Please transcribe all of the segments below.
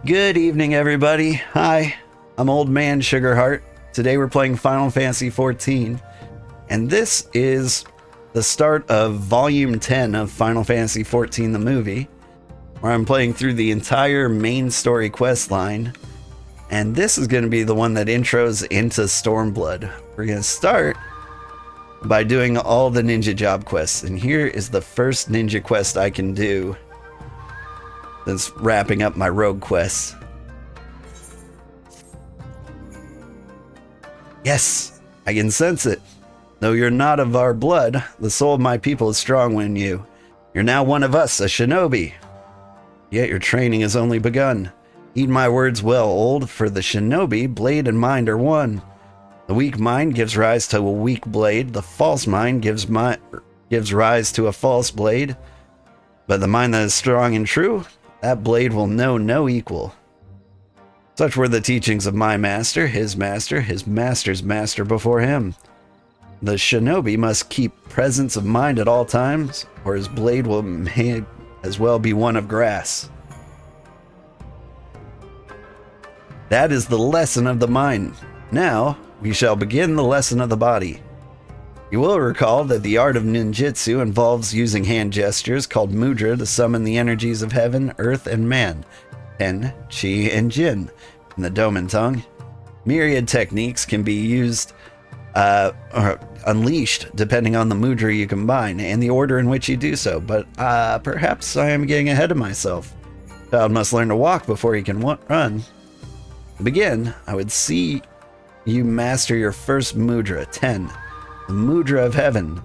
Good evening, everybody. Hi, I'm Old Man Sugarheart. Today we're playing Final Fantasy XIV, and this is the start of Volume 10 of Final Fantasy XIV the movie, where I'm playing through the entire main story quest line, and this is going to be the one that intros into Stormblood. We're going to start by doing all the ninja job quests, and here is the first ninja quest I can do. That's wrapping up my rogue quests. Yes, I can sense it. Though you're not of our blood, the soul of my people is strong in you. You're now one of us, a shinobi. Yet your training has only begun. Heed my words well, old, for the shinobi, blade and mind are one. The weak mind gives rise to a weak blade. The false mind gives rise to a false blade. But the mind that is strong and true, that blade will know no equal. Such were the teachings of my master, his master's master before him. The shinobi must keep presence of mind at all times, or his blade may as well be one of grass. That is the lesson of the mind. Now, we shall begin the lesson of the body. You will recall that the art of ninjutsu involves using hand gestures called mudra to summon the energies of heaven, earth, and man, Ten, Chi, and Jin in the Doman tongue. Myriad techniques can be used or unleashed depending on the mudra you combine and the order in which you do so, but perhaps I am getting ahead of myself. Child must learn to walk before he can run. To begin, I would see you master your first mudra, 10. The mudra of heaven.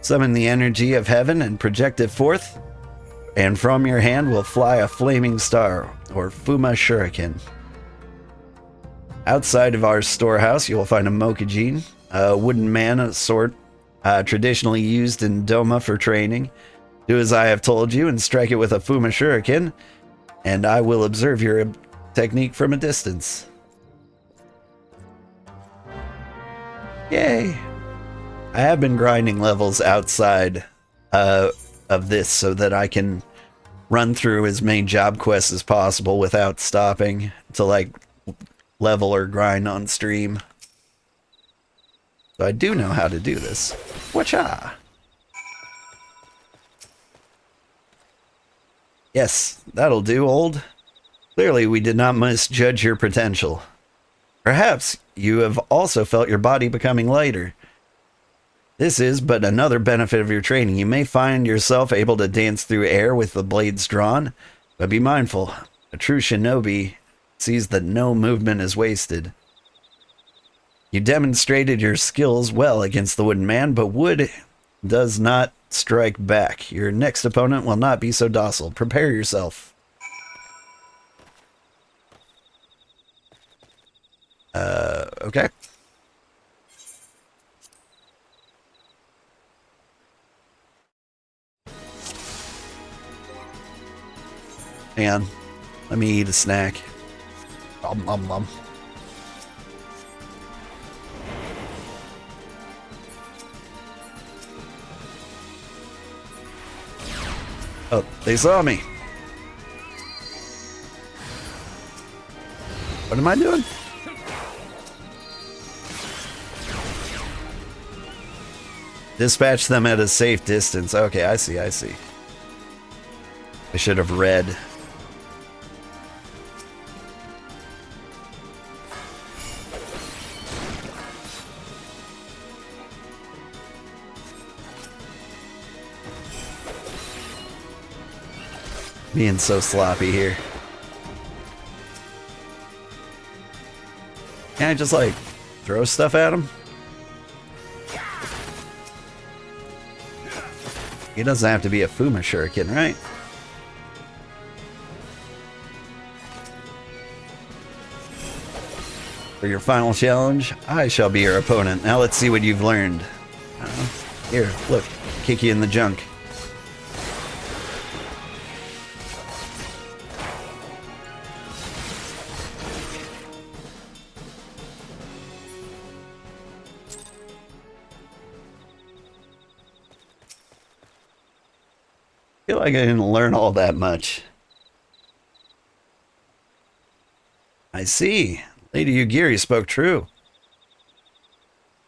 Summon the energy of heaven and project it forth, and from your hand will fly a flaming star, or Fuma Shuriken. Outside of our storehouse, you will find a Mokujin, a wooden man sword, traditionally used in Doma for training. Do as I have told you and strike it with a Fuma Shuriken, and I will observe your technique from a distance. Yay! I have been grinding levels outside of this so that I can run through as many job quests as possible without stopping to like level or grind on stream. So I do know how to do this. Whatcha? Yes, that'll do, old. Clearly we did not misjudge your potential. Perhaps you have also felt your body becoming lighter. This is but another benefit of your training. You may find yourself able to dance through air with the blades drawn, but be mindful. A true shinobi sees that no movement is wasted. You demonstrated your skills well against the wooden man, but wood does not strike back. Your next opponent will not be so docile. Prepare yourself. Okay. Hang on. Let me eat a snack. Nom, nom, nom. Oh, they saw me. What am I doing? Dispatch them at a safe distance. Okay, I see. I should have read. Being so sloppy here. Can I just like throw stuff at him? He doesn't have to be a Fuma Shuriken, right? For your final challenge, I shall be your opponent. Now let's see what you've learned. Here, look, kick you in the junk. I feel like I didn't learn all that much. I see. Lady Yugiri spoke true.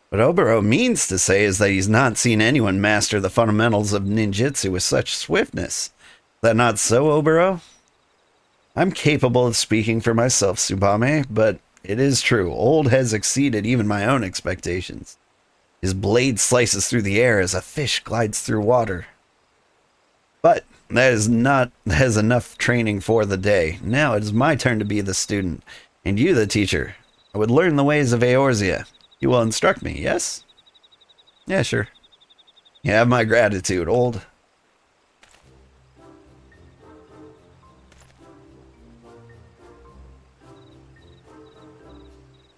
What Oboro means to say is that he's not seen anyone master the fundamentals of ninjutsu with such swiftness. Is that not so, Oboro? I'm capable of speaking for myself, Tsubame, but it is true. Old has exceeded even my own expectations. His blade slices through the air as a fish glides through water. But that is enough training for the day. Now it is my turn to be the student, and you the teacher. I would learn the ways of Eorzea. You will instruct me, yes? Yeah, sure. You have my gratitude, Old.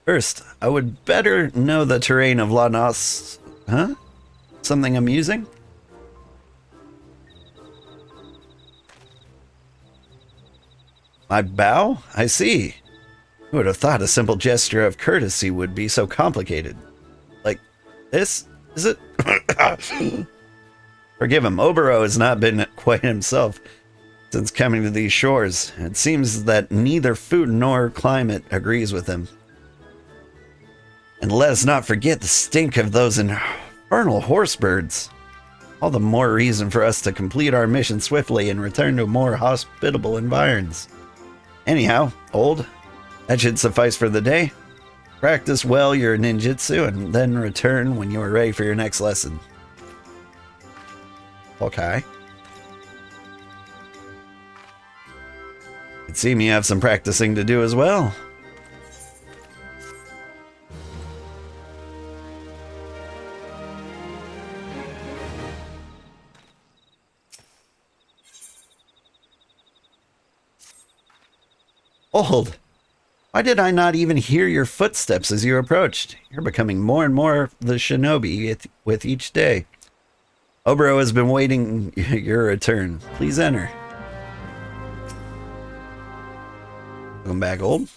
First, I would better know the terrain of La Nos... Huh? Something amusing? My bow? I see. Who would have thought a simple gesture of courtesy would be so complicated? Like this? Is it? Forgive him. Oboro has not been quite himself since coming to these shores. It seems that neither food nor climate agrees with him. And let us not forget the stink of those infernal horse birds. All the more reason for us to complete our mission swiftly and return to more hospitable environs. Anyhow, Old, that should suffice for the day. Practice well your ninjutsu and then return when you are ready for your next lesson. Okay. It seems you have some practicing to do as well. Old, why did I not even hear your footsteps as you approached? You're becoming more and more the shinobi with each day. Oboro has been waiting your return. Please enter. Welcome back, Old.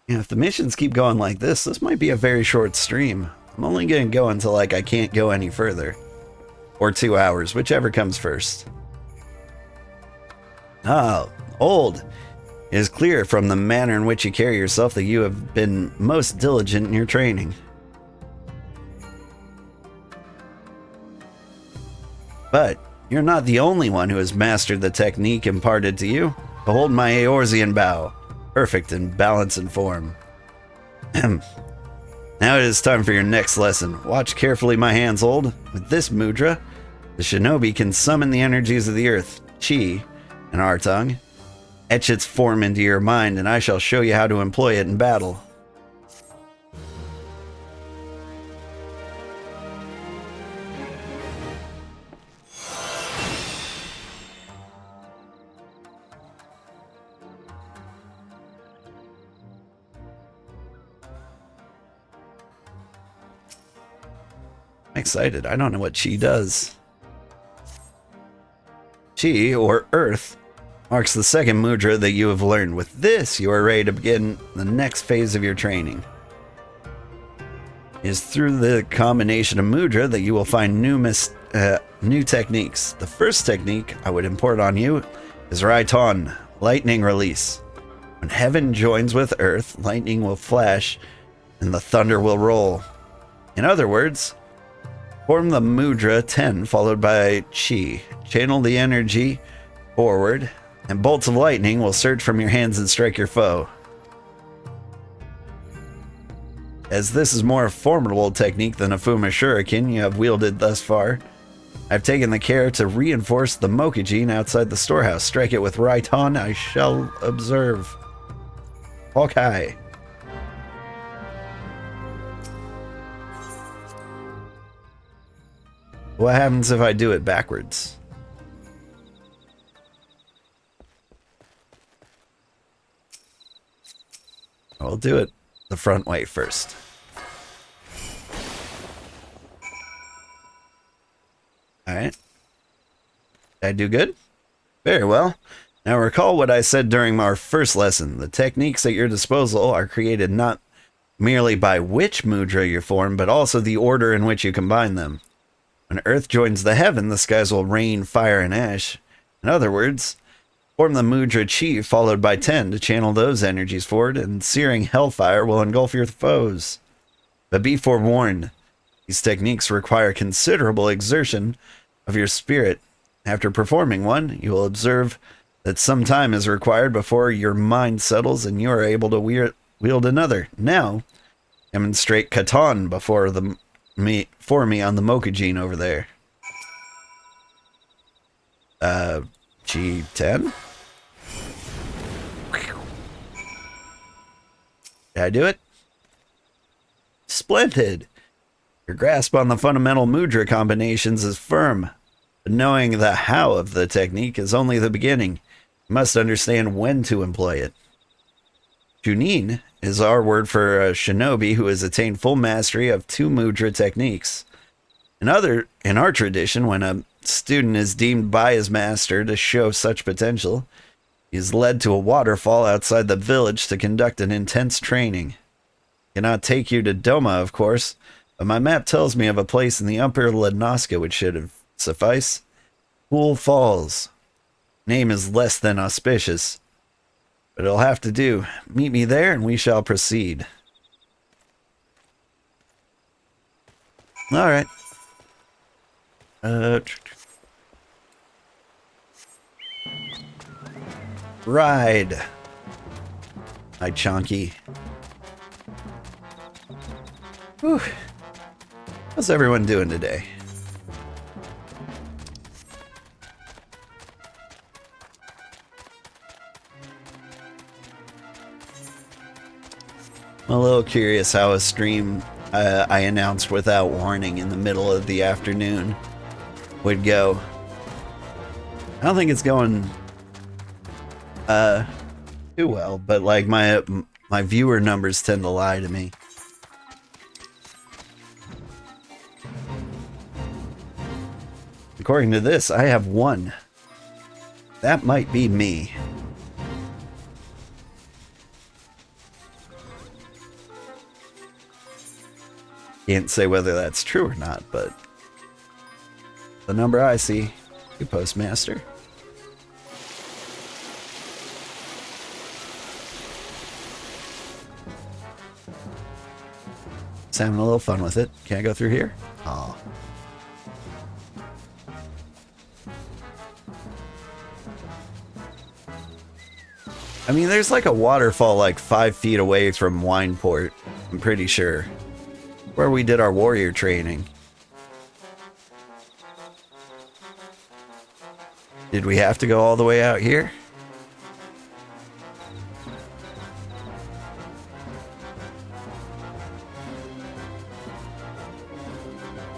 Yeah, if the missions keep going like this might be a very short stream. I'm only going to go until like I can't go any further. Or 2 hours, whichever comes first. Oh. Old, it is clear from the manner in which you carry yourself that you have been most diligent in your training. But you're not the only one who has mastered the technique imparted to you. Behold my Eorzean bow, perfect in balance and form. Now it is time for your next lesson. Watch carefully my hands, Old. With this mudra, the shinobi can summon the energies of the earth, chi, in our tongue. Etch its form into your mind, and I shall show you how to employ it in battle. I'm excited. I don't know what chi does. Chi, or earth, marks the second mudra that you have learned. With this, you are ready to begin the next phase of your training. It is through the combination of mudra that you will find new techniques. The first technique I would import on you is Raiton, lightning release. When heaven joins with earth, lightning will flash and the thunder will roll. In other words, form the mudra 10 followed by chi. Channel the energy forward, and bolts of lightning will surge from your hands and strike your foe. As this is more formidable technique than a Fuma Shuriken you have wielded thus far, I've taken the care to reinforce the Mokujin outside the storehouse. Strike it with Raiton, I shall observe. Okay. What happens if I do it backwards? I'll do it the front way first. Alright. Did I do good? Very well. Now recall what I said during our first lesson. The techniques at your disposal are created not merely by which mudra you form, but also the order in which you combine them. When earth joins the heaven, the skies will rain fire and ash. In other words, Form the Mudra Chi followed by 10 to channel those energies forward, and searing hellfire will engulf your foes. But be forewarned, these techniques require considerable exertion of your spirit. After performing one, you will observe that some time is required before your mind settles and you are able to wield another. Now, demonstrate Katan for me on the Mokujin over there. G10? Did I do it? Splendid! Your grasp on the fundamental mudra combinations is firm, but knowing the how of the technique is only the beginning. You must understand when to employ it. Junin is our word for a shinobi who has attained full mastery of 2 mudra techniques. In our tradition, when a student is deemed by his master to show such potential, he is led to a waterfall outside the village to conduct an intense training. I cannot take you to Doma, of course, but my map tells me of a place in the upper Ladnoska which should suffice. Pool Falls. Name is less than auspicious, but it'll have to do. Meet me there and we shall proceed. Alright. Ride. Hi, Chonky. Whew. How's everyone doing today? I'm a little curious how a stream I announced without warning in the middle of the afternoon would go. I don't think it's going too well, but like my viewer numbers tend to lie to me. According to this, I have 1. That might be me. Can't say whether that's true or not, but the number I see, you postmaster. Just having a little fun with it. Can I go through here? Oh. I mean, there's like a waterfall like 5 feet away from Wineport, I'm pretty sure, where we did our warrior training. Did we have to go all the way out here?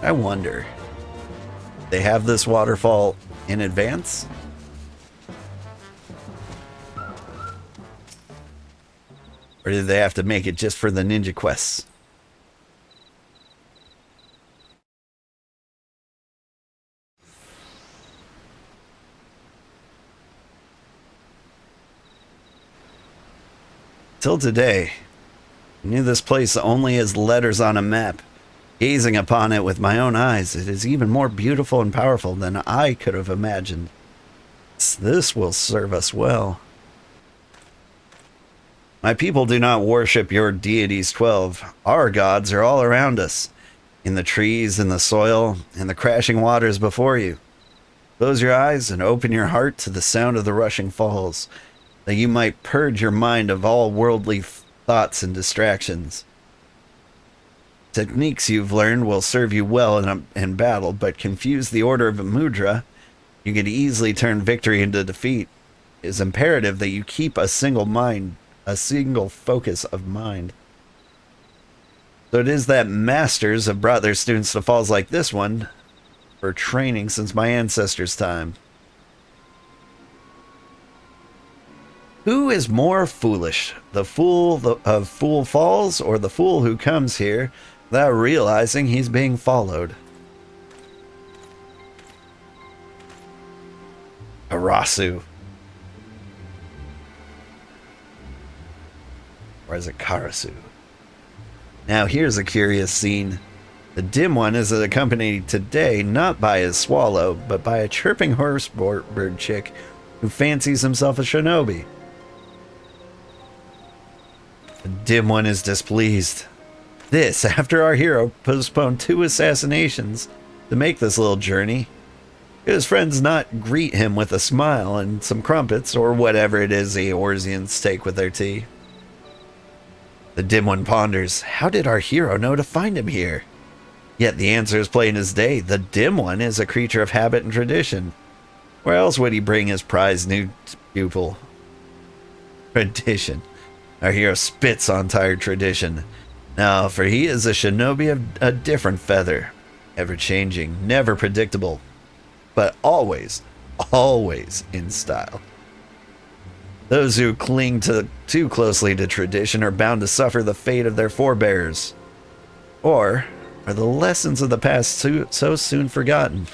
I wonder. They have this waterfall in advance? Or did they have to make it just for the ninja quests? Till today, I knew this place only as letters on a map. Gazing upon it with my own eyes, it is even more beautiful and powerful than I could have imagined. This will serve us well. My people do not worship your deities 12. Our gods are all around us, in the trees, in the soil, in the crashing waters before you. Close your eyes and open your heart to the sound of the rushing falls, that you might purge your mind of all worldly thoughts and distractions. Techniques you've learned will serve you well in battle, but confuse the order of a mudra, you can easily turn victory into defeat. It is imperative that you keep a single focus of mind. So it is that masters have brought their students to falls like this one for training since my ancestors' time. Who is more foolish, the fool of Fool Falls, or the fool who comes here without realizing he's being followed? Arasu. Or is it Karasu? Now here's a curious scene. The dim one is accompanied today not by his swallow, but by a chirping horsebird chick who fancies himself a shinobi. The dim one is displeased. This, after our hero postponed 2 assassinations to make this little journey. Could his friends not greet him with a smile and some crumpets, or whatever it is the Eorzeans take with their tea? The dim one ponders, how did our hero know to find him here? Yet the answer is plain as day. The dim one is a creature of habit and tradition. Where else would he bring his prized new pupil? Tradition. Our hero spits on tired tradition. Now, for he is a shinobi of a different feather. Ever-changing, never predictable. But always, always in style. Those who cling too closely to tradition are bound to suffer the fate of their forebears. Or are the lessons of the past so soon forgotten?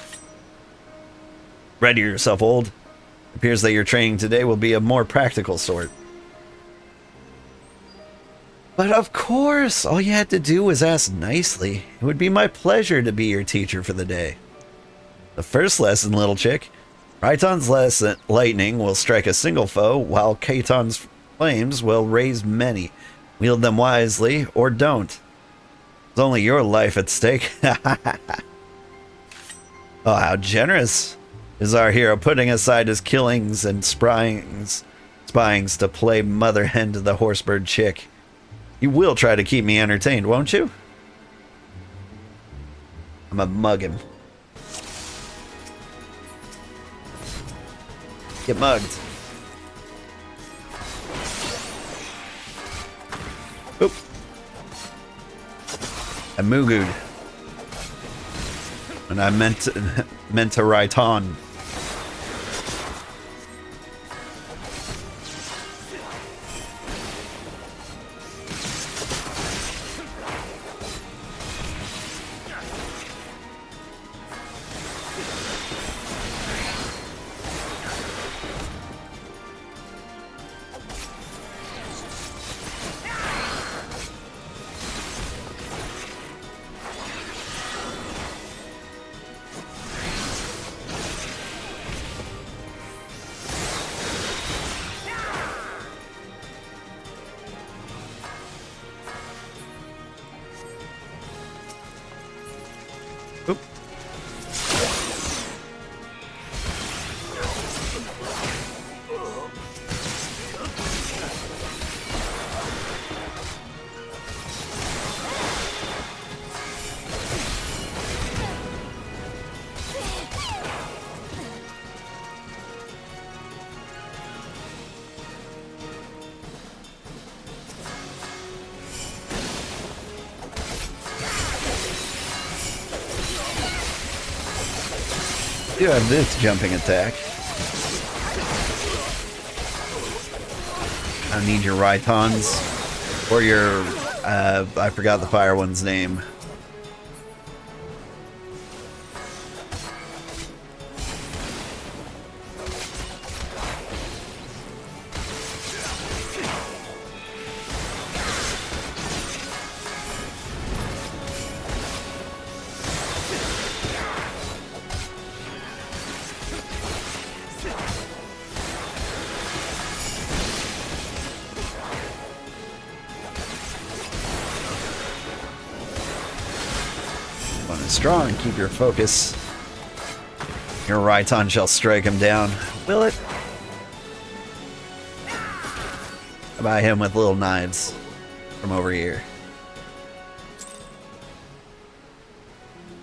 Ready yourself, old. It appears that your training today will be a more practical sort. But of course, all you had to do was ask nicely. It would be my pleasure to be your teacher for the day. The first lesson, little chick. Raiton's lightning will strike a single foe, while Katon's flames will raise many. Wield them wisely, or don't. It's only your life at stake. Oh, how generous is our hero, putting aside his killings and spyings to play mother hen to the horsebird chick. You will try to keep me entertained, won't you? I'm a mug him. Get mugged. Oop. I mugued. And I meant to Raiton. You have this jumping attack. I need your Raitons. Or your, I forgot the fire one's name. Strong, keep your focus. Your Raiton shall strike him down. Will it? How about him with little knives from over here?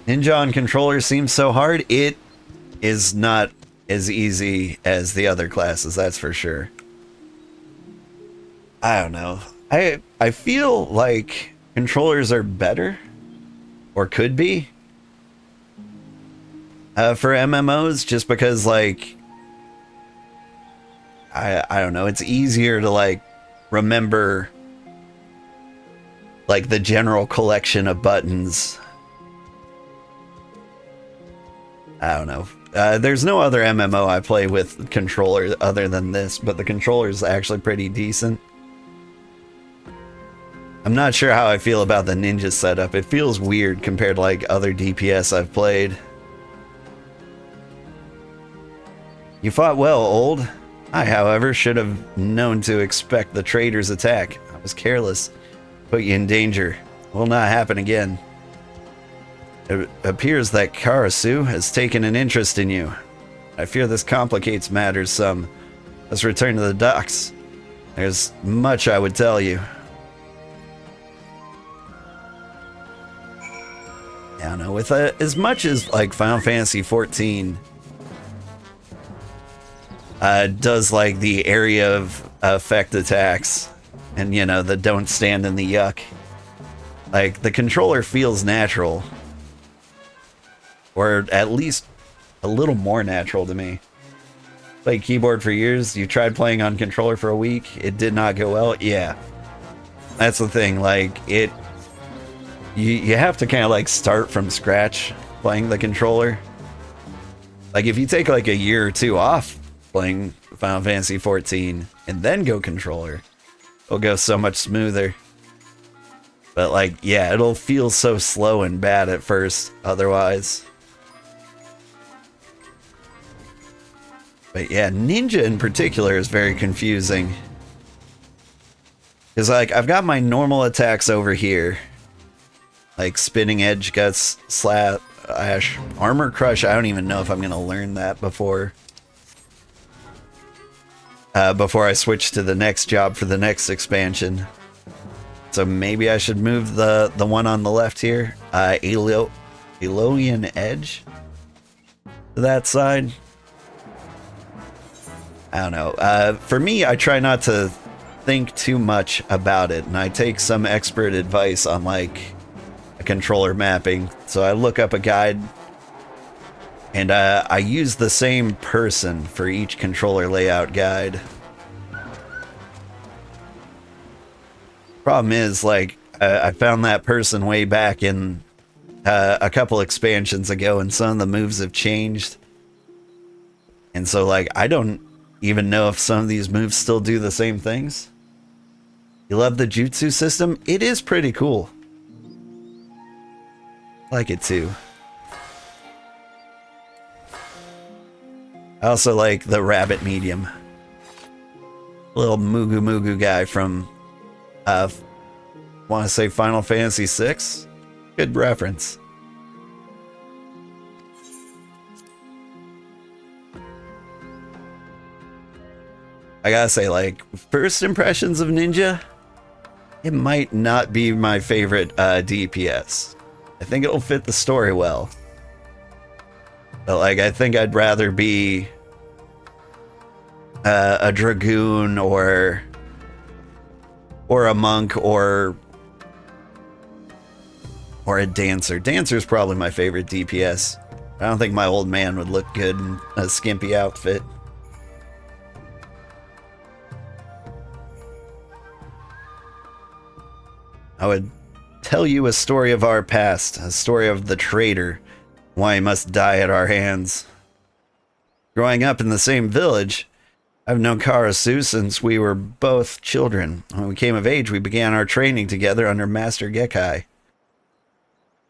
Ninja on controller seems so hard. It is not as easy as the other classes, that's for sure. I don't know. I feel like controllers are better, or could be, for MMOs, just because, like, I don't know, it's easier to, like, remember, like, the general collection of buttons. I don't know. There's no other MMO I play with controller other than this, but the controller is actually pretty decent. I'm not sure how I feel about the ninja setup. It feels weird compared to, like, other DPS I've played. You fought well, old. I, however, should have known to expect the traitor's attack. I was careless. Put you in danger. Will not happen again. It appears that Karasu has taken an interest in you. I fear this complicates matters some. Let's return to the docks. There's much I would tell you. I don't know, with as much as like Final Fantasy 14 does like the area of effect attacks and, you know, the don't stand in the yuck, like the controller feels natural, or at least a little more natural to me. Played keyboard for years. You tried playing on controller for a week. It did not go well. Yeah, that's the thing. Like you have to kind of like start from scratch playing the controller. Like if you take like a year or two off playing Final Fantasy 14 and then go controller, it'll go so much smoother. But like, yeah, it'll feel so slow and bad at first otherwise. But yeah, Ninja in particular is very confusing. Because like, I've got my normal attacks over here. Like Spinning Edge, Guts, Slash, Armor Crush. I don't even know if I'm going to learn that before I switch to the next job for the next expansion. So maybe I should move the one on the left here, Eloian Edge, to that side. I don't know. For me, I try not to think too much about it, and I take some expert advice on like a controller mapping. So I look up a guide, and I use the same person for each controller layout guide. Problem is, like, I found that person way back in a couple expansions ago, and some of the moves have changed. And so, like, I don't even know if some of these moves still do the same things. You love the jutsu system? It is pretty cool. I like it too. I also like the rabbit medium. Little Mugu Mugu guy from, want to say Final Fantasy VI? Good reference. I gotta say, like, first impressions of Ninja, it might not be my favorite DPS. I think it'll fit the story well. But, like, I think I'd rather be a Dragoon or a Monk or a Dancer. Dancer's probably my favorite DPS. I don't think my old man would look good in a skimpy outfit. I would tell you a story of our past, a story of the traitor, why he must die at our hands. Growing up in the same village, I've known Karasu since we were both children. When we came of age, we began our training together under Master Gekkai.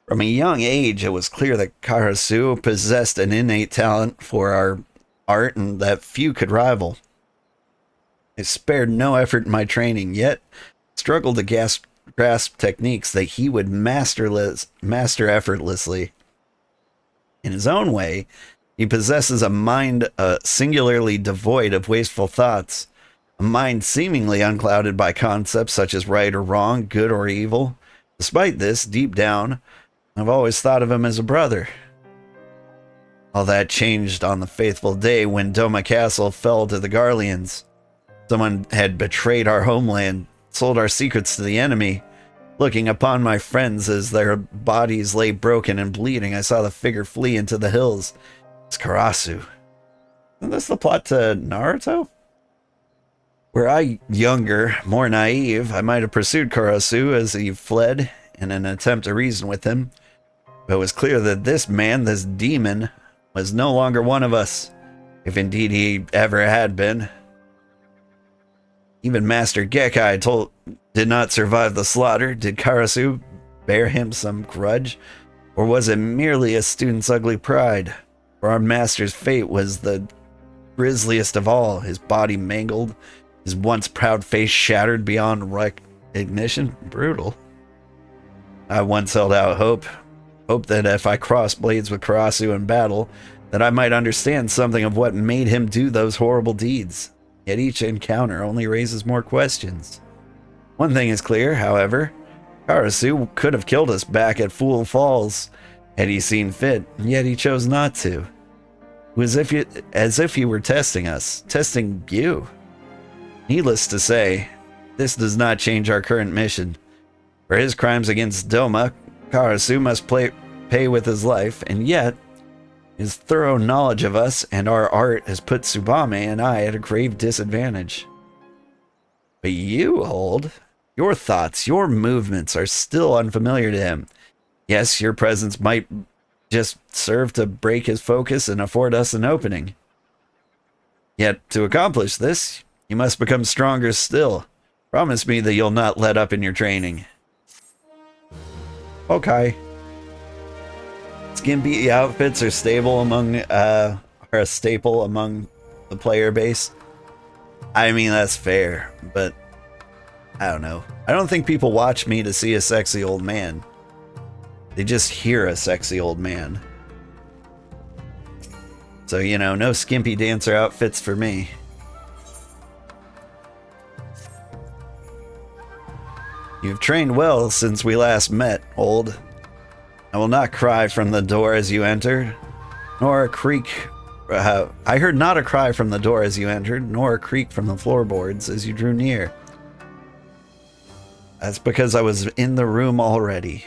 From a young age, it was clear that Karasu possessed an innate talent for our art and that few could rival. I spared no effort in my training, yet struggled to grasp techniques that he would master effortlessly. In his own way, he possesses a mind singularly devoid of wasteful thoughts, a mind seemingly unclouded by concepts such as right or wrong, good or evil. Despite this, deep down, I've always thought of him as a brother. All that changed on the fateful day when Doma Castle fell to the Garleans. Someone had betrayed our homeland, sold our secrets to the enemy. Looking upon my friends as their bodies lay broken and bleeding, I saw the figure flee into the hills. It's Karasu. Isn't this the plot to Naruto? Were I younger, more naive, I might have pursued Karasu as he fled in an attempt to reason with him. But it was clear that this man, this demon, was no longer one of us, if indeed he ever had been. Even Master Gekkai did not survive the slaughter. Did Karasu bear him some grudge? Or was it merely a student's ugly pride? For our master's fate was the grisliest of all, his body mangled, his once proud face shattered beyond recognition. Brutal. I once held out hope that if I crossed blades with Karasu in battle, that I might understand something of what made him do those horrible deeds. Yet each encounter only raises more questions. One thing is clear, however. Karasu could have killed us back at Fool Falls had he seen fit, yet he chose not to. It was as if he were testing us, testing you. Needless to say, this does not change our current mission. For his crimes against Doma, Karasu must pay with his life, and yet his thorough knowledge of us and our art has put Tsubame and I at a grave disadvantage. But you, Hold, your thoughts, your movements are still unfamiliar to him. Yes, your presence might just serve to break his focus and afford us an opening. Yet, to accomplish this, you must become stronger still. Promise me that you'll not let up in your training. Okay. Skimpy outfits are a staple among the player base. I mean, that's fair, but I don't know. I don't think people watch me to see a sexy old man. They just hear a sexy old man. So, you know, no skimpy dancer outfits for me. You've trained well since we last met, Old. I will not cry from the door as you enter, nor a creak. I heard not a cry from the door as you entered, nor a creak from the floorboards as you drew near. That's because I was in the room already.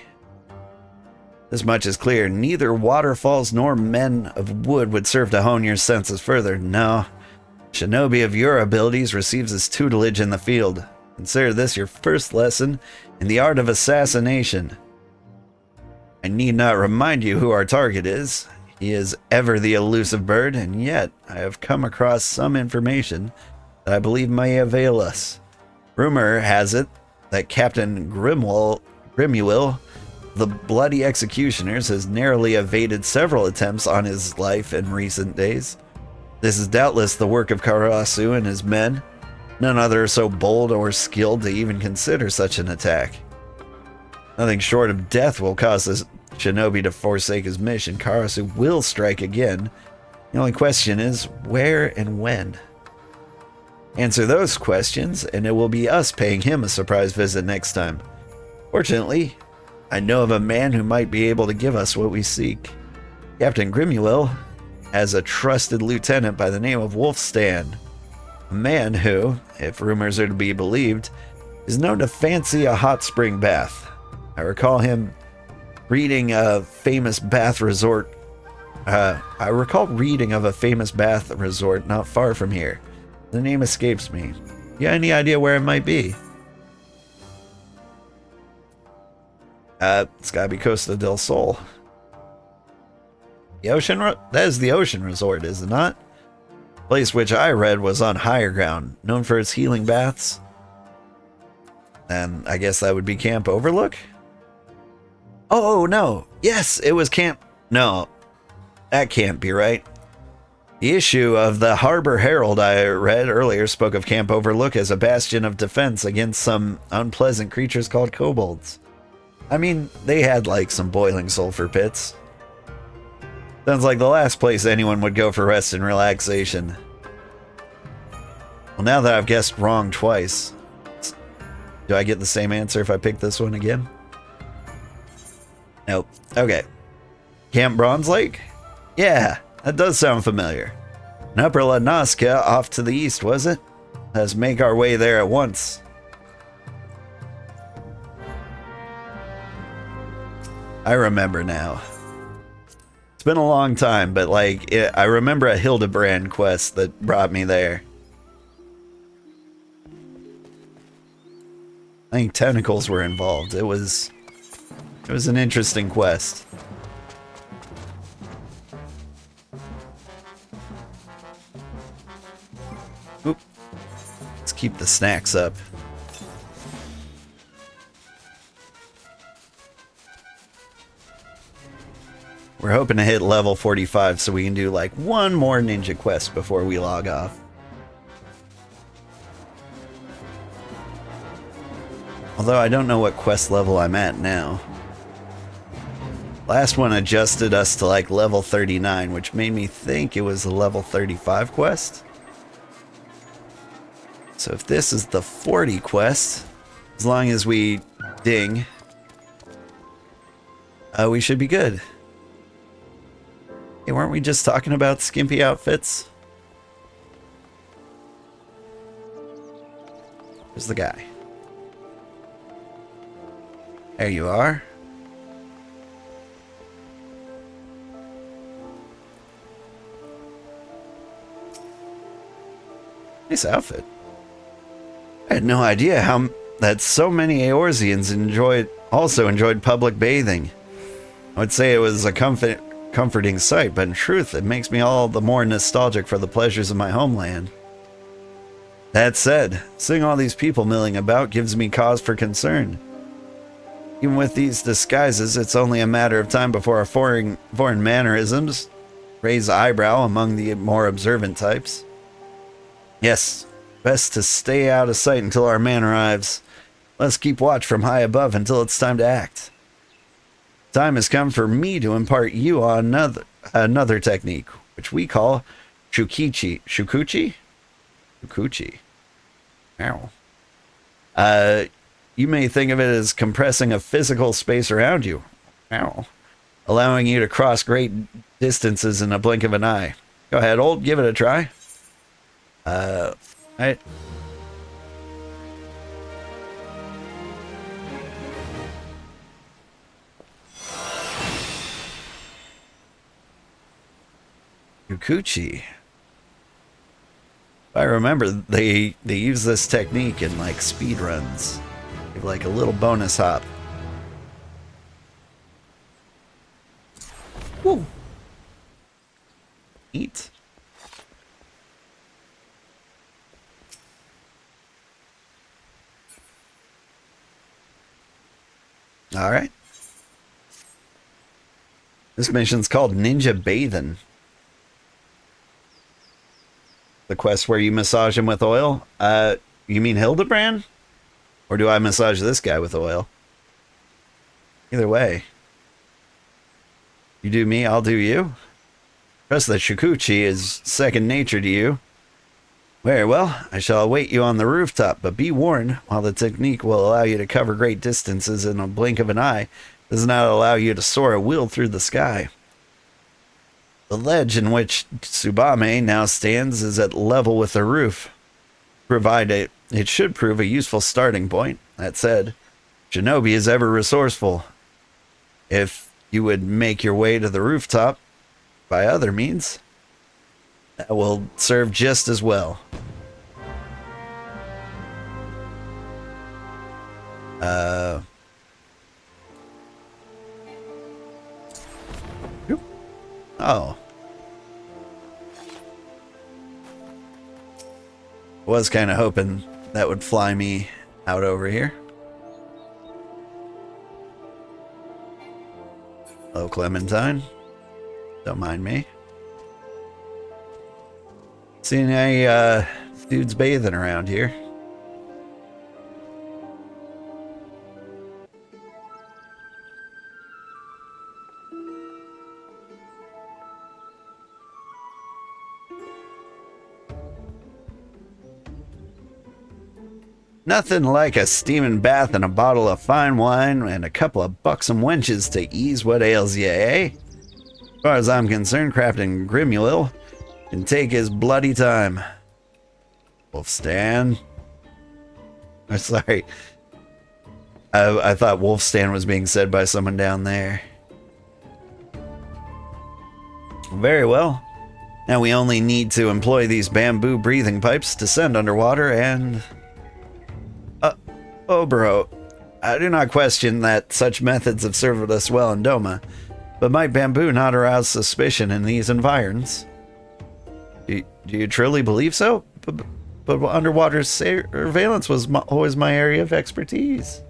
This much is clear. Neither waterfalls nor men of wood would serve to hone your senses further. No. Shinobi of your abilities receives his tutelage in the field. Consider this your first lesson in the art of assassination. I need not remind you who our target is. He is ever the elusive bird, and yet I have come across some information that I believe may avail us. Rumor has it that Captain Grimuel, the bloody executioners, has narrowly evaded several attempts on his life in recent days. This is doubtless the work of Karasu and his men. None other are so bold or skilled to even consider such an attack. Nothing short of death will cause this shinobi to forsake his mission. Karasu will strike again. The only question is, where and when? Answer those questions, and it will be us paying him a surprise visit next time. Fortunately, I know of a man who might be able to give us what we seek. Captain Grimuel has a trusted lieutenant by the name of Wolfstan. A man who, if rumors are to be believed, is known to fancy a hot spring bath. I recall him reading a famous bath resort. I recall reading of a famous bath resort not far from here. The name escapes me. You got any idea where it might be? It's gotta be Costa del Sol. The ocean? That is the ocean resort, is it not? Place which I read was on higher ground, known for its healing baths. And I guess that would be Camp Overlook? Oh, no. Yes, it was Camp... No, that can't be right. The issue of the Harbor Herald I read earlier spoke of Camp Overlook as a bastion of defense against some unpleasant creatures called kobolds. I mean, they had like some boiling sulfur pits. Sounds like the last place anyone would go for rest and relaxation. Well, now that I've guessed wrong twice, do I get the same answer if I pick this one again? Nope. Okay. Camp Bronze Lake? Yeah, that does sound familiar. And Upper La Nazca off to the east, was it? Let's make our way there at once. I remember now. It's been a long time, but like, I remember a Hildebrand quest that brought me there. I think tentacles were involved. It was an interesting quest. Oop. Let's keep the snacks up. We're hoping to hit level 45 so we can do like one more ninja quest before we log off. Although I don't know what quest level I'm at now. Last one adjusted us to like level 39, which made me think it was a level 35 quest. So if this is the 40 quest, as long as we ding, we should be good. Hey, weren't we just talking about skimpy outfits? Where's the guy? There you are. Nice outfit. I had no idea how that so many Eorzeans also enjoyed public bathing. I would say it was a comforting sight, but in truth, it makes me all the more nostalgic for the pleasures of my homeland. That said, seeing all these people milling about gives me cause for concern. Even with these disguises, it's only a matter of time before our foreign mannerisms raise eyebrow among the more observant types. Yes, best to stay out of sight until our man arrives. Let's keep watch from high above until it's time to act. Time has come for me to impart you on another technique, which we call Shukichi. Shukuchi? Shukuchi. Ow. You may think of it as compressing a physical space around you. Ow. Allowing you to cross great distances in a blink of an eye. Go ahead, old, give it a try. Yukuchi. I remember they use this technique in like speed runs. Give like a little bonus hop. Woo. Eat. All right. This mission's called Ninja Bathin'. The quest where you massage him with oil? You mean Hildebrand? Or do I massage this guy with oil? Either way. You do me, I'll do you. Trust that Shukuchi is second nature to you. Very well, I shall await you on the rooftop, but be warned, while the technique will allow you to cover great distances in a blink of an eye, it does not allow you to soar at will through the sky. The ledge in which Tsubame now stands is at level with the roof. It should prove a useful starting point. That said, Shinobi is ever resourceful. If you would make your way to the rooftop by other means, that will serve just as well. Oh. Was kind of hoping that would fly me out over here. Hello, Clementine. Don't mind me. Seeing any dudes bathing around here. Nothing like a steaming bath and a bottle of fine wine and a couple of buxom wenches to ease what ails ye, eh? As far as I'm concerned, Captain Grimuel can take his bloody time. Wolfstan. I'm sorry. I thought Wolfstan was being said by someone down there. Very well. Now we only need to employ these bamboo breathing pipes, descend underwater, and... Oh, bro, I do not question that such methods have served us well in Doma, but might bamboo not arouse suspicion in these environs? Do you truly believe so? But underwater surveillance was always my area of expertise.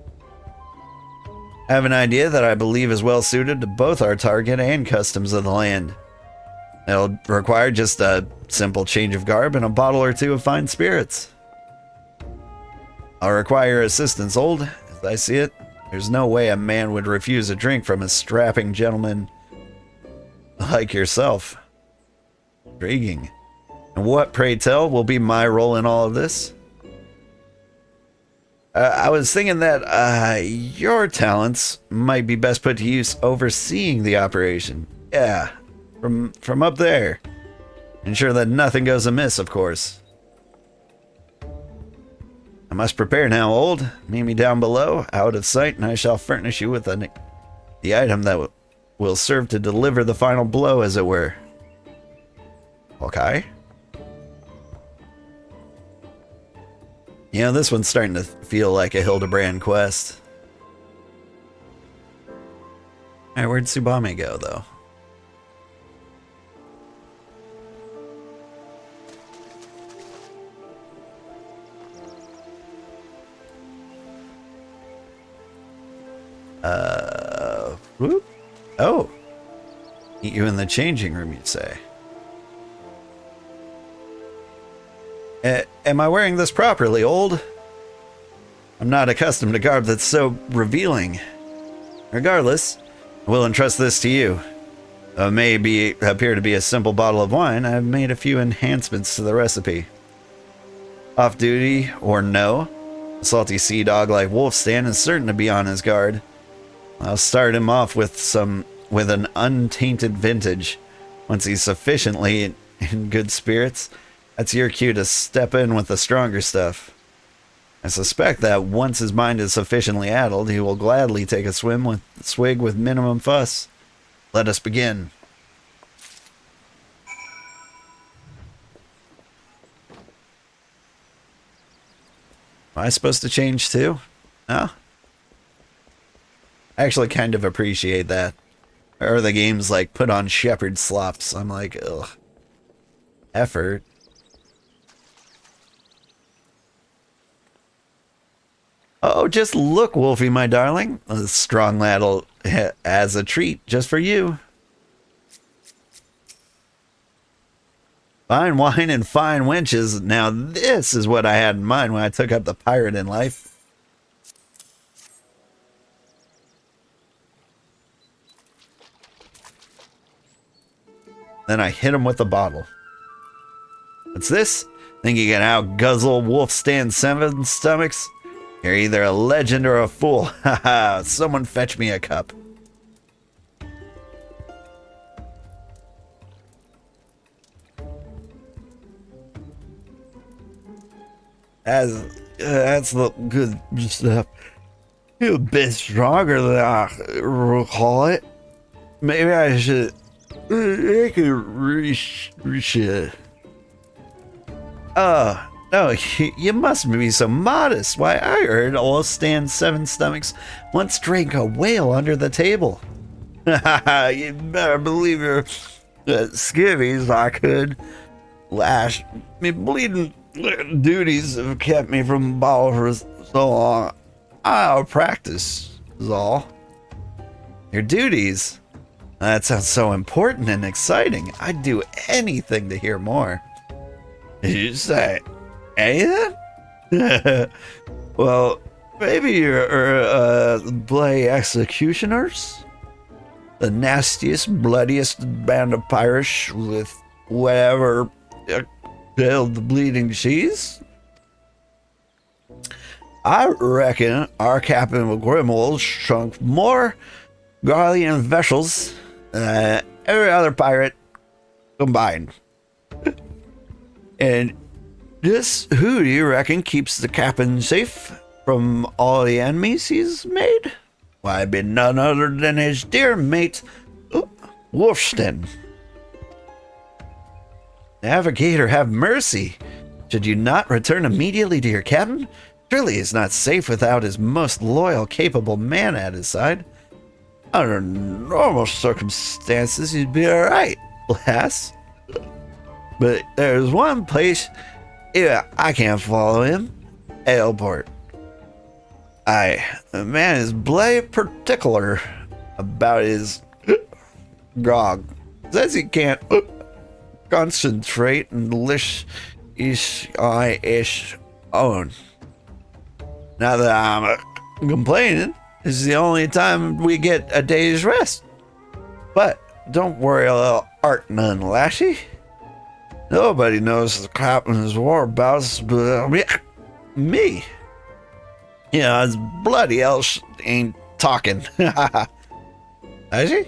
I have an idea that I believe is well suited to both our target and customs of the land. It'll require just a simple change of garb and a bottle or two of fine spirits. I'll require assistance, old. As I see it, there's no way a man would refuse a drink from a strapping gentleman like yourself. Intriguing. And what, pray tell, will be my role in all of this? I was thinking that your talents might be best put to use overseeing the operation. Yeah, from up there. Ensure that nothing goes amiss, of course. I must prepare now, old. Meet me down below, out of sight, and I shall furnish you with the item that will serve to deliver the final blow, as it were. Okay. You know, this one's starting to feel like a Hildebrand quest. Alright, where'd Tsubame go, though? Whoop. Oh. Meet you in the changing room, you'd say. Am I wearing this properly, old? I'm not accustomed to garb that's so revealing. Regardless, I will entrust this to you. Though it may appear to be a simple bottle of wine, I've made a few enhancements to the recipe. Off duty or no, a salty sea dog like Wolfstan is certain to be on his guard. I'll start him off with an untainted vintage. Once he's sufficiently in good spirits, that's your cue to step in with the stronger stuff. I suspect that once his mind is sufficiently addled, he will gladly take a swig with minimum fuss. Let us begin. Am I supposed to change too? No? I actually kind of appreciate that. Or the games like put on shepherd slops. I'm like, ugh. Effort. Oh, just look, Wolfie, my darling. A strong lad'll as a treat just for you. Fine wine and fine wenches. Now this is what I had in mind when I took up the pirate in life. Then I hit him with the bottle. What's this? Think you can out-guzzle Wolfstan 7 stomachs? You're either a legend or a fool. Haha, someone fetch me a cup. That's the good stuff. You're a bit stronger than I recall it. Maybe I should make a reach it. No, you mustn't be so modest. Why, I heard old Stan 7 stomachs once drank a whale under the table. You better believe your skivvies I could. Lash me bleeding duties have kept me from the bottle for so long. I'll practice is all. Your duties? That sounds so important and exciting. I'd do anything to hear more. Did you say anything? Well, maybe you're bloody executioners? The nastiest, bloodiest band of pirates with whatever killed the bleeding cheese? I reckon our Captain of Grimwald shrunk more Garlean vessels than every other pirate combined. And just who do you reckon keeps the captain safe from all the enemies he's made? Why, it'd be none other than his dear mate, Wolfstan. Navigator, have mercy. Should you not return immediately to your cabin? Surely he's not safe without his most loyal, capable man at his side. Under normal circumstances, he'd be alright, lass. But there's one place I can't follow him. Ailport. The man is blade particular about his grog. Says he can't concentrate and lish ish own. Now that I'm complaining, this is the only time we get a day's rest. But don't worry, a little art none, lassie. Nobody knows the captain's whereabouts but me. You know, his bloody else ain't talking. Has she?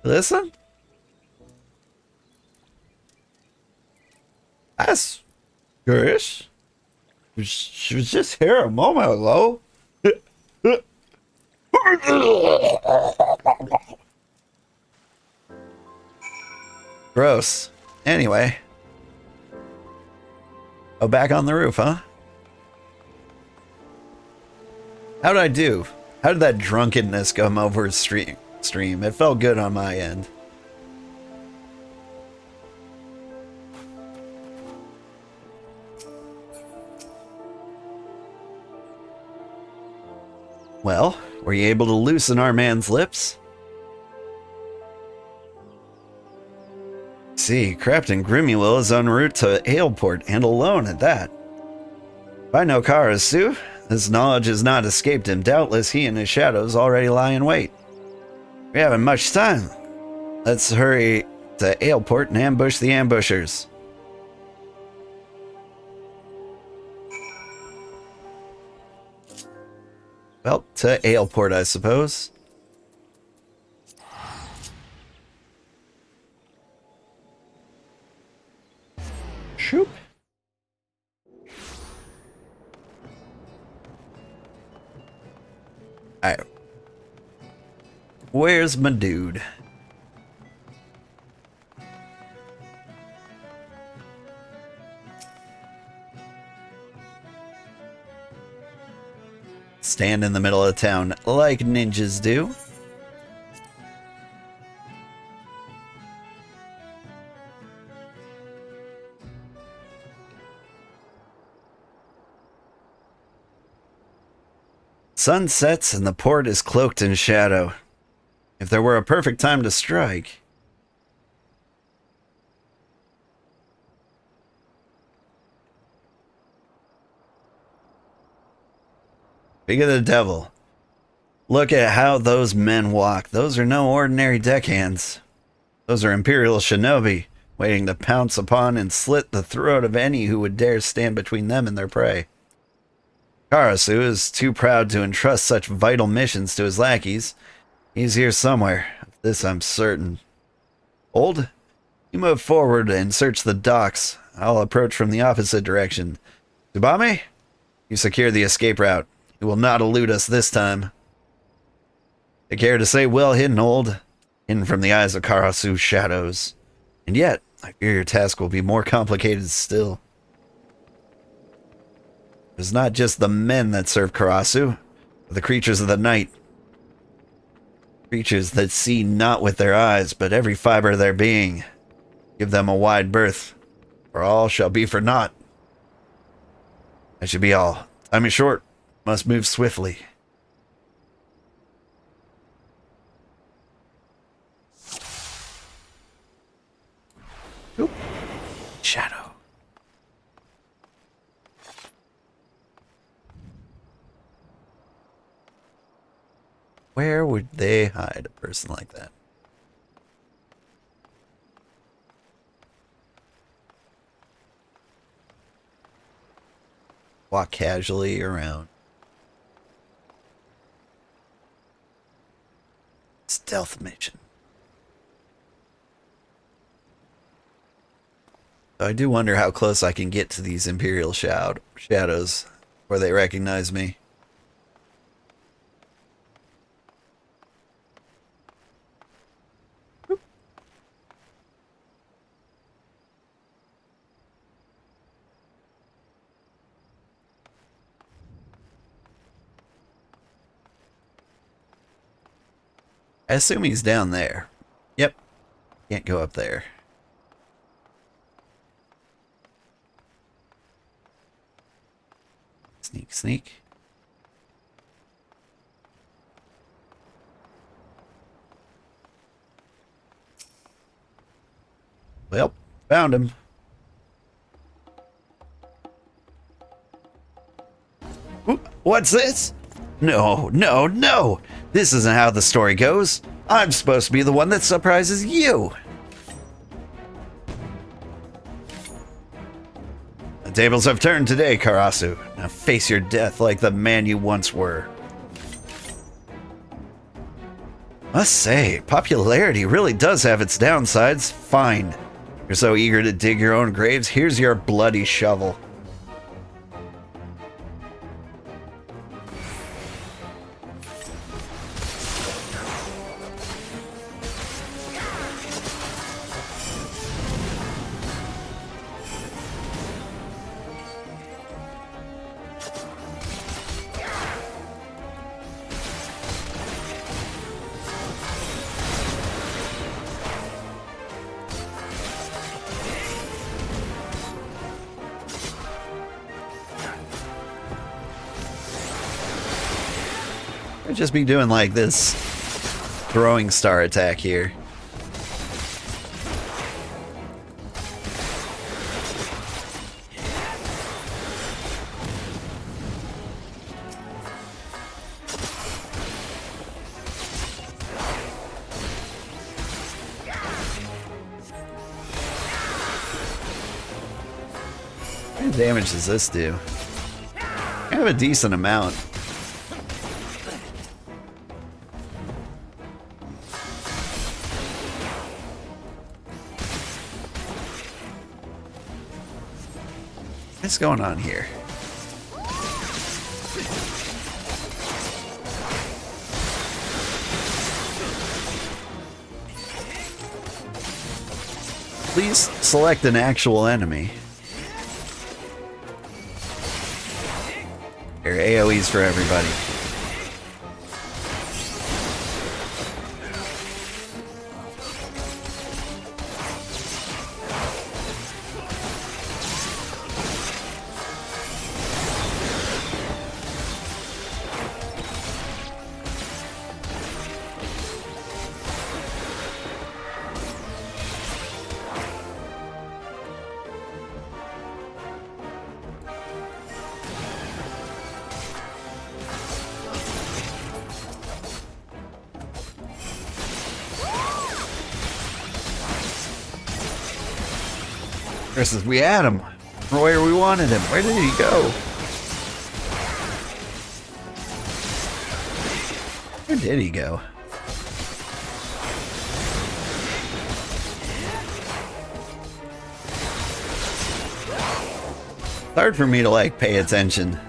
Listen. That's curious. She was just here a moment ago. Gross. Anyway. Oh, back on the roof, huh? How'd I do? How did that drunkenness come over stream? It felt good on my end. Well, were you able to loosen our man's lips? See, Captain Grimuel is en route to Aleport, and alone at that. If I know Karasu, this knowledge has not escaped him. Doubtless he and his shadows already lie in wait. We haven't much time. Let's hurry to Aleport and ambush the ambushers. Well, to Aleport, I suppose. Shoop. Alright. Where's my dude? Stand in the middle of town like ninjas do. Sun sets and the port is cloaked in shadow. If there were a perfect time to strike. Speak of the devil. Look at how those men walk. Those are no ordinary deckhands. Those are Imperial shinobi, waiting to pounce upon and slit the throat of any who would dare stand between them and their prey. Karasu is too proud to entrust such vital missions to his lackeys. He's here somewhere. Of this I'm certain. Old, you move forward and search the docks. I'll approach from the opposite direction. Tsubame, you secure the escape route. He will not elude us this time. Take care to stay well hidden, Old. Hidden from the eyes of Karasu's shadows. And yet, I fear your task will be more complicated still. It's not just the men that serve Karasu, but the creatures of the night. Creatures that see not with their eyes, but every fiber of their being. Give them a wide berth, or all shall be for naught. That should be all. Time is short. Must move swiftly. Oop. Shadow. Where would they hide a person like that? Walk casually around. Stealth mission. I do wonder how close I can get to these Imperial shadows before they recognize me. Oop. I assume he's down there. Yep. Can't go up there. Sneak, sneak. Well, found him. What's this? No, no, no! This isn't how the story goes. I'm supposed to be the one that surprises you. The tables have turned today, Karasu. Now face your death like the man you once were. Must say, popularity really does have its downsides. Fine. You're so eager to dig your own graves, here's your bloody shovel. I'd just be doing like this throwing star attack here. What kind of damage does this do? Kind of a decent amount. What's going on here? Please select an actual enemy. Here, AoEs for everybody. Versus, we had him. Where we wanted him. Where did he go? Where did he go? It's hard for me to like pay attention.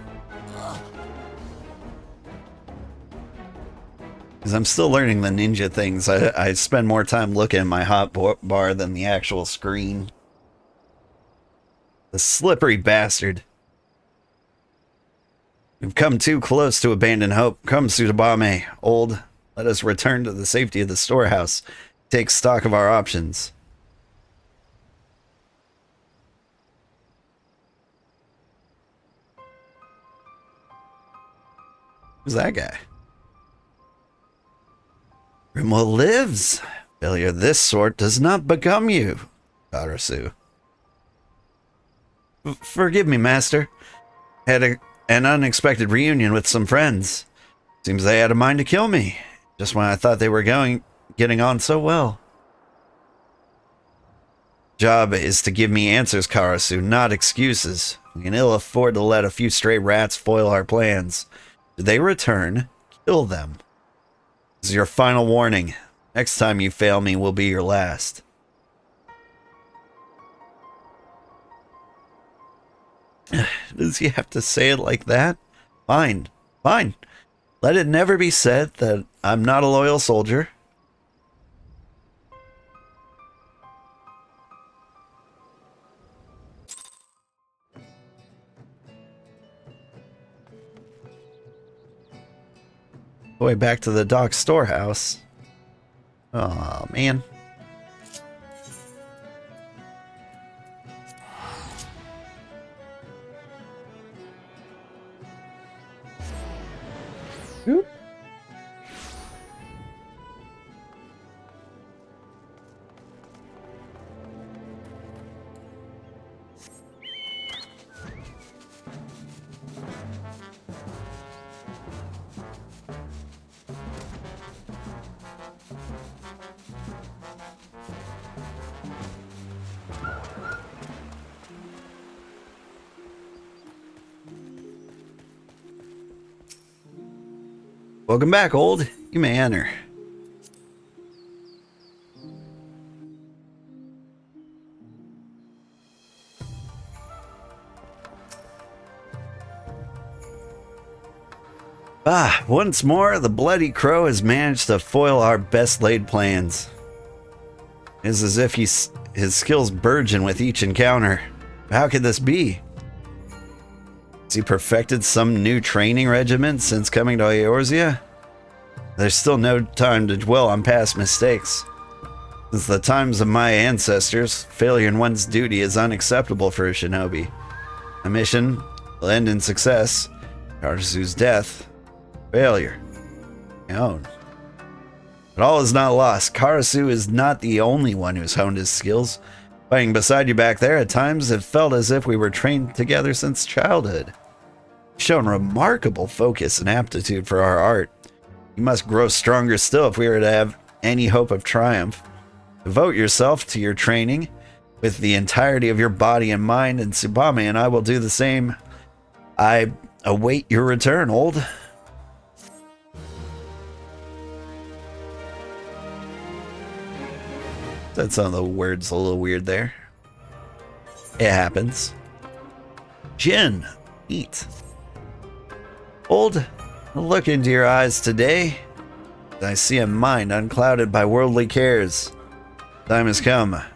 Because I'm still learning the ninja things. I spend more time looking at my hot bar than the actual screen. The slippery bastard. We've come too close to abandon hope. Come, Tsudabame, old. Let us return to the safety of the storehouse. Take stock of our options. Who's that guy? Rimwell lives. Failure of this sort does not become you, Karasu. Forgive me, Master. Had an unexpected reunion with some friends. Seems they had a mind to kill me, just when I thought they were getting on so well. Job is to give me answers, Karasu, not excuses. We can ill afford to let a few stray rats foil our plans. If they return, kill them. This is your final warning. Next time you fail me will be your last. Does he have to say it like that? Fine, fine. Let it never be said that I'm not a loyal soldier. Way back to the dock storehouse. Oh man. Oop. Welcome back, old. You may enter. Once more, the Bloody Crow has managed to foil our best laid plans. It is as if his skills burgeon with each encounter. How could this be? Has he perfected some new training regimen since coming to Eorzea? There's still no time to dwell on past mistakes. Since the times of my ancestors, failure in one's duty is unacceptable for a shinobi. A mission will end in success. Karasu's death. Failure. My own. But all is not lost. Karasu is not the only one who's honed his skills. Fighting beside you back there, at times it felt as if we were trained together since childhood. You've shown remarkable focus and aptitude for our art. You must grow stronger still if we are to have any hope of triumph. Devote yourself to your training with the entirety of your body and mind, and Tsubame and I will do the same. I await your return, old. Said some of the words a little weird there. It happens. Jin, eat. Old, look into your eyes today. I see a mind unclouded by worldly cares. Time has come. I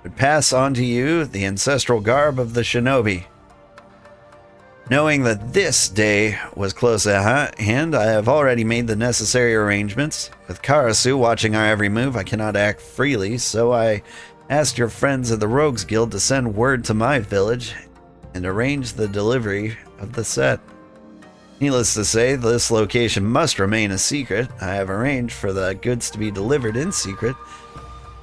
would pass on to you the ancestral garb of the shinobi. Knowing that this day was close at hand, I have already made the necessary arrangements. With Karasu watching our every move, I cannot act freely, so I asked your friends of the Rogues Guild to send word to my village and arrange the delivery of the set. Needless to say, this location must remain a secret. I have arranged for the goods to be delivered in secret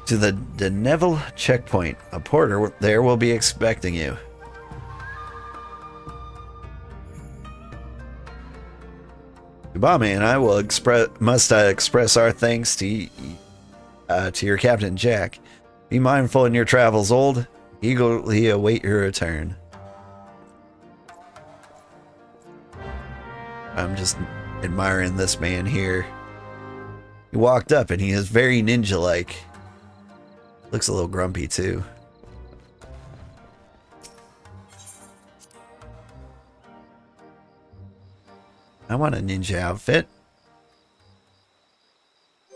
to the Deneville checkpoint. A porter there will be expecting you. Kugane and I will must express our thanks to your Captain Jack. Be mindful in your travels, old. Eagerly await your return. I'm just admiring this man here. He walked up and he is very ninja-like. Looks a little grumpy too. I want a ninja outfit.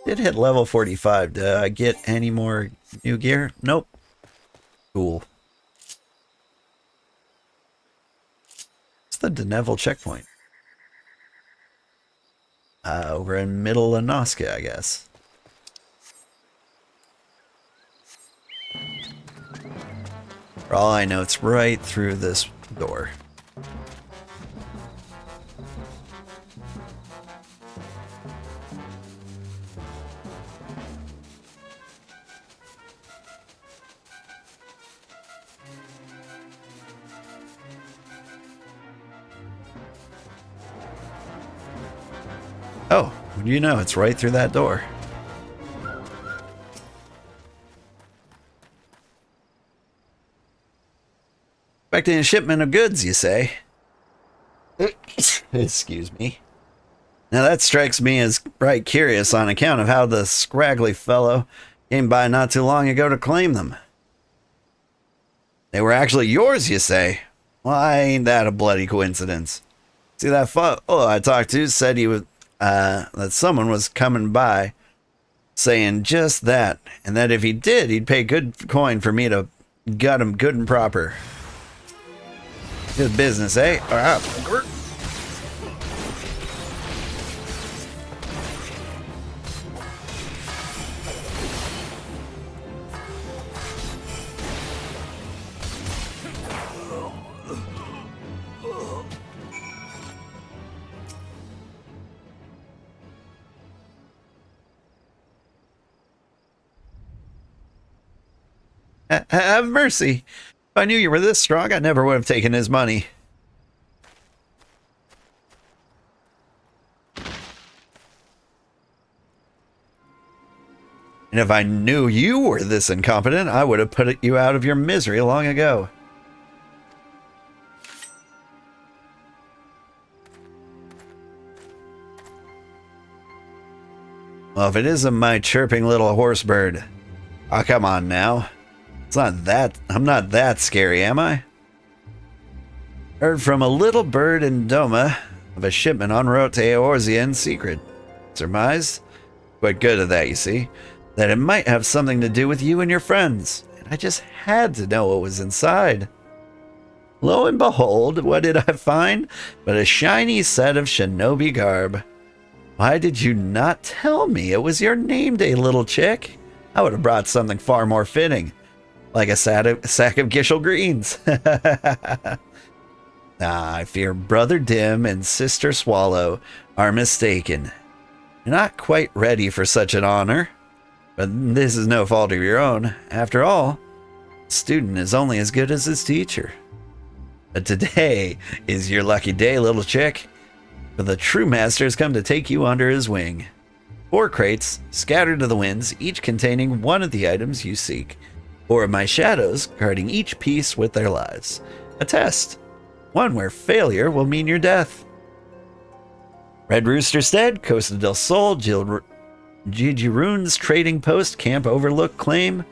Did hit level 45. Did I get any more new gear? Nope. Cool. It's the Deneville checkpoint. Over in Middle Anoska, I guess. For all I know, it's right through this door. Oh, what do you know? It's right through that door. Expecting a shipment of goods, you say? Excuse me. Now that strikes me as right curious on account of how the scraggly fellow came by not too long ago to claim them. They were actually yours, you say? Why ain't that a bloody coincidence? See, that fellow I talked to said he was that someone was coming by saying just that, and that if he did, he'd pay good coin for me to gut him good and proper. Good business, eh? All right. Have mercy. If I knew you were this strong, I never would have taken his money. And if I knew you were this incompetent, I would have put you out of your misery long ago. Well, if it isn't my chirping little horse bird. Oh, come on now. It's not that. I'm not that scary, am I? Heard from a little bird in Doma of a shipment en route to Eorzea in secret. Surmised, quite good at that, you see, that it might have something to do with you and your friends. And I just had to know what was inside. Lo and behold, what did I find but a shiny set of shinobi garb. Why did you not tell me it was your name day, little chick? I would have brought something far more fitting, like a sack of Gishel greens. I fear Brother Dim and Sister Swallow are mistaken. You're not quite ready for such an honor, but this is no fault of your own. After all, a student is only as good as his teacher. But today is your lucky day, little chick, for the true master has come to take you under his wing. 4 crates, scattered to the winds, each containing one of the items you seek. 4 of my shadows, guarding each piece with their lives. A test. One where failure will mean your death. Red Rooster Stead, Costa del Sol, Jijiroon's trading post, Camp Overlook claim.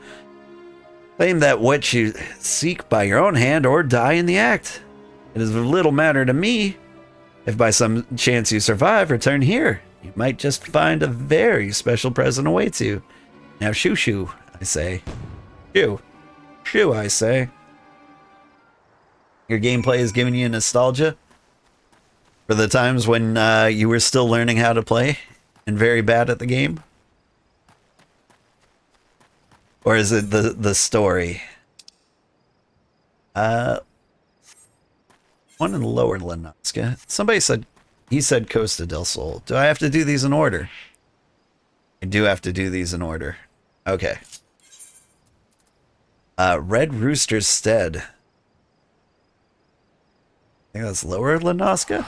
Claim that what you seek by your own hand or die in the act. It is of little matter to me. If by some chance you survive, return here. You might just find a very special present awaits you. Now shoo shoo, I say. Shoo. Shoo, I say. Your gameplay is giving you nostalgia for the times when you were still learning how to play and very bad at the game? Or is it the story? One in Lower Lenoska. Somebody said, he said Costa del Sol. Do I have to do these in order? I do have to do these in order. Okay. Red Rooster's Stead. I think that's Lower Lenoska.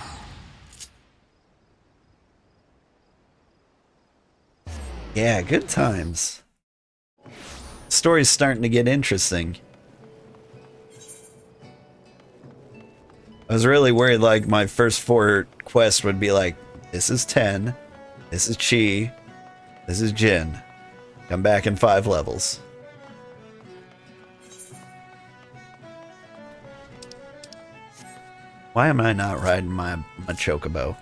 Yeah, good times. Story's starting to get interesting. I was really worried like my first 4 quests would be like, this is 10, this is Chi, this is Jin. Come back in 5 levels. Why am I not riding my chocobo?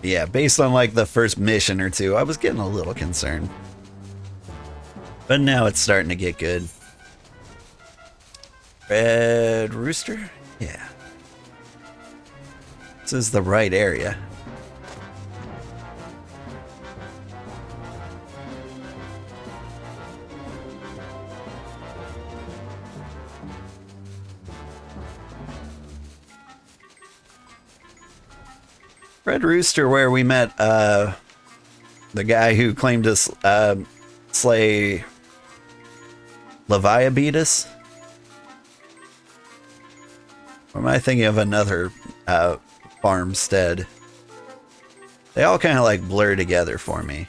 Yeah, based on like the first mission or 2, I was getting a little concerned. But now it's starting to get good. Red Rooster? Yeah. This is the right area. Red Rooster, where we met the guy who claimed to slay Leviabetus. Or am I thinking of another farmstead? They all kind of like blur together for me.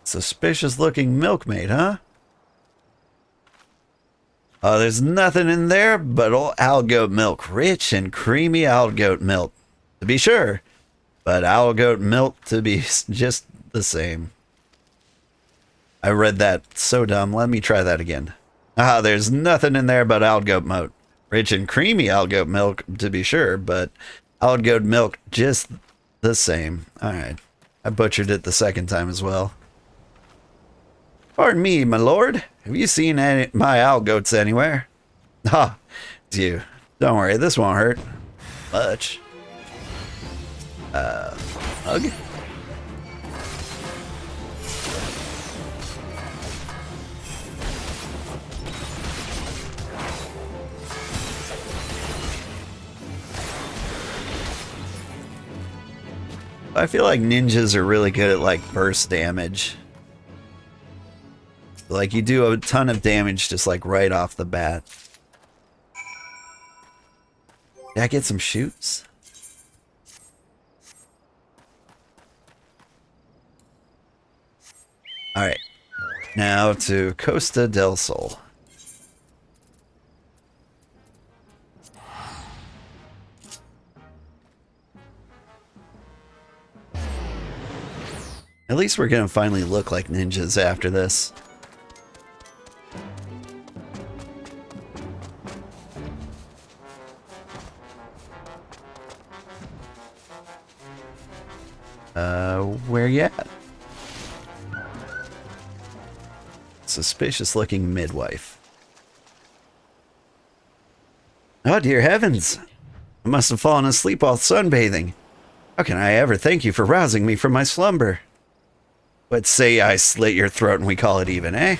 Suspicious looking milkmaid, huh? Oh, there's nothing in there but old owl-goat milk. Rich and creamy owl-goat milk, to be sure. But owl-goat milk to be just the same. I read that so dumb. Let me try that again. Ah, there's nothing in there but owl-goat milk. Rich and creamy owl-goat milk, to be sure. But owl-goat milk just the same. Alright. I butchered it the second time as well. Pardon me, my lord. Have you seen any my owl goats anywhere? Ah, it's you. Don't worry, this won't hurt much. Hug? I feel like ninjas are really good at like burst damage. Like, you do a ton of damage just, like, right off the bat. Did I get some shoes? Alright. Now to Costa del Sol. At least we're gonna finally look like ninjas after this. Where you at? Suspicious looking midwife. Oh dear heavens! I must have fallen asleep while sunbathing. How can I ever thank you for rousing me from my slumber? Let's say I slit your throat and we call it even, eh?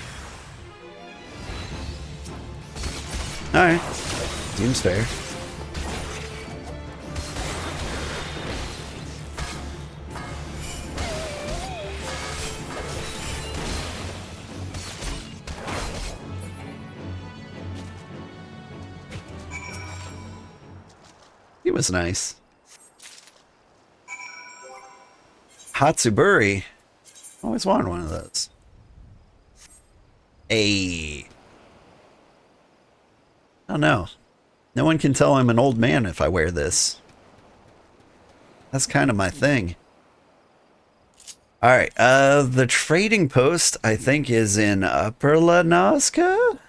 Alright. Seems fair. He was nice. Hatsuburi. Always wanted one of those. Hey. Oh no. No one can tell I'm an old man if I wear this. That's kind of my thing. Alright, the trading post, I think, is in Upper La Nazca?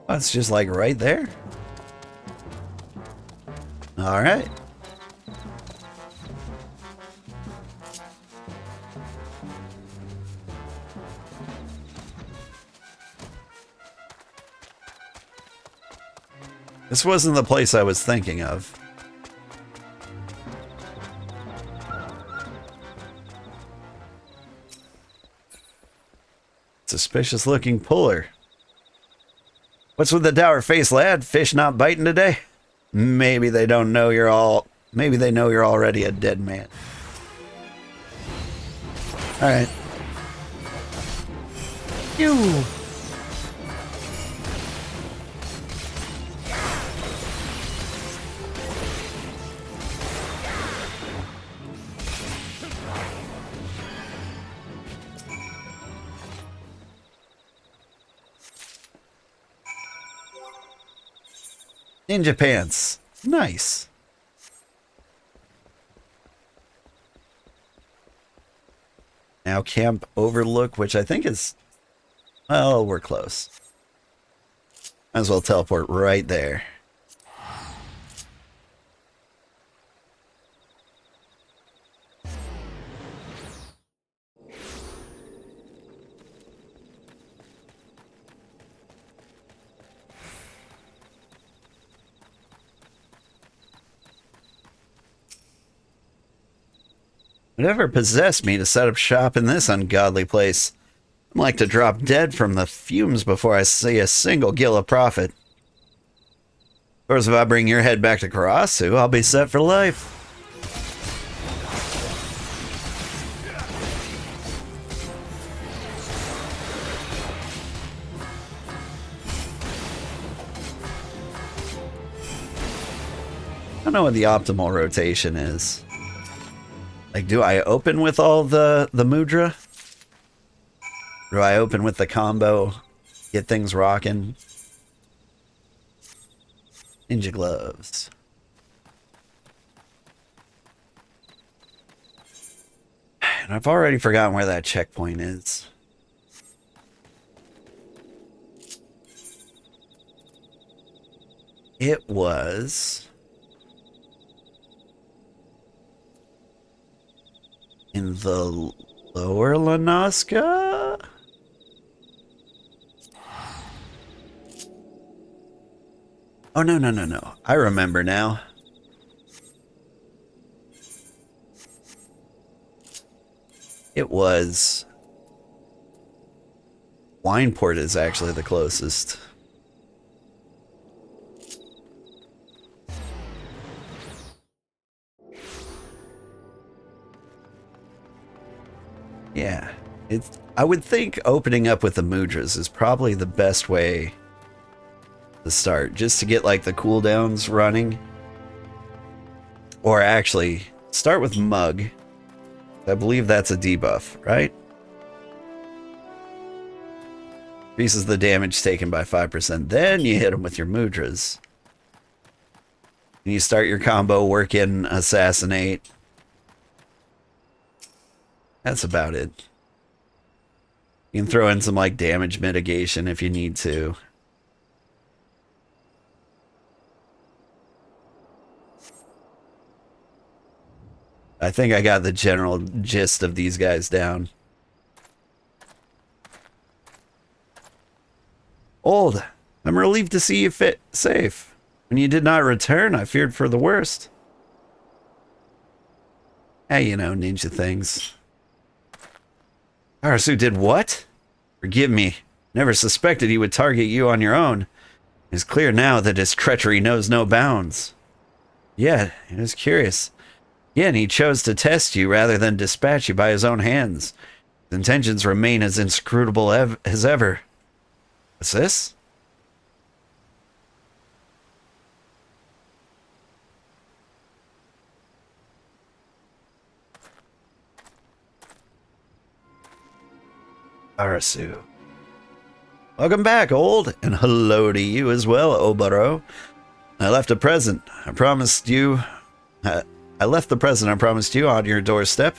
Oh, it's just like right there. Alright. This wasn't the place I was thinking of. Suspicious looking puller. What's with the dour face, lad? Fish not biting today? Maybe they don't know you're all... Maybe they know you're already a dead man. Alright. You! Ninja pants. Nice. Now Camp Overlook, which I think is... Well, we're close. Might as well teleport right there. Whatever possessed me to set up shop in this ungodly place? I'm like to drop dead from the fumes before I see a single gill of profit. Of course, if I bring your head back to Karasu, I'll be set for life. I don't know what the optimal rotation is. Like, do I open with all the mudra? Do I open with the combo? Get things rocking? Ninja gloves. And I've already forgotten where that checkpoint is. It was... in the lower La Nazca? Oh, no. I remember now. It was... Wineport is actually the closest. Yeah, I would think opening up with the mudras is probably the best way to start, just to get like the cooldowns running. Or actually, start with Mug. I believe that's a debuff, right? Increases the damage taken by 5%. Then you hit him with your mudras. And you start your combo, work in Assassinate. That's about it. You can throw in some like damage mitigation if you need to. I think I got the general gist of these guys down. Old, I'm relieved to see you safe. When you did not return, I feared for the worst. Hey, you know, ninja things. Arasu did what? Forgive me. Never suspected he would target you on your own. It's clear now that his treachery knows no bounds. Yet, it is curious. Again, he chose to test you rather than dispatch you by his own hands. His intentions remain as inscrutable as ever. What's this? Arasu. Welcome back, old, and hello to you as well, Obaro. I left a present. I promised you. I left the present I promised you on your doorstep.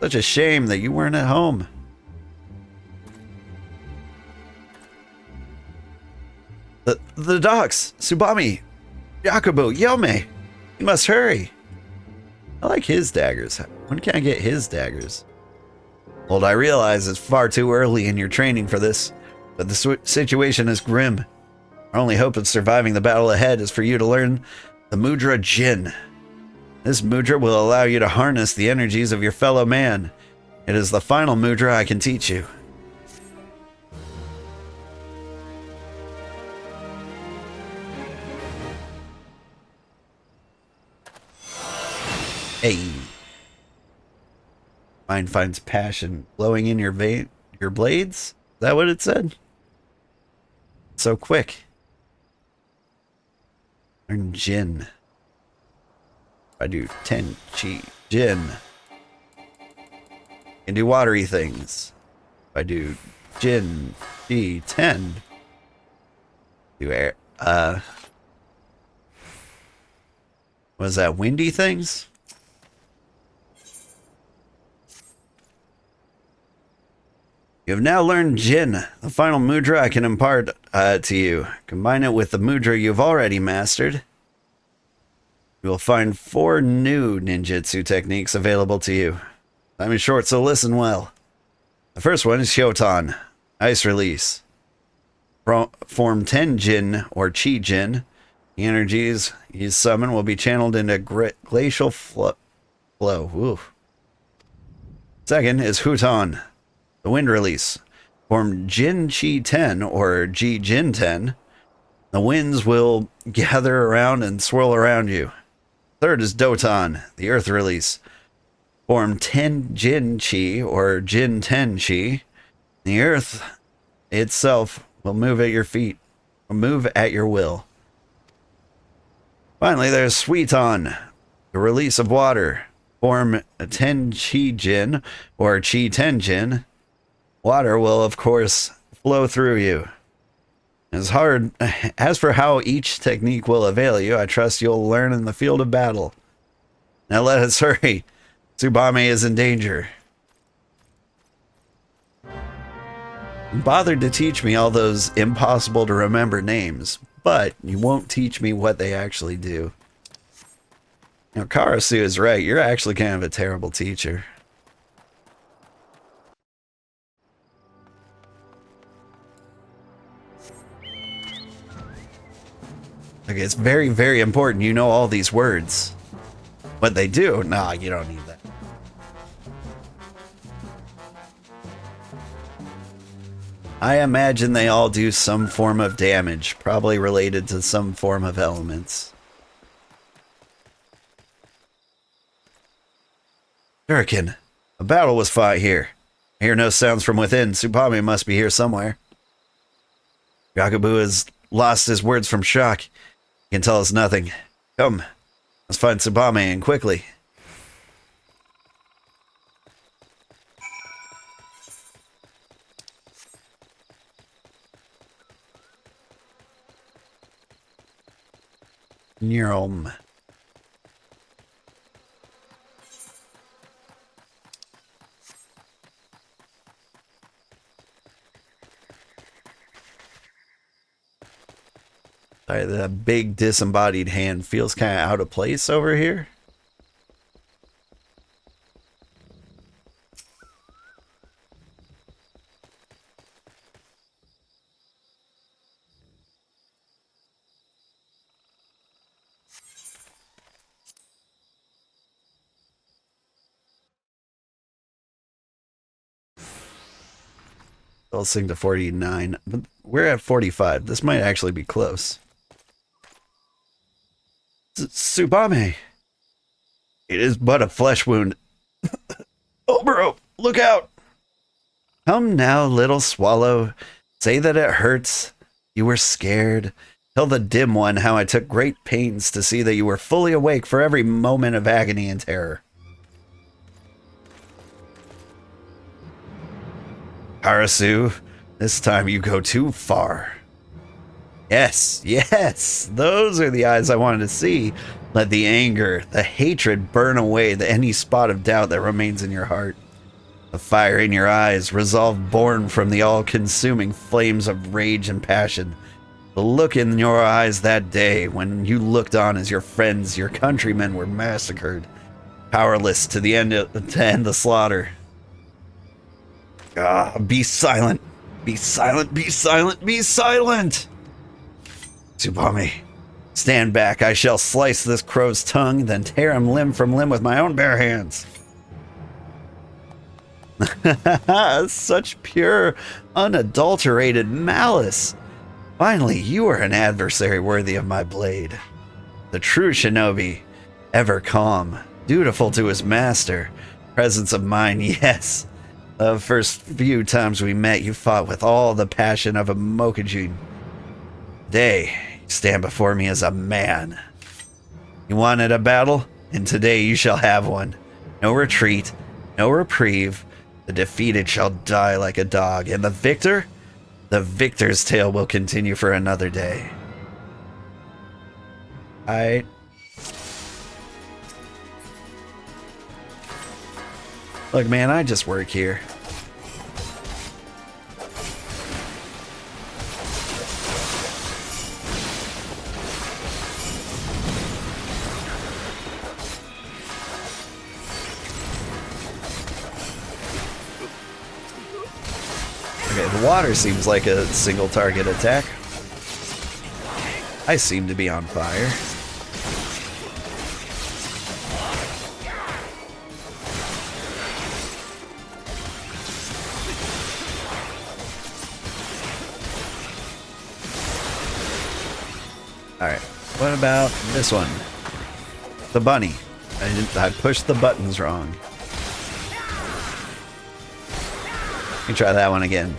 Such a shame that you weren't at home. The docks! Tsubame! Yakubo! Yome! You must hurry! I like his daggers. When can I get his daggers? Well, I realize it's far too early in your training for this, but the situation is grim. Our only hope of surviving the battle ahead is for you to learn the Mudra Jin. This mudra will allow you to harness the energies of your fellow man. It is the final mudra I can teach you. Hey. Mind finds passion glowing in your blades? Is that what it said? So quick. Learn Jin. I do 10 chi Jin. Can do watery things. I do Jin chi 10. Do air was that windy things? You have now learned Jin, the final mudra I can impart to you. Combine it with the mudra you've already mastered. You will find 4 new ninjutsu techniques available to you. Time is short, so listen well. The first one is Shotan, Ice Release. Form 10 Jin, or Chi Jin. The energies you summon will be channeled into glacial flow. Oof. Second is Huton, the Wind Release. Form Jin Chi 10, or Ji Jin 10. The winds will gather around and swirl around you. Third is Doton, the Earth Release. Form 10 Jin Chi, or Jin 10 Chi. The Earth itself will move at your feet, or move at your will. Finally, there's Suiton, the Release of Water. Form 10 Chi Jin, or Chi 10 Jin. Water will, of course, flow through you. As for how each technique will avail you, I trust you'll learn in the field of battle. Now let us hurry. Tsubame is in danger. You bothered to teach me all those impossible to remember names, but you won't teach me what they actually do. Now, Karasu is right. You're actually kind of a terrible teacher. Okay, it's very, very important you know all these words. What they do? Nah, you don't need that. I imagine they all do some form of damage, probably related to some form of elements. Shuriken, a battle was fought here. I hear no sounds from within. Tsubame must be here somewhere. Yakubu has lost his words from shock. He can tell us nothing. Come, let's find Tsubame, and quickly. Neurom. Sorry, the big disembodied hand feels kind of out of place over here. I'll sing to 49, but we're at 45. This might actually be close. Tsubame! It is but a flesh wound. Oh, bro, look out! Come now, little swallow. Say that it hurts. You were scared. Tell the dim one how I took great pains to see that you were fully awake for every moment of agony and terror. Harasu, this time you go too far. Yes, yes, those are the eyes I wanted to see. Let the anger, the hatred burn away any spot of doubt that remains in your heart. The fire in your eyes, resolve born from the all-consuming flames of rage and passion. The look in your eyes that day when you looked on as your friends, your countrymen were massacred, powerless to end the slaughter. Ah, be silent. Be silent, be silent, be silent! Tsubame, stand back. I shall slice this crow's tongue, then tear him limb from limb with my own bare hands. Such pure, unadulterated malice. Finally, you are an adversary worthy of my blade. The true shinobi, ever calm, dutiful to his master, presence of mind, yes. The first few times we met, you fought with all the passion of a Mokujin. Today, you stand before me as a man. You wanted a battle, and today you shall have one. No retreat, no reprieve. The defeated shall die like a dog, and the victor's tale will continue for another day. Alright. Look, man, I just work here. Okay, the water seems like a single target attack. I seem to be on fire. Alright, what about this one? The bunny. I pushed the buttons wrong. Let me try that one again.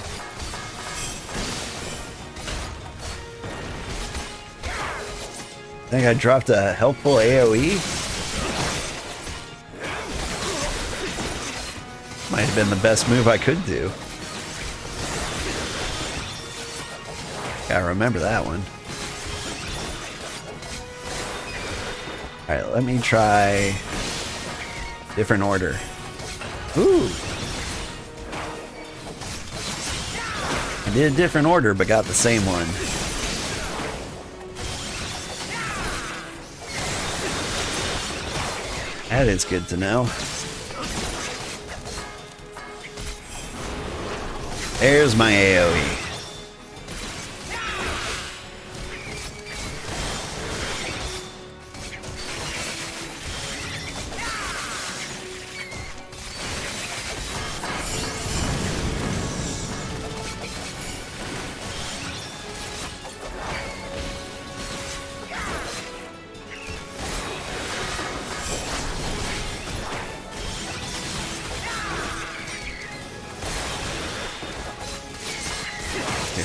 I think I dropped a helpful AoE. Might have been the best move I could do. Gotta remember that one. Alright, let me try different order. Ooh! I did a different order, but got the same one. That is good to know. There's my AoE.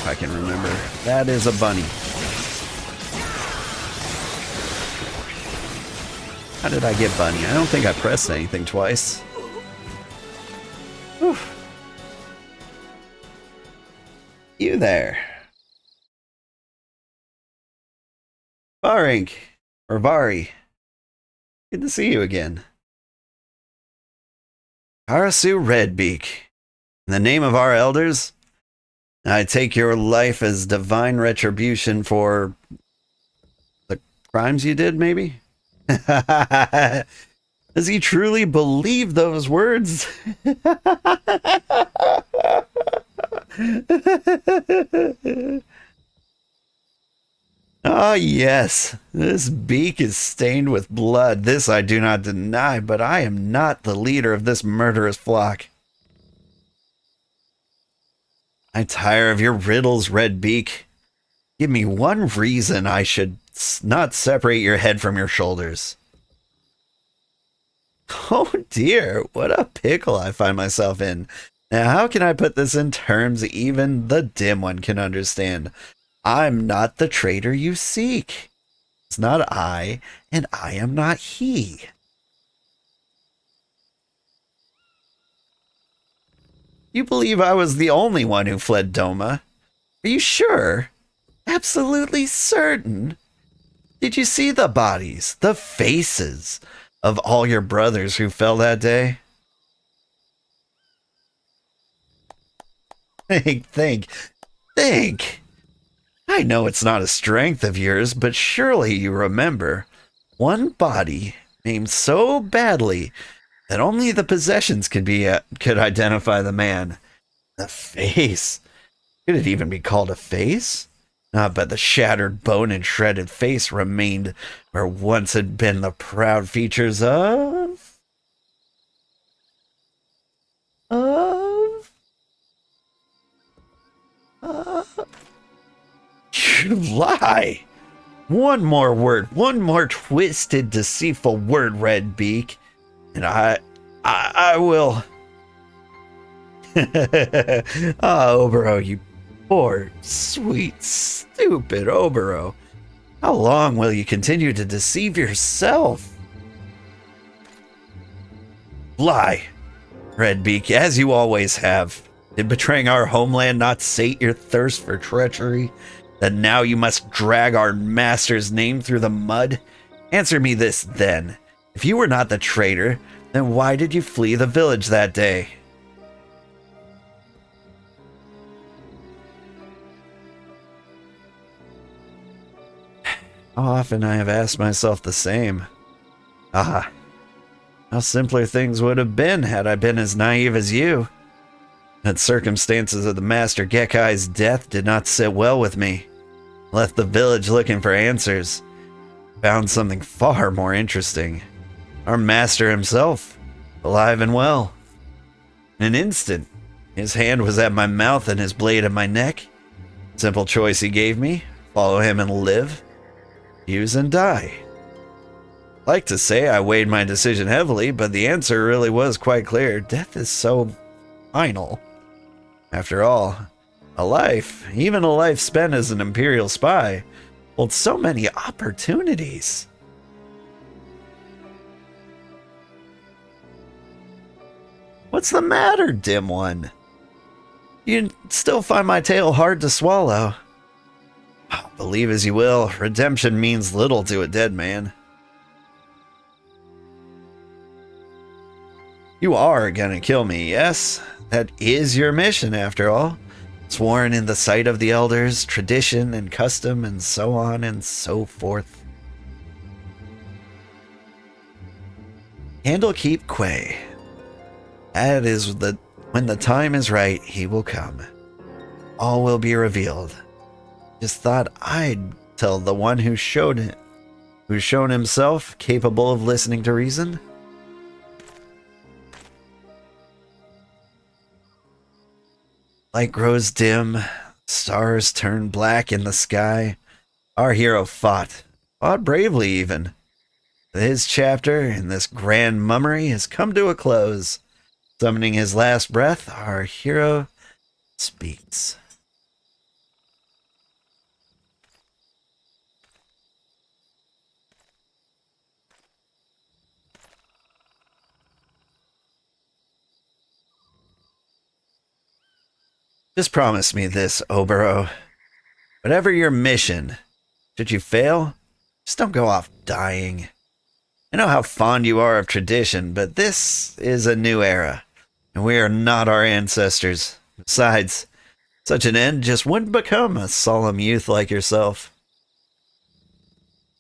I can remember. That is a bunny. How did I get bunny? I don't think I pressed anything twice. Whew. You there. Varink. Or Vari. Good to see you again. Karasu Redbeak. In the name of our elders, I take your life as divine retribution for the crimes you did, maybe? Does he truly believe those words? Ah, yes, this beak is stained with blood. This I do not deny, but I am not the leader of this murderous flock. I tire of your riddles, Redbeak. Give me one reason I should not separate your head from your shoulders. Oh dear, what a pickle I find myself in. Now, how can I put this in terms even the dim one can understand? I'm not the traitor you seek. It's not I, and I am not he. You believe I was the only one who fled Doma? Are you sure? Absolutely certain? Did you see the bodies, the faces of all your brothers who fell that day? Think. I know it's not a strength of yours, but surely you remember. One body aimed so badly that only the possessions could identify the man. The face. Could it even be called a face? But the shattered bone and shredded face remained where once had been the proud features of... You lie! One more word, one more twisted, deceitful word, Redbeak, and I will... Obero, you poor, sweet, stupid Obero. How long will you continue to deceive yourself? Lie, Redbeak, as you always have. Did betraying our homeland not sate your thirst for treachery? That now you must drag our master's name through the mud? Answer me this, then. If you were not the traitor, then why did you flee the village that day? How often I have asked myself the same. How simpler things would have been had I been as naive as you. The circumstances of the Master Gekai's death did not sit well with me. Left the village looking for answers. Found something far more interesting. Our master himself, alive and well. In an instant, his hand was at my mouth and his blade at my neck. Simple choice he gave me, follow him and live, use and die. Like to say I weighed my decision heavily, but the answer really was quite clear. Death is so final. After all, a life, even a life spent as an Imperial spy, holds so many opportunities. What's the matter, dim one? You still find my tale hard to swallow. Believe as you will, redemption means little to a dead man. You are gonna kill me, yes? That is your mission, after all. Sworn in the sight of the elders, tradition and custom, and so on and so forth. Candlekeep Quay. That is when the time is right, he will come. All will be revealed. Just thought I'd tell the one who's shown himself capable of listening to reason. Light grows dim, stars turn black in the sky. Our hero fought bravely even. His chapter in this grand mummery has come to a close. Summoning his last breath, our hero speaks. Just promise me this, Obero. Whatever your mission, should you fail, just don't go off dying. I know how fond you are of tradition, but this is a new era, and we are not our ancestors. Besides, such an end just wouldn't become a solemn youth like yourself.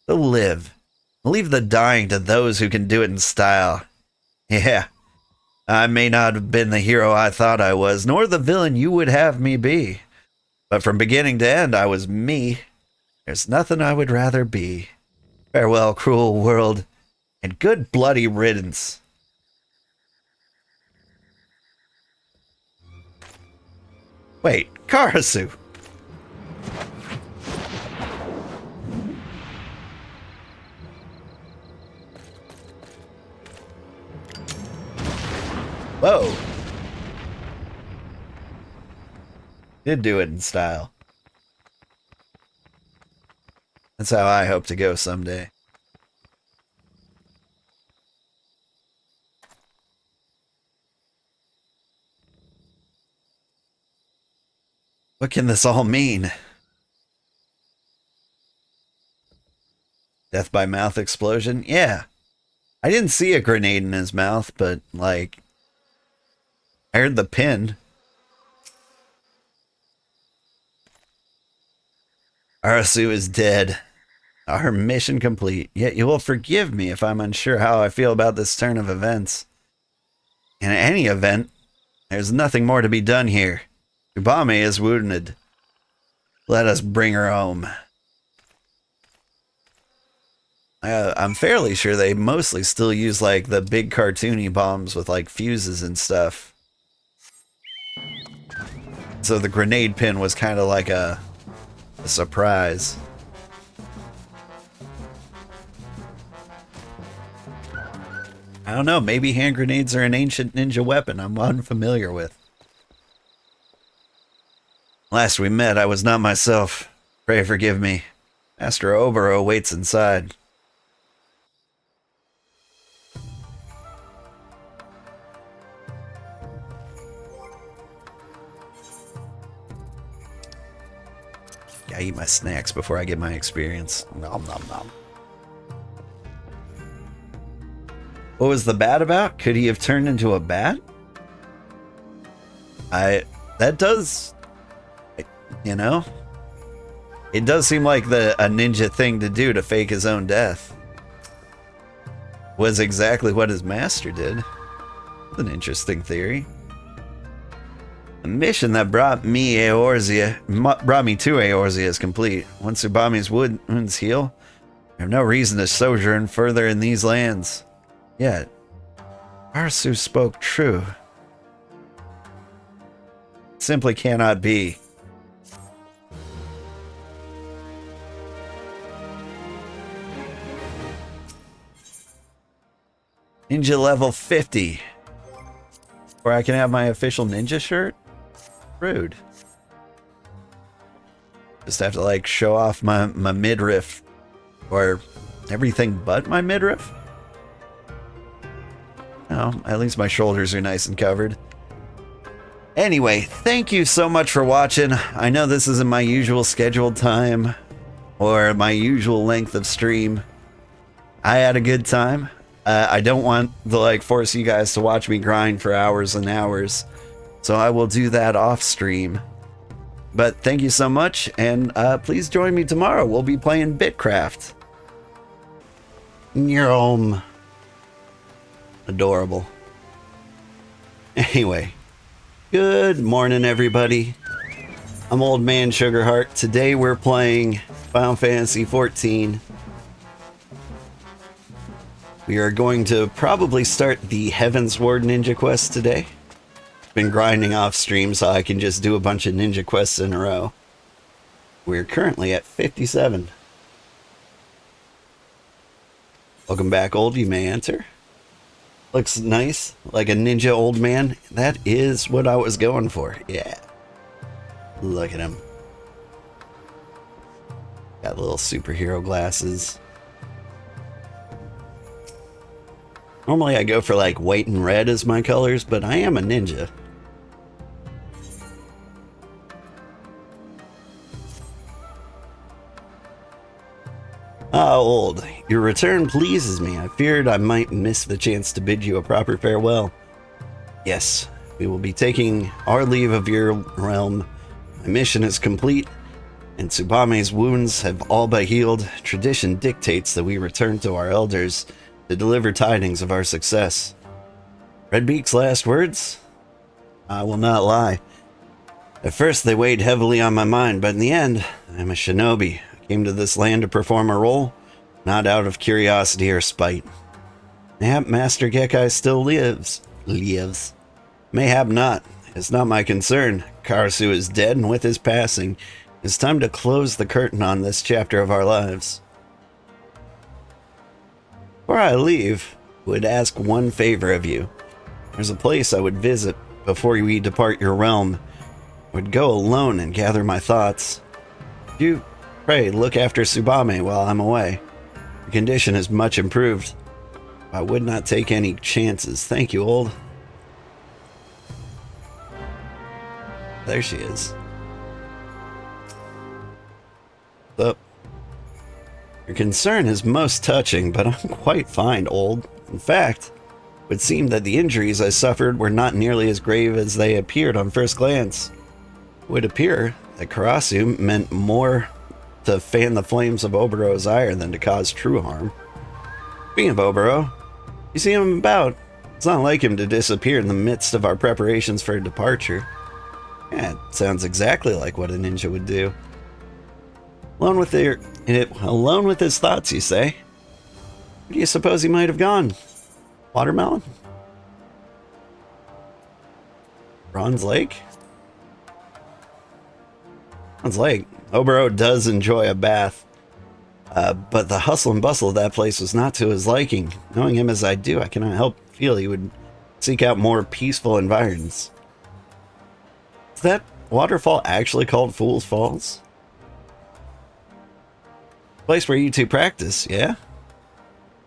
So live. Leave the dying to those who can do it in style. Yeah, I may not have been the hero I thought I was, nor the villain you would have me be. But from beginning to end, I was me. There's nothing I would rather be. Farewell, cruel world, and good bloody riddance. Wait, Karasu! Whoa! Did do it in style. That's how I hope to go someday. What can this all mean? Death by mouth explosion? Yeah. I didn't see a grenade in his mouth, but, like, I heard the pin. Arasu is dead. Our mission complete. Yet you will forgive me if I'm unsure how I feel about this turn of events. In any event, there's nothing more to be done here. Kugane is wounded. Let us bring her home. I'm fairly sure they mostly still use, like, the big cartoony bombs with, like, fuses and stuff. So the grenade pin was kind of like a surprise. I don't know, maybe hand grenades are an ancient ninja weapon I'm unfamiliar with. Last we met, I was not myself. Pray forgive me. Master Obero waits inside. I eat my snacks before I get my experience. Nom nom nom. What was the bat about? Could he have turned into a bat? That does, you know, it does seem like a ninja thing to do to fake his own death. Was exactly what his master did. That's an interesting theory. The mission that brought me to Eorzea is complete. Once Tsubame's wounds heal, I have no reason to sojourn further in these lands. Yet, Arasu spoke true. It simply cannot be. Ninja level 50. Where I can have my official ninja shirt? Rude. Just have to, like, show off my midriff. Or everything but my midriff? No, at least my shoulders are nice and covered. Anyway, thank you so much for watching. I know this isn't my usual scheduled time or my usual length of stream. I had a good time. I don't want to, like, force you guys to watch me grind for hours and hours. So I will do that off stream. But thank you so much, and please join me tomorrow. We'll be playing Bitcraft. Nyom. Adorable. Anyway, good morning, everybody. I'm Old Man Sugarheart. Today we're playing Final Fantasy XIV. We are going to probably start the Heavensward Ninja Quest today. Been grinding off stream so I can just do a bunch of ninja quests in a row. We're currently at 57. Welcome back, old. You may enter. Looks nice, like a ninja old man. That is what I was going for. Yeah. Look at him. Got little superhero glasses. Normally I go for, like, white and red as my colors, but I am a ninja. Ah, old, your return pleases me. I feared I might miss the chance to bid you a proper farewell. Yes, we will be taking our leave of your realm. My mission is complete, and Tsubame's wounds have all but healed. Tradition dictates that we return to our elders to deliver tidings of our success. Redbeak's last words? I will not lie. At first they weighed heavily on my mind, but in the end, I am a shinobi. I came to this land to perform a role, not out of curiosity or spite. Mayhap Master Gekkai still lives. Mayhap not. It's not my concern. Karasu is dead, and with his passing, it's time to close the curtain on this chapter of our lives. Before I leave, I would ask one favor of you. There's a place I would visit before we depart your realm. I would go alone and gather my thoughts. You, pray, look after Tsubame while I'm away. The condition is much improved. I would not take any chances. Thank you, old. There she is. What's up? Your concern is most touching, but I'm quite fine, old. In fact, it would seem that the injuries I suffered were not nearly as grave as they appeared on first glance. It would appear that Karasu meant more to fan the flames of Obero's ire than to cause true harm. Speaking of Obero, you see him about. It's not like him to disappear in the midst of our preparations for departure. Yeah, it sounds exactly like what a ninja would do. Alone with his thoughts, you say? Where do you suppose he might have gone? Watermelon? Bronze Lake? Bronze Lake. Obero does enjoy a bath, but the hustle and bustle of that place was not to his liking. Knowing him as I do, I cannot help feel he would seek out more peaceful environs. Is that waterfall actually called Fool's Falls? Place where you two practice, yeah?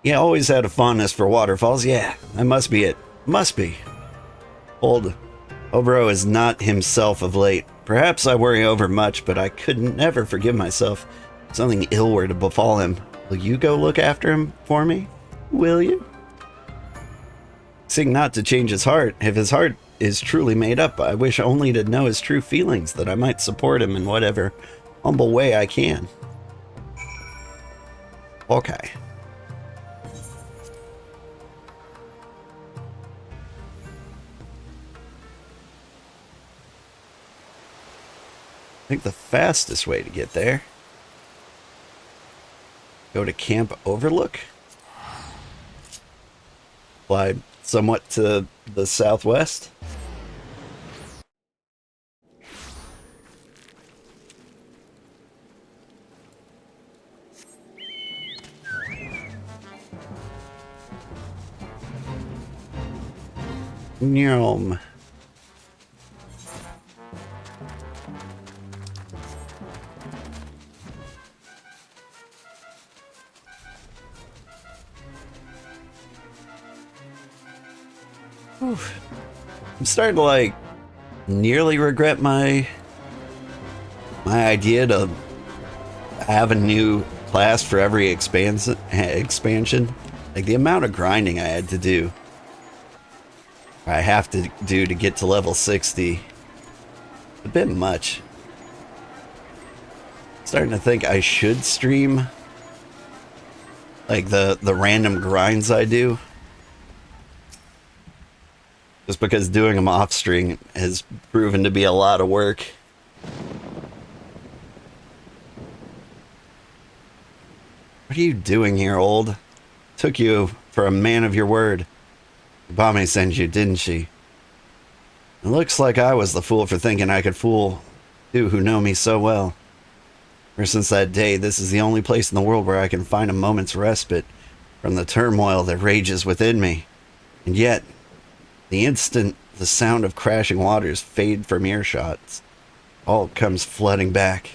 Yeah, always had a fondness for waterfalls. Yeah, that must be it. Must be. Old Obero is not himself of late. Perhaps I worry over much, but I could never forgive myself if something ill were to befall him. Will you go look after him for me? Will you? Seek not to change his heart. If his heart is truly made up, I wish only to know his true feelings, that I might support him in whatever humble way I can. Okay. I think the fastest way to get there, go to Camp Overlook, fly somewhat to the southwest. Nyom. I'm starting to like nearly regret my idea to have a new class for every expansion. Like the amount of grinding I had to do, I have to do to get to level 60, a bit much. Starting to think I should stream like the random grinds I do. Just because doing them off stream has proven to be a lot of work. What are you doing here, old? Took you for a man of your word. Bame sent you, didn't she? It looks like I was the fool for thinking I could fool you who know me so well. Ever since that day, this is the only place in the world where I can find a moment's respite from the turmoil that rages within me. And yet, the instant the sound of crashing waters fade from earshots, all comes flooding back.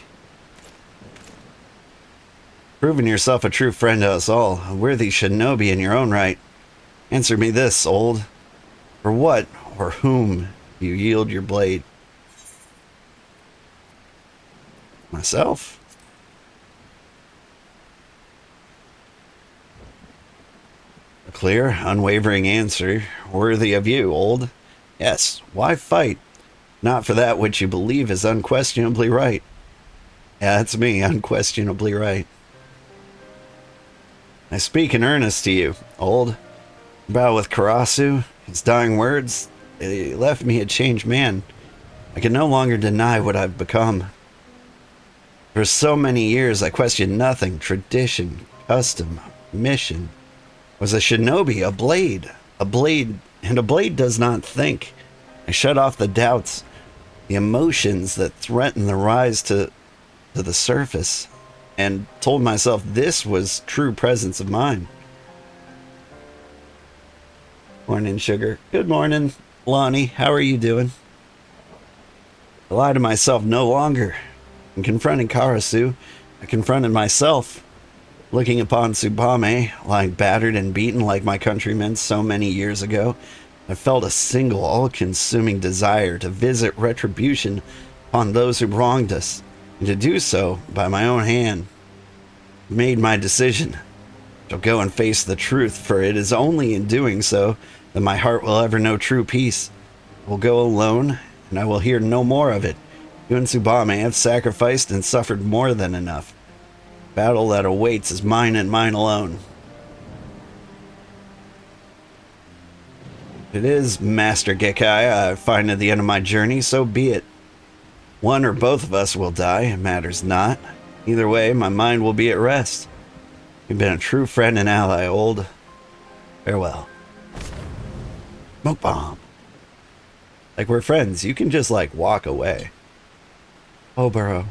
Proving yourself a true friend to us all, a worthy shinobi in your own right. Answer me this, old. For what or whom you yield your blade? Myself? clear, unwavering answer, worthy of you, old. Yes, why fight? Not for that which you believe is unquestionably right. Yeah, that's me, unquestionably right. I speak in earnest to you, old. About with Karasu, his dying words, they left me a changed man. I can no longer deny what I've become. For so many years I questioned nothing, tradition, custom, mission. Was a shinobi, a blade, and a blade does not think. I shut off the doubts, the emotions that threaten the rise to the surface, and told myself this was true presence of mind. Morning, Sugar. Good morning, Lonnie. How are you doing? I lie to myself no longer. In confronting Karasu, I confronted myself. Looking upon Tsubame, lying battered and beaten like my countrymen so many years ago, I felt a single, all-consuming desire to visit retribution upon those who wronged us, and to do so by my own hand. I made my decision. I shall go and face the truth, for it is only in doing so that my heart will ever know true peace. I will go alone, and I will hear no more of it. You and Tsubame have sacrificed and suffered more than enough. The battle that awaits is mine and mine alone. It is, Master Gekkai, I find at the end of my journey, so be it. One or both of us will die, it matters not. Either way, my mind will be at rest. You've been a true friend and ally, old. Farewell. Smoke bomb. Like we're friends, you can just like walk away. Oh, Burrow.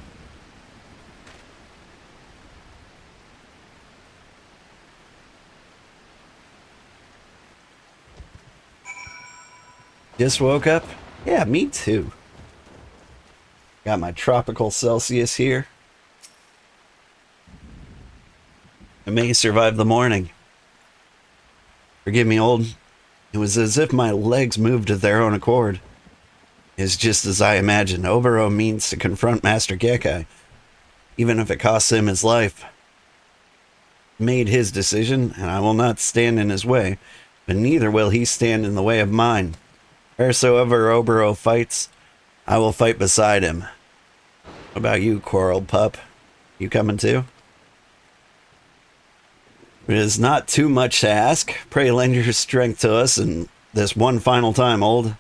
Just woke up? Yeah, me too. Got my tropical Celsius here. I may survive the morning. Forgive me, old. It was as if my legs moved of their own accord. It's just as I imagined. Oboro means to confront Master Gekkai, even if it costs him his life. Made his decision, and I will not stand in his way, but neither will he stand in the way of mine. Wheresoever Oboro fights, I will fight beside him. What about you, Coral Pup? You coming too? It is not too much to ask. Pray lend your strength to us, and this one final time, old.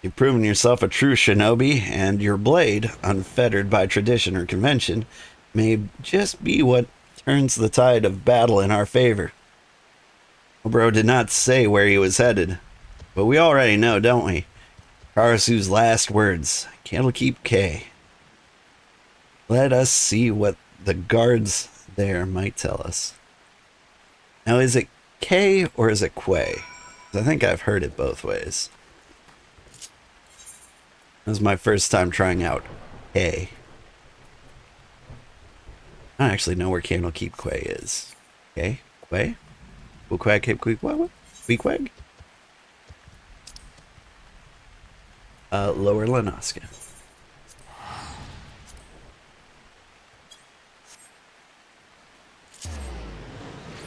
You've proven yourself a true shinobi, and your blade, unfettered by tradition or convention, may just be what turns the tide of battle in our favor. Oboro did not say where he was headed, but we already know, don't we? Karasu's last words, Candlekeep K. Let us see what the guards there might tell us. Now, is it K or is it Quay? I think I've heard it both ways. This was my first time trying out K. I don't actually know where Candlekeep Quay is. Okay, Quay? Quay, Quay? Lower Lenoska.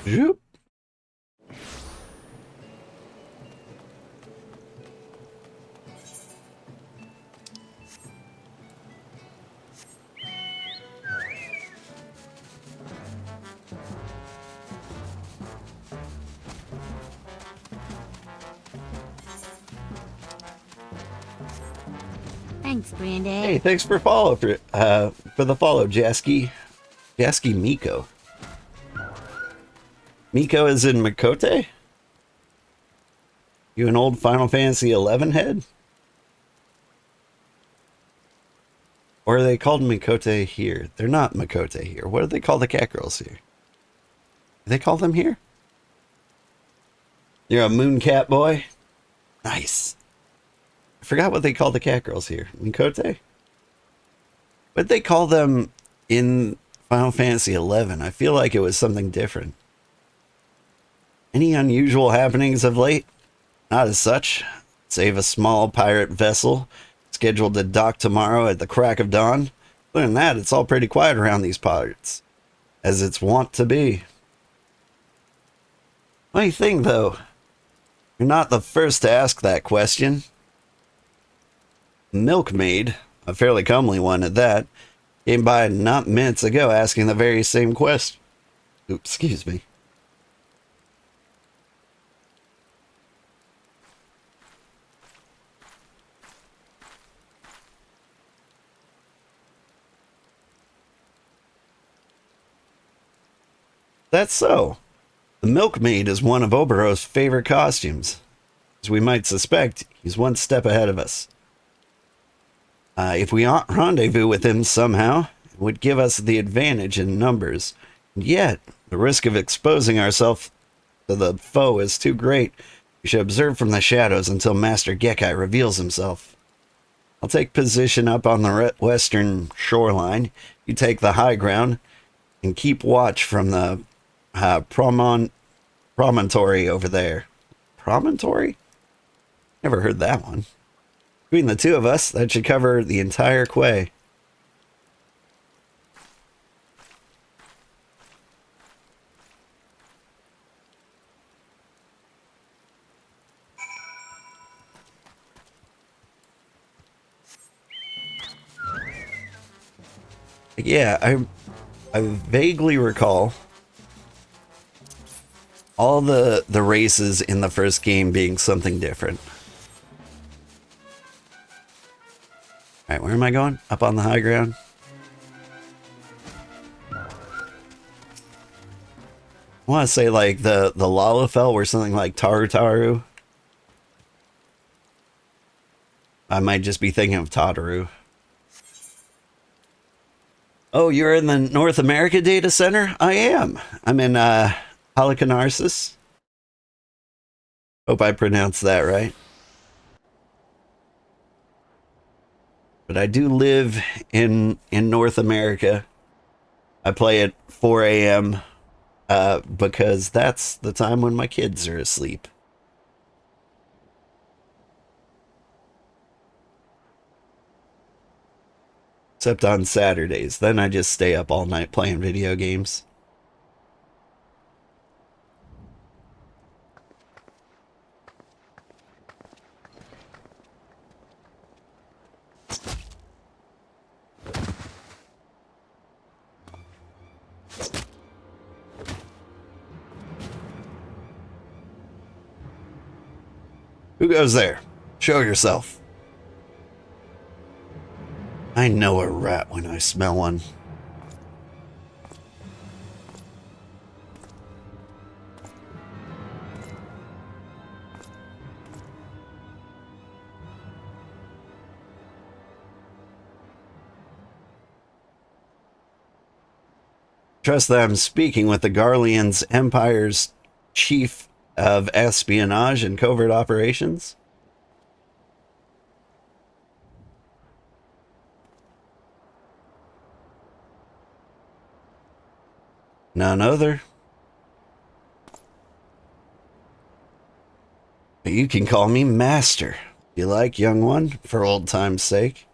Zoop. Thanks, Brandy. Hey, thanks for the follow, Jasky Miko. Miko is in Mikote? You an old Final Fantasy XI head? Or are they called Mikote here? They're not Mikote here. What do they call the cat girls here? Do they call them here? You're a moon cat boy? Nice. I forgot what they call the cat girls here. Mikote? What they call them in Final Fantasy XI? I feel like it was something different. Any unusual happenings of late? Not as such. Save a small pirate vessel scheduled to dock tomorrow at the crack of dawn. Other than that, it's all pretty quiet around these parts, as it's wont to be. Funny thing, though, you're not the first to ask that question. Milkmaid, a fairly comely one at that, came by not minutes ago asking the very same question. Oops, excuse me. That's so. The milkmaid is one of Obero's favorite costumes. As we might suspect, he's one step ahead of us. If we rendezvous with him somehow, it would give us the advantage in numbers. And yet, the risk of exposing ourselves to the foe is too great. We should observe from the shadows until Master Gekkai reveals himself. I'll take position up on the western shoreline. You take the high ground and keep watch from the promontory over there. Promontory? Never heard that one. Between the two of us, that should cover the entire quay. Yeah, I vaguely recall all the races in the first game being something different. Alright, where am I going? Up on the high ground? I want to say like the Lalafell or something like Tarutaru. I might just be thinking of Tataru. Oh, you're in the North America data center? I am. I'm in Halicarnassus. Hope I pronounced that right. But I do live in North America. I play at 4 a.m. Because that's the time when my kids are asleep. Except on Saturdays. Then I just stay up all night playing video games. Who goes there? Show yourself. I know a rat when I smell one. Trust that I'm speaking with the Garlean's Empire's chief of espionage and covert operations? None other. You can call me Master. You like, young one, for old time's sake?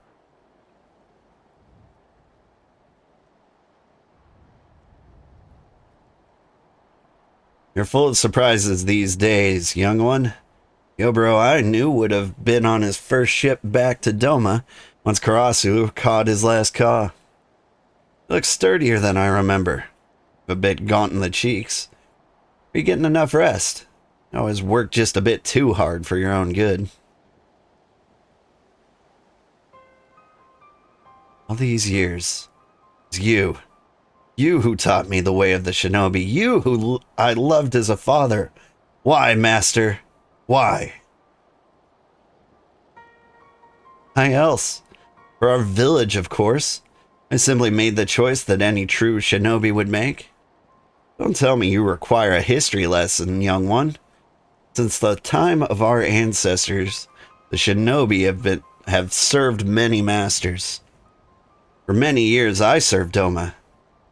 You're full of surprises these days, young one. The Obero I knew would have been on his first ship back to Doma once Karasu caught his last caw. He looks sturdier than I remember. A bit gaunt in the cheeks. Are you getting enough rest? You always work just a bit too hard for your own good. All these years, it's you. You who taught me the way of the shinobi. You who I loved as a father. Why, Master? Why? Why else? For our village, of course. I simply made the choice that any true shinobi would make. Don't tell me you require a history lesson, young one. Since the time of our ancestors, the shinobi have served many masters. For many years I served Doma.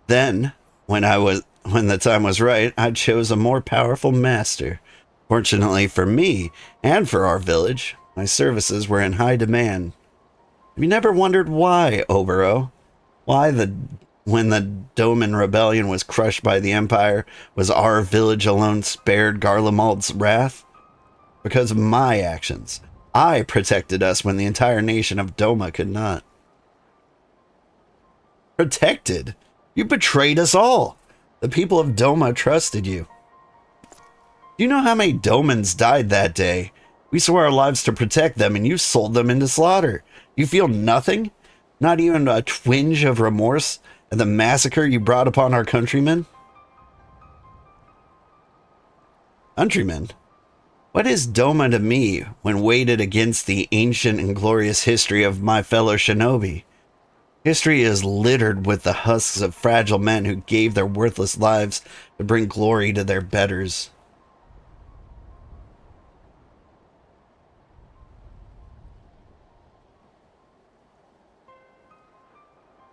Then, when the time was right, I chose a more powerful master. Fortunately for me, and for our village, my services were in high demand. Have you never wondered why, Obero? Why the When the Doman rebellion was crushed by the Empire, was our village alone spared Garlemald's wrath? Because of my actions. I protected us when the entire nation of Doma could not. Protected? You betrayed us all. The people of Doma trusted you. Do you know how many Domans died that day? We swore our lives to protect them, and you sold them into slaughter. You feel nothing? Not even a twinge of remorse at the massacre you brought upon our countrymen? Countrymen? What is Doma to me when weighted against the ancient and glorious history of my fellow shinobi? History is littered with the husks of fragile men who gave their worthless lives to bring glory to their betters.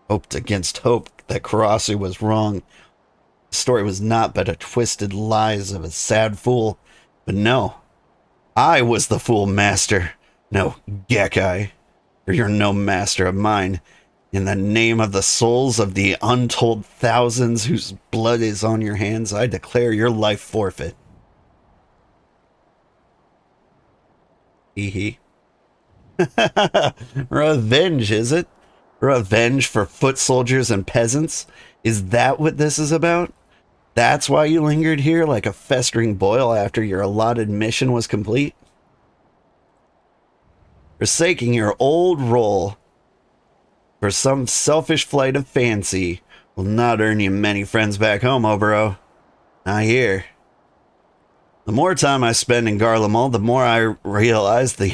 Hoped against hope that Karasu was wrong. The story was not but a twisted lies of a sad fool. But no, I was the fool, master. No, Gekkai, or you're no master of mine. In the name of the souls of the untold thousands whose blood is on your hands, I declare your life forfeit. Hee hee. Revenge, is it? Revenge for foot soldiers and peasants? Is that what this is about? That's why you lingered here like a festering boil after your allotted mission was complete? Forsaking your old role for some selfish flight of fancy will not earn you many friends back home, Oboro. Not here. The more time I spend in Garlemald, the more I realize the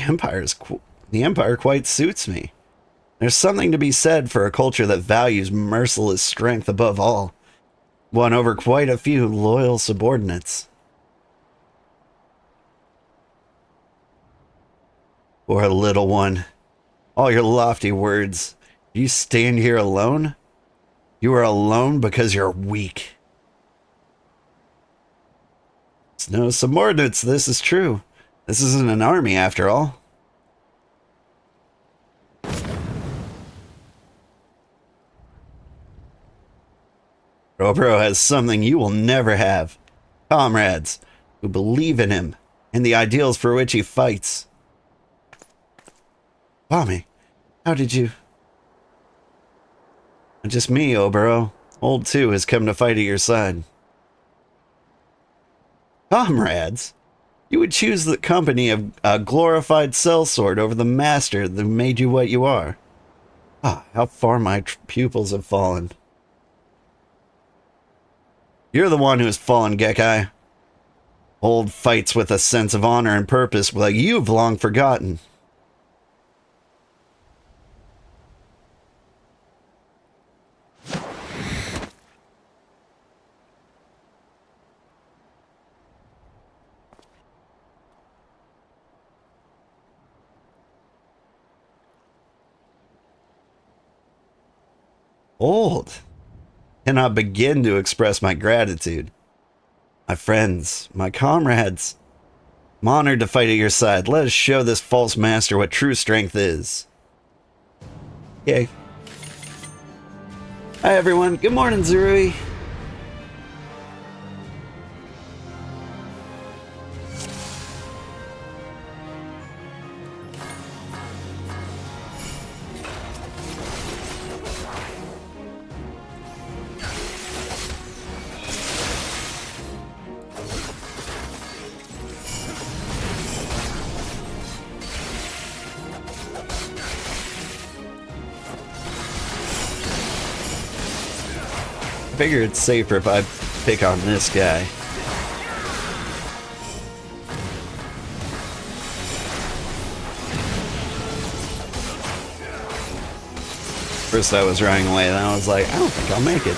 Empire quite suits me. There's something to be said for a culture that values merciless strength above all. Won over quite a few loyal subordinates. Poor little one. All your lofty words. You stand here alone? You are alone because you're weak. It's no subordinates, this is true. This isn't an army after all. Oboro has something you will never have. Comrades who believe in him and the ideals for which he fights. Bami, how did you... Not just me, Oboro. Old 2 has come to fight at your side. Comrades? You would choose the company of a glorified sellsword over the master that made you what you are. Ah, how far my pupils have fallen. You're the one who has fallen, Gekkai. Old fights with a sense of honor and purpose like you've long forgotten. Old. Cannot begin to express my gratitude. My friends, my comrades, I'm honored to fight at your side. Let us show this false master what true strength is. Yay. Hi everyone, good morning Zurui. I figure it's safer if I pick on this guy. First I was running away, then I was like, I don't think I'll make it.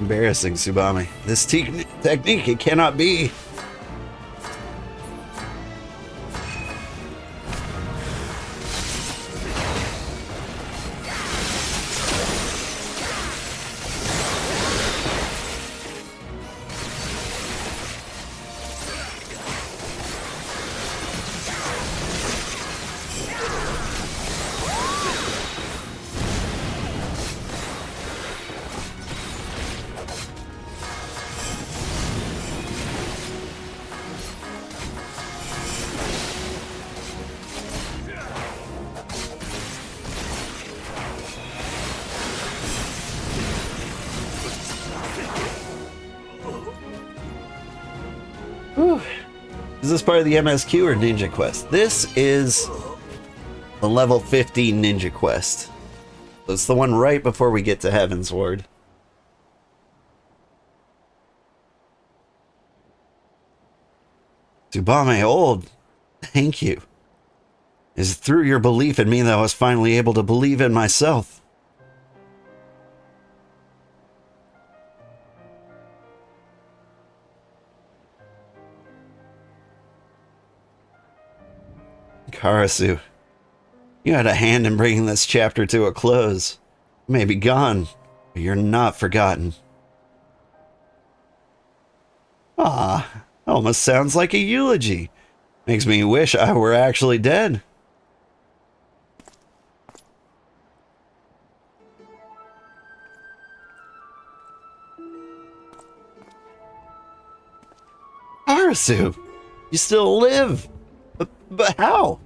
Embarrassing, Tsubame. This technique, it cannot be. this part of the MSQ or Ninja Quest? This is the level 15 Ninja Quest. So it's the one right before we get to Heaven's Ward. Tsubame old, thank you. It is through your belief in me that I was finally able to believe in myself. Karasu, you had a hand in bringing this chapter to a close. You may be gone, but you're not forgotten. Ah, almost sounds like a eulogy. Makes me wish I were actually dead. Karasu, you still live. But how?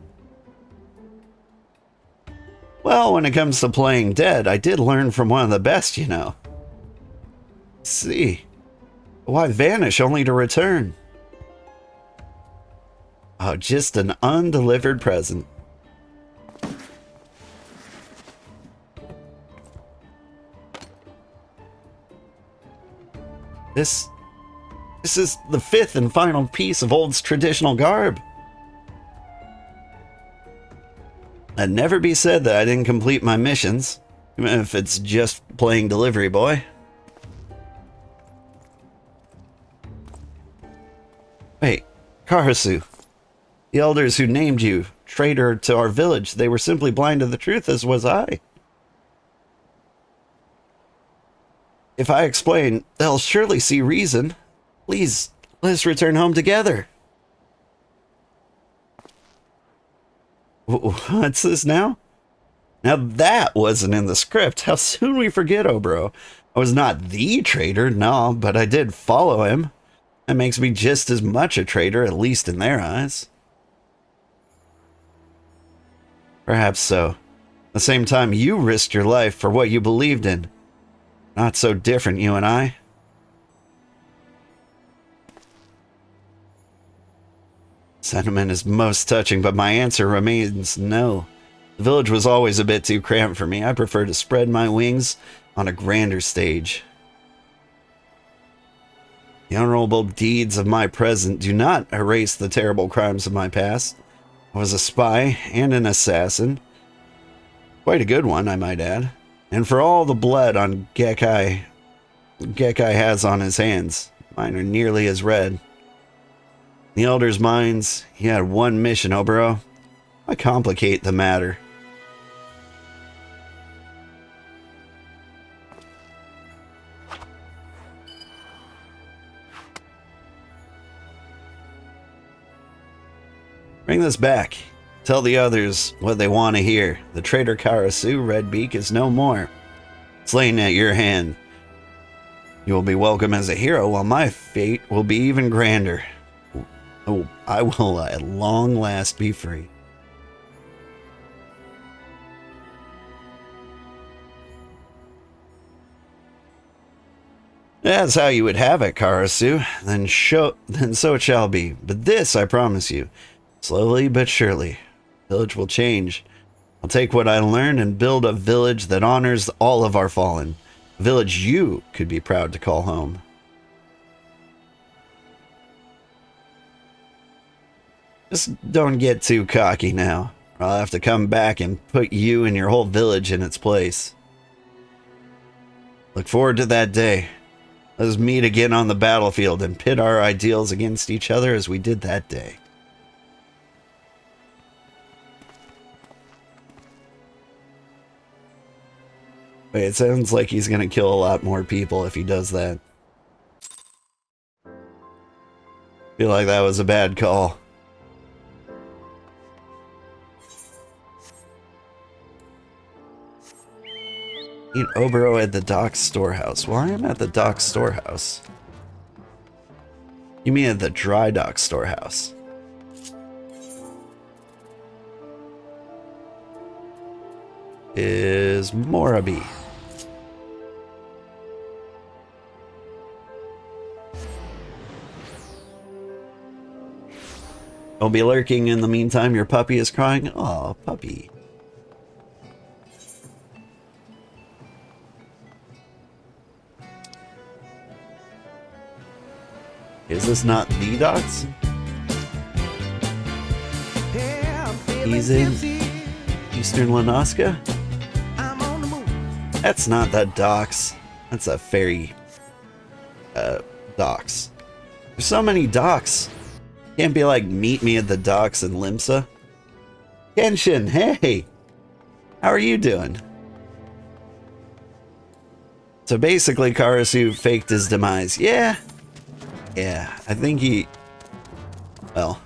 Well, when it comes to playing dead, I did learn from one of the best, you know. Let's see. Why vanish only to return? Oh, just an undelivered present. This is the fifth and final piece of Old's traditional garb. I'd never be said that I didn't complete my missions, even if it's just playing delivery boy. Wait, Karasu. The elders who named you traitor to our village, they were simply blind to the truth, as was I. If I explain, they'll surely see reason. Please, let us return home together. What's this now? Now that wasn't in the script. How soon we forget, oh bro. I was not the traitor, no, but I did follow him. That makes me just as much a traitor, at least in their eyes. Perhaps so. At the same time, you risked your life for what you believed in. Not so different, you and I. Sentiment is most touching, but my answer remains no. The village was always a bit too cramped for me. I prefer to spread my wings on a grander stage. The honorable deeds of my present do not erase the terrible crimes of my past. I was a spy and an assassin. Quite a good one, I might add. And for all the blood on Gekkai has on his hands, mine are nearly as red. In the elders' minds, he had one mission, Oboro. Why complicate the matter? Bring this back. Tell the others what they want to hear. The traitor Karasu, Redbeak, is no more. Slain at your hand. You will be welcome as a hero, while my fate will be even grander. Oh, I will at long last be free. That's how you would have it, Karasu. Then so it shall be. But this, I promise you, slowly but surely, the village will change. I'll take what I learned and build a village that honors all of our fallen. A village you could be proud to call home. Just don't get too cocky now, or I'll have to come back and put you and your whole village in its place. Look forward to that day. Let us meet again on the battlefield and pit our ideals against each other as we did that day. Wait, it sounds like he's gonna kill a lot more people if he does that. Feel like that was a bad call. Meet Oboro at the dock storehouse. Well, I am at the dock storehouse. You mean at the dry dock storehouse? Is Morabi. I'll be lurking in the meantime. Your puppy is crying. Aw, puppy. Is this not the docks? He's in Eastern Lanoska? That's not the docks. That's a ferry. Docks. There's so many docks. Can't be like, meet me at the docks in Limsa. Kenshin, hey! How are you doing? So basically, Karasu faked his demise. Yeah. Yeah, I think he... Well...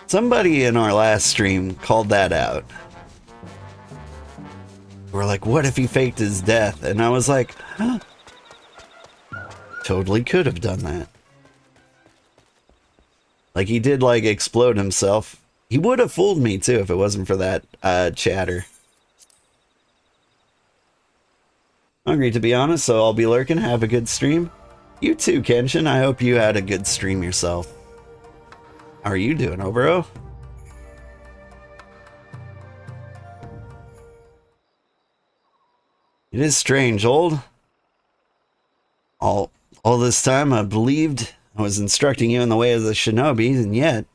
Somebody in our last stream called that out. We're like, what if he faked his death? And I was like, huh? Totally could have done that. Like, he did, like, explode himself. He would have fooled me, too, if it wasn't for that, chatter. Hungry, to be honest, so I'll be lurking. Have a good stream. You too, Kenshin. I hope you had a good stream yourself. How are you doing, Obero? It is strange, old. All this time I believed I was instructing you in the way of the shinobi, and yet,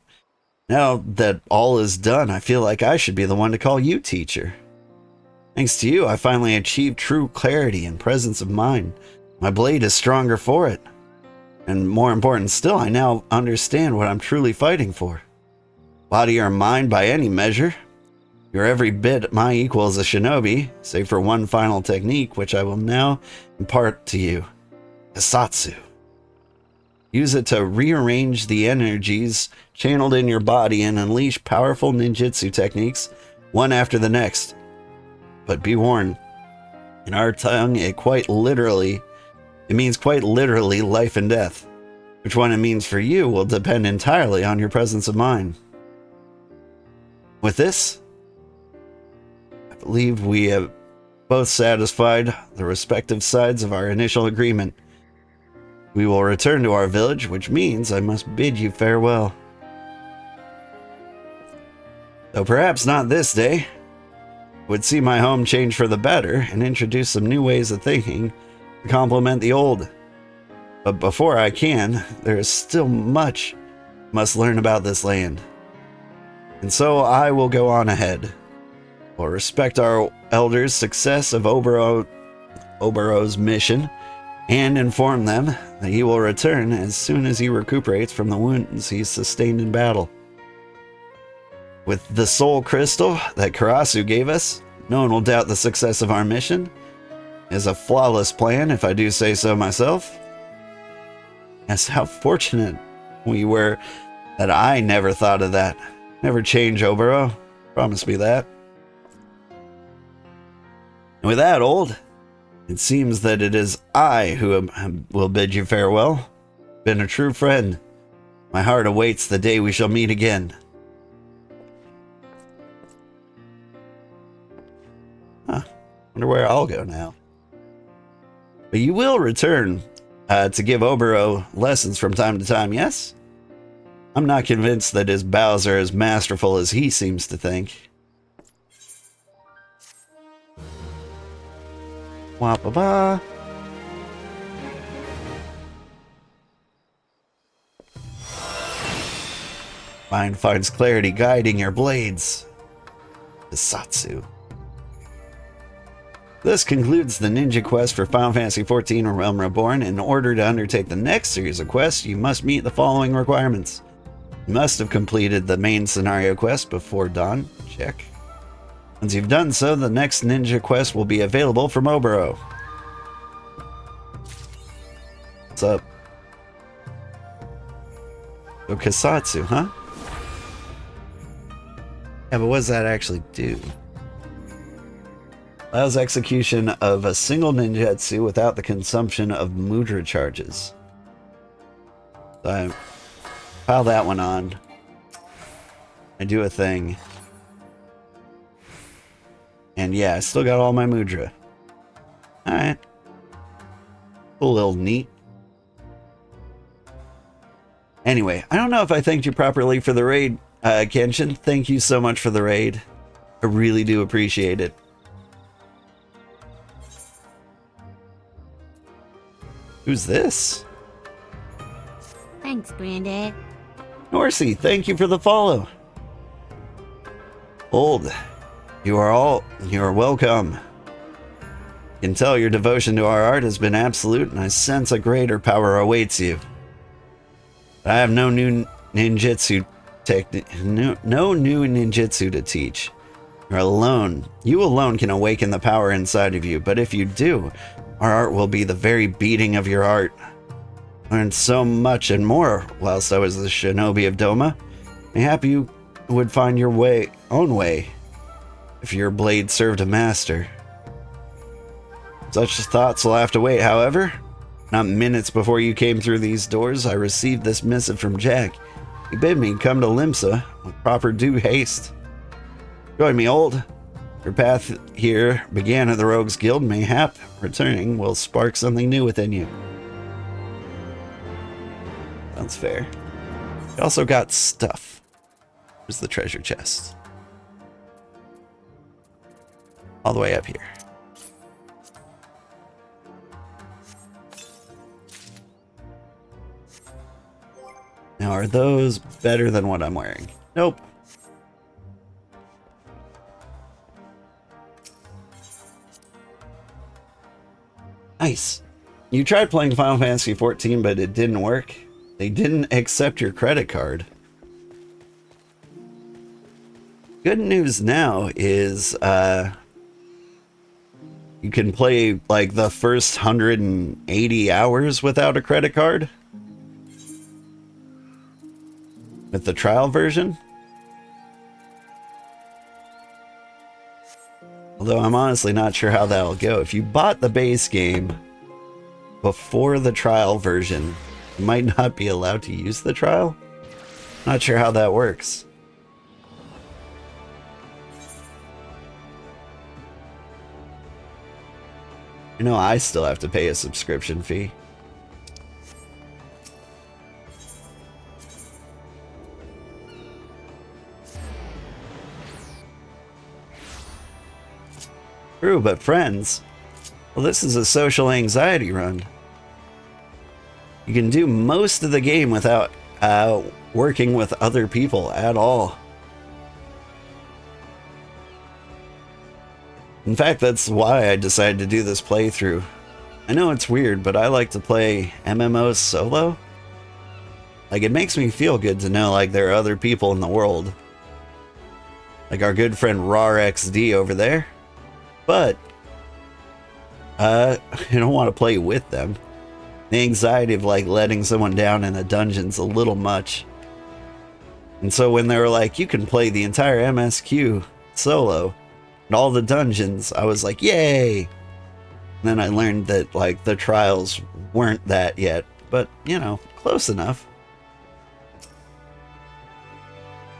now that all is done, I feel like I should be the one to call you teacher. Thanks to you, I finally achieved true clarity and presence of mind. My blade is stronger for it. And more important still, I now understand what I'm truly fighting for. Body or mind by any measure. You're every bit my equal as a shinobi, save for one final technique, which I will now impart to you. Kasatsu. Use it to rearrange the energies channeled in your body and unleash powerful ninjutsu techniques, one after the next. But be warned, in our tongue, it means quite literally life and death. Which one it means for you will depend entirely on your presence of mind. With this, I believe we have both satisfied the respective sides of our initial agreement. We will return to our village, which means I must bid you farewell. Though perhaps not this day, would see my home change for the better and introduce some new ways of thinking to complement the old. But before I can, there is still much must learn about this land. And so I will go on ahead. We'll respect our elders' success of Obero's mission and inform them that he will return as soon as he recuperates from the wounds he's sustained in battle. With the soul crystal that Karasu gave us, no one will doubt the success of our mission. It is a flawless plan, if I do say so myself. Yes, how fortunate we were that I never thought of that. Never change, Obero. Promise me that. And with that, old, it seems that it is I who will bid you farewell. Been a true friend. My heart awaits the day we shall meet again. Huh. Wonder where I'll go now. But you will return to give Obero lessons from time to time, yes? I'm not convinced that his bows are as masterful as he seems to think. Wah-ba-ba. Mind finds clarity guiding your blades. Bisatsu. This concludes the ninja quest for Final Fantasy XIV or Realm Reborn. In order to undertake the next series of quests, you must meet the following requirements. You must have completed the main scenario quest before dawn. Check. Once you've done so, the next ninja quest will be available from Obero. What's up? So Kasatsu, huh? Yeah, but what does that actually do? Allows execution of a single ninjutsu without the consumption of mudra charges. So I pile that one on. I do a thing. And yeah, I still got all my mudra. Alright. A little neat. Anyway, I don't know if I thanked you properly for the raid, Kenshin. Thank you so much for the raid. I really do appreciate it. Who's this? Thanks, Granddad. Norsey, thank you for the follow. Old, you are welcome. I can tell your devotion to our art has been absolute, and I sense a greater power awaits you. I have no new ninjutsu no new ninjutsu to teach. You're alone. You alone can awaken the power inside of you, but if you do, our art will be the very beating of your art. I learned so much and more whilst I was the shinobi of Doma. Mayhap you would find your own way if your blade served a master. Such thoughts will have to wait, however. Not minutes before you came through these doors, I received this missive from Jack. He bid me come to Limsa with proper due haste. Join me, old. Your path here began at the Rogues Guild. Mayhap returning will spark something new within you. Sounds fair. I also got stuff. Where's the treasure chest? All the way up here. Now, are those better than what I'm wearing? Nope. Nice. You tried playing Final Fantasy XIV, but it didn't work. They didn't accept your credit card. Good news now is you can play like the first 180 hours without a credit card. With the trial version. Although I'm honestly not sure how that'll go. If you bought the base game before the trial version, you might not be allowed to use the trial. Not sure how that works. You know, I still have to pay a subscription fee. True, but friends. Well, this is a social anxiety run. You can do most of the game without working with other people at all. In fact, that's why I decided to do this playthrough. I know it's weird, but I like to play MMOs solo. Like, it makes me feel good to know, like, there are other people in the world. Like our good friend RarXD over there. But I don't want to play with them. The anxiety of like letting someone down in a dungeon's a little much. And so when they were like, you can play the entire MSQ solo and all the dungeons, I was like, yay! And then I learned that like the trials weren't that yet, but you know, close enough.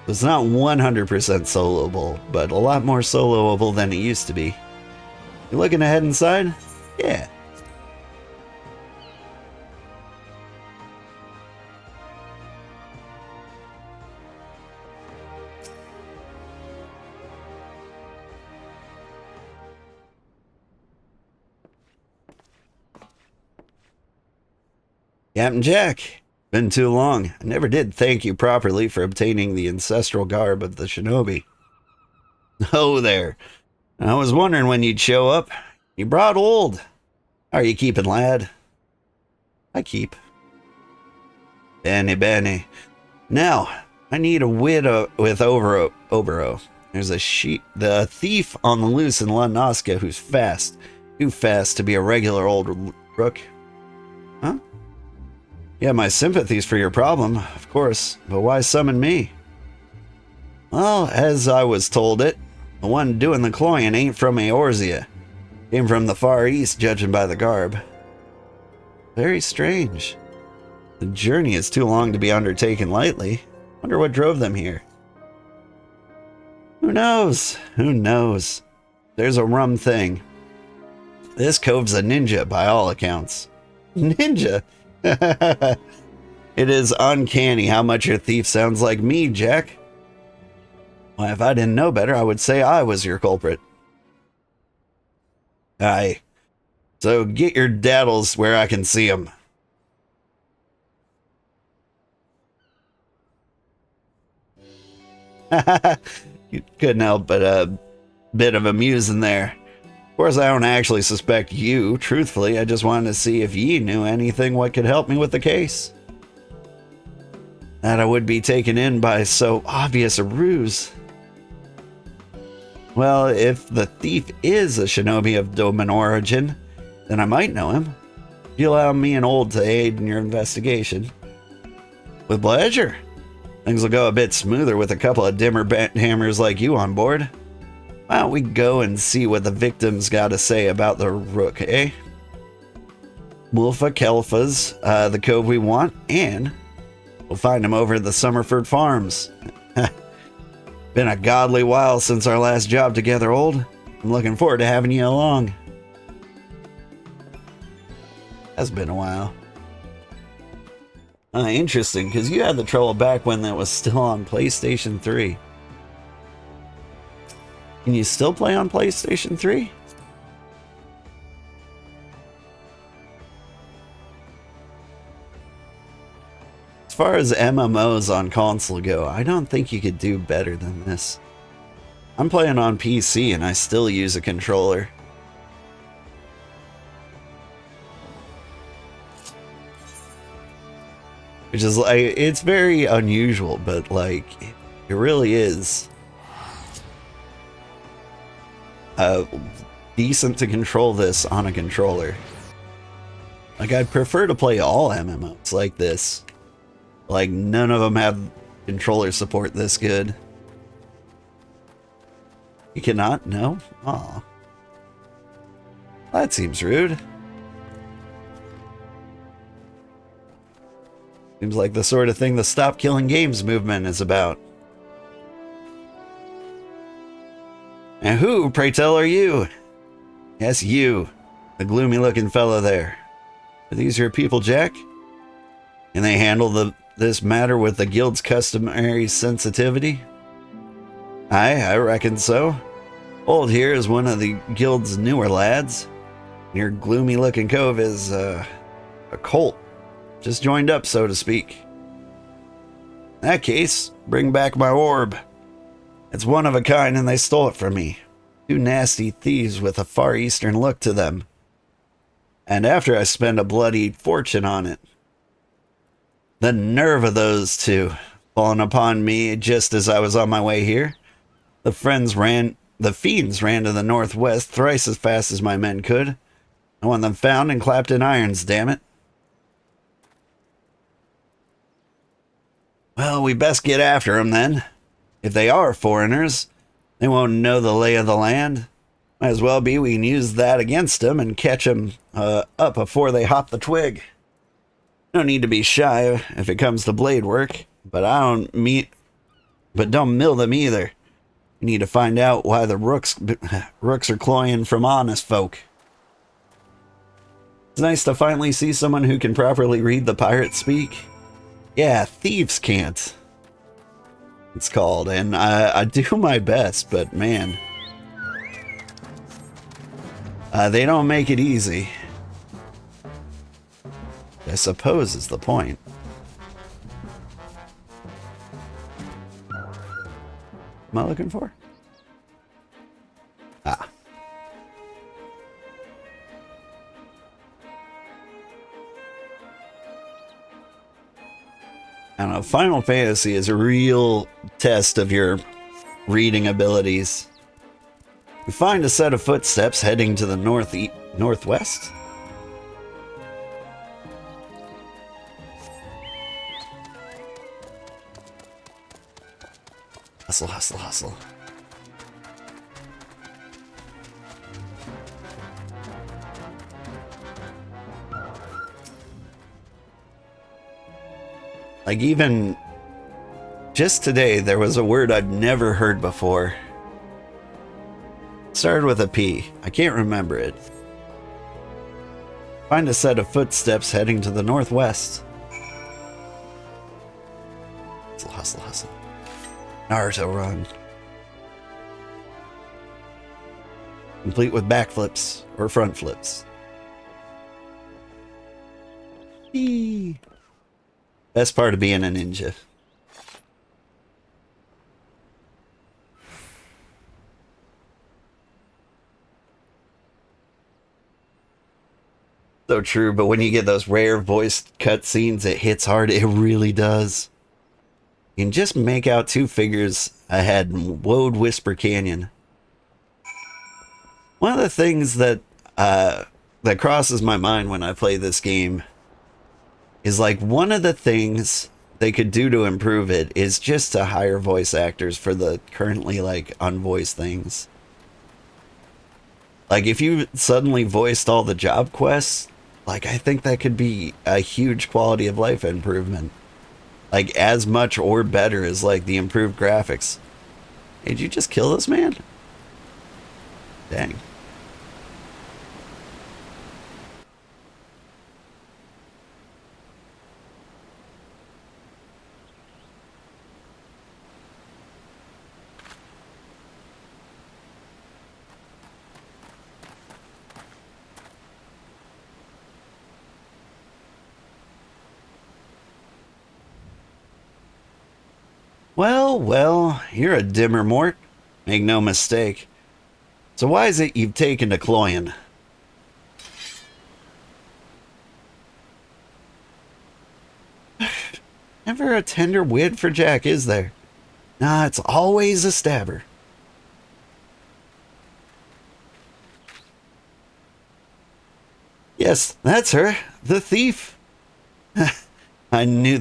It's not 100% soloable, but a lot more soloable than it used to be. You looking ahead inside? Yeah. Captain Jack, been too long. I never did thank you properly for obtaining the ancestral garb of the shinobi. Oh there. I was wondering when you'd show up. You brought old. How are you keeping, lad? I keep. Benny. Now, I need a widow with Obero. There's the thief on the loose in Lunoska who's fast. Too fast to be a regular old rook. Huh? Yeah, my sympathies for your problem, of course, but why summon me? Well, as I was told it, the one doing the cloying ain't from Eorzea. Came from the Far East, judging by the garb. Very strange. The journey is too long to be undertaken lightly. Wonder what drove them here. Who knows? Who knows? There's a rum thing. This cove's a ninja, by all accounts. Ninja? It is uncanny how much your thief sounds like me, Jack. Why, if I didn't know better, I would say I was your culprit. Aye. So get your daddles where I can see them. You couldn't help but a bit of amusing there. Of course, I don't actually suspect you. Truthfully, I just wanted to see if ye knew anything what could help me with the case. That I would be taken in by so obvious a ruse. Well, if the thief is a shinobi of Doman origin, then I might know him. If you allow me and Old to aid in your investigation. With pleasure. Things will go a bit smoother with a couple of dimmer hammers like you on board. Why don't we go and see what the victim's got to say about the rook, eh? Mulfa Kelfa's the cove we want, and we'll find him over at the Summerford Farms. Been a godly while since our last job together, Old. I'm looking forward to having you along. Has been a while. Interesting, because you had the trouble back when that was still on PlayStation 3. Can you still play on PlayStation 3? As far as MMOs on console go, I don't think you could do better than this. I'm playing on PC and I still use a controller. Which is like, it's very unusual, but like, it really is decent to control this on a controller. Like, I'd prefer to play all MMOs like this. Like, none of them have controller support this good. You cannot? No? Aw. That seems rude. Seems like the sort of thing the Stop Killing Games movement is about. And who, pray tell, are you? Yes, you. The gloomy-looking fellow there. Are these your people, Jack? Can they handle this matter with the guild's customary sensitivity? Aye, I reckon so. Old here is one of the guild's newer lads. Your gloomy-looking cove is, a cult. Just joined up, so to speak. In that case, bring back my orb. It's one of a kind and they stole it from me. Two nasty thieves with a Far Eastern look to them. And after I spend a bloody fortune on it. The nerve of those two, falling upon me just as I was on my way here. The fiends ran to the northwest thrice as fast as my men could. I want them found and clapped in irons, damn it. Well, we best get after them then. If they are foreigners, they won't know the lay of the land. Might as well be we can use that against them and catch them up before they hop the twig. No need to be shy if it comes to blade work, but don't mill them either. We need to find out why the rooks are cloying from honest folk. It's nice to finally see someone who can properly read the pirate speak. Yeah, thieves can't. It's called, and I do my best, but man, they don't make it easy. I suppose is the point. Am I looking for? Ah. I don't know, Final Fantasy is a real test of your reading abilities. You find a set of footsteps heading to the northwest. Hustle, hustle, hustle. Like, even just today, there was a word I'd never heard before. It started with a P. I can't remember it. Find a set of footsteps heading to the northwest. hustle, hustle. Naruto run. Complete with backflips or front flips. Eee. Best part of being a ninja. So true, but when you get those rare voiced cutscenes, it hits hard. It really does. You can just make out two figures ahead in Woad Whisper Canyon. One of the things that that crosses my mind when I play this game is like one of the things they could do to improve it is just to hire voice actors for the currently like unvoiced things. Like if you suddenly voiced all the job quests, like I think that could be a huge quality of life improvement. Like as much or better as like the improved graphics. Hey, did you just kill this man? Dang. Well, well, you're a dimmer mort. Make no mistake. So why is it you've taken to cloying? Never a tender wit for Jack, is there? Nah, it's always a stabber. Yes, that's her, the thief. I knew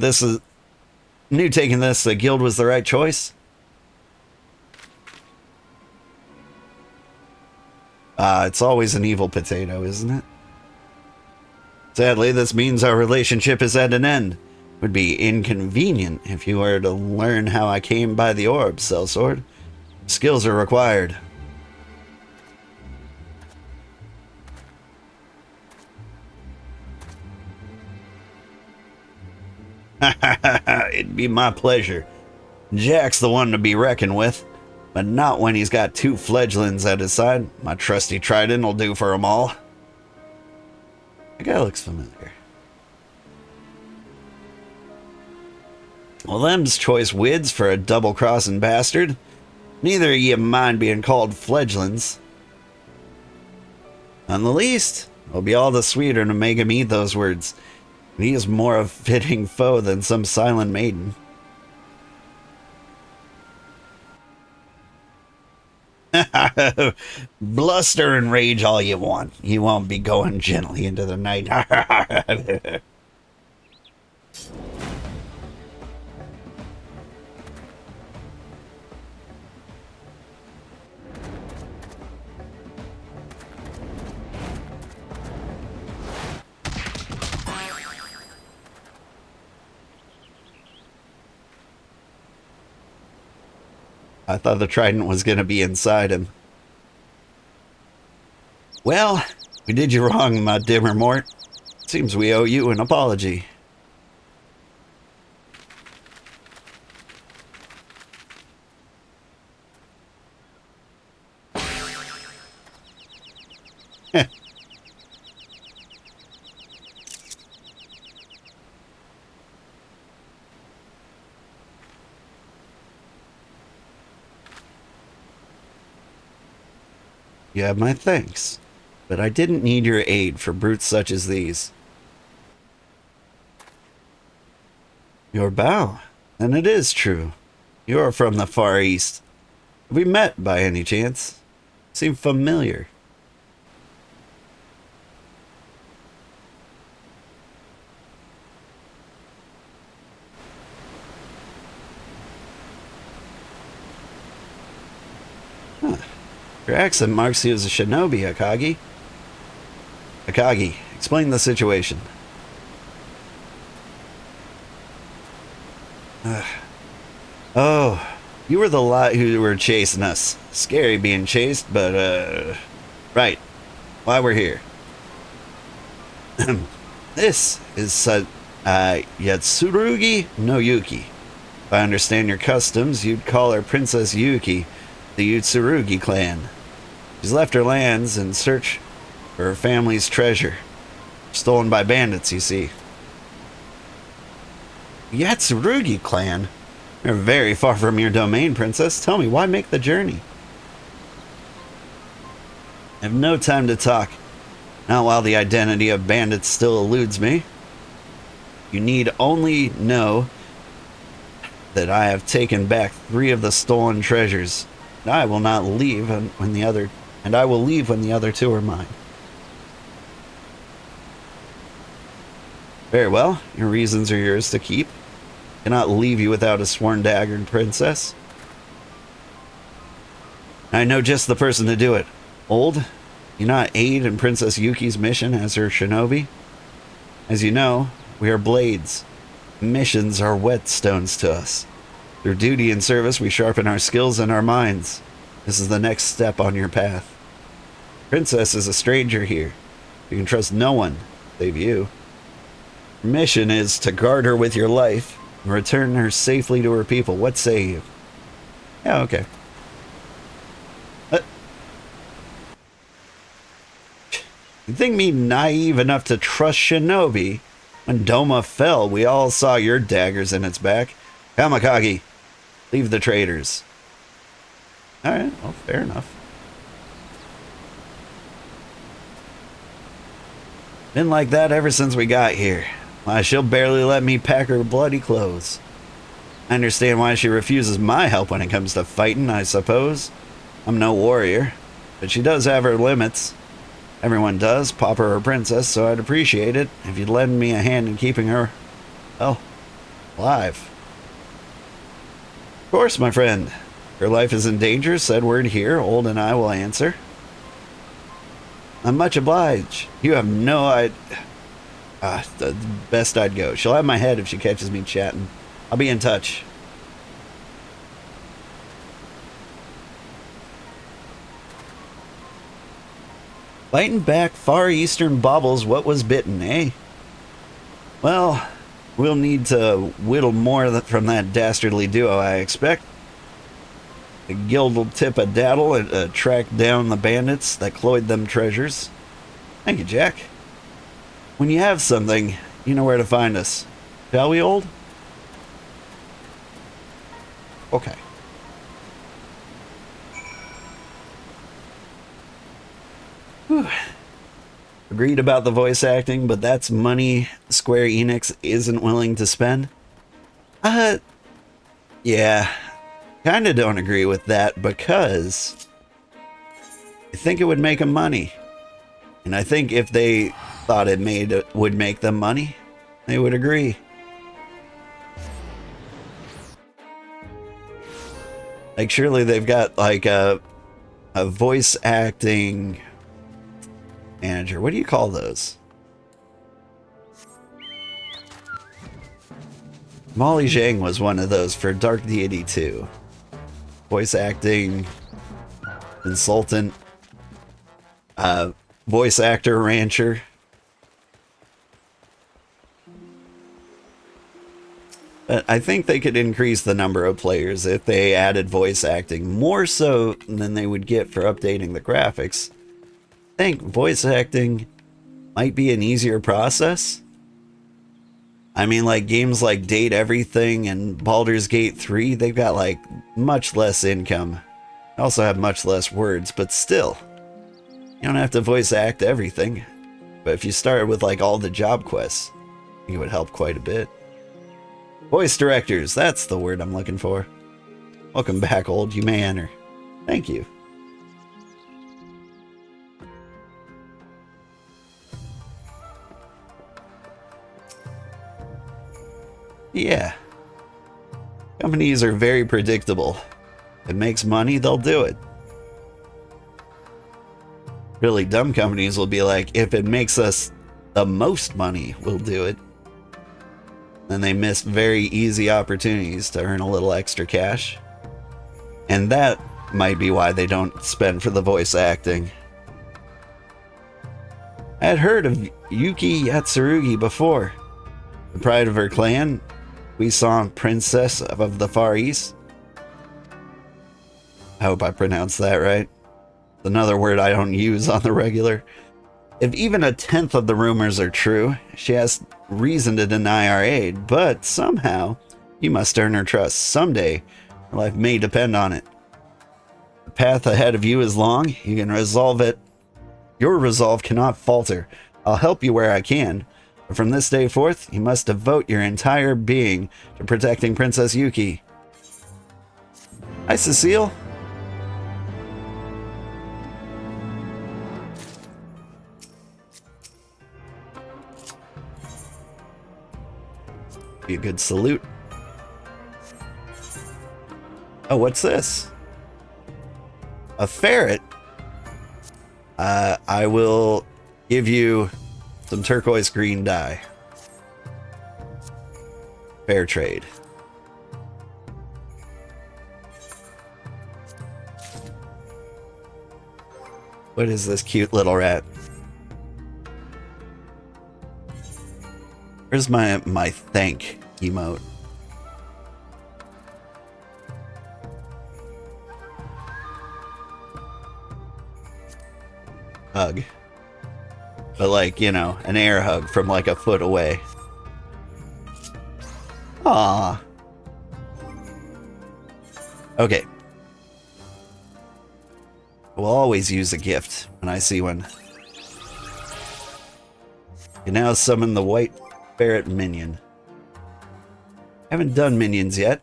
taking this the guild was the right choice. It's always an evil potato, isn't it? Sadly, this means our relationship is at an end. Would be inconvenient if you were to learn how I came by the orb, sellsword. Skills are required. It'd be my pleasure. Jack's the one to be reckoned with, but not when he's got two fledglings at his side. My trusty trident will do for 'em all. That guy looks familiar. Well, them's choice wids for a double-crossing bastard. Neither of ye mind being called fledglings. None the least, it'll be all the sweeter to make him eat those words. He is more a fitting foe than some silent maiden. Bluster and rage all you want. You won't be going gently into the night. I thought the trident was going to be inside him. Well, we did you wrong, my dimmer mort. Seems we owe you an apology. You have my thanks, but I didn't need your aid for brutes such as these. Your bow, and it is true. You are from the Far East. Have we met by any chance? Seem familiar. Huh. Your accent marks you as a shinobi, Akagi. Akagi, explain the situation. Oh, you were the lot who were chasing us. Scary being chased, but, right. Why we're here. This is Yatsurugi no Yuki. If I understand your customs, you'd call her Princess Yuki, the Utsurugi clan. She's left her lands in search for her family's treasure. Stolen by bandits, you see. Yatsurugi clan? You're very far from your domain, Princess. Tell me, why make the journey? I have no time to talk. Not while the identity of bandits still eludes me. You need only know that I have taken back 3 of the stolen treasures. And I will not leave when the other 2 are mine. Very well, your reasons are yours to keep. I cannot leave you without a sworn daggered princess. I know just the person to do it. Old, you not aid in Princess Yuki's mission as her shinobi? As you know, we are blades. Missions are whetstones to us. Through duty and service, we sharpen our skills and our minds. This is the next step on your path. Princess is a stranger here. You can trust no one, save you. Your mission is to guard her with your life and return her safely to her people. What say you? Yeah, okay. You think me naive enough to trust shinobi? When Doma fell, we all saw your daggers in its back. Kamakagi, leave the traitors. Alright, well, fair enough. Been like that ever since we got here. Why, she'll barely let me pack her bloody clothes. I understand why she refuses my help when it comes to fighting, I suppose. I'm no warrior, but she does have her limits. Everyone does, Papa or Princess, so I'd appreciate it if you'd lend me a hand in keeping her, well, alive. Of course, my friend. Her life is in danger, said word here. Old and I will answer. I'm much obliged. You have no idea. The best I'd go. She'll have my head if she catches me chatting. I'll be in touch. Fighting back Far Eastern baubles, what was bitten, eh? Well, we'll need to whittle more from that dastardly duo, I expect. The guild will tip a daddle and track down the bandits that cloyed them treasures. Thank you, Jack. When you have something, you know where to find us. Shall we, old? Okay. Whew. Agreed about the voice acting, but that's money Square Enix isn't willing to spend. Yeah. Kinda don't agree with that because I think it would make them money. And I think if they thought it would make them money, they would agree. Like, surely they've got like a voice acting manager. What do you call those? Molly Zhang was one of those for Dark Deity 2. Voice acting consultant, voice actor rancher. But I think they could increase the number of players if they added voice acting more so than they would get for updating the graphics. I think voice acting might be an easier process. I mean, like games like Date Everything and Baldur's Gate 3, they've got like much less income. They also have much less words, but still, you don't have to voice act everything. But if you started with like all the job quests, I think it would help quite a bit. Voice directors, that's the word I'm looking for. Welcome back, old. You may enter. Thank you. Yeah. Companies are very predictable. If it makes money, they'll do it. Really dumb companies will be like, if it makes us the most money, we'll do it. Then they miss very easy opportunities to earn a little extra cash. And that might be why they don't spend for the voice acting. I had heard of Yuki Yatsurugi before. The pride of her clan. puissant princess of the Far East. I hope I pronounced that right. It's another word I don't use on the regular. If even a tenth of the rumors are true, she has reason to deny our aid, but somehow you must earn her trust. Someday, her life may depend on it. The path ahead of you is long. You can resolve it. Your resolve cannot falter. I'll help you where I can. But from this day forth, you must devote your entire being to protecting Princess Yuki. Hi, Cecile. Be a good salute. Oh, what's this? A ferret? I will give you some turquoise green dye. Fair trade. What is this cute little rat? Where's my thank emote? Hug. But like, you know, an air hug from like a foot away. Aww. Okay. We'll always use a gift when I see one. You now summon the white ferret minion. Haven't done minions yet.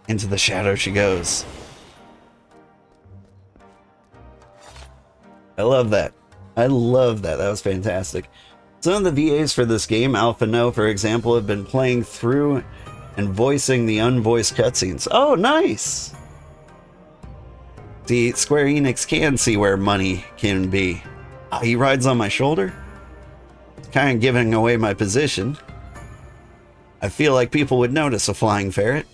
Into the shadow she goes. I love that. I love that. That was fantastic. Some of the VAs for this game, Alpha No, for example, have been playing through and voicing the unvoiced cutscenes. Oh, nice! See, Square Enix can see where money can be. Oh, he rides on my shoulder? Kind of giving away my position. I feel like people would notice a flying ferret.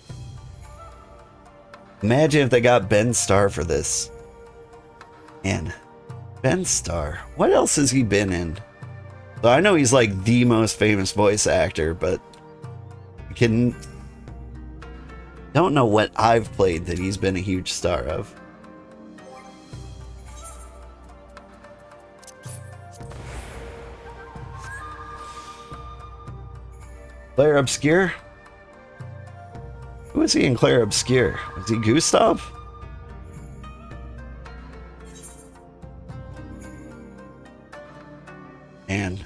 Imagine if they got Ben Starr for this. Man, Ben Starr. What else has he been in? So I know he's like the most famous voice actor, but I don't know what I've played that he's been a huge star of. Claire Obscure? Who is he in Claire Obscure? Was he Gustav? And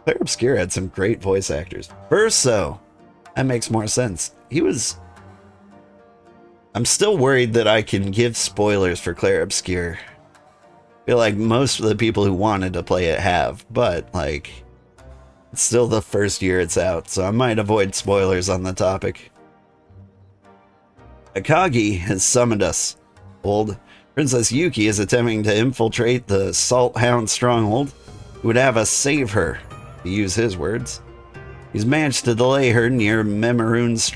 Claire Obscure had some great voice actors. Verso! That makes more sense. He was... I'm still worried that I can give spoilers for Claire Obscure. I feel like most of the people who wanted to play it have, but like... It's still the first year it's out, so I might avoid spoilers on the topic. Akagi has summoned us. Old Princess Yuki is attempting to infiltrate the Salt Hound stronghold. He would have us save her, to use his words. He's managed to delay her near Memorune's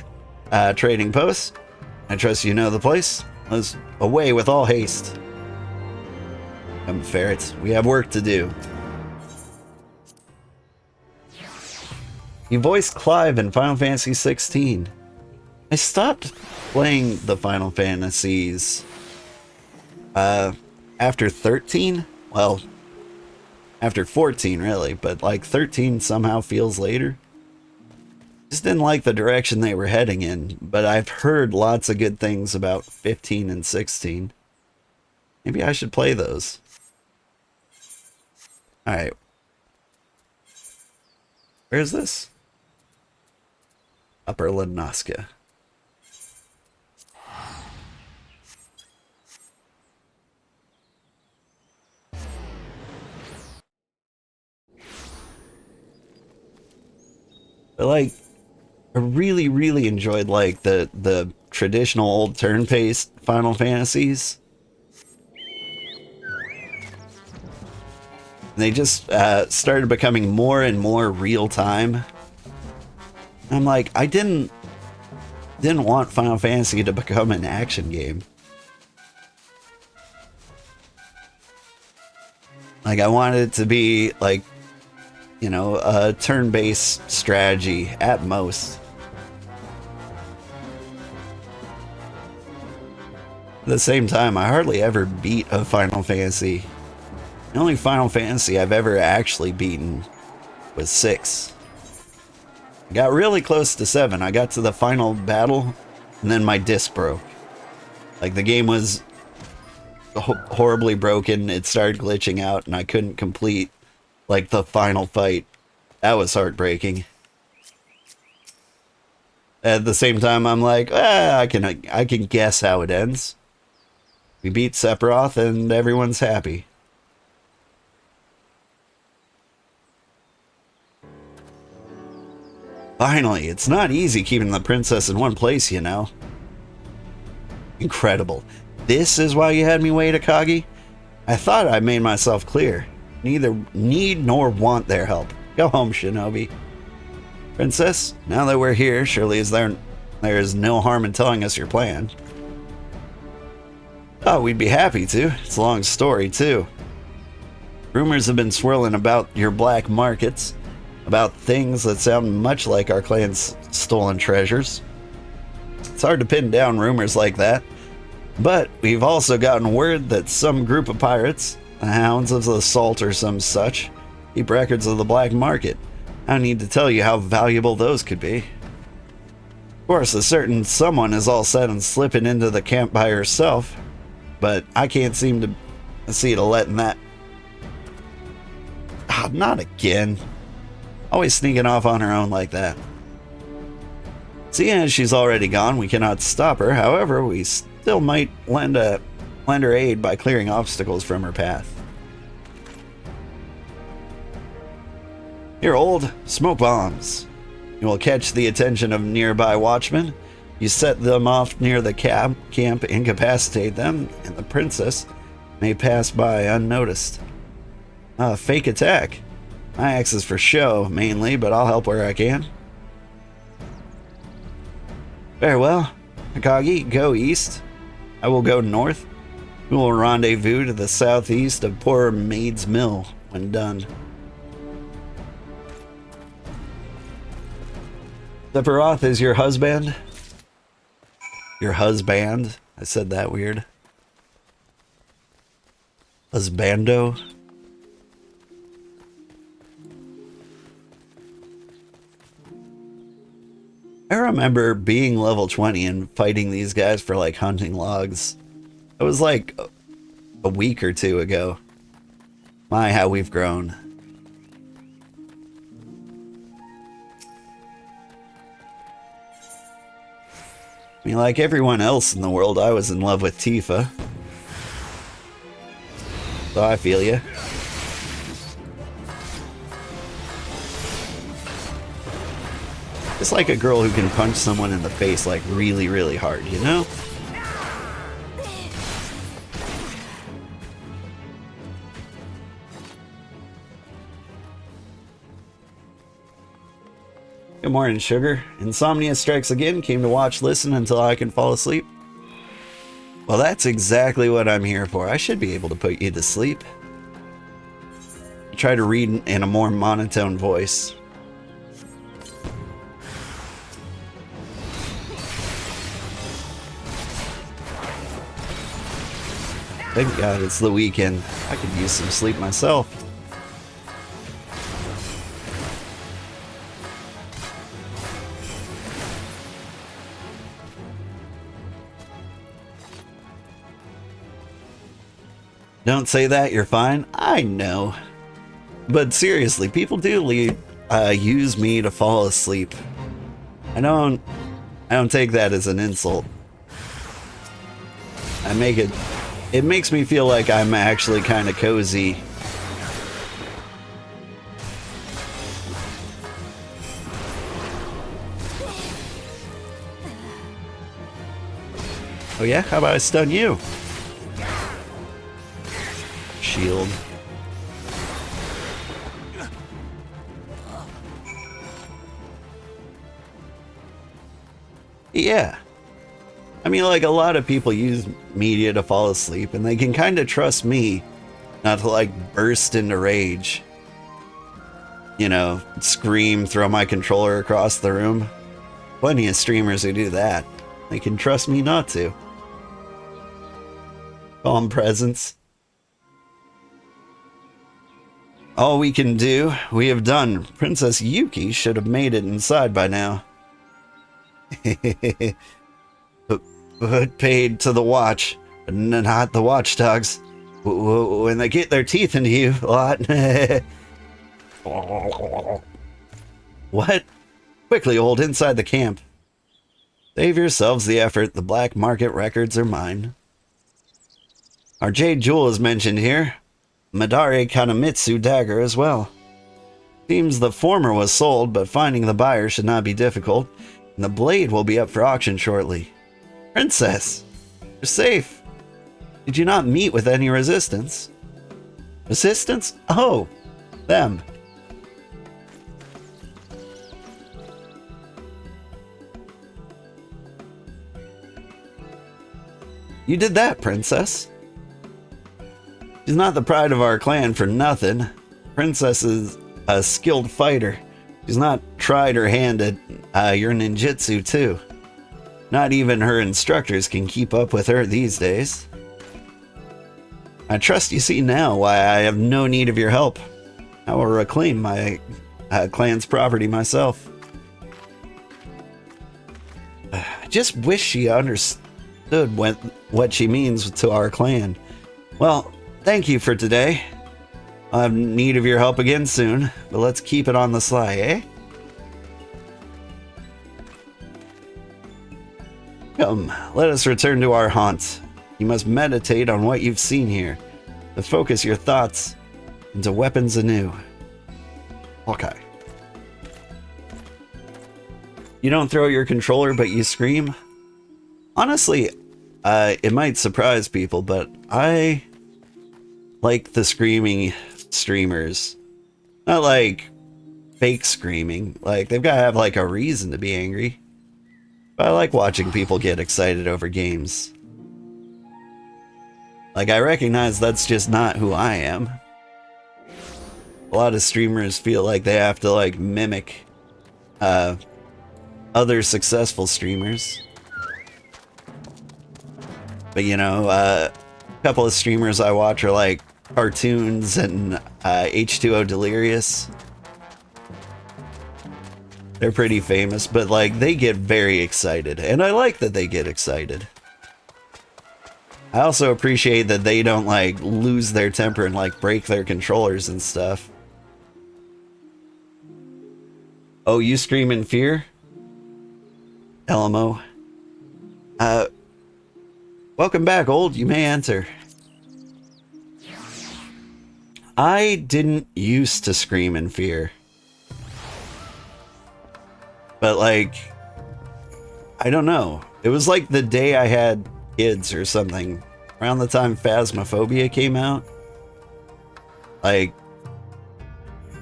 trading post. I trust you know the place. Let's away with all haste. Come, ferrets. We have work to do. You voiced Clive in Final Fantasy 16. I stopped playing the Final Fantasies after 13. Well, after 14 really, but like 13 somehow feels later. Just didn't like the direction they were heading in, but I've heard lots of good things about 15 and 16. Maybe I should play those. Alright. Where's this? Upper Ladnoska. But like, I really enjoyed like the traditional old turn-based Final Fantasies. And they just started becoming more and more real-time. I'm like, I didn't didn't want Final Fantasy to become an action game. Like, I wanted it to be, like, you know, a turn-based strategy at most. At the same time, I hardly ever beat a Final Fantasy. The only Final Fantasy I've ever actually beaten was 6. I got really close to 7. I got to the final battle, and then my disc broke. Like, the game was horribly broken. It started glitching out, and I couldn't complete, like, the final fight. That was heartbreaking. At the same time, I'm like, I can guess how it ends. We beat Sephiroth, and everyone's happy. Finally, it's not easy keeping the princess in one place, you know. Incredible. This is why you had me wait, Akagi? I thought I made myself clear. Neither need nor want their help. Go home, Shinobi. Princess, now that we're here, surely there is no harm in telling us your plan. Oh, we'd be happy to. It's a long story, too. Rumors have been swirling about your black markets, about things that sound much like our clan's stolen treasures. It's hard to pin down rumors like that, but we've also gotten word that some group of pirates, the Hounds of the Salt or some such, keep records of the black market. I don't need to tell you how valuable those could be. Of course, a certain someone is all set on slipping into the camp by herself, but I can't seem to see to letting that... not again. Always sneaking off on her own like that. Seeing as she's already gone, we cannot stop her. However, we still might lend her aid by clearing obstacles from her path. Here, old, smoke bombs. You will catch the attention of nearby watchmen. You set them off near the camp, incapacitate them, and the princess may pass by unnoticed. Fake attack. My axe is for show, mainly, but I'll help where I can. Very well. Akagi, go east. I will go north. We will rendezvous to the southeast of Poor Maid's Mill when done. Sephiroth is your husband? Your husband? I said that weird. Husbando? I remember being level 20 and fighting these guys for like hunting logs. It was like a week or two ago. My, how we've grown. I mean, like everyone else in the world, I was in love with Tifa. So I feel ya. It's like a girl who can punch someone in the face like really, really hard, you know? Good morning, Sugar. Insomnia strikes again. Came to watch, listen until I can fall asleep. Well, that's exactly what I'm here for. I should be able to put you to sleep. Try to read in a more monotone voice. Thank God it's the weekend. I could use some sleep myself. Don't say that, you're fine. I know. But seriously, people do use me to fall asleep. I don't take that as an insult. It makes me feel like I'm actually kind of cozy. Oh yeah? How about I stun you? Shield. Yeah. I mean, like, a lot of people use media to fall asleep, and they can kind of trust me not to, like, burst into rage. You know, scream, throw my controller across the room. Plenty of streamers who do that. They can trust me not to. Calm presence. All we can do, we have done. Princess Yuki should have made it inside by now. But paid to the watch, but not the watchdogs. When they get their teeth into you a lot. What? Quickly, old, inside the camp. Save yourselves the effort. The black market records are mine. Our jade jewel is mentioned here. Madare Kanamitsu dagger as well. Seems the former was sold, but finding the buyer should not be difficult, and the blade will be up for auction shortly. Princess, you're safe. Did you not meet with any resistance? Resistance? Oh, them. You did that, Princess. She's not the pride of our clan for nothing. Princess is a skilled fighter. She's not tried her hand at your ninjutsu, too. Not even her instructors can keep up with her these days. I trust you see now why I have no need of your help. I will reclaim my clan's property myself. I just wish she understood what she means to our clan. Well, thank you for today. I'll have need of your help again soon, but let's keep it on the sly, eh? Come, let us return to our haunt. You must meditate on what you've seen here, to focus your thoughts into weapons anew. Okay. You don't throw your controller, but you scream? Honestly, it might surprise people, but I like the screaming streamers. Not like fake screaming. Like, they've got to have like a reason to be angry. But I like watching people get excited over games. Like, I recognize that's just not who I am. A lot of streamers feel like they have to like mimic other successful streamers. But you know, a couple of streamers I watch are like Cartoons and H2O Delirious. They're pretty famous, but like they get very excited, and I like that they get excited. I also appreciate that they don't like lose their temper and like break their controllers and stuff. Oh, you scream in fear? LMO. Welcome back, old. You may enter. I didn't used to scream in fear. But like, I don't know. It was like the day I had kids or something. Around the time Phasmophobia came out. Like,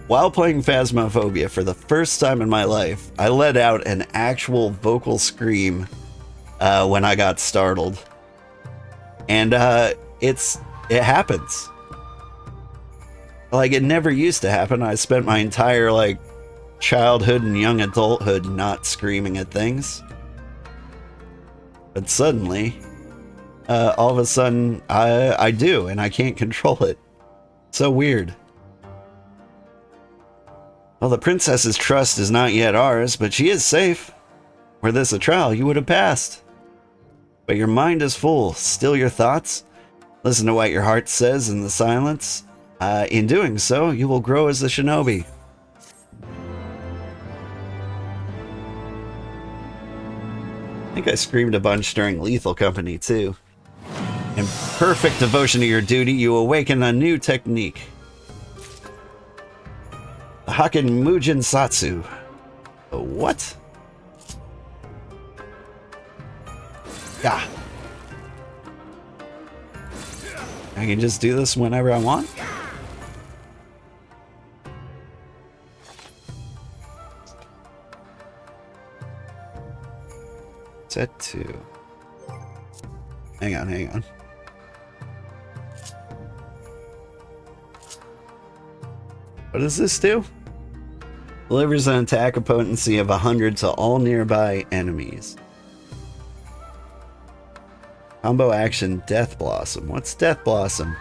while playing Phasmophobia for the first time in my life, I let out an actual vocal scream when I got startled. And it happens. Like, it never used to happen. I spent my entire like childhood and young adulthood not screaming at things. But suddenly, all of a sudden, I do, and I can't control it. So weird. Well, the princess's trust is not yet ours, but she is safe. Were this a trial, you would have passed. But your mind is full. Still your thoughts? Listen to what your heart says in the silence. In doing so, you will grow as a shinobi. I think I screamed a bunch during Lethal Company, too. In perfect devotion to your duty, you awaken a new technique. The Hakken Mujin Satsu. What? Yeah. I can just do this whenever I want? Set 2. Hang on, hang on. What does this do? Delivers an attack of potency of 100 to all nearby enemies. Combo action Death Blossom. What's Death Blossom?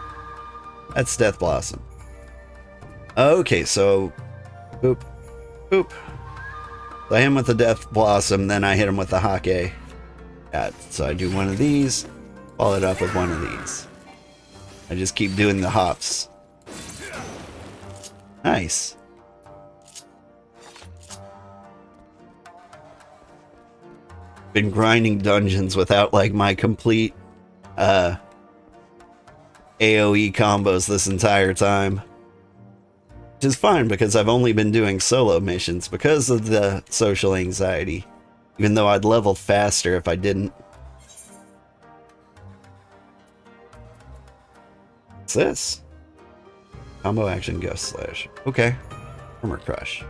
That's Death Blossom. Okay, so boop, boop. So I hit him with the Death Blossom, then I hit him with the Hake. So I do one of these, follow it up with one of these. I just keep doing the hops. Nice. Been grinding dungeons without like my complete AoE combos this entire time. Which is fine because I've only been doing solo missions because of the social anxiety. Even though I'd level faster if I didn't. What's this? Combo action Ghost Slash. Okay. Armor Crush.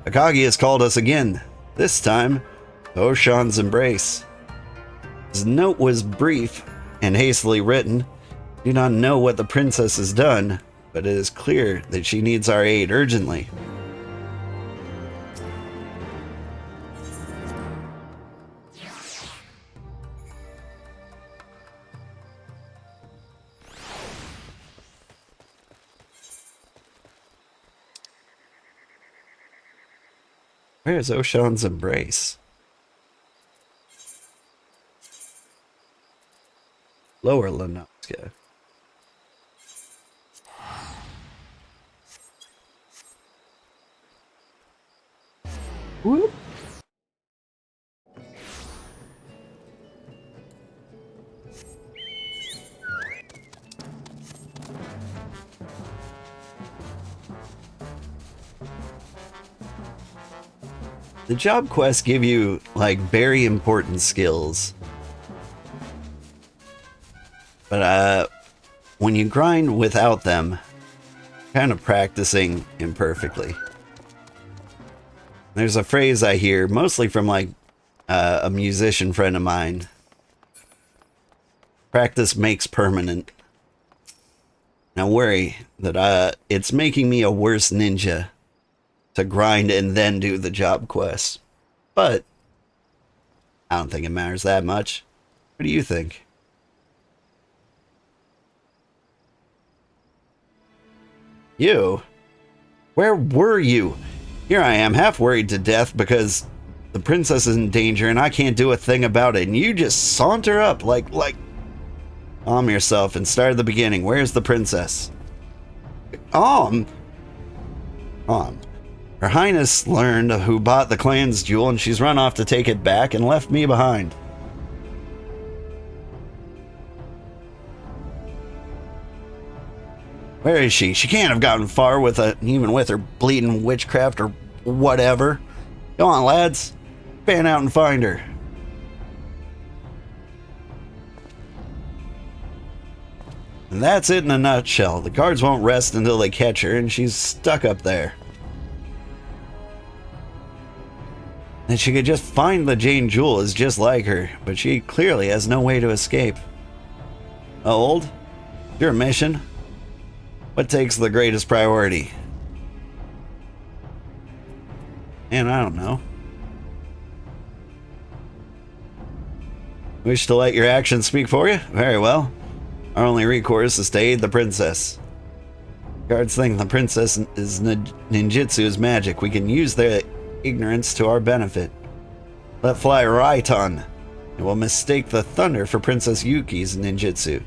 Akagi has called us again. This time, Oshan's Embrace. His note was brief and hastily written. Do not know what the princess has done, but it is clear that she needs our aid urgently. Where is Oshan's Embrace? Lower Lenotska. Whoop. The job quests give you, like, very important skills. But, when you grind without them, kind of practicing imperfectly. There's a phrase I hear, mostly from, like, a musician friend of mine. Practice makes permanent. Now worry that, it's making me a worse ninja to grind and then do the job quests. But I don't think it matters that much. What do you think? You? Where were you? Here I am, half worried to death because the princess is in danger and I can't do a thing about it. And you just saunter up like... Calm yourself and start at the beginning. Where's the princess? Calm. Her Highness learned who bought the clan's jewel and she's run off to take it back and left me behind. Where is she? She can't have gotten far with even with her bleeding witchcraft or whatever. Go on, lads. Fan out and find her. And that's it in a nutshell. The guards won't rest until they catch her and she's stuck up there. And she could just find the Jane Jewel is just like her, but she clearly has no way to escape. Old? Your mission? What takes the greatest priority? And I don't know. Wish to let your actions speak for you? Very well. Our only recourse is to aid the princess. Guards think the princess is ninjutsu is magic. We can use their ignorance to our benefit. Let fly Raiton. It will mistake the thunder for Princess Yuki's ninjutsu.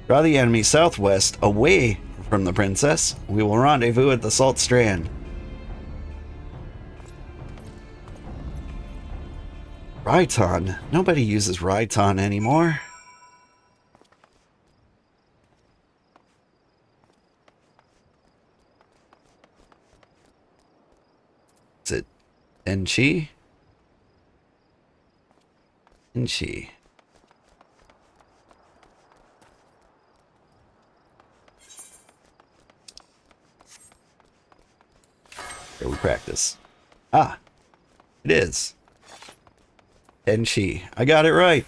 Draw the enemy southwest away from the princess. We will rendezvous at the Salt Strand. Raiton? Nobody uses Raiton anymore. Is it Enchi? Enchi. Here we practice. Ah, it is. Tenchi. I got it right.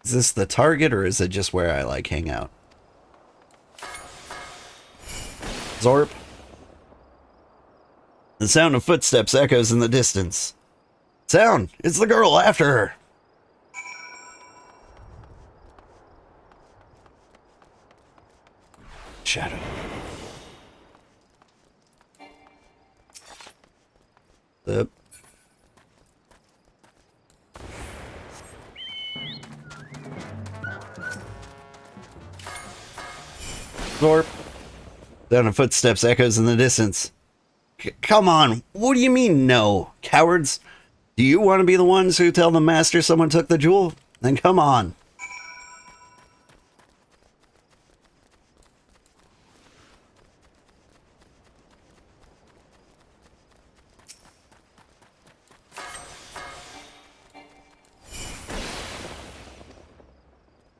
Is this the target, or is it just where I like hang out? Zorp. The sound of footsteps echoes in the distance. Sound! It's the girl after her! Shadow. Up. Zorp. Sound of footsteps echoes in the distance. Come on, what do you mean no? Cowards? Do you want to be the ones who tell the master someone took the jewel? Then come on.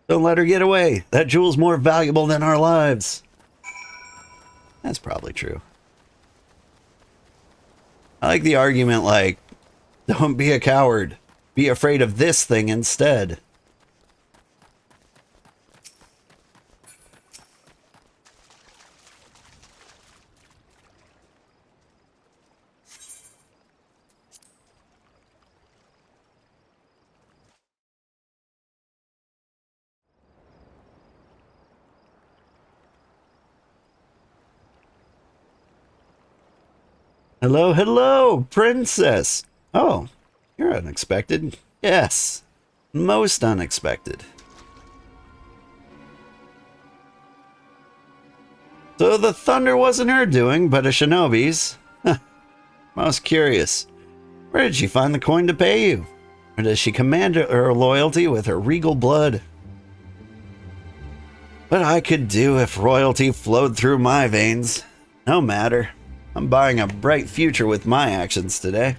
Don't let her get away. That jewel's more valuable than our lives. That's probably true. I like the argument like, don't be a coward. Be afraid of this thing instead. Hello, hello, princess. Oh, you're unexpected. Yes, most unexpected. So the thunder wasn't her doing, but a shinobi's. Most curious. Where did she find the coin to pay you? Or does she command her loyalty with her regal blood? What I could do if royalty flowed through my veins. No matter. I'm buying a bright future with my actions today.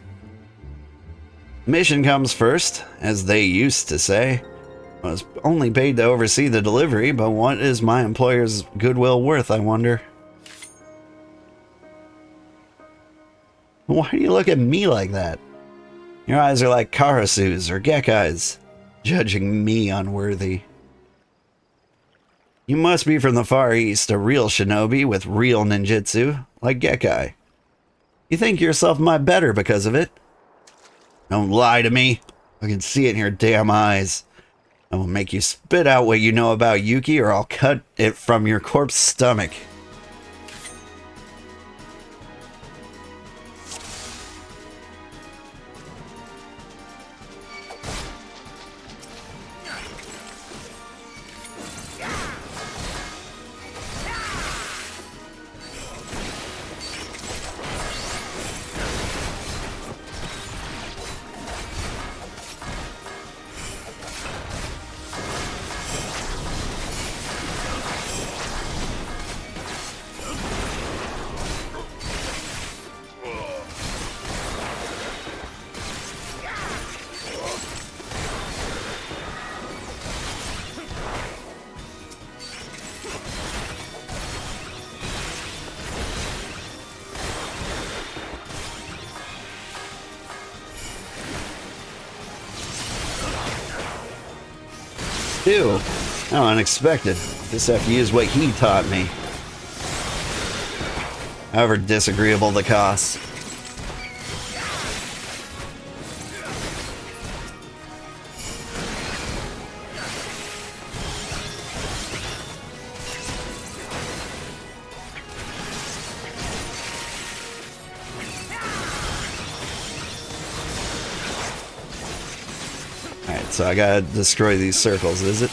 Mission comes first, as they used to say. I was only paid to oversee the delivery, but what is my employer's goodwill worth, I wonder? Why do you look at me like that? Your eyes are like Karasu's or Gekai's, judging me unworthy. You must be from the Far East, a real shinobi with real ninjutsu, like Gekai. You think yourself my better because of it? Don't lie to me. I can see it in your damn eyes. I will make you spit out what you know about Yuki, or I'll cut it from your corpse stomach. Ew. How unexpected. Just have to use what he taught me. However disagreeable the cost. Alright, so I gotta destroy these circles, is it?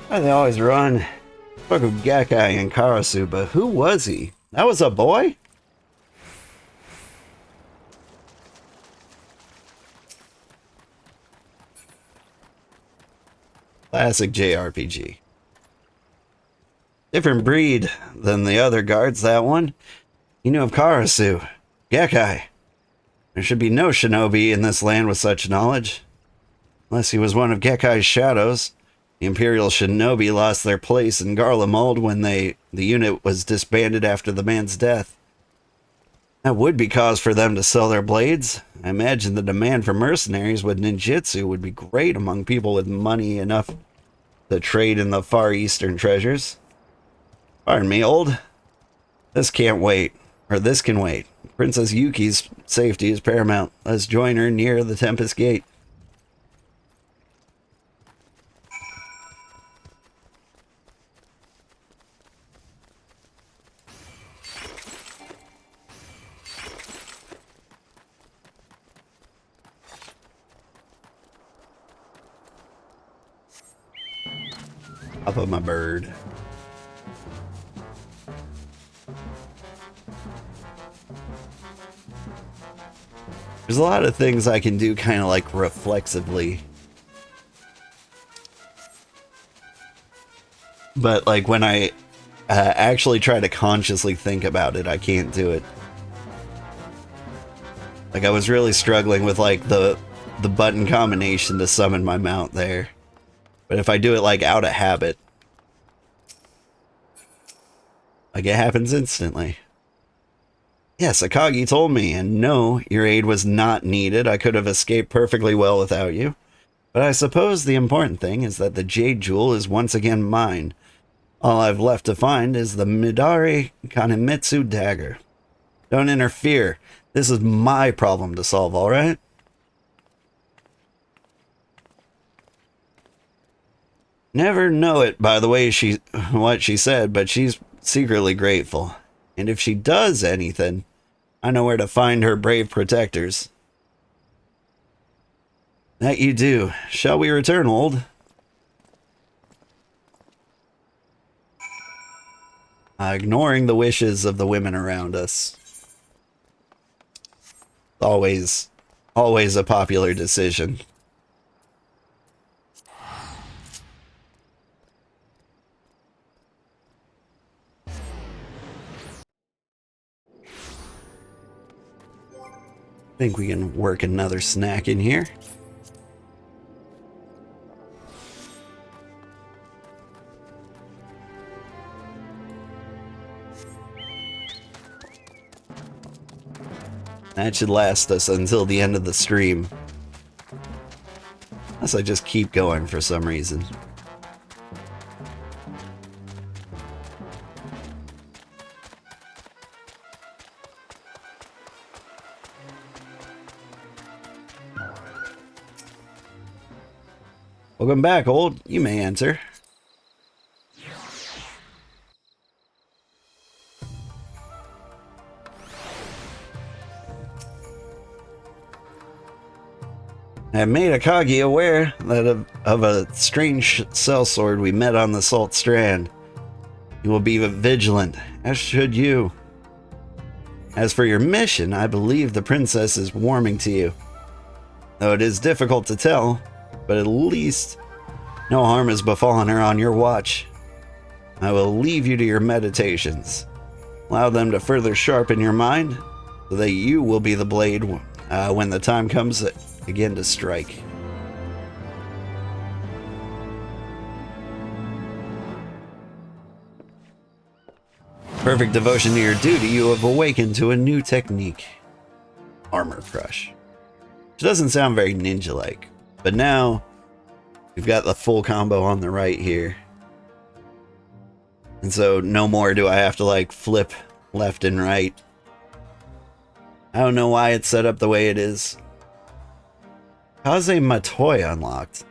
Why they always run? Spoke of Gakkai and Karasu, but who was he? That was a boy? Classic JRPG. Different breed than the other guards, that one. You knew of Karasu. Gakkai. There should be no shinobi in this land with such knowledge. Unless he was one of Gekkai's shadows. The Imperial shinobi lost their place in Garlemald when the unit was disbanded after the man's death. That would be cause for them to sell their blades. I imagine the demand for mercenaries with ninjutsu would be great among people with money enough to trade in the Far Eastern treasures. Pardon me, old. This can't wait. Or this can wait. Princess Yuki's safety is paramount. Let's join her near the Tempest Gate. Up of my bird. There's a lot of things I can do kind of like reflexively. But like when I actually try to consciously think about it, I can't do it. Like I was really struggling with like the button combination to summon my mount there. But if I do it like out of habit, like it happens instantly. Yes, Akagi told me, and no, your aid was not needed. I could have escaped perfectly well without you. But I suppose the important thing is that the Jade Jewel is once again mine. All I've left to find is the Midari Kanemitsu dagger. Don't interfere. This is my problem to solve, alright? Never know it by the way what she said, but she's secretly grateful. And if she does anything, I know where to find her brave protectors. That you do. Shall we return, old? Ignoring the wishes of the women around us. Always a popular decision. Think we can work another snack in here. That should last us until the end of the stream. Unless I just keep going for some reason. Welcome back, old. You may enter. I have made Akagi aware that of a strange sellsword we met on the Salt Strand. You will be vigilant, as should you. As for your mission, I believe the princess is warming to you. Though it is difficult to tell, but at least no harm has befallen her on your watch. I will leave you to your meditations. Allow them to further sharpen your mind, so that you will be the blade when the time comes again to strike. Perfect devotion to your duty, you have awakened to a new technique. Armor Crush. Which doesn't sound very ninja-like. But now, we've got the full combo on the right here. And so, no more do I have to, like, flip left and right. I don't know why it's set up the way it is. Kaze Matoi unlocked.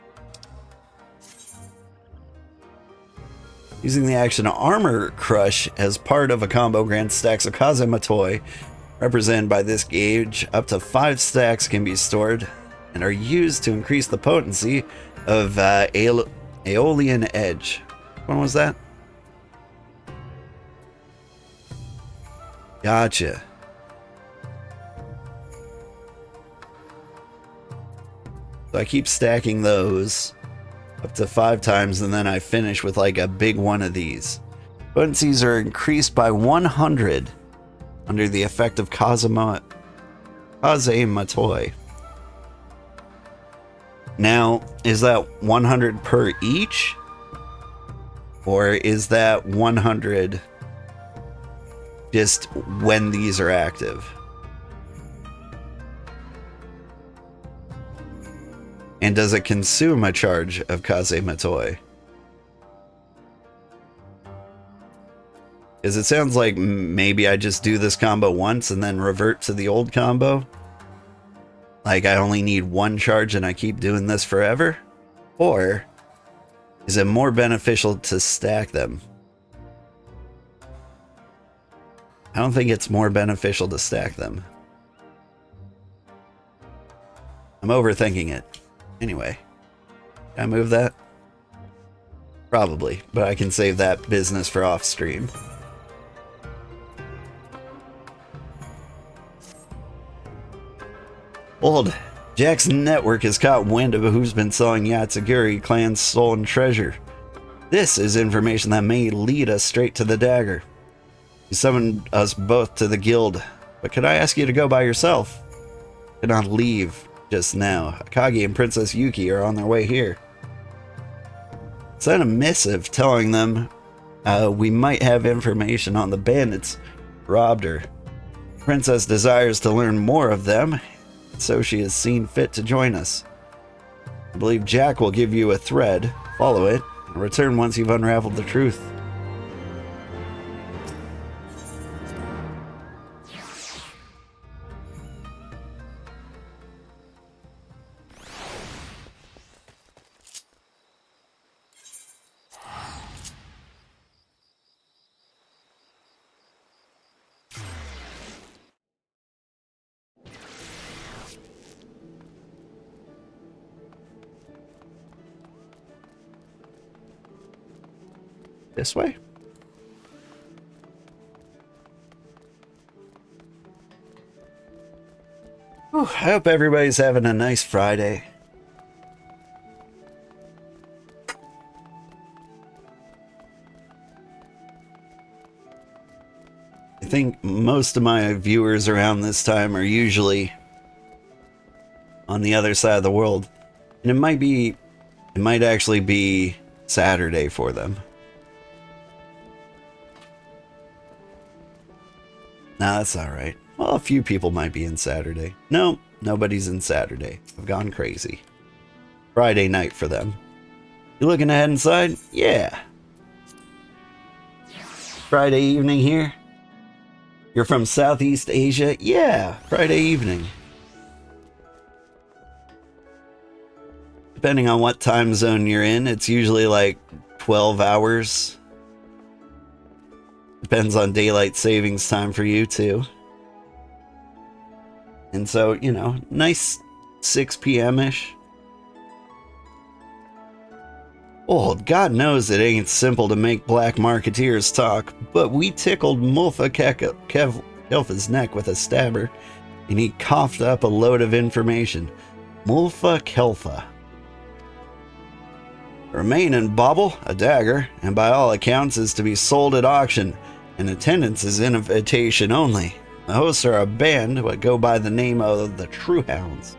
Using the action Armor Crush as part of a combo grants stacks of Kaze Matoi, represented by this gauge. Up to 5 stacks can be stored and are used to increase the potency of Aeolian Edge. one was that? Gotcha. So I keep stacking those up to 5 times, and then I finish with like a big one of these. Potencies are increased by 100 under the effect of Kazematoi. Now, is that 100 per each? Or is that 100 just when these are active? And does it consume a charge of Kazematoi? Because it sounds like maybe I just do this combo once and then revert to the old combo. Like I only need 1 charge and I keep doing this forever? Or is it more beneficial to stack them? I don't think it's more beneficial to stack them. I'm overthinking it. Anyway, can I move that? Probably, but I can save that business for off stream. Old Jackson Network has caught wind of who's been selling Yatsugiri clan's stolen treasure. This is information that may lead us straight to the dagger. You summoned us both to the guild, but could I ask you to go by yourself? I cannot leave just now. Akagi and Princess Yuki are on their way here. Send a missive telling them we might have information on the bandits robbed her. Princess desires to learn more of them, so she has seen fit to join us. I believe Jack will give you a thread. Follow it, and return once you've unraveled the truth. This way? Whew, I hope everybody's having a nice Friday. I think most of my viewers around this time are usually on the other side of the world. And it might actually be Saturday for them. Nah, that's alright. Well, a few people might be in Saturday. No, nobody's in Saturday. I've gone crazy. Friday night for them. You looking to head inside? Yeah. Friday evening here? You're from Southeast Asia? Yeah, Friday evening. Depending on what time zone you're in, it's usually like 12 hours. Depends on daylight savings time for you too. And so, you know, nice 6 p.m.-ish. Oh, God knows it ain't simple to make black marketeers talk, but we tickled Mulfa Kelfa's neck with a stabber, and he coughed up a load of information. Mulfa Kelfa. Remaining bauble, a dagger, and by all accounts is to be sold at auction, and attendance is invitation only. The hosts are a band that go by the name of the True Hounds.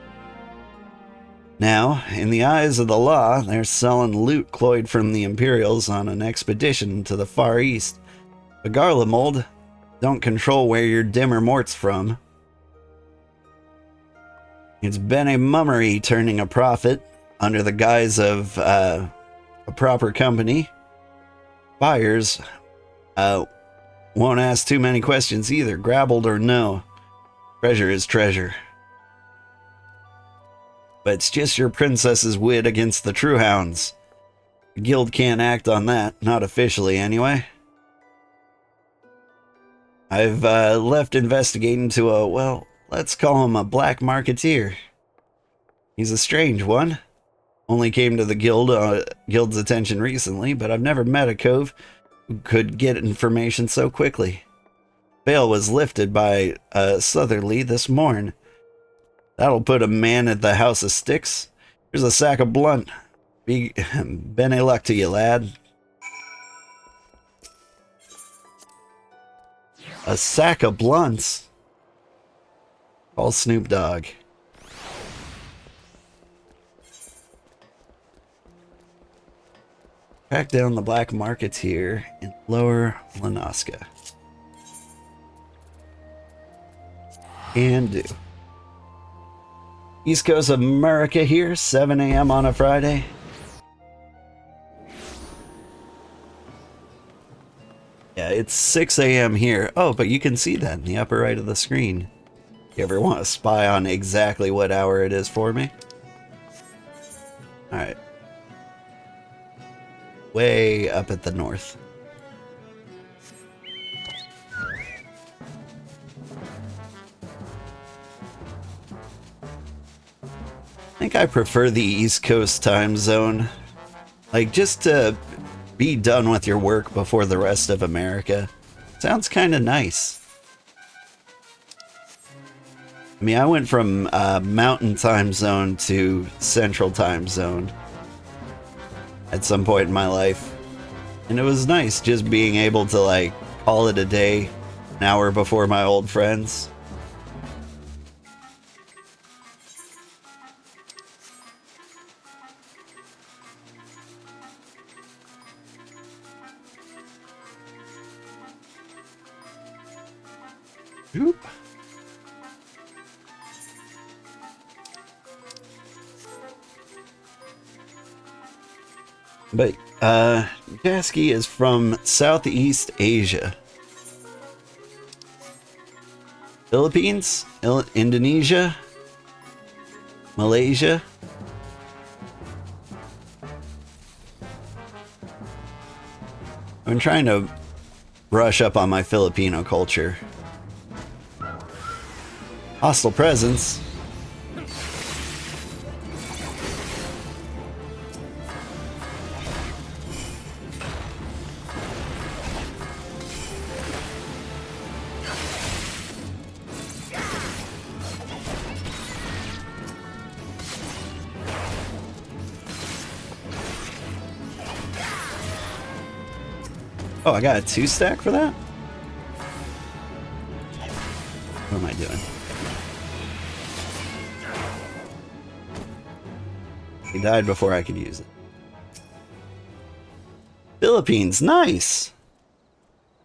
Now, in the eyes of the law, they're selling loot cloyed from the Imperials on an expedition to the Far East. But Garlemald don't control where your dimmer mort's from. It's been a mummery turning a profit under the guise of a proper company. Buyers won't ask too many questions either, grabbled or no. Treasure is treasure. But it's just your princess's wit against the True Hounds. The guild can't act on that, not officially anyway. I've left investigating to a, well, let's call him a black marketeer. He's a strange one. Only came to the guild's attention recently, but I've never met a cove who could get information so quickly. Veil was lifted by Southerly this morn. That'll put a man at the House of Sticks. Here's a sack of blunt. Bene luck to you, lad. A sack of blunts. Call Snoop Dogg. Track down the black markets here in Lower Lanaska. Can do. East Coast of America here, 7 a.m. on a Friday. Yeah, it's 6 a.m. here. Oh, but you can see that in the upper right of the screen. You ever want to spy on exactly what hour it is for me? Alright. Way up at the north. I think I prefer the East Coast time zone. Like, just to be done with your work before the rest of America. Sounds kind of nice. I mean, I went from Mountain time zone to Central time zone at some point in my life. And it was nice just being able to, like, call it a day an hour before my old friends. Oop. But, Jasky is from Southeast Asia. Philippines? Indonesia? Malaysia? I'm trying to brush up on my Filipino culture. Hostile presence. Oh, I got a 2-stack for that? What am I doing? He died before I could use it. Philippines, nice!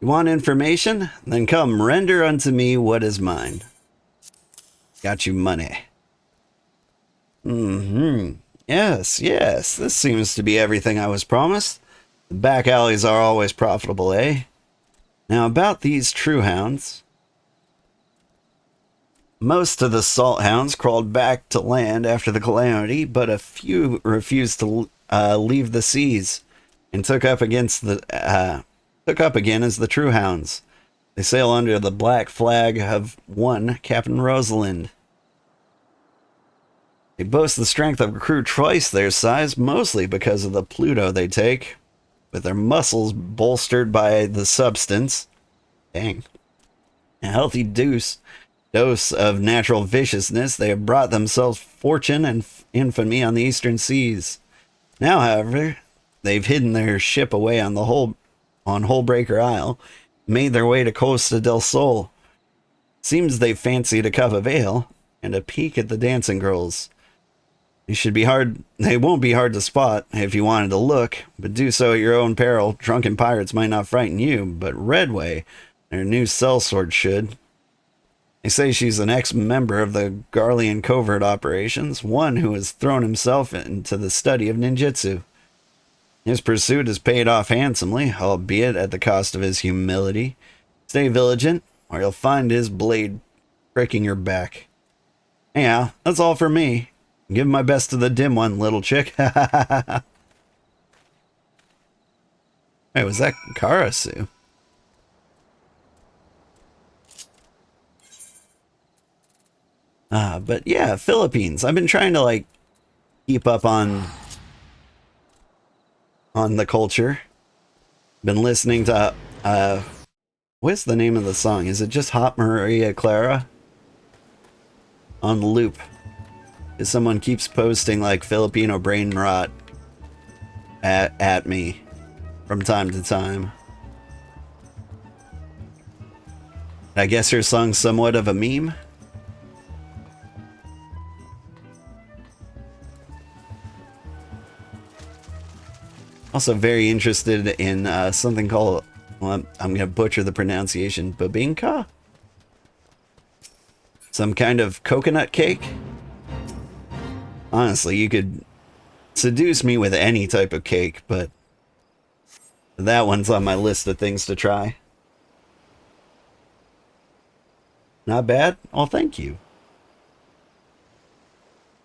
You want information? Then come render unto me what is mine. Got you money. Yes, yes, this seems to be everything I was promised. The back alleys are always profitable, eh? Now about these true hounds. Most of the salt hounds crawled back to land after the calamity, but a few refused to leave the seas and took up again as the true hounds. They sail under the black flag of one Captain Rosalind. They boast the strength of a crew twice their size, mostly because of the Pluto they take, with their muscles bolstered by the substance. Dang. A healthy dose of natural viciousness, they have brought themselves fortune and infamy on the eastern seas. Now, however, they've hidden their ship away on Hullbreaker Isle, made their way to Costa del Sol. Seems they fancied a cup of ale and a peek at the dancing girls. They won't be hard to spot if you wanted to look, but do so at your own peril. Drunken pirates might not frighten you, but Redway, their new sellsword, should. They say she's an ex-member of the Garlean covert operations, one who has thrown himself into the study of ninjutsu. His pursuit has paid off handsomely, albeit at the cost of his humility. Stay vigilant, or you'll find his blade pricking your back. Yeah, that's all for me. Give my best to the dim one, little chick. Hey, was that Karasu? But yeah, Philippines. I've been trying to, like, keep up on on the culture. Been listening to, what's the name of the song? Is it just Hot Maria Clara? On loop. Because someone keeps posting like Filipino brain rot at me from time to time. I guess her song's somewhat of a meme. Also very interested in something called, well, I'm going to butcher the pronunciation, babinka? Some kind of coconut cake? Honestly, you could seduce me with any type of cake, but that one's on my list of things to try. Not bad? Oh, thank you.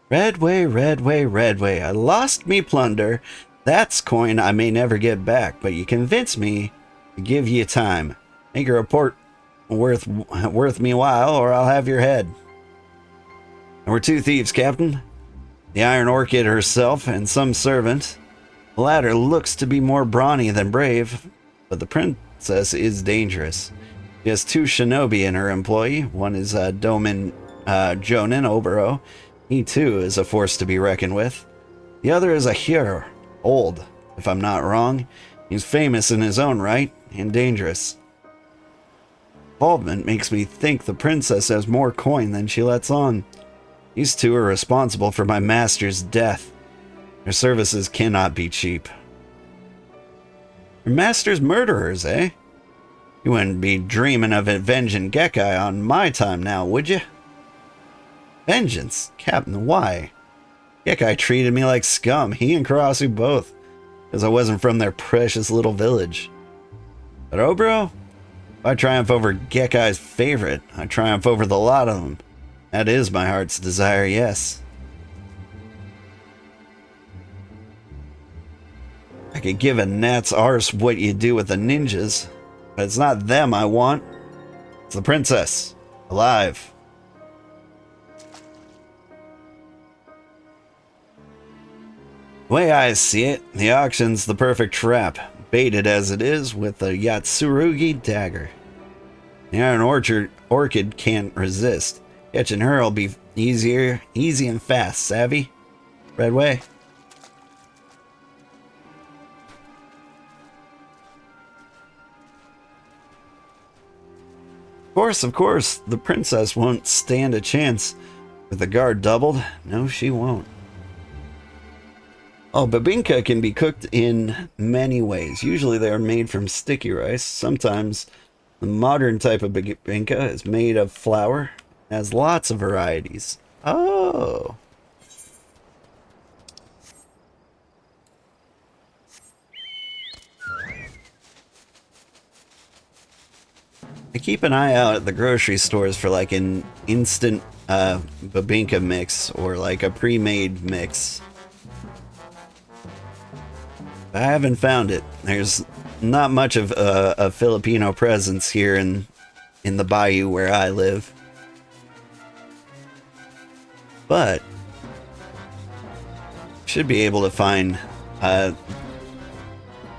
Redway, Redway, Redway, I lost me plunder. That's coin I may never get back, but you convince me to give you time. Make a report worth me while, or I'll have your head. There were two thieves, Captain. The Iron Orchid herself and some servant. The latter looks to be more brawny than brave, but the princess is dangerous. She has two shinobi in her employ. One is Domin Jonin Obero. He too is a force to be reckoned with. The other is a hero. Old, if I'm not wrong. He's famous in his own right, and dangerous. Involvement makes me think the princess has more coin than she lets on. These two are responsible for my master's death. Their services cannot be cheap. Your master's murderers, eh? You wouldn't be dreaming of avenging Gekkai on my time now, would you? Vengeance? Captain, why? Gekkai treated me like scum, he and Karasu both, because I wasn't from their precious little village. But Obero, if I triumph over Gekkai's favorite, I triumph over the lot of them. That is my heart's desire, yes. I could give a gnat's arse what you do with the ninjas, but it's not them I want. It's the princess, alive. The way I see it, the auction's the perfect trap, baited as it is with a Yatsurugi dagger. The Iron Orchid can't resist. Catching her will be easy and fast, savvy? Redway. Of course, the princess won't stand a chance with the guard doubled. No, she won't. Oh, babinka can be cooked in many ways. Usually they are made from sticky rice. Sometimes the modern type of babinka is made of flour. It has lots of varieties. Oh. I keep an eye out at the grocery stores for like an instant babinka mix or like a pre-made mix. I haven't found it. There's not much of a Filipino presence here in the bayou where I live. But should be able to find I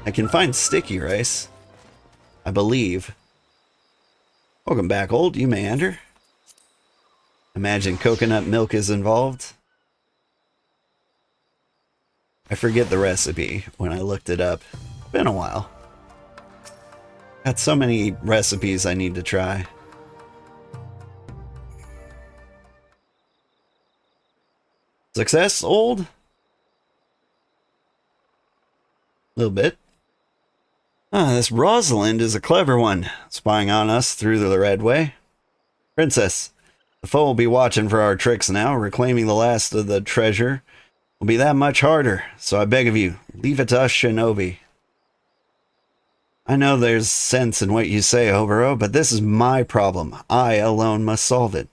can find sticky rice, I believe. Welcome back, old. You may enter. Imagine coconut milk is involved. I forget the recipe when I looked it up. Been a while. Got so many recipes I need to try. Success, old? A little bit. Ah, this Rosalind is a clever one, spying on us through the Redway. Princess, the foe will be watching for our tricks now. Reclaiming the last of the treasure will be that much harder, so I beg of you, leave it to us shinobi. I know there's sense in what you say, Obero, but this is my problem. I alone must solve it.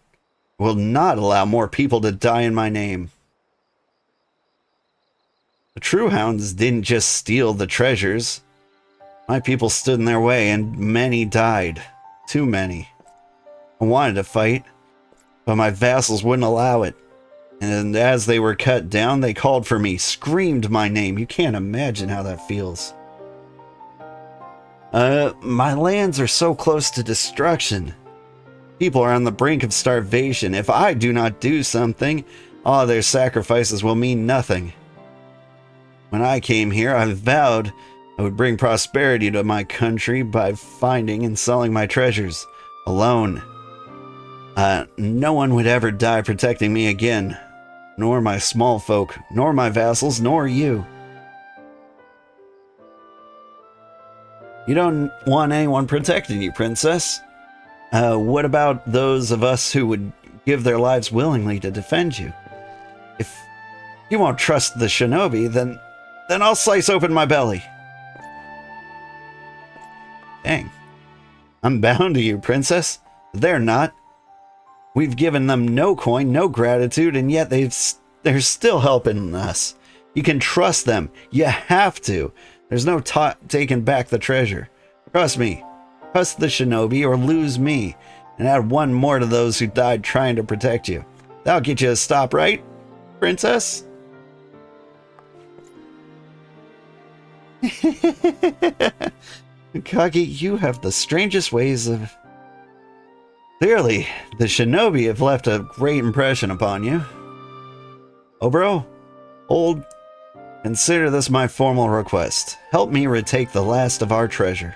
I will not allow more people to die in my name. The True Hounds didn't just steal the treasures. My people stood in their way, and many died. Too many. I wanted to fight, but my vassals wouldn't allow it. And as they were cut down, they called for me, screamed my name. You can't imagine how that feels. My lands are so close to destruction. People are on the brink of starvation. If I do not do something, all their sacrifices will mean nothing. When I came here, I vowed I would bring prosperity to my country by finding and selling my treasures alone. No one would ever die protecting me again, nor my small folk, nor my vassals, nor you. You don't want anyone protecting you, princess. What about those of us who would give their lives willingly to defend you? If you won't trust the shinobi, then I'll slice open my belly. Dang. I'm bound to you, princess. They're not. We've given them no coin, no gratitude, and yet they're still helping us. You can trust them. You have to. There's no taking back the treasure. Trust me. Trust the shinobi or lose me, and add one more to those who died trying to protect you. That'll get you a stop, right, princess? Kage, you have the strangest ways of... Clearly, the shinobi have left a great impression upon you. Obro, old, consider this my formal request. Help me retake the last of our treasure.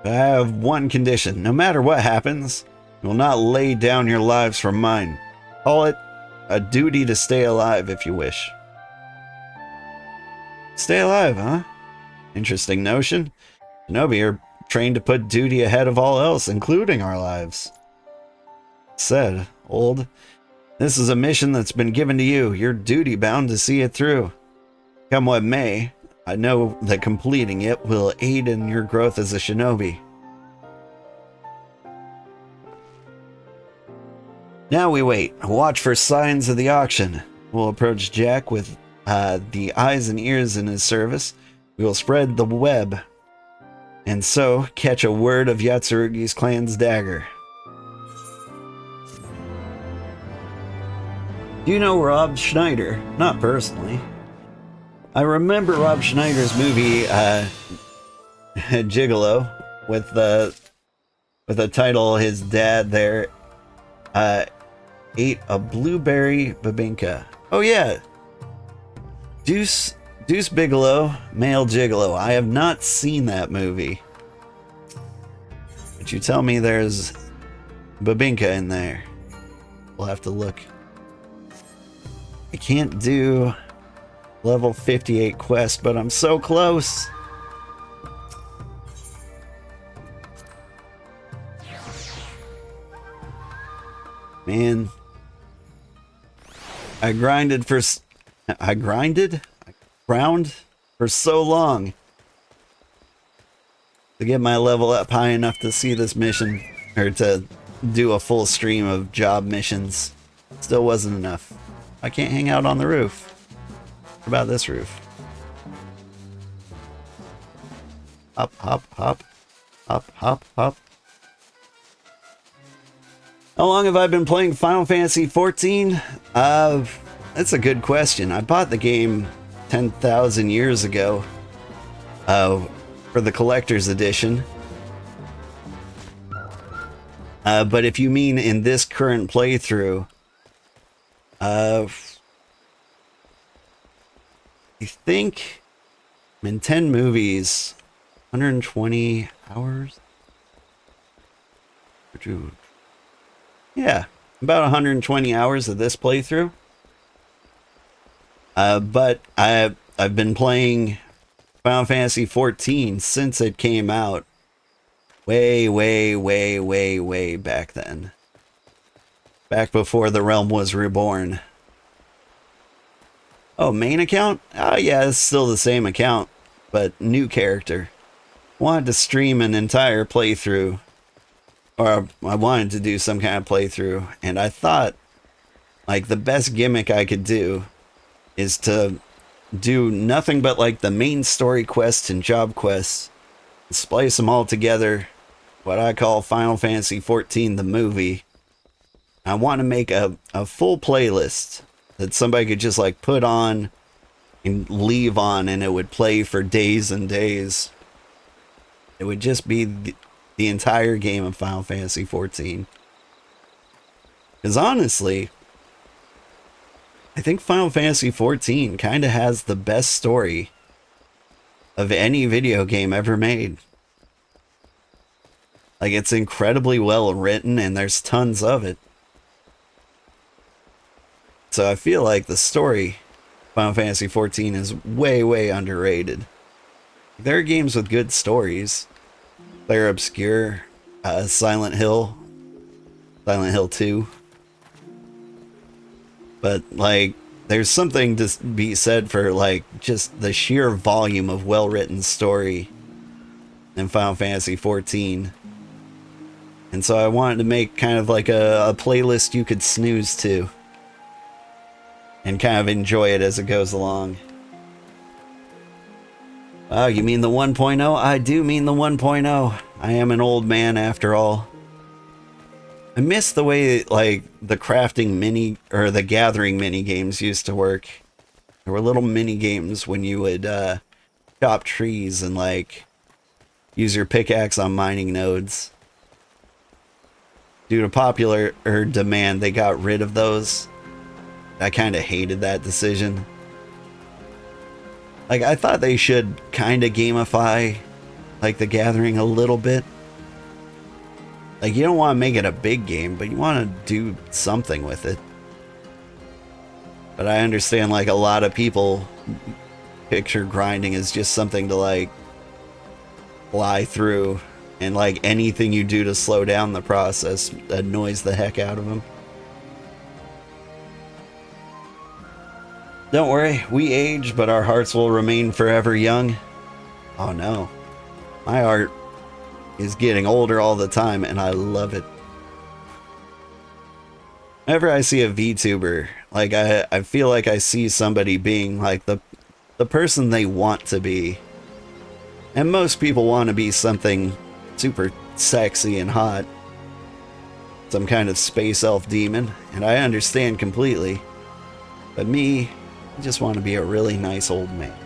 I have one condition. No matter what happens, you will not lay down your lives for mine. Call it a duty to stay alive if you wish. Stay alive, huh? Interesting notion. Shinobi are trained to put duty ahead of all else, including our lives. Said, old, this is a mission that's been given to you. You're duty bound to see it through. Come what may, I know that completing it will aid in your growth as a shinobi. Now we wait. Watch for signs of the auction. We'll approach Jack with the eyes and ears in his service. We will spread the web, and so catch a word of Yatsurugi's clan's dagger. Do you know Rob Schneider? Not personally. I remember Rob Schneider's movie Gigolo with the title his dad there ate a blueberry babinka. Oh yeah. Deuce Bigelow, Male Gigolo. I have not seen that movie. But you tell me there's babinka in there. We'll have to look. I can't do level 58 quest, but I'm so close. Man. I ground for so long to get my level up high enough to see this mission, or to do a full stream of job missions. Still wasn't enough. I can't hang out on the roof. What about this roof? Hop, hop, hop. Hop, hop, hop. How long have I been playing Final Fantasy XIV? That's a good question. I bought the game 10,000 years ago for the collector's edition. But if you mean in this current playthrough, I think I'm in 10 movies, 120 hours. Yeah, about 120 hours of this playthrough. But I've been playing Final Fantasy XIV since it came out. Way back then. Back before the realm was reborn. Oh, main account? Oh yeah, it's still the same account, but new character. Wanted to stream an entire playthrough. Or I wanted to do some kind of playthrough, and I thought, like, the best gimmick I could do is to do nothing but, like, the main story quests and job quests, and splice them all together what I call Final Fantasy XIV the movie. I want to make a full playlist that somebody could just like put on and leave on, and it would play for days and days. It would just be the entire game of Final Fantasy XIV. Because honestly, I think Final Fantasy XIV kind of has the best story of any video game ever made. Like, it's incredibly well written, and there's tons of it. So I feel like the story of Final Fantasy XIV is way, way underrated. There are games with good stories. They're obscure. Silent Hill 2. But, like, there's something to be said for, like, just the sheer volume of well-written story in Final Fantasy XIV. And so I wanted to make kind of like a playlist you could snooze to and kind of enjoy it as it goes along. Oh, you mean the 1.0? I do mean the 1.0. I am an old man after all. I miss the way like the crafting or the gathering mini games used to work. There were little mini games when you would chop trees and like use your pickaxe on mining nodes. Due to popular demand, they got rid of those. I kind of hated that decision. Like, I thought they should kind of gamify, like, the gathering a little bit. Like, you don't want to make it a big game, but you want to do something with it. But I understand, like, a lot of people picture grinding as just something to, like, fly through. And, like, anything you do to slow down the process annoys the heck out of them. Don't worry, we age, but our hearts will remain forever young. Oh no. My heart is getting older all the time, and I love it. Whenever I see a VTuber, like, I feel like I see somebody being, like, the person they want to be. And most people want to be something super sexy and hot. Some kind of space elf demon, and I understand completely. But me, I just want to be a really nice old man.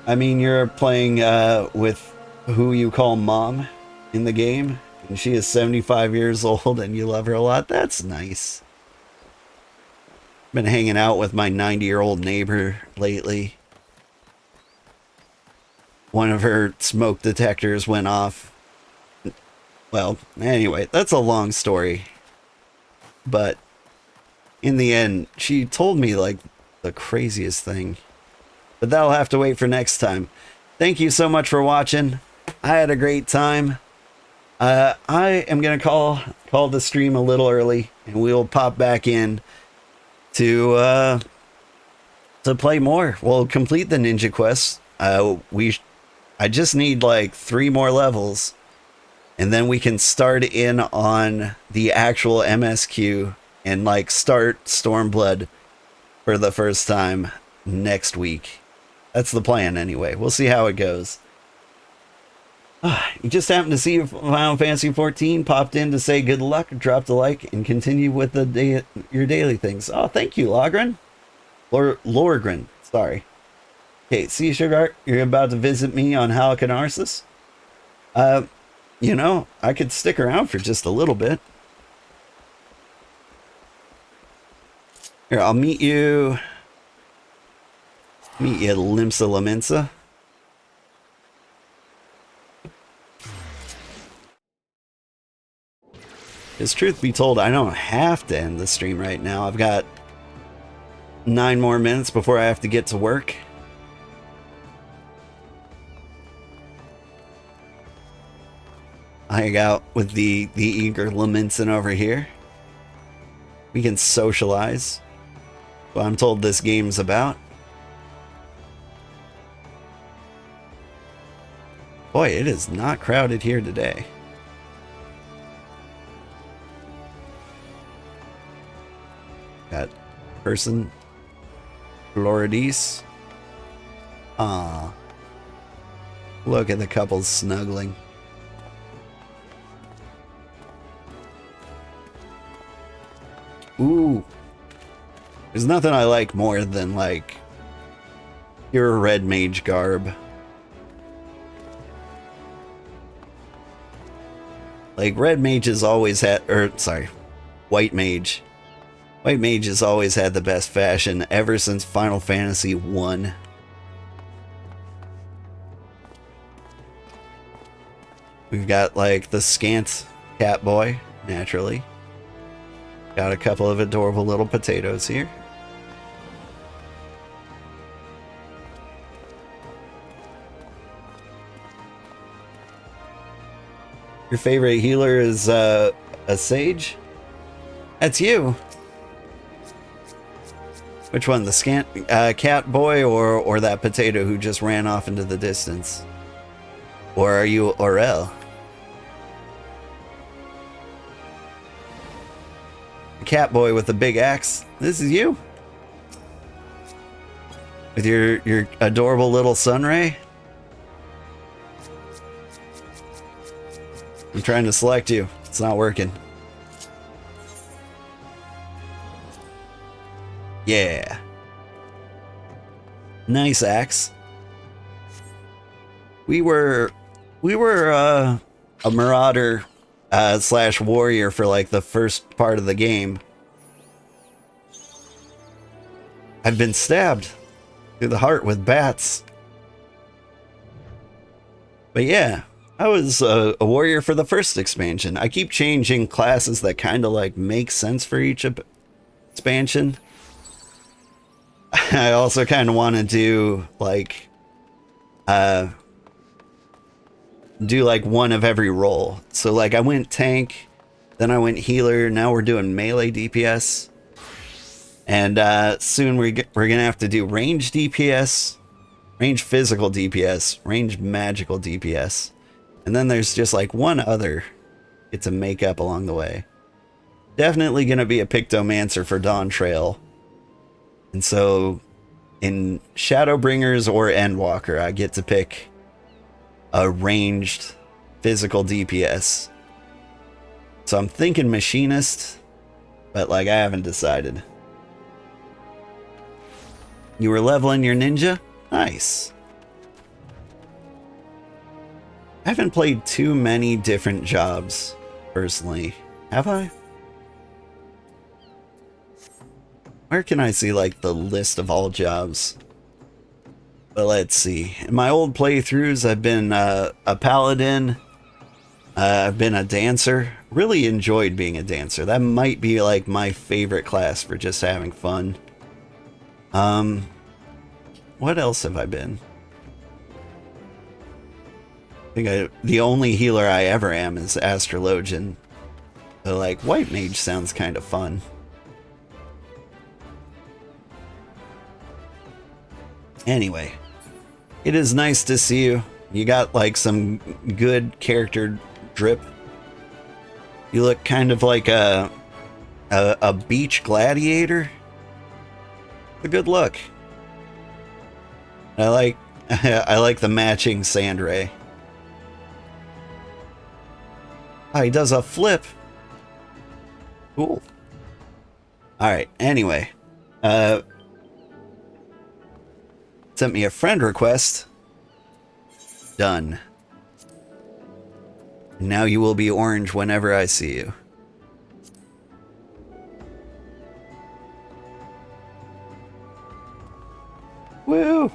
I mean, you're playing with who you call mom in the game, and she is 75 years old and you love her a lot. That's nice. Been hanging out with my 90-year-old neighbor lately. One of her smoke detectors went off. Well, anyway, that's a long story. But in the end, she told me, like, the craziest thing. But that'll have to wait for next time. Thank you so much for watching. I had a great time. I am going to call the stream a little early, and we'll pop back in to play more. We'll complete the ninja quests. I just need like 3 more levels, and then we can start in on the actual MSQ and like start Stormblood for the first time next week. That's the plan anyway. We'll see how it goes. You just happened to see Final Fantasy XIV, popped in to say good luck, dropped a like, and continue with your daily things. Oh, thank you, Logren. Lorgren, sorry. Okay, see, Sugarheart, you're about to visit me on Ala Gannha. You know, I could stick around for just a little bit. Here, I'll meet you. Meet you at Limsa Lamensa. Because truth be told, I don't have to end the stream right now. I've got 9 more minutes before I have to get to work. I hang out with the eager Lamensin over here. We can socialize. What I'm told this game's about. Boy, it is not crowded here today. Got person Floridis. Look at the couples snuggling. Ooh. There's nothing I like more than, like, pure red mage garb. Like, red mages always had, white mage. White mage has always had the best fashion ever since Final Fantasy 1. We've got, like, the scant cat boy, naturally. Got a couple of adorable little potatoes here. Your favorite healer is a sage? That's you. Which one, the scant cat boy or that potato who just ran off into the distance? Or are you Aurel? The cat boy with the big axe. This is you? With your adorable little sunray? I'm trying to select you. It's not working. Yeah. Nice axe. We were a marauder slash warrior for like the first part of the game. I've been stabbed through the heart with bats. But yeah, I was a warrior for the first expansion. I keep changing classes that kind of like make sense for each expansion. I also kind of want to do like one of every role. So like I went tank, then I went healer, now we're doing melee DPS. And soon we're gonna have to do range DPS, range physical DPS, range magical DPS. And then there's just like one other get to make up along the way. Definitely gonna be a Pictomancer for Dawn Trail. And so in Shadowbringers or Endwalker, I get to pick a ranged physical DPS. So I'm thinking Machinist, but like I haven't decided. You were leveling your ninja? Nice. I haven't played too many different jobs, personally. Have I? Where can I see, like, the list of all jobs? But let's see. In my old playthroughs, I've been a paladin. I've been a dancer. Really enjoyed being a dancer. That might be, like, my favorite class for just having fun. What else have I been? I think the only healer I ever am is Astrologian. But, like, White Mage sounds kind of fun. Anyway, it is nice to see you. You got like some good character drip. You look kind of like a beach gladiator. A good look. I like I like the matching sand ray. Oh, he does a flip. Cool. All right. Anyway, sent me a friend request. Done. Now you will be orange whenever I see you. Woo!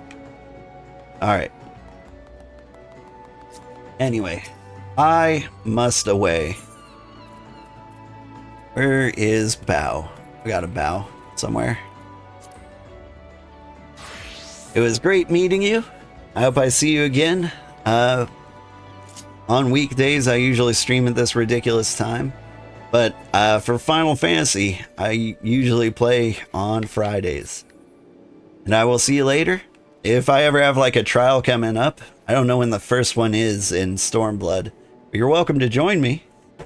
Alright. Anyway, I must away. Where is Bow? We got a Bow somewhere. It was great meeting you. I hope I see you again. On weekdays, I usually stream at this ridiculous time. But for Final Fantasy, I usually play on Fridays. And I will see you later. If I ever have like a trial coming up, I don't know when the first one is in Stormblood, but you're welcome to join me. I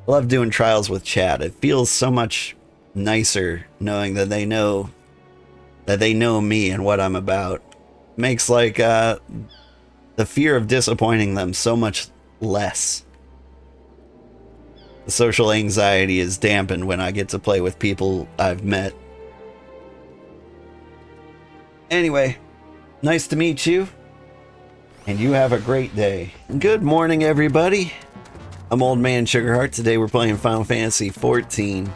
love doing trials with chat. It feels so much nicer knowing that they know me and what I'm about. Makes like the the fear of disappointing them so much less. The social anxiety is dampened when I get to play with people I've met. Anyway, nice to meet you, and you have a great day. Good morning, everybody. I'm Old Man Sugarheart. Today we're playing Final Fantasy XIV.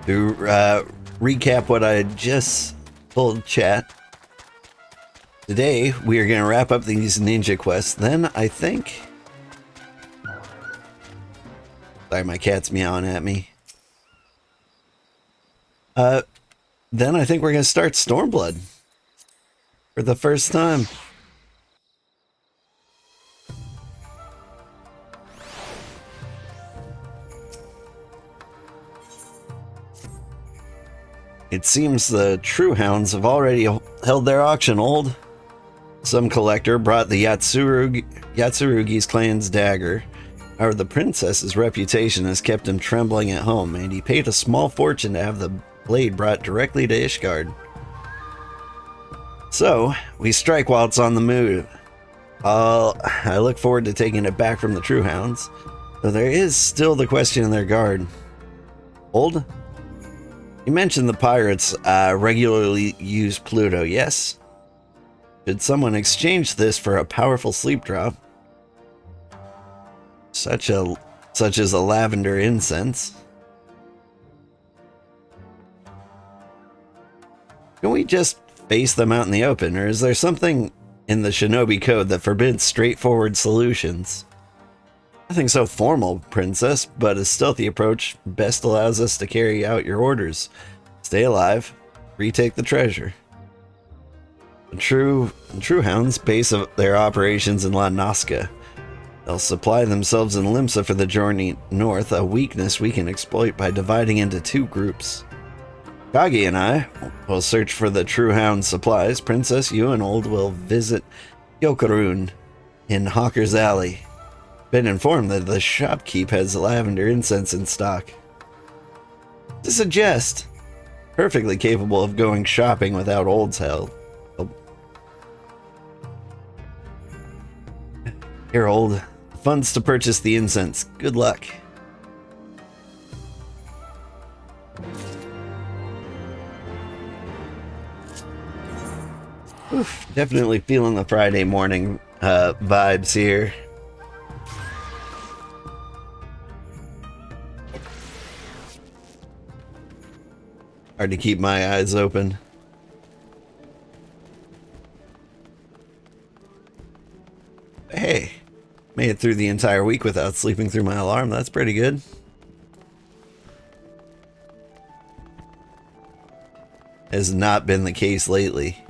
To recap what I just told chat, today we are going to wrap up these ninja quests. Then I think... Sorry, my cat's meowing at me. Then I think we're going to start Stormblood for the first time. It seems the True Hounds have already held their auction, old. Some collector brought the Yatsurugi's clan's dagger. However, the princess's reputation has kept him trembling at home, and he paid a small fortune to have the blade brought directly to Ishgard. So, we strike while it's on the move. I look forward to taking it back from the True Hounds, though there is still the question in their guard. Old? You mentioned the pirates regularly use Pluto, yes? Should someone exchange this for a powerful sleep drop, such as a lavender incense? Can we just face them out in the open, or is there something in the shinobi code that forbids straightforward solutions? Nothing so formal, princess, but a stealthy approach best allows us to carry out your orders. Stay alive, retake the treasure. The True Hounds base their operations in La Nazca. They'll supply themselves in Limsa for the journey north, a weakness we can exploit by dividing into two groups. Kage and I will search for the True Hound supplies. Princess, you and Old will visit Yokorun in Hawker's Alley. Been informed that the shopkeep has lavender incense in stock. This is a jest. Perfectly capable of going shopping without Old's help. Here, Old. Funds to purchase the incense. Good luck. Oof, definitely feeling the Friday morning vibes here. Hard to keep my eyes open. Hey, made it through the entire week without sleeping through my alarm. That's pretty good. Has not been the case lately.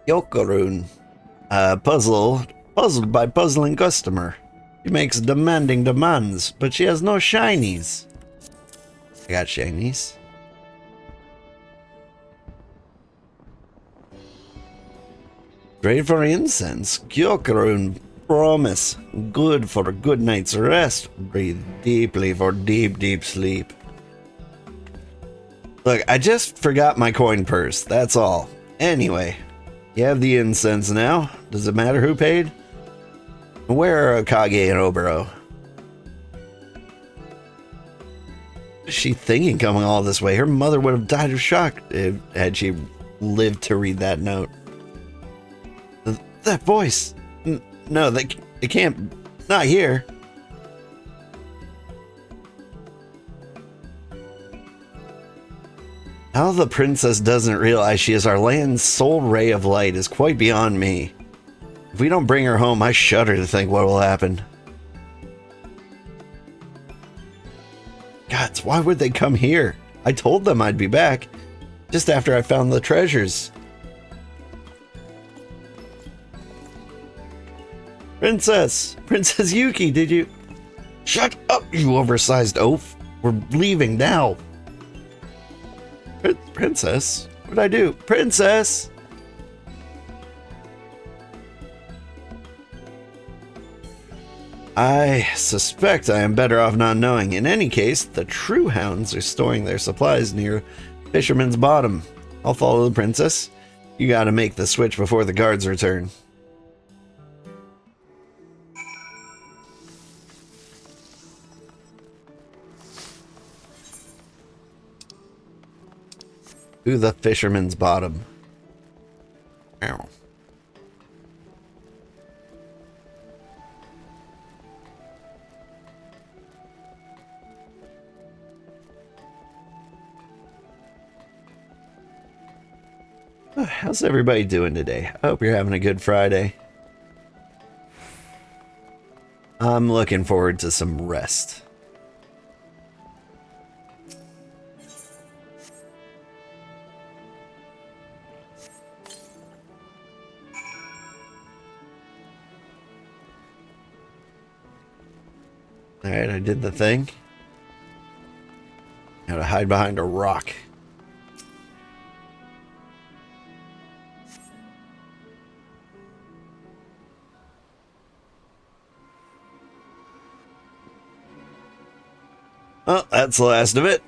Yokorun, puzzled by puzzling customer. She makes demanding demands, but she has no shinies. I got shinies. Trade for incense. Yokorun, promise. Good for a good night's rest. Breathe deeply for deep, deep sleep. Look, I just forgot my coin purse. That's all. Anyway. You have the incense now. Does it matter who paid? Where are Kage and Obero? What is she thinking coming all this way? Her mother would have died of shock had she lived to read that note. That voice. No, it can't. Not here. How the princess doesn't realize she is our land's sole ray of light is quite beyond me. If we don't bring her home, I shudder to think what will happen. Gods, why would they come here? I told them I'd be back, just after I found the treasures. Princess Yuki, did you... Shut up, you oversized oaf. We're leaving now. Princess? What'd I do? Princess! I suspect I am better off not knowing. In any case, the true hounds are storing their supplies near Fisherman's Bottom. I'll follow the princess. You gotta make the switch before the guards return. To the Fisherman's Bottom. Ow. How's everybody doing today? I hope you're having a good Friday. I'm looking forward to some rest. Alright, I did the thing. Gotta hide behind a rock. Well, that's the last of it.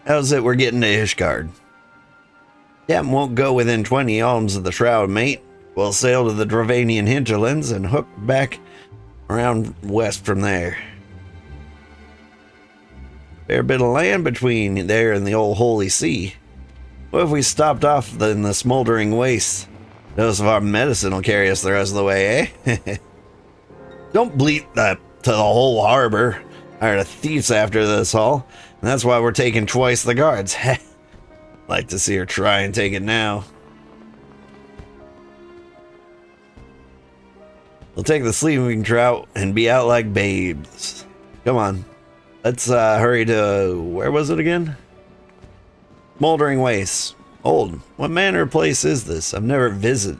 How's it we're getting to Ishgard? Captain won't go within 20 alms of the Shroud, mate. We'll sail to the Dravanian hinterlands and hook back around west from there. Fair bit of land between there and the old Holy See. What if we stopped off in the smoldering wastes? Dose of our medicine will carry us the rest of the way, eh? Don't bleat that to the whole harbor. Hired a thieves after this all, and that's why we're taking twice the guards. Like to see her try and take it now. We'll take the sleeping trout and be out like babes. Come on. Let's hurry to... where was it again? Smoldering Wastes. Old. What manner of place is this? I've never visited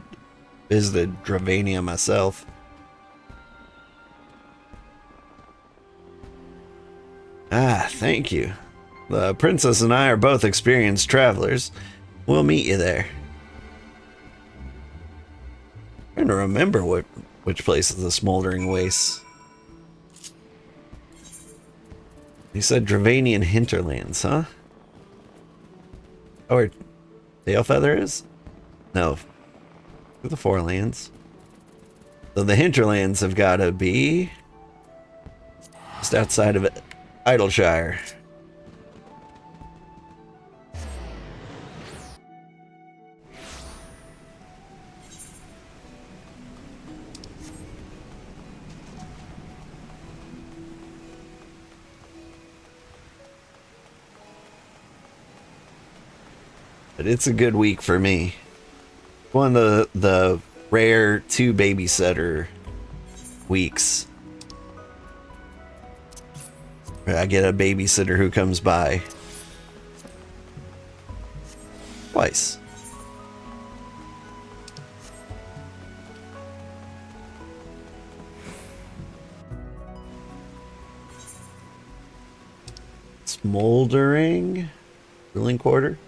Dravania myself. Ah, thank you. The princess and I are both experienced travelers. We'll meet you there. I'm trying to remember which place is the Smoldering Wastes. You said Dravanian hinterlands, huh? Oh, where Tailfeather is? No. The Forelands. So the hinterlands have got to be just outside of it. Idleshire. But it's a good week for me. One of the rare 2 babysitter weeks. I get a babysitter who comes by twice. Smoldering ruling quarter.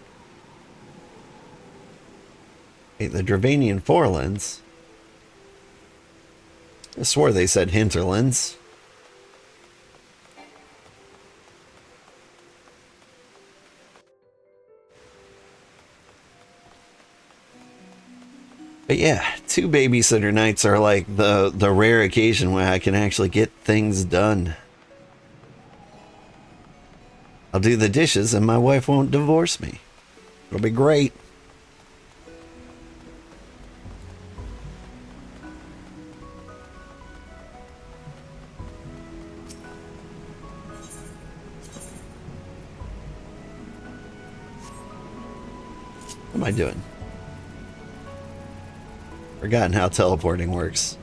Hey, the Dravanian Forelands. I swore they said hinterlands. But yeah, 2 babysitter nights are like the rare occasion where I can actually get things done. I'll do the dishes and my wife won't divorce me. It'll be great. What am I doing? Forgotten how teleporting works.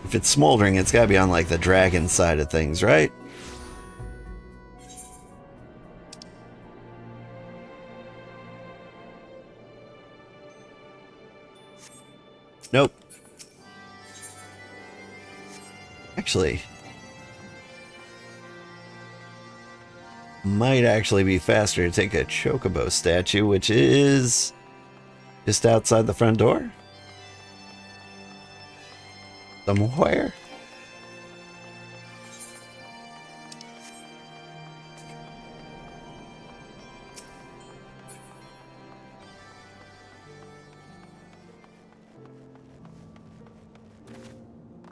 If it's smoldering, it's gotta be on like the dragon side of things, right? Nope. Actually, might actually be faster to take a chocobo statue, which is Just outside the front door? Somewhere?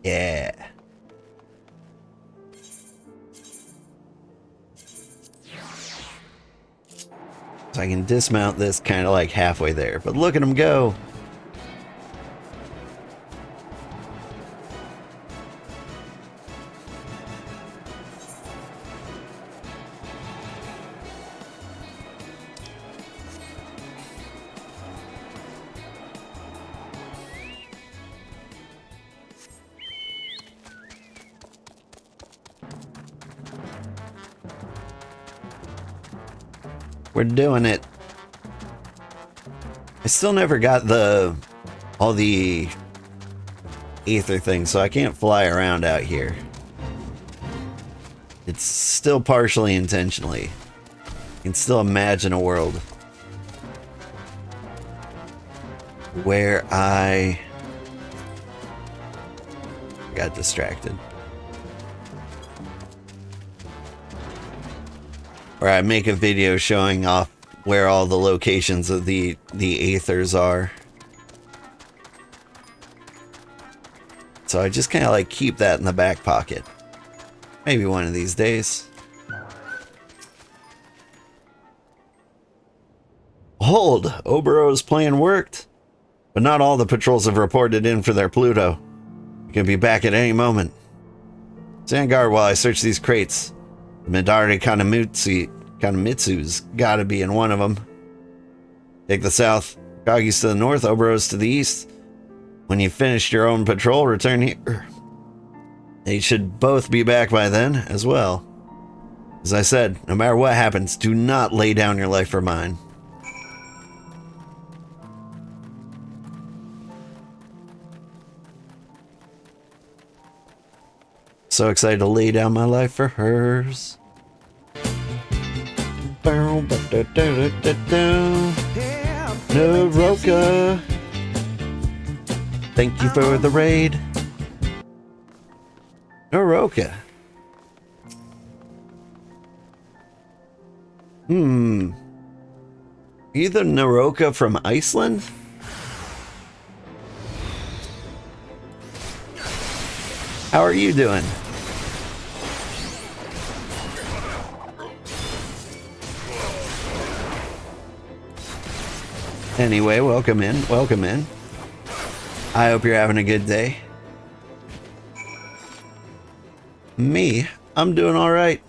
Yeah. So I can dismount this kind of like halfway there, but look at him go. We're doing it. I still never got all the ether things, so I can't fly around out here. It's still partially intentionally. I can still imagine a world where I got distracted. Or I make a video showing off where all the locations of the aethers are. So I just kind of like keep that in the back pocket. Maybe one of these days. Hold! Obero's plan worked. But not all the patrols have reported in for their Pluto. You can be back at any moment. Stand guard while I search these crates. Midari Kanamitsu's gotta be in one of them. Take the south, Kagi's to the north, Obero's to the east. When you've finished your own patrol, return here. They should both be back by then, as well. As I said, no matter what happens, do not lay down your life for mine. So excited to lay down my life for hers. Naroka, thank you for the raid. Naroka. Either Naroka from Iceland? How are you doing? Anyway, welcome in, welcome in. I hope you're having a good day. Me, I'm doing all right.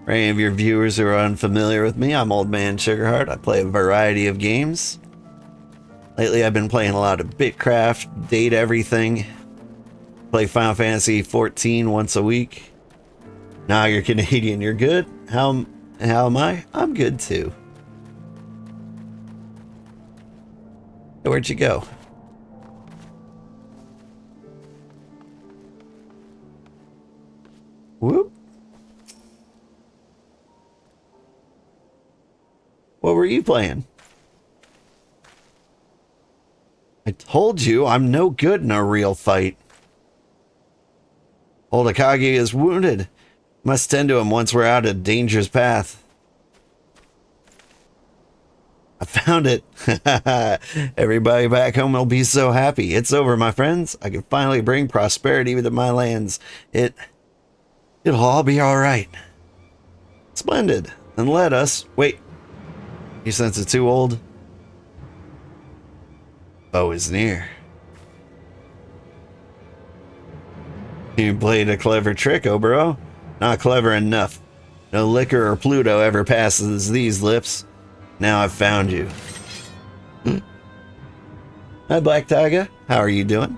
For any of your viewers who are unfamiliar with me, I'm Old Man Sugarheart. I play a variety of games. Lately, I've been playing a lot of Bitcraft, Date Everything. Play Final Fantasy XIV once a week. Now you're Canadian, you're good? How am I? I'm good too. Hey, where'd you go? Whoop. What were you playing? I told you I'm no good in a real fight. Old Akagi is wounded. Must tend to him once we're out of danger's path. I found it. Everybody back home will be so happy. It's over, my friends. I can finally bring prosperity to my lands. It'll all be all right. Splendid. And let us... Wait. You sense it's too old? Foe is near. You played a clever trick, Obero. Not clever enough. No liquor or Pluto ever passes these lips. Now I've found you. Hi, Black Tiger. How are you doing?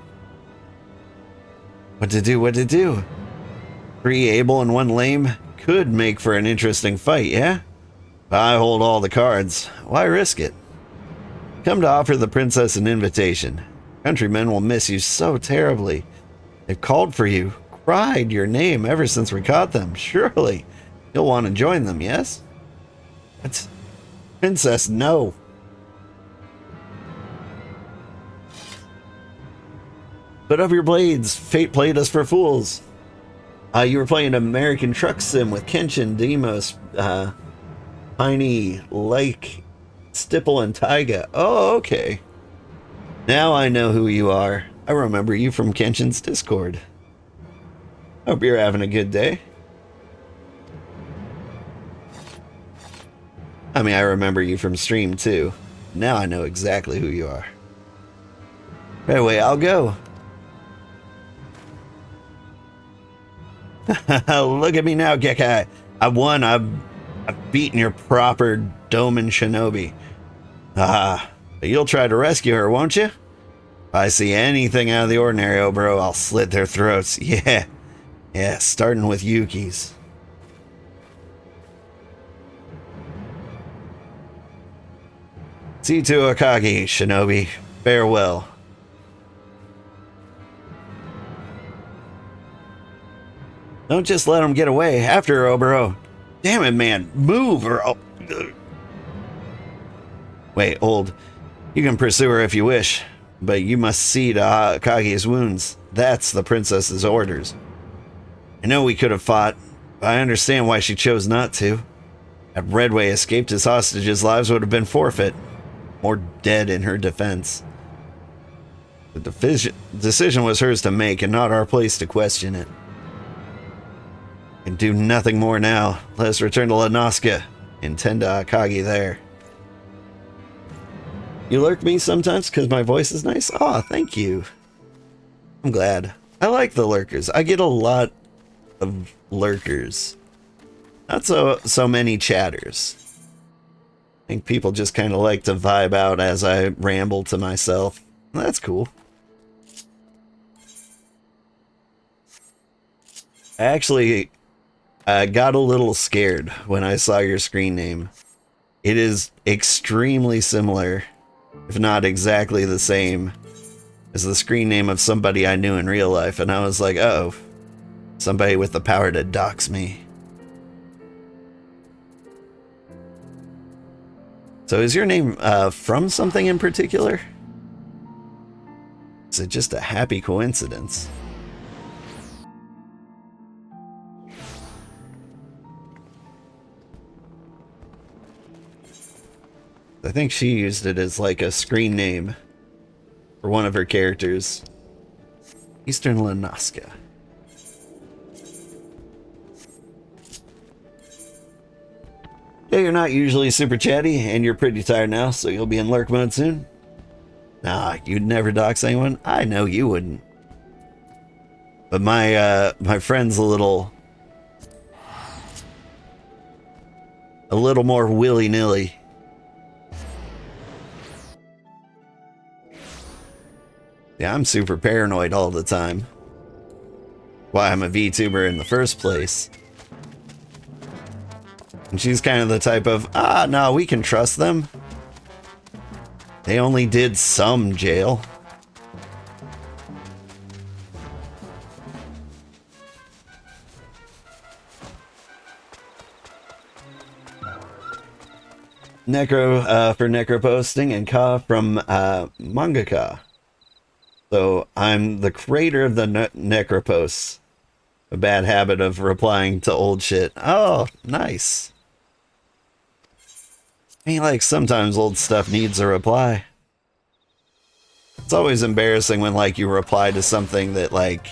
What to do, what to do? 3 able and 1 lame could make for an interesting fight, yeah? But I hold all the cards. Why risk it? Come to offer the princess an invitation. Countrymen will miss you so terribly. They've called for you, cried your name ever since we caught them. Surely you'll want to join them, yes? Princess, no. Put up your blades. Fate played us for fools. You were playing American Truck Sim with Kenshin, Demos, Piney, Lake, Stipple, and Taiga. Oh, okay. Now I know who you are. I remember you from Kenshin's Discord. Hope you're having a good day. I mean, I remember you from stream too. Now I know exactly who you are. Anyway, I'll go. Look at me now, Gekai. I won. I've beaten your proper Doman Shinobi. But you'll try to rescue her, won't you? If I see anything out of the ordinary, oh bro, I'll slit their throats. Yeah. Yeah, starting with Yuki's. See you to Akagi, Shinobi. Farewell. Don't just let him get away. After her, Obero. Damn it, man. Move or I'll... Wait, old. You can pursue her if you wish, but you must see to Akagi's wounds. That's the princess's orders. I know we could have fought, but I understand why she chose not to. Had Redway escaped as hostages, lives would have been forfeit. More dead in her defense. The decision was hers to make and not our place to question it. Can do nothing more now. Let us return to Lanoska and tend to Akagi there. You lurk me sometimes because my voice is nice? Aw, thank you. I'm glad. I like the lurkers. I get a lot of lurkers. Not so many chatters. I think people just kind of like to vibe out as I ramble to myself. That's cool. I actually got a little scared when I saw your screen name. It is extremely similar, if not exactly the same, as the screen name of somebody I knew in real life, and I was like, oh, somebody with the power to dox me. So is your name from something in particular? Is it just a happy coincidence? I think she used it as like a screen name for one of her characters. Eastern Lanoska. Yeah, you're not usually super chatty, and you're pretty tired now, so you'll be in lurk mode soon. Nah, you'd never dox anyone. I know you wouldn't. But my friend's a little more willy-nilly. Yeah, I'm super paranoid all the time. Why I'm a VTuber in the first place. And she's kind of the type of, no, we can trust them. They only did some jail. Necro for necro posting, and Ka from Mangaka. So I'm the creator of the necro posts. A bad habit of replying to old shit. Oh, nice. I mean, like, sometimes old stuff needs a reply. It's always embarrassing when, like, you reply to something that, like,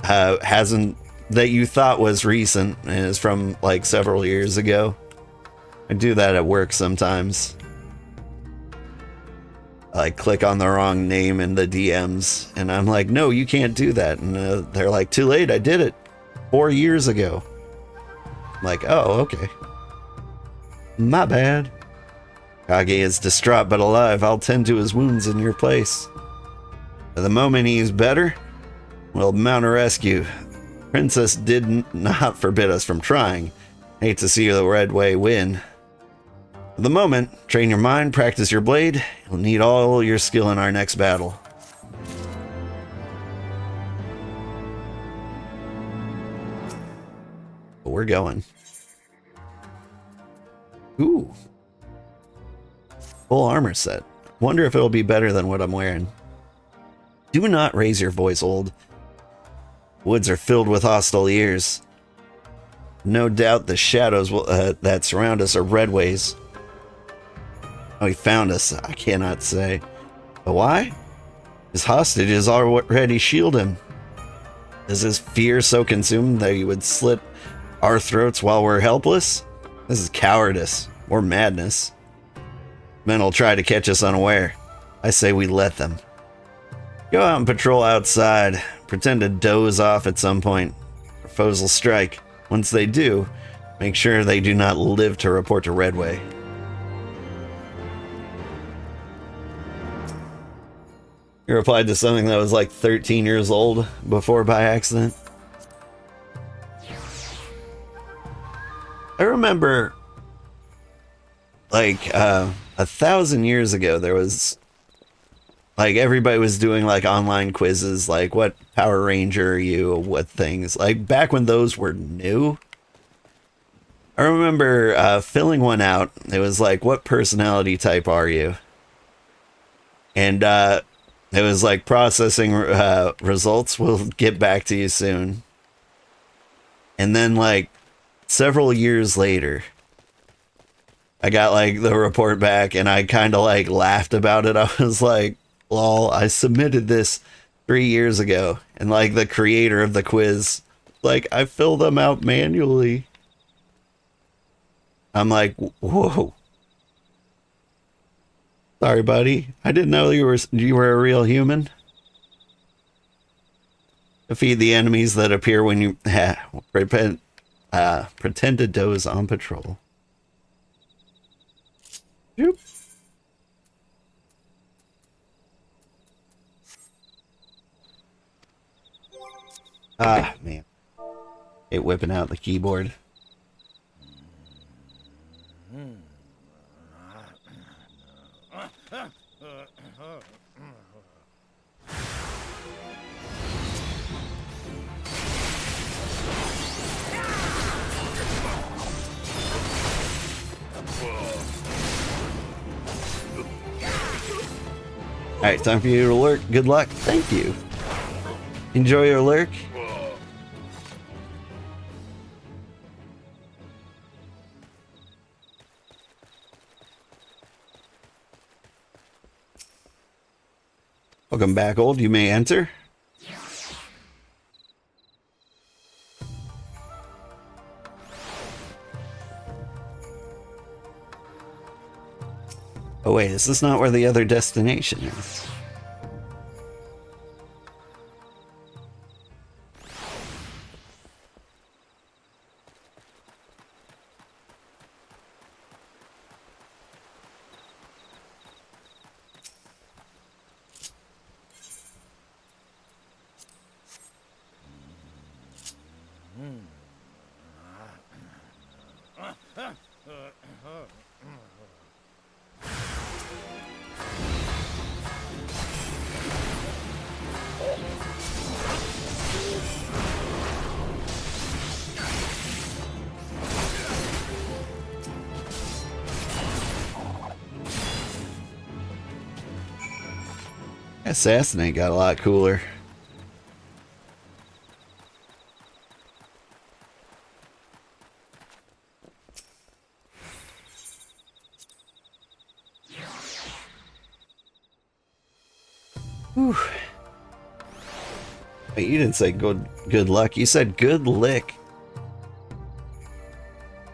that you thought was recent and is from, like, several years ago. I do that at work sometimes. I, like, click on the wrong name in the DMs, and I'm like, no, you can't do that. And they're like, too late, I did it 4 years ago. I'm like, oh, okay. My bad. Kage is distraught but alive. I'll tend to his wounds in your place. At the moment he's better, we'll mount a rescue. Princess did not forbid us from trying. Hate to see the Red Way win. At the moment, train your mind, practice your blade. You'll need all your skill in our next battle. But we're going. Ooh. Full armor set. Wonder if it'll be better than what I'm wearing. Do not raise your voice, old. Woods are filled with hostile ears. No doubt the shadows that surround us are Redways. Oh, he found us. I cannot say. But why? His hostages already shield him. Is his fear so consumed that he would slit our throats while we're helpless? This is cowardice or madness. Men will try to catch us unaware. I say we let them. Go out and patrol outside. Pretend to doze off at some point. Our foes will strike. Once they do, make sure they do not live to report to Redway. You replied to something that was like 13 years old before by accident. I remember like 1,000 years ago there was like everybody was doing like online quizzes like what Power Ranger are you, what things, like back when those were new. I remember filling one out. It was like, what personality type are you? And it was like processing results. We'll get back to you soon. And then like several years later, I got like the report back and I kind of like laughed about it. I was like, lol, I submitted this 3 years ago. And like the creator of the quiz, like I filled them out manually. I'm like, whoa. Sorry, buddy. I didn't know you were a real human. Defeat the enemies that appear when you pretend to doze on patrol. Yep. Ah, man. Hate whipping out the keyboard. Alright, time for you to lurk. Good luck. Thank you. Enjoy your lurk. Welcome back, old. You may enter. Oh wait, is this not where the other destination is? Assassinate got a lot cooler. Whew. Wait, you didn't say good luck. You said good lick.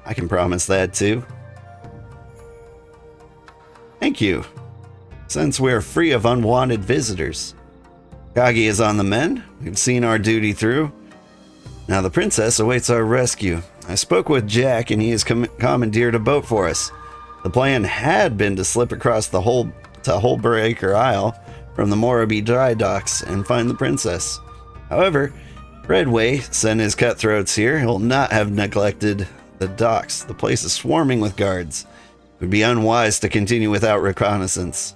I can promise that too. Thank you. Since we're free of unwanted visitors. Kage is on the mend. We've seen our duty through. Now the princess awaits our rescue. I spoke with Jack and he has commandeered a boat for us. The plan had been to slip across the Hullbreaker Isle from the Morabee dry docks and find the princess. However, Redway sent his cutthroats here. He'll not have neglected the docks. The place is swarming with guards. It would be unwise to continue without reconnaissance.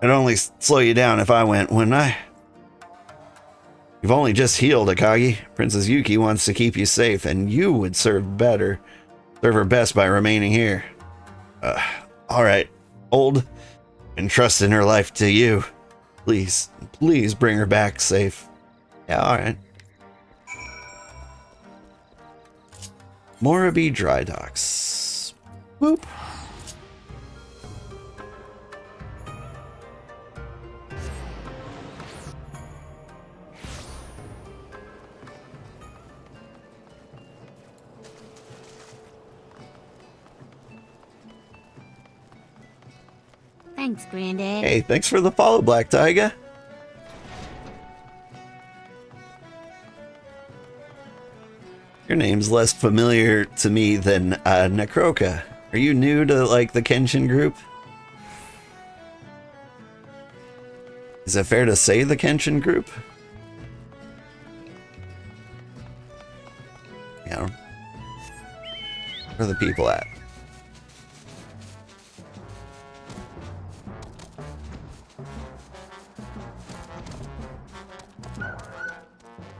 I'd only slow you down if I went, wouldn't I? You've only just healed, Akagi. Princess Yuki wants to keep you safe, and you would serve better serve her best by remaining here. All right, old, entrusting her life to you. Please, please bring her back safe. Yeah, all right. Moraby Dry Docks. Whoop. Thanks, Granddad. Hey, thanks for the follow, Black Tiger. Your name's less familiar to me than Necroka. Are you new to, like, the Kenshin group? Is it fair to say the Kenshin group? Yeah. Where are the people at?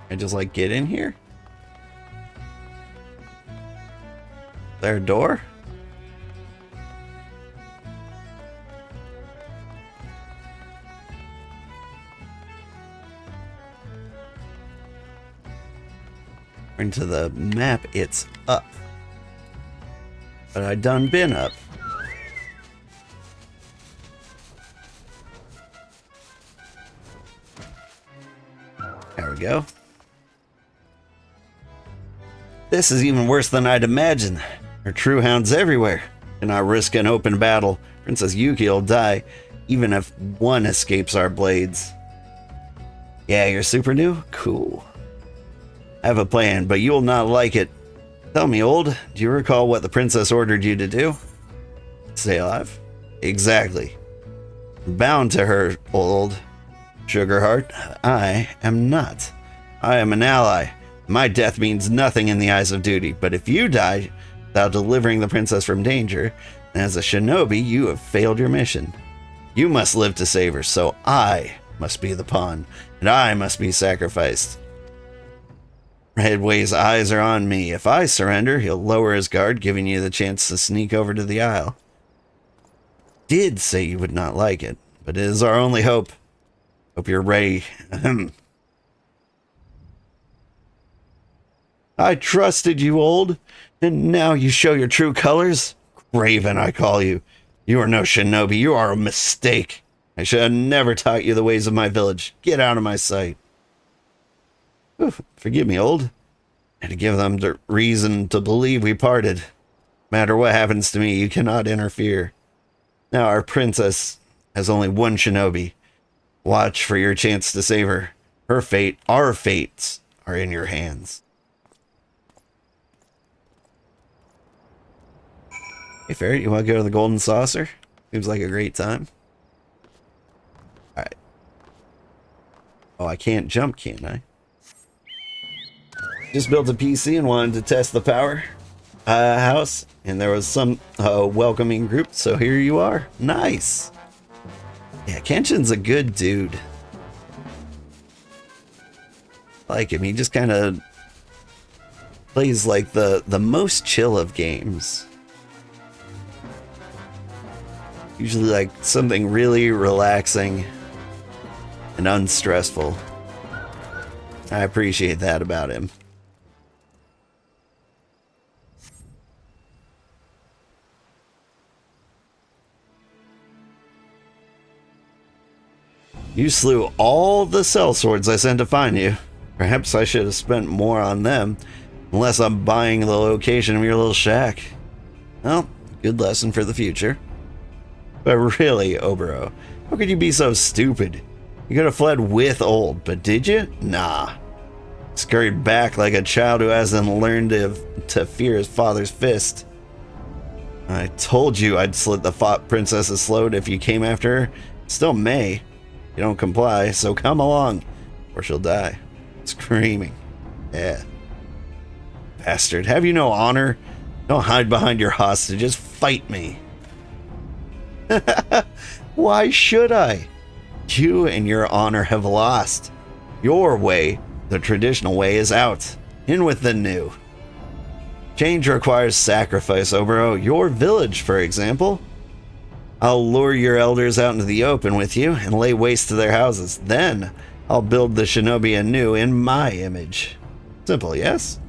I just, like, get in here? Is there a door? According to the map, it's up. But I done been up. There we go. This is even worse than I'd imagined. There are true hounds everywhere. Cannot risk an open battle. Princess Yuki will die, even if one escapes our blades. Yeah, you're super new? Cool. I have a plan, but you'll not like it. Tell me, old, do you recall what the princess ordered you to do? Stay alive? Exactly. Bound to her, old. Sugarheart, I am not. I am an ally. My death means nothing in the eyes of duty, but if you die without delivering the princess from danger, then as a shinobi, you have failed your mission. You must live to save her, so I must be the pawn, and I must be sacrificed. Redway's eyes are on me. If I surrender, he'll lower his guard, giving you the chance to sneak over to the isle. Did say you would not like it, but it is our only hope. Hope you're ready. I trusted you, old, and now you show your true colors? Raven, I call you. You are no shinobi. You are a mistake. I should have never taught you the ways of my village. Get out of my sight. Oof, forgive me, old. And to give them the reason to believe we parted. No matter what happens to me, you cannot interfere. Now our princess has only one shinobi. Watch for your chance to save her. Her fate, our fates, are in your hands. Hey, Ferret, you want to go to the Golden Saucer? Seems like a great time. Alright. Oh, I can't jump, can I? Just built a PC and wanted to test the power house, and there was some welcoming group, so here you are. Nice. Yeah, Kenshin's a good dude. I like him. He just kind of plays like the most chill of games. Usually like something really relaxing and unstressful. I appreciate that about him. You slew all the sellswords I sent to find you. Perhaps I should have spent more on them, unless I'm buying the location of your little shack. Well, good lesson for the future. But really, Obero, how could you be so stupid? You could have fled with old, but did you? Nah. Scurried back like a child who hasn't learned to fear his father's fist. I told you I'd slit the princess's throat if you came after her. Still may. You don't comply, so come along, or she'll die. Screaming. Yeah. Bastard, have you no honor? Don't hide behind your hostages, fight me. Why should I? You and your honor have lost. Your way, the traditional way, is out. In with the new. Change requires sacrifice, Obero. Your village, for example. I'll lure your elders out into the open with you and lay waste to their houses. Then I'll build the shinobi anew in my image. Simple, yes?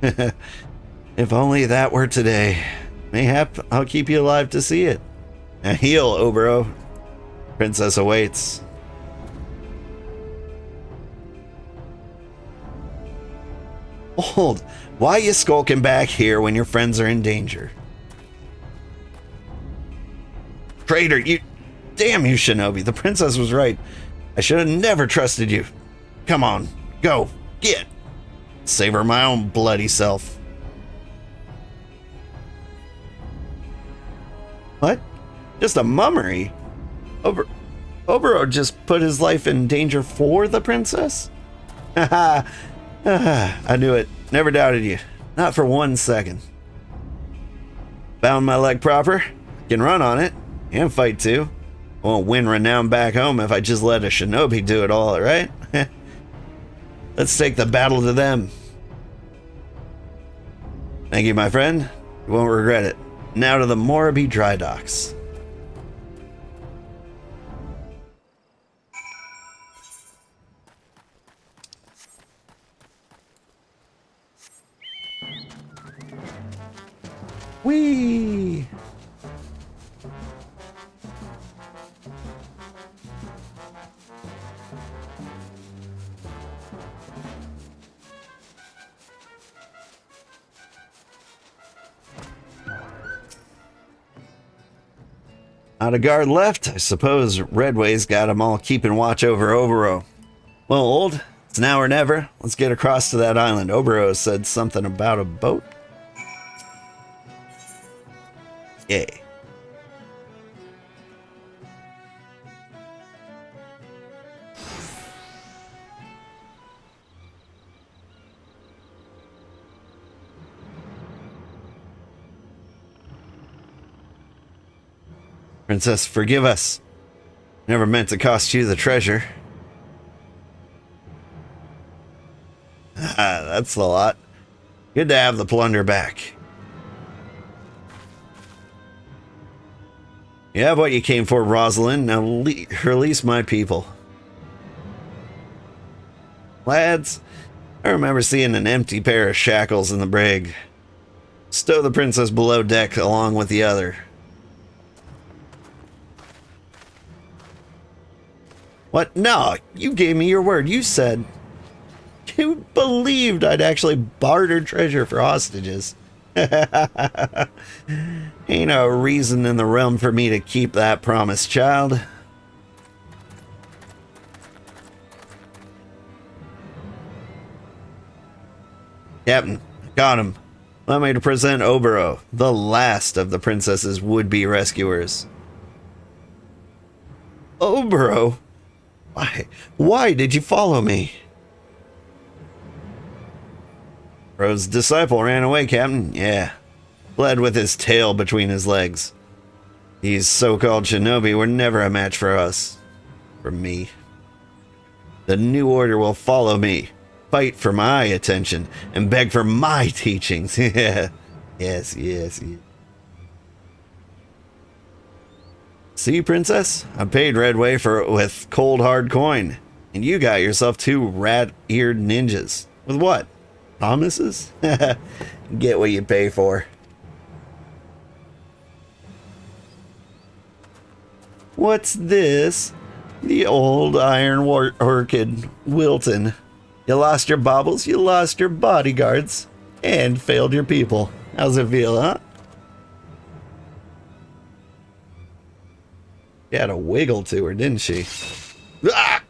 If only that were today. Mayhap I'll keep you alive to see it. Now heal, Obero. Princess awaits. Hold. Why you skulking back here when your friends are in danger? Traitor, you... Damn you, shinobi. The princess was right. I should have never trusted you. Come on. Go. Get. Save her my own bloody self. What? Just a mummery? Obero just put his life in danger for the princess? Haha. I knew it. Never doubted you. Not for 1 second. Bound my leg proper. Can run on it. And fight too. Won't win renown back home if I just let a shinobi do it all, right? Let's take the battle to them. Thank you, my friend. You won't regret it. Now to the Moribi dry docks. Whee! Not a guard left. I suppose Redway's got them all keeping watch over Obero. Well, old, it's now or never. Let's get across to that island. Obero said something about a boat. Yay. Princess, forgive us. Never meant to cost you the treasure. Ah, that's a lot. Good to have the plunder back. You have what you came for, Rosalind. Now release my people. Lads, I remember seeing an empty pair of shackles in the brig. Stow the princess below deck along with the other. What? No, you gave me your word. You said you believed I'd actually barter treasure for hostages. Ain't no reason in the realm for me to keep that promise, child. Captain, got him. Allow me to present Obero, the last of the princess's would-be rescuers. Obero? Why did you follow me? Ro's disciple ran away, Captain. Yeah. Fled with his tail between his legs. These so-called shinobi were never a match for us. For me. The new order will follow me, fight for my attention, and beg for my teachings. Yeah. Yes. See, Princess? I paid Redway with cold hard coin, and you got yourself 2 rat-eared ninjas. With what? Promises? Get what you pay for. What's this? The old iron orchid, Wilton. You lost your baubles, you lost your bodyguards, and failed your people. How's it feel, huh? She had a wiggle to her, didn't she? Ah!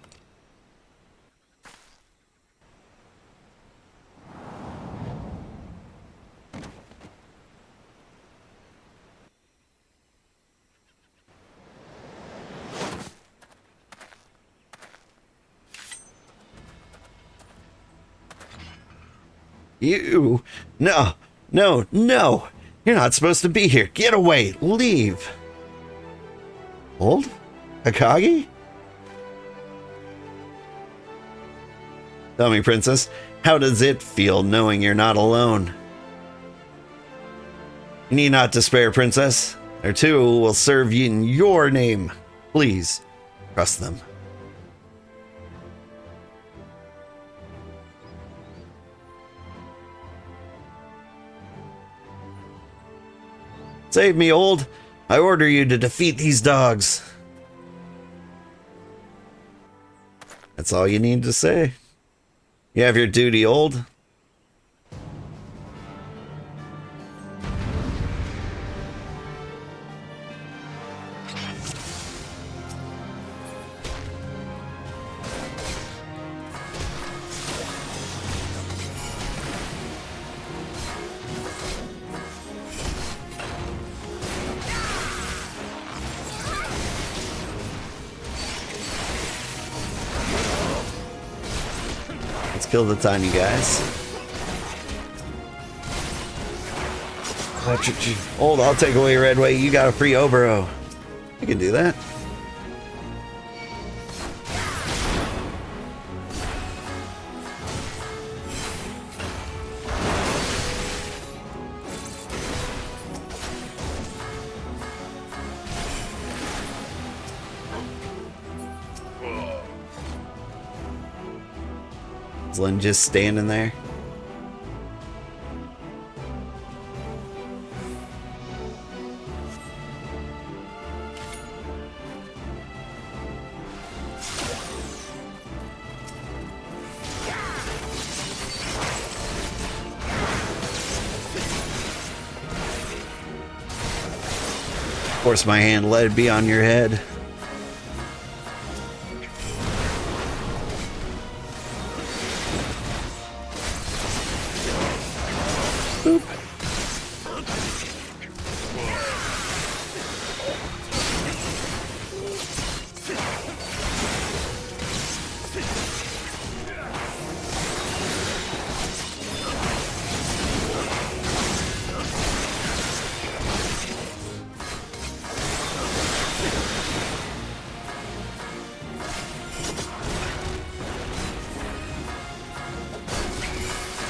You! No! You're not supposed to be here. Get away! Leave! Old? Akagi? Tell me, Princess, how does it feel knowing you're not alone? You need not despair, princess. Their two will serve you in your name. Please, trust them. Save me, old. I order you to defeat these dogs. That's all you need to say. You have your duty, old. Let's kill the tiny guys. Old, I'll take away Red Way. You got a free Obero. You can do that. Is Lynn just standing there? Force my hand, let it be on your head. Boop.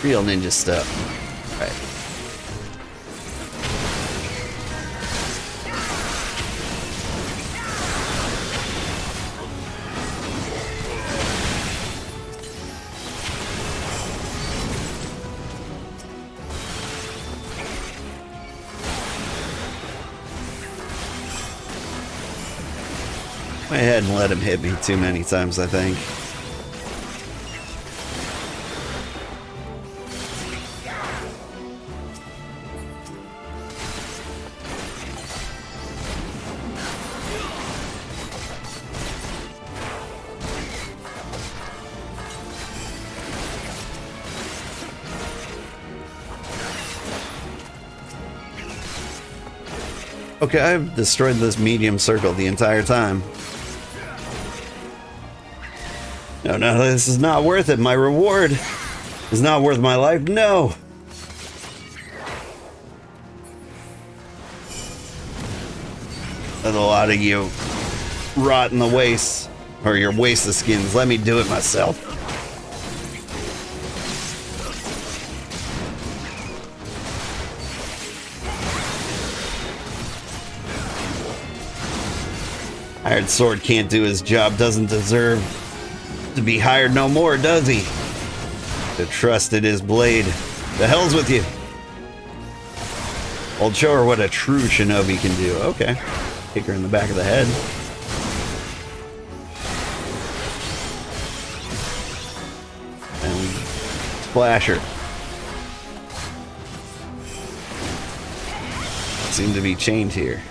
Real ninja stuff. Right. Went ahead and let him hit me too many times, I think. Okay, I've destroyed this medium circle the entire time. No, this is not worth it. My reward is not worth my life. No! There's a lot of you rot in the waste, or your waste of skins. Let me do it myself. Hired sword can't do his job, doesn't deserve to be hired no more, does he? To trust in his blade. The hell's with you? I'll show her what a true shinobi can do. Okay. Kick her in the back of the head. And splash her. Seem to be chained here.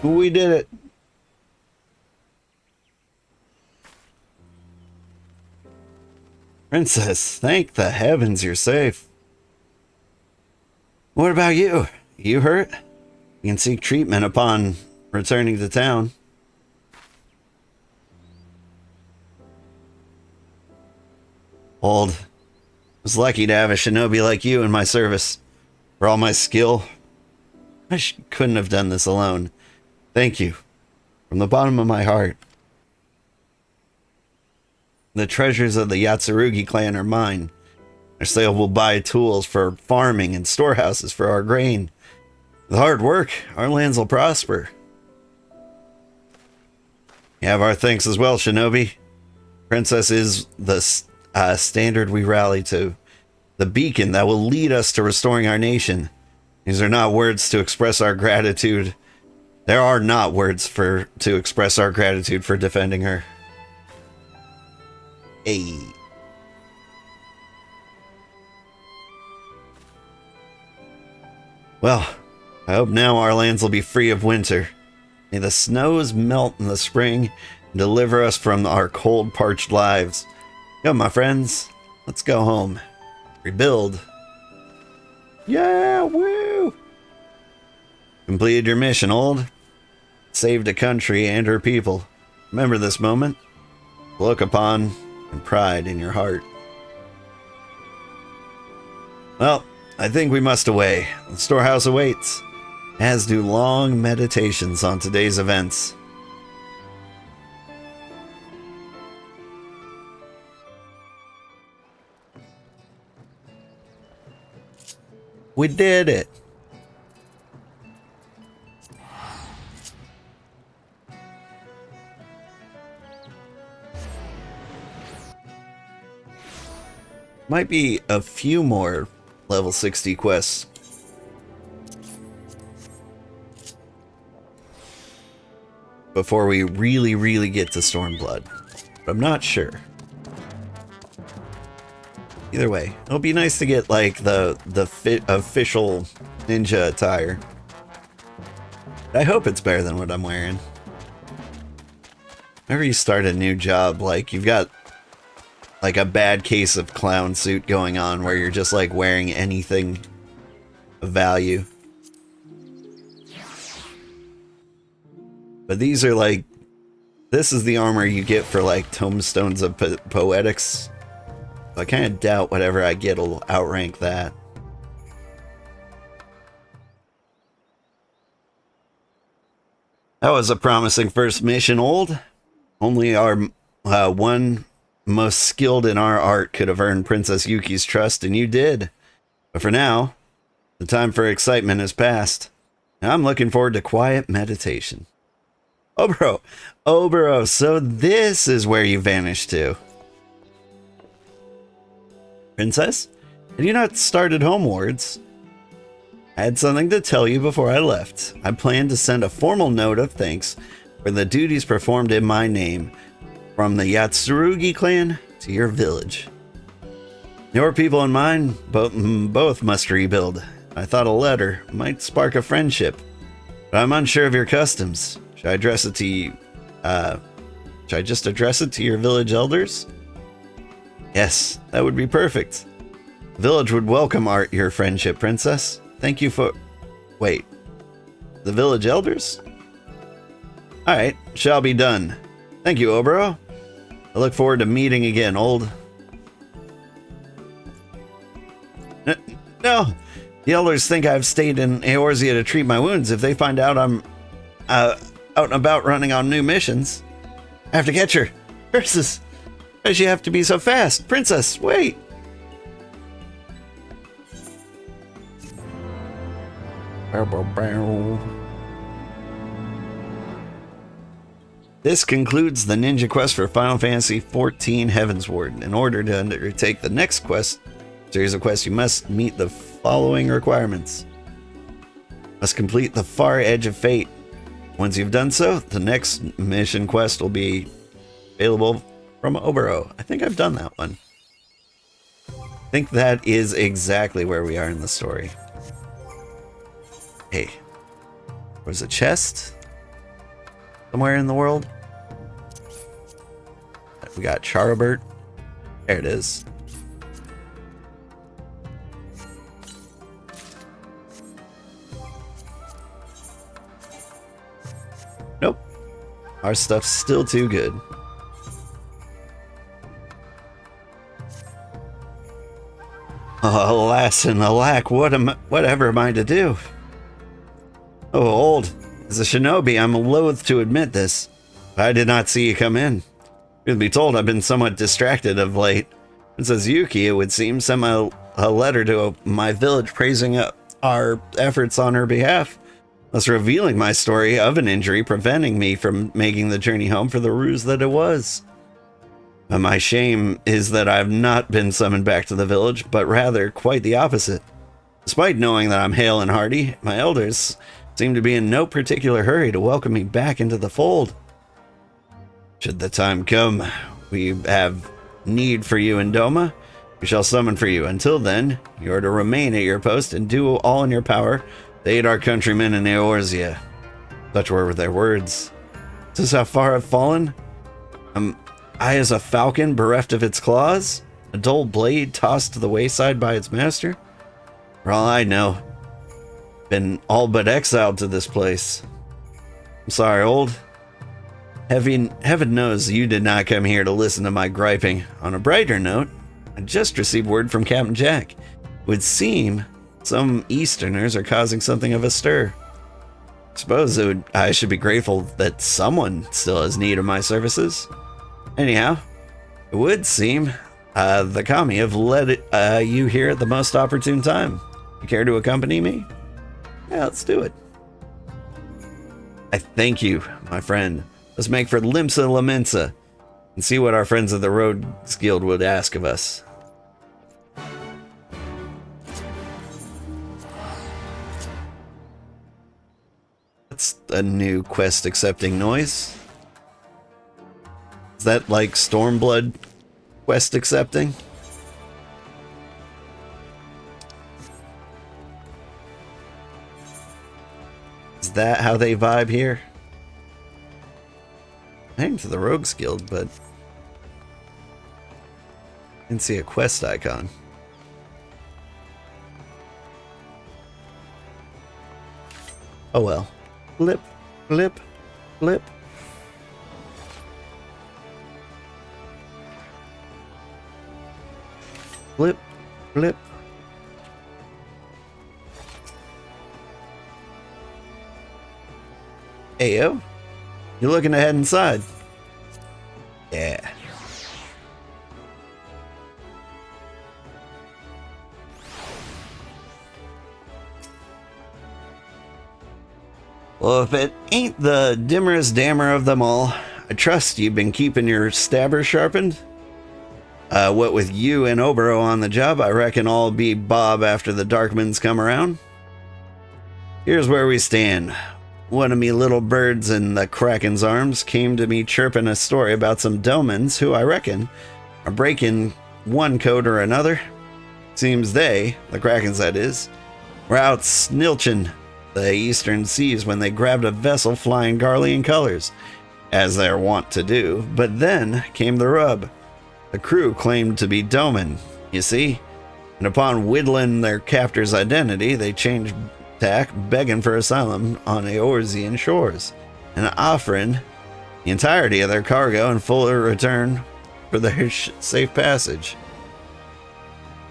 We did it. Princess, thank the heavens you're safe. What about you? You hurt? You can seek treatment upon returning to town. Old. I was lucky to have a shinobi like you in my service. For all my skill, I couldn't have done this alone. Thank you. From the bottom of my heart. The treasures of the Yatsurugi clan are mine. Their sale will buy tools for farming and storehouses for our grain. With hard work, our lands will prosper. You have our thanks as well, Shinobi. Princess is the standard we rally to. The beacon that will lead us to restoring our nation. These are not words to express our gratitude. There are not words to express our gratitude for defending her. Hey. Well, I hope now our lands will be free of winter. May the snows melt in the spring and deliver us from our cold, parched lives. Come, my friends, let's go home. Rebuild. Yeah, woo! Completed your mission, Old. Saved a country and her people. Remember this moment. Look upon and pride in your heart. Well, I think we must away. The storehouse awaits, as do long meditations on today's events. We did it! Might be a few more level 60 quests. Before we really get to Stormblood. But I'm not sure. Either way, it'll be nice to get like the official ninja attire. I hope it's better than what I'm wearing. Whenever you start a new job, like you've got like a bad case of clown suit going on where you're just like wearing anything of value. But these are like, this is the armor you get for like tombstones of poetics. I kind of doubt whatever I get will outrank that. That was a promising first mission, Old. Only our one most skilled in our art could have earned Princess Yuki's trust, and you did. But for now, the time for excitement has passed. Now I'm looking forward to quiet meditation. Oboro, so this is where you vanished to. Princess, had you not started homewards? I had something to tell you before I left. I planned to send a formal note of thanks for the duties performed in my name from the Yatsurugi clan to your village. Your people and mine both must rebuild. I thought a letter might spark a friendship, but I'm unsure of your customs. Should I address it to you? Should I just address it to your village elders? Yes, that would be perfect. The village would welcome your friendship, Princess. Thank you for... Wait. The village elders? Alright, shall be done. Thank you, Oboro. I look forward to meeting again, Old. No! The elders think I've stayed in Eorzea to treat my wounds. If they find out I'm out and about running on new missions, I have to catch her. Curses! Why does she have to be so fast? Princess, wait! This concludes the ninja quest for Final Fantasy XIV Heavensward. In order to undertake the next series of quests, you must meet the following requirements. Must complete the Far Edge of Fate. Once you've done so, the next mission quest will be available from Oboro. I think I've done that one. I think that is exactly where we are in the story. Hey, there's a chest somewhere in the world. We got Charabert. There it is. Nope. Our stuff's still too good. Alas and alack, whatever am I to do? Oh, old. As a shinobi, I'm loath to admit this. I did not see you come in. Truth be told, I've been somewhat distracted of late. Princess Yuki, it would seem, sent a letter to my village praising our efforts on her behalf, thus revealing my story of an injury preventing me from making the journey home for the ruse that it was. But my shame is that I have not been summoned back to the village, but rather quite the opposite. Despite knowing that I'm hale and hearty, my elders seem to be in no particular hurry to welcome me back into the fold. Should the time come, we have need for you in Doma, we shall summon for you. Until then, you are to remain at your post and do all in your power to aid our countrymen in Eorzea. Such were their words. Is this how far I've fallen? I as a falcon bereft of its claws? A dull blade tossed to the wayside by its master? For all I know, been all but exiled to this place. I'm sorry, old. Heaven knows you did not come here to listen to my griping. On a brighter note, I just received word from Captain Jack. It would seem some Easterners are causing something of a stir. I suppose I should be grateful that someone still has need of my services. Anyhow, it would seem the Kami have led you here at the most opportune time. You care to accompany me? Yeah, let's do it. I thank you, my friend. Let's make for Limsa Lamensa and see what our friends of the Rogues Guild would ask of us. That's a new quest accepting noise. Is that like Stormblood quest accepting? Is that how they vibe here? I'm heading to the Rogues Guild, but I didn't see a quest icon. Oh well. Flip, flip, flip. Flip, flip. Ayo, you looking to head inside? Yeah. Well, if it ain't the dimmerest dammer of them all, I trust you've been keeping your stabber sharpened. What with you and Obero on the job, I reckon I'll be Bob after the Darkmans come around. Here's where we stand. One of me little birds in the Kraken's arms came to me chirping a story about some domans who I reckon are breaking one code or another. Seems they, the Krakens that is, were out snilching the eastern seas when they grabbed a vessel flying Garlean colors, as they're wont to do. But then came the rub. The crew claimed to be Doman, you see, and upon whittling their captor's identity, they changed tack, begging for asylum on Eorzean shores, and offering the entirety of their cargo in full return for their safe passage.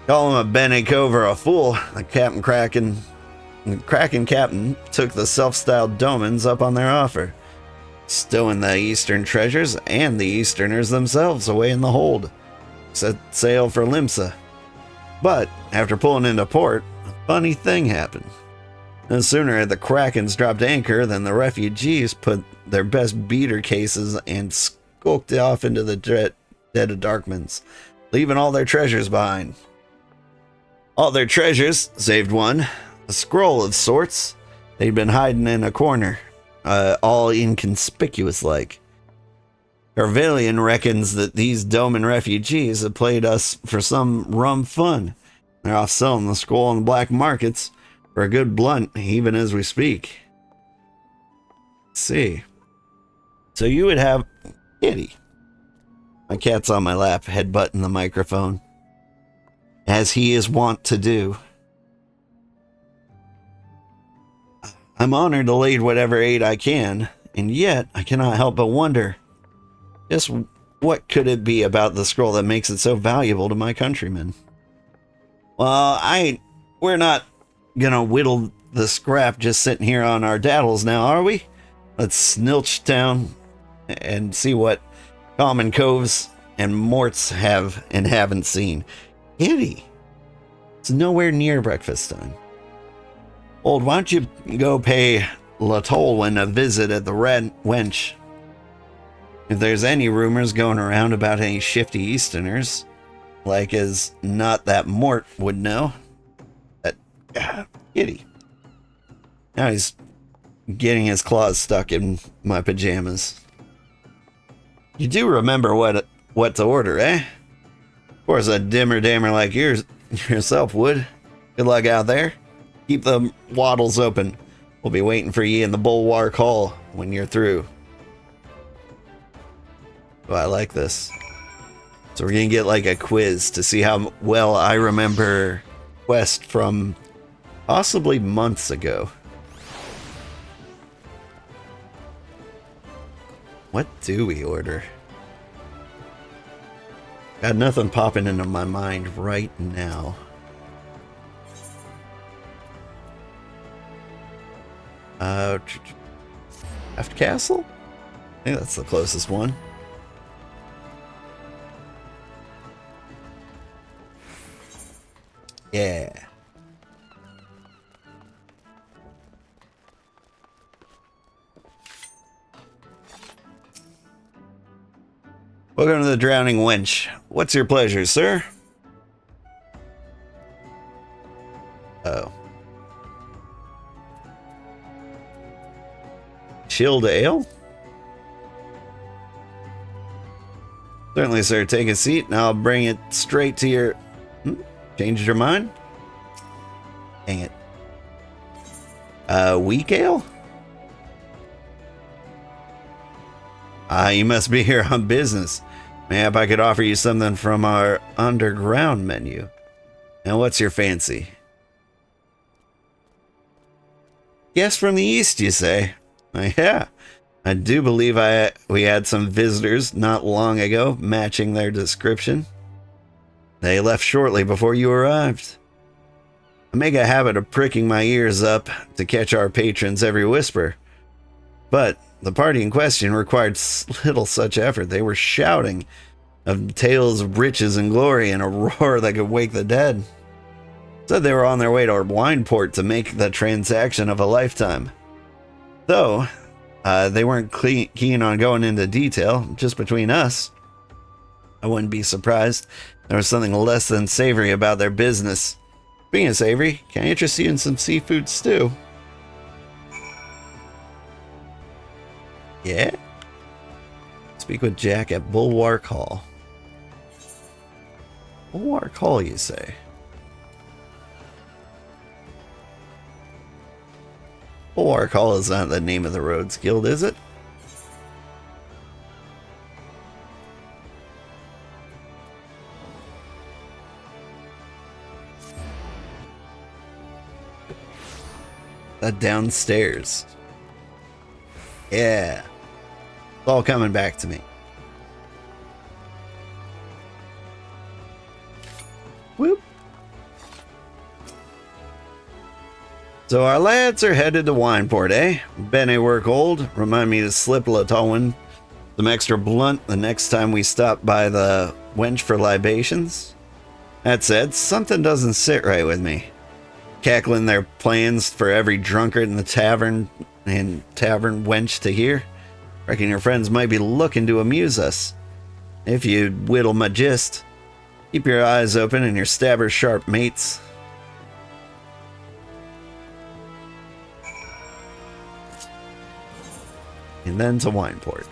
Call him a Bene Cove or a fool, the Kraken captain took the self-styled Domans up on their offer, stowing the eastern treasures and the Easterners themselves away in the hold. Set sail for Limsa. But after pulling into port, a funny thing happened. No sooner had the Krakens dropped anchor than the refugees put their best beater cases and skulked off into the dead of Darkmans, leaving all their treasures behind. All their treasures, saved one, a scroll of sorts. They'd been hiding in a corner, all inconspicuous like. Carvelian reckons that these Doman refugees have played us for some rum fun. They're off selling the scroll on the black markets for a good blunt, even as we speak. Let's see. So you would have Kitty. My cat's on my lap, headbutting the microphone, as he is wont to do. I'm honored to lead whatever aid I can, and yet I cannot help but wonder, just what could it be about the scroll that makes it so valuable to my countrymen? Well, we're not gonna whittle the scrap just sitting here on our daddles now, are we? Let's snilch down and see what common coves and morts have and haven't seen. Kitty, it's nowhere near breakfast time. Old, why don't you go pay Latolwyn a visit at the Red Wench? If there's any rumors going around about any shifty Easterners, like as not that Mort would know. That Kitty. Now he's getting his claws stuck in my pajamas. You do remember what to order, eh? Of course, a dimmer dammer like yourself would. Good luck out there. Keep the waddles open. We'll be waiting for you in the Bulwark Hall when you're through. Oh, I like this. So we're gonna get like a quiz to see how well I remember Quest from possibly months ago. What do we order? Got nothing popping into my mind right now. Aft Castle? I think that's the closest one. Yeah. Welcome to the Drowning Wench. What's your pleasure, sir? Oh. Chilled ale? Certainly, sir. Take a seat and I'll bring it straight to your... Changed your mind? Dang it. Weak ale? You must be here on business. Mayhap I could offer you something from our underground menu. Now, what's your fancy? Guess from the east, you say? Yeah, I do believe we had some visitors not long ago matching their description. They left shortly before you arrived. I make a habit of pricking my ears up to catch our patrons' every whisper. But the party in question required little such effort. They were shouting of tales of riches and glory and a roar that could wake the dead. Said they were on their way to Wineport to make the transaction of a lifetime. Though, they weren't keen on going into detail, just between us. I wouldn't be surprised. There was something less than savory about their business. Speaking of savory, can I interest you in some seafood stew? Yeah? Speak with Jack at Bulwark Hall. Bulwark Hall, you say? Bulwark Hall is not the name of the Roads Guild, is it? Downstairs. Yeah. It's all coming back to me. Whoop. So our lads are headed to Wineport, eh? Bet they work old. Remind me to slip Latolwyn some extra blunt the next time we stop by the wench for libations. That said, something doesn't sit right with me. Cackling their plans for every drunkard in the tavern and tavern wench to hear. Reckon your friends might be looking to amuse us. If you whittle my gist, keep your eyes open and your stabber sharp, mates. And then to Wineport.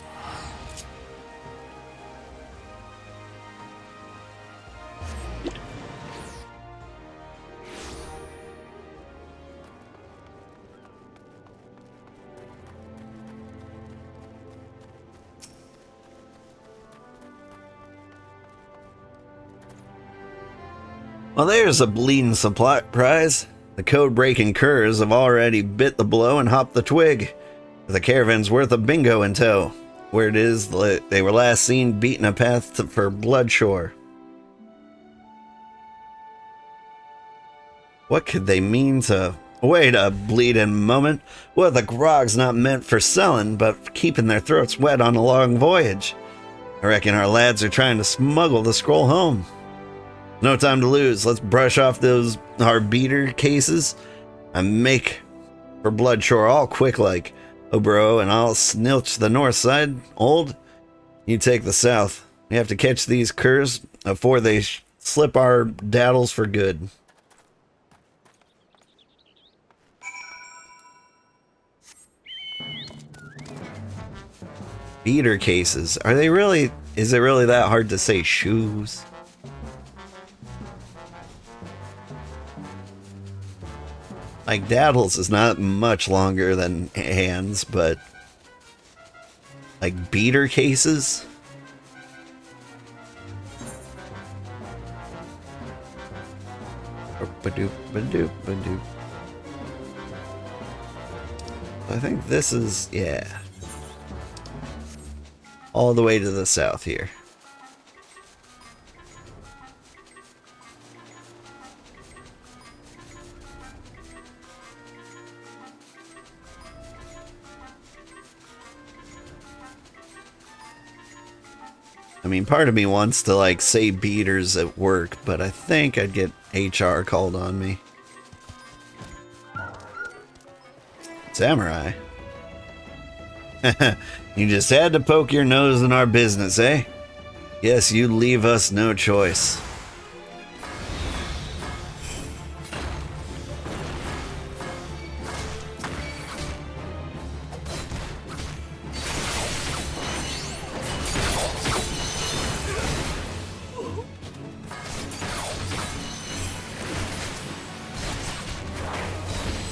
Well, there's a bleeding surprise. The code-breaking curs have already bit the blow and hopped the twig. The caravan's worth of bingo in tow. Where it is, they were last seen beating a path for Bloodshore. What could they mean to... Wait a bleeding moment. Well, the grog's not meant for selling, but for keeping their throats wet on a long voyage. I reckon our lads are trying to smuggle the scroll home. No time to lose. Let's brush off our beater cases and make for Bloodshore all quick like. Obro and I'll snilch the north side. Old, you take the south. We have to catch these curs before they slip our daddles for good. Beater cases. Are they really... Is it really that hard to say shoes? Like, daddles is not much longer than hands, but... Like, beater cases? Ba-doop, ba-doop, ba-doop. I think this is... Yeah. All the way to the south here. I mean, part of me wants to, like, say beaters at work, but I think I'd get HR called on me. Samurai. You just had to poke your nose in our business, eh? Yes, you leave us no choice.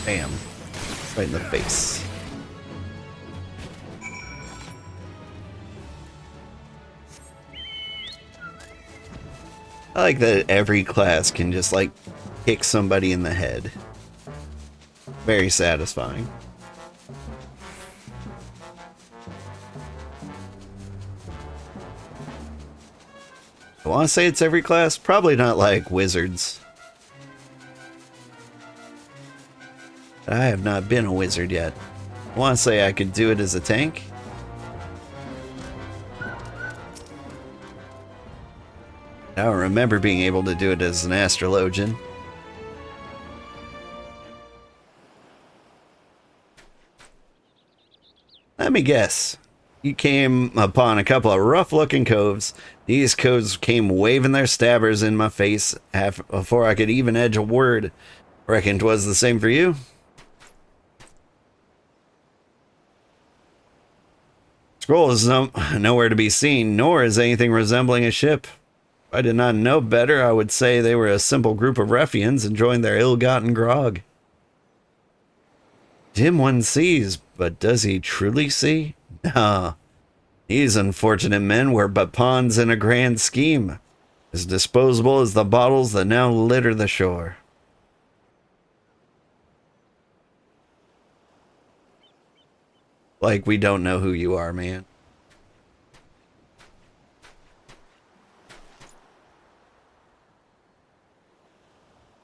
Bam. Right in the face. I like that every class can just, like, kick somebody in the head. Very satisfying. I want to say it's every class. Probably not like wizards. I have not been a wizard yet. I want to say I could do it as a tank. I don't remember being able to do it as an astrologian. Let me guess. You came upon a couple of rough-looking coves. These coves came waving their stabbers in my face before I could even edge a word. Reckon 'twas the same for you? Scroll is nowhere to be seen, nor is anything resembling a ship. If I did not know better, I would say they were a simple group of ruffians enjoying their ill-gotten grog. Dim one sees, but does he truly see? No. These unfortunate men were but pawns in a grand scheme, as disposable as the bottles that now litter the shore. Like we don't know who you are, man.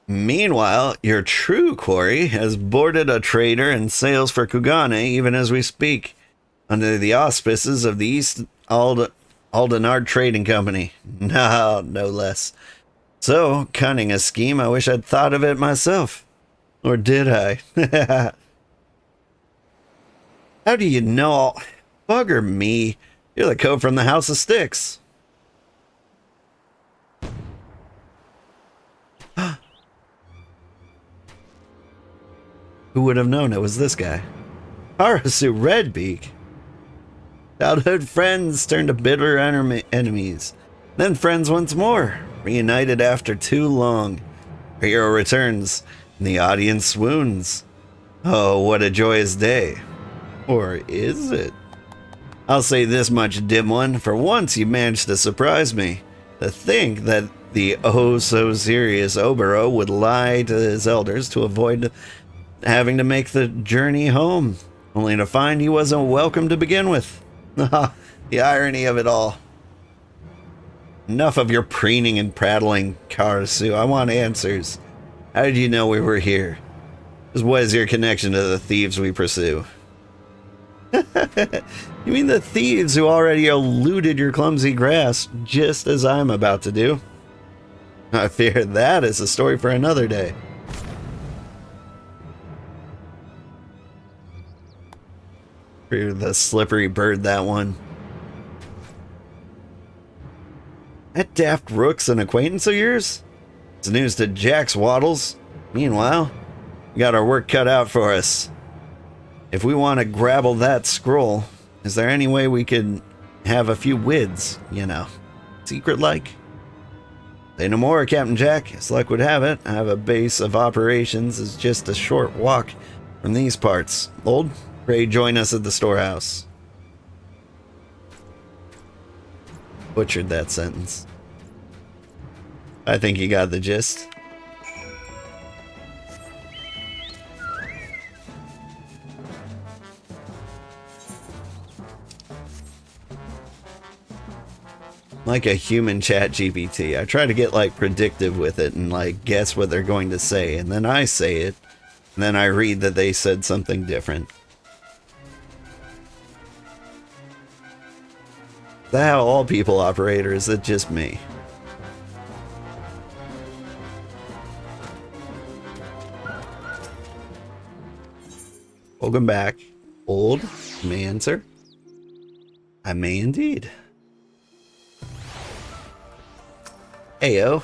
Meanwhile, your true quarry has boarded a trader and sails for Kugane even as we speak, under the auspices of the East Aldenard Trading Company. No less. So cunning a scheme, I wish I'd thought of it myself. Or did I? How do you know? Bugger me. You're the cove from the House of Sticks. Who would have known it was this guy? Harasu Redbeak. Childhood friends turned to bitter enemies. Then friends once more. Reunited after too long. Our hero returns, and the audience swoons. Oh, what a joyous day. Or is it? I'll say this much, dim one. For once you managed to surprise me. To think that the oh-so-serious Obero would lie to his elders to avoid having to make the journey home, only to find he wasn't welcome to begin with. The irony of it all. Enough of your preening and prattling, Karasu. I want answers. How did you know we were here? What is your connection to the thieves we pursue? You mean the thieves who already eluded your clumsy grasp, just as I'm about to do? I fear that is a story for another day. Fear the slippery bird, that one. That daft rook's an acquaintance of yours? It's news to Jax Waddles. Meanwhile, we got our work cut out for us. If we want to grabble that scroll, is there any way we could have a few wids, you know, secret-like? Say no more, Captain Jack. As luck would have it, I have a base of operations is just a short walk from these parts. Old, pray join us at the storehouse. Butchered that sentence. I think you got the gist. Like a human chat GPT. I try to get like predictive with it and like guess what they're going to say, and then I say it, and then I read that they said something different. Is that how all people operate, or is it just me? Welcome back, old. May answer. I may indeed. Ayo.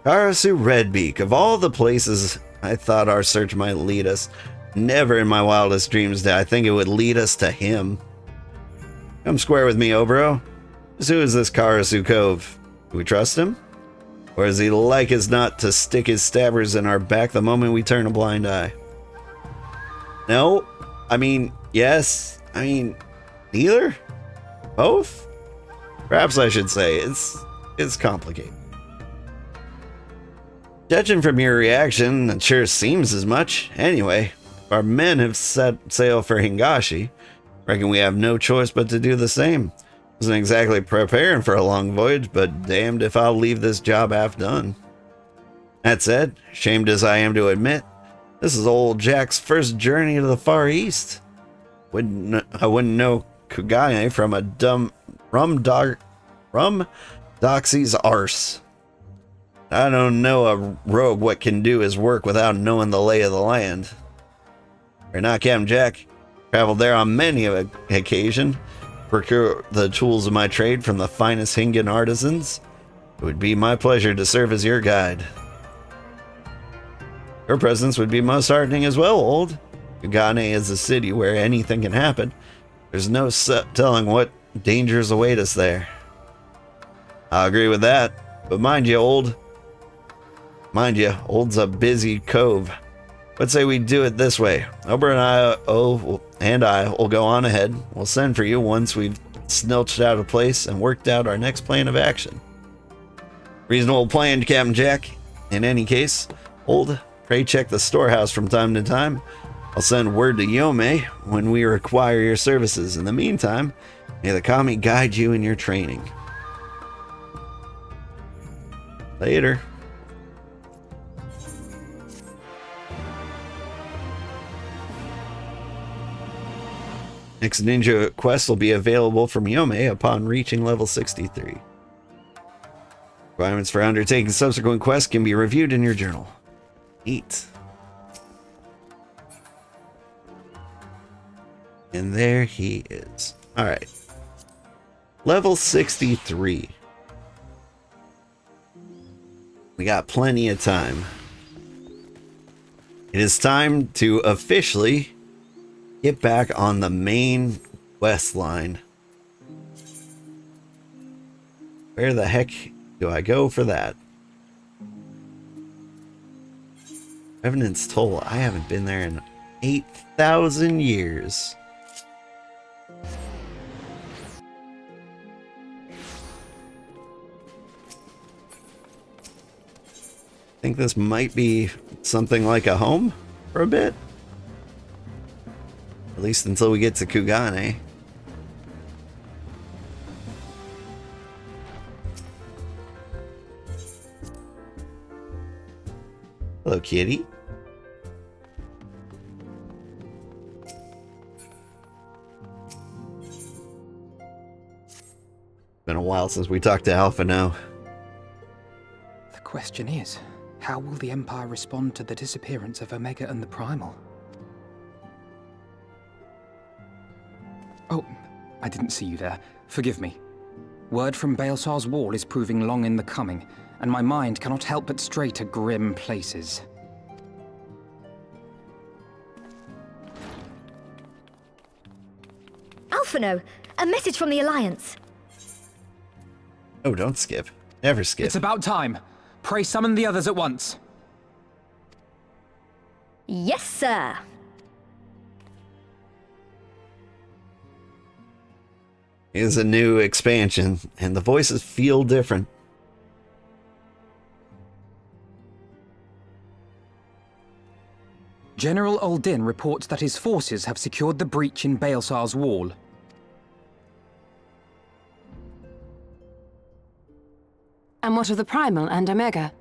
Karasu Redbeak. Of all the places I thought our search might lead us, never in my wildest dreams did I think it would lead us to him. Come square with me, Obro. Who is this Karasu Cove? Do we trust him? Or is he like as not to stick his stabbers in our back the moment we turn a blind eye? No. I mean, yes. I mean, neither? Both? Perhaps I should say, it's complicated. Judging from your reaction, it sure seems as much. Anyway, if our men have set sail for Hingashi, reckon we have no choice but to do the same. Wasn't exactly preparing for a long voyage, but damned if I'll leave this job half done. That said, shamed as I am to admit, this is old Jack's first journey to the Far East. I wouldn't know Kugane from a dumb rum doxy's arse. I don't know a rogue what can do his work without knowing the lay of the land. Or not, Captain Jack. Traveled there on many an occasion. Procure the tools of my trade from the finest Hingan artisans. It would be my pleasure to serve as your guide. Your presence would be most heartening as well, old. Kugane is a city where anything can happen. There's no telling what dangers await us there. I agree with that, but mind you, old's a busy cove. Let's say we do it this way. Ober and I will go on ahead. We'll send for you once we've snilched out a place and worked out our next plan of action. Reasonable plan, Captain Jack. In any case, old, pray check the storehouse from time to time. I'll send word to Yome when we require your services. In the meantime, may the kami guide you in your training. Later. Next ninja quest will be available from Yome upon reaching level 63. Requirements for undertaking subsequent quests can be reviewed in your journal. Neat. And there he is. Alright. Level 63. We got plenty of time. It is time to officially get back on the main quest line. Where the heck do I go for that? Revenant's Toll. I haven't been there in 8,000 years. I think this might be something like a home for a bit. At least until we get to Kugane. Hello, kitty. Been a while since we talked to Alpha now. The question is, how will the Empire respond to the disappearance of Omega and the Primal? Oh, I didn't see you there. Forgive me. Word from Baelsar's wall is proving long in the coming, and my mind cannot help but stray to grim places. Alphino, a message from the Alliance. Oh, don't skip. Never skip. It's about time. Pray summon the others at once. Yes, sir. Is a new expansion, and the voices feel different. General Uldin reports that his forces have secured the breach in Baelsar's wall. And what of the Primal and Omega?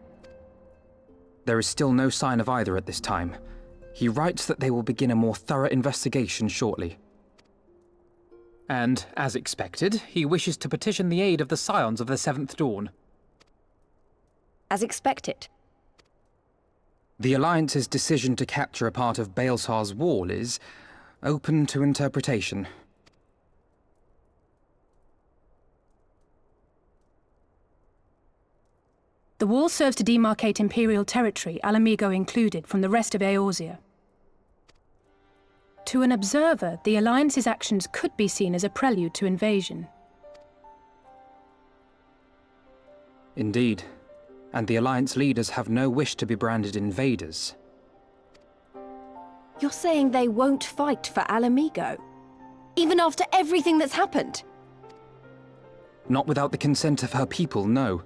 There is still no sign of either at this time. He writes that they will begin a more thorough investigation shortly. And, as expected, he wishes to petition the aid of the Scions of the Seventh Dawn. As expected. The Alliance's decision to capture a part of Baelsar's wall is open to interpretation. The wall serves to demarcate Imperial territory, Alamigo included, from the rest of Eorzea. To an observer, the Alliance's actions could be seen as a prelude to invasion. Indeed. And the Alliance leaders have no wish to be branded invaders. You're saying they won't fight for Alamigo? Even after everything that's happened? Not without the consent of her people, no.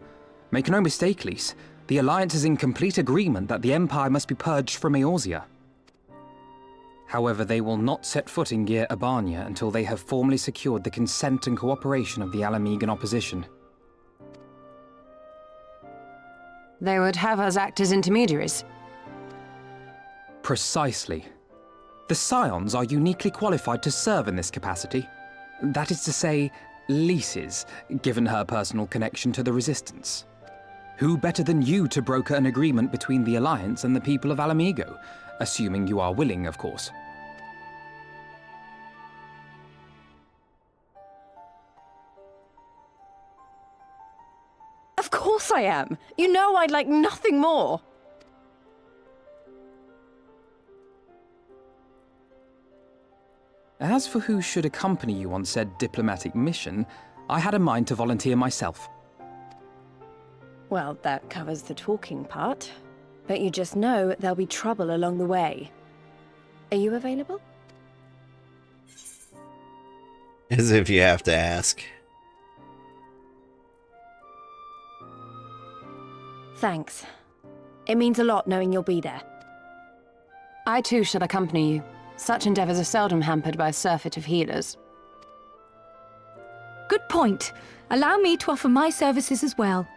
Make no mistake, Lys. The Alliance is in complete agreement that the Empire must be purged from Eorzea. However, they will not set foot in Gyr Abania until they have formally secured the consent and cooperation of the Alamigan opposition. They would have us act as intermediaries. Precisely. The Scions are uniquely qualified to serve in this capacity. That is to say, Lys's, given her personal connection to the Resistance. Who better than you to broker an agreement between the Alliance and the people of Alamigo? Assuming you are willing, of course. Of course I am! You know I'd like nothing more! As for who should accompany you on said diplomatic mission, I had a mind to volunteer myself. Well, that covers the talking part. But you just know there'll be trouble along the way. Are you available? As if you have to ask. Thanks. It means a lot knowing you'll be there. I too shall accompany you. Such endeavors are seldom hampered by a surfeit of healers. Good point. Allow me to offer my services as well.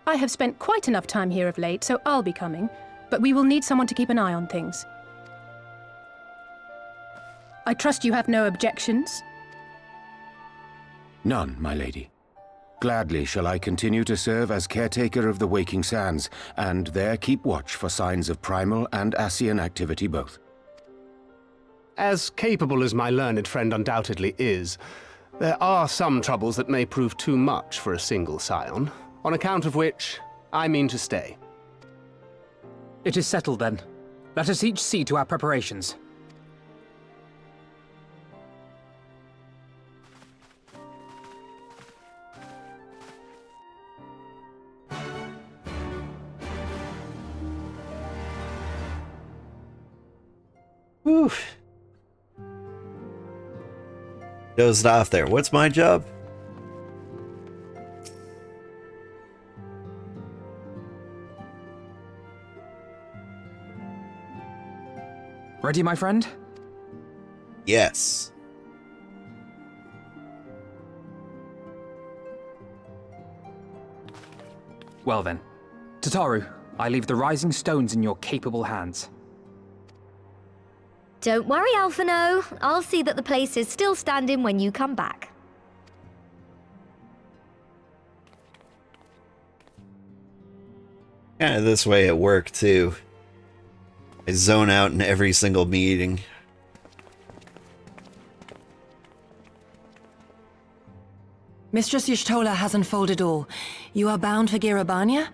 I have spent quite enough time here of late, so I'll be coming, but we will need someone to keep an eye on things. I trust you have no objections? None, my lady. Gladly shall I continue to serve as caretaker of the Waking Sands, and there keep watch for signs of primal and Ascian activity both. As capable as my learned friend undoubtedly is, there are some troubles that may prove too much for a single scion, on account of which I mean to stay. It is settled then. Let us each see to our preparations. Whew. Dozed off there. What's my job? Ready, my friend? Yes. Well then. Tataru, I leave the rising stones in your capable hands. Don't worry, Alphino. I'll see that the place is still standing when you come back. Kind of this way at work, too. I zone out in every single meeting. Mistress Y'shtola has unfolded all. You are bound for Girabania?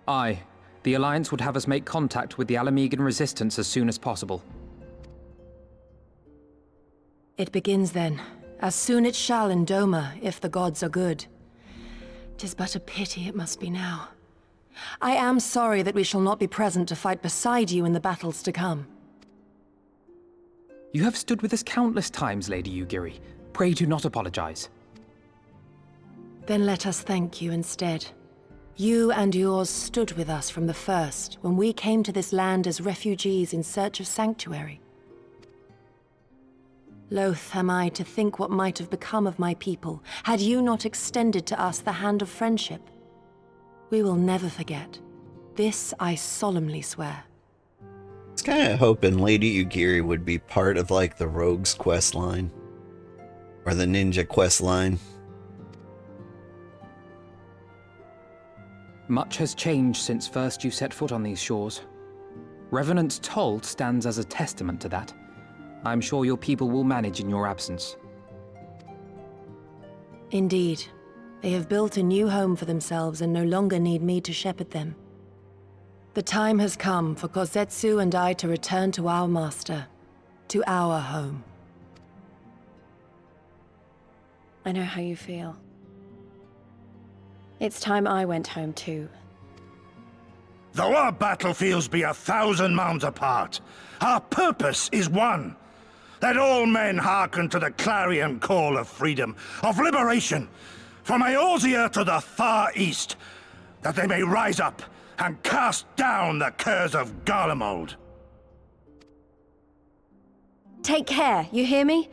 Aye. The Alliance would have us make contact with the Alamegan resistance as soon as possible. It begins then. As soon it shall in Doma, if the gods are good. 'Tis but a pity it must be now. I am sorry that we shall not be present to fight beside you in the battles to come. You have stood with us countless times, Lady Ugiri. Pray do not apologize. Then let us thank you instead. You and yours stood with us from the first, when we came to this land as refugees in search of sanctuary. Loath am I to think what might have become of my people, had you not extended to us the hand of friendship. We will never forget. This I solemnly swear. I was kind of hoping Lady Ugiri would be part of, like, the Rogue's quest line. Or the Ninja quest line. Much has changed since first you set foot on these shores. Revenant's Toll stands as a testament to that. I'm sure your people will manage in your absence. Indeed. They have built a new home for themselves and no longer need me to shepherd them. The time has come for Kozetsu and I to return to our master, to our home. I know how you feel. It's time I went home too. Though our battlefields be 1,000 mounds apart, our purpose is one. Let all men hearken to the clarion call of freedom, of liberation, from Eorzea to the far east, that they may rise up and cast down the curse of Garlemald. Take care, you hear me?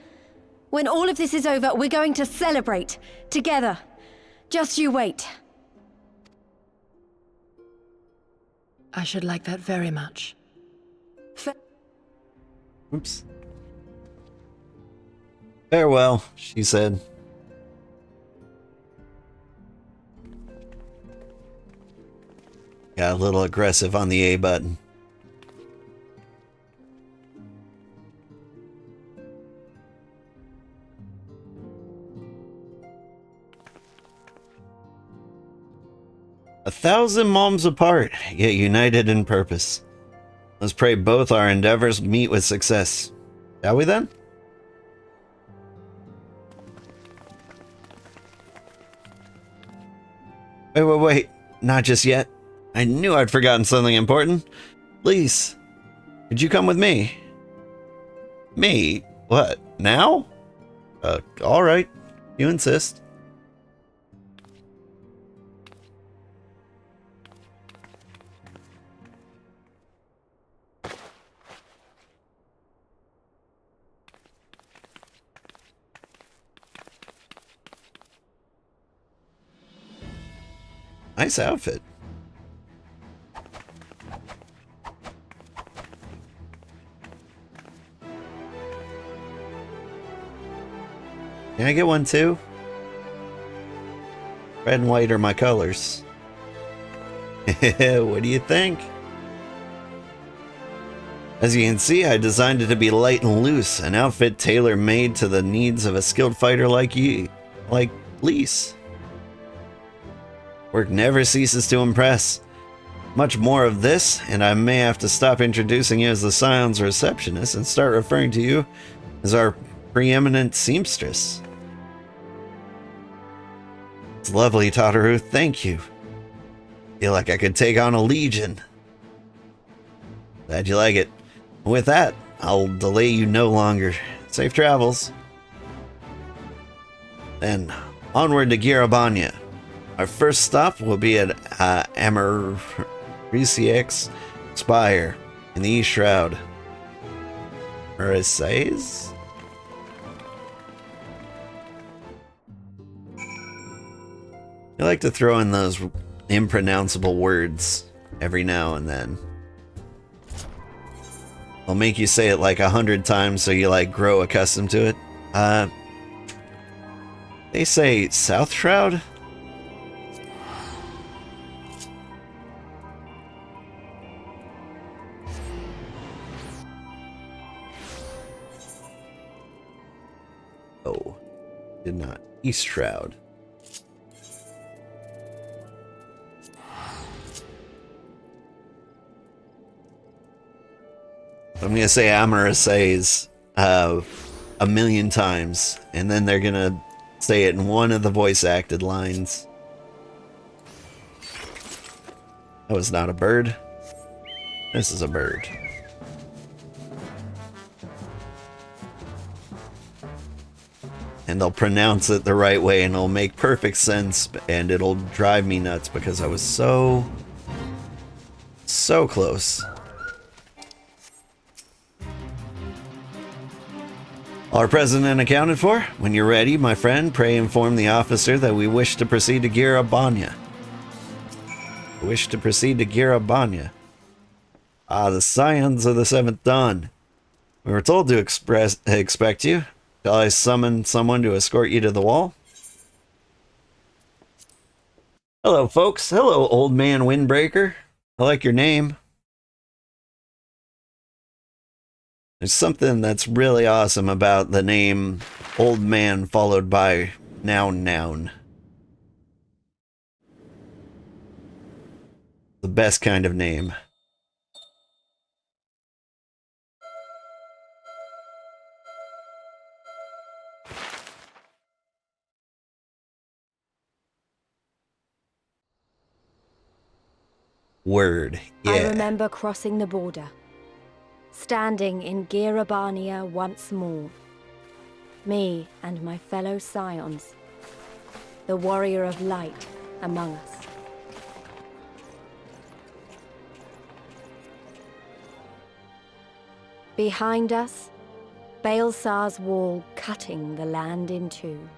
When all of this is over, we're going to celebrate, together. Just you wait. I should like that very much. Oops. Farewell, she said. Got a little aggressive on the A button. A 1,000 moms apart, yet united in purpose. Let's pray both our endeavors meet with success. Shall we then? Wait. Not just yet. I knew I'd forgotten something important. Please, could you come with me? Me? What? Now? Alright. You insist. Nice outfit. Can I get one too? Red and white are my colors. What do you think? As you can see, I designed it to be light and loose, an outfit tailor-made to the needs of a skilled fighter like you, like Lise. Work never ceases to impress. Much more of this, and I may have to stop introducing you as the Scion's receptionist and start referring to you as our preeminent seamstress. It's lovely, Tataru. Thank you. Feel like I could take on a legion. Glad you like it. With that, I'll delay you no longer. Safe travels. Then, onward to Girabania. Our first stop will be at Amarisiek's Spire in the East Shroud. Marisaes? You like to throw in those impronounceable words every now and then. I'll make you say it like 100 times so you like grow accustomed to it. They say South Shroud? Oh, did not. East Shroud. I'm gonna say Amarasays a million times, and then they're gonna say it in one of the voice acted lines. That was not a bird. This is a bird. And they'll pronounce it the right way, and it'll make perfect sense, and it'll drive me nuts because I was so close. Our president accounted for. When you're ready, my friend, pray inform the officer that we wish to proceed to Gannha. Wish to proceed to Gannha. Ah, the scions of the 7th Dawn. We were told to expect you. Shall I summon someone to escort you to the wall? Hello, folks. Hello, old man Windbreaker. I like your name. There's something that's really awesome about the name Old Man followed by noun. The best kind of name. Word, yeah. I remember crossing the border. Standing in Gannha once more. Me and my fellow scions. The warrior of light among us. Behind us, Baelsar's wall cutting the land in two.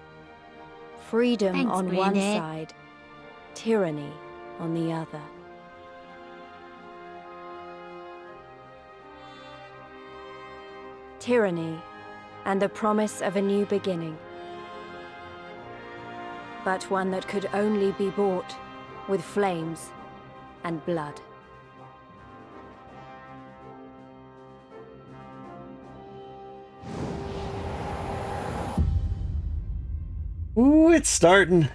Freedom Thanks, on one Granny. side, tyranny on the other. Tyranny and the promise of a new beginning. But one that could only be bought with flames and blood. Ooh, it's starting.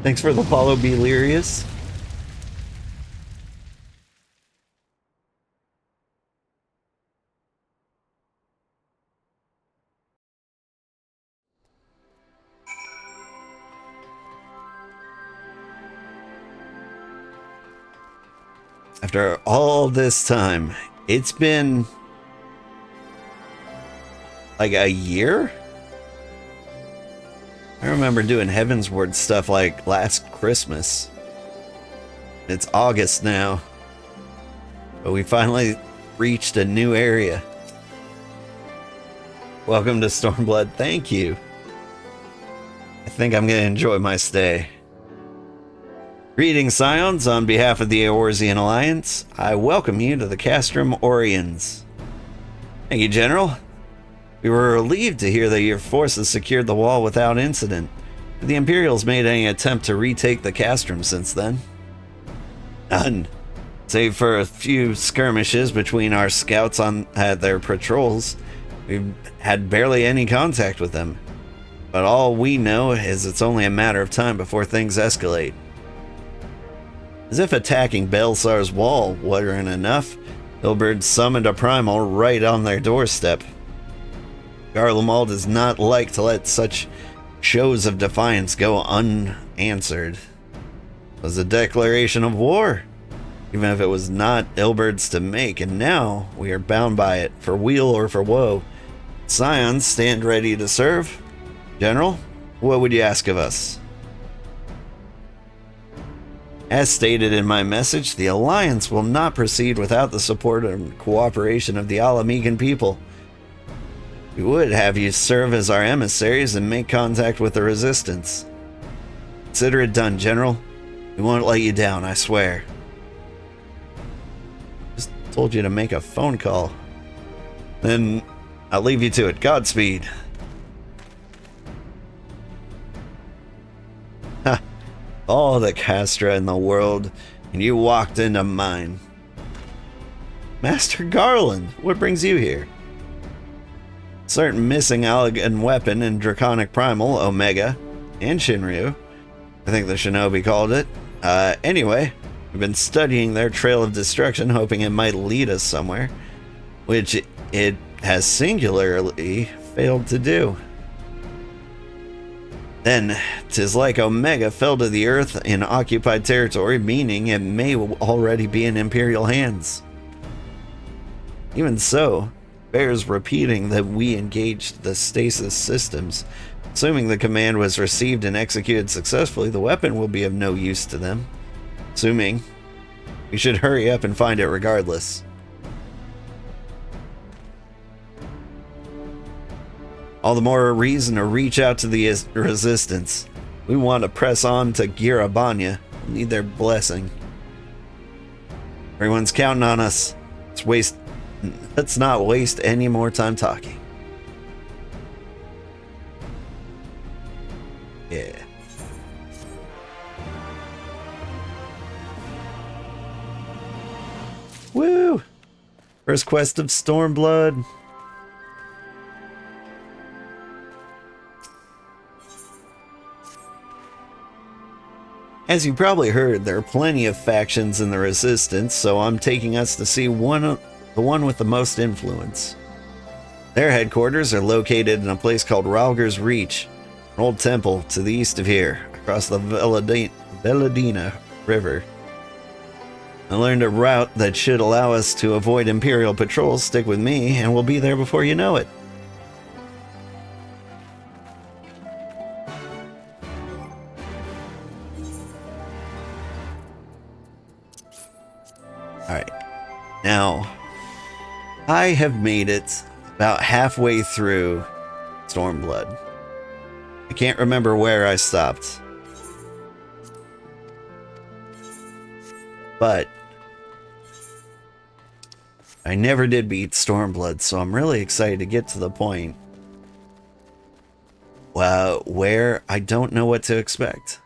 Thanks for the follow, Belirius. After all this time, it's been like a year? I remember doing Heavensward stuff like last Christmas. It's August now, but we finally reached a new area. Welcome to Stormblood. Thank you. I think I'm going to enjoy my stay. Greetings, Scions. On behalf of the Eorzean Alliance, I welcome you to the Castrum Oriens. Thank you, General. We were relieved to hear that your forces secured the wall without incident. Have the Imperials made any attempt to retake the Castrum since then? None. Save for a few skirmishes between our scouts on their patrols, we've had barely any contact with them. But all we know is it's only a matter of time before things escalate. As if attacking Baelsar's wall weren't enough, Ilberd summoned a primal right on their doorstep. Garlemald does not like to let such shows of defiance go unanswered. It was a declaration of war, even if it was not Ilberd's to make, and now we are bound by it, for weal or for woe. Scions, stand ready to serve. General, what would you ask of us? As stated in my message, the Alliance will not proceed without the support and cooperation of the Ala Gannha people. We would have you serve as our emissaries and make contact with the Resistance. Consider it done, General. We won't let you down, I swear. Just told you to make a phone call. Then I'll leave you to it. Godspeed. Ha! All the Castra in the world, and you walked into mine. Master Garland, what brings you here? Certain missing Ala Gannha weapon in Draconic Primal, Omega, and Shinryu. I think the Shinobi called it. Anyway, we've been studying their trail of destruction, hoping it might lead us somewhere, which it has singularly failed to do. Then, 'tis like Omega fell to the earth in occupied territory, meaning it may already be in Imperial hands. Even so, bears repeating that we engaged the stasis systems. Assuming the command was received and executed successfully, the weapon will be of no use to them. Assuming, we should hurry up and find it regardless. All the more reason to reach out to the resistance. We want to press on to Girabanya. We need their blessing. Everyone's counting on us. Let's not waste any more time talking. Yeah. Woo! First quest of Stormblood. As you probably heard, there are plenty of factions in the Resistance, so I'm taking us to see the one with the most influence. Their headquarters are located in a place called Ralger's Reach, an old temple to the east of here, across the Veladina River. I learned a route that should allow us to avoid Imperial patrols. Stick with me, and we'll be there before you know it. Alright, now, I have made it about halfway through Stormblood. I can't remember where I stopped. But I never did beat Stormblood, so I'm really excited to get to the point where I don't know what to expect.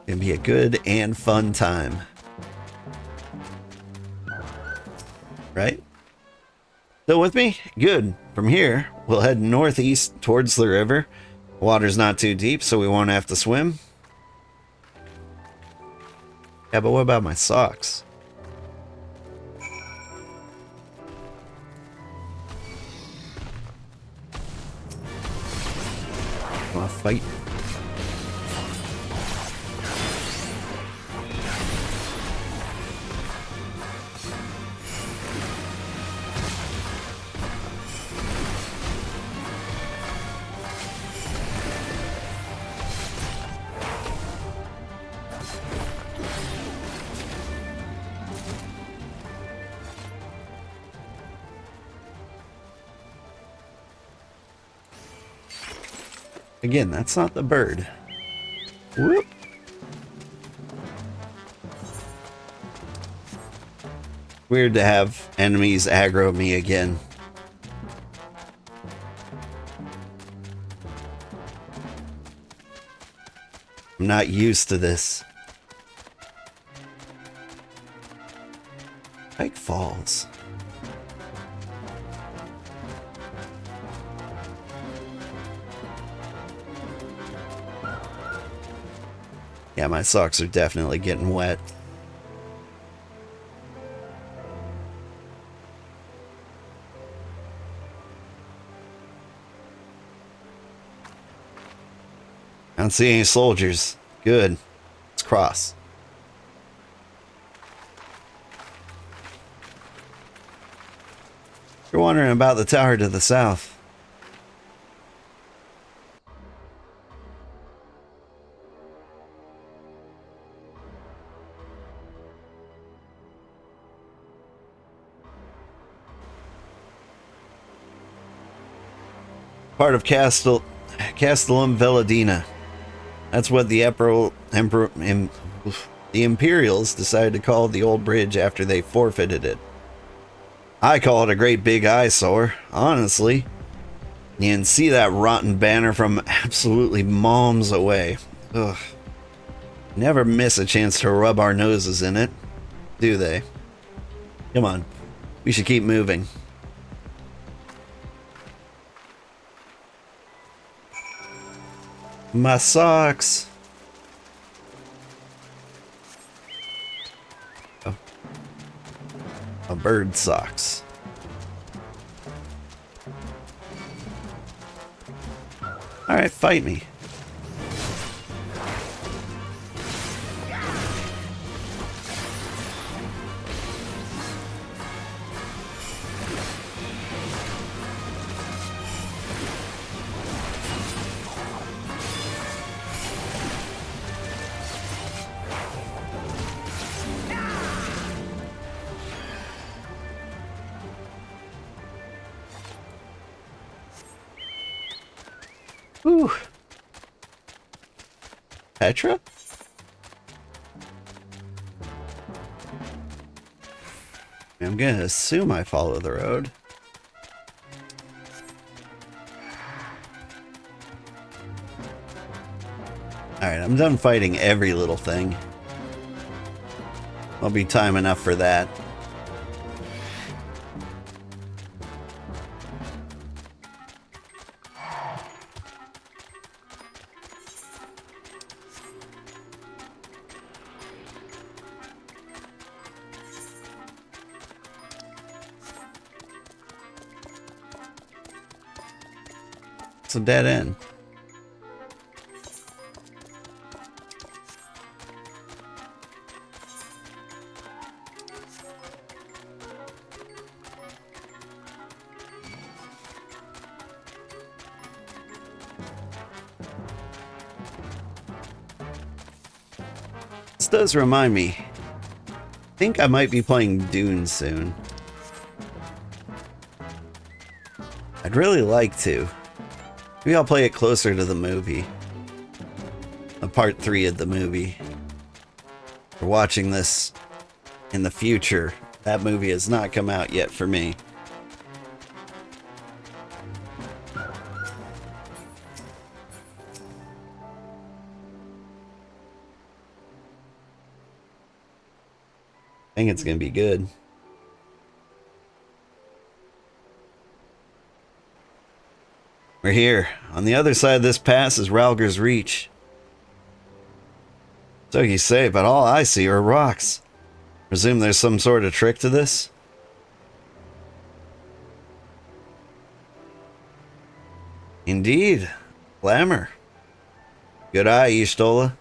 It'll be a good and fun time. Right? Still with me? Good. From here, we'll head northeast towards the river. The water's not too deep, so we won't have to swim. Yeah, but what about my socks? Wanna fight? Again, that's not the bird. Whoop. Weird to have enemies aggro me again. I'm not used to this. Pike Falls. Yeah, my socks are definitely getting wet. I don't see any soldiers. Good. Let's cross. You're wondering about the tower to the south. Part of Castellum Veladina. That's what the the Imperials decided to call the old bridge after they forfeited it. I call it a great big eyesore, honestly. You can see that rotten banner from absolutely moms away. Ugh. Never miss a chance to rub our noses in it, do they? Come on, we should keep moving. My socks. Oh. A bird socks. All right, fight me. Ooh. Petra? I'm gonna assume I follow the road. Alright, I'm done fighting every little thing. I'll be time enough for that. It's a dead end. This does remind me. I think I might be playing Dune soon. I'd really like to. Maybe I'll play it closer to the movie. Part 3 of the movie. We're watching this in the future. That movie has not come out yet for me. I think it's gonna be good. We're here. On the other side of this pass is Ralger's Reach. So you say, but all I see are rocks. Presume there's some sort of trick to this? Indeed. Glamour. Good eye, Y'shtola.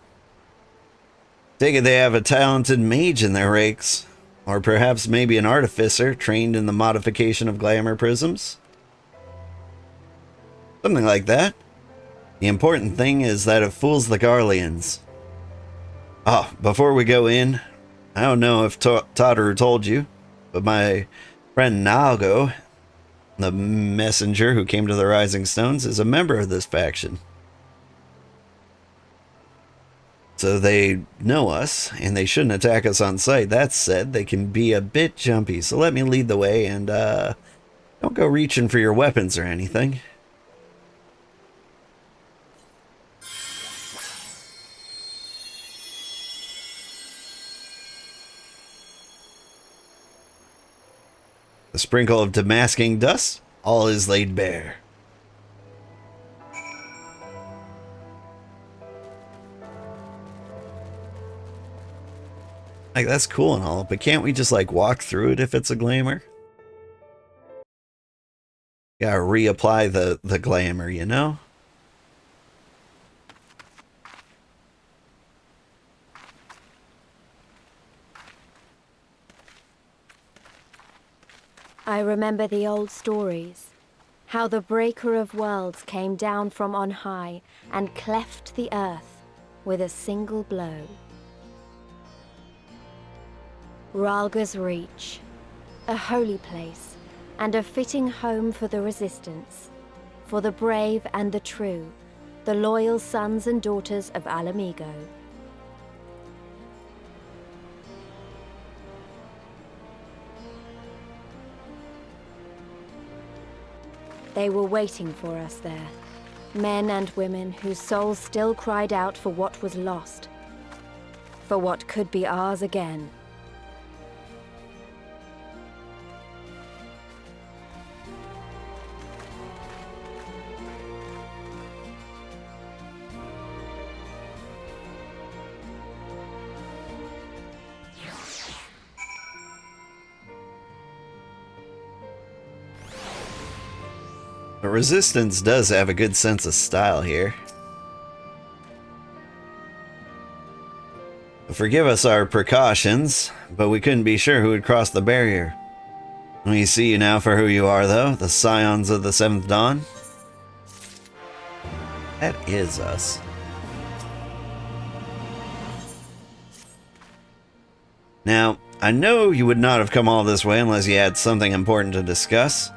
Take it they have a talented mage in their ranks. Or perhaps maybe an artificer trained in the modification of glamour prisms? Something like that. The important thing is that it fools the Garleans. Oh, before we go in, I don't know if Tataru told you, but my friend Nalgo, the messenger who came to the Rising Stones, is a member of this faction. So they know us, and they shouldn't attack us on sight. That said, they can be a bit jumpy, so let me lead the way, and don't go reaching for your weapons or anything. A sprinkle of Damasking dust, all is laid bare. Like, that's cool and all, but can't we just, like, walk through it if it's a glamour? Gotta reapply the glamour, you know? I remember the old stories. How the Breaker of Worlds came down from on high and cleft the earth with a single blow. Ralger's Reach, a holy place and a fitting home for the Resistance, for the brave and the true, the loyal sons and daughters of Ala Mhigo. They were waiting for us there, men and women whose souls still cried out for what was lost, for what could be ours again. The Resistance does have a good sense of style here. Forgive us our precautions, but we couldn't be sure who would cross the barrier. We see you now for who you are, though, the Scions of the Seventh Dawn. That is us. Now, I know you would not have come all this way unless you had something important to discuss.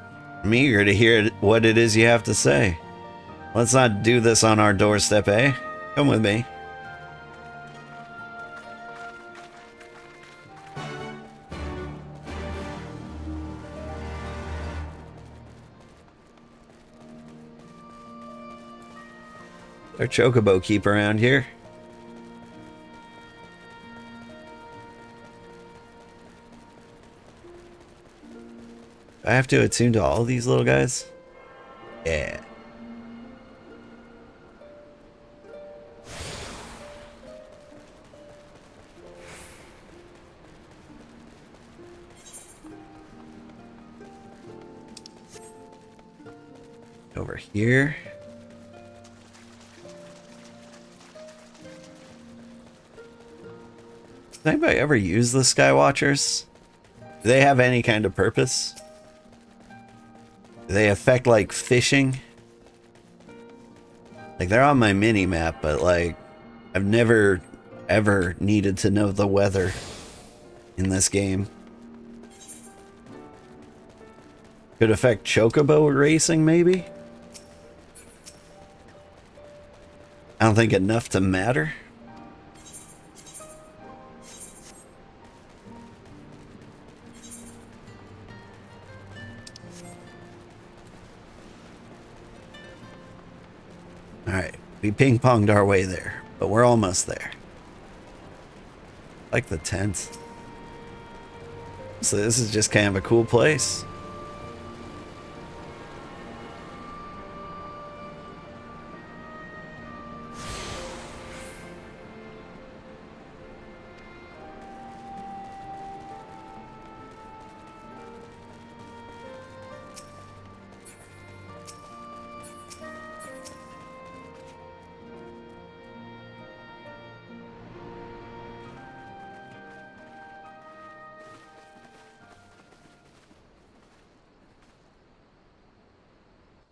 I'm eager to hear what it is you have to say. Let's not do this on our doorstep, eh? Come with me. There's a chocobo keep around here. I have to attune to all these little guys? Yeah. Over here. Does anybody ever use the Skywatchers? Do they have any kind of purpose? Do they affect, like, fishing? Like, they're on my mini-map, but, like, I've never, ever needed to know the weather in this game. Could affect chocobo racing, maybe? I don't think enough to matter. Alright, we ping-ponged our way there, but we're almost there. Like the tent. So this is just kind of a cool place.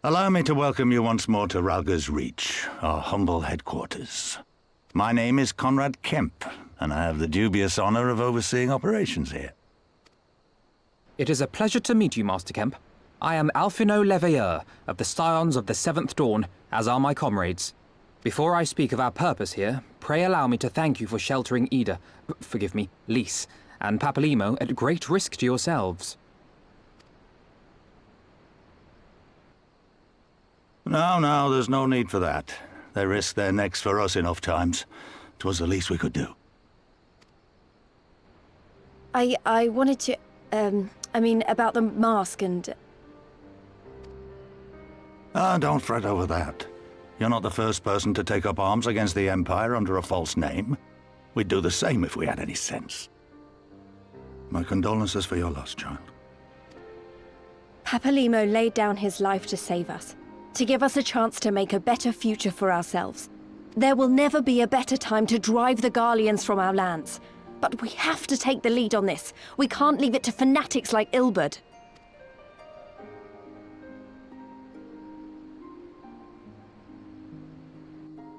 Allow me to welcome you once more to Ralga's Reach, our humble headquarters. My name is Conrad Kemp, and I have the dubious honor of overseeing operations here. It is a pleasure to meet you, Master Kemp. I am Alphino Leveilleur of the Scions of the Seventh Dawn, as are my comrades. Before I speak of our purpose here, pray allow me to thank you for sheltering Ida, forgive me, Lys, and Papalymo at great risk to yourselves. No, there's no need for that. They risked their necks for us enough times. 'Twas the least we could do. I wanted to, about the mask and... Don't fret over that. You're not the first person to take up arms against the Empire under a false name. We'd do the same if we had any sense. My condolences for your loss, child. Papalymo laid down his life to save us, to give us a chance to make a better future for ourselves. There will never be a better time to drive the Garleans from our lands. But we have to take the lead on this. We can't leave it to fanatics like Ilberd.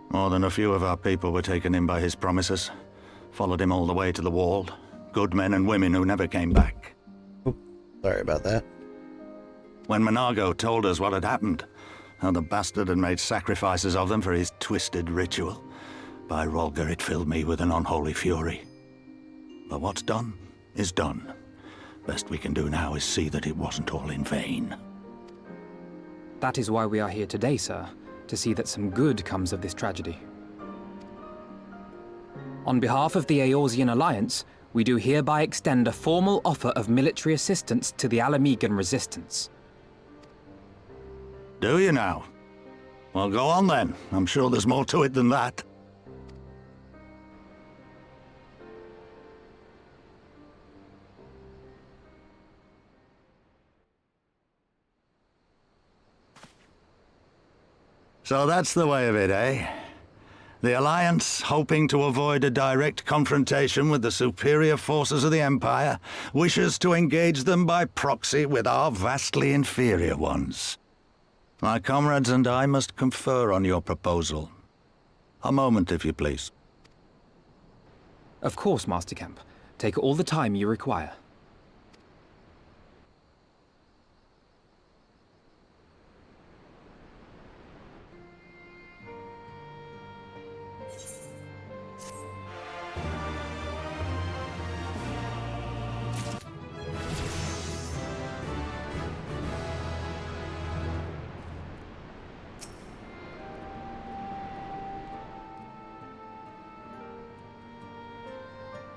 More than a few of our people were taken in by his promises. Followed him all the way to the wall. Good men and women who never came back. Oop, sorry about that. When Monargo told us what had happened, how the bastard had made sacrifices of them for his twisted ritual. By Rolger, it filled me with an unholy fury. But what's done is done. Best we can do now is see that it wasn't all in vain. That is why we are here today, sir, to see that some good comes of this tragedy. On behalf of the Eorzean Alliance, we do hereby extend a formal offer of military assistance to the Ala Gannha resistance. Do you now? Well, go on then. I'm sure there's more to it than that. So that's the way of it, eh? The Alliance, hoping to avoid a direct confrontation with the superior forces of the Empire, wishes to engage them by proxy with our vastly inferior ones. My comrades and I must confer on your proposal. A moment, if you please. Of course, Master Kemp. Take all the time you require.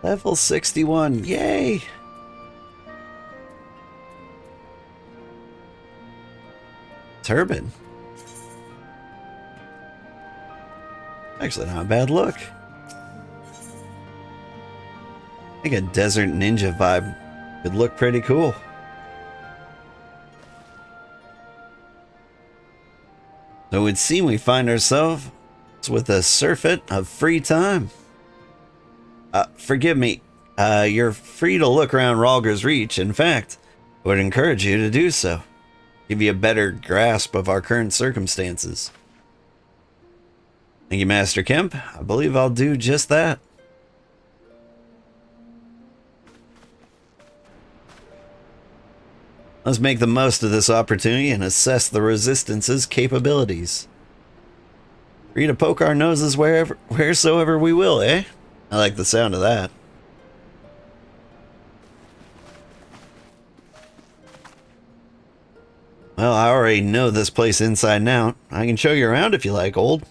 Level 61, yay! Turban. Actually, not a bad look. I think a desert ninja vibe could look pretty cool. So it would seem we find ourselves with a surfeit of free time. Forgive me, you're free to look around Rolger's Reach. In fact, I would encourage you to do so. Give you a better grasp of our current circumstances. Thank you, Master Kemp. I believe I'll do just that. Let's make the most of this opportunity and assess the Resistance's capabilities. Free to poke our noses wheresoever we will, eh? I like the sound of that. Well, I already know this place inside and out. I can show you around if you like, old.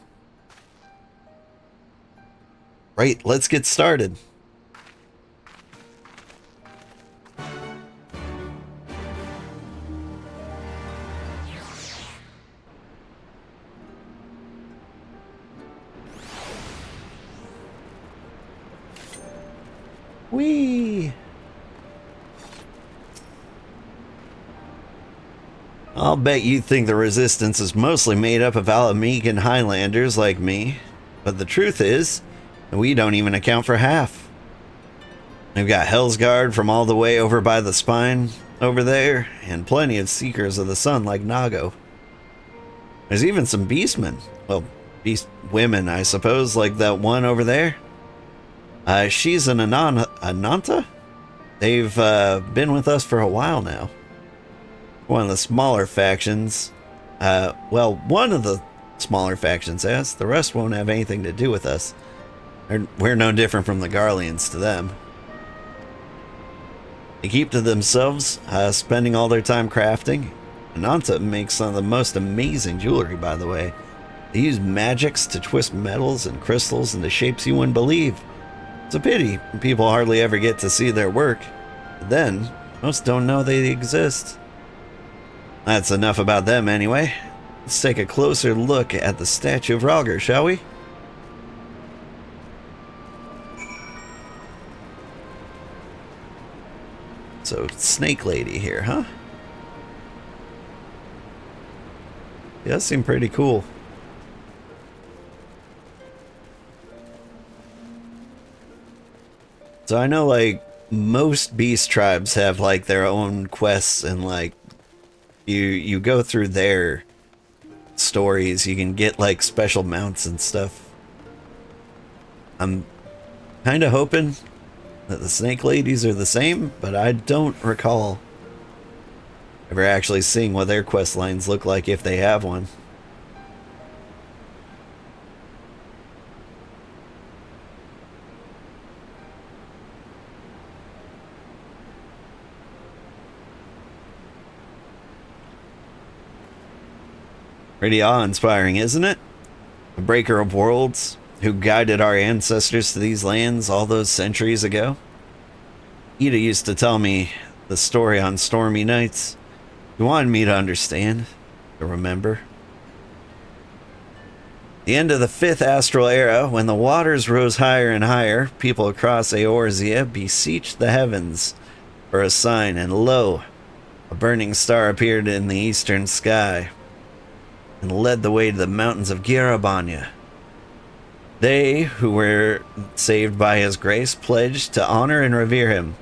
Right, let's get started. Whee! I'll bet you think the Resistance is mostly made up of Ala Gannha Highlanders like me, but the truth is, we don't even account for half. We've got Hellsguard from all the way over by the spine over there, and plenty of Seekers of the Sun like Nago. There's even some Beastmen. Well, Beast women, I suppose, like that one over there. She's an Ananta? They've been with us for a while now. One of the smaller factions. Well, one of the smaller factions has. The rest won't have anything to do with us. We're no different from the Garleans to them. They keep to themselves, spending all their time crafting. Ananta makes some of the most amazing jewelry, by the way. They use magics to twist metals and crystals into shapes you wouldn't believe. It's a pity people hardly ever get to see their work. But then, most don't know they exist. That's enough about them anyway. Let's take a closer look at the statue of Rolger, shall we? So, Snake Lady here, huh? Yeah, that seemed pretty cool. So I know, like, most beast tribes have, like, their own quests, and, like, you go through their stories, you can get, like, special mounts and stuff. I'm kind of hoping that the Snake Ladies are the same, but I don't recall ever actually seeing what their quest lines look like if they have one. Pretty awe-inspiring, isn't it? The breaker of worlds, who guided our ancestors to these lands all those centuries ago. Ida used to tell me the story on stormy nights. He wanted me to understand, to remember. The end of the 5th astral era, when the waters rose higher and higher, people across Eorzea beseeched the heavens for a sign, and lo, a burning star appeared in the eastern sky and led the way to the mountains of Girabanya. They who were saved by his grace pledged to honor and revere him,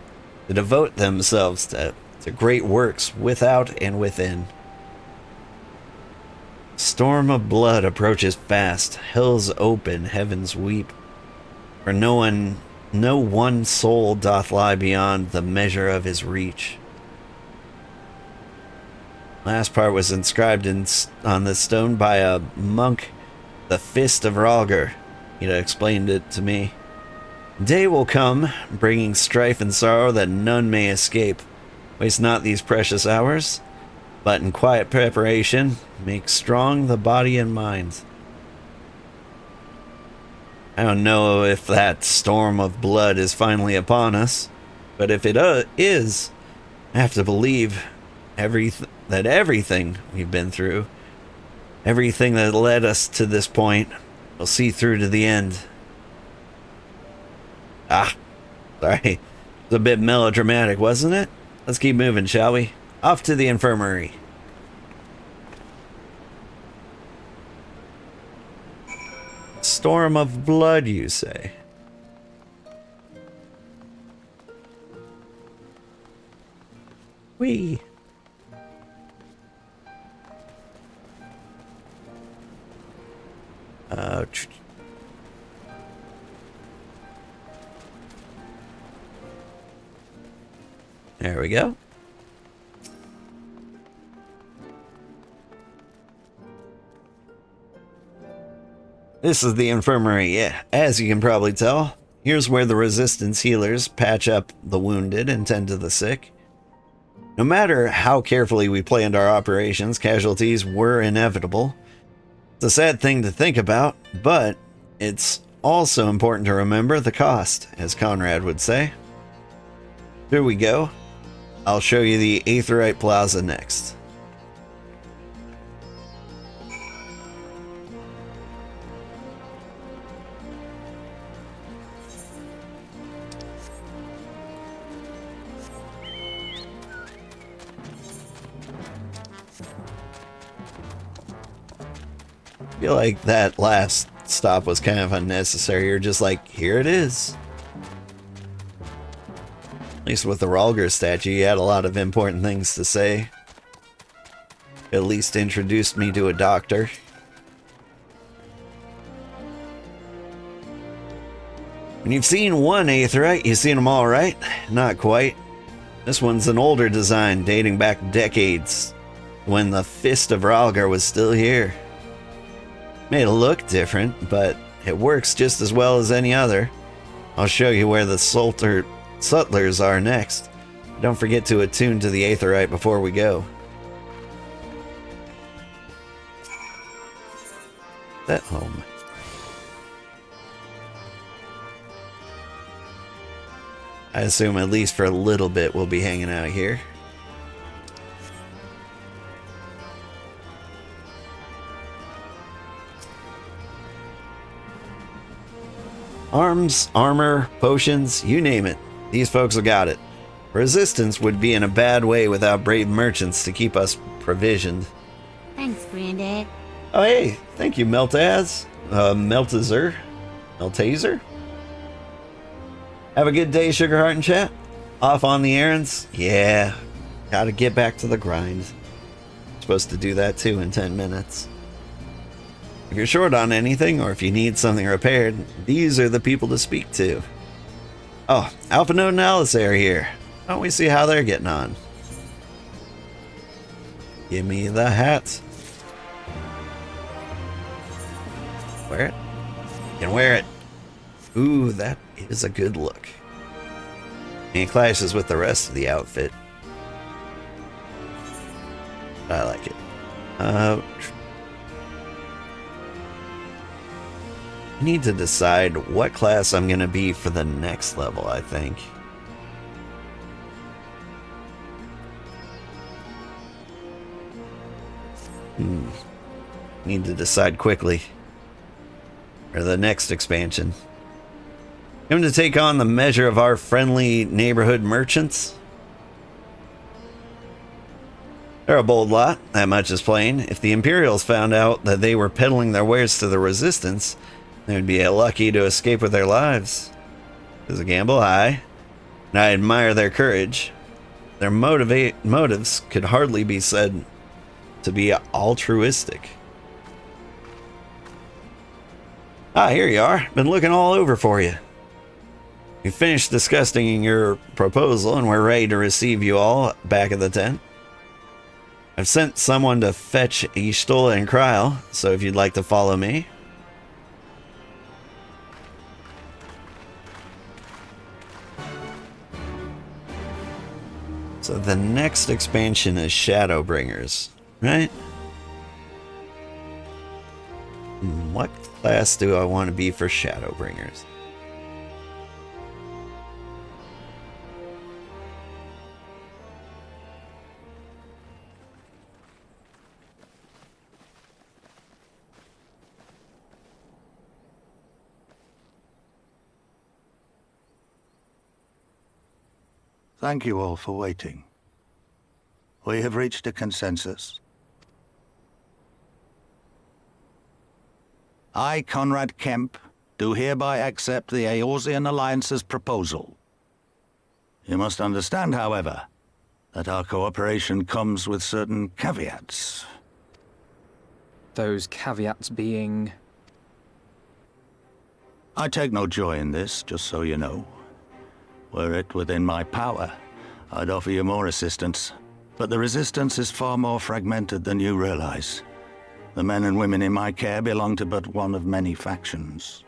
to devote themselves to great works without and within. Storm of blood approaches fast, hells open, heavens weep. For no one soul doth lie beyond the measure of his reach. Last part was inscribed on this stone by a monk, the Fist of Ralgar. He explained it to me. Day will come, bringing strife and sorrow that none may escape. Waste not these precious hours, but in quiet preparation, make strong the body and mind. I don't know if that storm of blood is finally upon us, but if it is, I have to believe that everything we've been through, everything that led us to this point, will see through to the end. Sorry. It was a bit melodramatic, wasn't it? Let's keep moving, shall we? Off to the infirmary. Storm of blood, you say? Whee! There we go. This is the infirmary, yeah. As you can probably tell, here's where the resistance healers patch up the wounded and tend to the sick. No matter how carefully we planned our operations, casualties were inevitable. It's a sad thing to think about, but it's also important to remember the cost, as Conrad would say. Here we go. I'll show you the Aetheryte Plaza next. I feel like that last stop was kind of unnecessary. You're just like, here it is. At least with the Ralgar statue, you had a lot of important things to say. At least introduced me to a doctor. When you've seen one Aetheryte, you've seen them all, right? Not quite. This one's an older design dating back decades, when the Fist of Ralgar was still here. May look different, but it works just as well as any other. I'll show you where the Sutlers are next. Don't forget to attune to the Aetheryte before we go. At home. I assume at least for a little bit we'll be hanging out here. Arms, armor, potions, you name it. These folks have got it. Resistance would be in a bad way without brave merchants to keep us provisioned. Thanks, Granddad. Oh hey, thank you, Meltazer. Have a good day, Sugarheart and chat. Off on the errands? Yeah, gotta get back to the grind. Supposed to do that too in 10 minutes. If you're short on anything, or if you need something repaired, these are the people to speak to. Oh, Alpha Node and Alice are here. Why don't we see how they're getting on? Give me the hat. Wear it. You can wear it. Ooh, that is a good look. And it clashes with the rest of the outfit. I like it. I need to decide what class I'm going to be for the next level, I think. Need to decide quickly. Or the next expansion. Come to take on the measure of our friendly neighborhood merchants? They're a bold lot, that much is plain. If the Imperials found out that they were peddling their wares to the Resistance, they would be lucky to escape with their lives. It's a gamble high, and I admire their courage. Their motives could hardly be said to be altruistic. Ah, here you are. Been looking all over for you. We finished discussing your proposal, and we're ready to receive you all back at the tent. I've sent someone to fetch Y'shtola and Kryl, so if you'd like to follow me. So the next expansion is Shadowbringers, right? What class do I want to be for Shadowbringers? Thank you all for waiting. We have reached a consensus. I, Conrad Kemp, do hereby accept the Eorzean Alliance's proposal. You must understand, however, that our cooperation comes with certain caveats. Those caveats being... I take no joy in this, just so you know. Were it within my power, I'd offer you more assistance. But the Resistance is far more fragmented than you realize. The men and women in my care belong to but one of many factions.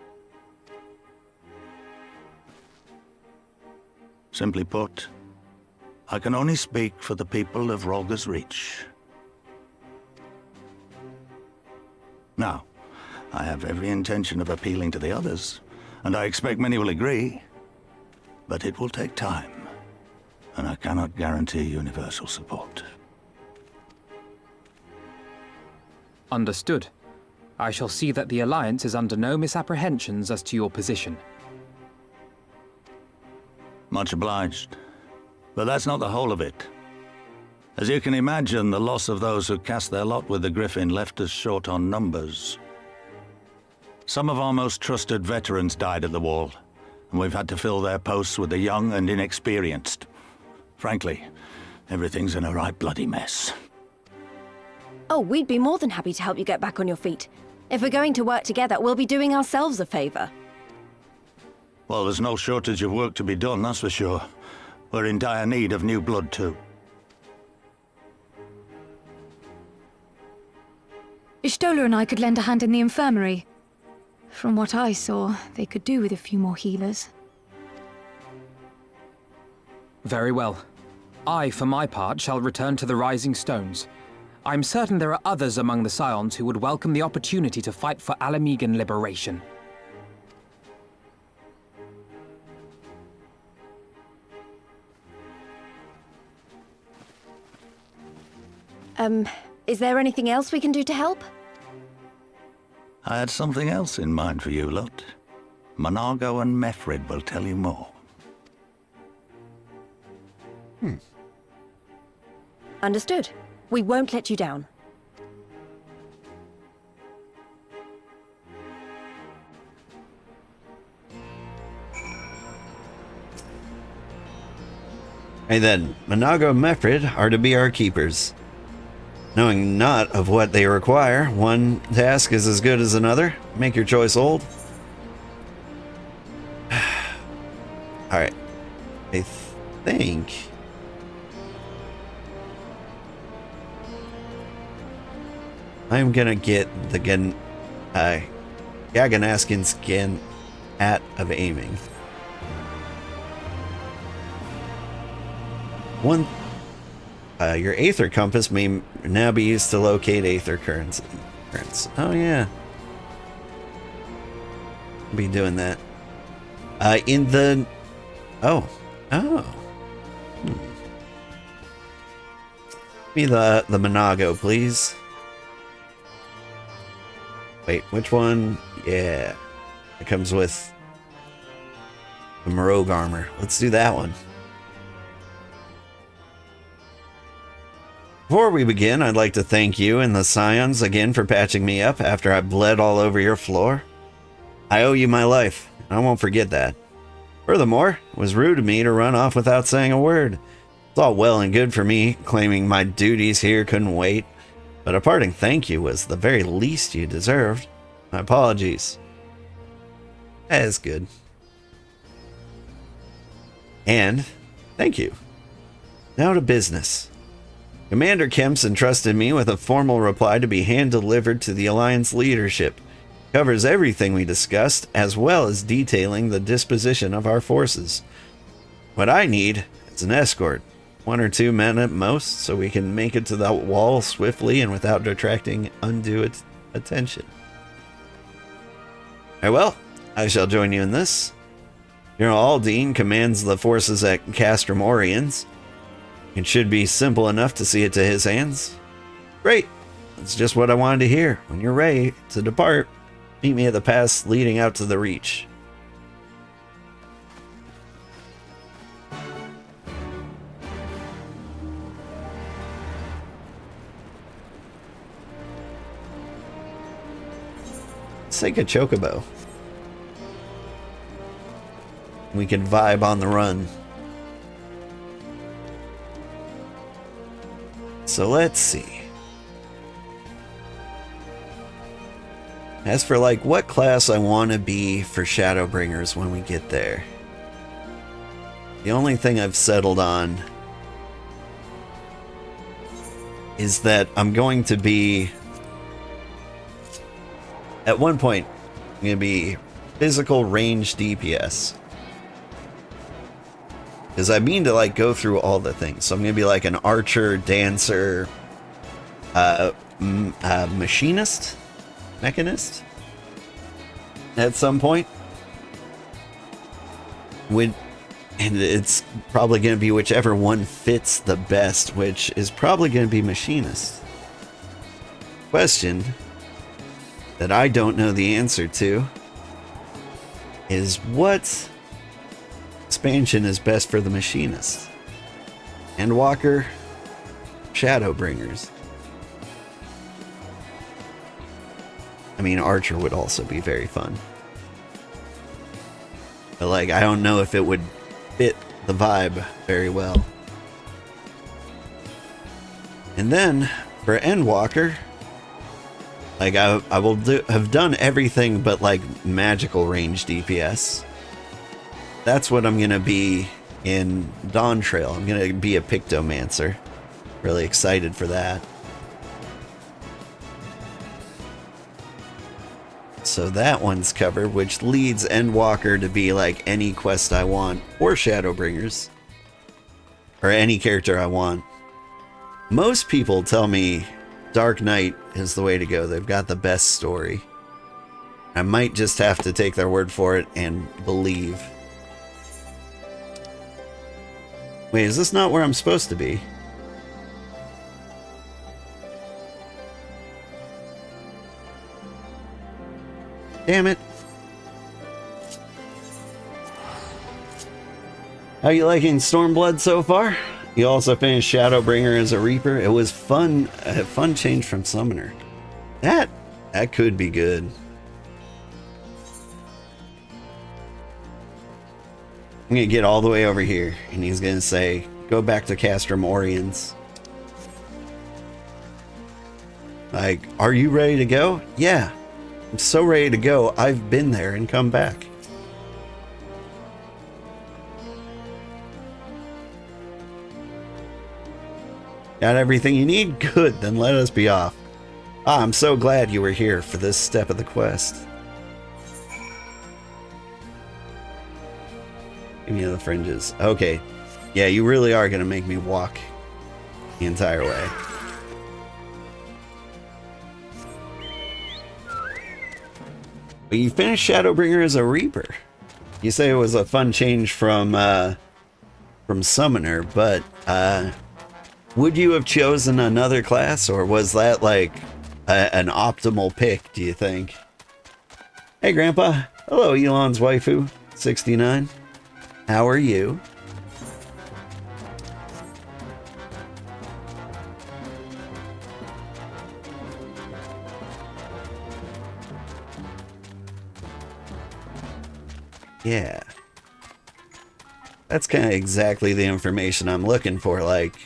Simply put, I can only speak for the people of Rolga's Reach. Now, I have every intention of appealing to the others, and I expect many will agree. But it will take time, and I cannot guarantee universal support. Understood. I shall see that the Alliance is under no misapprehensions as to your position. Much obliged. But that's not the whole of it. As you can imagine, the loss of those who cast their lot with the Griffin left us short on numbers. Some of our most trusted veterans died at the wall, and we've had to fill their posts with the young and inexperienced. Frankly, everything's in a right bloody mess. Oh, we'd be more than happy to help you get back on your feet. If we're going to work together, we'll be doing ourselves a favor. Well, there's no shortage of work to be done, that's for sure. We're in dire need of new blood, too. Y'shtola and I could lend a hand in the infirmary. From what I saw, they could do with a few more healers. Very well. I, for my part, shall return to the Rising Stones. I'm certain there are others among the Scions who would welcome the opportunity to fight for Ala Gannha liberation. Is there anything else we can do to help? I had something else in mind for you lot. Monago and Mefrid will tell you more. Understood. We won't let you down. Hey then, Monago and Mefrid are to be our keepers. Knowing not of what they require, one task is as good as another. Make your choice, old. Alright. I think... I'm gonna get the Gaganaskin's Hat of Aiming. Your Aether Compass may now be used to locate Aether currents. Oh yeah. be doing that. In the... Oh. Give me the Monago, please. Wait, which one? Yeah. It comes with the Rogue armor. Let's do that one. Before we begin, I'd like to thank you and the Scions again for patching me up after I bled all over your floor. I owe you my life, and I won't forget that. Furthermore, it was rude of me to run off without saying a word. It's all well and good for me claiming my duties here couldn't wait, but a parting thank you was the very least you deserved. My apologies. That is good. And thank you. Now to business. Commander Kemps entrusted me with a formal reply to be hand-delivered to the Alliance leadership. Covers everything we discussed, as well as detailing the disposition of our forces. What I need is an escort, 1 or 2 men at most, so we can make it to the wall swiftly and without detracting undue attention. Very well, I shall join you in this. General Aldine commands the forces at Castrum Oriens. It should be simple enough to see it to his hands. Great, that's just what I wanted to hear. When you're ready to depart, meet me at the pass leading out to the Reach. Let's take a chocobo. We can vibe on the run. So let's see. As for like what class I want to be for Shadowbringers when we get there, the only thing I've settled on is that I'm going to be, at one point, I'm going to be physical range DPS. Because I mean to like go through all the things. So I'm going to be like an archer, dancer, machinist, mechanist at some point. And it's probably going to be whichever one fits the best, which is probably going to be machinist. Question that I don't know the answer to is what expansion is best for the machinist? Endwalker, Shadowbringers. I mean, Archer would also be very fun. But like, I don't know if it would fit the vibe very well. And then for Endwalker, like I will have done everything but like magical range DPS. That's what I'm gonna be in Dawn Trail. I'm gonna be a Pictomancer. Really excited for that. So that one's covered, which leads Endwalker to be like any quest I want, or Shadowbringers, or any character I want. Most people tell me Dark Knight is the way to go. They've got the best story. I might just have to take their word for it and believe. Wait, is this not where I'm supposed to be? Damn it. How you liking Stormblood so far? You also finished Shadowbringer as a Reaper. It was fun, a fun change from Summoner. That could be good. I'm gonna get all the way over here, and he's gonna say, go back to Castrum Oriens. Like, are you ready to go? Yeah, I'm so ready to go. I've been there and come back. Got everything you need? Good, then let us be off. Ah, I'm so glad you were here for this step of the quest. Give me the fringes. Okay. Yeah, you really are going to make me walk the entire way. But you finished Shadowbringer as a Reaper. You say it was a fun change from Summoner, but would you have chosen another class, or was that like an optimal pick, do you think? Hey, Grandpa. Hello, Elon's waifu, 69. How are you? Yeah. That's kind of exactly the information I'm looking for, like,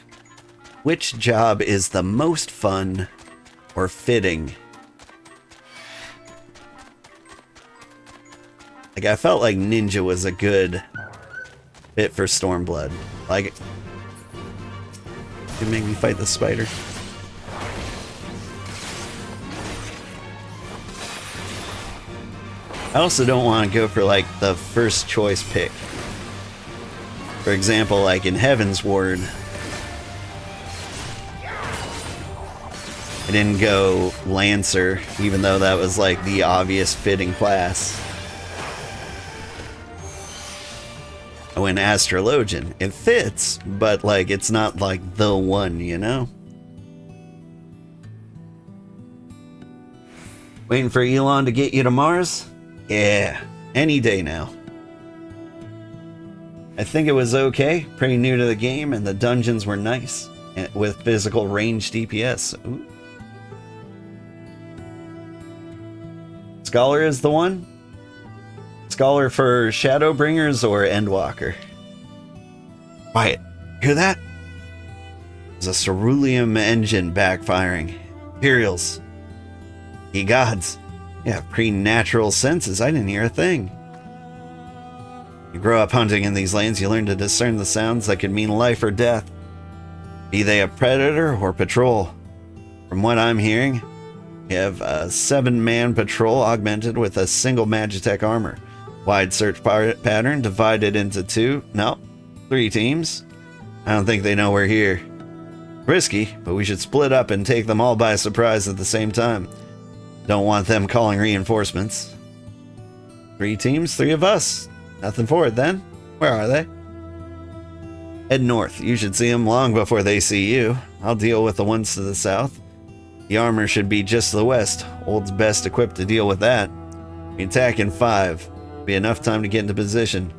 which job is the most fun or fitting? Like, I felt like Ninja was a good fit for Stormblood. Like, it make me fight the spider. I also don't want to go for, like, the first choice pick. For example, like in Heaven's Ward, I didn't go Lancer, even though that was like the obvious fitting class. I went Astrologian. It fits, but like it's not like the one, you know? Waiting for Elon to get you to Mars? Yeah, any day now. I think it was okay, pretty new to the game, and the dungeons were nice, with physical range DPS. Ooh. Scholar is the one? Scholar for Shadowbringers or Endwalker? Quiet. Hear that? There's a ceruleum engine backfiring. Imperials. Ye gods. You have preternatural senses. I didn't hear a thing. You grow up hunting in these lanes, you learn to discern the sounds that could mean life or death. Be they a predator or patrol. From what I'm hearing, you have a 7-man patrol augmented with a single Magitech armor. Wide search pattern divided into 3 teams. I don't think they know we're here. Risky, but we should split up and take them all by surprise at the same time. Don't want them calling reinforcements. 3 teams, 3 of us. Nothing for it then. Where are they? Head north. You should see them long before they see you. I'll deal with the ones to the south. The armor should be just to the west. Old's best equipped to deal with that. We attack in 5. Be enough time to get into position.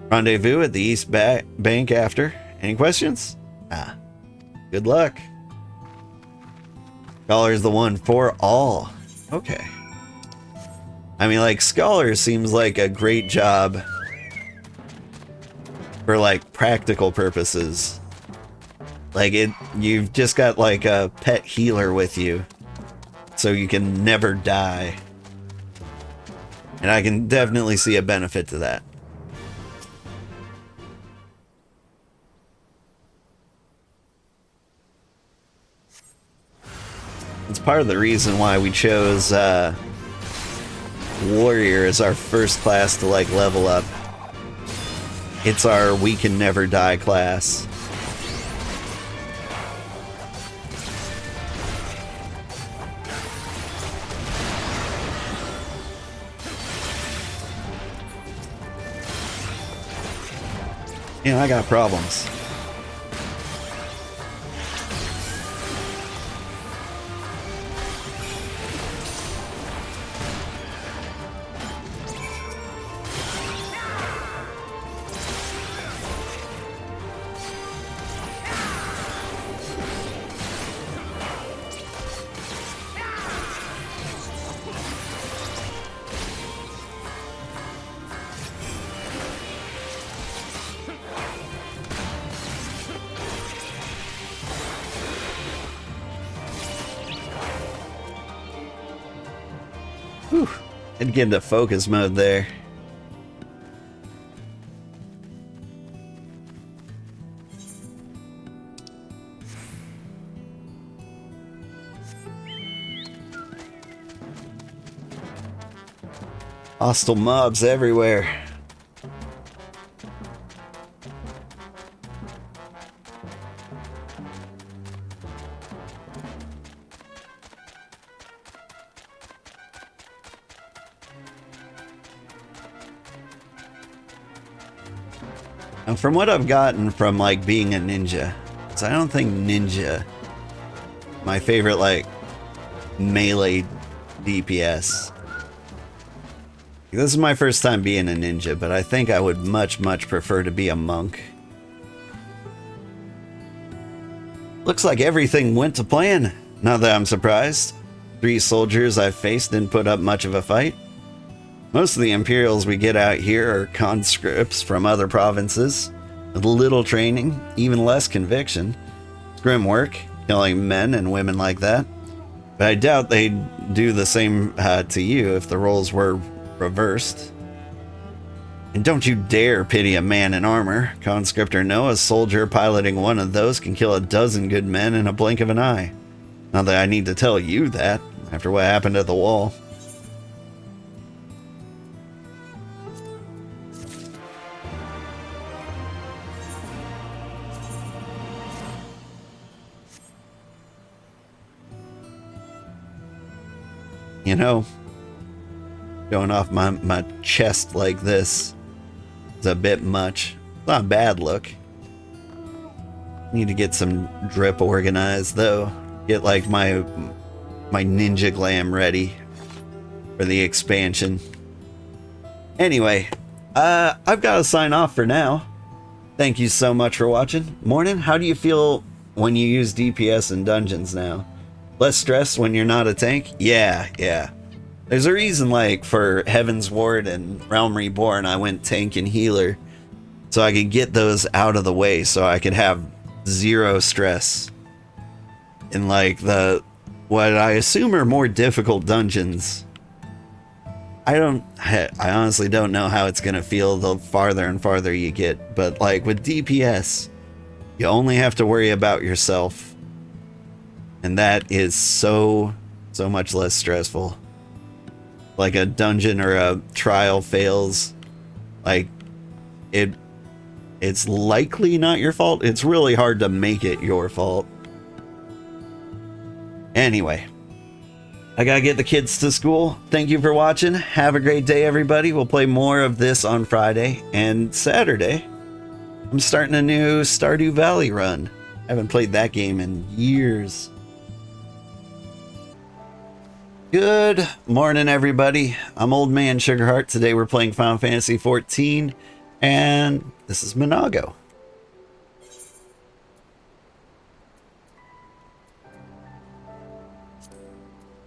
Rendezvous at the east bank after. Any questions? Good luck. Scholar's the one for all. Okay. I mean, like, Scholar seems like a great job for, like, practical purposes. Like, you've just got, like, a pet healer with you, so you can never die. And I can definitely see a benefit to that. It's part of the reason why we chose, Warrior as our first class to, like, level up. It's our we can never die class. You know, I got problems. Whew. I'd get into focus mode there. Hostile mobs everywhere. And from what I've gotten from like being a ninja, so I don't think ninja, my favorite like melee DPS. This is my first time being a ninja, but I think I would much prefer to be a monk. Looks like everything went to plan. Not that I'm surprised. 3 soldiers I've faced didn't put up much of a fight. Most of the Imperials we get out here are conscripts from other provinces, with little training, even less conviction. It's grim work, killing men and women like that. But I doubt they'd do the same to you if the roles were reversed. And don't you dare pity a man in armor. Conscript or no, a soldier piloting one of those can kill a dozen good men in a blink of an eye. Not that I need to tell you that, after what happened at the wall. You know, going off my chest like this is a bit much. It's not a bad look. Need to get some drip organized though. Get like my ninja glam ready for the expansion. Anyway, I've got to sign off for now. Thank you so much for watching. Morning, how do you feel when you use DPS in dungeons now? Less stress when you're not a tank? Yeah. There's a reason, like, for Heaven's Ward and Realm Reborn, I went tank and healer. So I could get those out of the way, so I could have 0 stress in, like, what I assume are more difficult dungeons. I honestly don't know how it's gonna feel the farther and farther you get, but, like, with DPS, you only have to worry about yourself. And that is so much less stressful. Like a dungeon or a trial fails, like it's likely not your fault. It's really hard to make it your fault. Anyway, I gotta get the kids to school. Thank you for watching. Have a great day, everybody. We'll play more of this on Friday and Saturday. I'm starting a new Stardew Valley run. I haven't played that game in years. Good morning, everybody. I'm Old Man Sugarheart. Today we're playing Final Fantasy XIV, and this is Minago.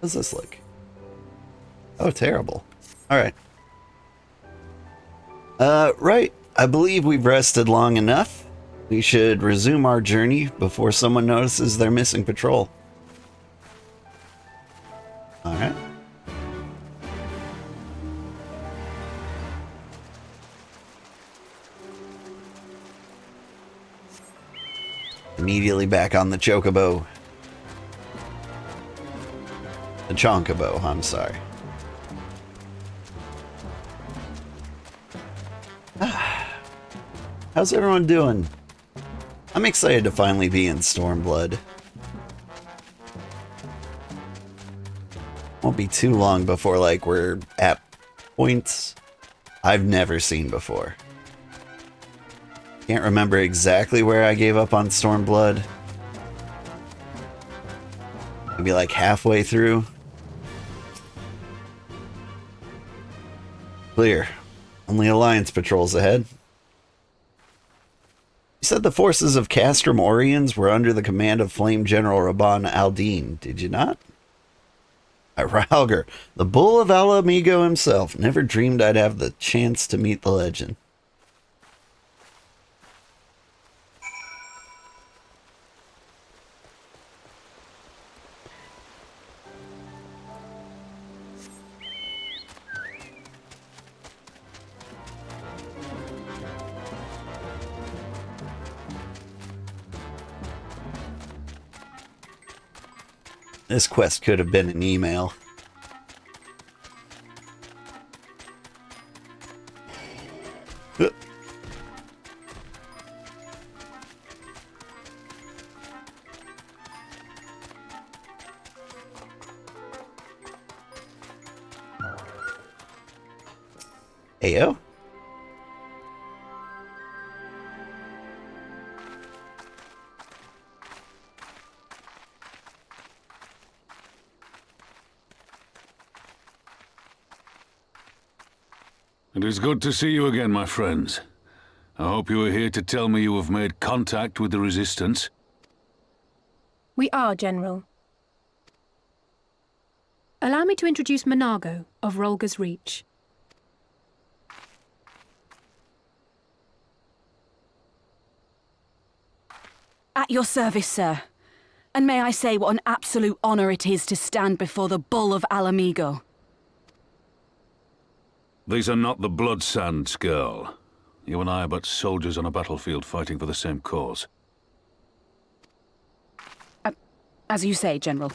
How does this look? Oh, terrible. Alright. Right. I believe we've rested long enough. We should resume our journey before someone notices they're missing patrol. Alright. Immediately back on the chocobo. The chonkobo, I'm sorry. How's everyone doing? I'm excited to finally be in Stormblood. Won't be too long before, like, we're at points I've never seen before. Can't remember exactly where I gave up on Stormblood. Maybe like halfway through. Clear. Only Alliance patrols ahead. You said the forces of Castrum Oriens were under the command of Flame General Rabban Aldine, did you not? Rauger, the bull of Ala Amigo himself. Never dreamed I'd have the chance to meet the legend. This quest could have been an email. Heyo. It is good to see you again, my friends. I hope you are here to tell me you have made contact with the Resistance. We are, General. Allow me to introduce Monago of Rolga's Reach. At your service, sir. And may I say what an absolute honor it is to stand before the Bull of Alamigo. These are not the Blood Sands, girl. You and I are but soldiers on a battlefield fighting for the same cause. As you say, General.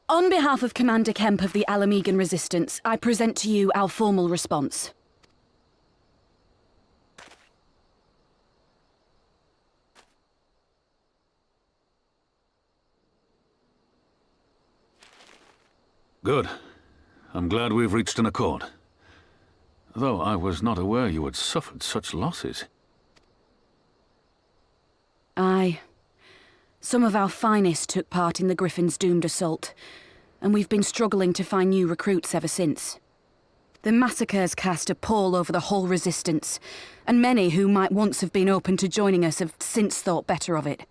On behalf of Commander Kemp of the Alamigan Resistance, I present to you our formal response. Good. I'm glad we've reached an accord. Though I was not aware you had suffered such losses. Aye. Some of our finest took part in the Griffin's doomed assault, and we've been struggling to find new recruits ever since. The massacres cast a pall over the whole Resistance, and many who might once have been open to joining us have since thought better of it.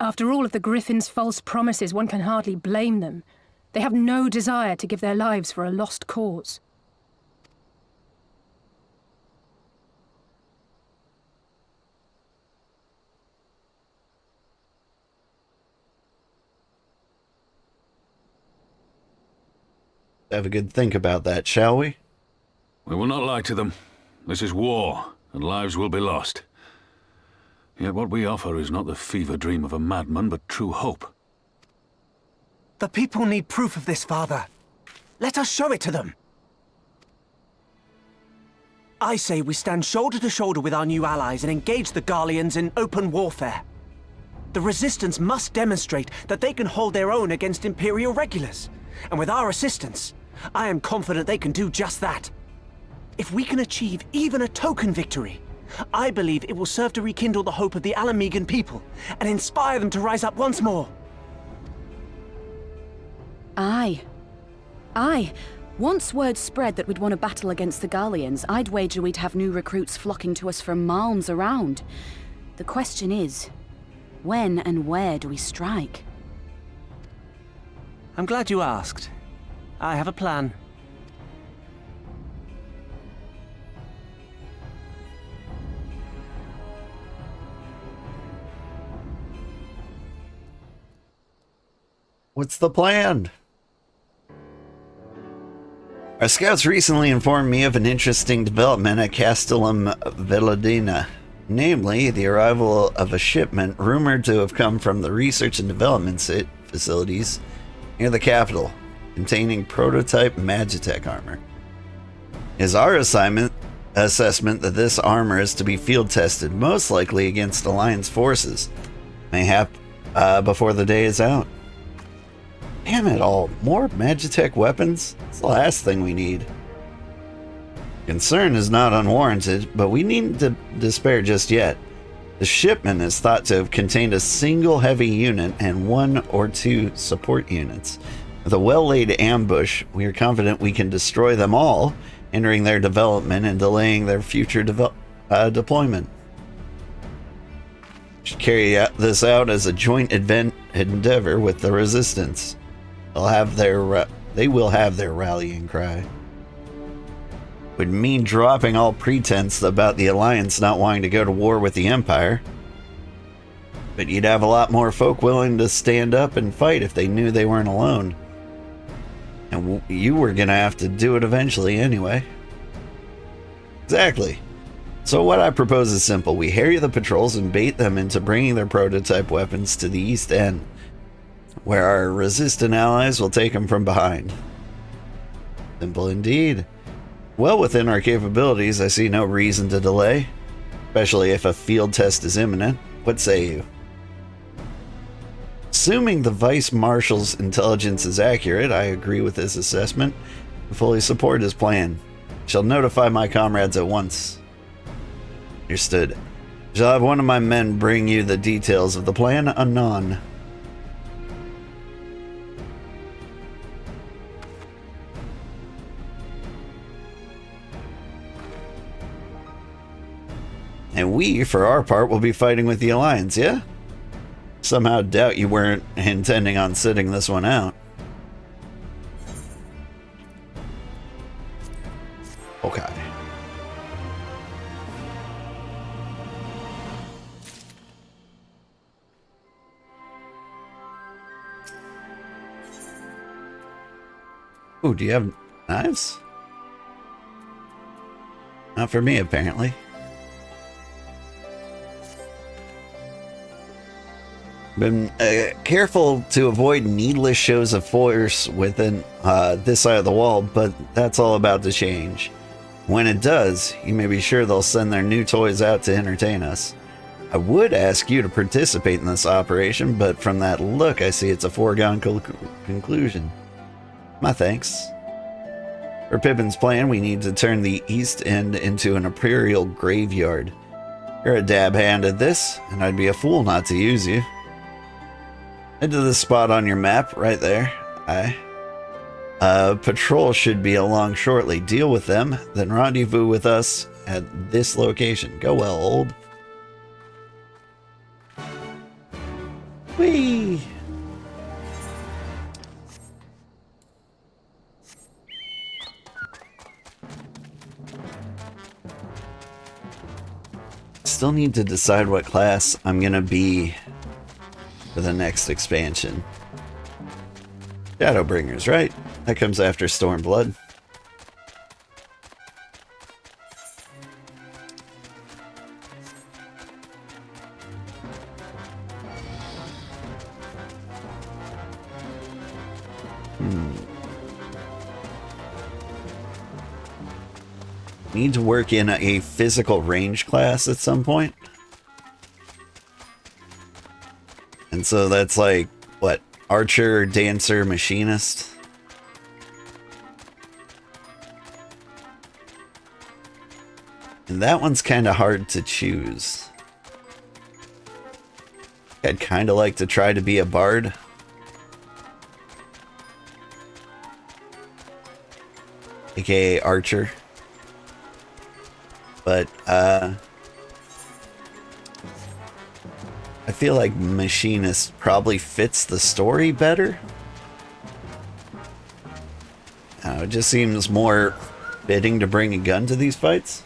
After all of the Griffin's false promises, one can hardly blame them. They have no desire to give their lives for a lost cause. Have a good think about that, shall we? We will not lie to them. This is war, and lives will be lost. Yet what we offer is not the fever dream of a madman, but true hope. The people need proof of this, Father. Let us show it to them. I say we stand shoulder to shoulder with our new allies and engage the Garleans in open warfare. The Resistance must demonstrate that they can hold their own against Imperial regulars. And with our assistance, I am confident they can do just that. If we can achieve even a token victory, I believe it will serve to rekindle the hope of the Alamigan people and inspire them to rise up once more. Aye. Aye. Once word spread that we'd won a battle against the Garleans, I'd wager we'd have new recruits flocking to us from malms around. The question is, when and where do we strike? I'm glad you asked. I have a plan. What's the plan? Our scouts recently informed me of an interesting development at Castellum Veladina, namely the arrival of a shipment rumored to have come from the research and development facilities near the capital, containing prototype Magitech armor. It is our assessment that this armor is to be field tested, most likely against Alliance forces, mayhap before the day is out. Damn it all, more Magitech weapons? It's the last thing we need. Concern is not unwarranted, but we needn't to despair just yet. The shipment is thought to have contained a single heavy unit and 1 or 2 support units. With a well-laid ambush, we are confident we can destroy them all, hindering their development and delaying their future deployment. We should carry this out as a joint endeavor with the Resistance. They will have their rallying cry. Would mean dropping all pretense about the Alliance not wanting to go to war with the Empire. But you'd have a lot more folk willing to stand up and fight if they knew they weren't alone. And you were gonna have to do it eventually anyway. Exactly. So what I propose is simple. We harry the patrols and bait them into bringing their prototype weapons to the East End, where our resistant allies will take them from behind. Simple indeed. Well within our capabilities, I see no reason to delay, especially if a field test is imminent. What say you? Assuming the Vice Marshal's intelligence is accurate, I agree with his assessment and fully support his plan. Shall notify my comrades at once. Understood. Shall have one of my men bring you the details of the plan anon. And we, for our part, will be fighting with the Alliance, yeah? Somehow doubt you weren't intending on sitting this one out. Okay. Ooh, do you have knives? Not for me, apparently. Been careful to avoid needless shows of force within this side of the wall, but that's all about to change. When it does, you may be sure they'll send their new toys out to entertain us. I would ask you to participate in this operation, but from that look, I see it's a foregone conclusion. My thanks. For Pippin's plan, we need to turn the east end into an imperial graveyard. You're a dab hand at this, and I'd be a fool not to use you. Head to the spot on your map, right there. Aye. Patrol should be along shortly. Deal with them, then rendezvous with us at this location. Go well, old. Whee! Still need to decide what class I'm gonna be for the next expansion. Shadowbringers, right? That comes after Stormblood. Need to work in a physical range class at some point. And so that's like, what? Archer, dancer, machinist? And that one's kind of hard to choose. I'd kind of like to try to be a bard. AKA archer. But, I feel like machinist probably fits the story better. It just seems more fitting to bring a gun to these fights.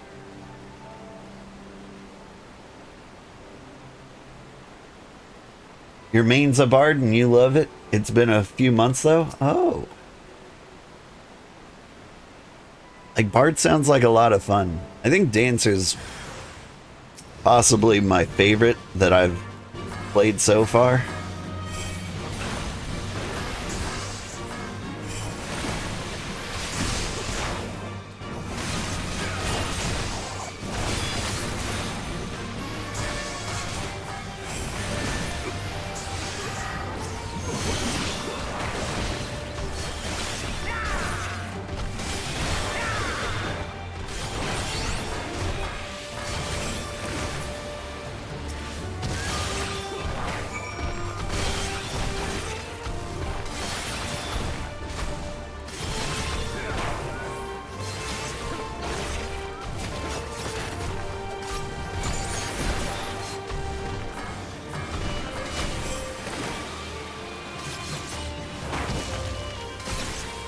Your main's a bard and you love it. It's been a few months though. Oh. Like, bard sounds like a lot of fun. I think dancer's possibly my favorite that I've played so far.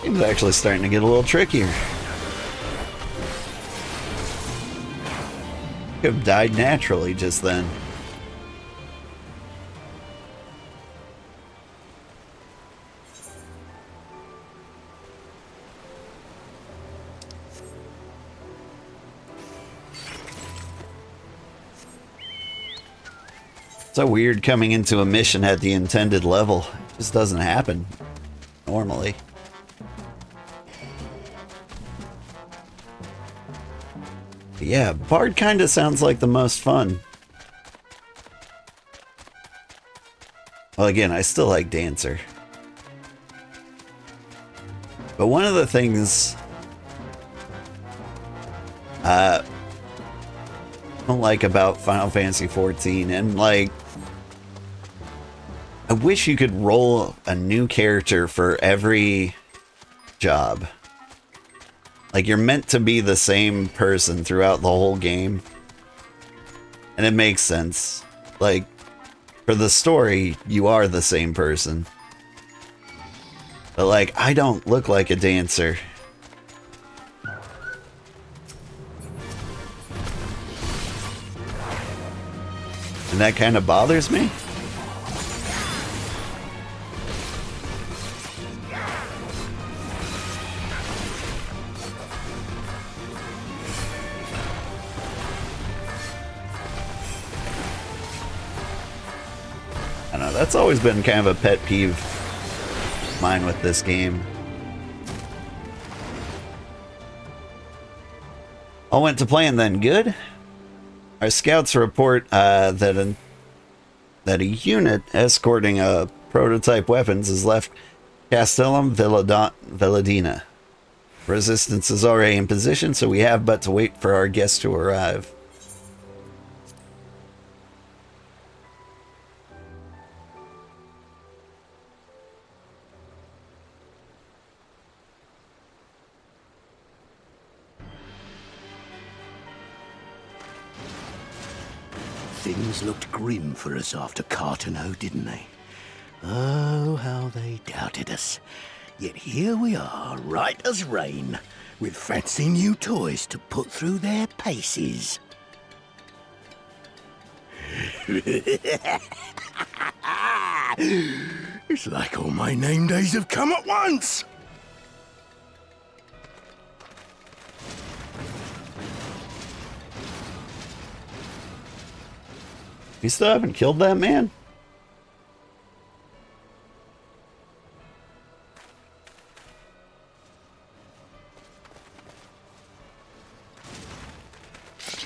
It's actually starting to get a little trickier. Could have died naturally just then. It's so weird coming into a mission at the intended level. It just doesn't happen normally. Yeah, bard kind of sounds like the most fun. Well, again, I still like dancer. But one of the things I don't like about Final Fantasy XIV, and like, I wish you could roll a new character for every job. Like, you're meant to be the same person throughout the whole game. And it makes sense. Like, for the story, you are the same person. But like, I don't look like a dancer. And that kind of bothers me. I don't know, that's always been kind of a pet peeve of mine with this game. All went to plan then, good? Our scouts report that a unit escorting prototype weapons has left Castellum Villadina. Resistance is already in position, so we have but to wait for our guests to arrive. Things looked grim for us after Cartano, didn't they? Oh, how they doubted us. Yet here we are, right as rain, with fancy new toys to put through their paces. It's like all my name days have come at once! You still haven't killed that man?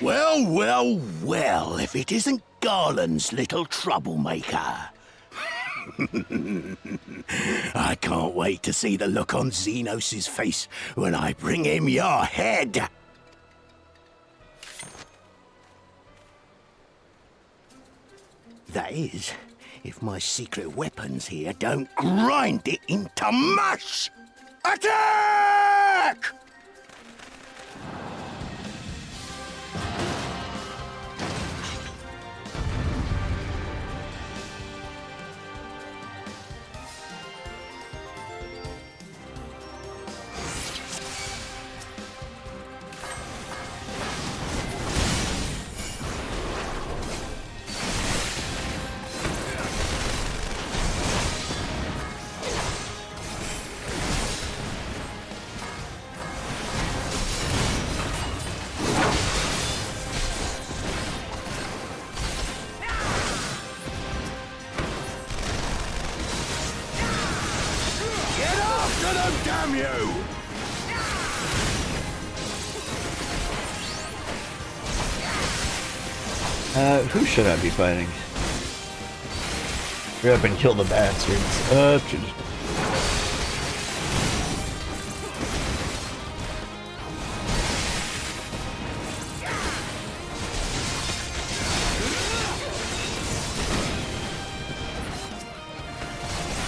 Well, well, well, if it isn't Garland's little troublemaker. I can't wait to see the look on Xenos' face when I bring him your head. That is, if my secret weapons here don't grind it into mush! Attack! Damn you! Who should I be fighting? Hurry up and kill the bastards. Look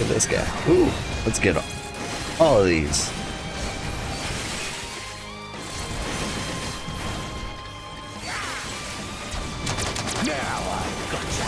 at this guy. Ooh, let's get all of these. Now I've gotcha.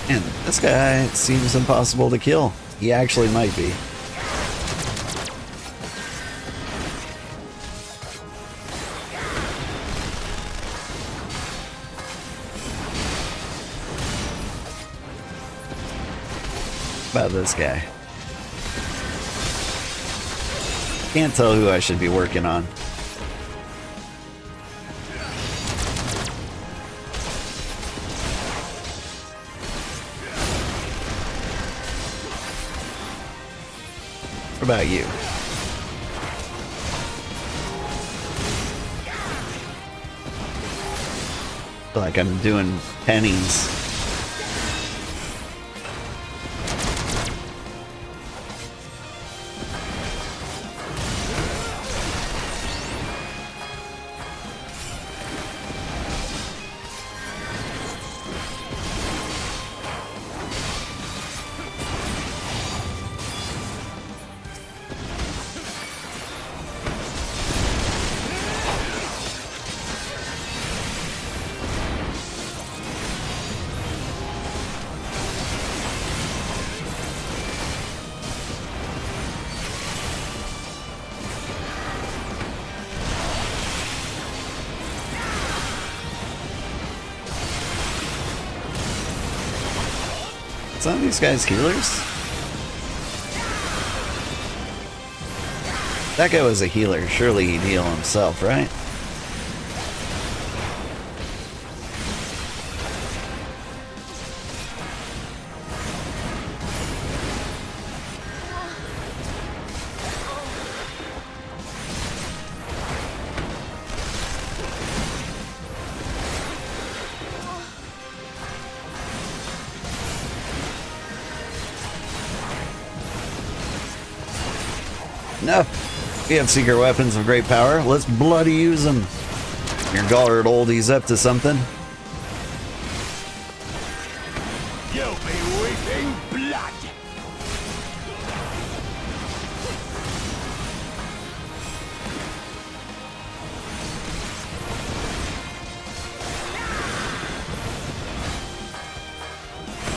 And this guy seems impossible to kill. He actually might be. About this guy. Can't tell who I should be working on. What about you? like I'm doing pennies. Some of these guys healers? That guy was a healer. Surely he'd heal himself, right? No, we have secret weapons of great power. Let's bloody use them. Your Gallard oldie's up to something. You'll be weeping blood.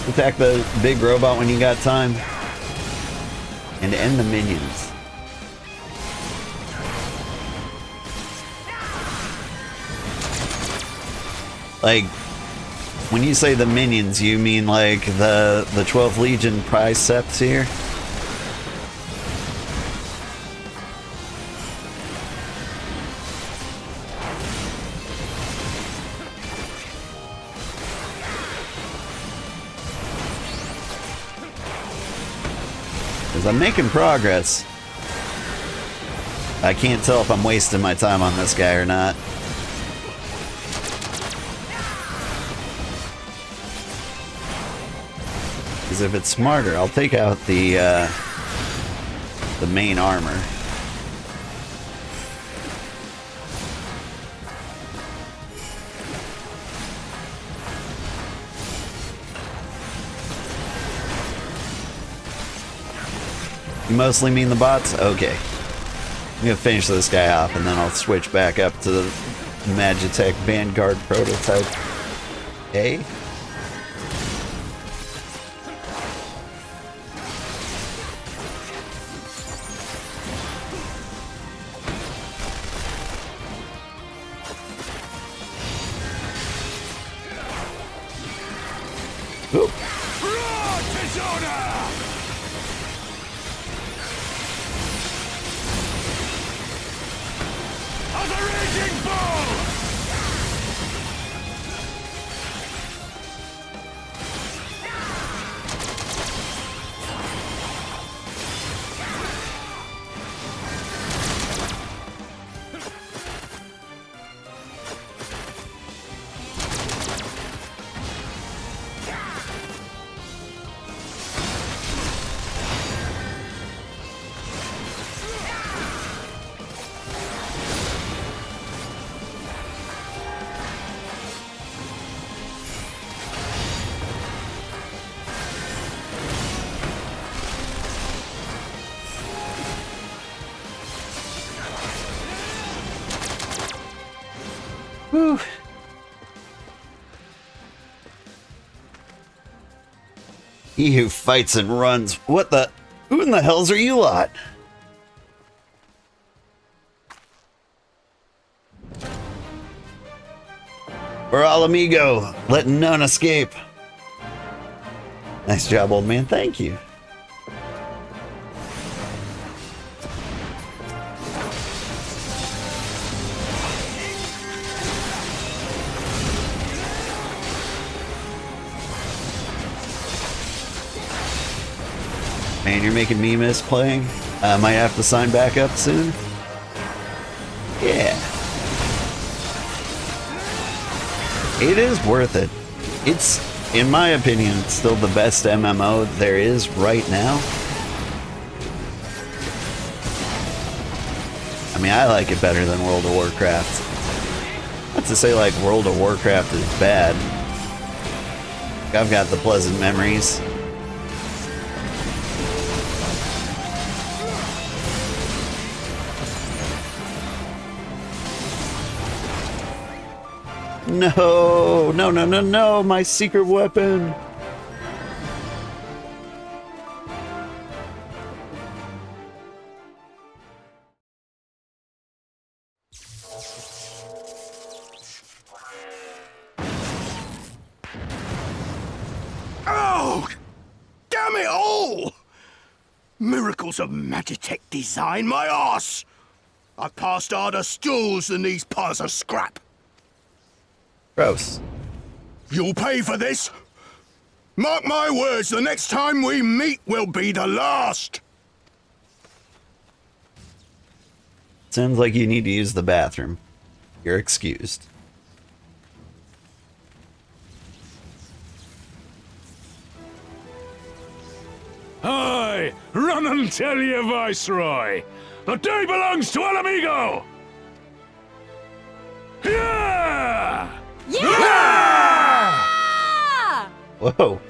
Attack the big robot when you got time. And end the minions. Like, when you say the minions, you mean like the 12th Legion Pricepts here? Because I'm making progress. I can't tell if I'm wasting my time on this guy or not. Because if it's smarter, I'll take out the main armor. You mostly mean the bots? Okay. I'm gonna finish this guy off and then I'll switch back up to the Magitech Vanguard prototype. A. Oop. Whew. He who fights and runs. What the? Who in the hells are you lot? We're all amigo, letting none escape. Nice job, old man. Thank you. Man, you're making me miss playing. Might have to sign back up soon. Yeah. It is worth it. It's, in my opinion, still the best MMO there is right now. I mean, I like it better than World of Warcraft. Not to say like World of Warcraft is bad. I've got the pleasant memories. No, no, no, no, no, my secret weapon. Oh, damn it all! Miracles of Magitech design, my arse! I've passed harder stools than these piles of scrap. Gross. You'll pay for this. Mark my words, the next time we meet will be the last. Sounds like you need to use the bathroom. You're excused. Aye, run and tell your viceroy. The day belongs to Alamigo. Yeah! Yeah! Whoa.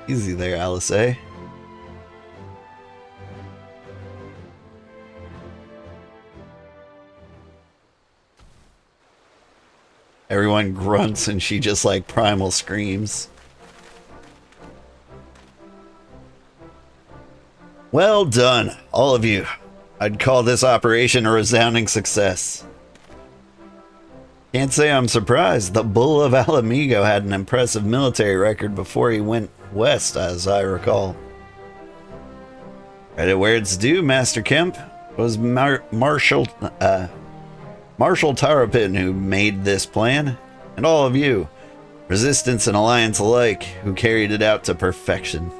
Easy there, Alice. Everyone grunts and she just like primal screams. Well done, all of you. I'd call this operation a resounding success. Can't say I'm surprised. The Bull of Alamigo had an impressive military record before he went west, as I recall. Credit where it's due, Master Kemp. It was Marshal Tarapin who made this plan, and all of you, Resistance and Alliance alike, who carried it out to perfection.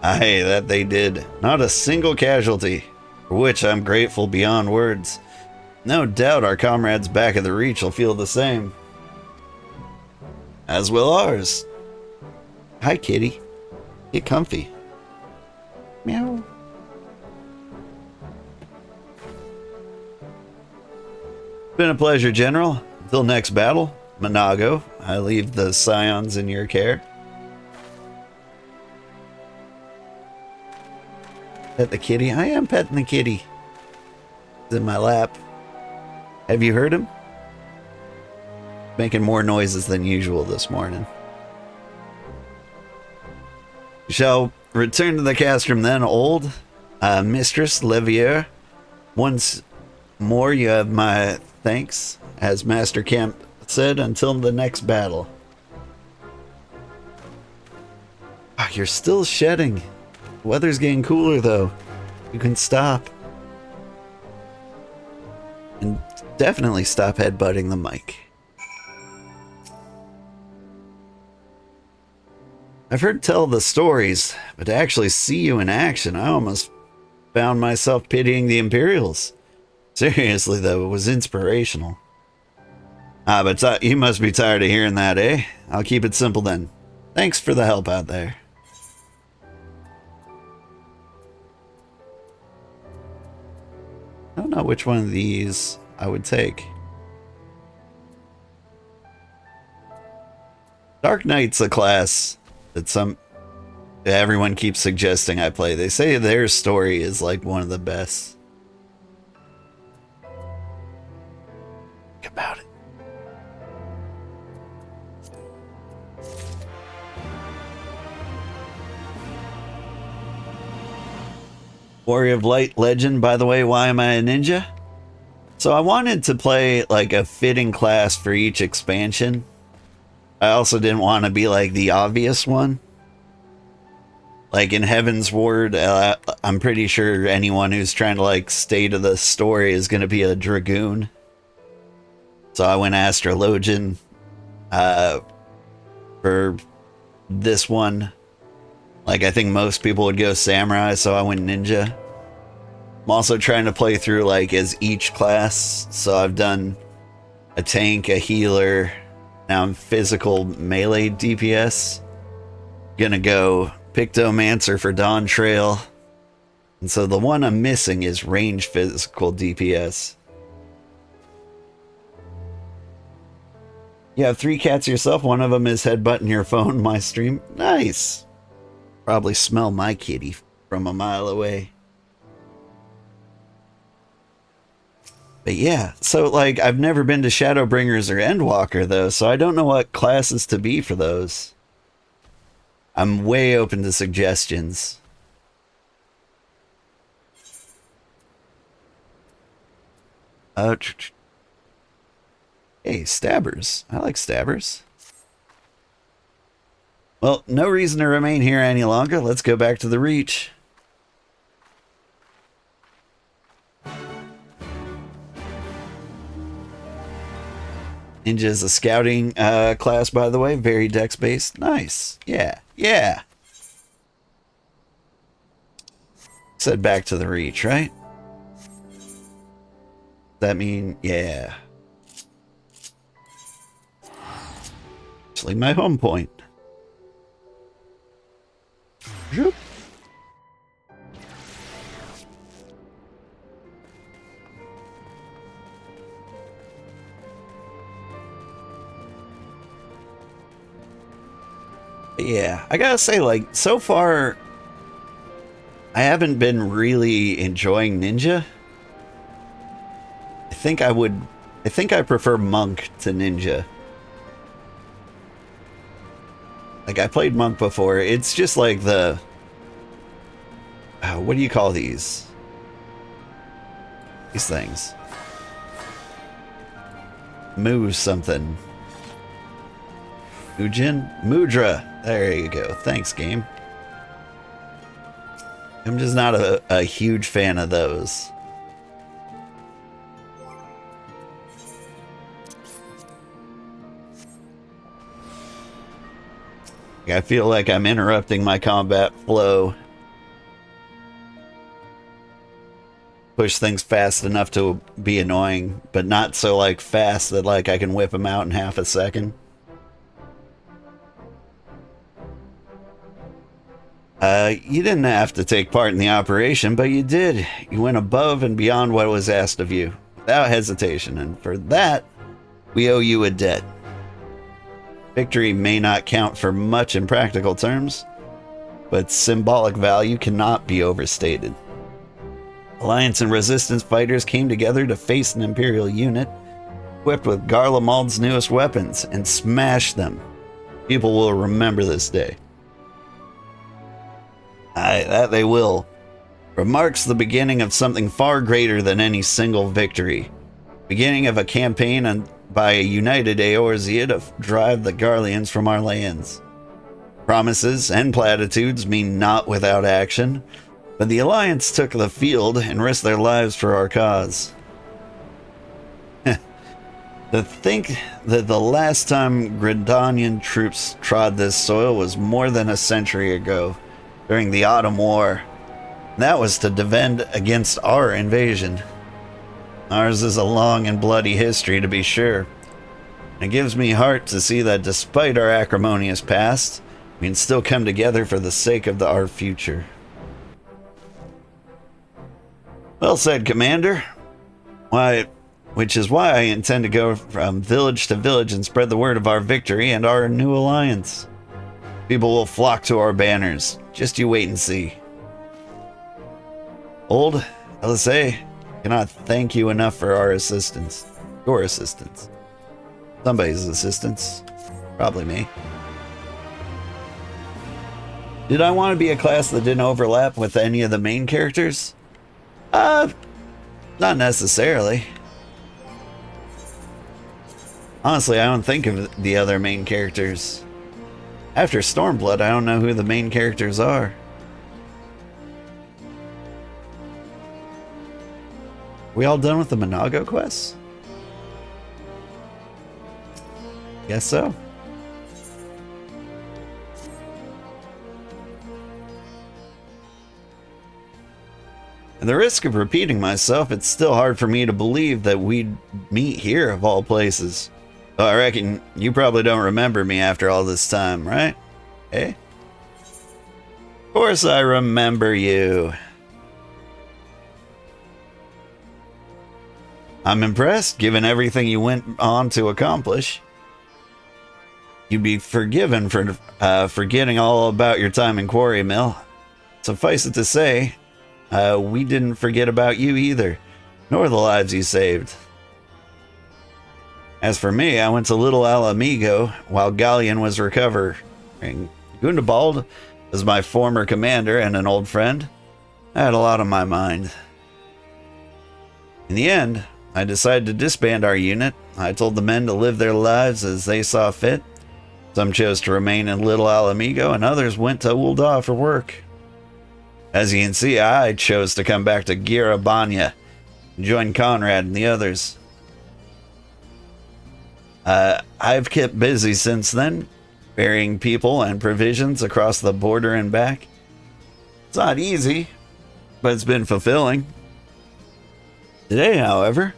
Aye, that they did. Not a single casualty, for which I'm grateful beyond words. No doubt our comrades back at the Reach will feel the same. As will ours. Hi, kitty. Get comfy. Meow. Been a pleasure, General. Until next battle, Monago, I leave the Scions in your care. Pet the kitty. I am petting the kitty. He's in my lap. Have you heard him? Making more noises than usual this morning. We shall return to the castrum then, old Mistress Levier. Once more, you have my thanks, as Master Kemp said, until the next battle. Oh, you're still shedding. The weather's getting cooler, though. You can stop. And definitely stop headbutting the mic. I've heard tell the stories, but to actually see you in action, I almost found myself pitying the Imperials. Seriously, though, it was inspirational. Ah, but you must be tired of hearing that, eh? I'll keep it simple then. Thanks for the help out there. I don't know which one of these I would take. Dark Knight's a class that everyone keeps suggesting I play. They say their story is like one of the best. Think about it. Warrior of Light Legend, by the way, why am I a ninja? So I wanted to play like a fitting class for each expansion. I also didn't want to be like the obvious one. Like in Heaven's Ward, I'm pretty sure anyone who's trying to like stay to the story is going to be a Dragoon. So I went Astrologian for this one. Like, I think most people would go Samurai, so I went Ninja. I'm also trying to play through, like, as each class. So I've done a tank, a healer. Now I'm physical melee DPS. Gonna go Pictomancer for Dawn Trail. And so the one I'm missing is range physical DPS. You have 3 cats yourself. One of them is headbutting your phone, my stream. Nice. Probably smell my kitty from a mile away. But yeah, so like I've never been to Shadowbringers or Endwalker though, so I don't know what classes to be for those. I'm way open to suggestions. Hey, stabbers. I like stabbers. Well, no reason to remain here any longer. Let's go back to the Reach. Ninja is a scouting class, by the way. Very dex-based. Nice. Yeah. Yeah. Said back to the Reach, right? That mean, yeah. Actually, my home point. Zoop. Yeah, I gotta say, like, so far, I haven't been really enjoying Ninja. I think I prefer Monk to Ninja. Like, I played Monk before. It's just like the... what do you call these? These things. Move something. Mujin? Mudra. There you go. Thanks, game. I'm just not a huge fan of those. I feel like I'm interrupting my combat flow. Push things fast enough to be annoying, but not so like fast that like I can whip them out in half a second. You didn't have to take part in the operation, but you did. You went above and beyond what was asked of you, without hesitation, and for that, we owe you a debt. Victory may not count for much in practical terms, but symbolic value cannot be overstated. Alliance and Resistance fighters came together to face an Imperial unit, equipped with Garlemald's newest weapons, and smashed them. People will remember this day. Aye, that they will. For it marks the beginning of something far greater than any single victory. Beginning of a campaign by a united Eorzea to drive the Garleans from our lands. Promises and platitudes mean naught without action, but the Alliance took the field and risked their lives for our cause. To think that the last time Gridanian troops trod this soil was more than a century ago, during the Autumn War. That was to defend against our invasion. Ours is a long and bloody history, to be sure. It gives me heart to see that despite our acrimonious past, we can still come together for the sake of our future. Well said, Commander. Which is why I intend to go from village to village and spread the word of our victory and our new alliance. People will flock to our banners. Just you wait and see. Old LSA, cannot thank you enough for our assistance. Your assistance. Somebody's assistance. Probably me. Did I want to be a class that didn't overlap with any of the main characters? Not necessarily. Honestly, I don't think of the other main characters. After Stormblood, I don't know who the main characters are. We all done with the Monago quests? Guess so. At the risk of repeating myself, it's still hard for me to believe that we'd meet here of all places. Though I reckon you probably don't remember me after all this time, right? Eh? Of course I remember you. I'm impressed, given everything you went on to accomplish. You'd be forgiven for forgetting all about your time in Quarry Mill. Suffice it to say, we didn't forget about you either, nor the lives you saved. As for me, I went to Little Alamigo while Galleon was recovering. Gundabald was my former commander and an old friend. I had a lot on my mind. In the end, I decided to disband our unit. I told the men to live their lives as they saw fit. Some chose to remain in Little Alamigo, and others went to Ul'dah for work. As you can see, I chose to come back to Girabanya and join Conrad and the others. I've kept busy since then, ferrying people and provisions across the border and back. It's not easy, but it's been fulfilling. Today, however,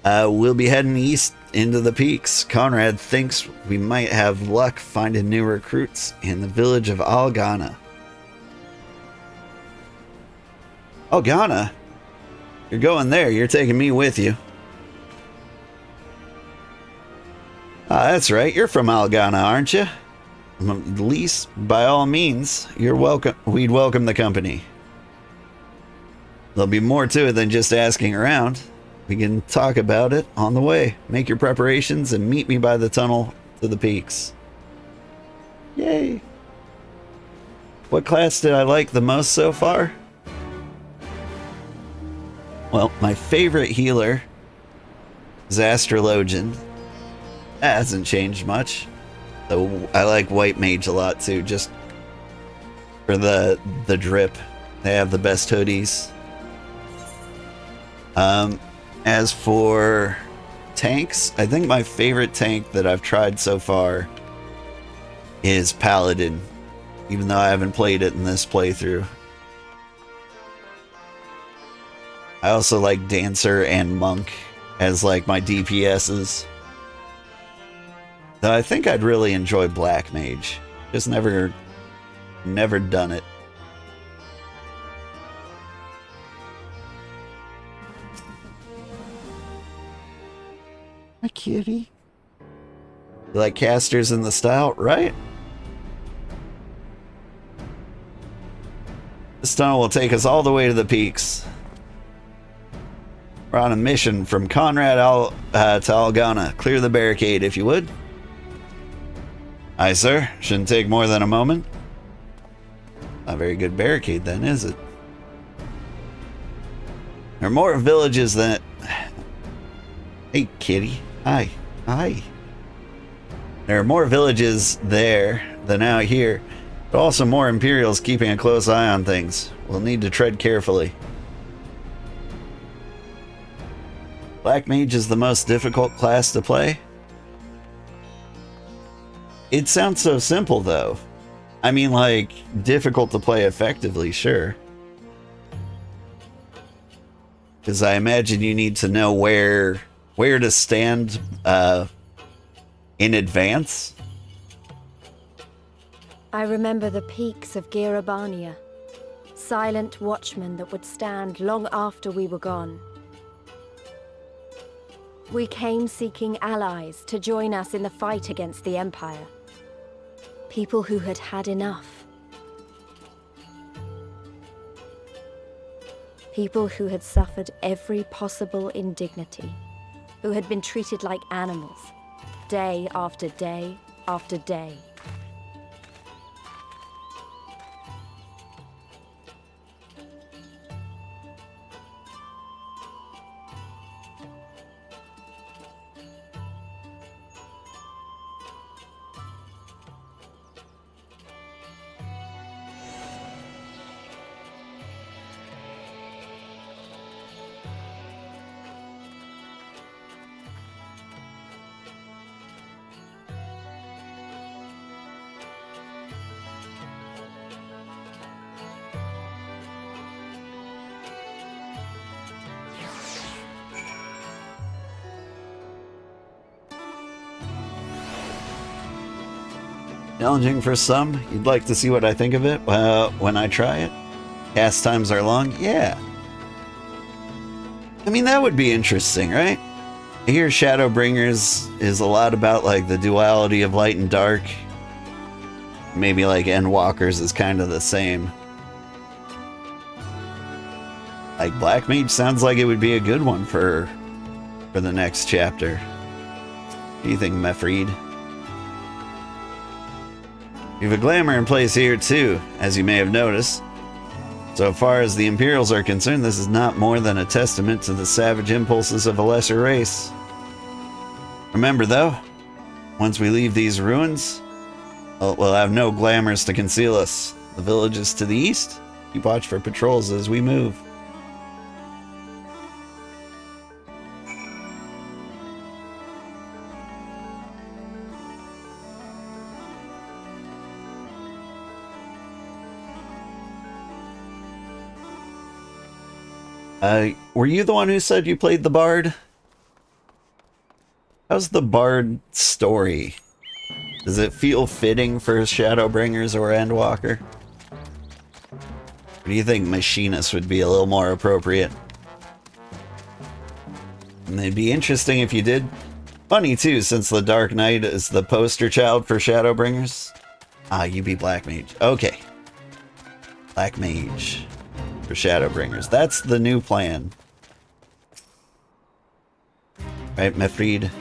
we'll be heading east into the peaks. Conrad thinks we might have luck finding new recruits in the village of Ala Gannha. Ala Gannha? You're going there. You're taking me with you. That's right. You're from Ala Gannha, aren't you? At least, by all means, you're welcome. We'd welcome the company. There'll be more to it than just asking around. We can talk about it on the way. Make your preparations and meet me by the tunnel to the peaks. Yay! What class did I like the most so far? Well, my favorite healer is Astrologian. That hasn't changed much. Though I like White Mage a lot too, just for the drip. They have the best hoodies. As for tanks, I think my favorite tank that I've tried so far is Paladin, even though I haven't played it in this playthrough. I also like Dancer and Monk as like my DPSs. Though I think I'd really enjoy Black Mage. Just never done it. Hi, kitty. You like casters in the style, right? This tunnel will take us all the way to the peaks. We're on a mission from Conrad to Ala Gannha. Clear the barricade, if you would. Aye, sir. Shouldn't take more than a moment. Not a very good barricade, then, is it? There are more villages than... Hey, kitty. Hi. Hi. There are more villages there than out here, but also more Imperials keeping a close eye on things. We'll need to tread carefully. Black Mage is the most difficult class to play. It sounds so simple, though. I mean, like, difficult to play effectively, sure. Because I imagine you need to know where to stand in advance. I remember the peaks of Girabania, silent watchmen that would stand long after we were gone. We came seeking allies to join us in the fight against the Empire. People who had had enough. People who had suffered every possible indignity. Who had been treated like animals, day after day after day. Challenging for some. You'd like to see what I think of it when I try it? Cast times are long? Yeah. I mean, that would be interesting, right? I hear Shadowbringers is a lot about, like, the duality of light and dark. Maybe, like, Endwalkers is kind of the same. Like, Black Mage sounds like it would be a good one for the next chapter. What do you think, Mefreed? You have a glamour in place here, too, as you may have noticed. So far as the Imperials are concerned, this is not more than a testament to the savage impulses of a lesser race. Remember, though, once we leave these ruins, we'll have no glamours to conceal us. The villages to the east, keep watch for patrols as we move. Were you the one who said you played the Bard? How's the Bard story? Does it feel fitting for Shadowbringers or Endwalker? Or do you think Machinist would be a little more appropriate? And it'd be interesting if you did. Funny too, since the Dark Knight is the poster child for Shadowbringers. Ah, you be Black Mage. Okay. Black Mage for Shadowbringers. That's the new plan. Right, Mefreed?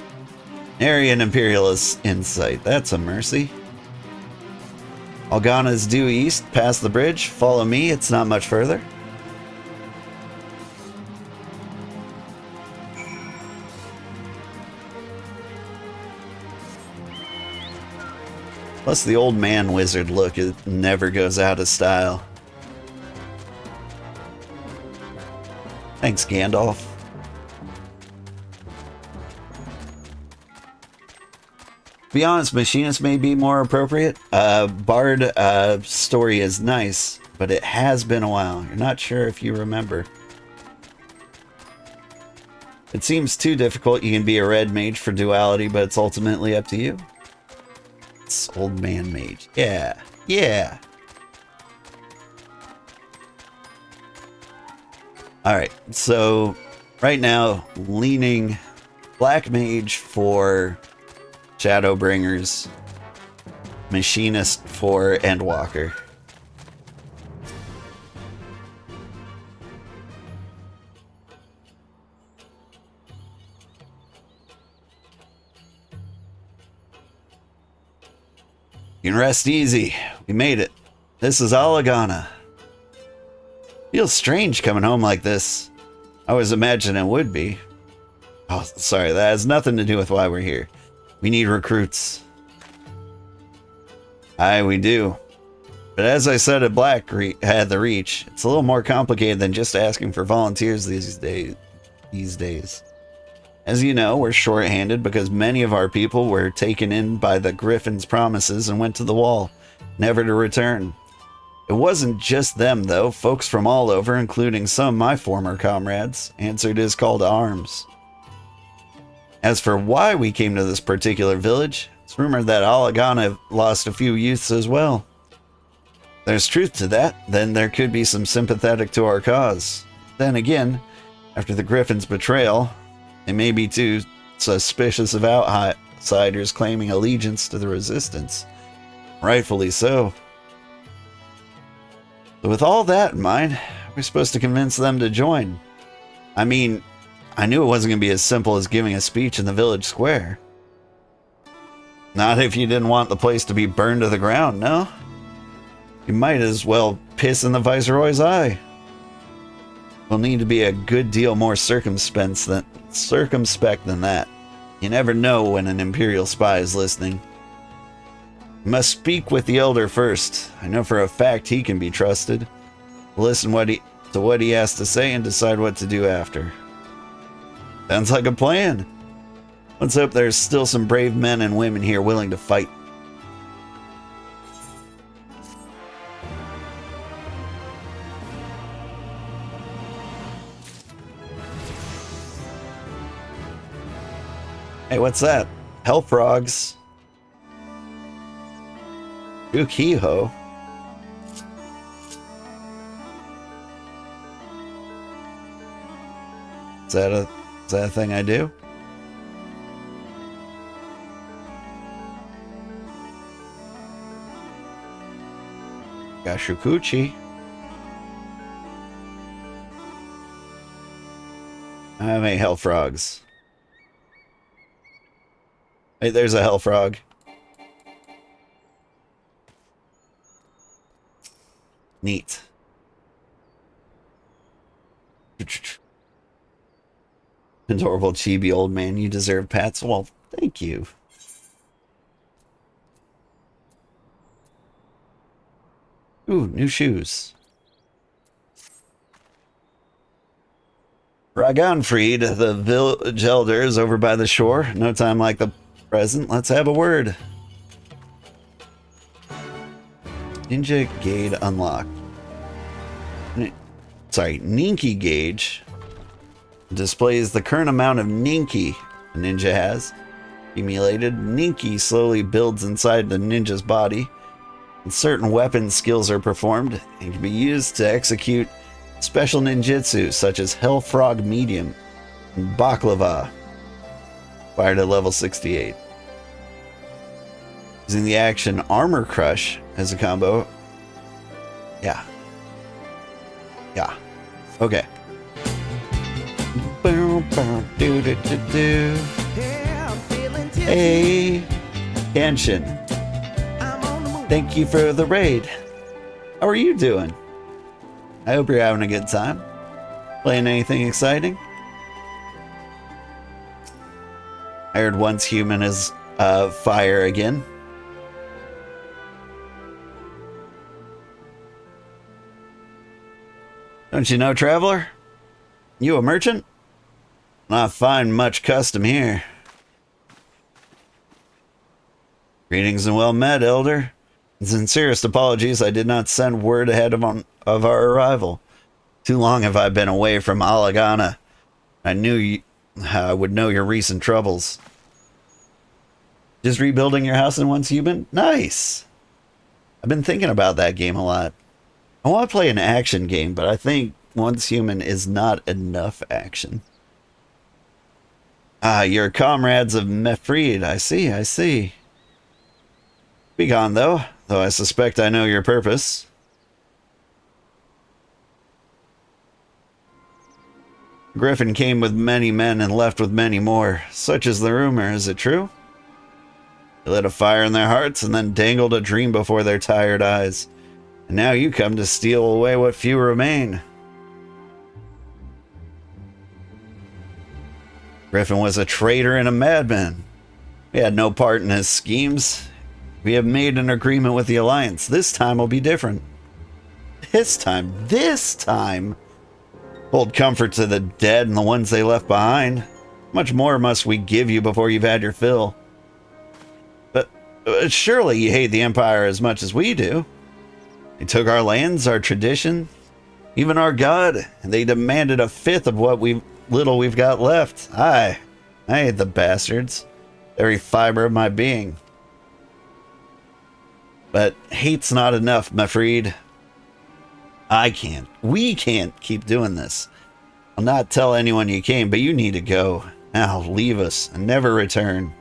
Aryan Imperialist insight. That's a mercy. Ala Gannha is due east, past the bridge. Follow me, it's not much further. Plus the old man wizard look, it never goes out of style. Thanks, Gandalf. To be honest, Machinist may be more appropriate. Bard story is nice, but it has been a while. You're not sure if you remember. It seems too difficult. You can be a red mage for duality, but it's ultimately up to you. It's old man mage. Yeah. Yeah. Alright, so right now, leaning Black Mage for Shadowbringers, Machinist for Endwalker. You can rest easy. We made it. This is Ala Gannha. Feels strange coming home like this. I always imagined it would be. Oh, sorry, that has nothing to do with why we're here. We need recruits. Aye, we do. But as I said at Black had the Reach, it's a little more complicated than just asking for volunteers these days. As you know, we're short-handed because many of our people were taken in by the Griffin's promises and went to the wall, never to return. It wasn't just them, though. Folks from all over, including some of my former comrades, answered his call to arms. As for why we came to this particular village, it's rumored that Ala Gannha lost a few youths as well. If there's truth to that, then there could be some sympathetic to our cause. Then again, after the Griffin's betrayal, they may be too suspicious of outsiders claiming allegiance to the Resistance. Rightfully so. So with all that in mind, we're supposed to convince them to join. I mean, I knew it wasn't going to be as simple as giving a speech in the village square. Not if you didn't want the place to be burned to the ground, no? You might as well piss in the Viceroy's eye. We'll need to be a good deal more circumspect than that. You never know when an Imperial spy is listening. You must speak with the Elder first. I know for a fact he can be trusted. Listen to what he has to say and decide what to do after. Sounds like a plan. Let's hope there's still some brave men and women here willing to fight. Hey, what's that? Hell frogs. Ukiho. Is that a thing I do? Gashukuchi. How many hell frogs? Hey, there's a hell frog. Neat. Adorable chibi old man, you deserve pats. Well, thank you. Ooh, new shoes. Raganfried, the village elder, is over by the shore. No time like the present. Let's have a word. Ninja Gauge unlocked. Sorry, Ninki Gauge displays the current amount of Ninki a ninja has. Accumulated Ninki slowly builds inside the ninja's body, and certain weapon skills are performed and can be used to execute special ninjutsu such as Hell Frog Medium and Baklava, fired at level 68. Using the action Armor Crush as a combo. Yeah. Okay. Hey, Kenshin. Thank you for the raid. How are you doing? I hope you're having a good time. Playing anything exciting? I heard Once Human is fire again. Don't you know, traveler? You a merchant? Not find much custom here. Greetings and well met, elder. Sincerest apologies, I did not send word ahead of our arrival. Too long have I been away from Ala Gannha. I knew I would know your recent troubles. Just rebuilding your house in Once Human? Nice! I've been thinking about that game a lot. I want to play an action game, but I think Once Human is not enough action. Ah, you're comrades of Mefrid. I see. Be gone, though I suspect I know your purpose. Griffin came with many men and left with many more. Such is the rumor, is it true? He lit a fire in their hearts and then dangled a dream before their tired eyes. And now you come to steal away what few remain. Griffin was a traitor and a madman. We had no part in his schemes. We have made an agreement with the Alliance. This time will be different. This time! Hold comfort to the dead and the ones they left behind. Much more must we give you before you've had your fill. But surely you hate the Empire as much as we do. They took our lands, our tradition, even our god, and they demanded a fifth of what little we've got left. I hate the bastards. Every fiber of my being. But hate's not enough, Mefrid. We can't keep doing this. I'll not tell anyone you came, but you need to go. Now leave us and never return.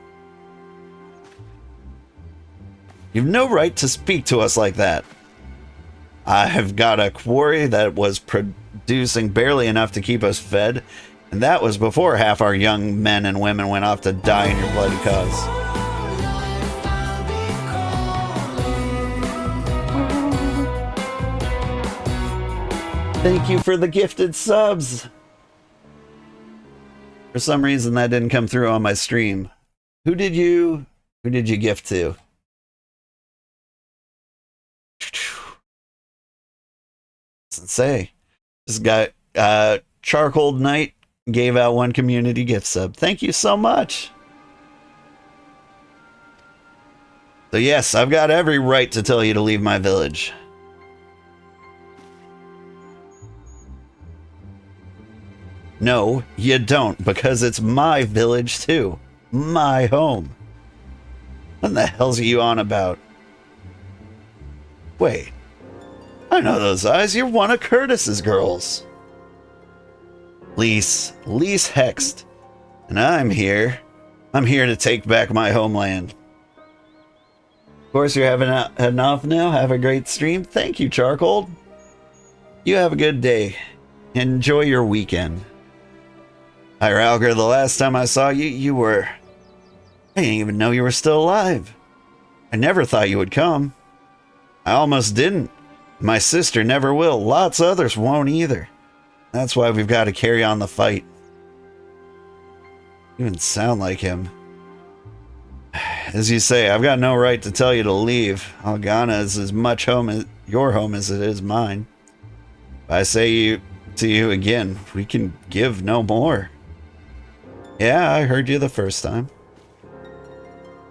You've no right to speak to us like that. I have got a quarry that was producing barely enough to keep us fed, and that was before half our young men and women went off to die in your bloody cause. Thank you for the gifted subs. For some reason that didn't come through on my stream. Who did you gift to? Doesn't say. This guy, Charcoal Knight, gave out one community gift sub. Thank you so much. So yes, I've got every right to tell you to leave my village. No, you don't, because it's my village too. My home. What the hell's you on about? Wait. I know those eyes. You're one of Curtis's girls. Lise Hext. And I'm here. I'm here to take back my homeland. Of course, you're heading off now. Have a great stream. Thank you, Charcoal. You have a good day. Enjoy your weekend. Hi, Ralger. The last time I saw you, you were... I didn't even know you were still alive. I never thought you would come. I almost didn't. My sister never will. Lots of others won't either. That's why we've got to carry on the fight. You even sound like him. As you say, I've got no right to tell you to leave. Ala Gannha is as much your home as it is mine. If I say to you again, we can give no more. Yeah, I heard you the first time.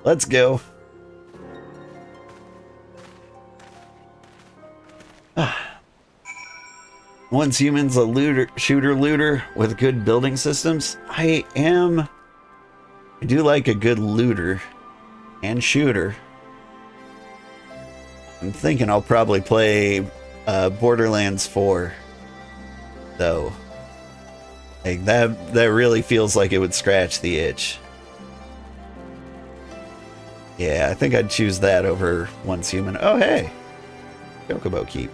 Let's go. Once humans a shooter-looter with good building systems. I do like a good looter and shooter. I'm thinking I'll probably play Borderlands 4, though. Like that really feels like it would scratch the itch. Yeah, I think I'd choose that over Once Human. Oh, hey! Chocobo Keep.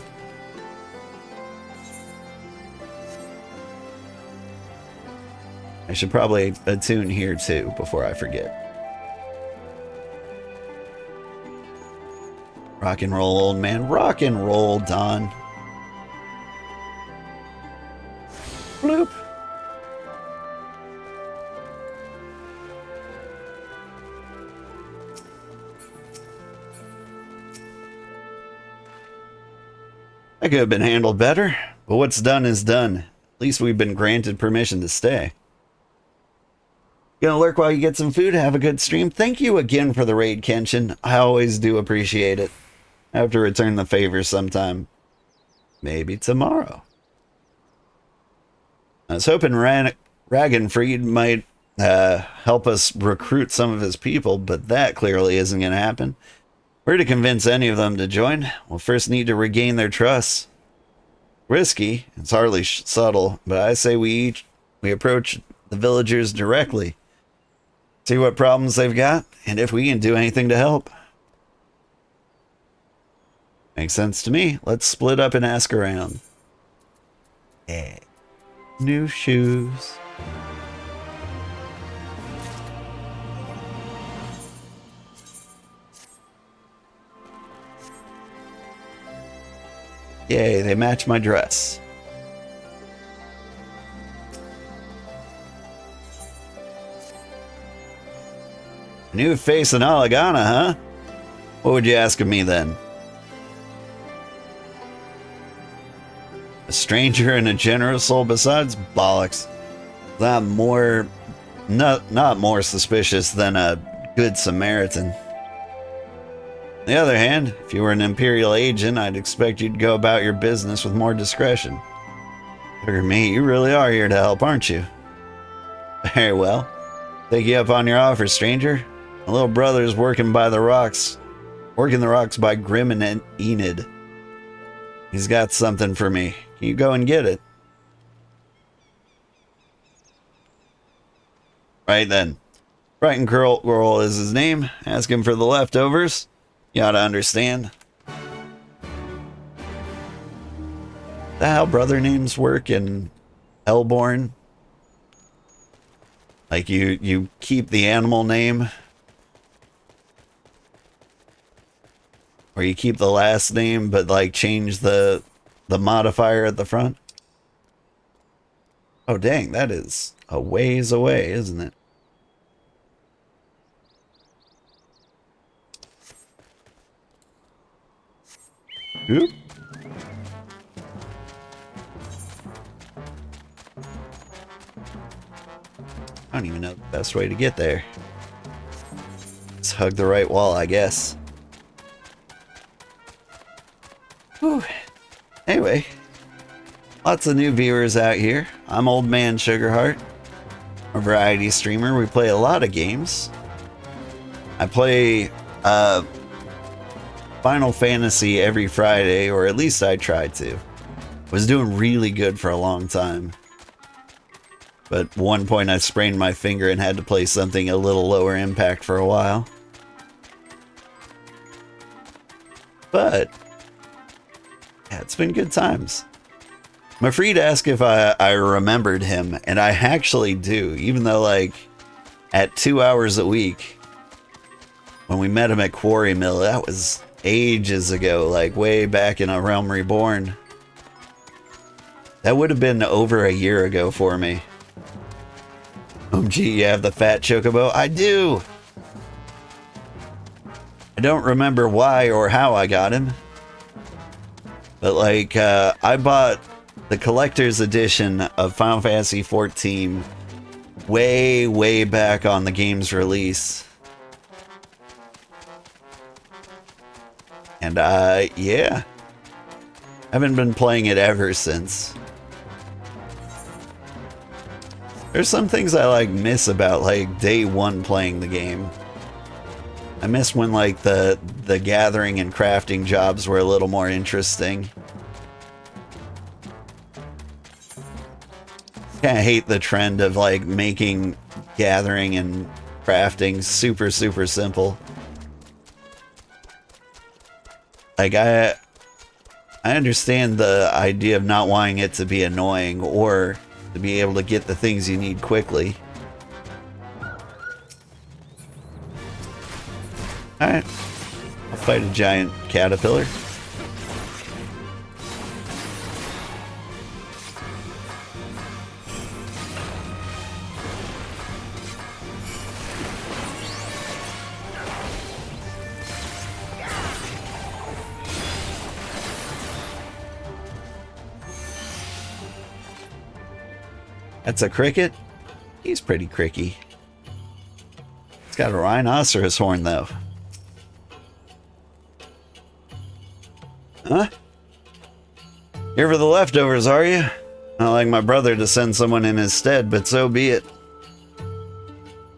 I should probably attune here too before I forget. Rock and roll, old man. Rock and roll, Don. Bloop. That could have been handled better, but what's done is done. At least we've been granted permission to stay. Gonna lurk while you get some food. Have a good stream. Thank you again for the raid, Kenshin. I always do appreciate it. I have to return the favor sometime. Maybe tomorrow. I was hoping Ragenfried might help us recruit some of his people, but that clearly isn't going to happen. We're to convince any of them to join. We'll first need to regain their trust. Risky. It's hardly subtle, but I say we approach the villagers directly. See what problems they've got, and if we can do anything to help. Makes sense to me. Let's split up and ask around. Yeah. New shoes. Yay, they match my dress. New face in Ala Gannha, huh? What would you ask of me then? A stranger and a generous soul besides? Bollocks. Not more suspicious than a good Samaritan. On the other hand, if you were an Imperial agent, I'd expect you'd go about your business with more discretion. Figure me, you really are here to help, aren't you? Very well. Take you up on your offer, stranger. My little brother's working the rocks by Grim and Enid. He's got something for me. Can you go and get it? Right then. Brighton Girl is his name. Ask him for the leftovers. You ought to understand. The how brother names work in Hellborn? Like you keep the animal name? Or you keep the last name, but like change the modifier at the front? Oh dang, that is a ways away, isn't it? Oop. I don't even know the best way to get there. Let's hug the right wall, I guess. Whew. Anyway, lots of new viewers out here. I'm Old Man Sugarheart, a variety streamer. We play a lot of games. I play Final Fantasy every Friday, or at least I tried to. Was doing really good for a long time. But at one point I sprained my finger and had to play something a little lower impact for a while. But yeah, it's been good times. I'm afraid to ask if I remembered him, and I actually do, even though, like, at 2 hours a week, when we met him at Quarry Mill, that was ages ago, like way back in A Realm Reborn. That would have been over a year ago for me. Oh, gee, you have the fat chocobo? I do! I don't remember why or how I got him. But, like, I bought the collector's edition of Final Fantasy XIV way, way back on the game's release. And, yeah. I haven't been playing it ever since. There's some things I, like, miss about, like, day one playing the game. I miss when, like, the gathering and crafting jobs were a little more interesting. Kinda hate the trend of, like, making gathering and crafting super, super simple. Like, I understand the idea of not wanting it to be annoying or to be able to get the things you need quickly. Alright. I'll fight a giant caterpillar. That's a cricket? He's pretty cricky. It's got a rhinoceros horn, though. Huh? Here for the leftovers, are you? Not like my brother to send someone in his stead, but so be it.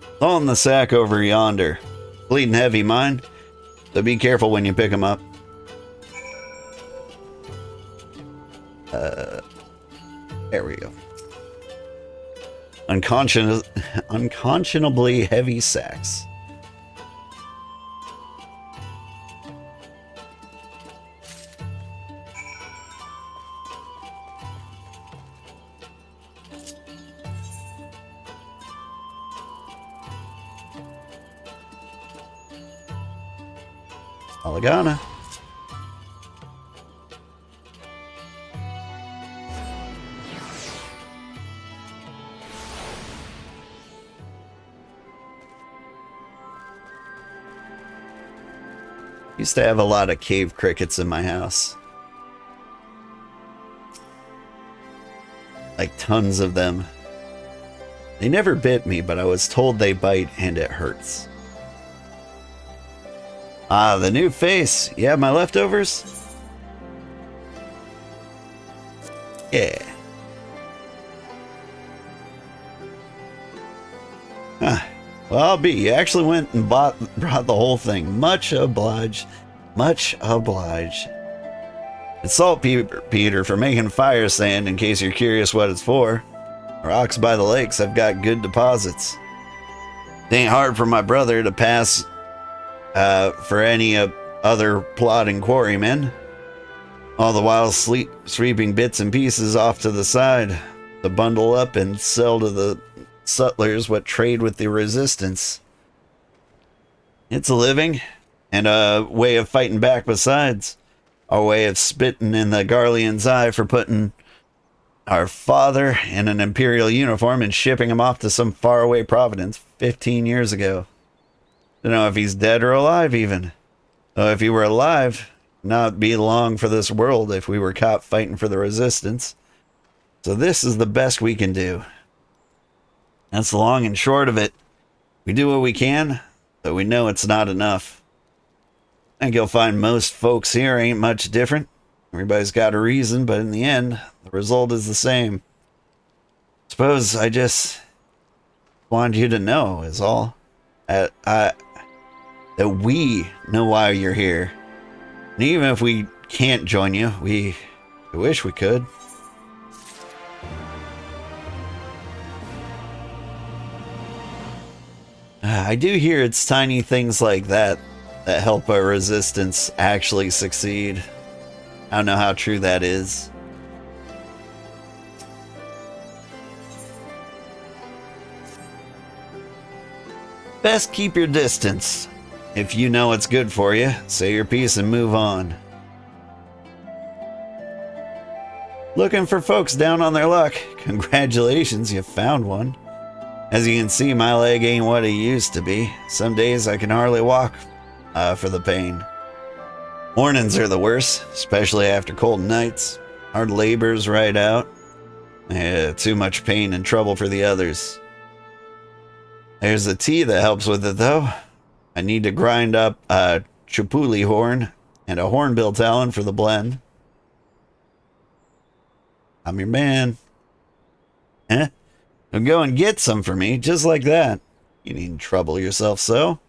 It's all in the sack over yonder. Bleeding heavy, mind? So be careful when you pick them up. There we go. Unconscionably heavy sacks. Ala Gannha. Used to have a lot of cave crickets in my house. Like tons of them. They never bit me, but I was told they bite and it hurts. Ah, the new face. You have my leftovers? Yeah. Huh. Well, I'll be. You actually went and brought the whole thing. Much obliged. Much obliged. It's saltpeter for making fire sand, in case you're curious what it's for. Rocks by the lakes have got good deposits. It ain't hard for my brother to pass for any other plodding quarrymen. All the while sweeping bits and pieces off to the side to bundle up and sell to the sutlers what trade with the resistance. It's a living, and a way of fighting back besides. Our way of spitting in the Garlean's eye for putting our father in an Imperial uniform and shipping him off to some faraway province 15 years ago. Don't know if he's dead or alive even. Though if he were alive, not be long for this world if we were caught fighting for the resistance. So this is the best we can do. That's the long and short of it. We do what we can, but we know it's not enough. I think you'll find most folks here ain't much different. Everybody's got a reason, but in the end, the result is the same. Suppose I just wanted you to know, is all. That we know why you're here. And even if we can't join you, we wish we could. I do hear it's tiny things like that that help our resistance actually succeed. I don't know how true that is. Best keep your distance. If you know it's good for you, say your piece and move on. Looking for folks down on their luck. Congratulations, you found one. As you can see, my leg ain't what it used to be. Some days I can hardly walk for the pain. Mornings are the worst, especially after cold nights. Hard labor's right out. Too much pain and trouble for the others. There's a tea that helps with it, though. I need to grind up a chipuli horn and a hornbill talon for the blend. I'm your man. Huh? Now go and get some for me, just like that. You needn't trouble yourself so.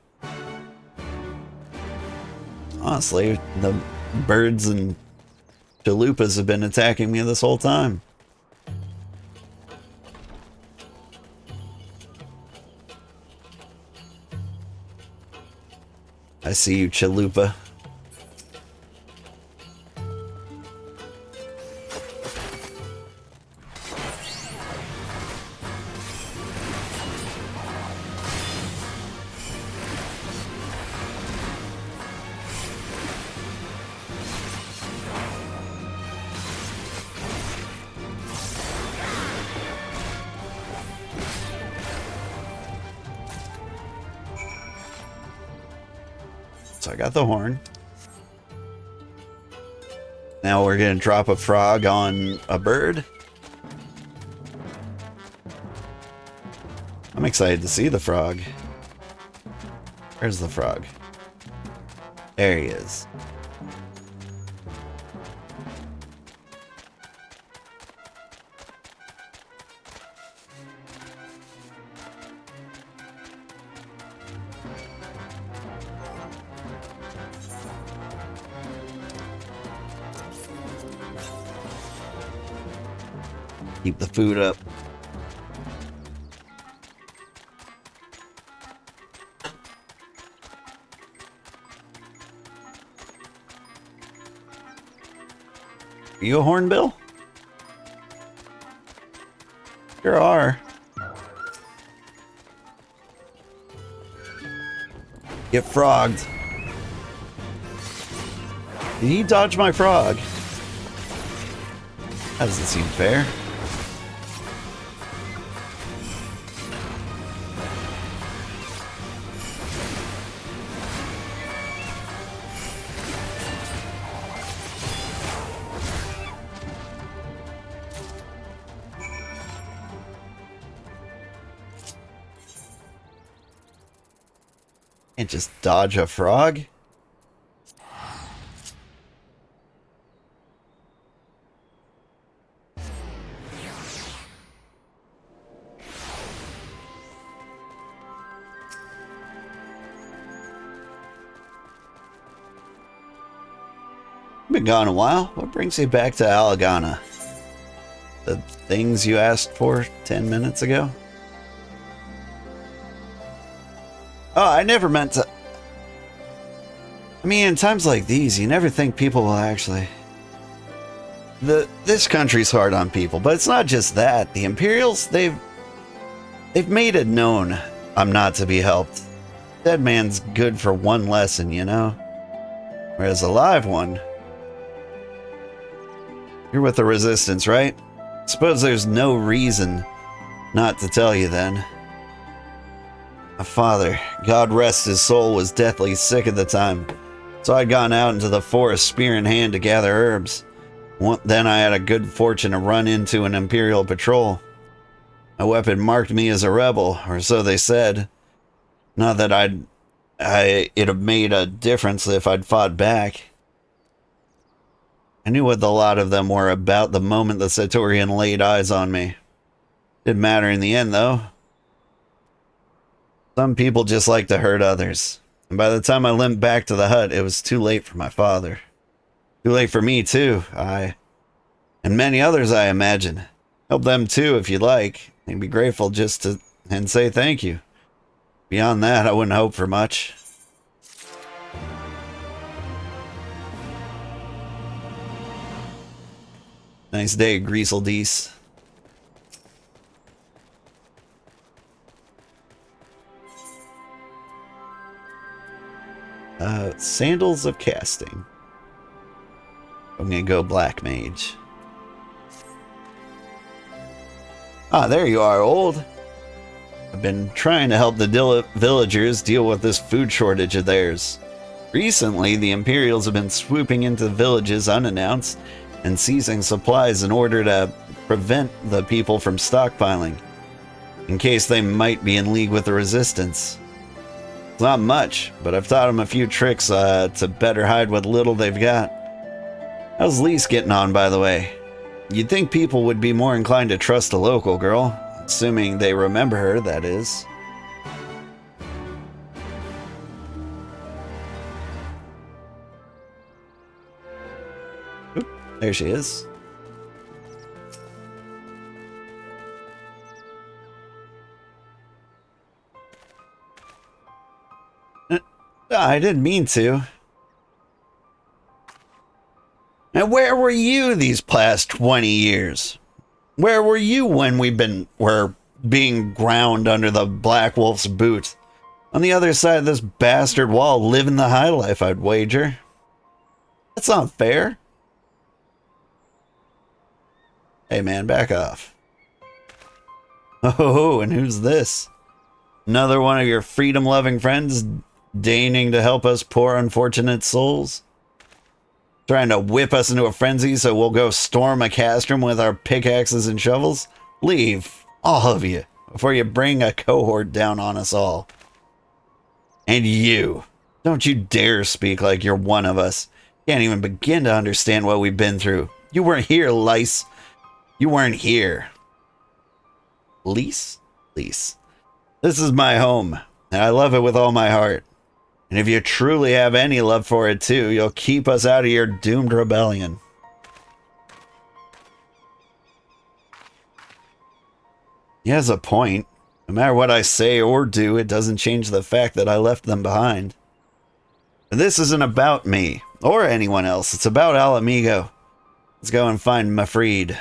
Honestly, the birds and chalupas have been attacking me this whole time. I see you, chalupa. So I got the horn. Now we're gonna drop a frog on a bird. I'm excited to see the frog. Where's the frog? There he is. Keep the food up. Are you a hornbill? Sure are. Get frogged. Did he dodge my frog? That doesn't seem fair. Can't just dodge a frog. Been gone a while. What brings you back to Ala Gannha? The things you asked for 10 minutes ago? Oh, I never meant to... I mean, in times like these, you never think people will actually... This country's hard on people, but it's not just that. The Imperials, they've made it known I'm not to be helped. Dead man's good for one lesson, you know? Whereas a live one... You're with the Resistance, right? Suppose there's no reason not to tell you then. My father, God rest his soul, was deathly sick at the time, so I'd gone out into the forest spear in hand to gather herbs. Then I had a good fortune to run into an Imperial patrol. My weapon marked me as a rebel, or so they said. Not that it'd have made a difference if I'd fought back. I knew what the lot of them were about the moment the Satorian laid eyes on me. Didn't matter in the end, though. Some people just like to hurt others. And by the time I limped back to the hut, it was too late for my father. Too late for me, too. And many others, I imagine. Help them, too, if you'd like. They'd be grateful just to... and say thank you. Beyond that, I wouldn't hope for much. Nice day, Greaseldees. Sandals of Casting. I'm gonna go Black Mage. Ah, there you are, old. I've been trying to help the villagers deal with this food shortage of theirs. Recently, the Imperials have been swooping into the villages unannounced and seizing supplies in order to prevent the people from stockpiling, in case they might be in league with the Resistance. It's not much, but I've taught them a few tricks to better hide what little they've got. How's Lise getting on, by the way? You'd think people would be more inclined to trust a local girl, assuming they remember her, that is. Oop, there she is. I didn't mean to. And where were you these past 20 years? Where were you when were being ground under the Black Wolf's boot? On the other side of this bastard wall, living the high life, I'd wager. That's not fair. Hey man, back off. Oh, and who's this? Another one of your freedom-loving friends deigning to help us poor unfortunate souls? Trying to whip us into a frenzy so we'll go storm a castrum with our pickaxes and shovels? Leave, all of you, before you bring a cohort down on us all. And you, don't you dare speak like you're one of us. Can't even begin to understand what we've been through. You weren't here, Lise. You weren't here. Lise? Lise. This is my home, and I love it with all my heart. And if you truly have any love for it too, you'll keep us out of your doomed rebellion. He has a point. No matter what I say or do, it doesn't change the fact that I left them behind. But this isn't about me, or anyone else. It's about Alamigo. Let's go and find Mafreed.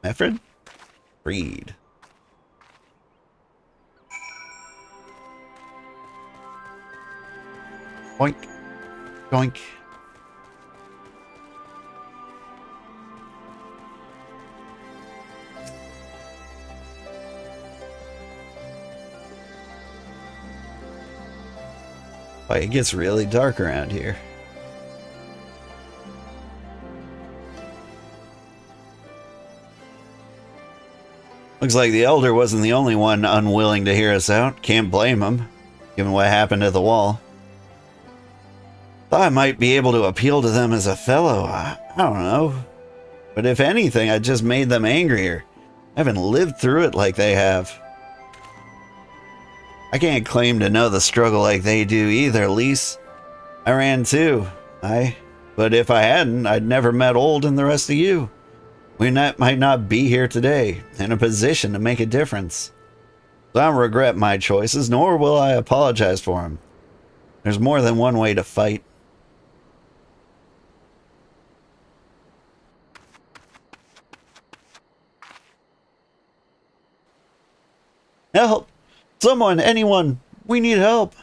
Mafred? Freed. Boink. Boink. Oh, it gets really dark around here. Looks like the Elder wasn't the only one unwilling to hear us out. Can't blame him, given what happened at the wall. Thought I might be able to appeal to them as a fellow. I don't know. But if anything, I just made them angrier. I haven't lived through it like they have. I can't claim to know the struggle like they do either, Lise. I ran too. But if I hadn't, I'd never met Old and the rest of you. We might not be here today, in a position to make a difference. So I don't regret my choices, nor will I apologize for them. There's more than one way to fight. Help! Someone, anyone, we need help.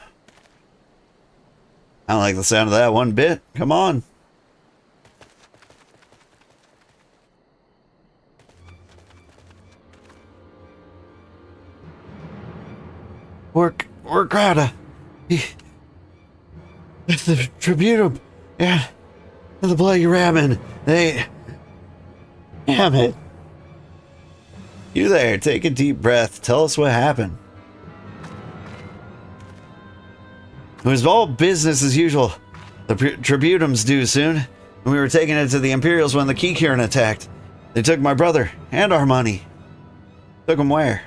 I don't like the sound of that one bit. Come on. We're Grata. It's the Tributum. Yeah. And the Bloody Rabbin. They... Damn it. You there, take a deep breath. Tell us what happened. It was all business as usual. The Tributum's due soon, and we were taking it to the Imperials when the Keykirin attacked. They took my brother and our money. Took him where?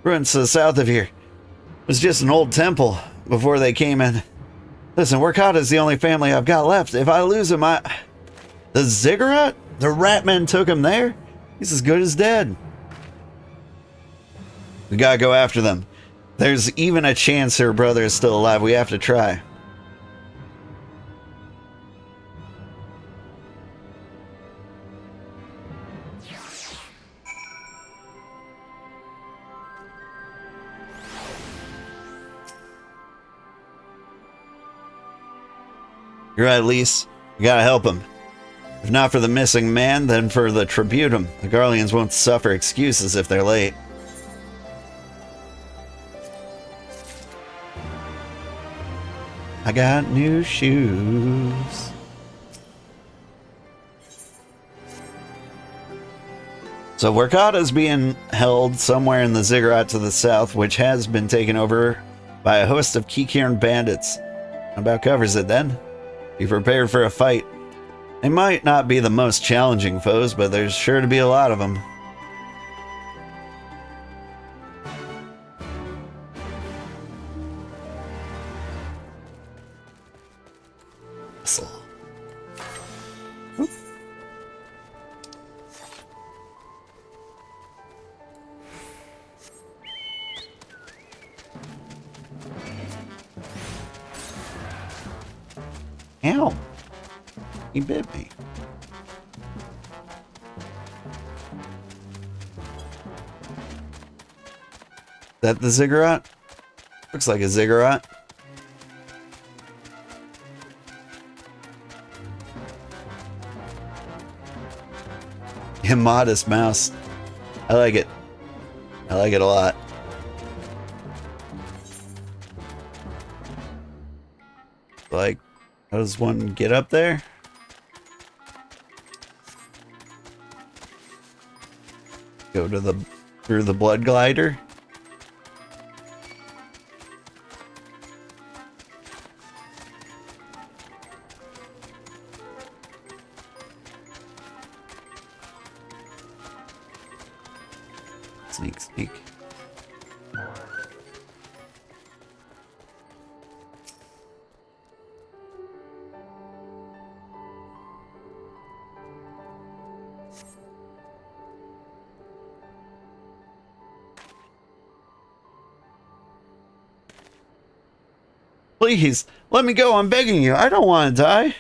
Ruins to the south of here. It was just an old temple before they came in. Listen, Workata's the only family I've got left. If I lose him, The Ziggurat? The Ratmen took him there? He's as good as dead. We gotta go after them. There's even a chance her brother is still alive. We have to try. You're right, Lise. We gotta help him. If not for the missing man, then for the tributum. The Garleans won't suffer excuses if they're late. I got new shoes. So Workata's being held somewhere in the Ziggurat to the south, which has been taken over by a host of Kikirn bandits. About covers it then. Be prepared for a fight. They might not be the most challenging foes, but there's sure to be a lot of them. Ow! He bit me. Is that the Ziggurat? Looks like a Ziggurat. Immodest mouse. I like it. I like it a lot. Like, how does one get up there? Go to through the blood glider. Sneak, sneak. Please, let me go. I'm begging you. I don't want to die.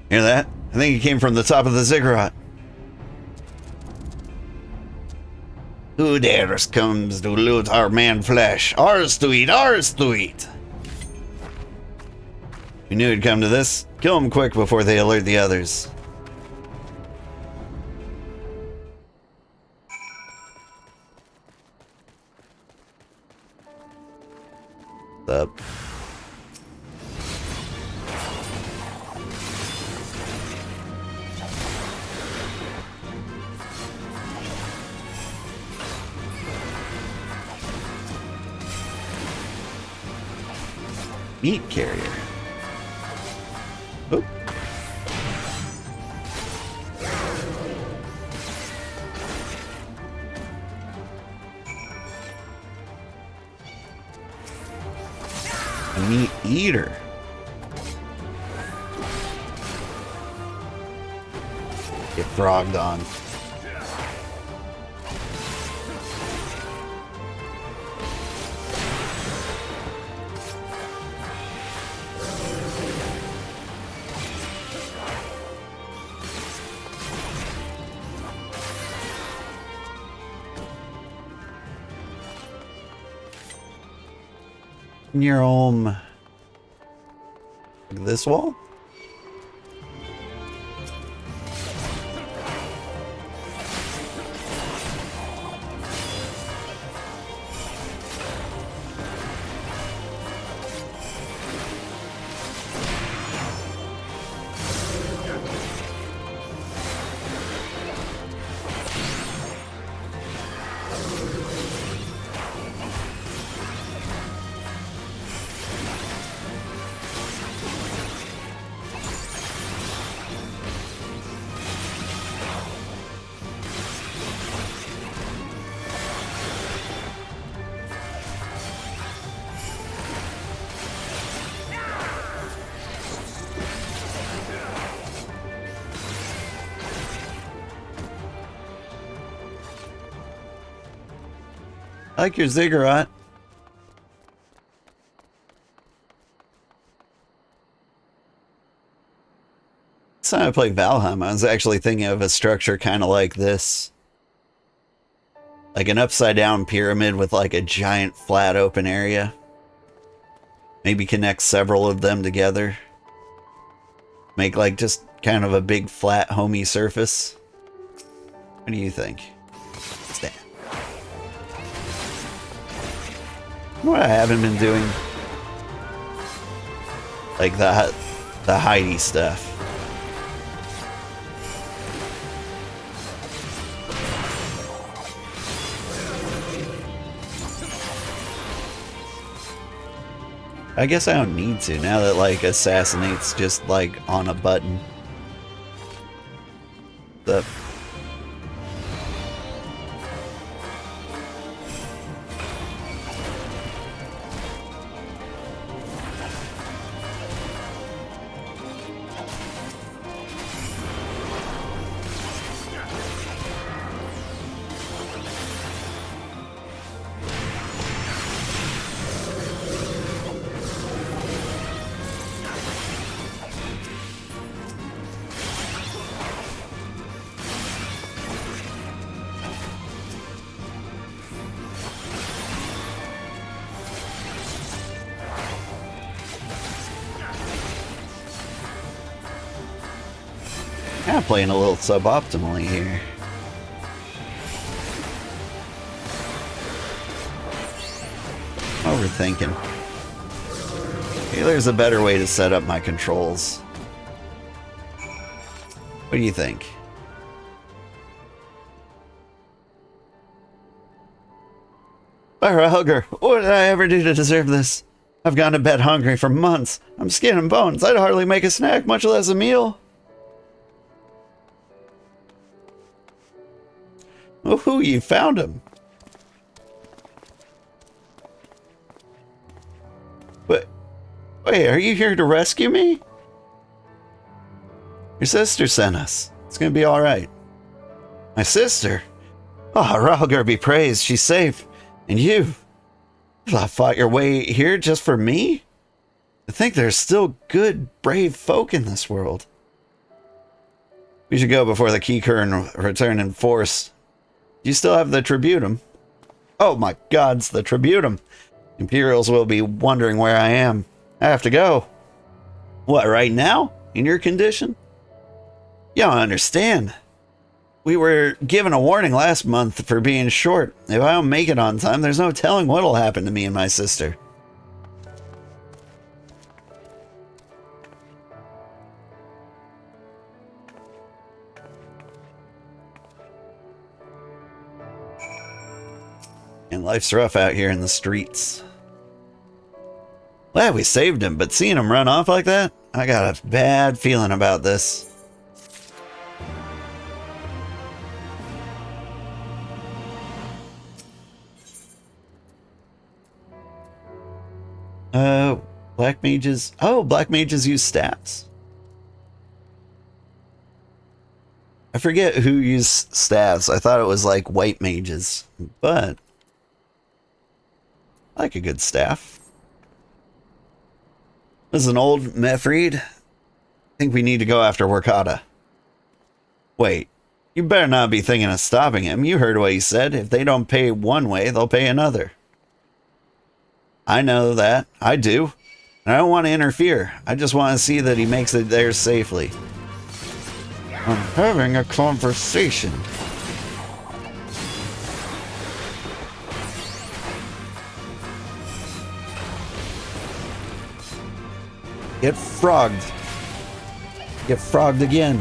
Hear that? I think it came from the top of the Ziggurat. Who dares comes to loot our man flesh? Ours to eat, ours to eat. We knew it'd come to this. Kill him quick before they alert the others. Up. Meat carrier. Oop. A meat eater. Get frogged on. Your home. This wall? I like your ziggurat. Last time I played Valheim, I was actually thinking of a structure kind of like this. Like an upside down pyramid with like a giant flat open area. Maybe connect several of them together. Make like just kind of a big flat homey surface. What do you think? Stand. What I haven't been doing? Like the Heidi stuff. I guess I don't need to now that like Assassinate's just like on a button. The kind of playing a little suboptimally here. Overthinking. Maybe there's a better way to set up my controls. What do you think? Hugger, what did I ever do to deserve this? I've gone to bed hungry for months. I'm skin and bones. I'd hardly make a snack, much less a meal. Ooh, you found him. Wait, are you here to rescue me? Your sister sent us. It's gonna be alright. My sister? Oh, Rhalgr be praised, she's safe. And you fought your way here just for me? I think there's still good, brave folk in this world. We should go before the Keycurn return in force. Do you still have the Tributum? Oh my gods, the Tributum. Imperials will be wondering where I am. I have to go. What, right now? In your condition? You don't understand. We were given a warning last month for being short. If I don't make it on time, there's no telling what'll happen to me and my sister. And life's rough out here in the streets. Glad we saved him, but seeing him run off like that, I got a bad feeling about this. Black mages. Oh, black mages use staffs. I forget who used staffs. I thought it was like white mages, but I like a good staff. This is an old Mefreed. I think we need to go after Workada. Wait, you better not be thinking of stopping him. You heard what he said. If they don't pay one way, they'll pay another. I know that. I do. And I don't want to interfere. I just want to see that he makes it there safely. I'm having a conversation. Get frogged. Get frogged again.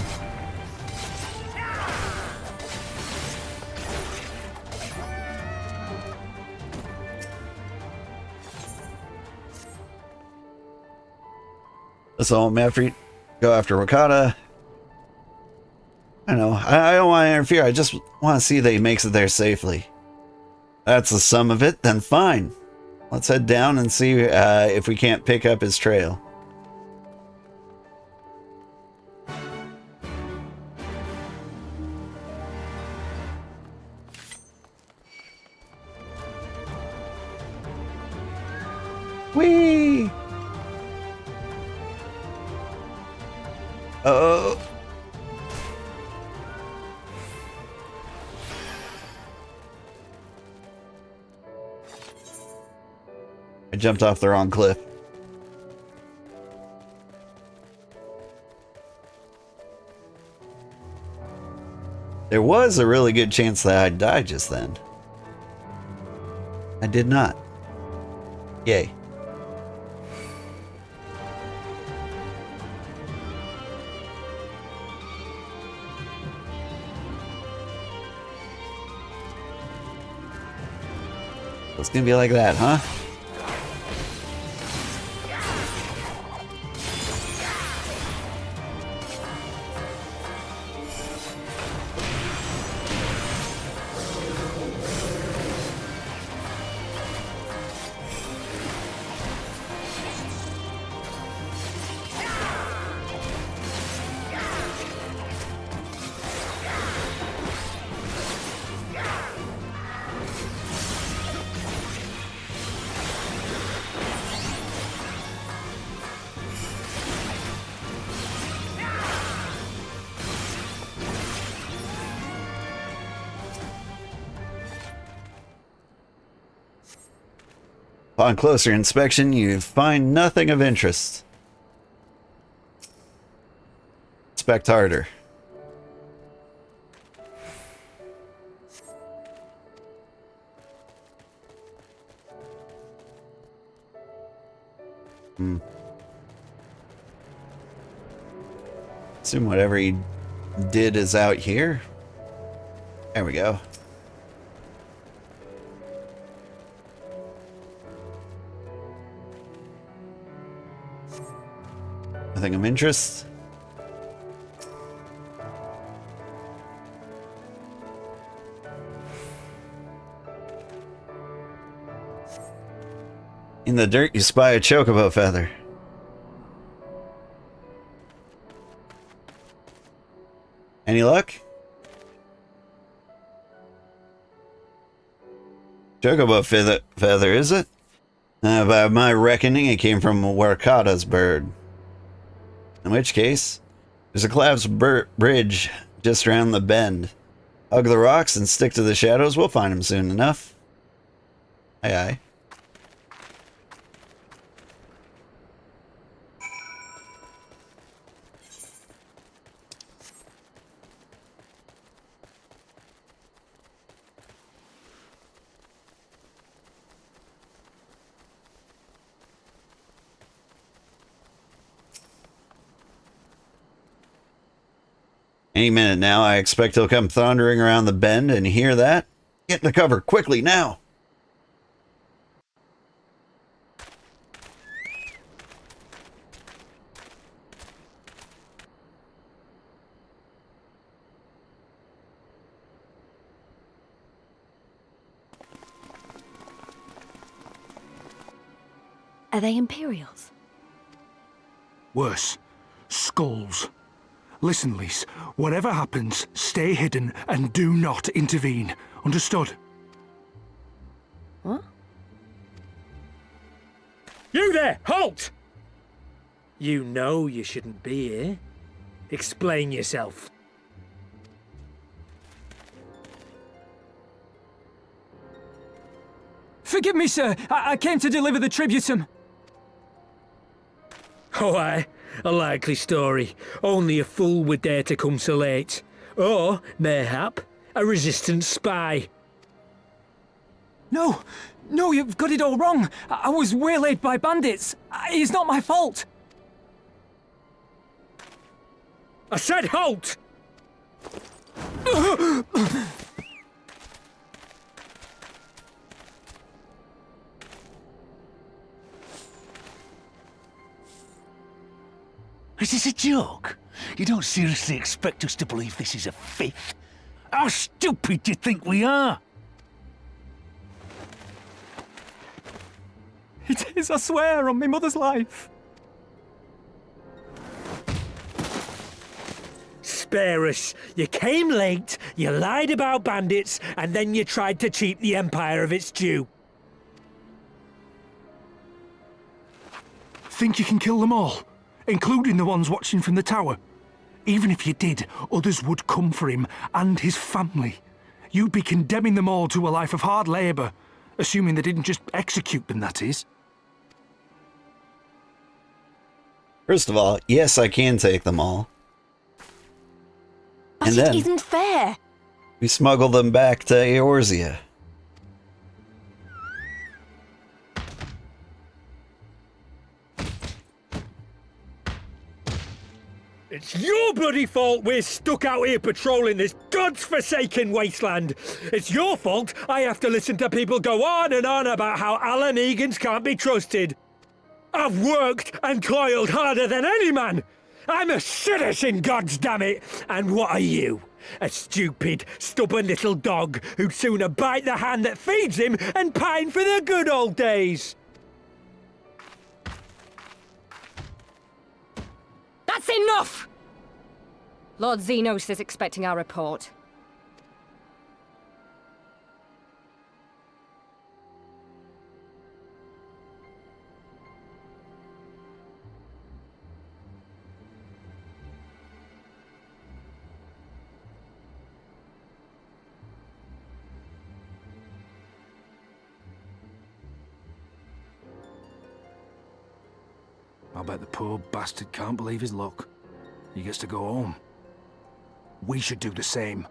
So, Mefreed, go after Wakata. I know. I don't want to interfere. I just want to see that he makes it there safely. That's the sum of it. Then fine. Let's head down and see if we can't pick up his trail. Whee! Oh. I jumped off the wrong cliff. There was a really good chance that I'd die just then. I did not. Yay. It's gonna be like that, huh? Upon closer inspection, you find nothing of interest. Inspect harder. Assume whatever he did is out here. There we go. Nothing of interest. In the dirt, you spy a chocobo feather. Any luck? Chocobo feather, is it? By my reckoning, it came from Warkata's bird. In which case, there's a collapsed bridge just around the bend. Hug the rocks and stick to the shadows. We'll find him soon enough. Aye, aye. Any minute now, I expect he'll come thundering around the bend, and hear that? Get into cover, quickly, now! Are they Imperials? Worse. Skulls. Listen, Lys. Whatever happens, stay hidden and do not intervene. Understood? What? You there! Halt! You know you shouldn't be here. Explain yourself. Forgive me, sir. I came to deliver the tributum. Oh, aye. A likely story. Only a fool would dare to come so late. Or, mayhap, a resistance spy. No, you've got it all wrong. I was waylaid by bandits. It's not my fault. I said halt! Is this a joke? You don't seriously expect us to believe this is a fifth? How stupid do you think we are? It is, I swear, on my mother's life. Spare us. You came late, you lied about bandits, and then you tried to cheat the Empire of its due. think you can kill them all, including the ones watching from the tower? Even if you did, others would come for him and his family. You'd be condemning them all to a life of hard labour, assuming they didn't just execute them, that is. First of all, yes, I can take them all. But And it then isn't fair. we smuggle them back to Eorzea. It's your bloody fault we're stuck out here patrolling this god's-forsaken wasteland. It's your fault I have to listen to people go on and on about how Alan Egans can't be trusted. I've worked and toiled harder than any man. I'm a citizen, goddammit. And what are you? A stupid, stubborn little dog who'd sooner bite the hand that feeds him and pine for the good old days. That's enough! Lord Xenos is expecting our report. I bet the poor bastard can't believe his luck. He gets to go home. We should do the same.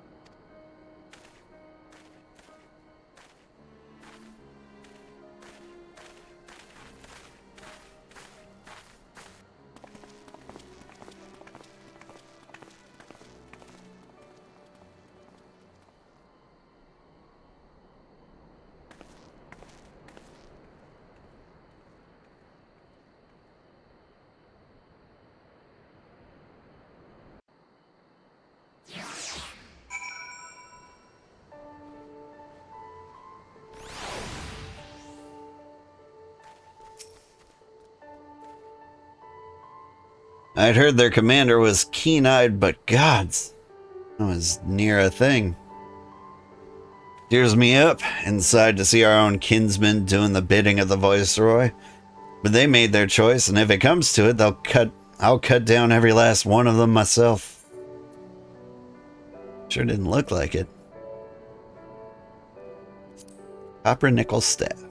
I'd heard their commander was keen-eyed, but gods, that was near a thing. Cheers me up inside to see our own kinsmen doing the bidding of the Viceroy. But they made their choice, and if it comes to it, I'll cut down every last one of them myself. Sure didn't look like it. Copper nickel staff.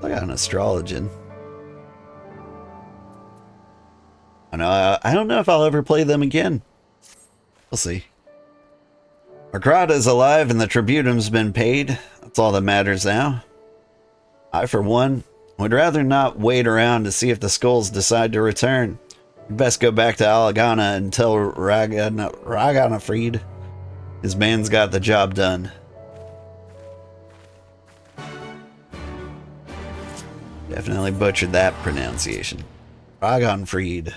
I got an astrologian. I don't know if I'll ever play them again. We'll see. Arkrata is alive and the tributum's been paid. That's all that matters now. I, for one, would rather not wait around to see if the skulls decide to return. We'd best go back to Ala Gannha and tell Raganafried his man's got the job done. Definitely butchered that pronunciation. Raganfried.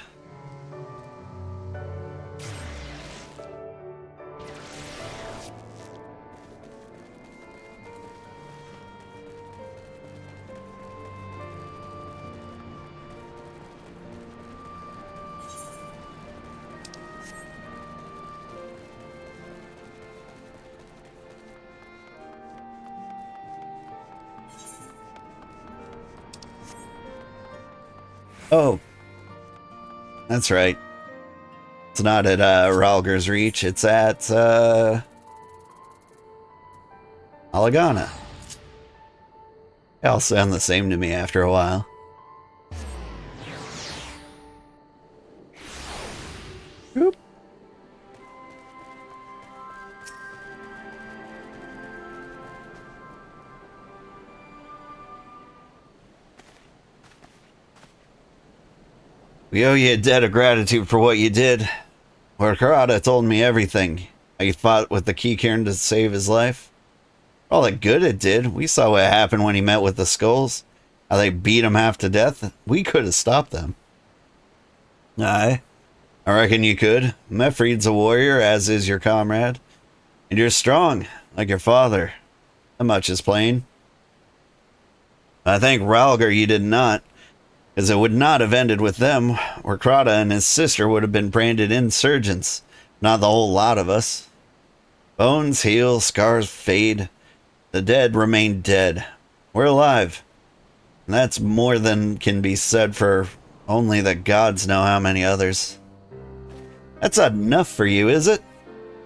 Oh, that's right. It's not at Rhalgr's Reach. It's at Ala Gannha. They all sound the same to me after a while. Oop. We owe you a debt of gratitude for what you did. Arkrata told me everything. How you fought with the Keycairn to save his life. All the good it did. We saw what happened when he met with the skulls. How they beat him half to death. We could have stopped them. Aye. I reckon you could. Mefried's a warrior, as is your comrade. And you're strong, like your father. That much is plain. I thank Rhalgr you did not. Because it would not have ended with them, or Krata and his sister would have been branded insurgents, not the whole lot of us. Bones heal, scars fade. The dead remain dead. We're alive. And that's more than can be said for only the gods know how many others. That's not enough for you, is it?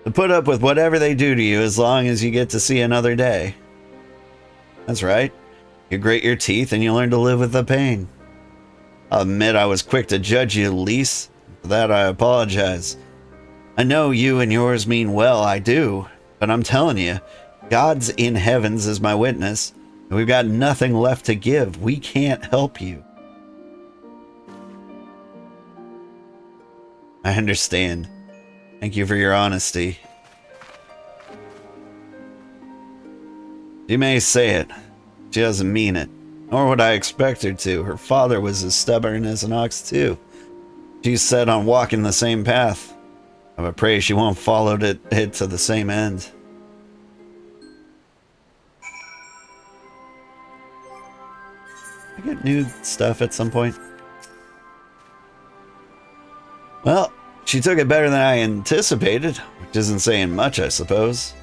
To put up with whatever they do to you as long as you get to see another day. That's right. You grit your teeth and you learn to live with the pain. I'll admit I was quick to judge you, Lise. For that I apologize. I know you and yours mean well, I do. But I'm telling you, God's in heavens is my witness. And we've got nothing left to give. We can't help you. I understand. Thank you for your honesty. She may say it. She doesn't mean it. Nor would I expect her to. Her father was as stubborn as an ox too. She's set on walking the same path. I would pray she won't follow it to the same end. I get new stuff at some point. Well, she took it better than I anticipated, which isn't saying much, I suppose.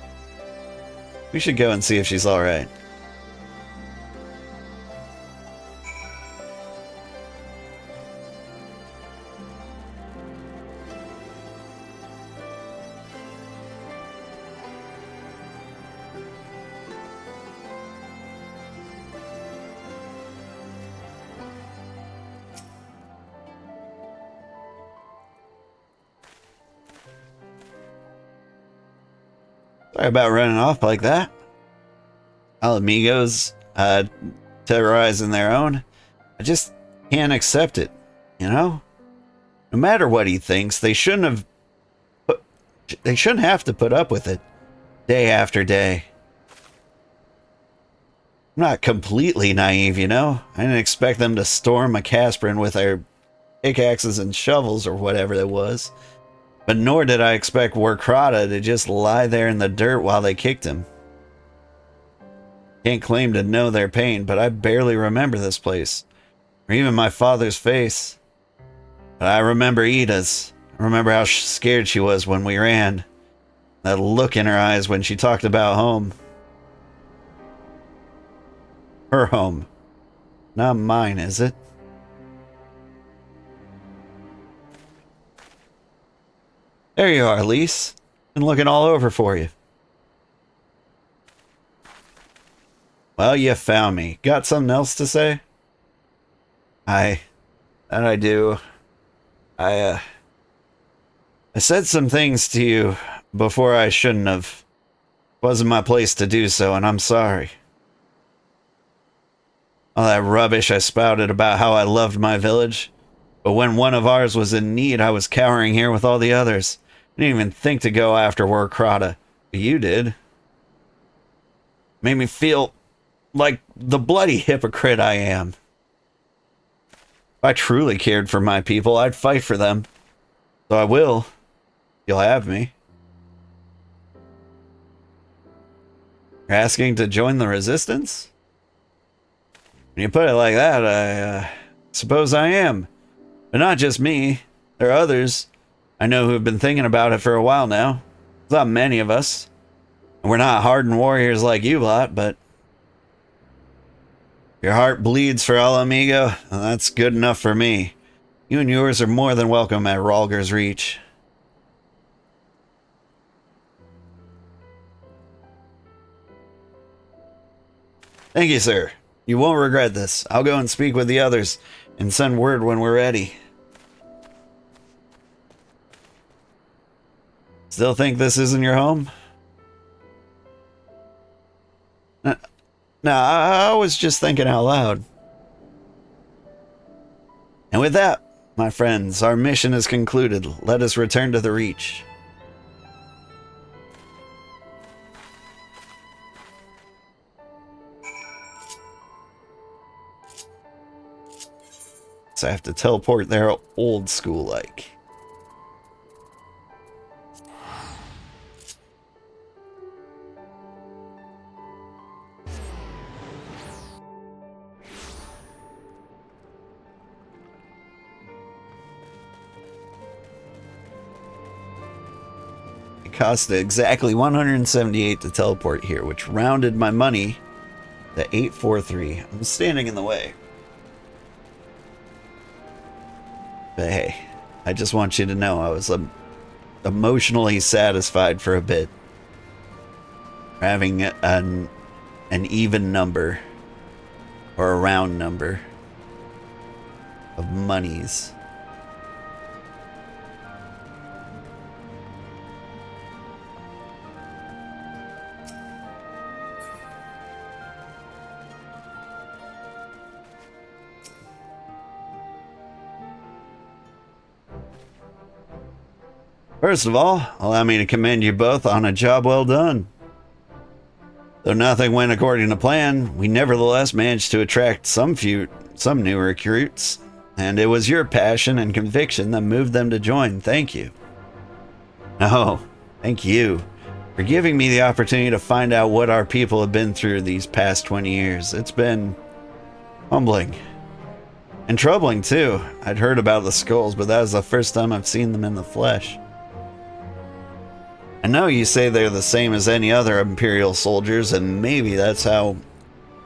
We should go and see if she's alright. Sorry about running off like that. All amigos terrorizing their own. I just can't accept it, you know? No matter what he thinks, they shouldn't have to put up with it day after day. I'm not completely naive, you know? I didn't expect them to storm a Casprin with their pickaxes and shovels or whatever it was. But nor did I expect Warkrata to just lie there in the dirt while they kicked him. Can't claim to know their pain, but I barely remember this place. Or even my father's face. But I remember Ida's. I remember how scared she was when we ran. That look in her eyes when she talked about home. Her home. Not mine, is it? There you are, Lise. Been looking all over for you. Well, you found me. Got something else to say? That I do. I said some things to you before I shouldn't have. Wasn't my place to do so, and I'm sorry. All that rubbish I spouted about how I loved my village. But when one of ours was in need, I was cowering here with all the others. I didn't even think to go after Warkrata. But you did. Made me feel like the bloody hypocrite I am. If I truly cared for my people, I'd fight for them. So I will. You'll have me. You're asking to join the resistance? When you put it like that, I suppose I am. But not just me. There are others I know who have been thinking about it for a while now. There's not many of us. And we're not hardened warriors like you lot, but your heart bleeds for Ala Amigo, and that's good enough for me. You and yours are more than welcome at Rhalgr's Reach. Thank you, sir. You won't regret this. I'll go and speak with the others and send word when we're ready. Still think this isn't your home? No, I was just thinking out loud. And with that, my friends, our mission is concluded. Let us return to the Reach. So I have to teleport there old school like. Cost exactly 178 to teleport here, which rounded my money to 843. I'm standing in the way. But hey, I just want you to know I was emotionally satisfied for a bit. Having an even number, or a round number, of monies. First of all, allow me to commend you both on a job well done. Though nothing went according to plan, we nevertheless managed to attract some new recruits, and it was your passion and conviction that moved them to join. Thank you. No, thank you for giving me the opportunity to find out what our people have been through these past 20 years. It's been humbling and troubling too. I'd heard about the skulls, but that was the first time I've seen them in the flesh. I know you say they're the same as any other Imperial soldiers, and maybe that's how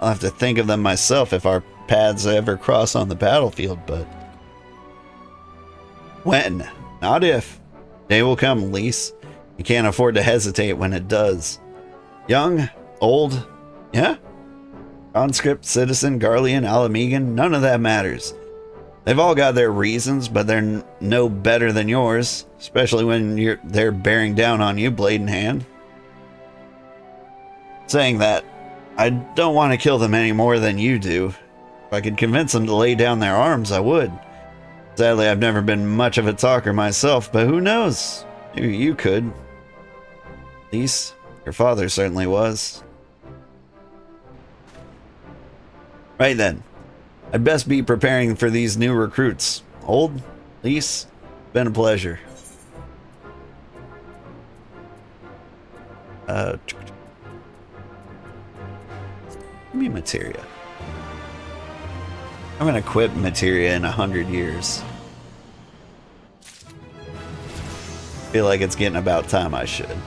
I'll have to think of them myself if our paths ever cross on the battlefield, but when, not if. Day will come, Lise. You can't afford to hesitate when it does. Young, old, yeah? Conscript, citizen, Garlean, Alamegan, none of that matters. They've all got their reasons, but they're no better than yours, especially when they're bearing down on you, blade in hand. Saying that, I don't want to kill them any more than you do. If I could convince them to lay down their arms, I would. Sadly, I've never been much of a talker myself, but who knows? Maybe you could. At least, your father certainly was. Right then. I'd best be preparing for these new recruits. Old, Lise, been a pleasure. Give me materia. I'm gonna quit materia in 100 years. Feel like it's getting about time I should.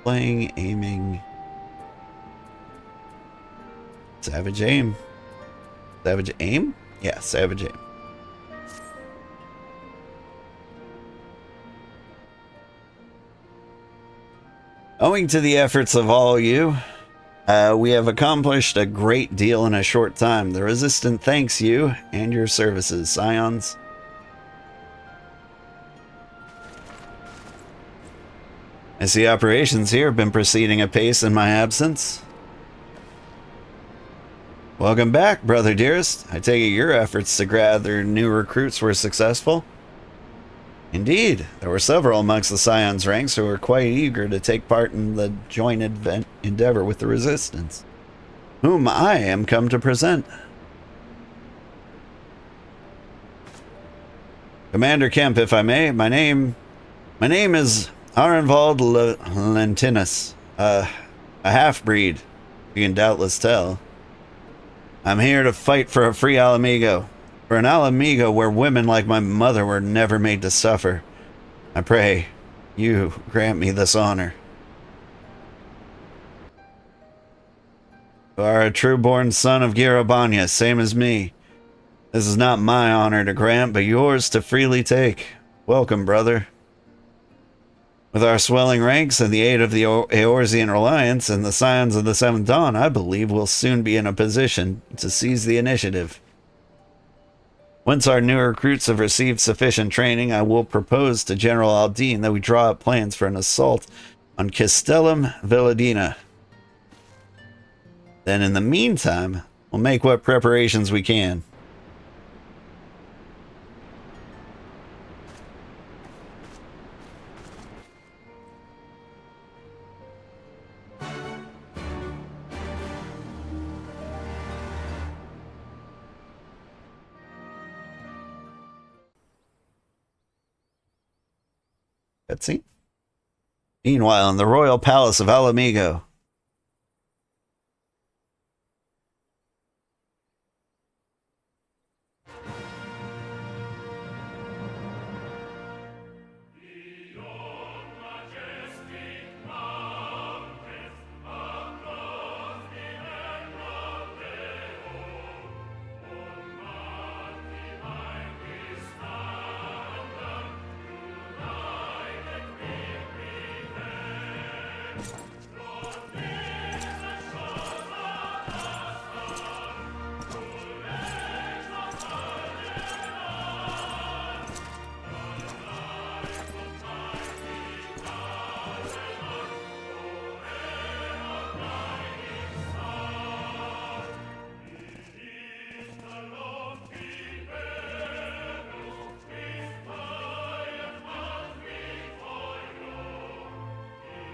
Playing, aiming. Savage aim. Savage aim? Yeah, savage aim. Owing to the efforts of all you, we have accomplished a great deal in a short time. The Resistance thanks you and your services, Scions. I see operations here have been proceeding apace in my absence. Welcome back, brother dearest. I take it your efforts to gather new recruits were successful. Indeed, there were several amongst the Scions ranks who were quite eager to take part in the joint endeavor with the Resistance, whom I am come to present. Commander Kemp, if I may, my name is Arenvald Lentinus, a half-breed, you can doubtless tell. I'm here to fight for a free Alamigo, for an Alamigo where women like my mother were never made to suffer. I pray you grant me this honor. You are a true-born son of Girabanya, same as me. This is not my honor to grant, but yours to freely take. Welcome, brother. With our swelling ranks and the aid of the Eorzean Alliance and the Scions of the Seventh Dawn, I believe we'll soon be in a position to seize the initiative. Once our new recruits have received sufficient training, I will propose to General Aldine that we draw up plans for an assault on Castellum Villadina. Then in the meantime, we'll make what preparations we can. Cutscene. Meanwhile, in the royal palace of Alamigo.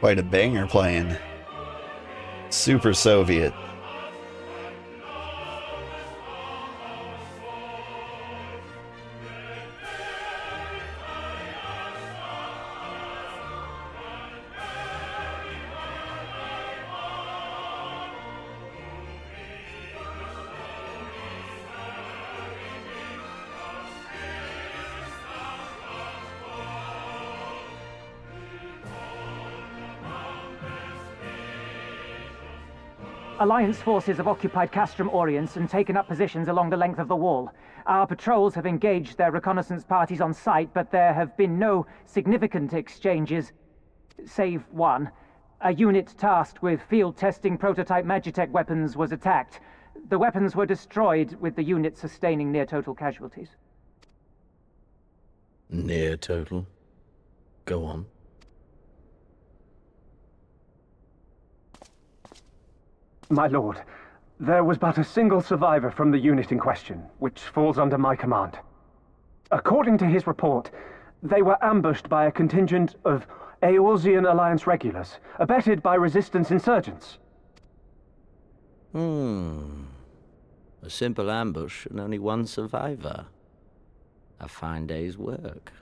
Quite a banger playing. Super Soviet. Alliance forces have occupied Castrum Oriens and taken up positions along the length of the wall. Our patrols have engaged their reconnaissance parties on site, but there have been no significant exchanges, save one. A unit tasked with field testing prototype Magitech weapons was attacked. The weapons were destroyed, with the unit sustaining near-total casualties. Near total? Go on. My lord, there was but a single survivor from the unit in question, which falls under my command. According to his report, they were ambushed by a contingent of Eorzean Alliance regulars, abetted by resistance insurgents. A simple ambush and only one survivor. A fine day's work.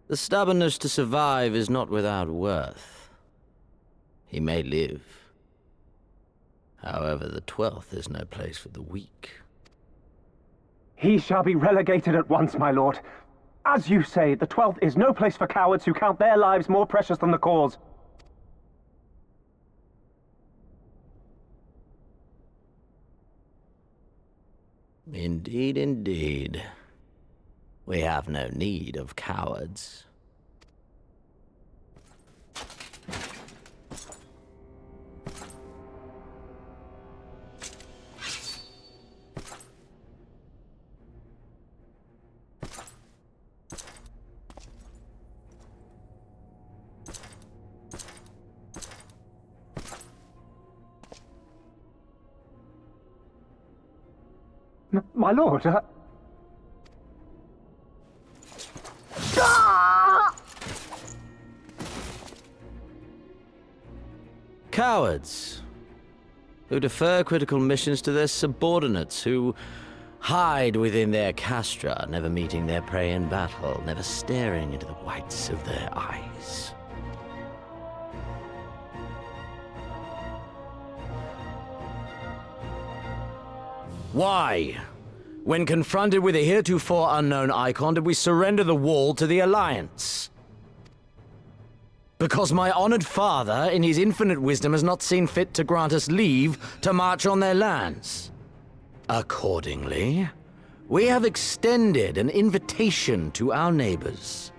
The stubbornness to survive is not without worth. He may live. However, the 12th is no place for the weak. He shall be relegated at once, my lord. As you say, the 12th is no place for cowards who count their lives more precious than the cause. Indeed, indeed. We have no need of cowards. My lord, Cowards, who defer critical missions to their subordinates, who hide within their castra, never meeting their prey in battle, never staring into the whites of their eyes. Why, when confronted with a heretofore unknown icon, did we surrender the wall to the Alliance? Because my honored father, in his infinite wisdom, has not seen fit to grant us leave to march on their lands. Accordingly, we have extended an invitation to our neighbors.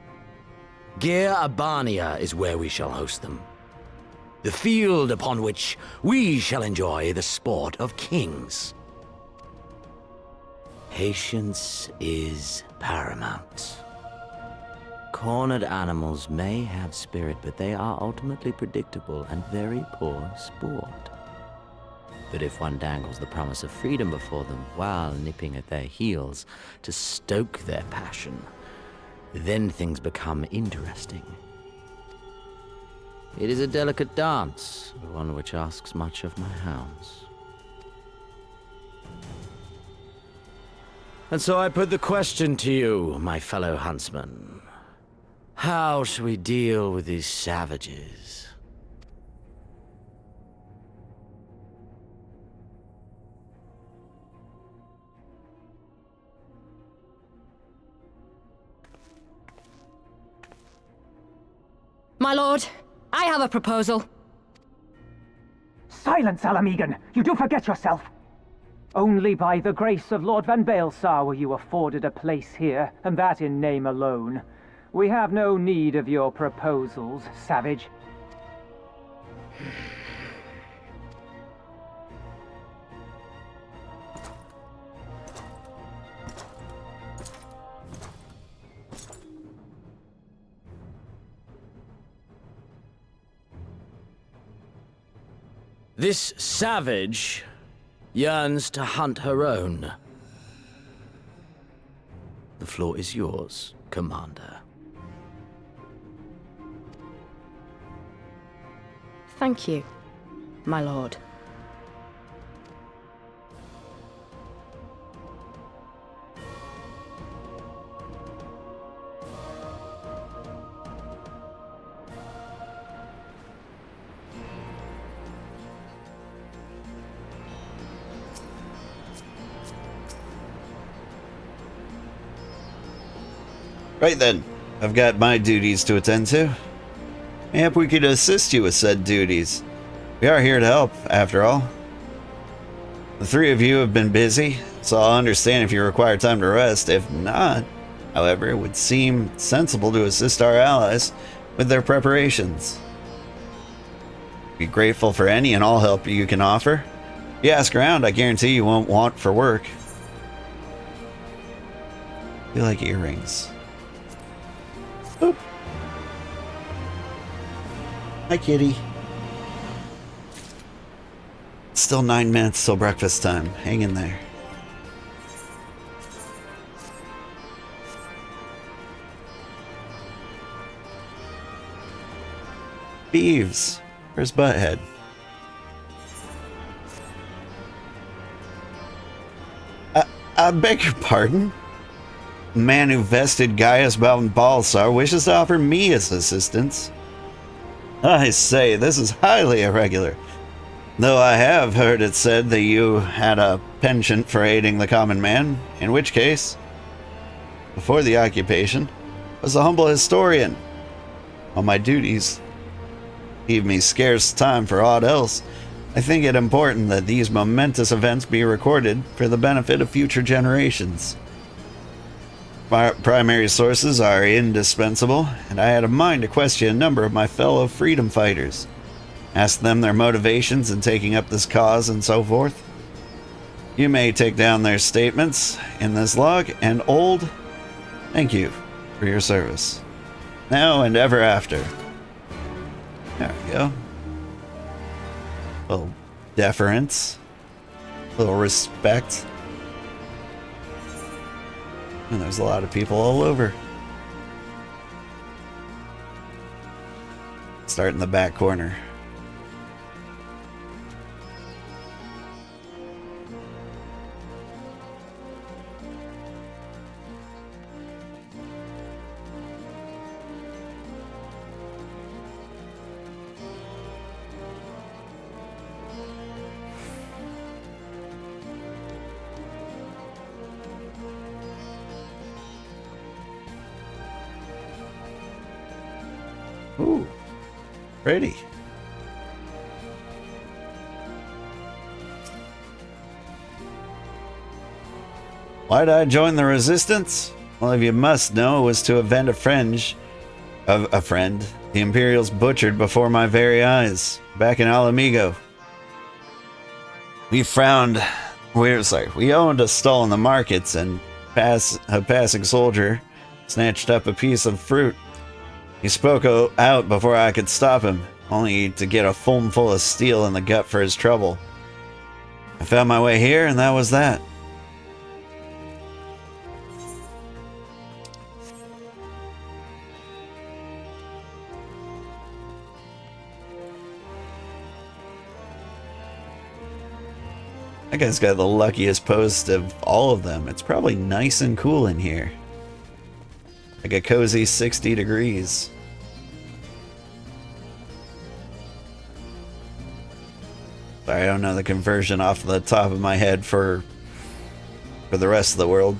Albania is where we shall host them. The field upon which we shall enjoy the sport of kings. Patience is paramount. Cornered animals may have spirit, but they are ultimately predictable and very poor sport. But if one dangles the promise of freedom before them while nipping at their heels to stoke their passion, then things become interesting. It is a delicate dance, one which asks much of my hounds. And so I put the question to you, my fellow huntsman. How shall we deal with these savages? My lord, I have a proposal. Silence, Ala Gannha! You do forget yourself! Only by the grace of Lord Van Baelsar were you afforded a place here, and that in name alone. We have no need of your proposals, savage. This savage yearns to hunt her own. The floor is yours, Commander. Thank you, my lord. Right then, I've got my duties to attend to. Mayhap we could assist you with said duties. We are here to help, after all. The three of you have been busy, so I'll understand if you require time to rest. If not, however, it would seem sensible to assist our allies with their preparations. Be grateful for any and all help you can offer. If you ask around, I guarantee you won't want for work. You like earrings. Oop. Hi, kitty. Still 9 minutes till breakfast time. Hang in there. Beeves. Where's Butthead? I beg your pardon? The man who vested Gaius Mountain Balsar wishes to offer me his assistance. I say, this is highly irregular. Though I have heard it said that you had a penchant for aiding the common man, in which case, before the occupation, was a humble historian. On my duties leave me scarce time for aught else. I think it important that these momentous events be recorded for the benefit of future generations. Primary sources are indispensable, and I had a mind to question a number of my fellow freedom fighters. Ask them their motivations in taking up this cause and so forth. You may take down their statements in this log, and old, thank you for your service. Now and ever after. There we go. A little deference. A little respect. And there's a lot of people all over. Start in the back corner. Ooh, pretty. Why'd I join the resistance? Well, if you must know, it was to avenge a friend. The Imperials butchered before my very eyes, back in Alamigo. We owned a stall in the markets, and a passing soldier snatched up a piece of fruit. He spoke out before I could stop him, only to get a foam full of steel in the gut for his trouble. I found my way here, and that was that. That guy's got the luckiest post of all of them. It's probably nice and cool in here. Like a cozy 60 degrees. Sorry, I don't know the conversion off the top of my head for the rest of the world.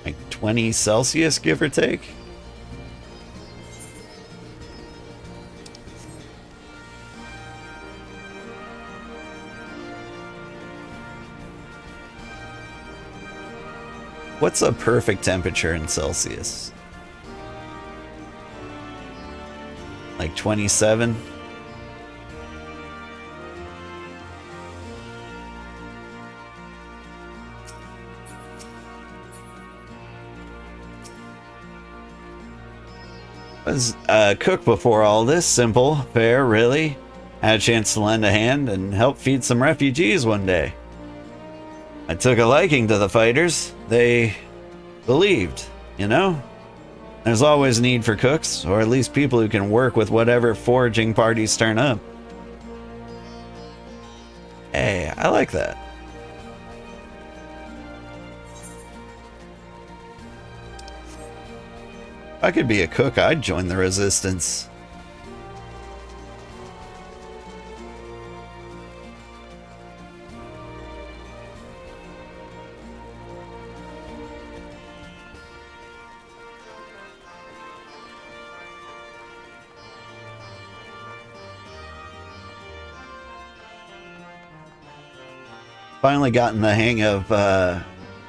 Like 20 Celsius, give or take? What's a perfect temperature in Celsius? Like 27? Was a cook before all this. Simple, fair, really. Had a chance to lend a hand and help feed some refugees one day. I took a liking to the fighters. They believed, you know? There's always need for cooks, or at least people who can work with whatever foraging parties turn up. I like that. If I could be a cook, I'd join the Resistance. Finally gotten the hang of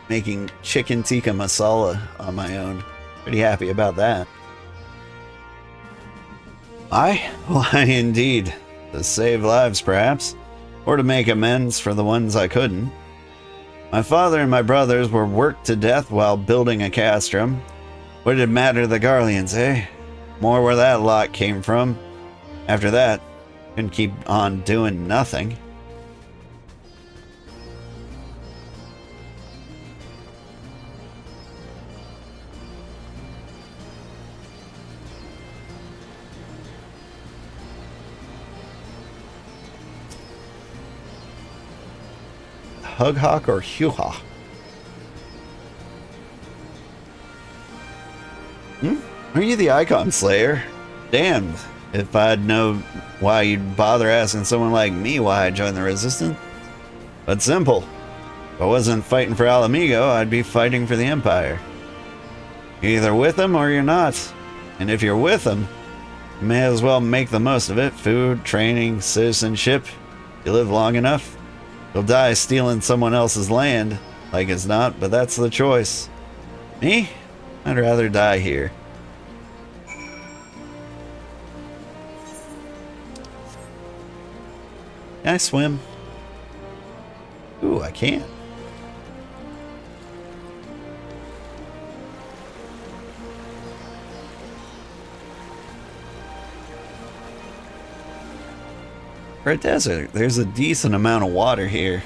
making chicken tikka masala on my own. Pretty happy about that. Why indeed. To save lives, perhaps. Or to make amends for the ones I couldn't. My father and my brothers were worked to death while building a castrum. What did it matter to the Garleans, eh? More where that lot came from. After that, couldn't keep on doing nothing. Hughawk or Huha? Are you the Icon Slayer? Damned if I'd know why you'd bother asking someone like me why I joined the Resistance. But simple. If I wasn't fighting for Alamigo, I'd be fighting for the Empire. You're either with them or you're not. And if you're with them, you may as well make the most of it. Food, training, citizenship. You live long enough, you'll die stealing someone else's land, like it's not, but that's the choice. Me? I'd rather die here. Can I swim? Ooh, I can. For a desert, there's a decent amount of water here.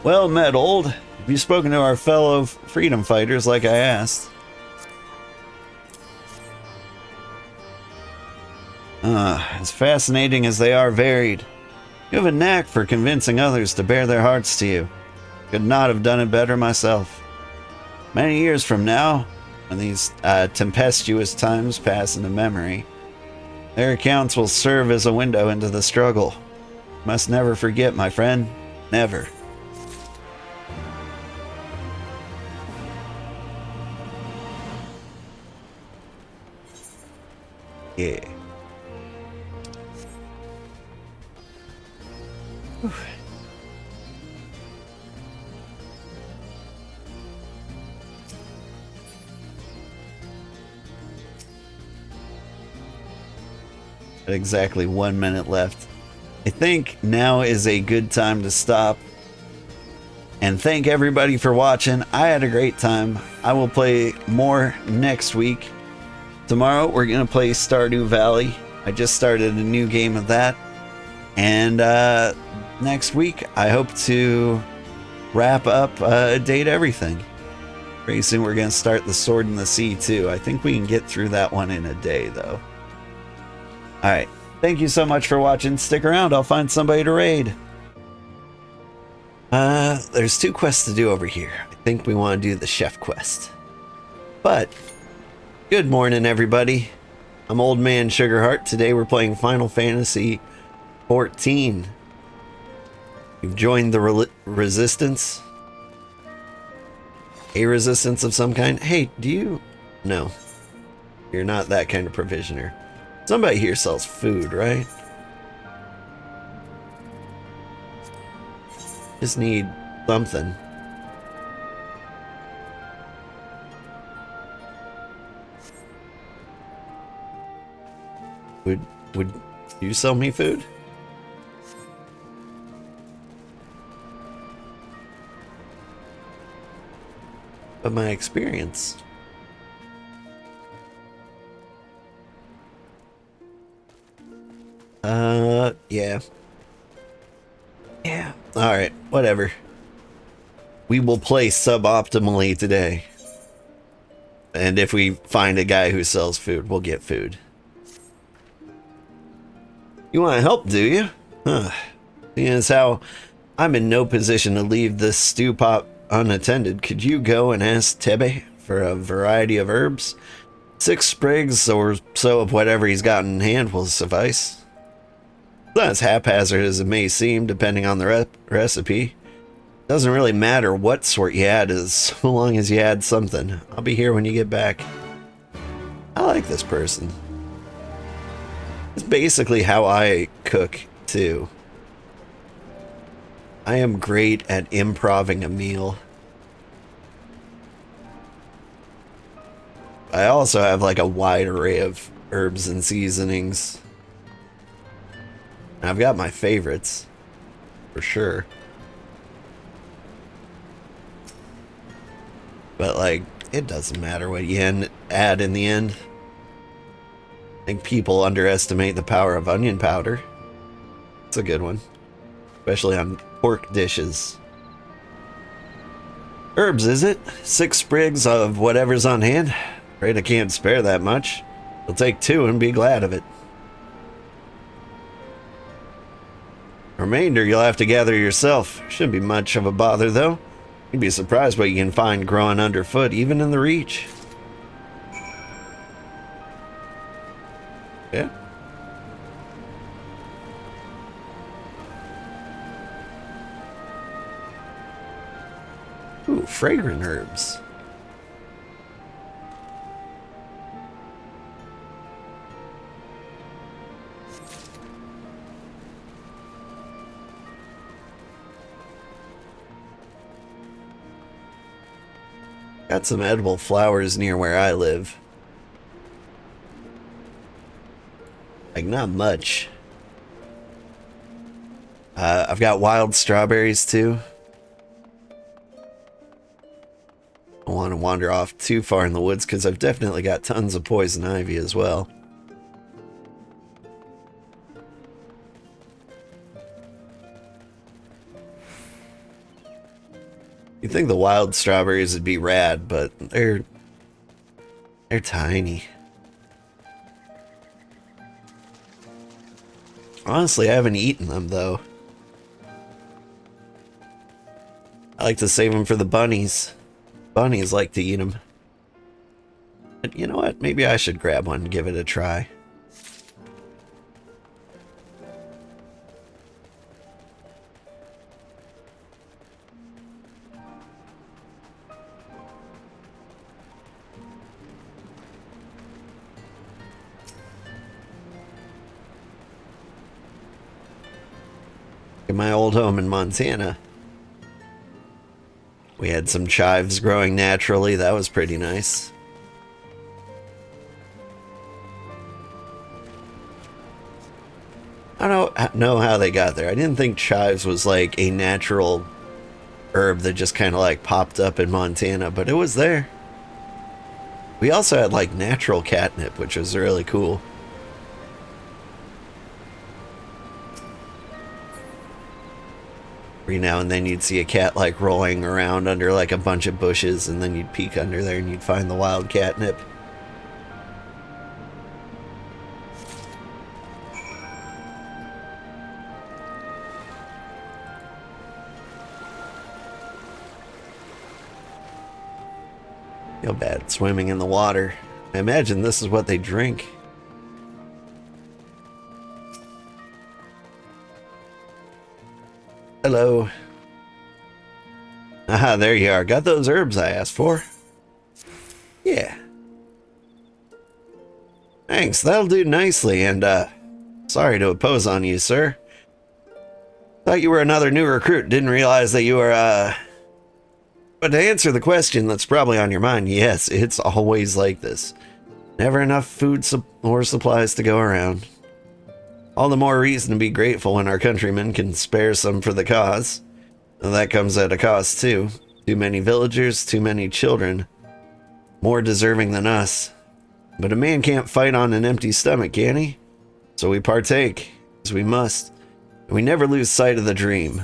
Well met, old. Have you spoken to our fellow freedom fighters like I asked? As fascinating as they are varied, you have a knack for convincing others to bare their hearts to you. Could not have done it better myself. Many years from now, when these tempestuous times pass into memory, their accounts will serve as a window into the struggle. Must never forget, my friend. Never. Yeah. Oof. Exactly 1 minute left. I think now is a good time to stop. And thank everybody for watching. I had a great time. I will play more next week. Tomorrow we're going to play Stardew Valley. I just started a new game of that. And next week I hope to wrap up Date Everything. Pretty soon we're going to start the Sword in the Sea too. I think we can get through that one in a day though. Alright, thank you so much for watching. Stick around, I'll find somebody to raid. There's 2 quests to do over here. I think we want to do the chef quest. But, good morning everybody. I'm Old Man Sugarheart. Today we're playing Final Fantasy XIV. You've joined the Resistance. A resistance of some kind. Hey, do you... No. You're not that kind of provisioner. Somebody here sells food, right? Just need something. Would you sell me food? But my experience. Yeah. Yeah. Alright, whatever. we will play suboptimally today. And if we find a guy who sells food, we'll get food. You want to help, do you? Huh. Seeing as how I'm in no position to leave this stew pot unattended, could you go and ask Tebe for a variety of herbs? 6 sprigs or so of whatever he's got in hand will suffice. It's not as haphazard as it may seem, depending on the recipe. Doesn't really matter what sort you add, as long as you add something. I'll be here when you get back. I like this person. It's basically how I cook, too. I am great at improving a meal. I also have like a wide array of herbs and seasonings. I've got my favorites, for sure. But like, it doesn't matter what you add in the end. I think people underestimate the power of onion powder. It's a good one, especially on pork dishes. Herbs, is it? 6 sprigs of whatever's on hand. Afraid I can't spare that much. You'll take 2 and be glad of it. Remainder you'll have to gather yourself. Shouldn't be much of a bother though. You'd be surprised what you can find growing underfoot, even in the Reach. Yeah. Ooh, fragrant herbs. Got some edible flowers near where I live. Like, not much. I've got wild strawberries too. I don't want to wander off too far in the woods because I've definitely got tons of poison ivy as well. You'd think the wild strawberries would be rad, but they're tiny. Honestly, I haven't eaten them though. I like to save them for the bunnies. Bunnies like to eat them. But you know what? Maybe I should grab one and give it a try. In my old home in Montana, we had some chives growing naturally. That was pretty nice. I don't know how they got there. I didn't think chives was like a natural herb that just kind of like popped up in Montana, but it was there. We also had like natural catnip, which was really cool. Every now and then you'd see a cat like rolling around under like a bunch of bushes, and then you'd peek under there and you'd find the wild catnip. Feel bad swimming in the water. I imagine this is what they drink. Hello. Aha, there you are. Got those herbs I asked for. Yeah. Thanks, that'll do nicely, and sorry to impose on you, sir. Thought you were another new recruit, didn't realize that you were, But to answer the question that's probably on your mind, yes, it's always like this. Never enough food or supplies to go around. All the more reason to be grateful when our countrymen can spare some for the cause. And that comes at a cost too. Too many villagers, too many children. More deserving than us. But a man can't fight on an empty stomach, can he? So we partake, as we must. And we never lose sight of the dream.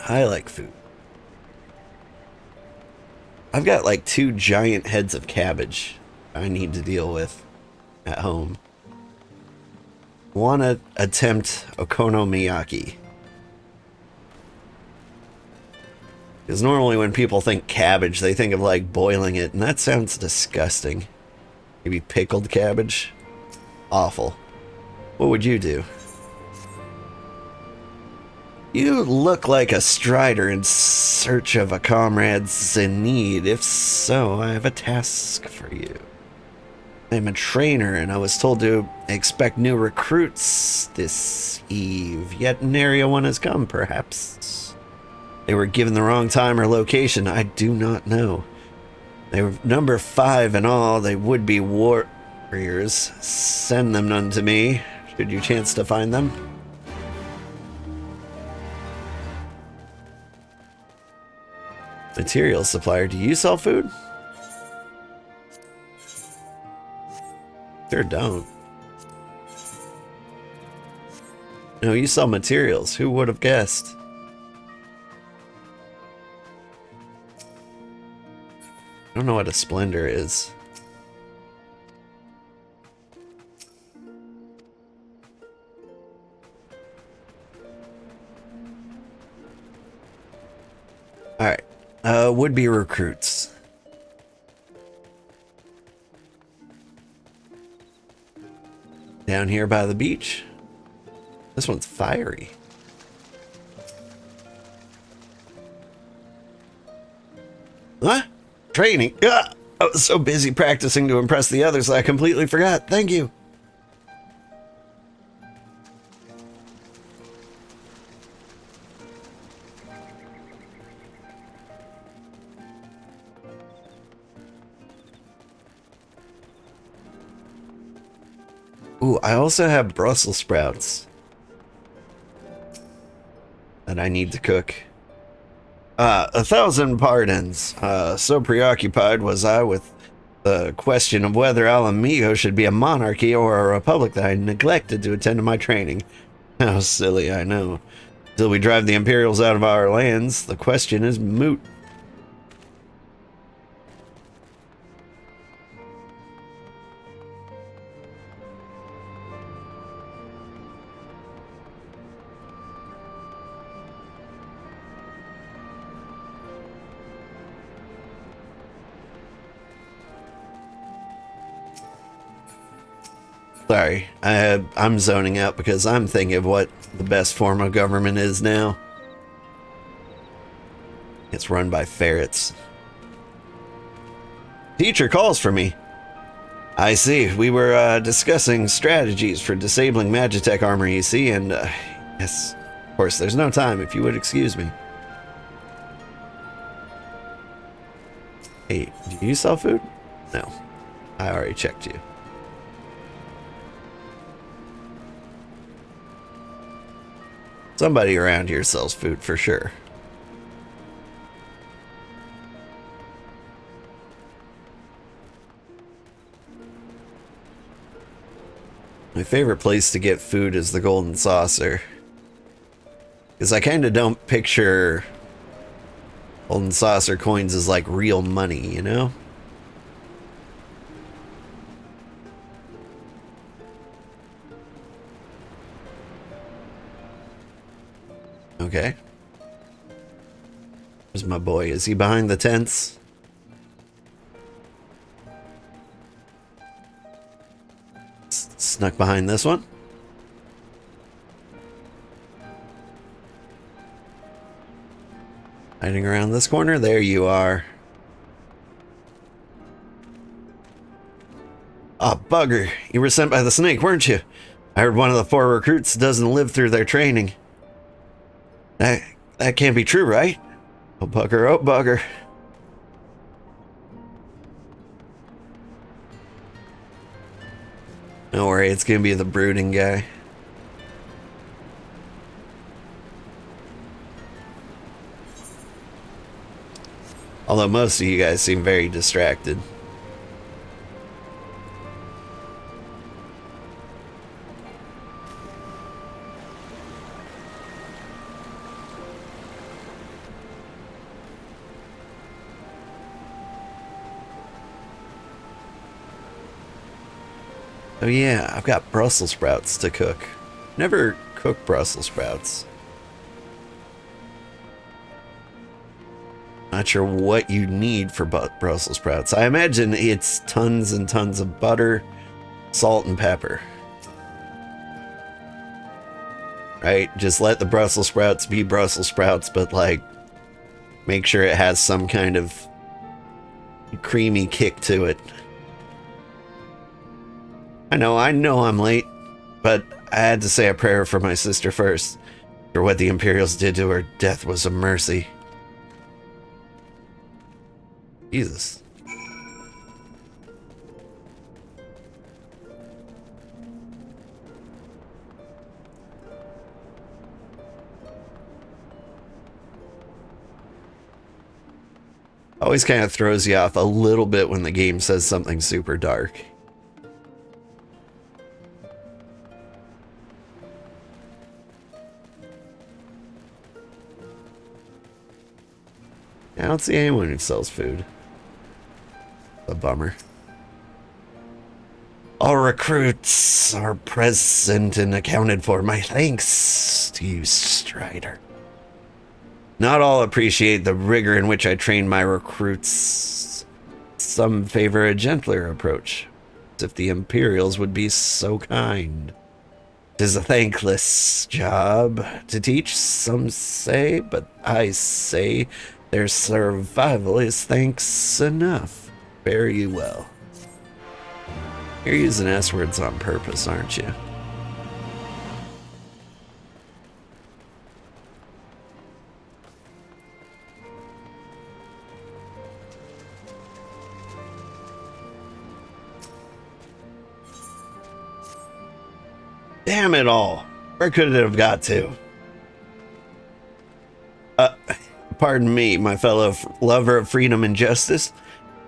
I like food. I've got like 2 giant heads of cabbage I need to deal with at home. Want to attempt okonomiyaki. Because normally when people think cabbage, they think of like boiling it, and that sounds disgusting. Maybe pickled cabbage? Awful. What would you do? You look like a strider in search of a comrade's in need. If so, I have a task for you. I'm a trainer, and I was told to expect new recruits this eve. Yet nary one has come, perhaps. They were given the wrong time or location. I do not know. They were number 5 in all. They would be warriors. Send them none to me, should you chance to find them. Material supplier. Do you sell food? Sure don't. No, you sell materials. Who would have guessed? I don't know what a splendor is. Alright. Would-be recruits. Down here by the beach. This one's fiery. What? Training? I was so busy practicing to impress the others I completely forgot. Thank you. Ooh, I also have Brussels sprouts that I need to cook. 1,000 pardons. So preoccupied was I with the question of whether Alamigo should be a monarchy or a republic that I neglected to attend to my training. How silly, I know. Until we drive the Imperials out of our lands, the question is moot. Sorry, I'm zoning out because I'm thinking of what the best form of government is now. It's run by ferrets. Teacher calls for me. I see. We were discussing strategies for disabling Magitech armor, you see, and yes, of course, there's no time if you would excuse me. Hey, do you sell food? No, I already checked you. Somebody around here sells food for sure. My favorite place to get food is the Golden Saucer. Because I kind of don't picture Golden Saucer coins as like real money, you know? Okay. Where's my boy? Is he behind the tents? Snuck behind this one. Hiding around this corner? There you are. Oh, bugger. You were sent by the snake, weren't you? I heard one of the 4 recruits doesn't live through their training. That can't be true, right? Oh, bugger, oh, bugger. Don't worry, it's gonna be the brooding guy. Although most of you guys seem very distracted. Oh yeah, I've got Brussels sprouts to cook. Never cooked Brussels sprouts. Not sure what you need for Brussels sprouts. I imagine it's tons and tons of butter, salt, and pepper. Right? Just let the Brussels sprouts be Brussels sprouts, but like, make sure it has some kind of creamy kick to it. I know I'm late, but I had to say a prayer for my sister first. For what the Imperials did to her, death was a mercy. Jesus. Always kind of throws you off a little bit when the game says something super dark. I don't see anyone who sells food. A bummer. All recruits are present and accounted for. My thanks to you, Strider. Not all appreciate the rigor in which I train my recruits. Some favor a gentler approach, as if the Imperials would be so kind. 'Tis a thankless job to teach, some say, but I say their survival is thanks enough. Fare you well. You're using S-words on purpose, aren't you? Damn it all. Where could it have got to? Pardon me, my fellow lover of freedom and justice.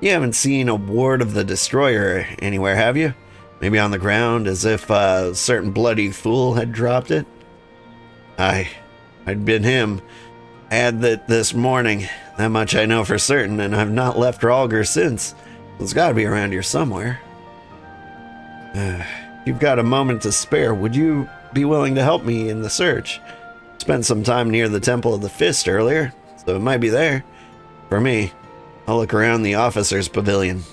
You haven't seen a ward of the Destroyer anywhere, have you? Maybe on the ground, as if a certain bloody fool had dropped it? I'd been him. I had that this morning. That much I know for certain, and I've not left Ralger since. It's gotta be around here somewhere. You've got a moment to spare. Would you be willing to help me in the search? Spent some time near the Temple of the Fist earlier, so it might be there. For me, I'll look around the officers' pavilion.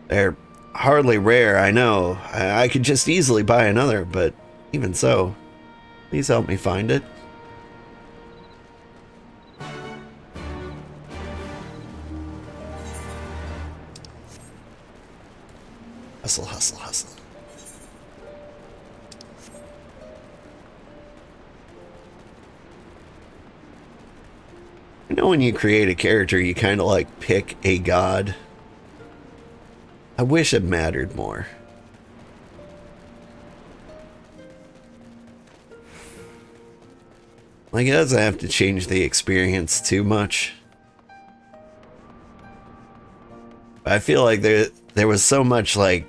They're hardly rare, I know. I could just easily buy another, but even so, please help me find it. Hustle, hustle, hustle. You know, when you create a character, you kind of like pick a god. I wish it mattered more. Like, it doesn't have to change the experience too much. I feel like there was so much, like,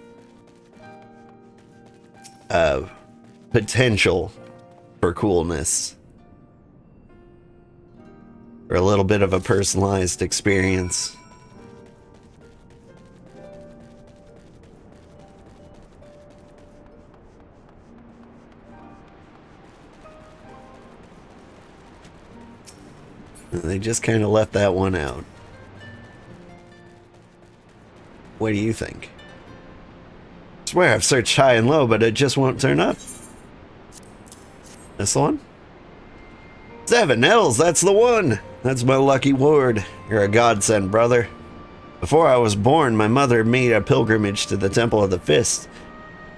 potential for coolness. Or a little bit of a personalized experience. They just kind of left that one out. What do you think? I swear I've searched high and low, but it just won't turn up. This the one? 7 L's, that's the one! That's my lucky ward. You're a godsend, brother. Before I was born, my mother made a pilgrimage to the Temple of the Fist,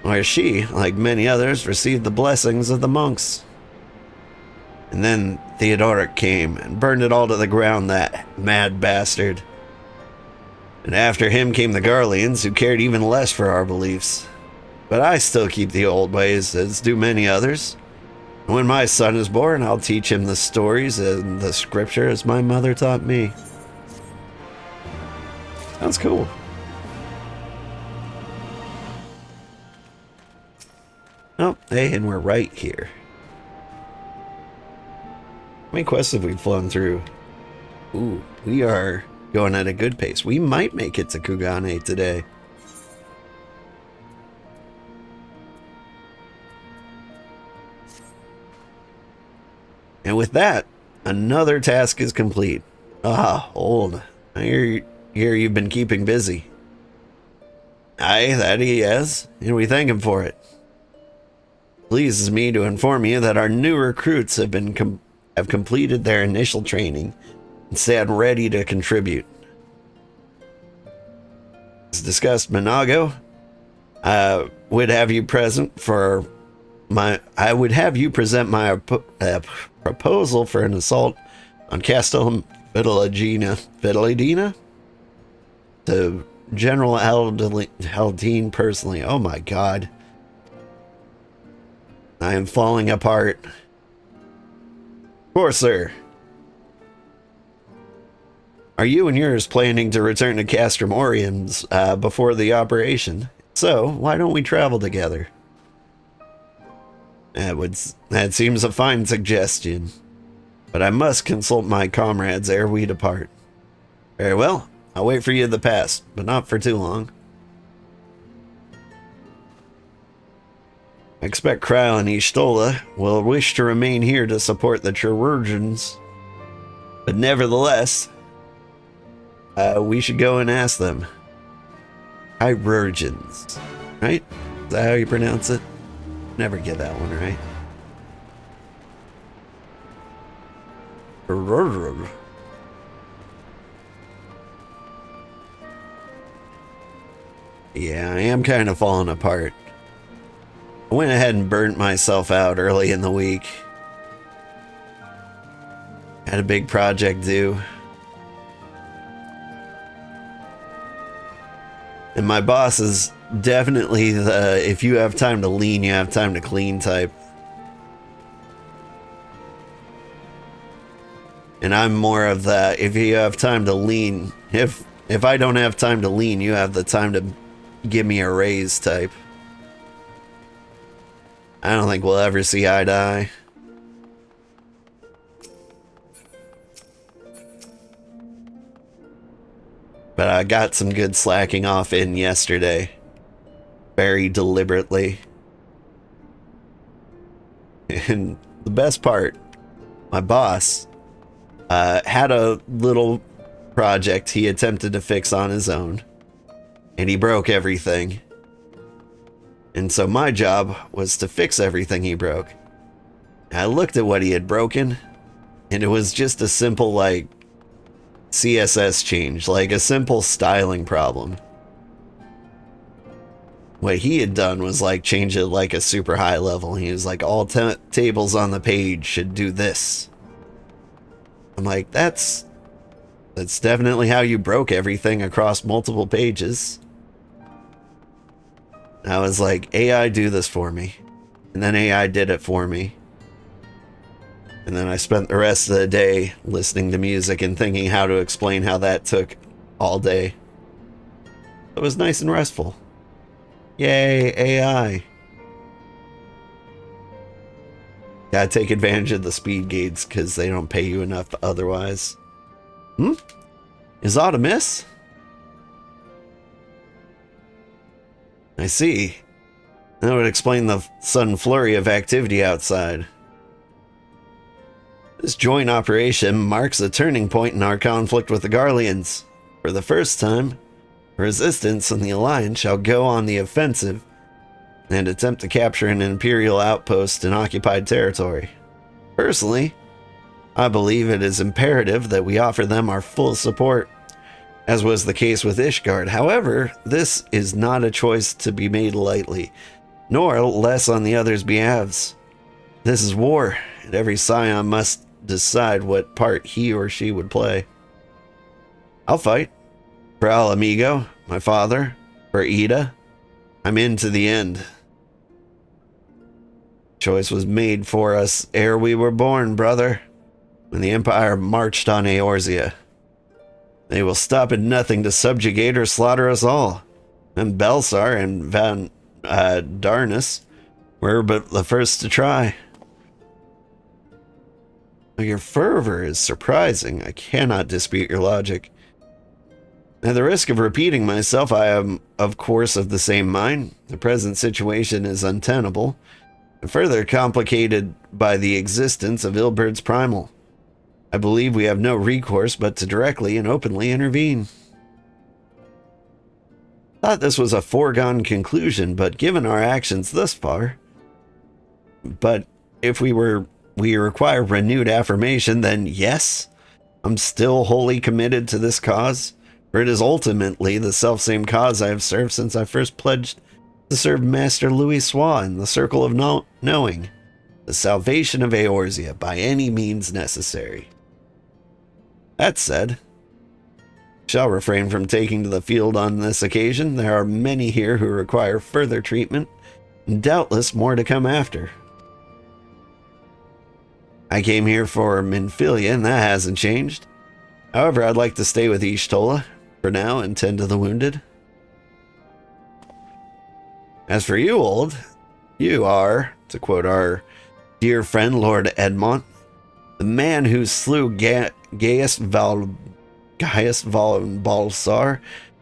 where she, like many others, received the blessings of the monks. And then Theodoric came and burned it all to the ground, that mad bastard. And after him came the Garleans, who cared even less for our beliefs. But I still keep the old ways, as do many others. When my son is born, I'll teach him the stories and the scripture as my mother taught me. Sounds cool. Oh, hey, and we're right here. How many quests have we flown through? Ooh, we are going at a good pace. We might make it to Kugane today. And with that, another task is complete. Ah, old. I hear you've been keeping busy. Aye, that he has, and we thank him for it. Pleases me to inform you that our new recruits have completed their initial training and stand ready to contribute. As discussed, Minago, I would have you present my proposal for an assault on Castle Fideladina to General Haldine personally. Oh my god. I am falling apart. Of course, sir. Are you and yours planning to return to Castrum Oriens before the operation? So, why don't we travel together? That seems a fine suggestion. But I must consult my comrades ere we depart. Very well. I'll wait for you in the pass, but not for too long. I expect Kryle and Ishtola will wish to remain here to support the Chirurgeons. But nevertheless, we should go and ask them. Chirurgeons, right? Is that how you pronounce it? Never get that one right. Yeah, I am kind of falling apart. I went ahead and burnt myself out early in the week. Had a big project due. And my boss is definitely the if you have time to lean, you have time to clean type. And I'm more of that if you have time to lean, if I don't have time to lean, you have the time to give me a raise type. I don't think we'll ever see eye to eye. But I got some good slacking off in yesterday. Very deliberately. And the best part, my boss had a little project he attempted to fix on his own. And he broke everything. And so my job was to fix everything he broke. And I looked at what he had broken, and it was just a simple, like, CSS change, like a simple styling problem. What he had done was, like, change it like a super high level. He was like, all tables on the page should do this. I'm like, that's definitely how you broke everything across multiple pages. I was like, AI, do this for me. And then AI did it for me. And then I spent the rest of the day listening to music and thinking how to explain how that took all day. It was nice and restful. Yay, AI. Gotta take advantage of the speed gates because they don't pay you enough otherwise. Is Odd a miss? I see. That would explain the sudden flurry of activity outside. This joint operation marks a turning point in our conflict with the Garleans. For the first time, Resistance and the Alliance shall go on the offensive and attempt to capture an Imperial outpost in occupied territory. Personally, I believe it is imperative that we offer them our full support, as was the case with Ishgard. However, this is not a choice to be made lightly, nor less on the others' behalves. This is war, and every scion must decide what part he or she would play. I'll fight. For Al Amigo, my father, for Ida. I'm in to the end. Choice was made for us ere we were born, brother, when the Empire marched on Eorzea. They will stop at nothing to subjugate or slaughter us all. And Belsar and Van Darnus were but the first to try. Your fervor is surprising. I cannot dispute your logic. At the risk of repeating myself, I am, of course, of the same mind. The present situation is untenable, further complicated by the existence of Ilberd's Primal. I believe we have no recourse but to directly and openly intervene. Thought this was a foregone conclusion, but given our actions thus far. But if we require renewed affirmation, then yes, I'm still wholly committed to this cause, for it is ultimately the selfsame cause I have served since I first pledged to serve Master Louis Swa in the Circle of Knowing, the salvation of Eorzea by any means necessary. That said, shall refrain from taking to the field on this occasion. There are many here who require further treatment, and doubtless more to come after. I came here for Minfilia, and that hasn't changed. However, I'd like to stay with Y'shtola for now and tend to the wounded. As for you, Old, you are, to quote our dear friend Lord Edmont, the man who slew Gaius Balsar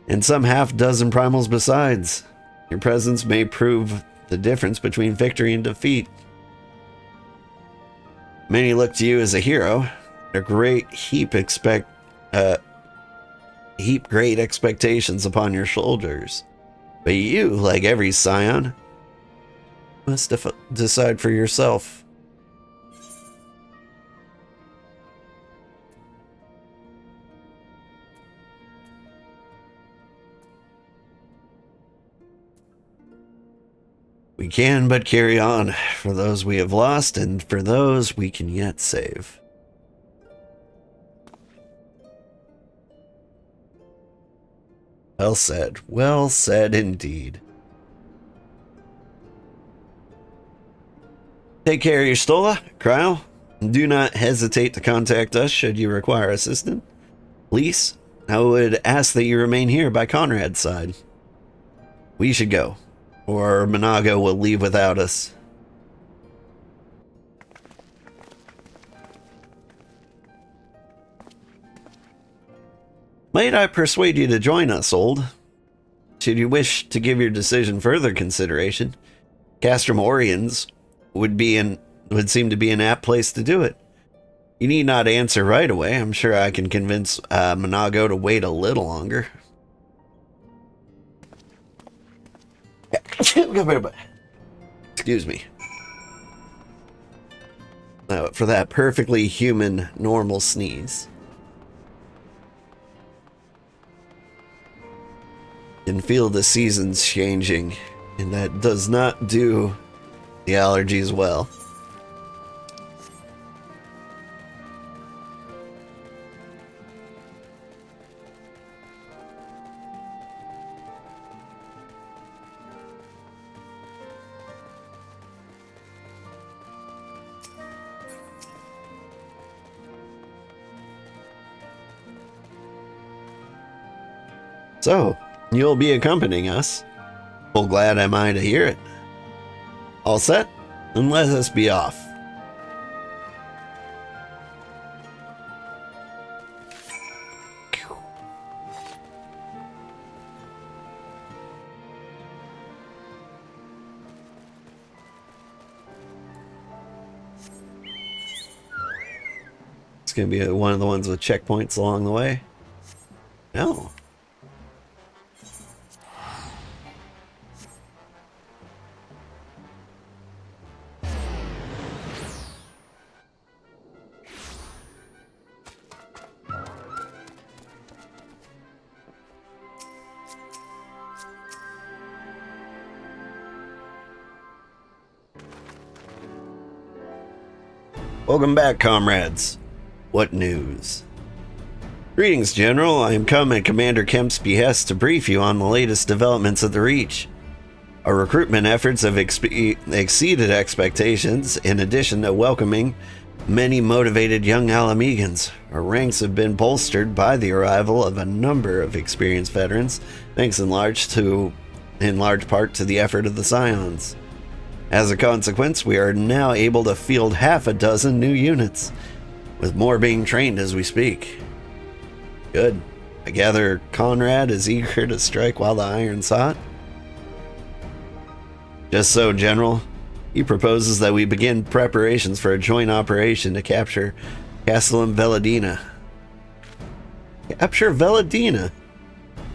and some half-dozen primals besides. Your presence may prove the difference between victory and defeat. Many look to you as a hero. A great heap great expectations upon your shoulders. But you, like every scion, must decide for yourself. We can but carry on for those we have lost and for those we can yet save. Well said indeed. Take care of your Stola, Kryle. Do not hesitate to contact us should you require assistance. Lise, I would ask that you remain here by Conrad's side. We should go, or Monago will leave without us. Might I persuade you to join us, Old? Should you wish to give your decision further consideration, Castrum Oriens would seem to be an apt place to do it. You need not answer right away. I'm sure I can convince Monago to wait a little longer. Excuse me. For that perfectly human, normal sneeze. Can feel the seasons changing, and that does not do the allergies well. So, you'll be accompanying us. Well, glad am I to hear it. All set? Then let us be off. It's going to be one of the ones with checkpoints along the way. No. Welcome back, comrades. What news? Greetings, General. I am come at Commander Kemp's behest to brief you on the latest developments at the Reach. Our recruitment efforts have exceeded expectations. In addition to welcoming many motivated young Alamegans, our ranks have been bolstered by the arrival of a number of experienced veterans, thanks in large part to the effort of the Scions. As a consequence, we are now able to field half a dozen new units, with more being trained as we speak. Good. I gather Conrad is eager to strike while the iron's hot? Just so, General. He proposes that we begin preparations for a joint operation to capture Castle Veladina. Capture Veladina?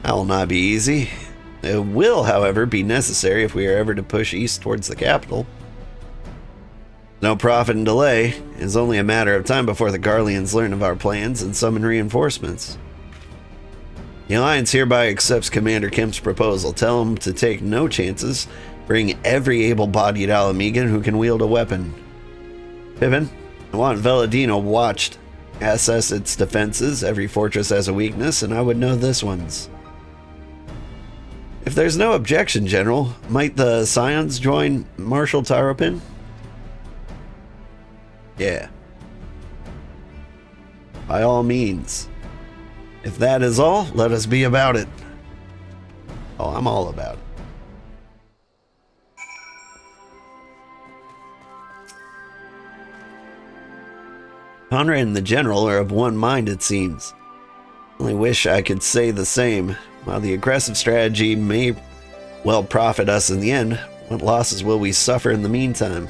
That will not be easy. It will, however, be necessary if we are ever to push east towards the capital. No profit in delay. It is only a matter of time before the Garleans learn of our plans and summon reinforcements. The Alliance hereby accepts Commander Kemp's proposal. Tell him to take no chances. Bring every able-bodied Ala Gannha who can wield a weapon. Pippin, I want Veladina watched. Assess its defenses. Every fortress has a weakness, and I would know this one's. If there's no objection, General, might the Scions join Marshal Taropin? Yeah. By all means. If that is all, let us be about it. Oh, I'm all about it. Conrad and the General are of one mind, it seems. Only wish I could say the same. While the aggressive strategy may well profit us in the end, what losses will we suffer in the meantime?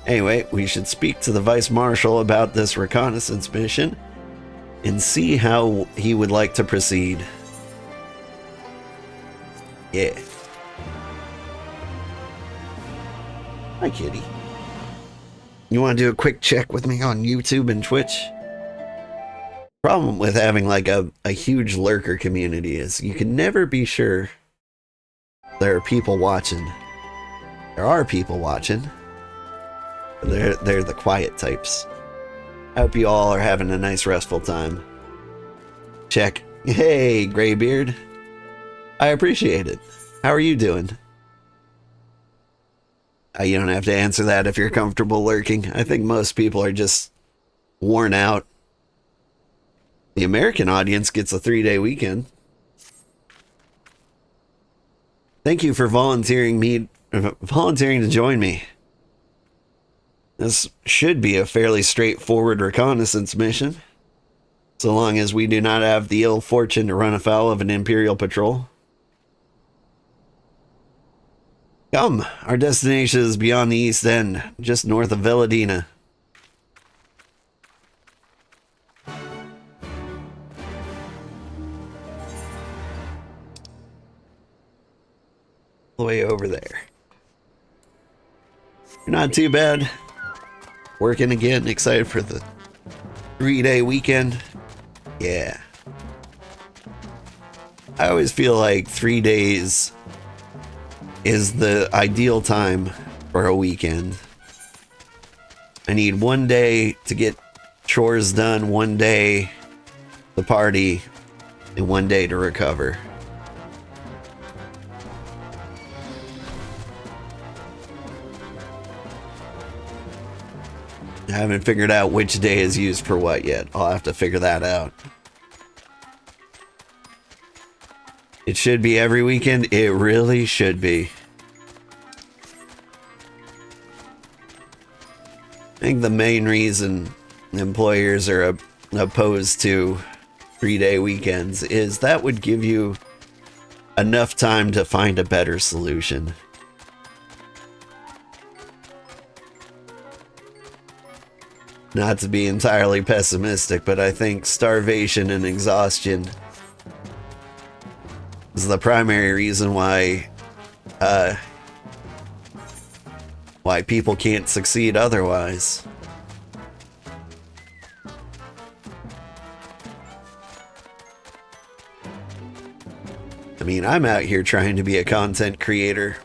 Anyway, we should speak to the Vice Marshal about this reconnaissance mission and see how he would like to proceed. Yeah. Hi, kitty. You want to do a quick check with me on YouTube and Twitch? Problem with having like a huge lurker community is you can never be sure there are people watching. There are people watching. But they're the quiet types. I hope you all are having a nice restful time. Check. Hey, Graybeard. I appreciate it. How are you doing? You don't have to answer that if you're comfortable lurking. I think most people are just worn out. The American audience gets a 3-day weekend. Thank you for volunteering to join me. This should be a fairly straightforward reconnaissance mission, so long as we do not have the ill fortune to run afoul of an Imperial patrol. Come, our destination is beyond the East End, just north of Veladina. All the way over there. Not too bad. Working again, excited for the 3-day weekend. Yeah. I always feel like 3 days is the ideal time for a weekend. I need 1 day to get chores done, 1 day to party, and 1 day to recover. I haven't figured out which day is used for what yet. I'll have to figure that out. It should be every weekend. It really should be. I think the main reason employers are opposed to 3-day weekends is that would give you enough time to find a better solution. Not to be entirely pessimistic, but I think starvation and exhaustion is the primary reason why people can't succeed otherwise. I mean, I'm out here trying to be a content creator.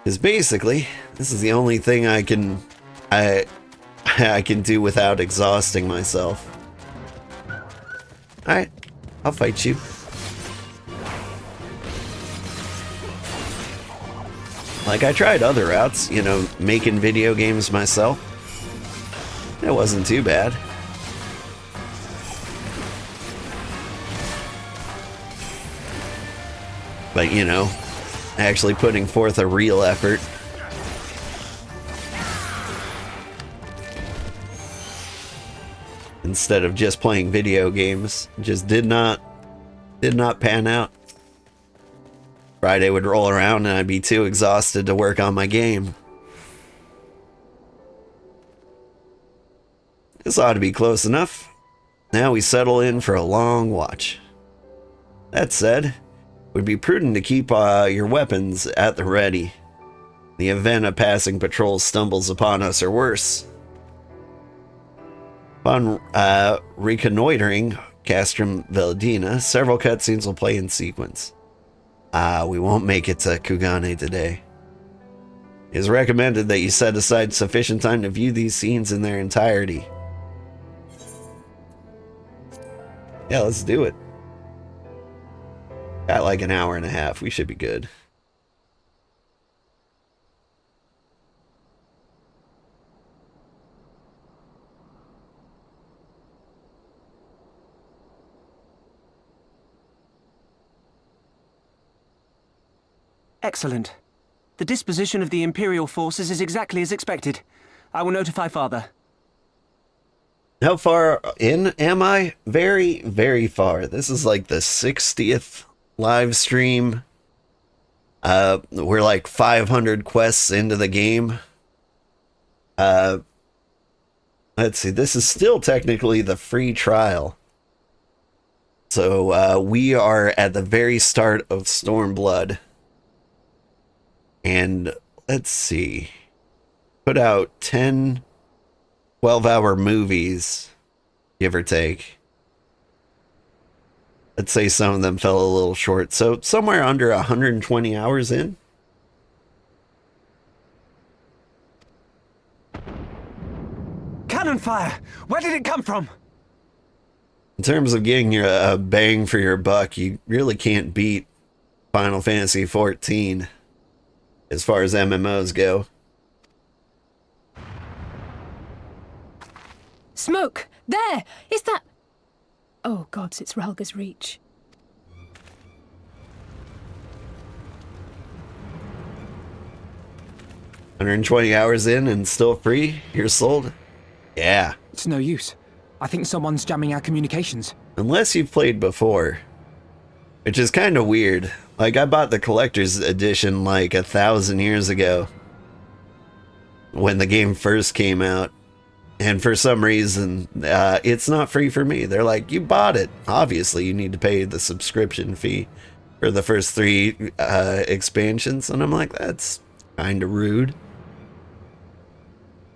Because basically, this is the only thing I can do without exhausting myself. Alright, I'll fight you. Like, I tried other routes, you know, making video games myself. It wasn't too bad. But, you know, actually putting forth a real effort. Instead of just playing video games, just did not pan out. Friday would roll around and I'd be too exhausted to work on my game. This ought to be close enough. Now we settle in for a long watch. That said, it would be prudent to keep your weapons at the ready. In the event a passing patrol stumbles upon us or worse. Upon reconnoitering Castrum Veladina, several cutscenes will play in sequence. We won't make it to Kugane today. It is recommended that you set aside sufficient time to view these scenes in their entirety. Yeah, let's do it. Got like an hour and a half. We should be good. Excellent. The disposition of the Imperial forces is exactly as expected. I will notify Father. How far in am I? Very, very far. This is like the 60th live stream. We're like 500 quests into the game. Let's see. This is still technically the free trial. So we are at the very start of Stormblood. And let's see. Put out 10 12-hour movies, give or take. I'd say some of them fell a little short. So somewhere under 120 hours in. Cannon fire! Where did it come from? In terms of getting your a bang for your buck, you really can't beat Final Fantasy XIV as far as MMOs go. Smoke! There! Is that... Oh, gods, it's Ralga's Reach. $120 hours in and still free? You're sold? Yeah. It's no use. I think someone's jamming our communications. Unless you've played before. Which is kind of weird. Like, I bought the collector's edition like 1,000 years ago. When the game first came out. And for some reason, it's not free for me. They're like, you bought it. Obviously, you need to pay the subscription fee for the first 3 expansions. And I'm like, that's kind of rude.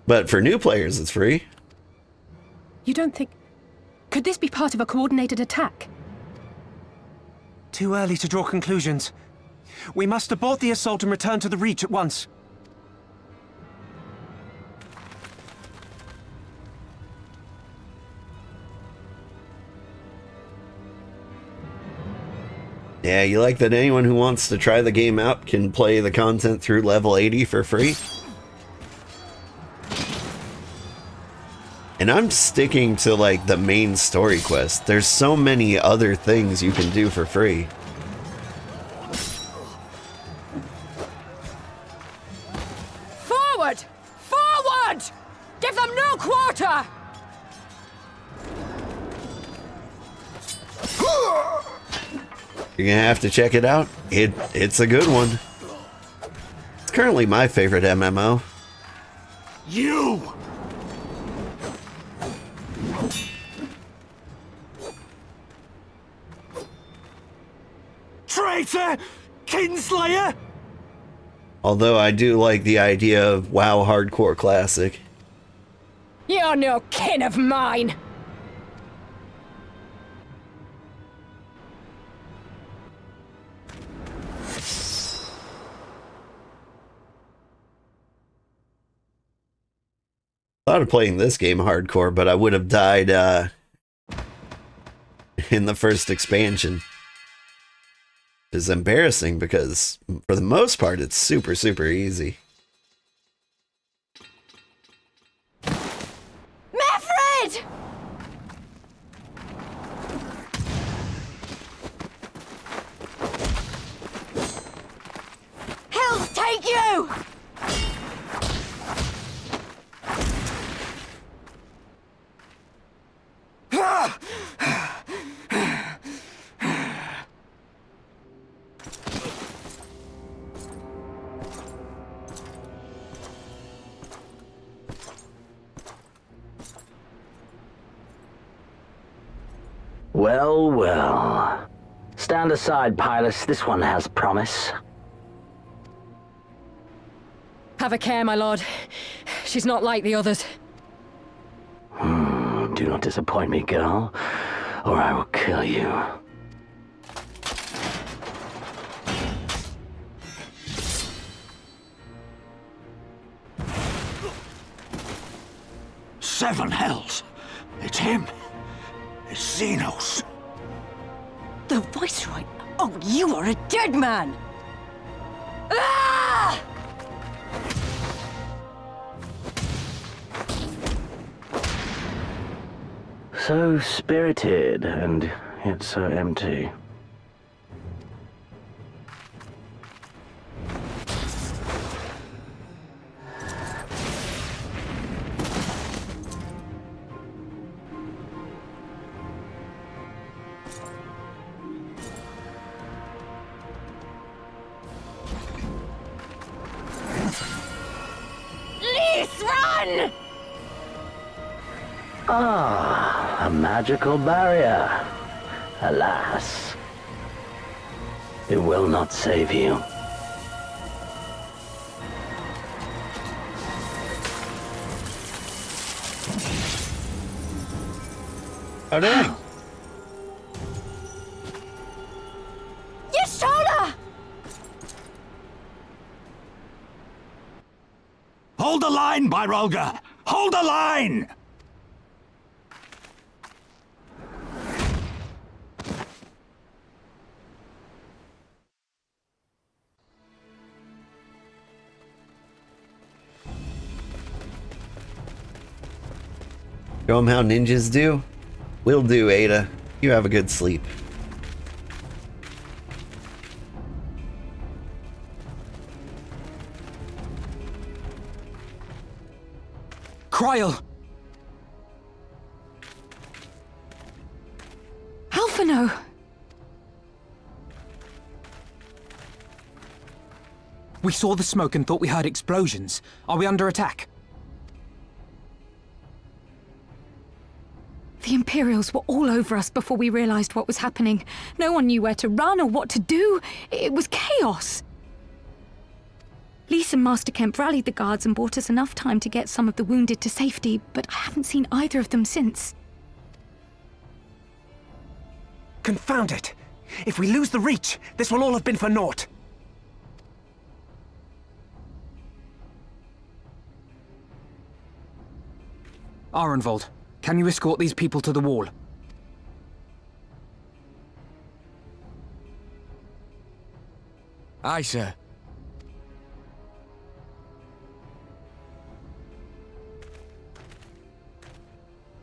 But for new players, it's free. You don't think... Could this be part of a coordinated attack? Too early to draw conclusions. We must abort the assault and return to the Reach at once. Yeah, you like that anyone who wants to try the game out can play the content through level 80 for free? And I'm sticking to like the main story quest. There's so many other things you can do for free. Forward! Forward! Give them no quarter! You're gonna have to check it out. It's a good one. It's currently my favorite MMO. You! Traitor! Kinslayer! Although I do like the idea of WoW Hardcore Classic. You're no kin of mine! Thought of playing this game hardcore, but I would have died in the first expansion. It's embarrassing because, for the most part, it's super, super easy. Meffred! Hells take you! Well, well. Stand aside, Pylus. This one has promise. Have a care, my lord. She's not like the others. Do not disappoint me, girl, or I will kill you. Seven hells! It's him! It's Xenos! The Viceroy? Oh, you are a dead man! Ah! So spirited, and yet so empty. Lys, run! Ah, a magical barrier. Alas. It will not save you. Oh, dang. Your shoulder! Hold the line, Byrolga! Hold the line! Show them how ninjas do? Will do, Ada. You have a good sleep. Kryl! Alphino! We saw the smoke and thought we heard explosions. Are we under attack? The Imperials were all over us before we realized what was happening. No one knew where to run or what to do. It was chaos. Lys and Master Kemp rallied the guards and bought us enough time to get some of the wounded to safety, but I haven't seen either of them since. Confound it! If we lose the Reach, this will all have been for naught. Arenvold, can you escort these people to the wall? Aye, sir.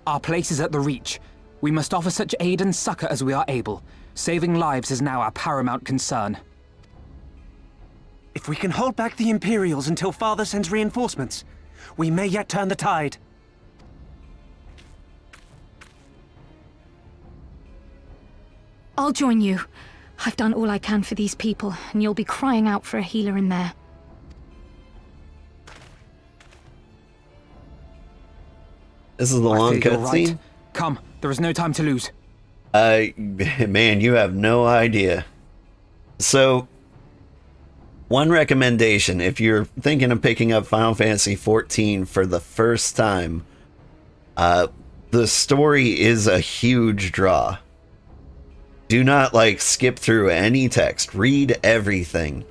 Our place is at the Reach. We must offer such aid and succor as we are able. Saving lives is now our paramount concern. If we can hold back the Imperials until Father sends reinforcements, we may yet turn the tide. I'll join you. I've done all I can for these people, and you'll be crying out for a healer in there. This is the long I feel you're cutscene? right. Come, there is no time to lose. Man, you have no idea. So, one recommendation, if you're thinking of picking up Final Fantasy XIV for the first time, the story is a huge draw. Do not, skip through any text. Read everything.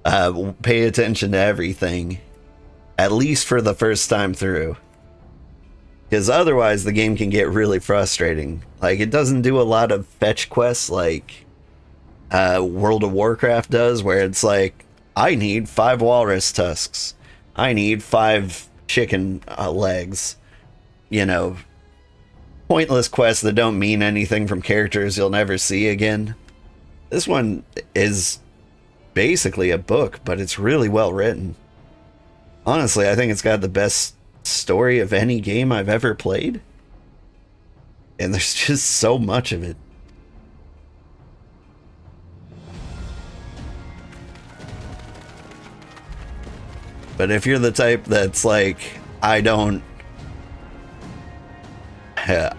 Pay attention to everything. At least for the first time through. Because otherwise, the game can get really frustrating. It doesn't do a lot of fetch quests like World of Warcraft does, where it's I need 5 walrus tusks. I need 5 chicken legs. Pointless quests that don't mean anything from characters you'll never see again. This one is basically a book, but it's really well written. Honestly, I think it's got the best story of any game I've ever played. And there's just so much of it. But if you're the type that's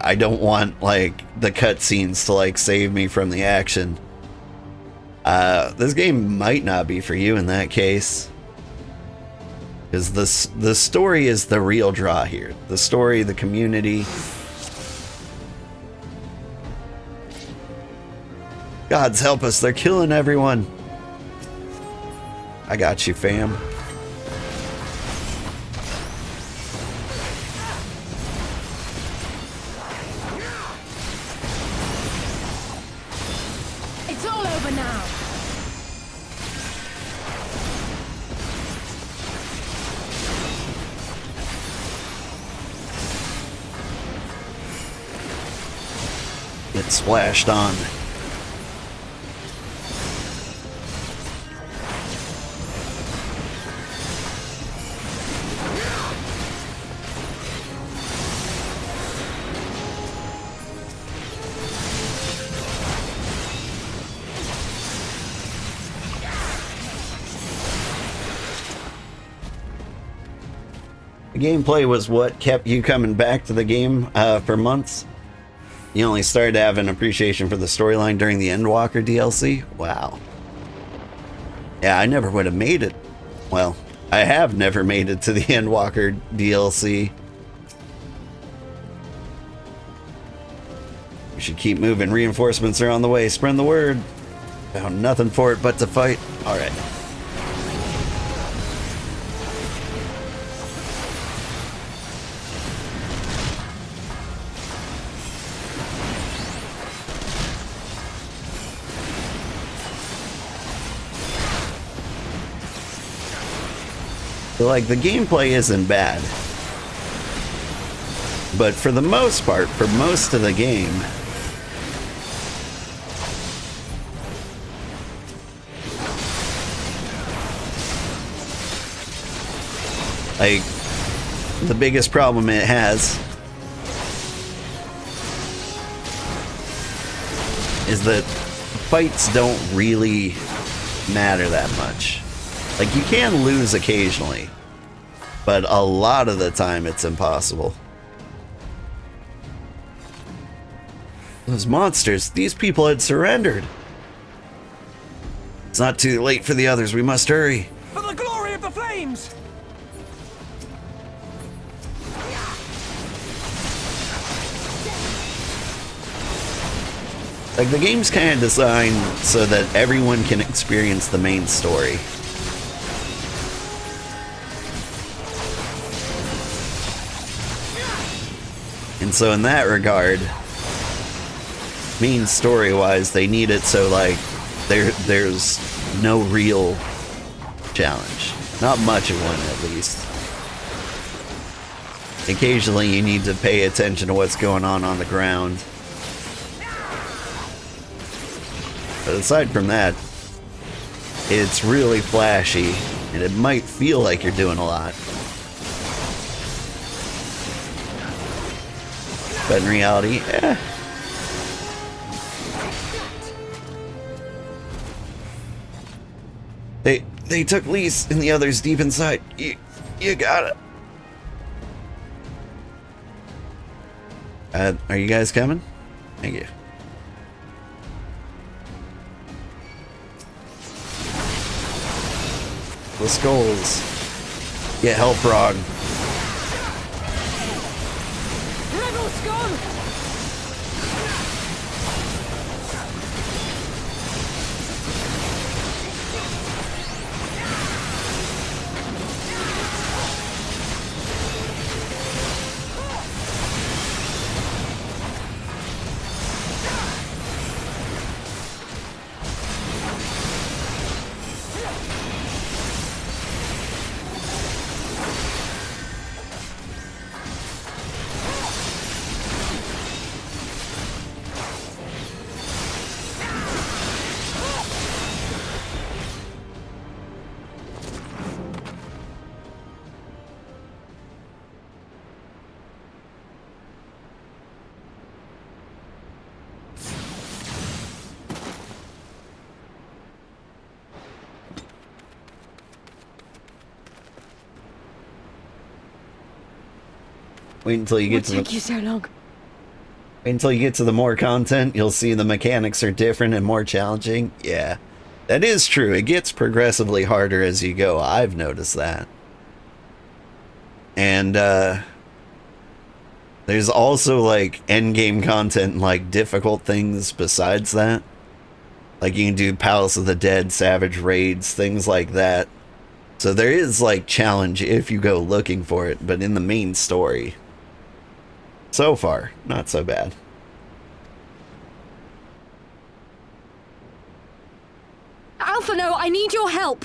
I don't want like the cutscenes to like save me from the action. This game might not be for you in that case, because the story is the real draw here. The story, the community. Gods help us, they're killing everyone. I got you, fam. It's all over now. Get splashed on. The gameplay was what kept you coming back to the game for months. You only started to have an appreciation for the storyline during the Endwalker DLC? Wow. Yeah, I never would have made it. Well, I have never made it to the Endwalker DLC. We should keep moving. Reinforcements are on the way. Spread the word. Found nothing for it but to fight. Alright. Like, the gameplay isn't bad, but for the most part, for most of the game, like, the biggest problem it has is that fights don't really matter that much. Like, you can lose occasionally, but a lot of the time it's impossible. Those monsters, these people had surrendered. It's not too late for the others, we must hurry. For the glory of the flames! Like, the game's kind of designed so that everyone can experience the main story. And so in that regard, main story-wise, they need it so like there's no real challenge. Not much of one, at least. Occasionally you need to pay attention to what's going on the ground. But aside from that, it's really flashy, and it might feel like you're doing a lot. But in reality, They took Lise and the others deep inside. You got it. Are you guys coming? Thank you. The skulls. Get help, Frog. Wait until you get to the... What took you so long? Until you get to the more content, you'll see the mechanics are different and more challenging. Yeah, that is true. It gets progressively harder as you go. I've noticed that. And there's also like endgame content and like difficult things besides that. Like you can do Palace of the Dead, Savage Raids, things like that. So there is like challenge if you go looking for it, but in the main story, so far, not so bad. Alphino, I need your help!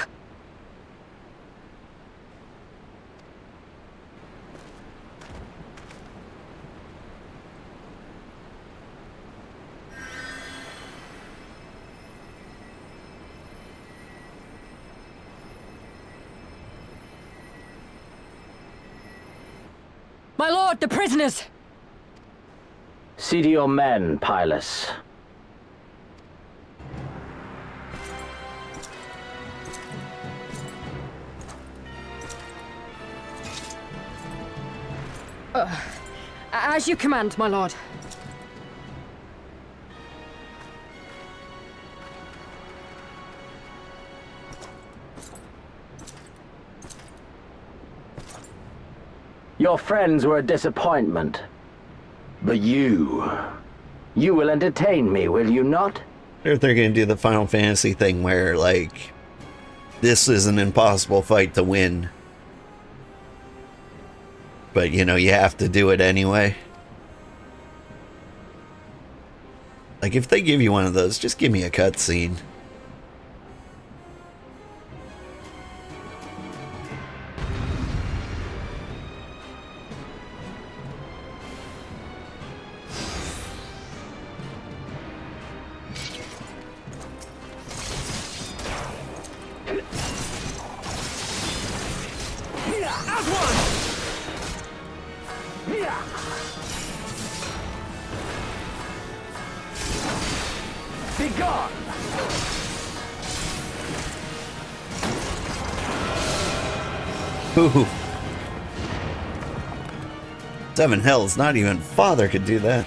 My lord, the prisoners! See to your men, Pylus. As you command, my lord. Your friends were a disappointment. But you will entertain me, will you not? If they're going to do the Final Fantasy thing where, like, this is an impossible fight to win. But, you know, you have to do it anyway. Like, if they give you one of those, just give me a cutscene. Be gone! Ooh. Seven hells, not even Father could do that.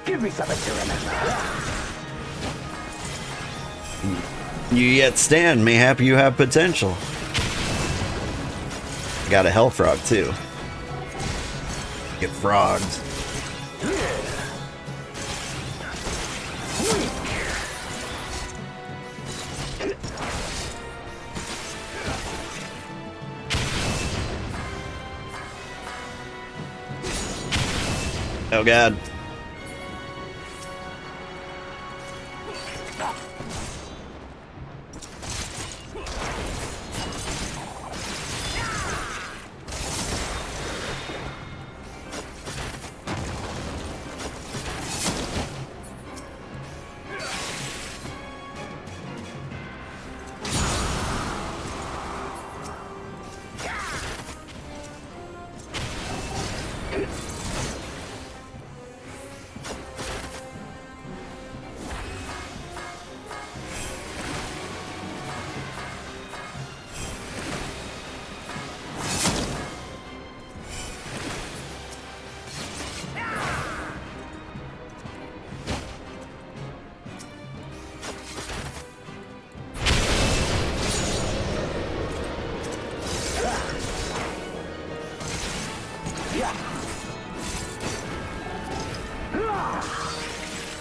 Give me something to remember. You yet stand, mayhap you have potential. Got a hell frog too. Get frogs. Oh god.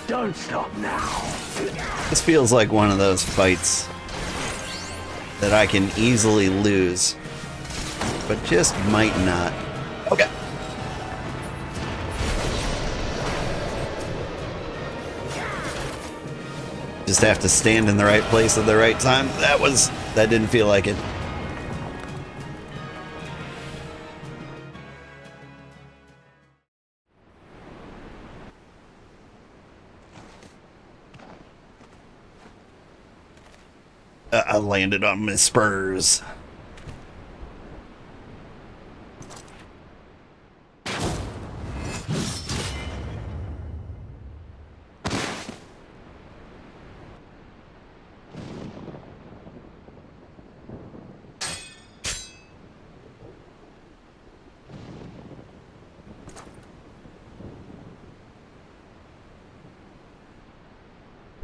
Don't stop now. This feels like one of those fights that I can easily lose, but just might not. Okay. Just have to stand in the right place at the right time. That didn't feel like it. I landed on my spurs.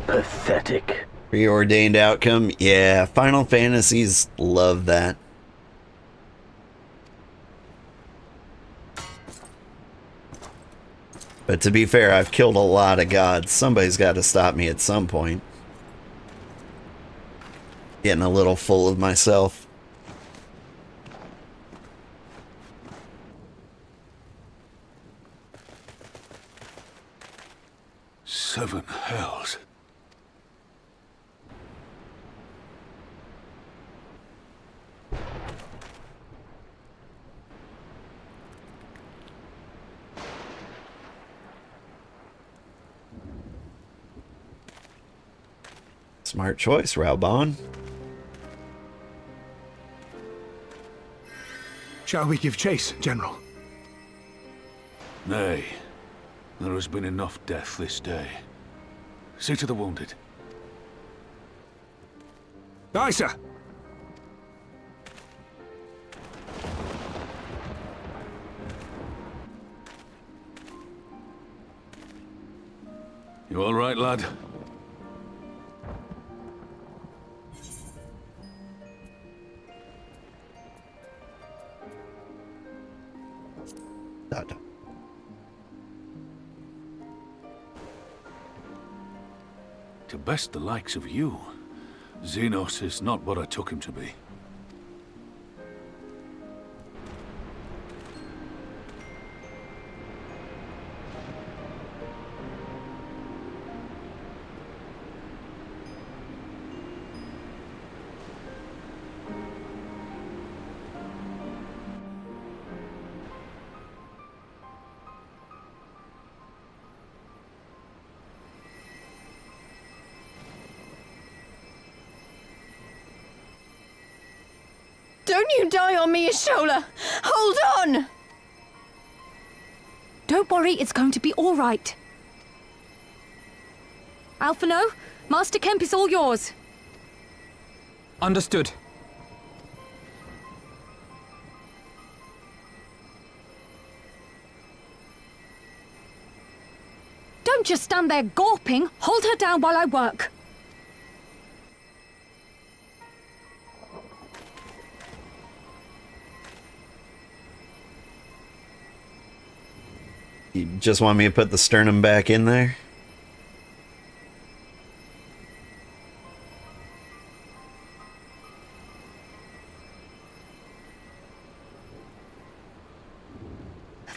Pathetic. Preordained outcome? Yeah, Final Fantasies love that. But to be fair, I've killed a lot of gods. Somebody's got to stop me at some point. Getting a little full of myself. Seven hells. Smart choice, Raubon. Shall we give chase, General? Nay. There has been enough death this day. See to the wounded. Aye, sir. You all right, lad? To best the likes of you, Xenos is not what I took him to be. Don't you die on me, Ashola! Hold on! Don't worry, it's going to be all right. Alphino, Master Kemp is all yours. Understood. Don't just stand there gawping. Hold her down while I work. You just want me to put the sternum back in there?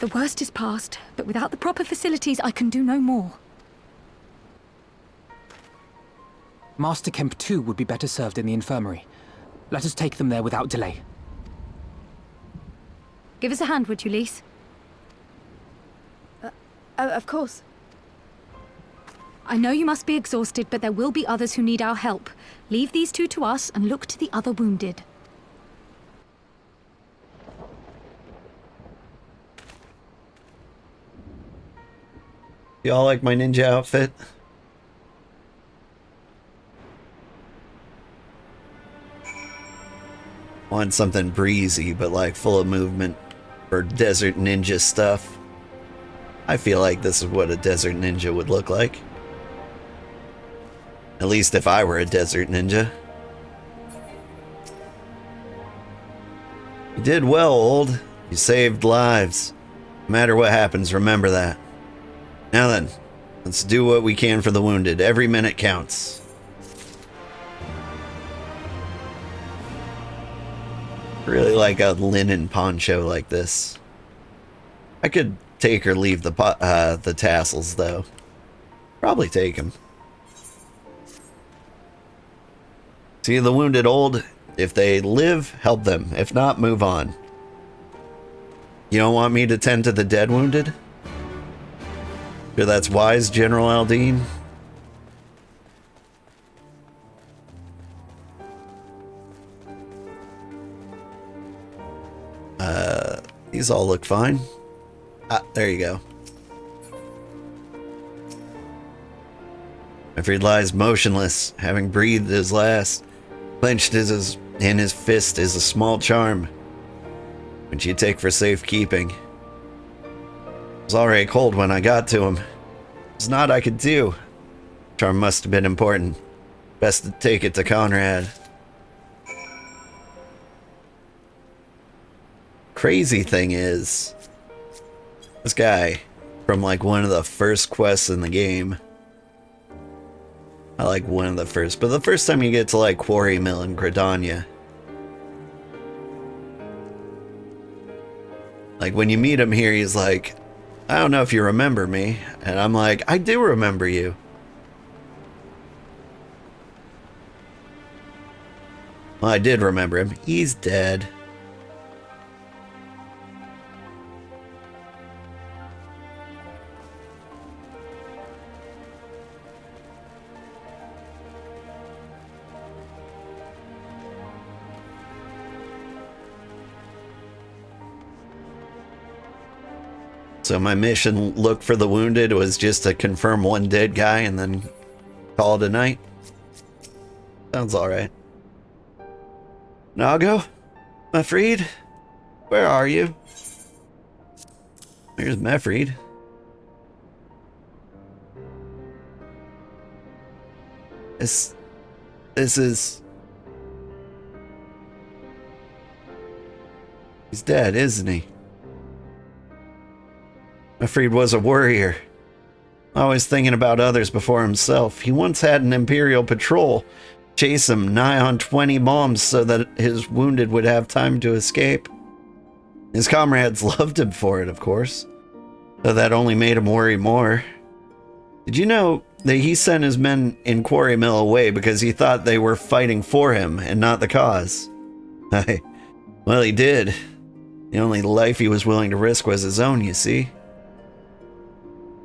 The worst is past, but without the proper facilities, I can do no more. Master Kemp too would be better served in the infirmary. Let us take them there without delay. Give us a hand, would you, Lise? Of course. I know you must be exhausted, but there will be others who need our help. Leave these two to us and look to the other wounded. Y'all like my ninja outfit? Want something breezy, but like full of movement for desert ninja stuff. I feel like this is what a desert ninja would look like. At least if I were a desert ninja. You did well, old. You saved lives. No matter what happens, remember that. Now then, let's do what we can for the wounded. Every minute counts. Really like a linen poncho like this. I could take or leave the tassels, though. Probably take them. See the wounded, old? If they live, help them. If not, move on. You don't want me to tend to the dead wounded? Sure that's wise, General Aldine? These all look fine. Ah, there you go. Manfred lies motionless, having breathed his last. Clenched in his fist is a small charm, which you take for safekeeping. It was already cold when I got to him. There's naught I could do. charm must have been important. Best to take it to Conrad. Crazy thing is, this guy from like one of the first quests in the game. I like one of the first, but the first time you get to like Quarry Mill in Gridania. Like when you meet him here, he's like, I don't know if you remember me. And I'm like, I do remember you. Well, I did remember him. He's dead. So my mission, look for the wounded, was just to confirm one dead guy and then call it a night. Sounds alright. Nago? Mefrid? Where are you? Here's Mefrid. This is... He's dead, isn't he? Mefrid was a warrior, always thinking about others before himself. He once had an Imperial patrol chase him nigh on 20 bombs so that his wounded would have time to escape. His comrades loved him for it, of course, though that only made him worry more. Did you know that he sent his men in Quarry Mill away because he thought they were fighting for him and not the cause? Well, he did. The only life he was willing to risk was his own, you see.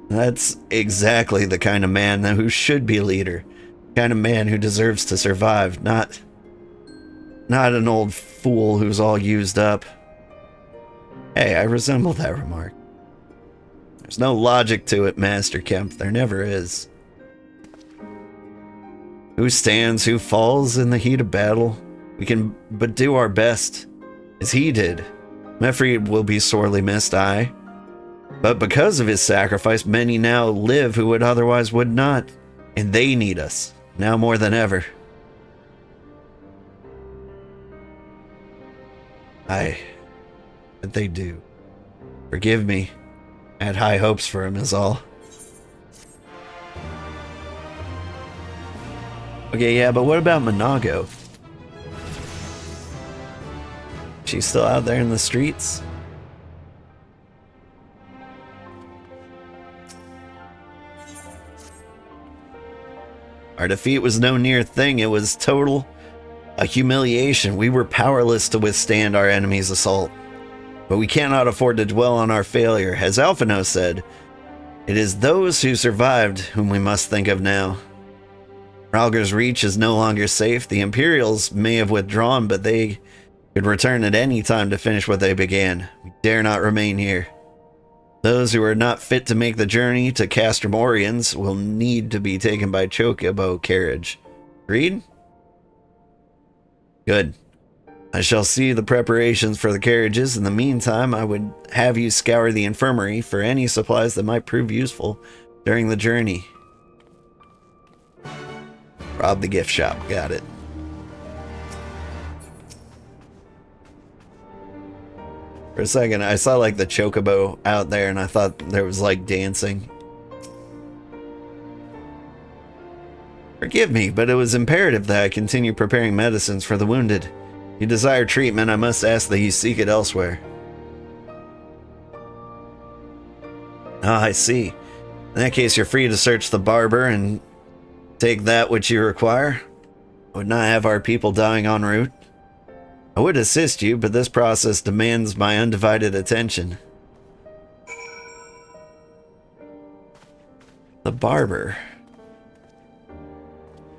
That's exactly the kind of man who should be a leader. The kind of man who deserves to survive, not an old fool who's all used up. Hey, I resemble that remark. There's no logic to it, Master Kemp. There never is. Who stands, who falls in the heat of battle? We can but do our best, as he did. Mefrid will be sorely missed, aye. But because of his sacrifice, many now live who would otherwise would not. And they need us, now more than ever. But they do. Forgive me. I had high hopes for him is all. Okay, yeah, but what about Monago? She's still out there in the streets? Our defeat was no near thing. It was a humiliation. We were powerless to withstand our enemy's assault. But we cannot afford to dwell on our failure. As Alphino said, it is those who survived whom we must think of now. Ralger's reach is no longer safe. The Imperials may have withdrawn, but they could return at any time to finish what they began. We dare not remain here. Those who are not fit to make the journey to Castrum Oriens will need to be taken by Chocobo carriage. Agreed? Good. I shall see the preparations for the carriages. In the meantime, I would have you scour the infirmary for any supplies that might prove useful during the journey. Rob the gift shop. Got it. For a second, I saw like the Chocobo out there and I thought there was like dancing. Forgive me, but it was imperative that I continue preparing medicines for the wounded. If you desire treatment, I must ask that you seek it elsewhere. Ah, I see. In that case, you're free to search the barber and take that which you require. I would not have our people dying en route. I would assist you, but this process demands my undivided attention. The barber.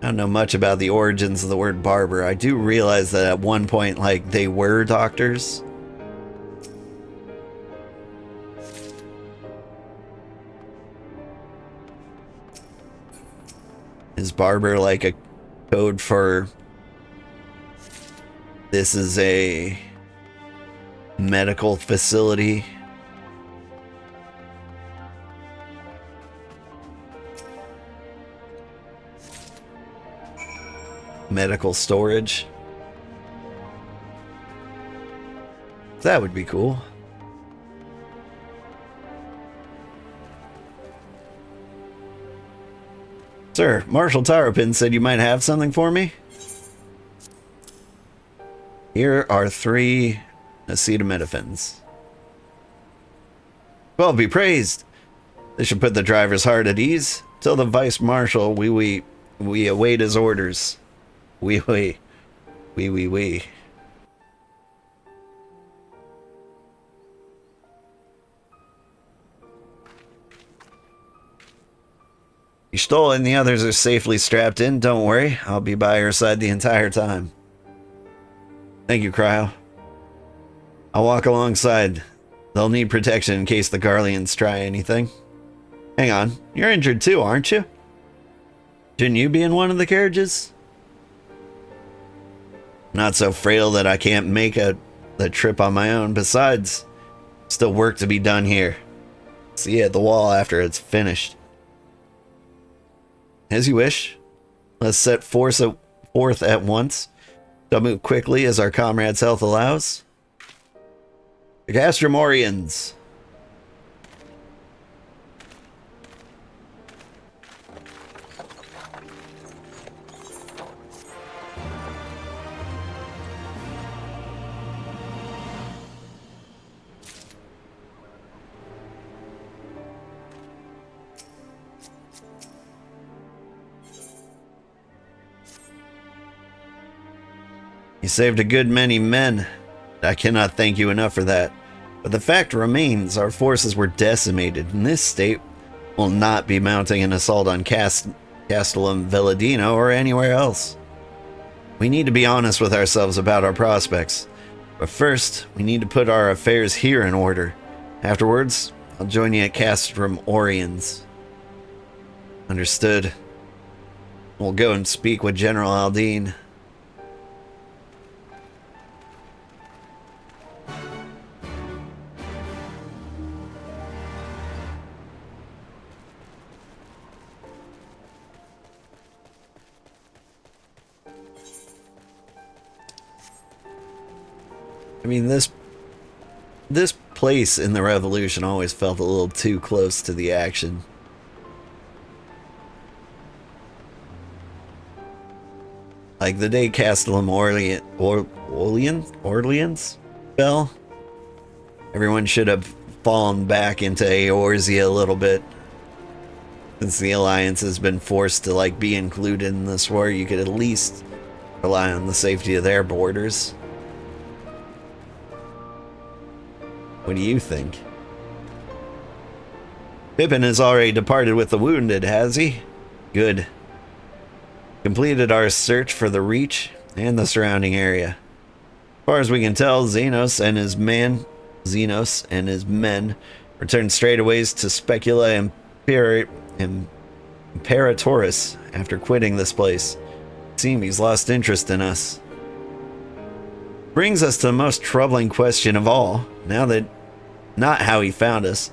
I don't know much about the origins of the word barber. I do realize that at one point, like, they were doctors. Is barber like a code for this is a medical facility? medical storage. That would be cool. Sir, Marshal Taropin said you might have something for me. Here are 3 acetaminophen. Well, be praised. This should put the driver's heart at ease. Tell the Vice Marshal we await his orders. We. You stole it and the others are safely strapped in. Don't worry, I'll be by your side the entire time. Thank you, Cryo. I'll walk alongside. They'll need protection in case the Garleans try anything. Hang on, you're injured too, aren't you? Shouldn't you be in one of the carriages? Not so frail that I can't make the trip on my own. Besides, still work to be done here. See you at the wall after it's finished. As you wish. Let's set forth at once. I'll move quickly as our comrade's health allows. The Castromorians. You saved a good many men. I cannot thank you enough for that. But the fact remains, our forces were decimated, and this state will not be mounting an assault on Castellum Velladino or anywhere else. We need to be honest with ourselves about our prospects. But first, we need to put our affairs here in order. Afterwards, I'll join you at Castrum Oriens. Understood. We'll go and speak with General Aldine. I mean, this place in the Revolution always felt a little too close to the action. Like the day Castellum Orleans fell, everyone should have fallen back into Eorzea a little bit. Since the Alliance has been forced to like be included in this war, you could at least rely on the safety of their borders. What do you think? Pippin has already departed with the wounded, has he? Good. Completed our search for the Reach and the surrounding area. As far as we can tell, Xenos and his men returned straightaways to Specula Imperatoris after quitting this place. It seems he's lost interest in us. Brings us to the most troubling question of all, now that not how he found us,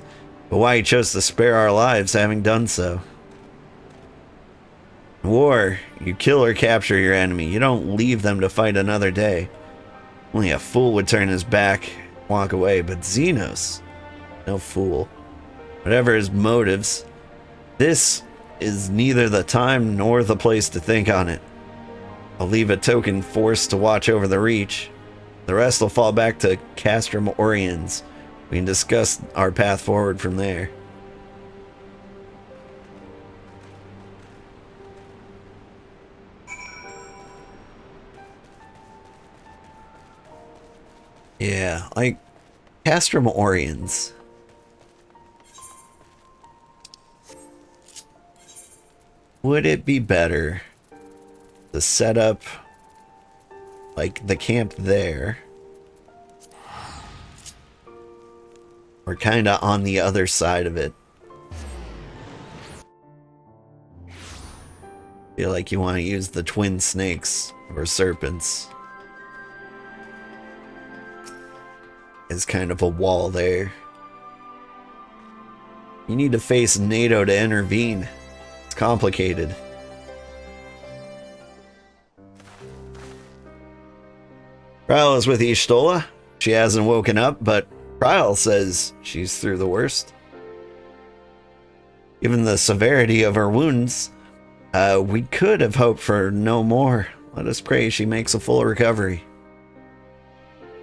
but why he chose to spare our lives having done so. In war, you kill or capture your enemy. You don't leave them to fight another day. Only a fool would turn his back, walk away, but Xenos, no fool. Whatever his motives, this is neither the time nor the place to think on it. I'll leave a token force to watch over the Reach. The rest will fall back to Castrum Oriens. We can discuss our path forward from there. Yeah, like Castrum Oriens. Would it be better to set up like the camp there? Or kind of on the other side of it? Feel like you want to use the twin snakes or serpents as kind of a wall there. You need to face NATO to intervene. It's complicated. Ryle is with Y'shtola. She hasn't woken up, but Ryle says she's through the worst. Given the severity of her wounds, we could have hoped for no more. Let us pray she makes a full recovery.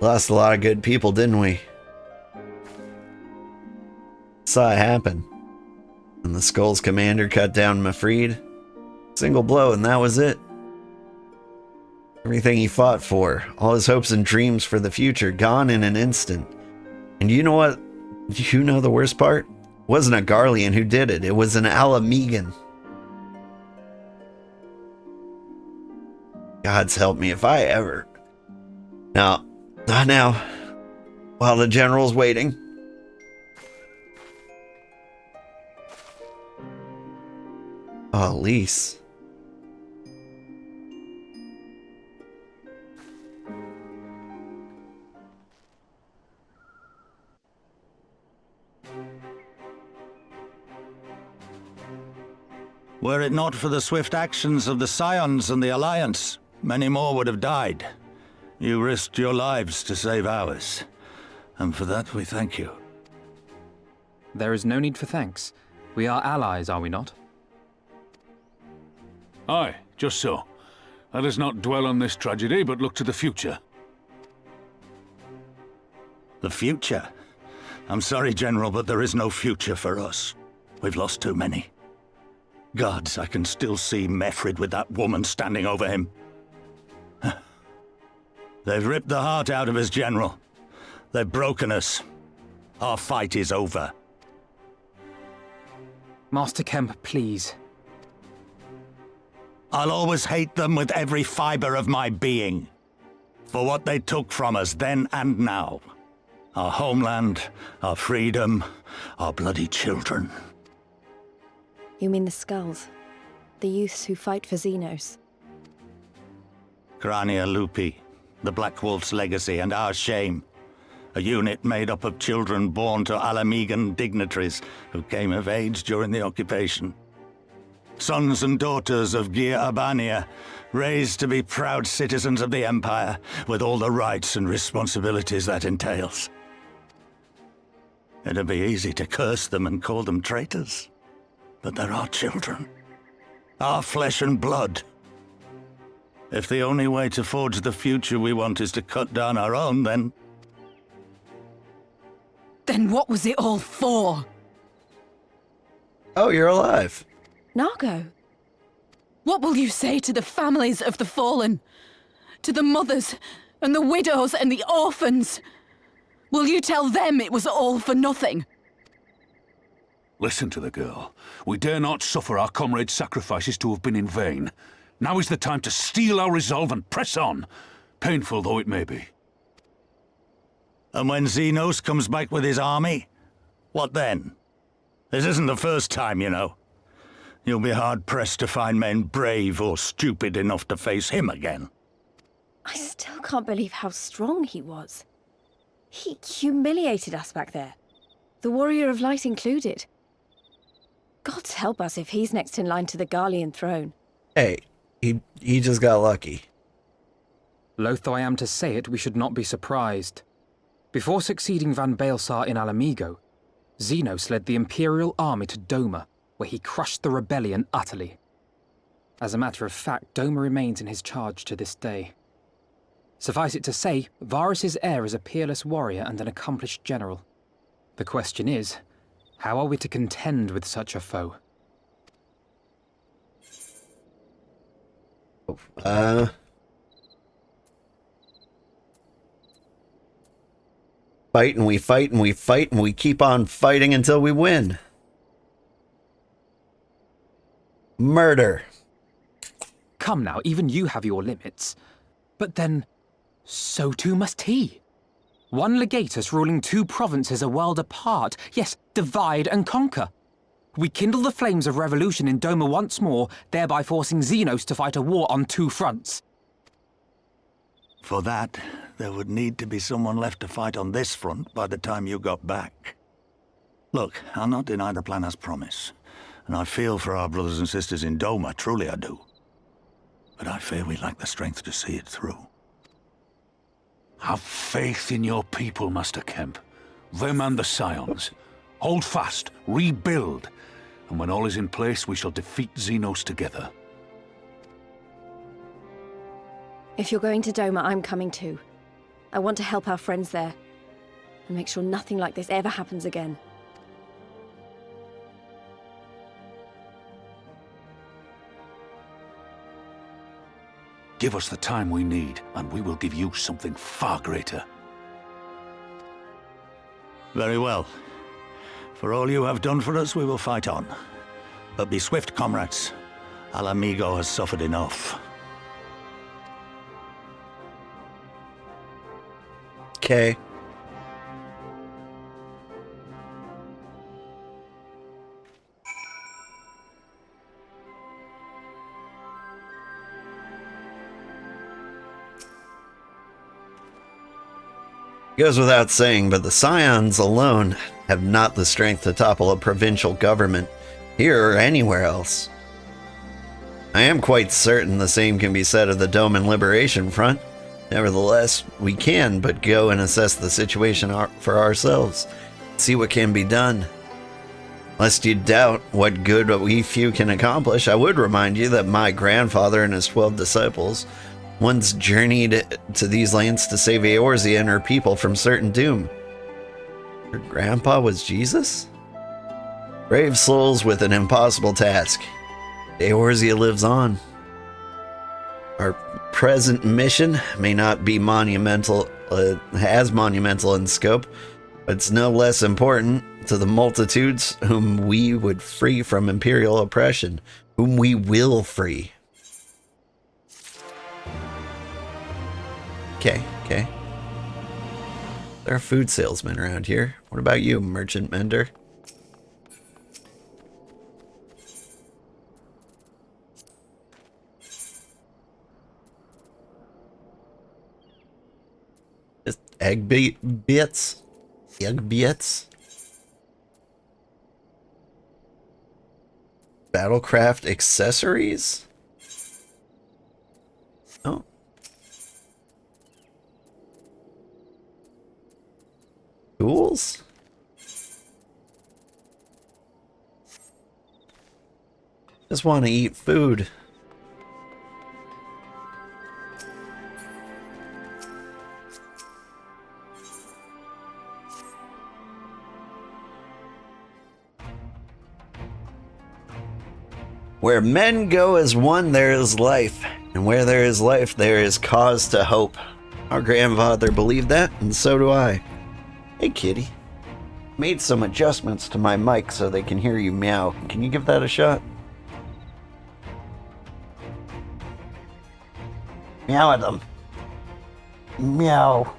Lost a lot of good people, didn't we? Saw it happen. And the Skull's commander cut down Mafreed. Single blow, and that was it. Everything he fought for, all his hopes and dreams for the future, gone in an instant. And you know what? You know the worst part? It wasn't a Garlean who did it. It was an Ala Gannha. God's help me if I ever... Now, not now. While the general's waiting. Oh, Lise. Were it not for the swift actions of the Scions and the Alliance, many more would have died. You risked your lives to save ours, and for that we thank you. There is no need for thanks. We are allies, are we not? Aye, just so. Let us not dwell on this tragedy, but look to the future. The future? I'm sorry, General, but there is no future for us. We've lost too many. Gods, I can still see Mefrid with that woman standing over him. They've ripped the heart out of us, General. They've broken us. Our fight is over. Master Kemp, please. I'll always hate them with every fiber of my being. For what they took from us then and now. Our homeland, our freedom, our bloody children. You mean the Skulls? The youths who fight for Xenos? Crania Lupi, the Black Wolf's legacy and our shame. A unit made up of children born to Alamegan dignitaries who came of age during the occupation. Sons and daughters of Ala, raised to be proud citizens of the Empire, with all the rights and responsibilities that entails. It'd be easy to curse them and call them traitors. But they're our children. Our flesh and blood. If the only way to forge the future we want is to cut down our own, then... Then what was it all for? Oh, you're alive. Nargo. What will you say to the families of the fallen? To the mothers, and the widows, and the orphans? Will you tell them it was all for nothing? Listen to the girl. We dare not suffer our comrades' sacrifices to have been in vain. Now is the time to steel our resolve and press on, painful though it may be. And when Xenos comes back with his army, what then? This isn't the first time, you know. You'll be hard-pressed to find men brave or stupid enough to face him again. I still can't believe how strong he was. He humiliated us back there. The Warrior of Light included. God's help us if he's next in line to the Garlean throne. Hey, he just got lucky. Loath though I am to say it, we should not be surprised. Before succeeding Van Baelsar in Alamigo, Xenos led the Imperial army to Doma, where he crushed the rebellion utterly. As a matter of fact, Doma remains in his charge to this day. Suffice it to say, Varus's heir is a peerless warrior and an accomplished general. The question is, how are we to contend with such a foe? Fight and we fight and we fight and we keep on fighting until we win. Murder. Come now, even you have your limits. But then, so too must he. One legatus ruling two provinces a world apart. Yes, divide and conquer. We kindle the flames of revolution in Doma once more, thereby forcing Xenos to fight a war on two fronts. For that, there would need to be someone left to fight on this front by the time you got back. Look, I'll not deny the plan as promised, and I feel for our brothers and sisters in Doma, truly I do. But I fear we lack the strength to see it through. Have faith in your people, Master Kemp. Them and the Scions. Hold fast, rebuild, and when all is in place, we shall defeat Xenos together. If you're going to Doma, I'm coming too. I want to help our friends there, and make sure nothing like this ever happens again. Give us the time we need, and we will give you something far greater. Very well. For all you have done for us, we will fight on. But be swift, comrades. Alamigo has suffered enough. Okay. Goes without saying, but the Scions alone have not the strength to topple a provincial government, here or anywhere else. I am quite certain the same can be said of the Doman Liberation Front. Nevertheless, we can but go and assess the situation for ourselves, see what can be done. Lest you doubt what good we few can accomplish, I would remind you that my grandfather and his 12 disciples once journeyed to these lands to save Eorzea and her people from certain doom. Her grandpa was Jesus? Brave souls with an impossible task. Eorzea lives on. Our present mission may not be monumental, as monumental in scope, but it's no less important to the multitudes whom we would free from imperial oppression, whom we will free. Okay. There are food salesmen around here. What about you, merchant mender? Just egg bits? Egg bits? Battlecraft accessories? Oh. Tools? Just want to eat food. Where men go as one, there is life. And where there is life, there is cause to hope. Our grandfather believed that, and so do I. Hey, kitty. Made some adjustments to my mic so they can hear you meow. Can you give that a shot? Meow at them. Meow.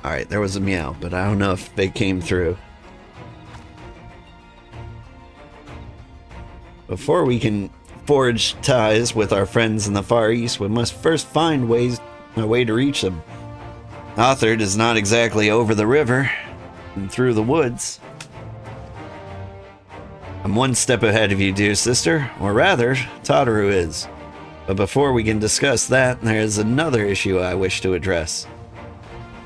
Alright, there was a meow, but I don't know if they came through. Before we can forge ties with our friends in the Far East, we must first find a way to reach them. Othard is not exactly over the river and through the woods. I'm one step ahead of you, dear sister, or rather, Tataru is. But before we can discuss that, there is another issue I wish to address.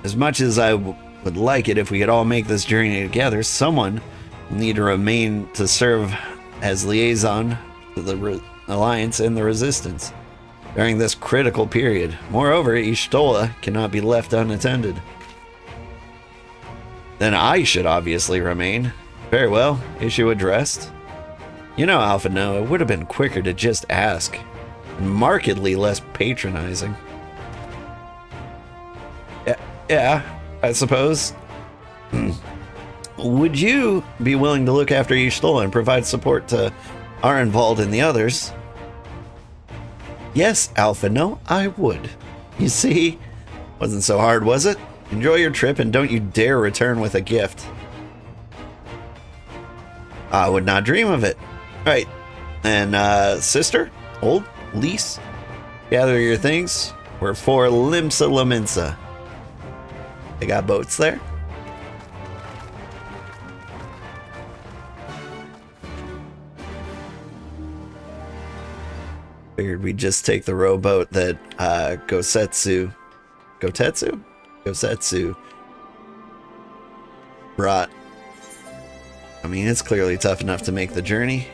As much as I would like it if we could all make this journey together, someone will need to remain to serve as liaison to the Alliance and the Resistance during this critical period. Moreover, Y'shtola cannot be left unattended. Then I should obviously remain. Very well, issue addressed. You know, Alpha No, it would have been quicker to just ask, and markedly less patronizing. Yeah, I suppose. Would you be willing to look after Y'shtola and provide support to our involved and the others? Yes, Alpha, no, I would. You see, wasn't so hard, was it? Enjoy your trip and don't you dare return with a gift. I would not dream of it. Right, and sister, old Lise, gather your things. We're for Limsa Laminsa. They got boats there? Figured we'd just take the rowboat that Gosetsu brought. I mean, it's clearly tough enough to make the journey.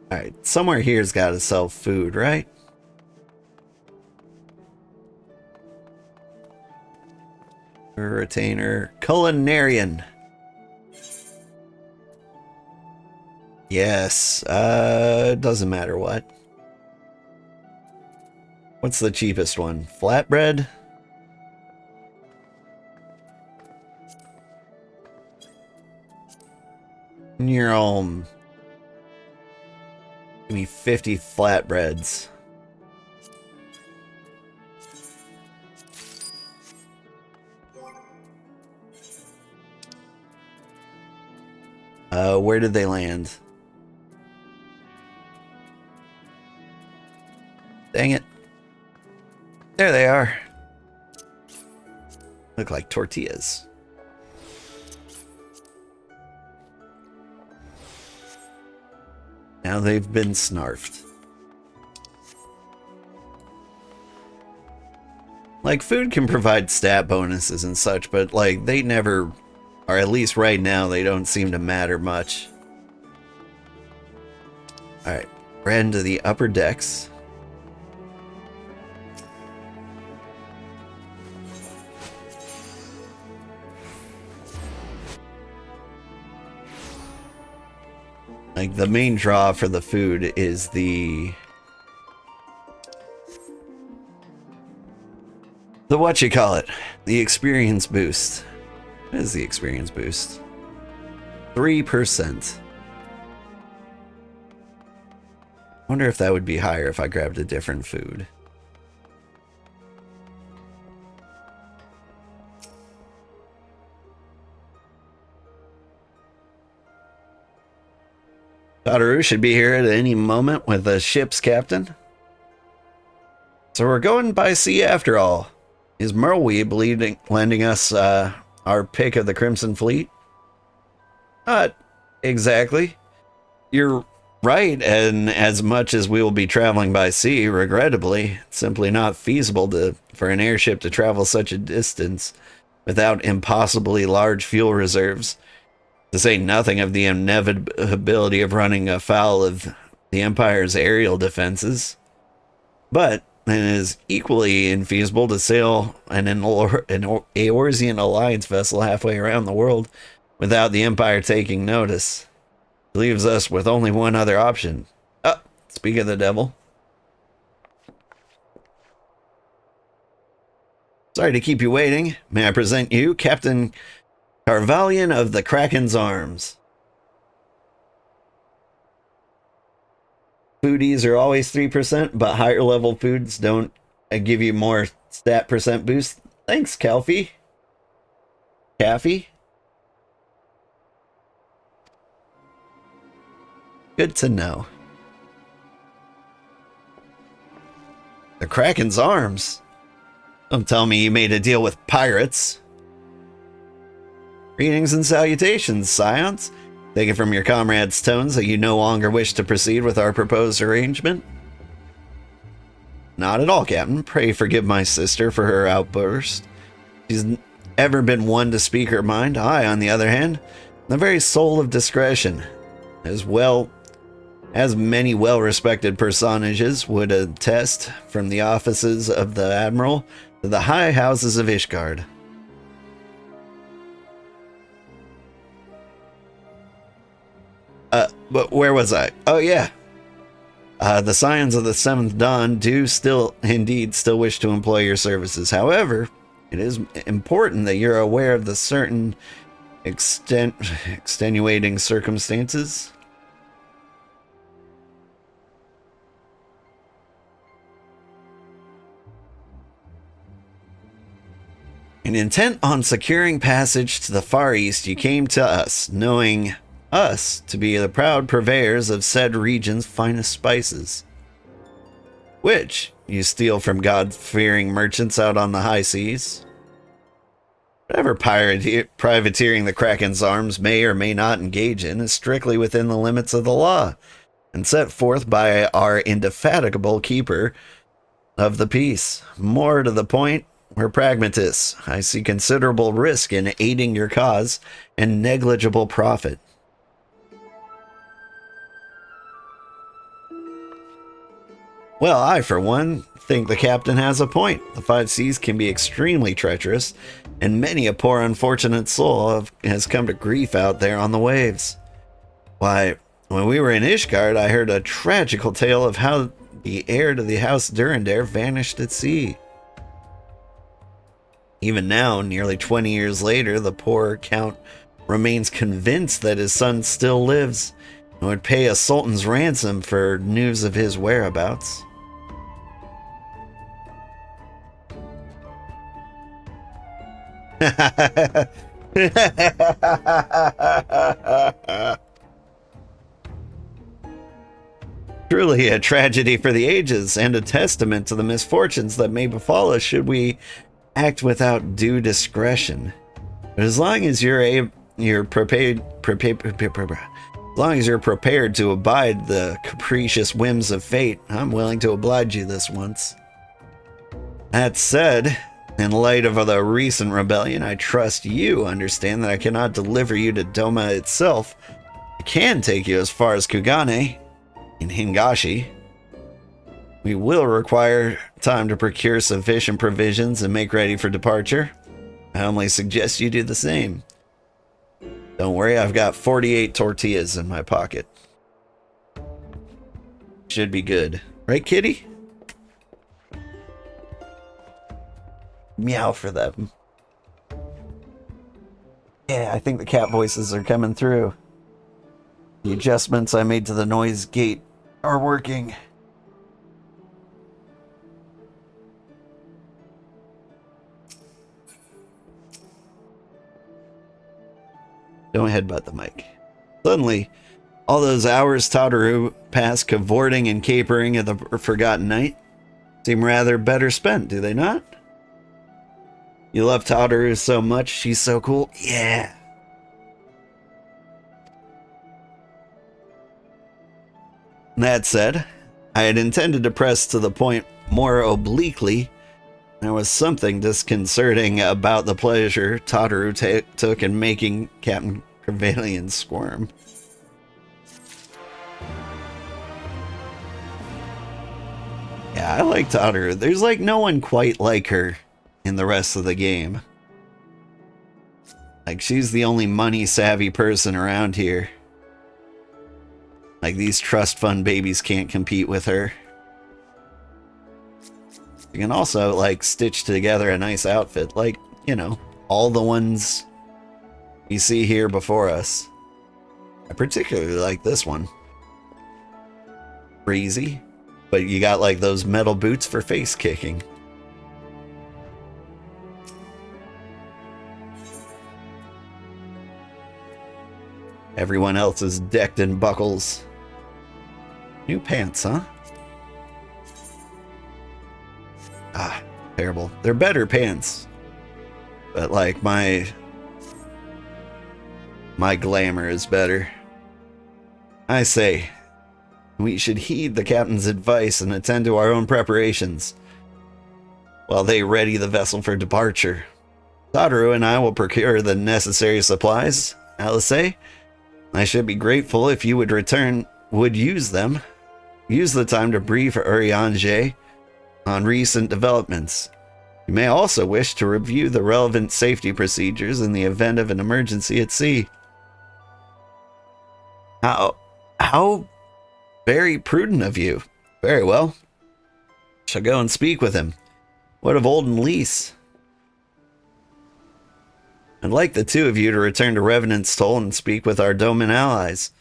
Alright, somewhere here's got to sell food, right? Retainer. Culinarian. Yes. Doesn't matter what. What's the cheapest one? Flatbread? Near home. Give me 50 flatbreads. Where did they land? Dang it. There they are. Look like tortillas. Now they've been snarfed. Like, food can provide stat bonuses and such, but like, they never, or at least right now, they don't seem to matter much. Alright, we're heading to the upper decks. Like, the main draw for the food is the whatchamacallit, the experience boost. What is the experience boost? 3%. Wonder if that would be higher if I grabbed a different food. Tataru should be here at any moment with the ship's captain. So we're going by sea after all. Is Merweeb lending us our pick of the Crimson Fleet? Not exactly. You're right, and as much as we will be traveling by sea, regrettably, it's simply not feasible for an airship to travel such a distance without impossibly large fuel reserves. To say nothing of the inevitability of running afoul of the Empire's aerial defenses. But it is equally infeasible to sail an Eorzean Alliance vessel halfway around the world without the Empire taking notice. It leaves us with only one other option. Speak of the devil. Sorry to keep you waiting. May I present you, Captain Carvalian of the Kraken's Arms. Foodies are always 3%, but higher level foods don't give you more stat percent boost. Thanks, Calfee. Caffey? Good to know. The Kraken's Arms? Don't tell me you made a deal with pirates. Greetings and salutations, Scions. Take it from your comrade's tones that you no longer wish to proceed with our proposed arrangement. Not at all, Captain. Pray forgive my sister for her outburst. She's ever been one to speak her mind. I, on the other hand, the very soul of discretion, as well as many well-respected personages would attest, from the offices of the Admiral to the high houses of Ishgard. But where was I? Oh, yeah. The Scions of the Seventh Dawn do indeed still wish to employ your services. However, it is important that you're aware of the certain extenuating circumstances. And intent on securing passage to the Far East, you came to us, knowing us to be the proud purveyors of said region's finest spices, which you steal from God-fearing merchants out on the high seas. Whatever privateering the Kraken's arms may or may not engage in is strictly within the limits of the law, and set forth by our indefatigable keeper of the peace. More to the point, we're pragmatists. I see considerable risk in aiding your cause and negligible profit. Well, I, for one, think the captain has a point. The five seas can be extremely treacherous, and many a poor unfortunate soul has come to grief out there on the waves. Why, when we were in Ishgard, I heard a tragical tale of how the heir to the House Durandare vanished at sea. Even now, nearly 20 years later, the poor count remains convinced that his son still lives and would pay a sultan's ransom for news of his whereabouts. Truly a tragedy for the ages, and a testament to the misfortunes that may befall us should we act without due discretion. But as long as you're prepared to abide the capricious whims of fate, I'm willing to oblige you this once. That said, in light of the recent rebellion, I trust you understand that I cannot deliver you to Doma itself. I can take you as far as Kugane in Hingashi. We will require time to procure sufficient provisions and make ready for departure. I only suggest you do the same. Don't worry, I've got 48 tortillas in my pocket. Should be good. Right, kitty? Meow for them. Yeah, I think the cat voices are coming through. The adjustments I made to the noise gate are working. Don't headbutt the mic. Suddenly, all those hours Tataru passed cavorting and capering at the Forgotten Night seem rather better spent, do they not? You love Tataru so much, she's so cool. Yeah. That said, I had intended to press to the point more obliquely. There was something disconcerting about the pleasure Tataru took in making Captain Trevelyan squirm. Yeah, I like Tataru. There's like no one quite like her in the rest of the game. Like, she's the only money-savvy person around here. Like, these trust fund babies can't compete with her. You can also, like, stitch together a nice outfit. Like, you know, all the ones you see here before us. I particularly like this one. Breezy. But you got, like, those metal boots for face kicking. Everyone else is decked in buckles. New pants, huh? Ah, terrible. They're better pants. But like my glamour is better. I say, we should heed the captain's advice and attend to our own preparations while they ready the vessel for departure. Tataru and I will procure the necessary supplies. Alice, I should be grateful if you would use them. Use the time to brief Urianger on recent developments. You may also wish to review the relevant safety procedures in the event of an emergency at sea. How very prudent of you. Very well. Shall go and speak with him. What of Olden Lease? I'd like the two of you to return to Revenant's Toll and speak with our Doman allies.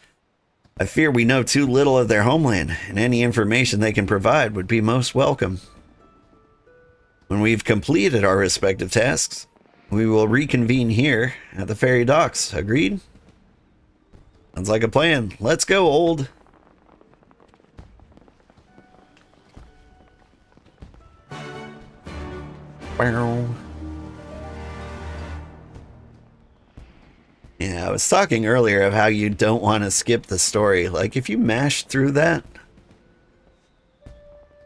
I fear we know too little of their homeland, and any information they can provide would be most welcome. When we've completed our respective tasks, we will reconvene here at the ferry docks. Agreed? Sounds like a plan. Let's go, old. Wow. Yeah, I was talking earlier of how you don't want to skip the story. Like, if you mash through that,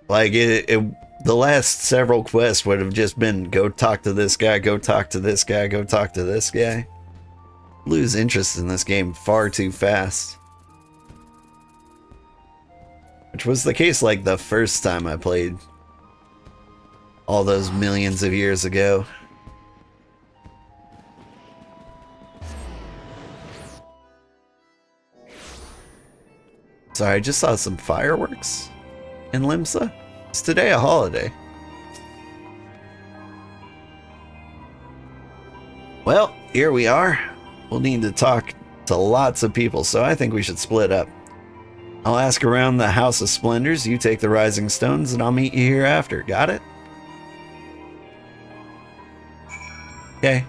like, the last several quests would have just been go talk to this guy, go talk to this guy, go talk to this guy. Lose interest in this game far too fast. Which was the case, like, the first time I played. All those millions of years ago. Sorry, I just saw some fireworks in Limsa. Is today a holiday? Well, here we are. We'll need to talk to lots of people, so I think we should split up. I'll ask around the House of Splendors, you take the Rising Stones, and I'll meet you here after. Got it? Okay.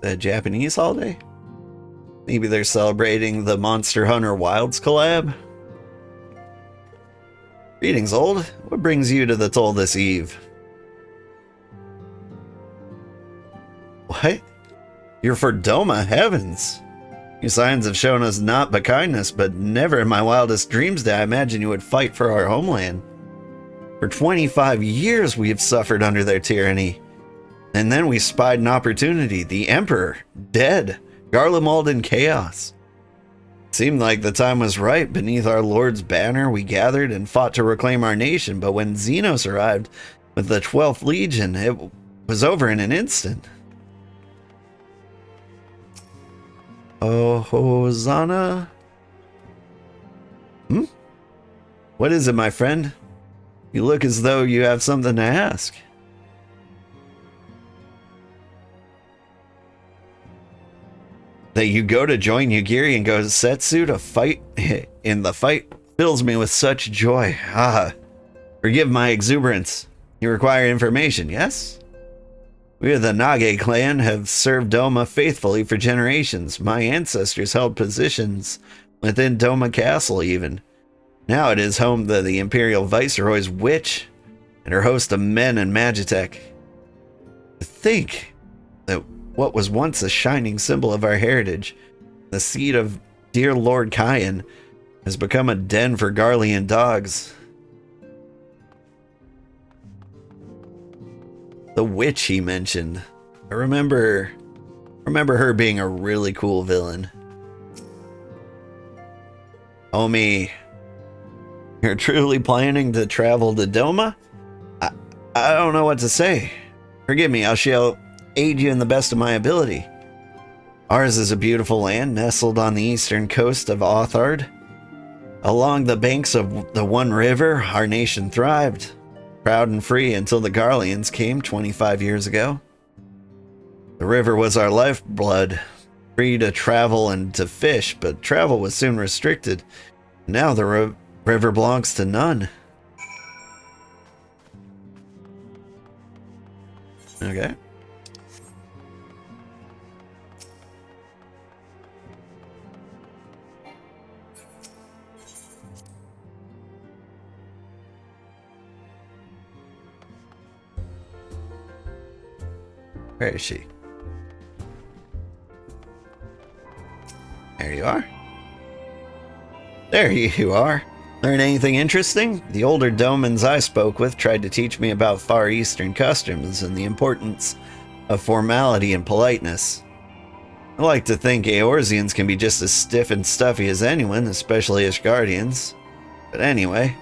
The Japanese holiday? Maybe they're celebrating the Monster Hunter Wilds collab? Greetings, old. What brings you to the toll this eve? What? You're for Doma, heavens! Your signs have shown us naught but kindness, but never in my wildest dreams did I imagine you would fight for our homeland. For 25 years we have suffered under their tyranny. And then we spied an opportunity. The Emperor, dead. Garlemald in chaos. It seemed like the time was right. Beneath our Lord's banner, we gathered and fought to reclaim our nation. But when Xenos arrived with the 12th Legion, it was over in an instant. Oh, Hosanna? What is it, my friend? You look as though you have something to ask. That you go to join Yugiri and Gosetsu to fight in the fight fills me with such joy. Forgive my exuberance. You require information, yes? We of the Nage clan have served Doma faithfully for generations. My ancestors held positions within Doma Castle even. Now it is home to the Imperial Viceroy's witch and her host of men and Magitech. To think that what was once a shining symbol of our heritage, the seat of dear Lord Kyan, has become a den for Garlean dogs. The witch he mentioned. I remember her being a really cool villain. Homie, you're truly planning to travel to Doma? I don't know what to say. Forgive me, I shall aid you in the best of my ability. Ours is a beautiful land nestled on the eastern coast of Authard. Along the banks of the One River, our nation thrived, proud and free until the Garleans came 25 years ago. The river was our lifeblood, free to travel and to fish, but travel was soon restricted. Now the river belongs to none. Okay. Where is she? There you are. There you are. Learn anything interesting? The older Domans I spoke with tried to teach me about Far Eastern customs and the importance of formality and politeness. I like to think Eorzeans can be just as stiff and stuffy as anyone, especially Ishgardians. But anyway,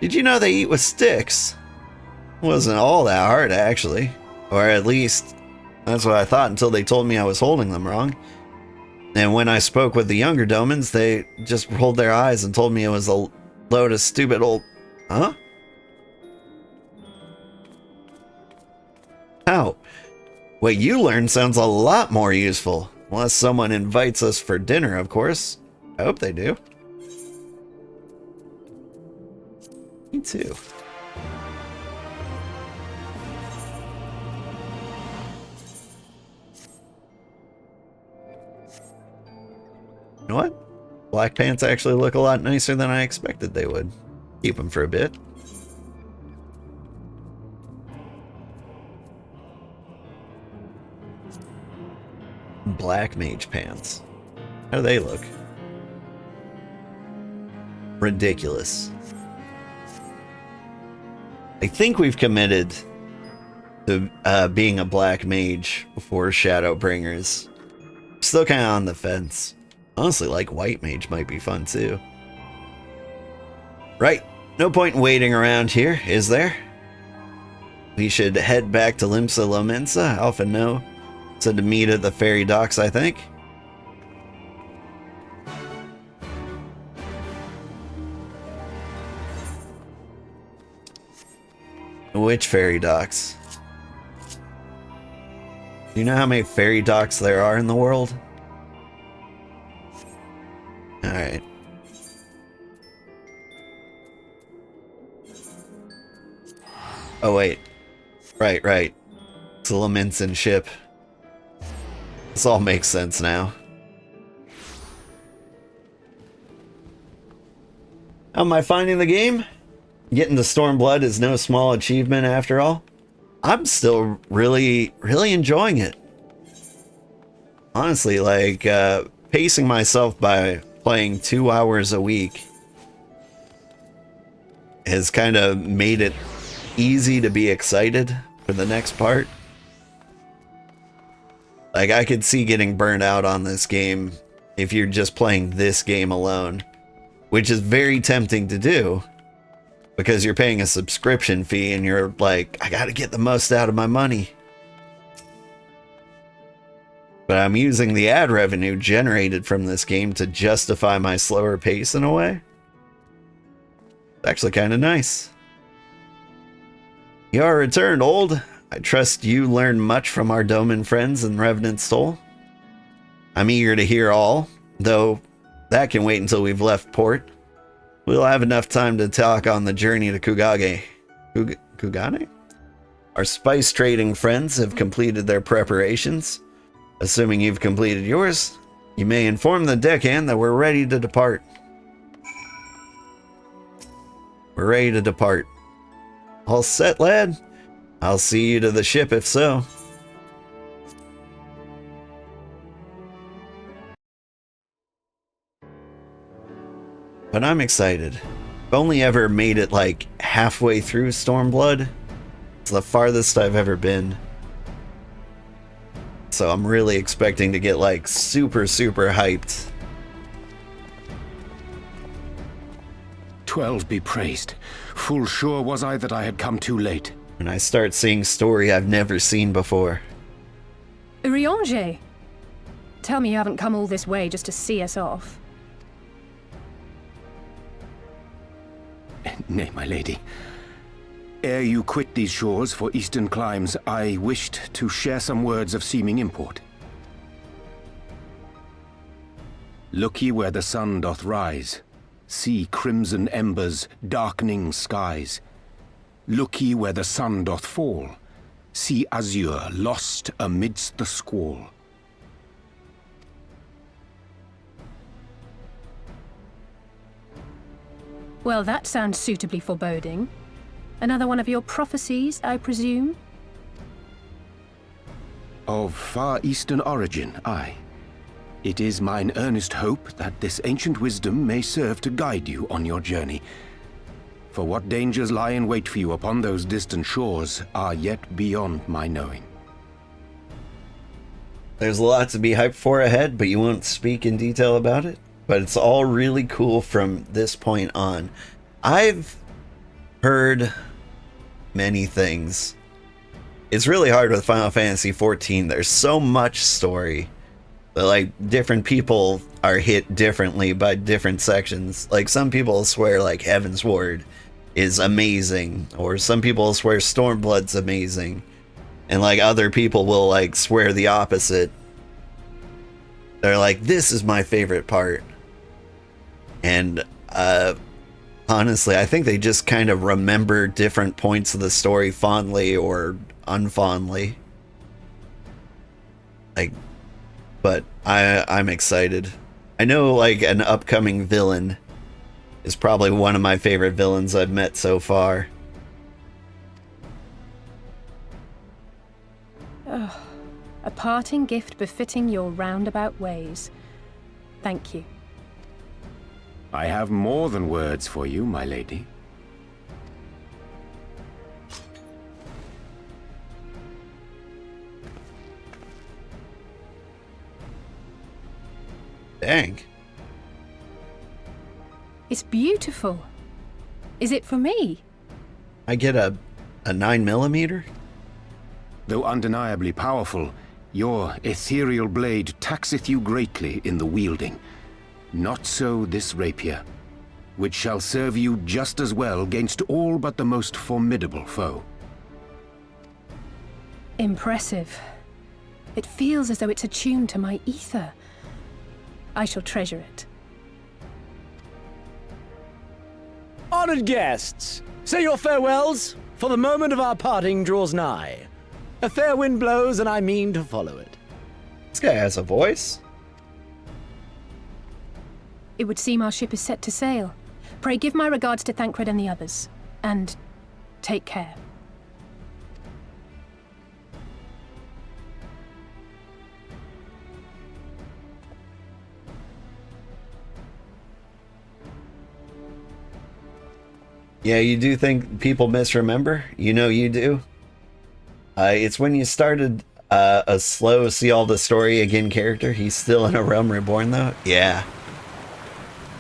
did you know they eat with sticks? It wasn't all that hard, actually. Or at least, that's what I thought until they told me I was holding them wrong. And when I spoke with the younger Domans, they just rolled their eyes and told me it was a load of stupid old... Huh? How? What you learned sounds a lot more useful. Unless someone invites us for dinner, of course. I hope they do. Me too. You know what? Black pants actually look a lot nicer than I expected they would. Keep them for a bit. Black mage pants. How do they look? Ridiculous. I think we've committed to being a black mage before Shadowbringers. Still kind of on the fence. Honestly, like white mage might be fun too. Right. No point in waiting around here, is there? We should head back to Limsa Lominsa. Alpha no. Said to meet at the ferry docks, I think. Which ferry docks? Do you know how many ferry docks there are in the world? Alright. Oh wait. Right. It's a Laminson ship. This all makes sense now. How am I finding the game? Getting to Stormblood is no small achievement after all. I'm still really enjoying it. Honestly, like, pacing myself by playing 2 hours a week has kind of made it easy to be excited for the next part. Like, I could see getting burned out on this game if you're just playing this game alone, which is very tempting to do because you're paying a subscription fee and you're like, I gotta get the most out of my money. But I'm using the ad revenue generated from this game to justify my slower pace in a way. It's actually kind of nice. You are returned, old. I trust you learned much from our Doman friends in Revenant's Soul. I'm eager to hear all, though that can wait until we've left port. We'll have enough time to talk on the journey to Kugane. Kugane? Our spice trading friends have completed their preparations. Assuming you've completed yours, you may inform the deckhand that we're ready to depart. We're ready to depart. All set, lad? I'll see you to the ship if so. But I'm excited. I've only ever made it like halfway through Stormblood. It's the farthest I've ever been. So I'm really expecting to get like super hyped. 12 be praised. Full sure was I that I had come too late. When I start seeing story I've never seen before. Urianger! Tell me you haven't come all this way just to see us off. Nay, my lady. Ere you quit these shores for eastern climes, I wished to share some words of seeming import. Look ye where the sun doth rise. See crimson embers, darkening skies. Look ye where the sun doth fall. See azure lost amidst the squall. Well, that sounds suitably foreboding. Another one of your prophecies, I presume? Of far eastern origin, aye. It is mine earnest hope that this ancient wisdom may serve to guide you on your journey. For what dangers lie in wait for you upon those distant shores are yet beyond my knowing. There's a lot to be hyped for ahead, but you won't speak in detail about it. But it's all really cool from this point on. I've heard many things. It's really hard with Final Fantasy XIV. There's so much story that like different people are hit differently by different sections. Like some people swear like Heaven's Ward is amazing, or some people swear Stormblood's amazing, and like other people will like swear the opposite. They're like, this is my favorite part. And honestly, I think they just kind of remember different points of the story fondly or unfondly. Like, but I'm excited. I know, like, an upcoming villain is probably one of my favorite villains I've met so far. Oh, a parting gift befitting your roundabout ways. Thank you. I have more than words for you, my lady. Dang. It's beautiful. Is it for me? I get a 9mm? Though undeniably powerful, your ethereal blade taxeth you greatly in the wielding. Not so this rapier, which shall serve you just as well against all but the most formidable foe. Impressive. It feels as though it's attuned to my ether. I shall treasure it. Honored guests, say your farewells, for the moment of our parting draws nigh. A fair wind blows, and I mean to follow it. This guy has a voice. It would seem our ship is set to sail. Pray give my regards to Thancred and the others. And take care. Yeah, you do think people misremember? You know you do. It's when you started a slow see all the story again character. He's still in A Realm Reborn though. Yeah.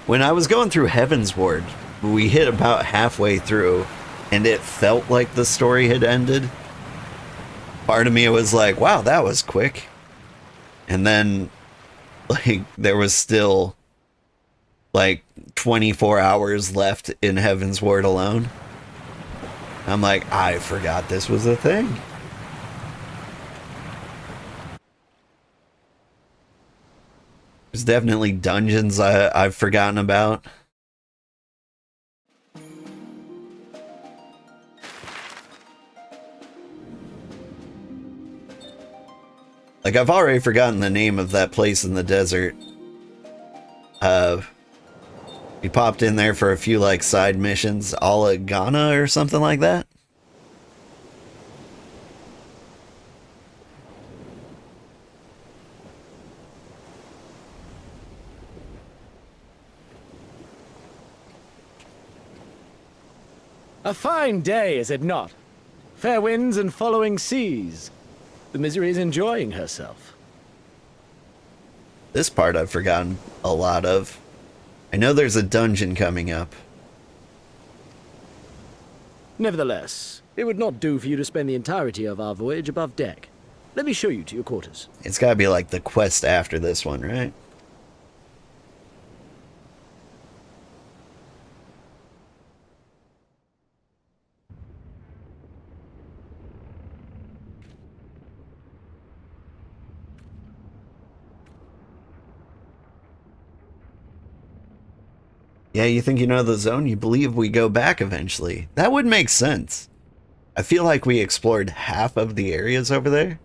When I was going through Heavensward, we hit about halfway through and it felt like the story had ended. Part of me was like, wow, that was quick. And then like there was still like 24 hours left in Heavensward alone. I'm like, I forgot this was a thing. There's definitely dungeons I've forgotten about. Like, I've already forgotten the name of that place in the desert. We popped in there for a few, like, side missions. Ala Gannha or something like that. A fine day, is it not? Fair winds and following seas. The Misery is enjoying herself. This part I've forgotten a lot of. I know there's a dungeon coming up. Nevertheless, it would not do for you to spend the entirety of our voyage above deck. Let me show you to your quarters. It's gotta be like the quest after this one, right? Yeah, you think you know the zone? You believe we go back eventually. That would make sense. I feel like we explored half of the areas over there.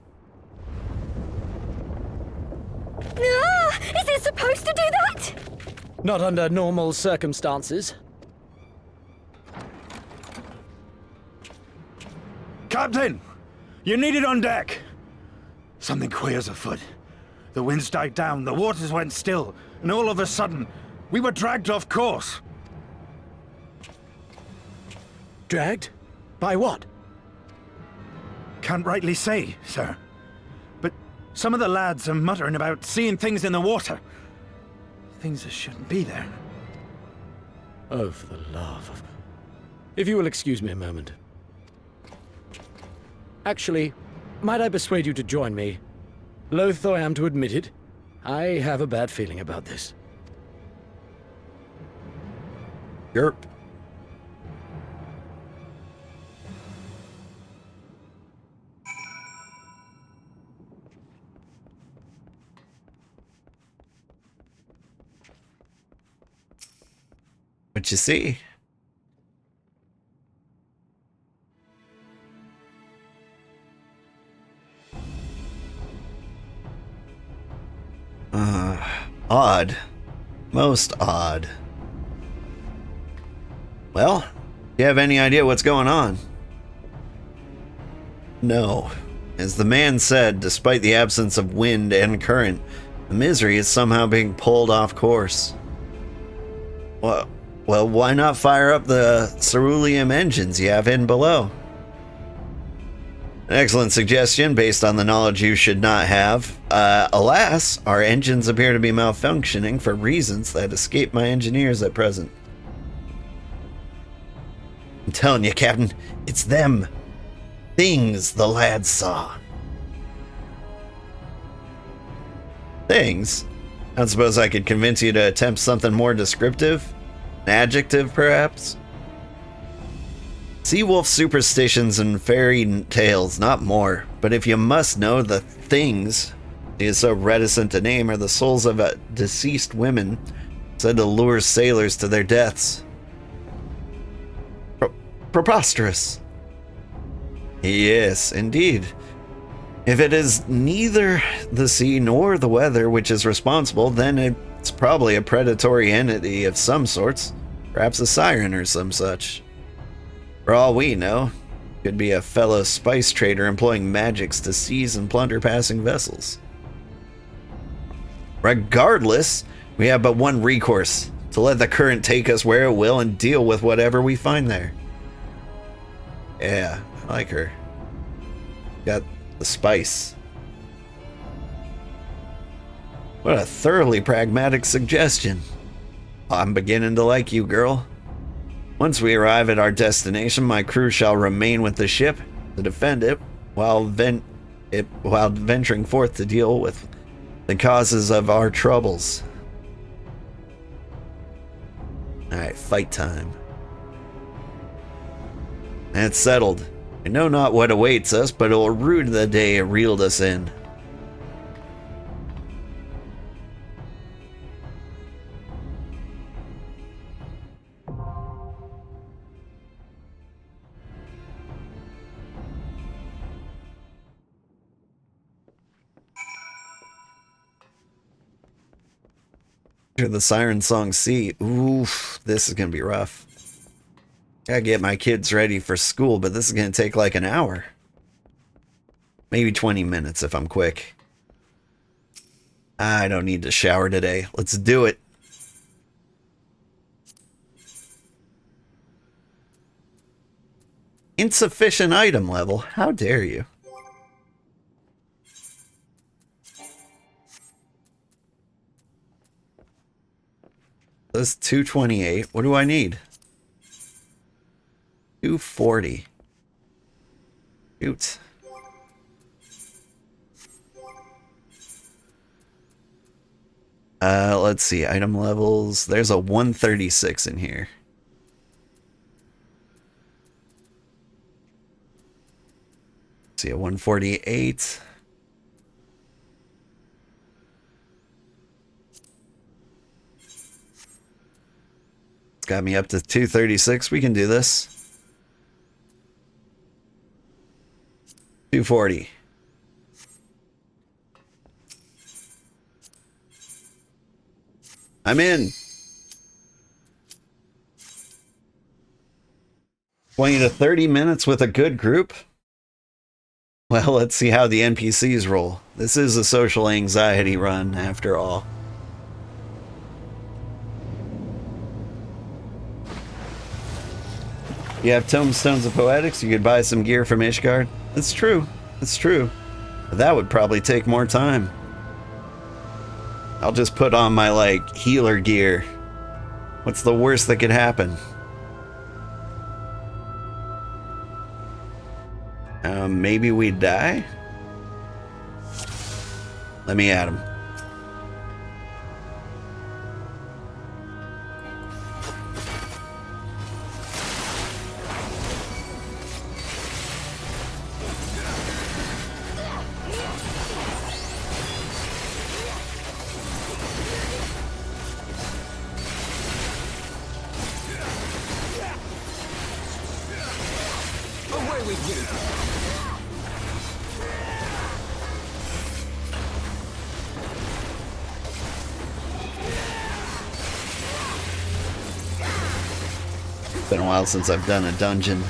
Ah, is it supposed to do that? Not under normal circumstances. Captain! You're needed on deck! Something queer's afoot. The winds died down, the waters went still, and all of a sudden, we were dragged off course. Dragged? By what? Can't rightly say, sir. But some of the lads are muttering about seeing things in the water. Things that shouldn't be there. Oh, for the love of... If you will excuse me a moment. Actually, might I persuade you to join me? Loath though I am to admit it, I have a bad feeling about this. Yerp. what you see. Odd. Most odd. Well, do you have any idea what's going on? No. As the man said, despite the absence of wind and current, the Misery is somehow being pulled off course. Well, why not fire up the ceruleum engines you have hidden below? An excellent suggestion based on the knowledge you should not have. Alas, our engines appear to be malfunctioning for reasons that escape my engineers at present. I'm telling you, Captain, it's them. Things the lad saw. Things? I don't suppose I could convince you to attempt something more descriptive? An adjective, perhaps? Seawolf superstitions and fairy tales, not more. But if you must know, the things he is so reticent to name are the souls of deceased women said to lure sailors to their deaths. Preposterous. Yes, indeed. If it is neither the sea nor the weather which is responsible, then it's probably a predatory entity of some sorts. Perhaps a siren or some such. For all we know, could be a fellow spice trader employing magics to seize and plunder passing vessels. Regardless, we have but one recourse, to let the current take us where it will and deal with whatever we find there. Yeah, I like her. Got the spice. What a thoroughly pragmatic suggestion. I'm beginning to like you, girl. Once we arrive at our destination, my crew shall remain with the ship to defend it while venturing forth to deal with the causes of our troubles. Alright, fight time. That's settled. I know not what awaits us, but it will rue the day it reeled us in. Hear the siren song C. Oof, this is gonna be rough. Gotta get my kids ready for school, but this is gonna take like an hour. Maybe 20 minutes if I'm quick. I don't need to shower today. Let's do it. Insufficient item level. How dare you? That's 228. What do I need? 240. Shoot. Let's see. Item levels. There's a 136 in here. Let's see, a 148. Got me up to 236. We can do this. 240. I'm in. 20 to 30 minutes with a good group. Well, let's see how the NPCs roll. This is a social anxiety run, after all. You have Tomestones of Poetics, you could buy some gear from Ishgard. That's true. That's true. But that would probably take more time. I'll just put on my, like, healer gear. What's the worst that could happen? Maybe we die? Let me at him. Been a while since I've done a dungeon.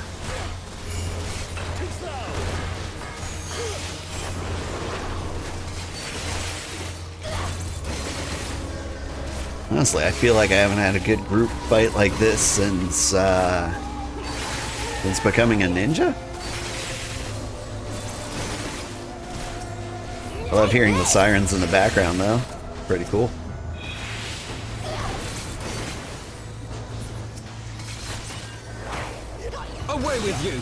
Honestly, I feel like I haven't had a good group fight like this since becoming a ninja. I love hearing the sirens in the background, though. Pretty cool. Away with you!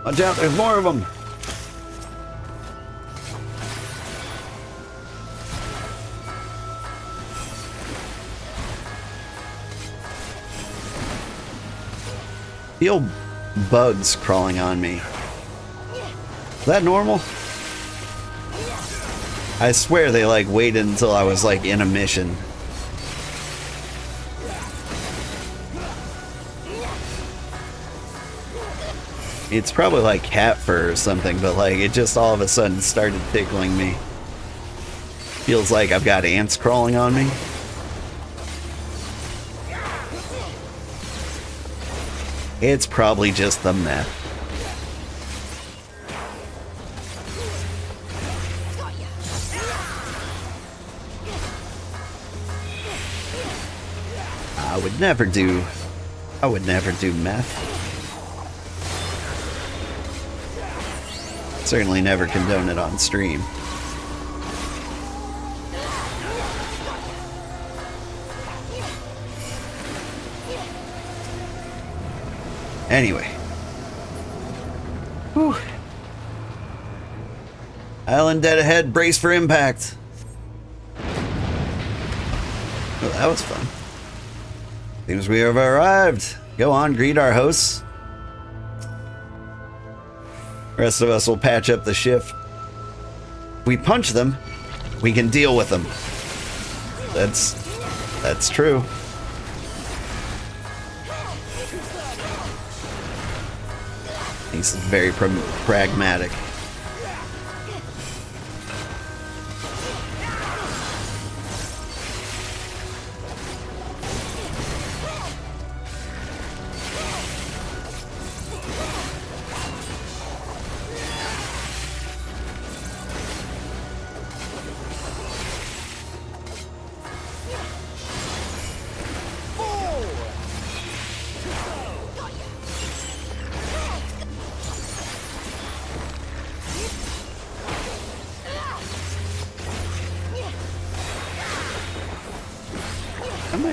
Watch out, there's more of them! Feel bugs crawling on me. Is that normal? I swear they like waited until I was like in a mission. It's probably like cat fur or something, but like it just all of a sudden started tickling me. Feels like I've got ants crawling on me. It's probably just the meth. I would never do meth. Certainly never condone it on stream. Anyway. Whew. Island dead ahead, brace for impact. Well, that was fun. Seems we have arrived. Go on, greet our hosts. The rest of us will patch up the shift. If we punch them, we can deal with them. That's true. He's very pragmatic.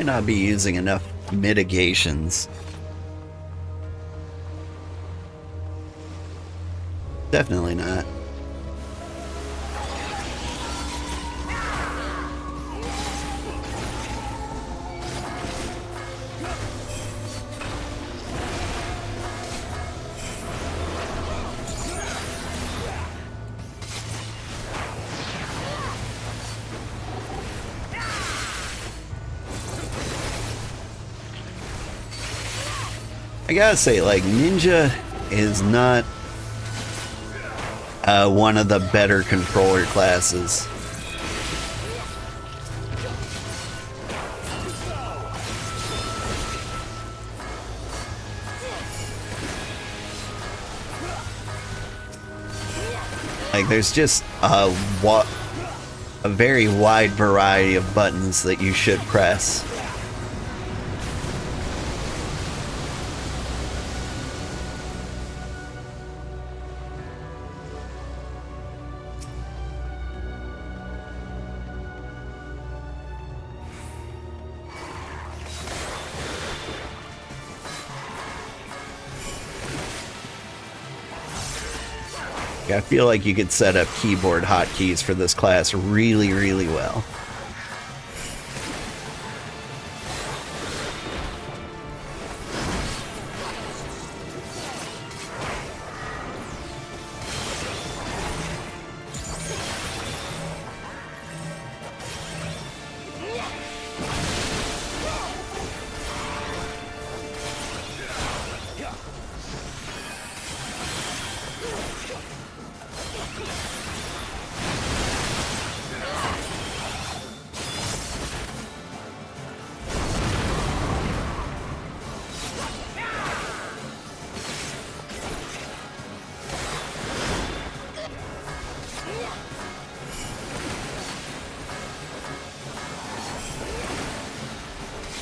Not be using enough mitigations. Definitely not. I gotta say, like, ninja is not one of the better controller classes. Like, there's just a very wide variety of buttons that you should press. I feel like you could set up keyboard hotkeys for this class really, really well.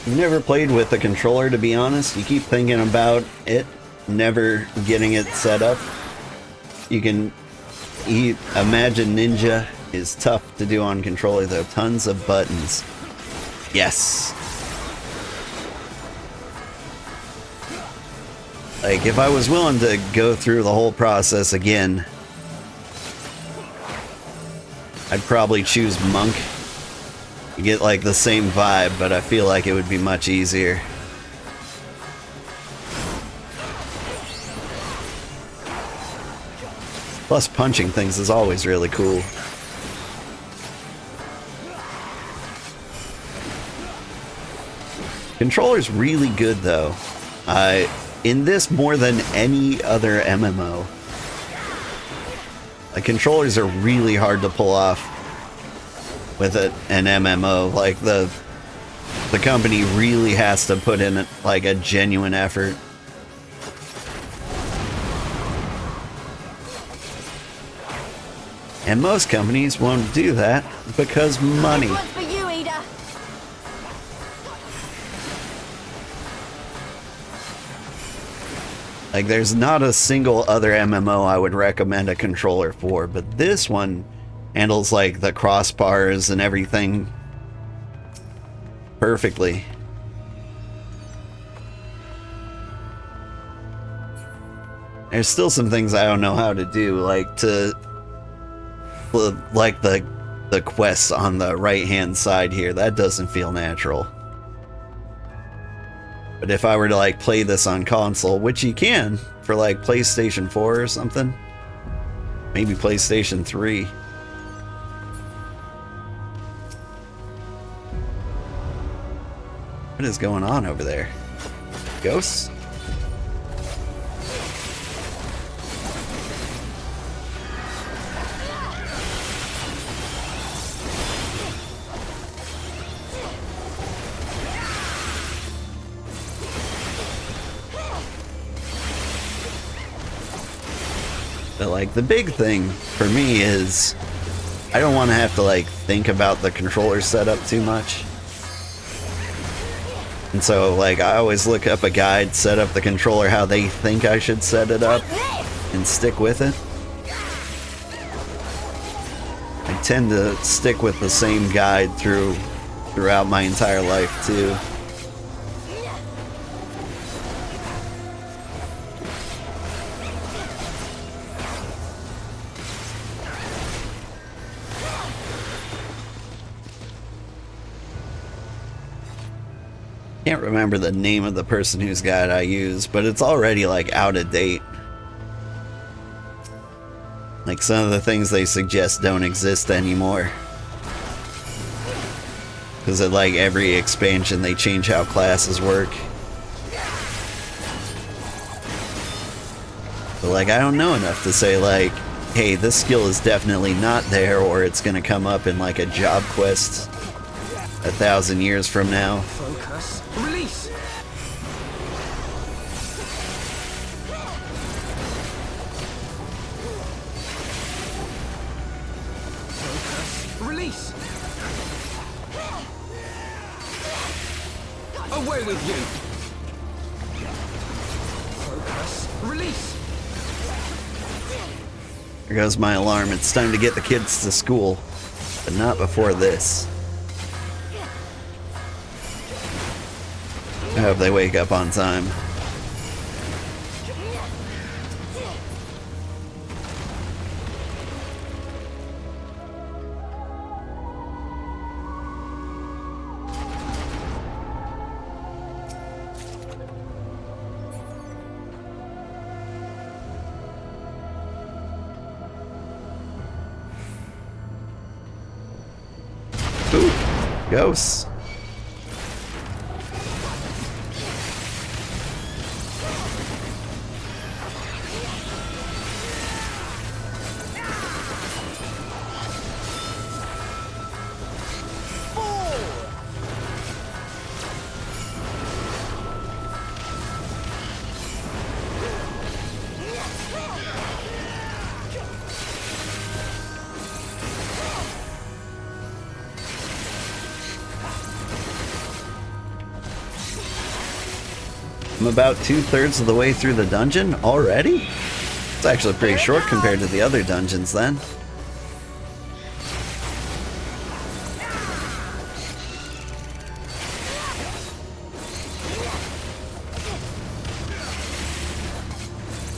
I've never played with a controller, to be honest. You keep thinking about it, never getting it set up. You can imagine Ninja is tough to do on controller though. Tons of buttons. Yes. Like, if I was willing to go through the whole process again, I'd probably choose Monk. You get like the same vibe, but I feel like it would be much easier. Plus, punching things is always really cool. Controller's really good though. In this more than any other MMO, the controllers are really hard to pull off with an MMO. Like the company really has to put in like a genuine effort. And most companies won't do that because money. Like, there's not a single other MMO I would recommend a controller for, but this one handles, like, the crossbars and everything perfectly. There's still some things I don't know how to do, like the quests on the right-hand side here. That doesn't feel natural. But if I were to like play this on console, which you can for like PlayStation 4 or something, maybe PlayStation 3. What is going on over there? Ghosts? But like the big thing for me is I don't want to have to like think about the controller setup too much. And so like I always look up a guide, set up the controller how they think I should set it up, and stick with it. I tend to stick with the same guide throughout my entire life too. Can't remember the name of the person whose guide I use, but it's already like out of date. Like some of the things they suggest don't exist anymore. Because at like every expansion they change how classes work. But like I don't know enough to say like, hey, this skill is definitely not there, or it's gonna come up in like a job quest 1,000 years from now. Focus. Release. Focus. Release. Away with you. Focus. Release. There goes my alarm. It's time to get the kids to school, but not before this. I hope they wake up on time. Ooh, ghosts. I'm about 2/3 of the way through the dungeon already? It's actually pretty short compared to the other dungeons then.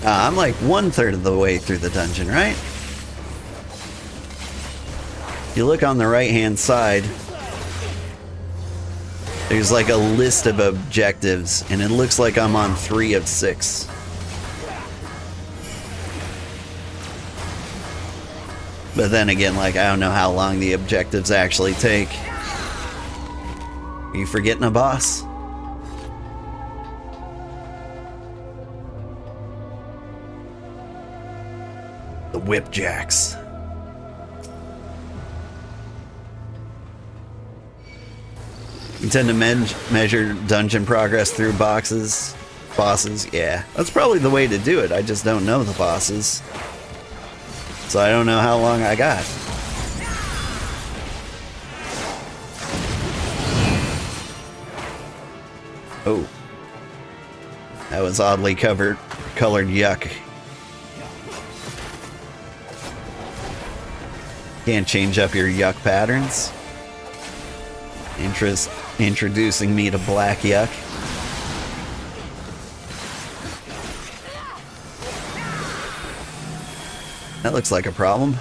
I'm like 1/3 of the way through the dungeon, right? If you look on the right-hand side, there's like a list of objectives, and it looks like I'm on 3 of 6. But then again, like, I don't know how long the objectives actually take. Are you forgetting a boss? The Whipjacks. You tend to measure dungeon progress through bosses. Yeah, that's probably the way to do it. I just don't know the bosses, so I don't know how long I got. Oh, that was oddly colored yuck. Can't change up your yuck patterns. Introducing me to black yuck. That looks like a problem.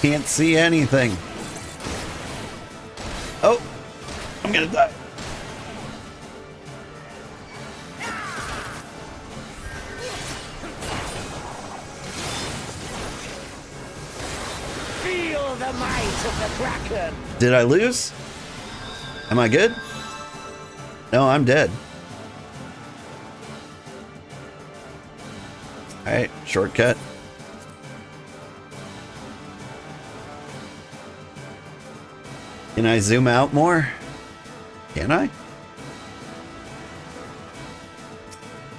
Can't see anything. Oh, I'm gonna die. Feel the might of the Kraken. Did I lose? Am I good? No, I'm dead. All right, shortcut. Can I zoom out more? Can I?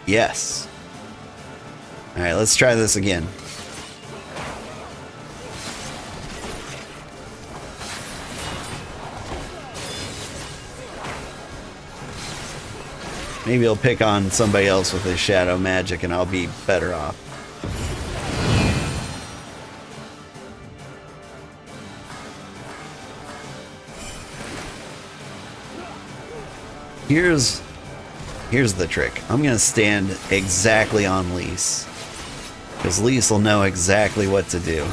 Yes. All right, let's try this again. Maybe he'll pick on somebody else with his shadow magic and I'll be better off. Here's the trick. I'm gonna stand exactly on Lise, because Lise will know exactly what to do.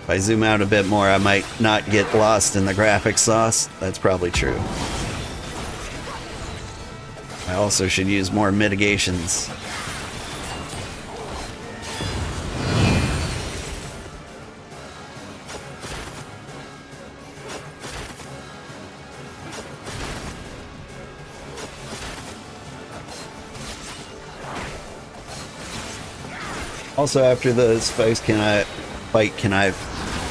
If I zoom out a bit more, I might not get lost in the graphic sauce. That's probably true. I also should use more mitigations. Also, after this fight, can I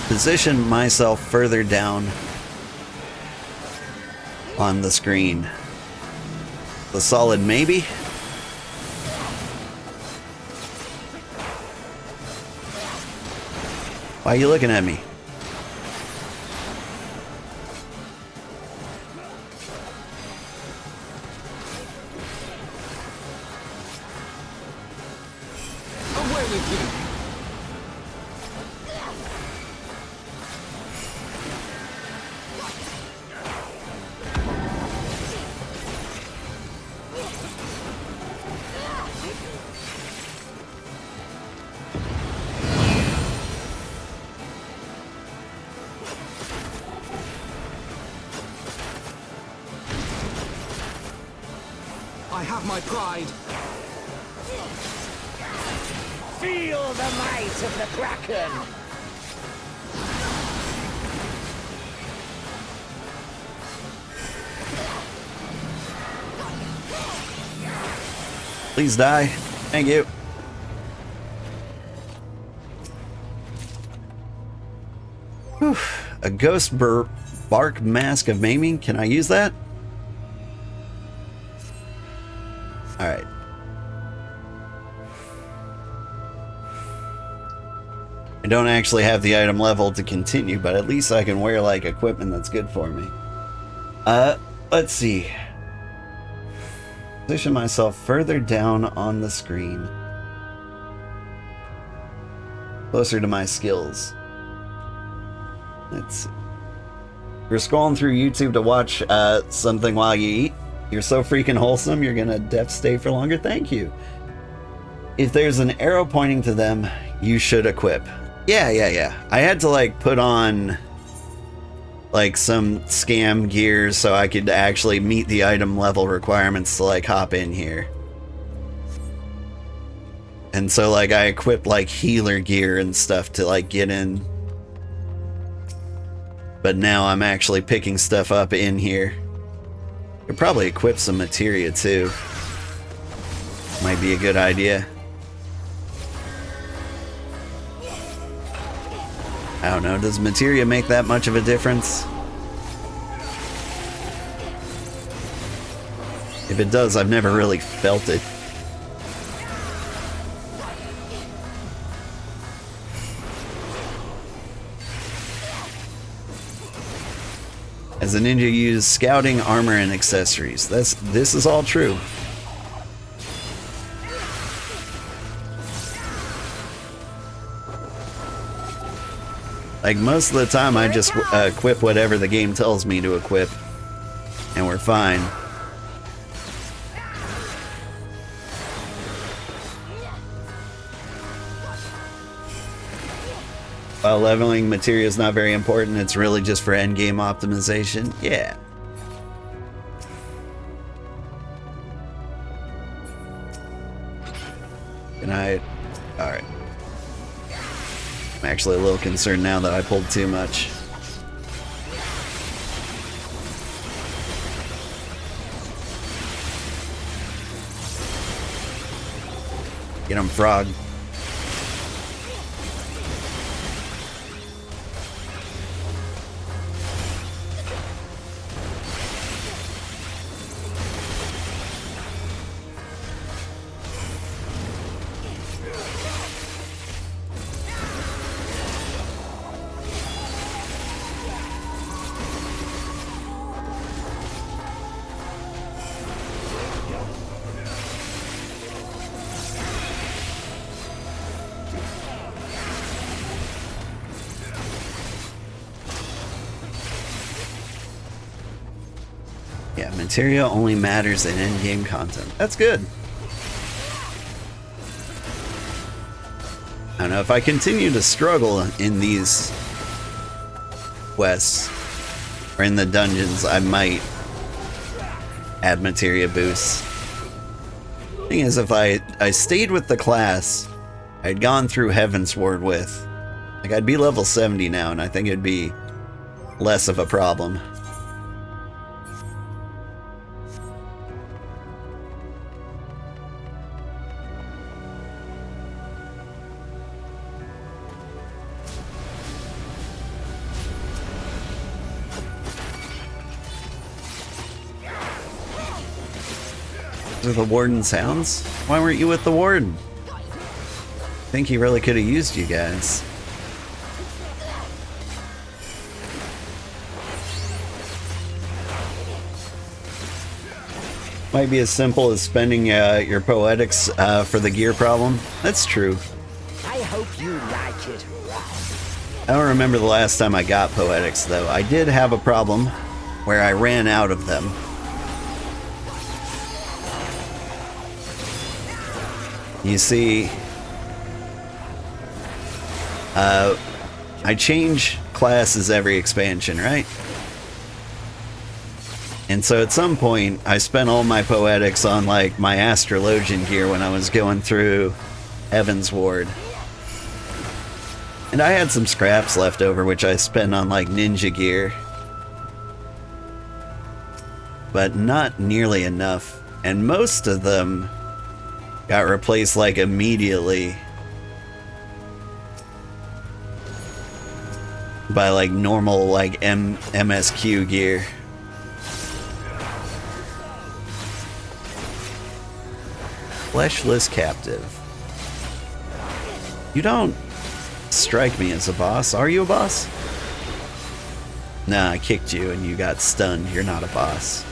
position myself further down on the screen? The solid maybe? Why are you looking at me? Away with you! I have my pride. Feel the might of the Kraken! Please die. Thank you. Whew. A ghost bark mask of maiming. Can I use that? Alright. I don't actually have the item level to continue, but at least I can wear like equipment that's good for me. Let's see. Position myself further down on the screen. Closer to my skills. Let's see. You're scrolling through YouTube to watch something while you eat. You're so freaking wholesome, you're gonna def stay for longer. Thank you. If there's an arrow pointing to them, you should equip. Yeah. I had to like put on like some scam gear so I could actually meet the item level requirements to like hop in here. And so like I equipped like healer gear and stuff to like get in. But now I'm actually picking stuff up in here. Could probably equip some materia too. Might be a good idea. I don't know, does materia make that much of a difference? If it does, I've never really felt it. As a ninja, use scouting, armor, and accessories. This is all true. Like most of the time I just equip whatever the game tells me to equip, and we're fine. While leveling materia is not very important, it's really just for endgame optimization. Yeah. Can I? Alright. I'm actually a little concerned now that I pulled too much. Get him, frog. Yeah, materia only matters in endgame content. That's good. I don't know, if I continue to struggle in these quests or in the dungeons, I might add materia boosts. Thing is, if I stayed with the class I'd gone through Heavensward with, like I'd be level 70 now, and I think it'd be less of a problem. The warden's hounds? Why weren't you with the warden? I think he really could have used you guys. Might be as simple as spending your poetics for the gear problem. That's true. I hope you like it. I don't remember the last time I got poetics though. I did have a problem where I ran out of them. You see, I change classes every expansion, right? And so at some point, I spent all my poetics on like my astrologian gear when I was going through Heaven's Ward. And I had some scraps left over, which I spent on like ninja gear. But not nearly enough. And most of them got replaced like immediately by like normal like MSQ gear. Fleshless captive. You don't strike me as a boss. Are you a boss? Nah, I kicked you and you got stunned. You're not a boss.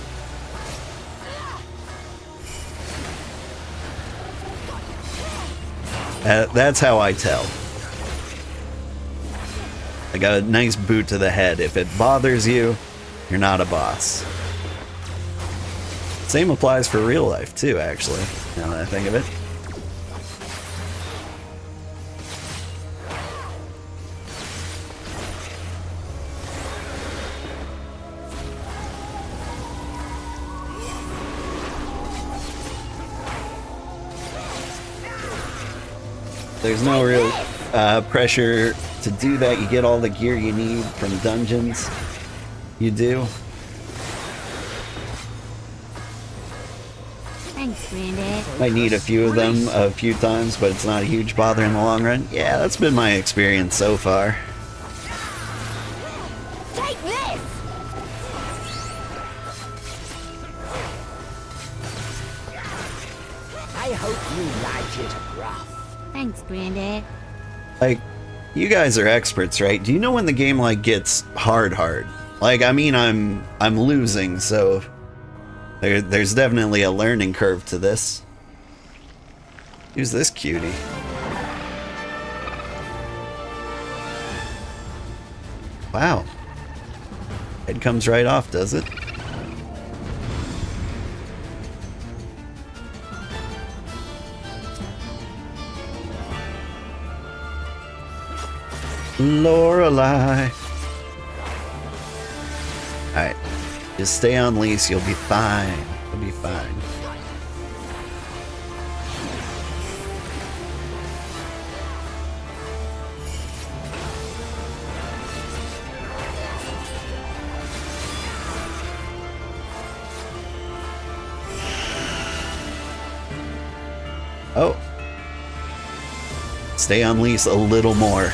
That's how I tell. I got a nice boot to the head. If it bothers you, you're not a boss. Same applies for real life too, actually, now that I think of it. There's no real pressure to do that. You get all the gear you need from dungeons. You do. Thanks, Granddad. Might need a few of them a few times, but it's not a huge bother in the long run. Yeah, that's been my experience so far. Take this! I hope you like it rough. Thanks, Granddad. Like, you guys are experts, right? Do you know when the game like gets hard? Like, I mean, I'm losing, so there's definitely a learning curve to this. Who's this cutie? Wow. Head comes right off, does it? Lorelei. Alright. Just stay on lease, you'll be fine. You'll be fine. Oh. Stay on lease a little more.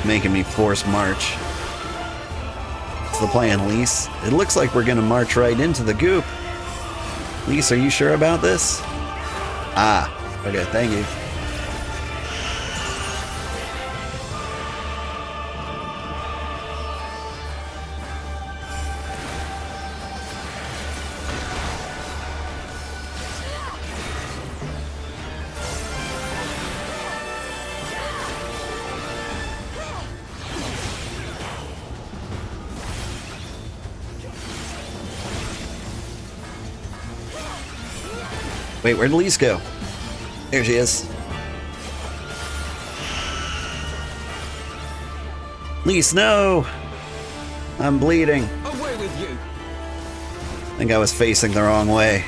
Making me force march. What's the plan, Lise? It looks like we're gonna march right into the goop. Lise, are you sure about this? Ah, okay, thank you. Wait, where'd Lise go? There she is. Lise, no! I'm bleeding. Away with you. I think I was facing the wrong way.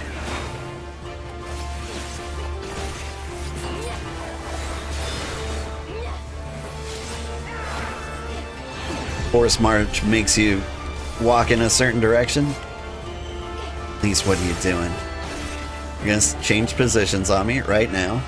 Force march makes you walk in a certain direction. Lise, what are you doing? You're gonna change positions on me right now.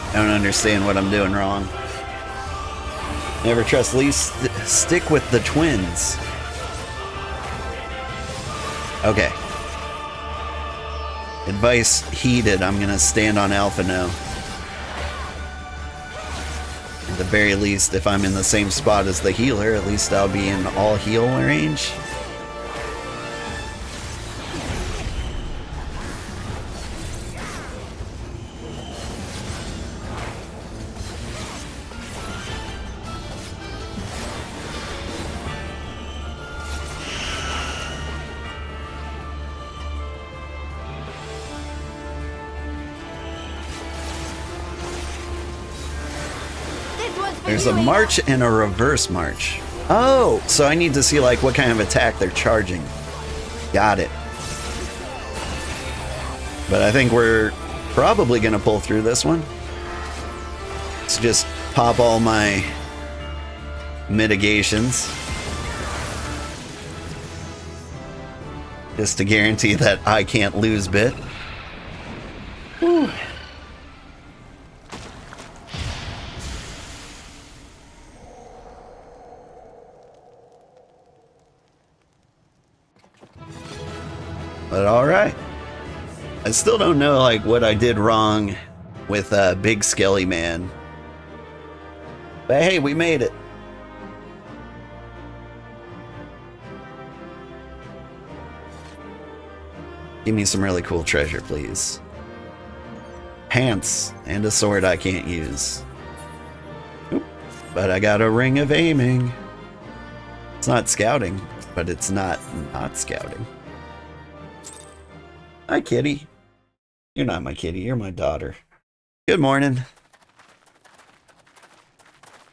I don't understand what I'm doing wrong. Never trust Lise. Stick with the twins. Okay. Advice heeded. I'm gonna stand on Alpha now. At the very least, if I'm in the same spot as the healer, at least I'll be in all heal range. There's a march and a reverse march. Oh, so I need to see like what kind of attack they're charging. Got it. But I think we're probably gonna pull through this one. Let's just pop all my mitigations. Just to guarantee that I can't lose bit. Whew. But alright. I still don't know like what I did wrong with Big Skelly Man. But hey, we made it. Give me some really cool treasure, please. Pants and a sword I can't use. Oop. But I got a ring of aiming. It's not scouting, but it's not scouting. Hi, kitty. You're not my kitty, you're my daughter. Good morning.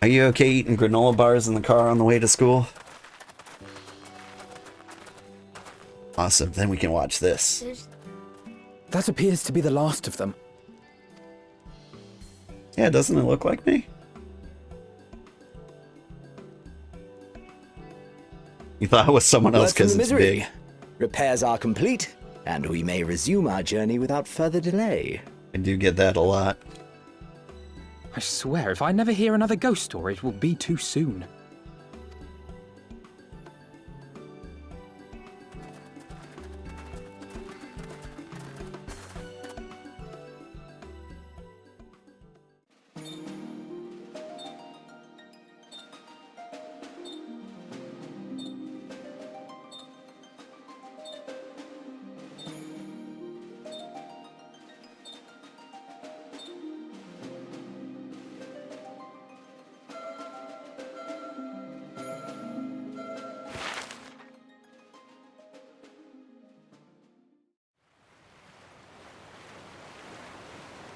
Are you okay eating granola bars in the car on the way to school? Awesome, then we can watch this. That appears to be the last of them. Yeah, doesn't it look like me? You thought it was someone else because it's big. Repairs are complete, and we may resume our journey without further delay. I do get that a lot. I swear, if I never hear another ghost story, it will be too soon.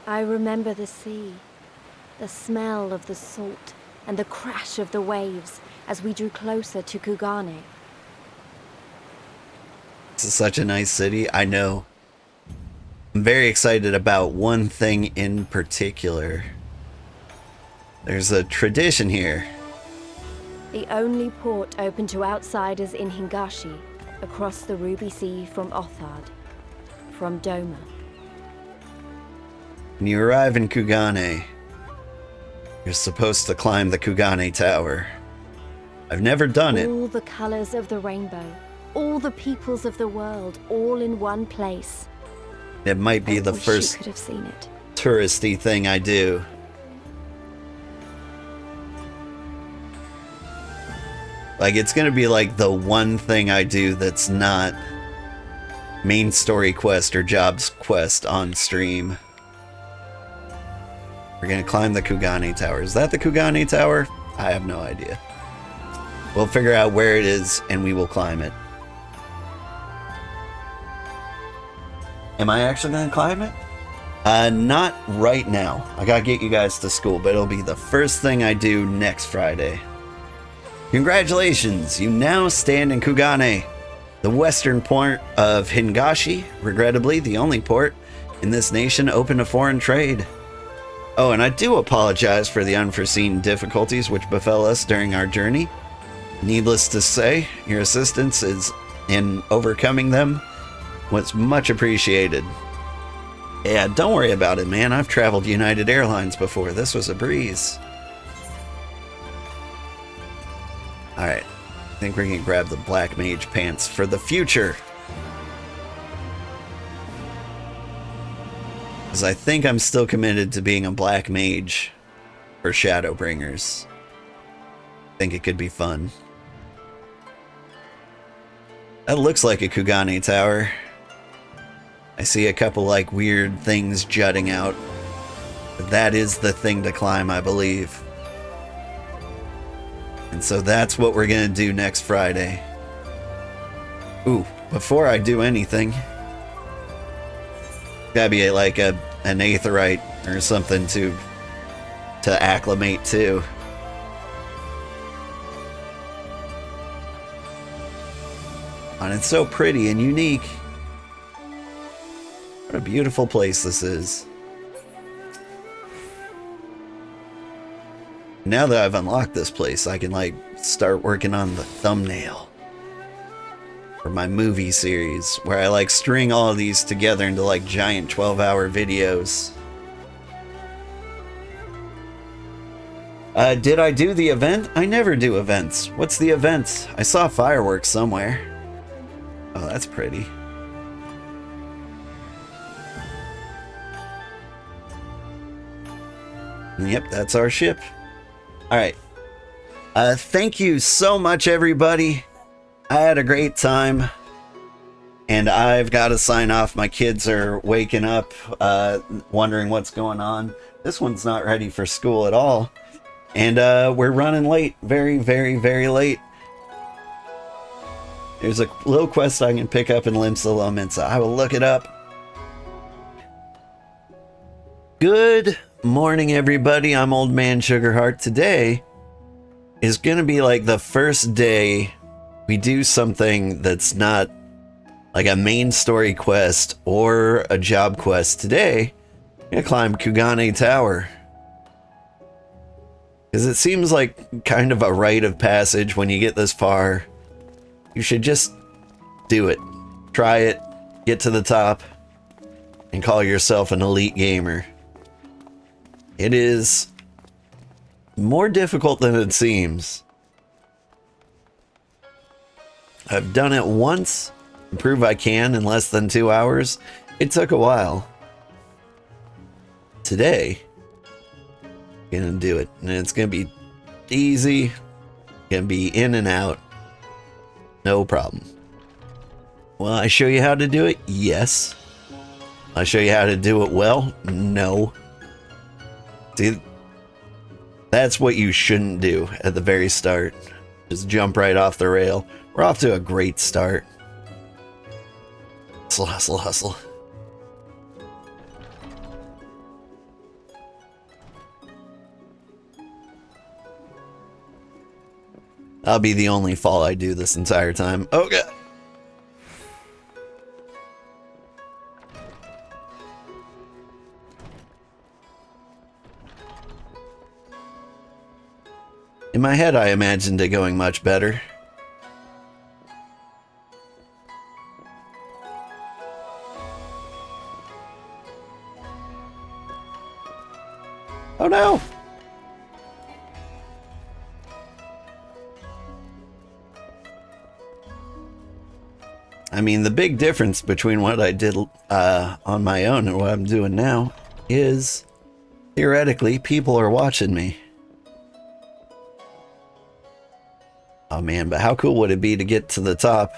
I remember the sea, the smell of the salt, and the crash of the waves as we drew closer to Kugane. This is such a nice city, I know. I'm very excited about one thing in particular. There's a tradition here. The only port open to outsiders in Hingashi, across the Ruby Sea from Othard, from Doma. When you arrive in Kugane, you're supposed to climb the Kugane Tower. I've never done it. All the colors of the rainbow, all the peoples of the world, all in one place. It might be the first could have seen it. touristy thing I do. Like, it's gonna be like the one thing I do that's not main story quest or jobs quest on stream. We're gonna climb the Kugane Tower. Is that the Kugane Tower? I have no idea. We'll figure out where it is and we will climb it. Am I actually gonna climb it? Not right now. I gotta get you guys to school, but it'll be the first thing I do next Friday. Congratulations! You now stand in Kugane, the western port of Hingashi, regrettably the only port in this nation open to foreign trade. Oh, and I do apologize for the unforeseen difficulties which befell us during our journey. Needless to say, your assistance in overcoming them was much appreciated. Yeah, don't worry about it, man. I've traveled United Airlines before. This was a breeze. Alright, I think we're gonna grab the Black Mage pants for the future. Because I think I'm still committed to being a Black Mage for Shadowbringers. I think it could be fun. That looks like a Kugane Tower. I see a couple like weird things jutting out. But that is the thing to climb, I believe. And so that's what we're gonna do next Friday. Ooh, before I do anything, gotta be like an aetheryte or something to acclimate to. And it's so pretty and unique. What a beautiful place this is. Now that I've unlocked this place, I can like start working on the thumbnail for my movie series, where I like string all of these together into like giant 12-hour videos. Did I do the event? I never do events. What's the event? I saw fireworks somewhere. Oh, that's pretty. Yep, that's our ship. Alright. Thank you so much, everybody. I had a great time. And I've got to sign off. My kids are waking up, wondering what's going on. This one's not ready for school at all. And we're running late. Very, very, very late. There's a little quest I can pick up in Limsa Lominsa. I will look it up. Good morning, everybody. I'm Old Man Sugarheart. Today is going to be like the first day we do something that's not like a main story quest or a job quest. Today, I'm going to climb Kugane Tower. Because it seems like kind of a rite of passage when you get this far. You should just do it. Try it, get to the top, and call yourself an elite gamer. It is more difficult than it seems. I've done it once to prove I can in less than 2 hours. It took a while. Today, I'm gonna do it, and it's gonna be easy. Gonna be in and out. No problem. Will I show you how to do it? Yes. I'll show you how to do it well? No. See, that's what you shouldn't do at the very start. Just jump right off the rail. We're off to a great start. Hustle, hustle, hustle. I'll be the only fall I do this entire time. Oh, God. In my head, I imagined it going much better. Oh, no! I mean, the big difference between what I did on my own and what I'm doing now is, theoretically, people are watching me. Oh man, but how cool would it be to get to the top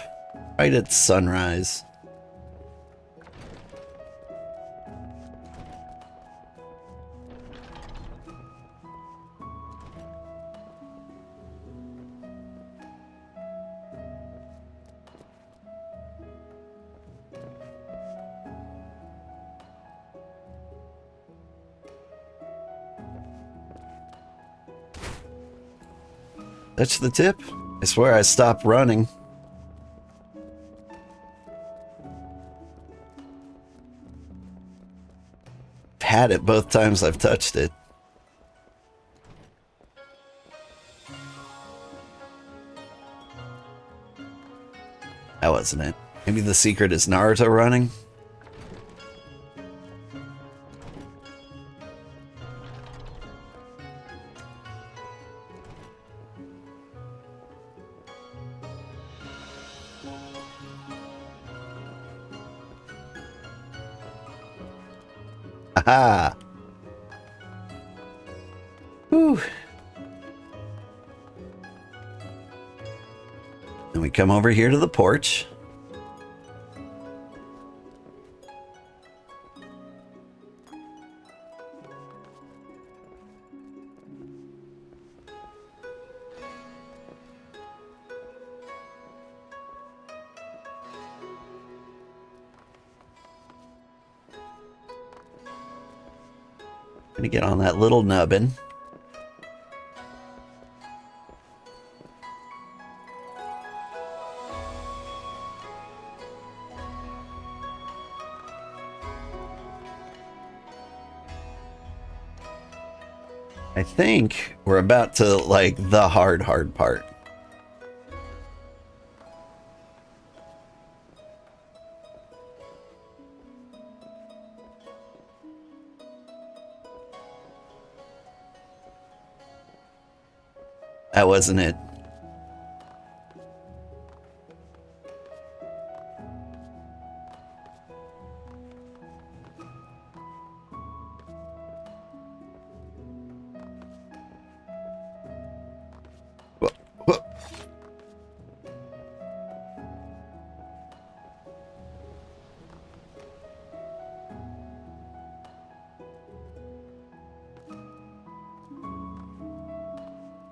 right at sunrise? That's the tip. I swear I stopped running. I've had it both times I've touched it. That wasn't it. Maybe the secret is Naruto running? Aha! Whew. Then we come over here to the porch. Gonna get on that little nubbin. I think we're about to, like, the hard part. That wasn't it.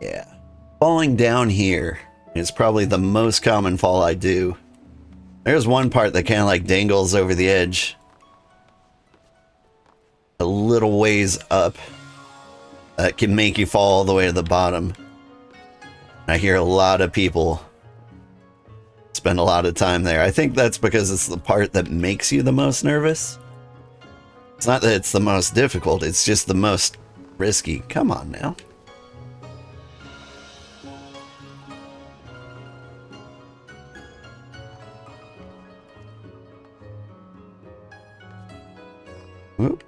Yeah. Falling down here is probably the most common fall I do. There's one part that kind of like dangles over the edge. A little ways up. That can make you fall all the way to the bottom. I hear a lot of people spend a lot of time there. I think that's because it's the part that makes you the most nervous. It's not that it's the most difficult, it's just the most risky. Come on now. Whoop.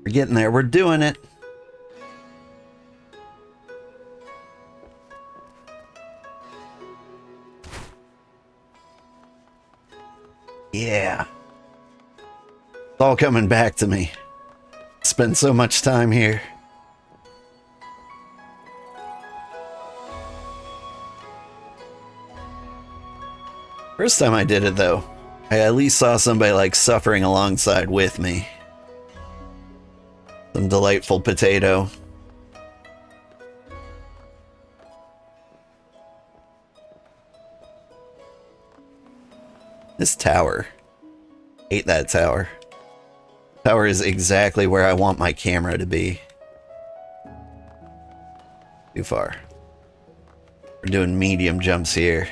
We're getting there. We're doing it. Yeah. It's all coming back to me. Spent so much time here. First time I did it though, I at least saw somebody like suffering alongside with me. Some delightful potato. This tower. Hate that tower. Tower is exactly where I want my camera to be. Too far. We're doing medium jumps here.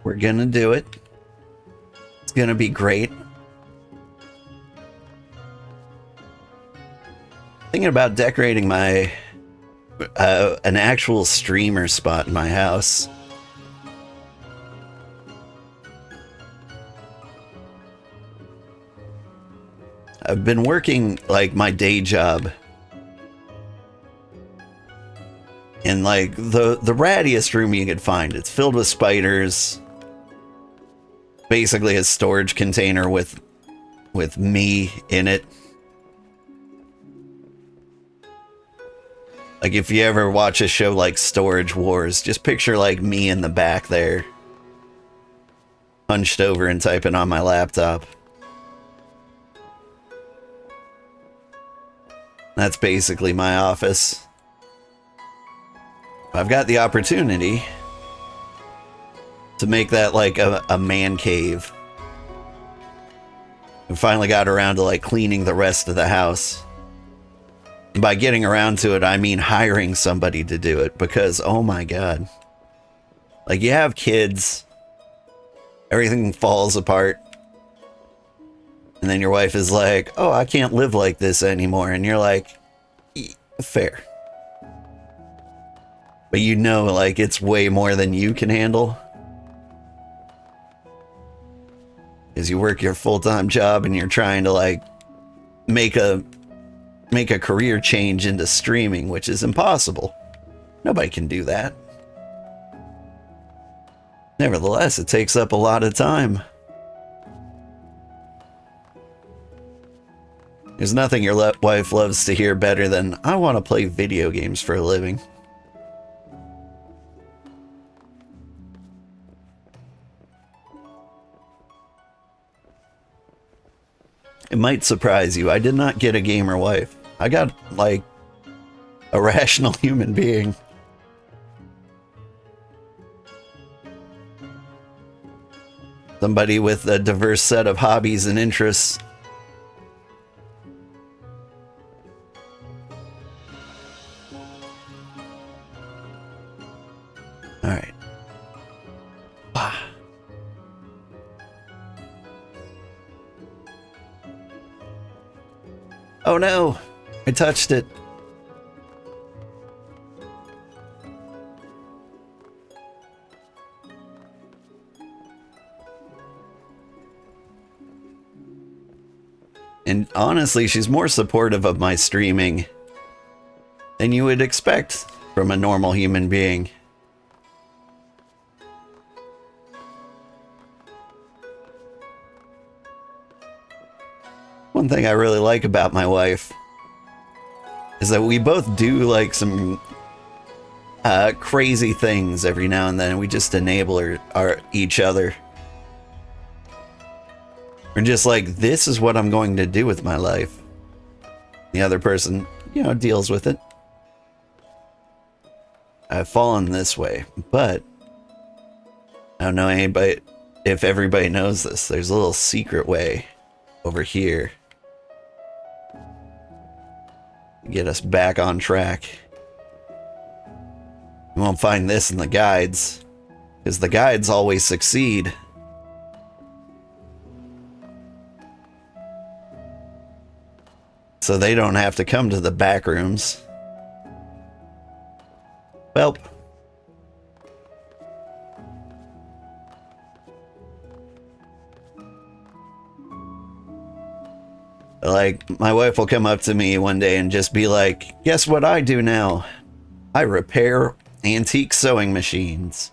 We're gonna do it. It's gonna be great. Thinking about decorating my an actual streamer spot in my house. I've been working like my day job in like the rattiest room you could find. It's filled with spiders. Basically a storage container with me in it. Like if you ever watch a show like Storage Wars, just picture like me in the back there, hunched over and typing on my laptop. That's basically my office. I've got the opportunity to make that like a man cave. And finally got around to like cleaning the rest of the house. And by getting around to it, I mean hiring somebody to do it, because oh my god. Like you have kids, everything falls apart. And then your wife is like, oh, I can't live like this anymore. And you're like, fair. But you know, like it's way more than you can handle. Is you work your full-time job and you're trying to like make a career change into streaming, which is impossible. Nobody can do that. Nevertheless, it takes up a lot of time. There's nothing your wife loves to hear better than, I want to play video games for a living. It might surprise you, I did not get a gamer wife. I got, like, a rational human being. Somebody with a diverse set of hobbies and interests. Alright. Oh no! I touched it. And honestly, she's more supportive of my streaming than you would expect from a normal human being. One thing I really like about my wife is that we both do like some crazy things every now and then. We just enable each other. We're just like, this is what I'm going to do with my life. The other person, you know, deals with it. I've fallen this way, but I don't know anybody, if everybody knows this. There's a little secret way over here to get us back on track. You won't find this in the guides, because the guides always succeed. So they don't have to come to the back rooms. Welp. Like, my wife will come up to me one day and just be like, guess what I do now? I repair antique sewing machines.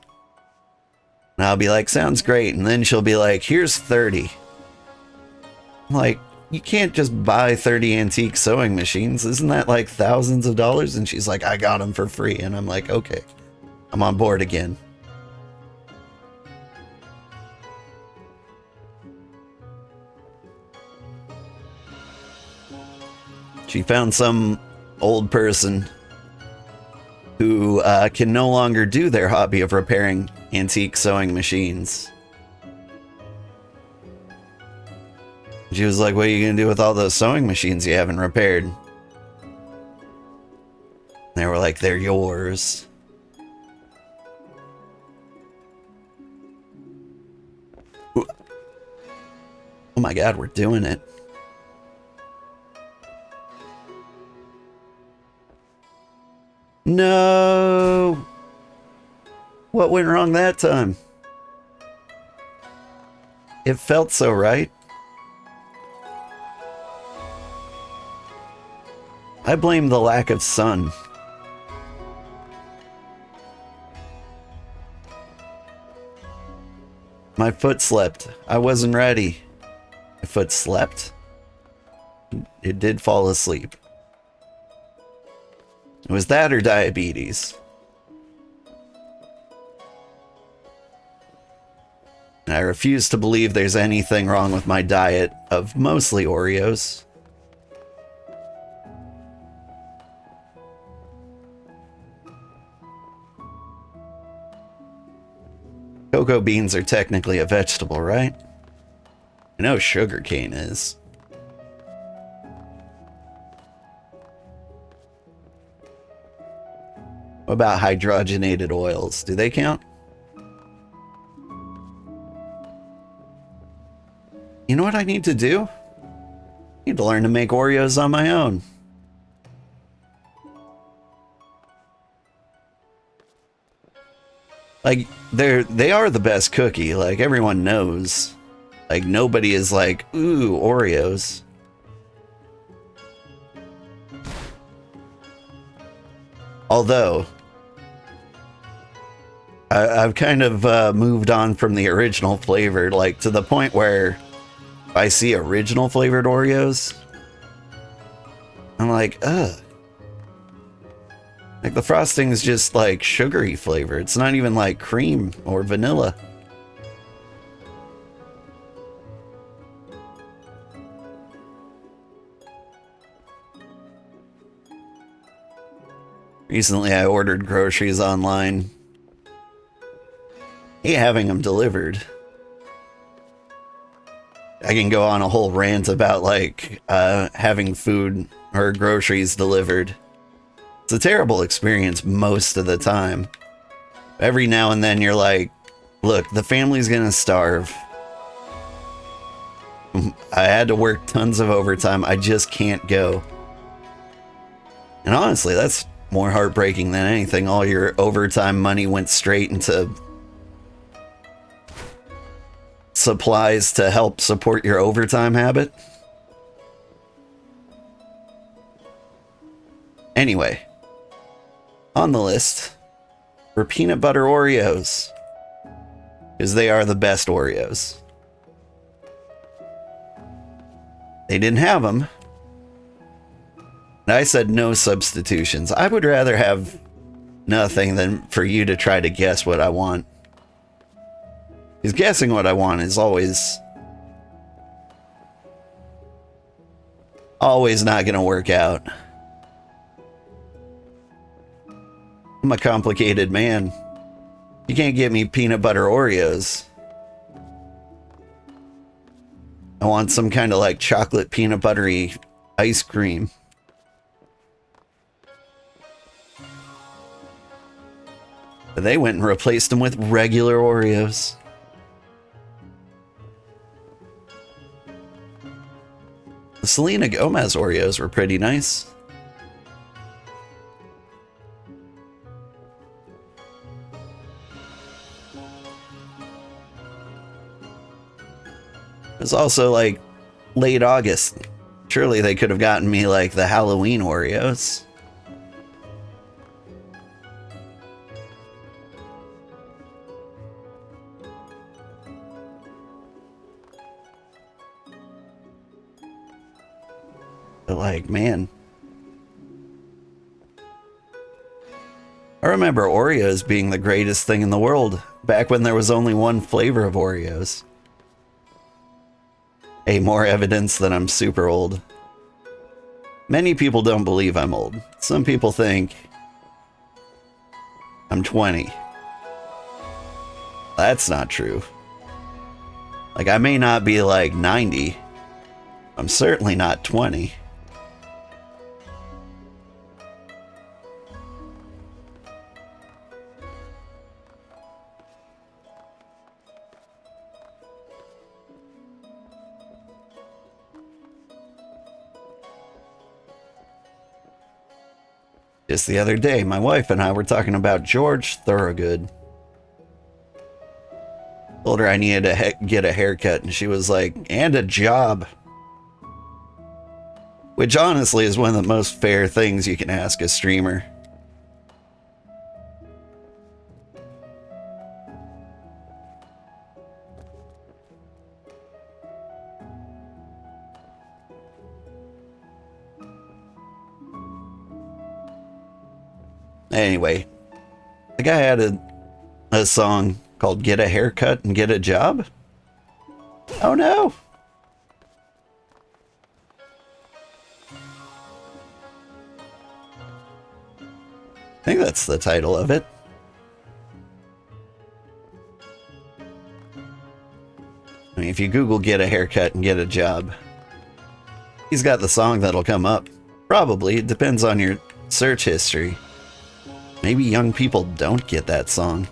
And I'll be like, sounds great. And then she'll be like, here's 30. I'm like, you can't just buy 30 antique sewing machines. Isn't that like thousands of dollars? And she's like, I got them for free. And I'm like, okay, I'm on board again. She found some old person who can no longer do their hobby of repairing antique sewing machines. She was like, what are you going to do with all those sewing machines you haven't repaired? They were like, they're yours. Ooh. Oh my god, we're doing it. No! What went wrong that time? It felt so right. I blame the lack of sun. My foot slept. I wasn't ready. My foot slept. It did fall asleep. It was that or diabetes. And I refuse to believe there's anything wrong with my diet of mostly Oreos. Cocoa beans are technically a vegetable, right? I know sugarcane is. What about hydrogenated oils? Do they count? You know what I need to do? I need to learn to make Oreos on my own. Like, they are the best cookie, like everyone knows. Like, nobody is like, ooh, Oreos. Although, I've kind of moved on from the original flavor, like to the point where I see original flavored Oreos, I'm like, ugh. Like the frosting is just like sugary flavor. It's not even like cream or vanilla. Recently I ordered groceries online. Hate having them delivered. I can go on a whole rant about like having food or groceries delivered. It's a terrible experience most of the time. Every now and then you're like, look, the family's gonna starve. I had to work tons of overtime. I just can't go. And honestly, that's more heartbreaking than anything. All your overtime money went straight into supplies to help support your overtime habit. Anyway, on the list were peanut butter Oreos, because they are the best Oreos. They didn't have them. And I said no substitutions. I would rather have nothing than for you to try to guess what I want. Because guessing what I want is always not going to work out. I'm a complicated man. You can't get me peanut butter Oreos. I want some kind of like chocolate peanut buttery ice cream. But they went and replaced them with regular Oreos. The Selena Gomez Oreos were pretty nice. It was also like late August. Surely they could have gotten me like the Halloween Oreos. But like, man. I remember Oreos being the greatest thing in the world, back when there was only one flavor of Oreos. Hey, more evidence that I'm super old. Many people don't believe I'm old. Some people think I'm 20. That's not true. Like, I may not be like 90. I'm certainly not 20. Just the other day, my wife and I were talking about George Thorogood. Told her I needed to get a haircut, and she was like, and a job. Which honestly is one of the most fair things you can ask a streamer. Anyway, the guy had a song called Get a Haircut and Get a Job? Oh no! I think that's the title of it. I mean, if you Google Get a Haircut and Get a Job, he's got the song that'll come up. Probably, it depends on your search history. Maybe young people don't get that song.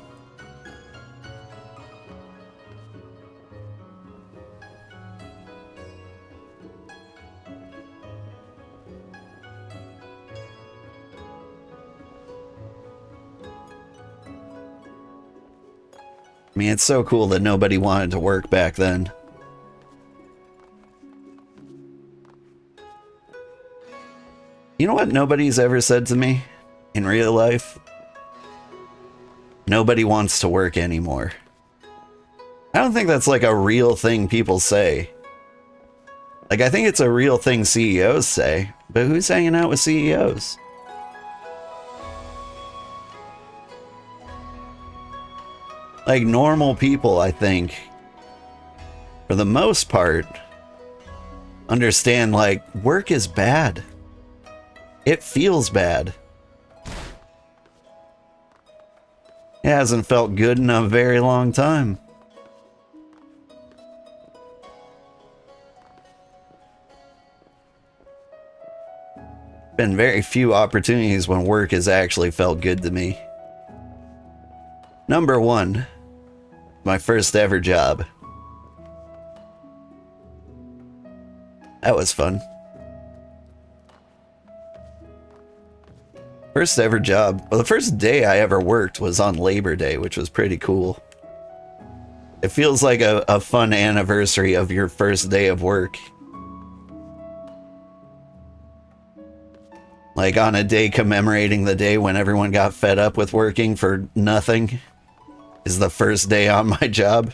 I mean, it's so cool that nobody wanted to work back then. You know what nobody's ever said to me in real life? nobody wants to work anymore. I don't think that's like a real thing people say. Like, I think it's a real thing CEOs say, but who's hanging out with CEOs? Like, normal people, I think, for the most part, understand, like, work is bad. It feels bad. It hasn't felt good in a very long time. Been very few opportunities when work has actually felt good to me. Number one, my first ever job. That was fun. First ever job. Well, the first day I ever worked was on Labor Day, which was pretty cool. It feels like a fun anniversary of your first day of work. Like on a day commemorating the day when everyone got fed up with working for nothing is the first day on my job.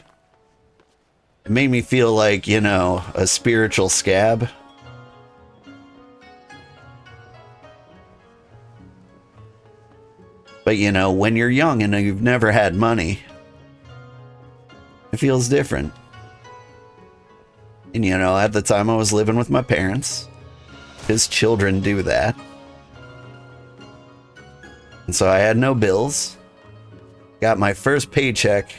It made me feel like, you know, a spiritual scab. But, you know, when you're young and you've never had money, it feels different. And, you know, at the time I was living with my parents. His children do that. And so I had no bills. Got my first paycheck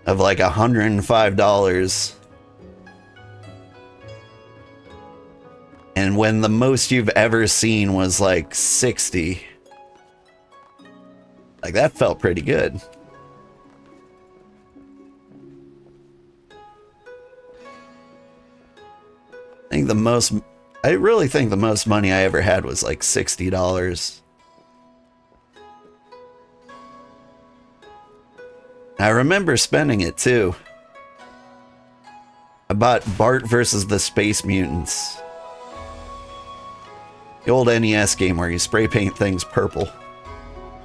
of like $105. And when the most you've ever seen was like 60. Like, that felt pretty good. I really think the most money I ever had was like $60. I remember spending it too. I bought Bart versus the Space Mutants. The old NES game where you spray paint things purple.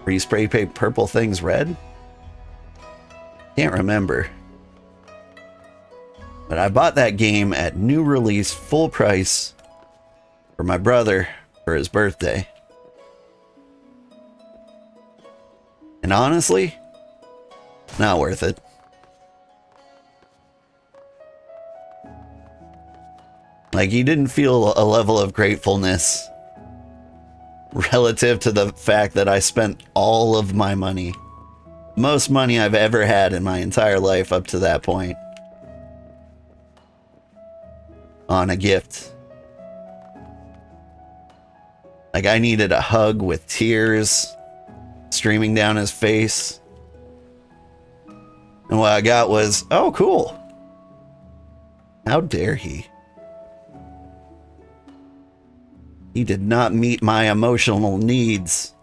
Or you spray paint purple things red? Can't remember. But I bought that game at new release, full price, for my brother for his birthday. And honestly, not worth it. Like, you didn't feel a level of gratefulness relative to the fact that I spent all of my money, most money I've ever had in my entire life up to that point, on a gift. Like, I needed a hug with tears streaming down his face. And what I got was, oh, cool. How dare he? He did not meet my emotional needs.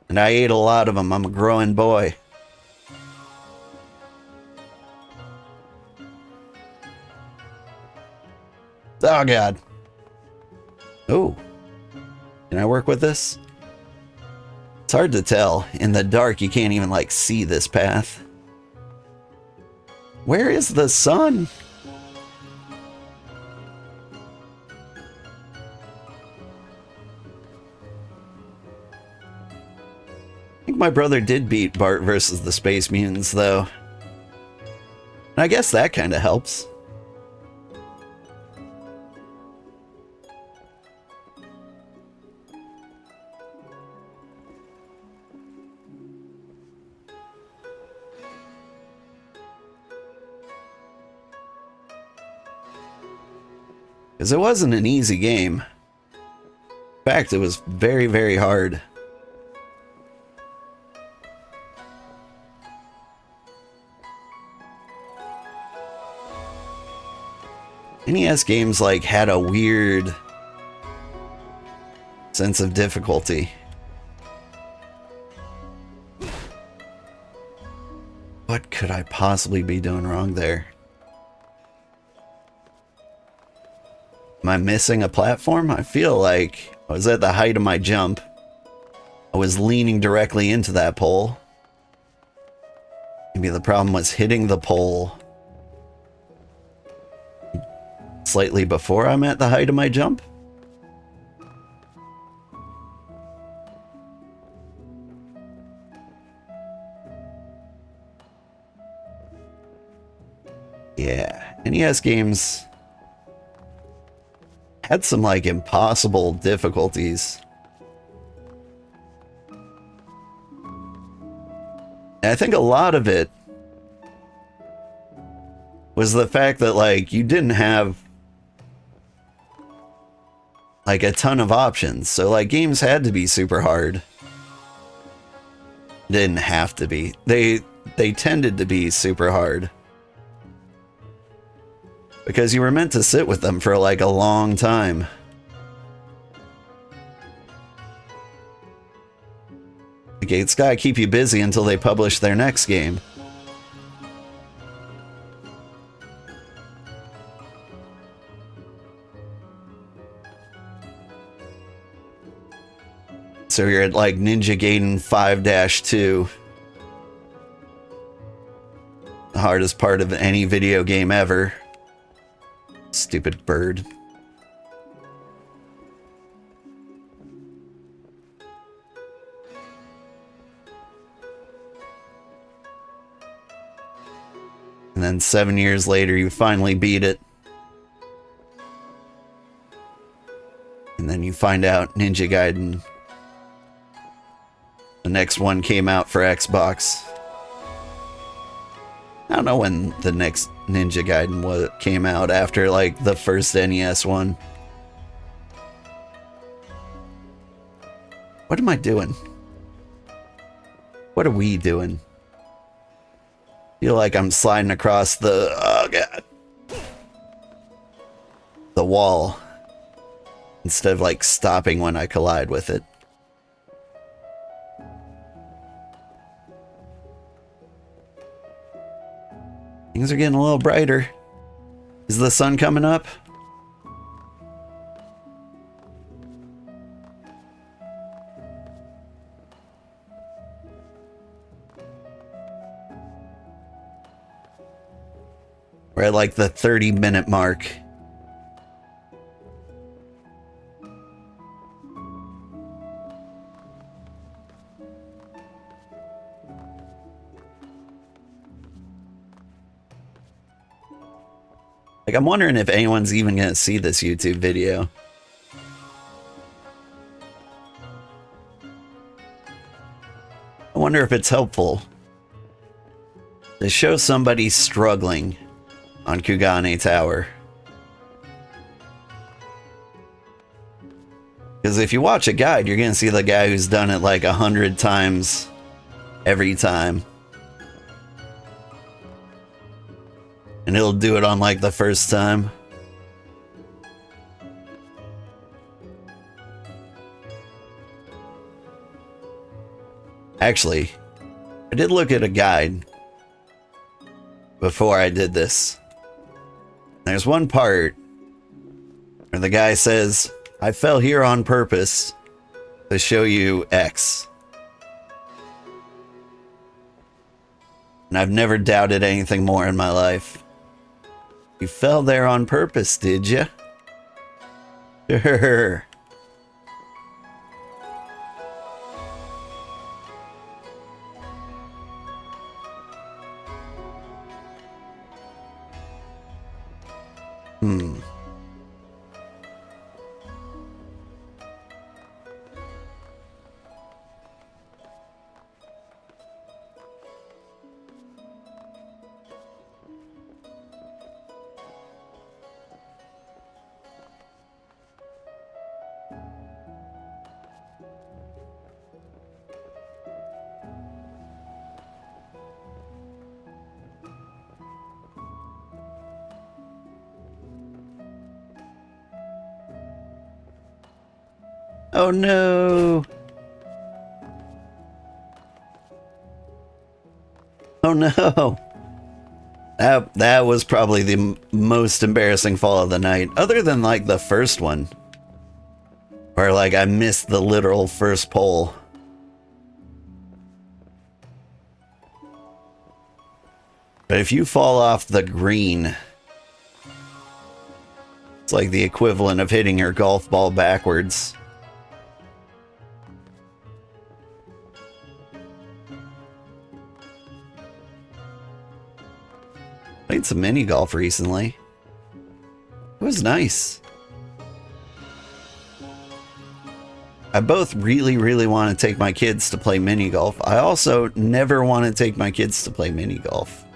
And I ate a lot of them. I'm a growing boy. Oh, God. Oh. Can I work with this? It's hard to tell. In the dark, you can't even, like, see this path. Where is the sun? I think my brother did beat Bart versus the Space Mutants, though. And I guess that kind of helps. Because it wasn't an easy game. In fact, it was very, very hard. NES games, like, had a weird sense of difficulty. What could I possibly be doing wrong there? Am I missing a platform? I feel like I was at the height of my jump. I was leaning directly into that pole. Maybe the problem was hitting the pole slightly before I'm at the height of my jump. Yeah, NES games had some like impossible difficulties. And I think a lot of it was the fact that like you didn't have like a ton of options. So like games had to be super hard. Didn't have to be. They tended to be super hard. Because you were meant to sit with them for like a long time. Okay, it's gotta keep you busy until they publish their next game. So you're at like Ninja Gaiden 5-2. The hardest part of any video game ever. Stupid bird. And then 7 years later, you finally beat it. And then you find out Ninja Gaiden. The next one came out for Xbox. I don't know when the next Ninja Gaiden came out after like the first NES one. What am I doing? What are we doing? Feel like I'm sliding across the the wall instead of like stopping when I collide with it. Things are getting a little brighter. Is the sun coming up? We're at like the 30-minute mark. Like, I'm wondering if anyone's even gonna see this YouTube video. I wonder if it's helpful to show somebody struggling on Kugane Tower. Because if you watch a guide, you're gonna see the guy who's done it like 100 times every time. And he'll do it on like the first time. Actually, I did look at a guide before I did this. There's one part where the guy says, I fell here on purpose to show you X. And I've never doubted anything more in my life. You fell there on purpose, did you? Sure. Oh no! Oh no! That was probably the most embarrassing fall of the night, other than like the first one, where like I missed the literal first pole. But if you fall off the green, it's like the equivalent of hitting your golf ball backwards. Played some mini golf recently. It was nice. I both really, really want to take my kids to play mini golf. I also never want to take my kids to play mini golf.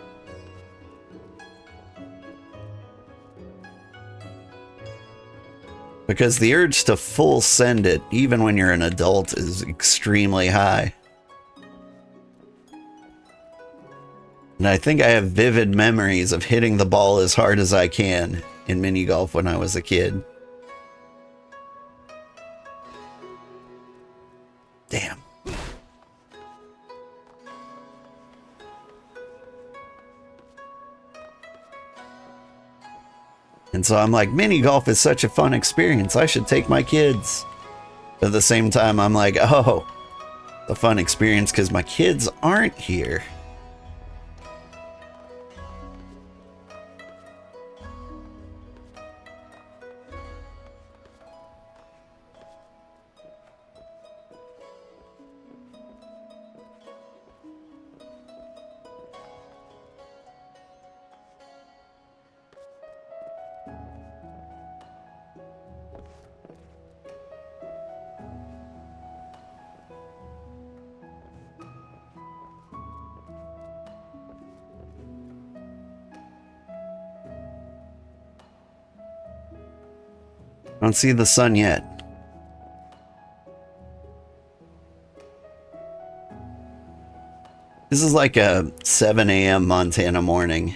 Because the urge to full send it, even when you're an adult, is extremely high. And I think I have vivid memories of hitting the ball as hard as I can in mini golf when I was a kid. Damn. And so I'm like, mini golf is such a fun experience. I should take my kids. But at the same time, I'm like, oh, the fun experience because my kids aren't here. I don't see the sun yet. This is like a 7 a.m. Montana morning.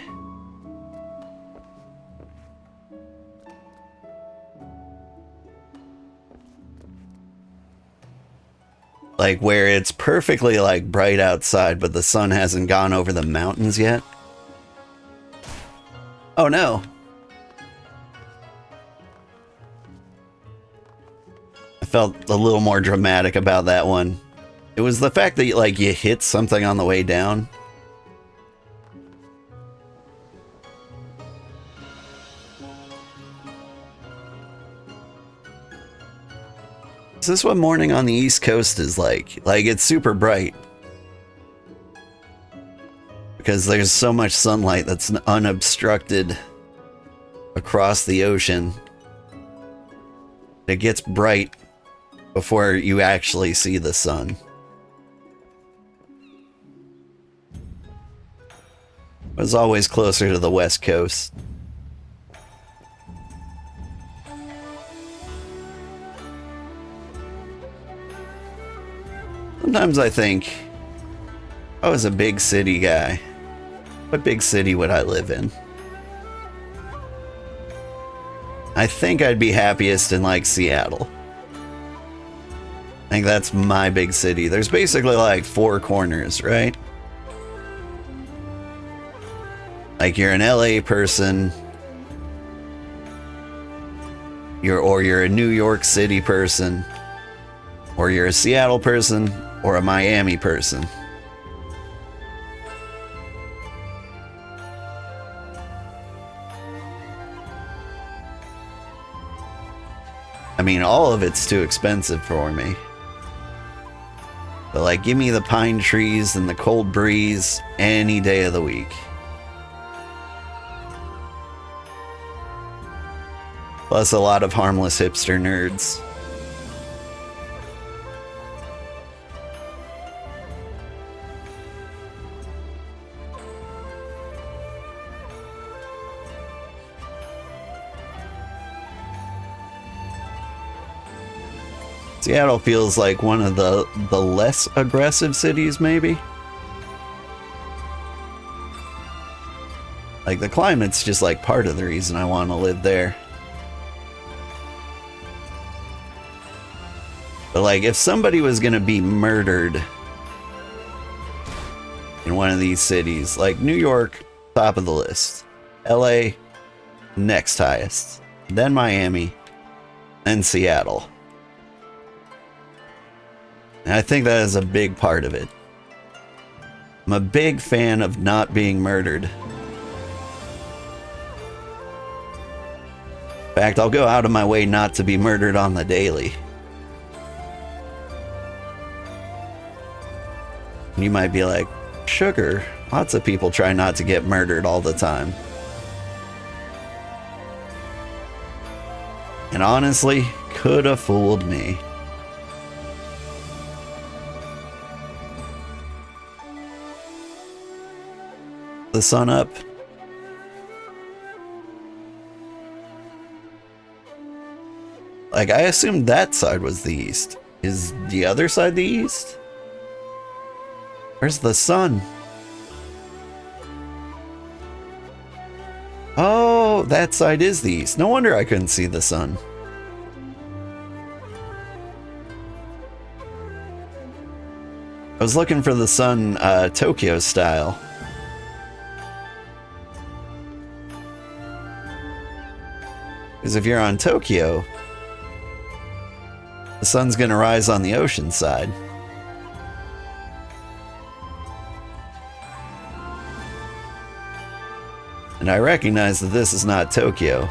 Like where it's perfectly like bright outside, but the sun hasn't gone over the mountains yet. Oh no. I felt a little more dramatic about that one. It was the fact that like you hit something on the way down. Is this what morning on the East Coast is like? Like it's super bright. Because there's so much sunlight that's unobstructed across the ocean. It gets bright before you actually see the sun. It was always closer to the West Coast. Sometimes I think, I was a big city guy. What big city would I live in? I think I'd be happiest in like Seattle. I think that's my big city. There's basically like 4 corners, right? Like you're an LA person, you're a New York City person, or you're a Seattle person, or a Miami person. I mean, all of it's too expensive for me. But like, give me the pine trees and the cold breeze any day of the week. Plus a lot of harmless hipster nerds. Seattle feels like one of the less aggressive cities, maybe. Like the climate's just like part of the reason I want to live there. But like if somebody was gonna be murdered in one of these cities, like New York, top of the list. LA, next highest. Then Miami, then Seattle. And I think that is a big part of it. I'm a big fan of not being murdered. fact, I'll go out of my way not to be murdered on the daily. You might be like, Sugar, lots of people try not to get murdered all the time. And honestly, could have fooled me. The sun up. Like, I assumed that side was the east. Is the other side the east? Where's the sun? Oh, that side is the east. No wonder I couldn't see the sun. I was looking for the sun Tokyo style. Because if you're on Tokyo, the sun's gonna rise on the ocean side. And I recognize that this is not Tokyo.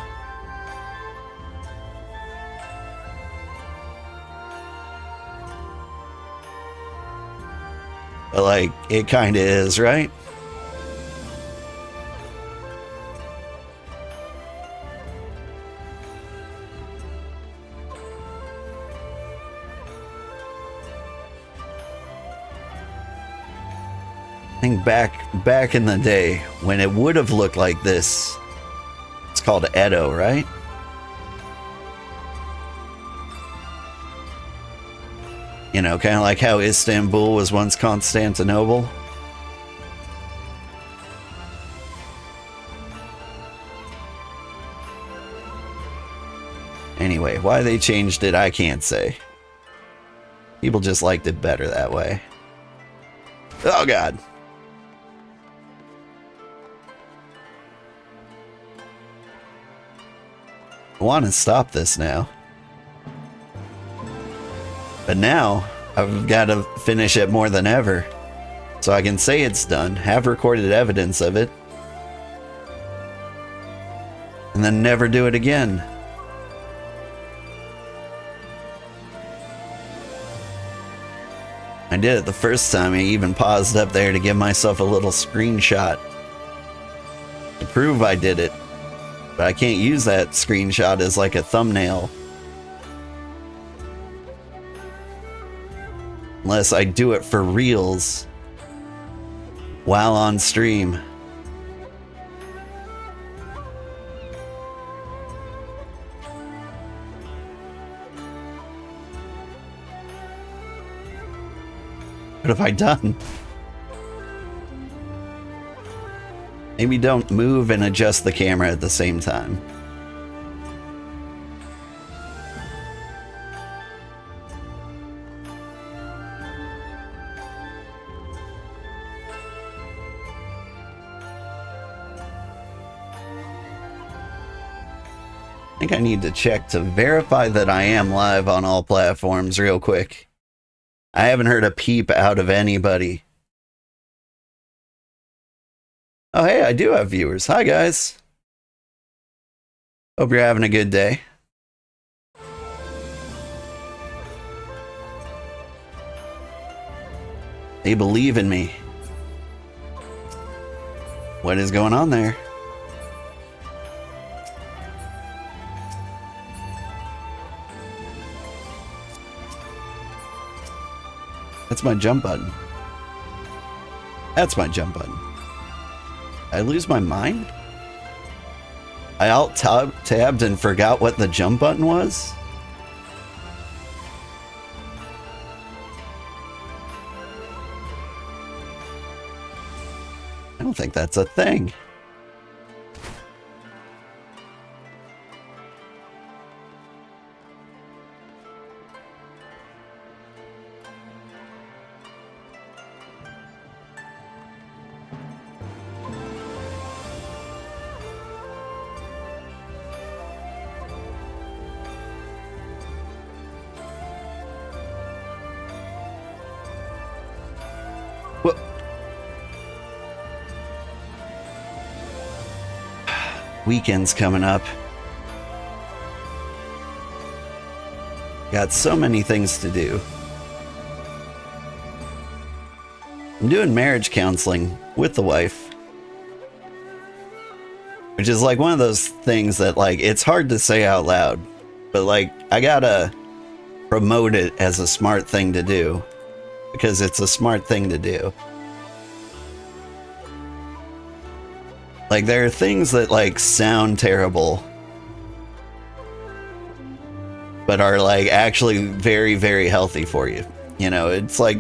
But like, it kinda is, right? I think back in the day when it would have looked like this, it's called Edo, right? You know, kind of like how Istanbul was once Constantinople. Anyway, why they changed it, I can't say. People just liked it better that way. Oh God. I want to stop this now. But now, I've got to finish it more than ever. So I can say it's done, have recorded evidence of it, and then never do it again. I did it the first time. I even paused up there to give myself a little screenshot to prove I did it. But I can't use that screenshot as like a thumbnail. Unless I do it for reals while on stream. What have I done? Maybe don't move and adjust the camera at the same time. I think I need to check to verify that I am live on all platforms real quick. I haven't heard a peep out of anybody. Oh, hey, I do have viewers. Hi, guys. Hope you're having a good day. They believe in me. What is going on there? That's my jump button. That's my jump button. Did I lose my mind? I alt-tabbed and forgot what the jump button was? I don't think that's a thing. Weekend's coming up. Got so many things to do. I'm doing marriage counseling with the wife, which is like one of those things that like it's hard to say out loud, but like I gotta promote it as a smart thing to do because it's a smart thing to do. Like there are things that like sound terrible but are like actually very, very healthy for you. You know, it's like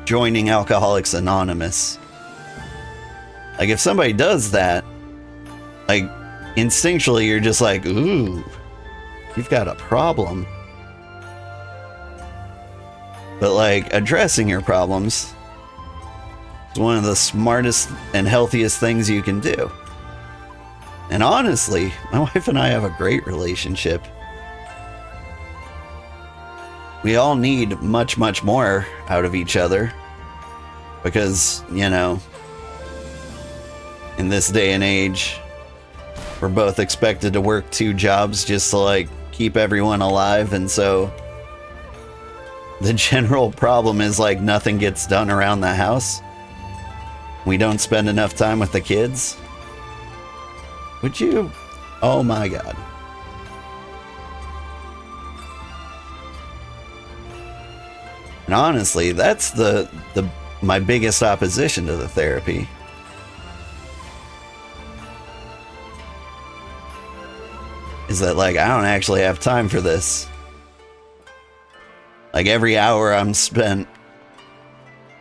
joining Alcoholics Anonymous. Like if somebody does that, like instinctually you're just like, ooh, you've got a problem. But like addressing your problems is one of the smartest and healthiest things you can do. And honestly, my wife and I have a great relationship. We all need much, much more out of each other because, you know, in this day and age, we're both expected to work 2 jobs just to like keep everyone alive. And so the general problem is like nothing gets done around the house. We don't spend enough time with the kids. Would you? Oh my God. And honestly, that's my biggest opposition to the therapy. Is that like I don't actually have time for this. Like every hour I'm spent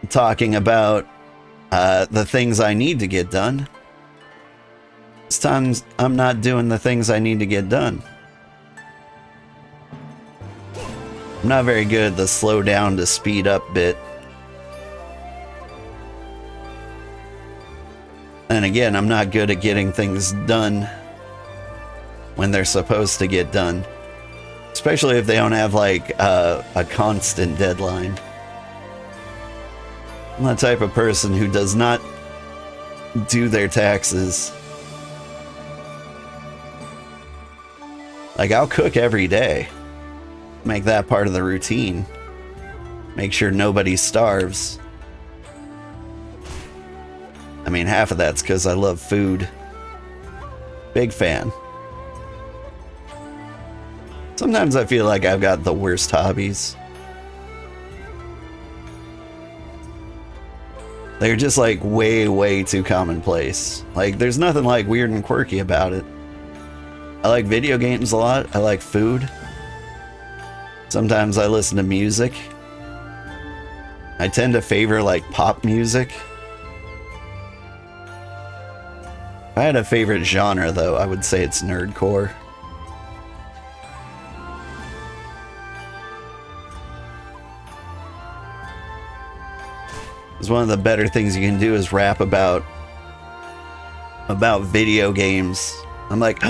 talking about the things I need to get done. Sometimes I'm not doing the things I need to get done. I'm not very good at the slow down to speed up bit. And again, I'm not good at getting things done when they're supposed to get done. Especially if they don't have like a constant deadline. I'm the type of person who does not do their taxes. Like I'll cook every day. Make that part of the routine. Make sure nobody starves. I mean, half of that's because I love food. Big fan. Sometimes I feel like I've got the worst hobbies. They're just like way, way too commonplace. Like there's nothing like weird and quirky about it. I like video games a lot. I like food. Sometimes I listen to music. I tend to favor like pop music. If I had a favorite genre though, I would say it's nerdcore. It's one of the better things you can do is rap about video games. I'm like,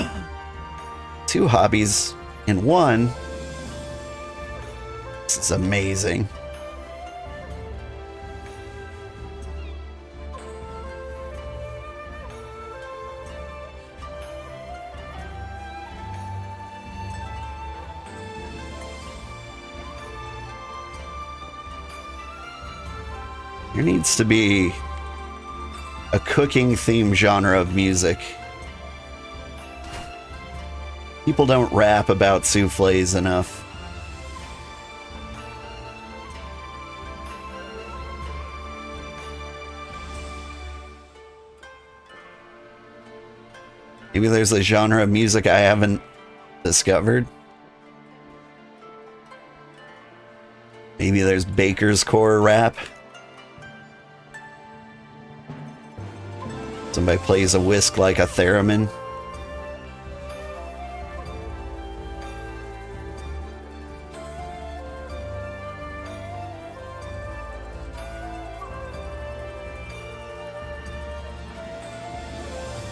2 hobbies in one. This is amazing. There needs to be a cooking theme genre of music. People don't rap about soufflés enough. Maybe there's a genre of music I haven't discovered. Maybe there's baker's core rap. Somebody plays a whisk like a theremin.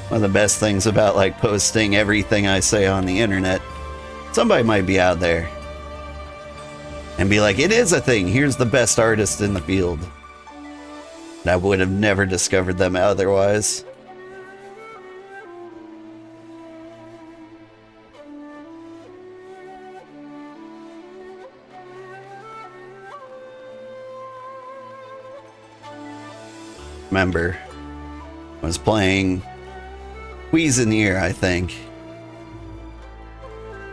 One of the best things about like posting everything I say on the internet, somebody might be out there and be like, it is a thing, here's the best artist in the field. And I would have never discovered them otherwise. remember. I was playing Cuisinier, I think.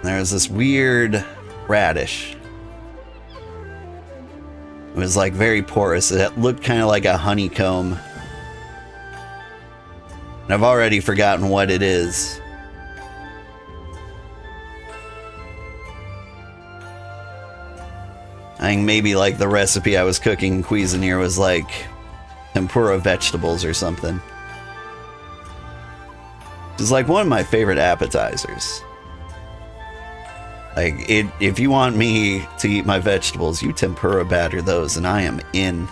There's this weird radish. It was like very porous. It looked kind of like a honeycomb. And I've already forgotten what it is. I think maybe like the recipe I was cooking in Cuisinier was like tempura vegetables or something. It's like one of my favorite appetizers. Like, if you want me to eat my vegetables, you tempura batter those and I am in.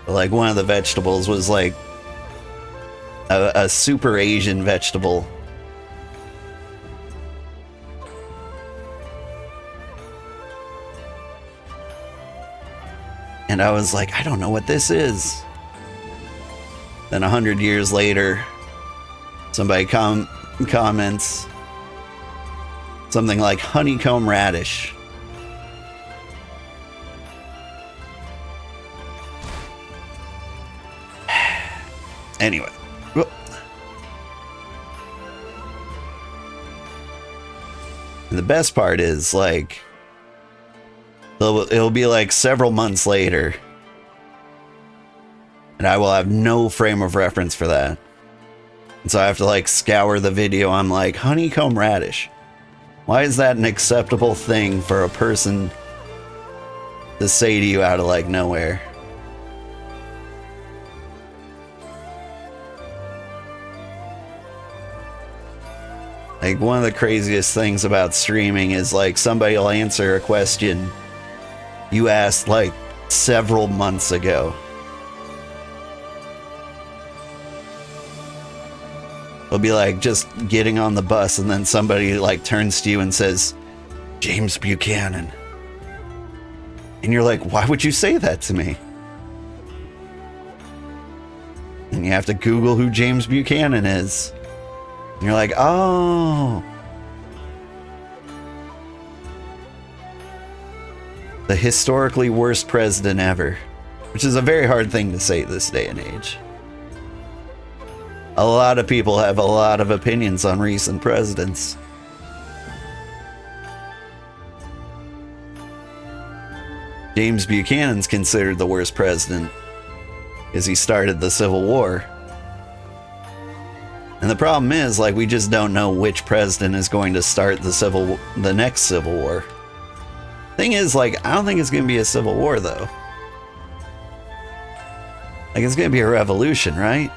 But like one of the vegetables was like a super Asian vegetable. And I was like, I don't know what this is. Then 100 years later, somebody comments something like honeycomb radish. Anyway. And the best part is, like, it'll be like several months later, and I will have no frame of reference for that. And so I have to like scour the video. I'm like, honeycomb radish. Why is that an acceptable thing for a person to say to you out of like nowhere? Like, one of the craziest things about streaming is like somebody will answer a question you asked like several months ago. It'll be like just getting on the bus and then somebody like turns to you and says, James Buchanan. And you're like, why would you say that to me? And you have to Google who James Buchanan is. And you're like, oh. The historically worst president ever. Which is a very hard thing to say this day and age. A lot of people have a lot of opinions on recent presidents. James Buchanan's considered the worst president because he started the Civil War. And the problem is, like, we just don't know which president is going to start the next Civil War. Thing is, like, I don't think it's going to be a Civil War, though. Like, it's going to be a revolution, right?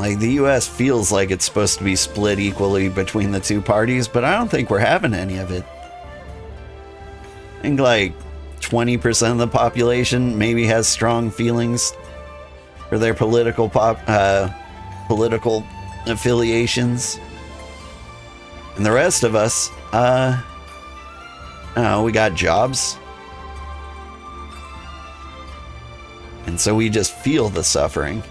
Like, the US feels like it's supposed to be split equally between the two parties, but I don't think we're having any of it. I think, like, 20% of the population maybe has strong feelings for their political affiliations. And the rest of us, I don't know, we got jobs. And so we just feel the suffering.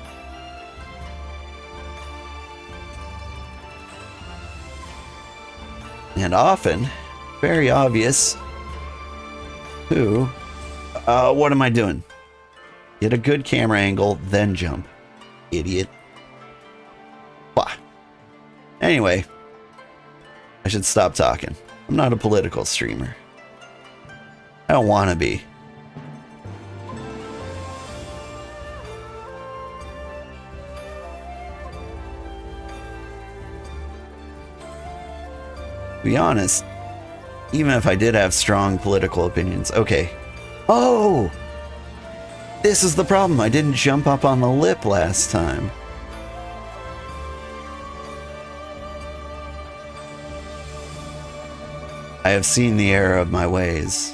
And often, very obvious, what am I doing? Get a good camera angle, then jump. Idiot. Bah. Anyway, I should stop talking. I'm not a political streamer. I don't want to be. To be honest, even if I did have strong political opinions, okay. Oh! This is the problem. I didn't jump up on the lip last time. I have seen the error of my ways.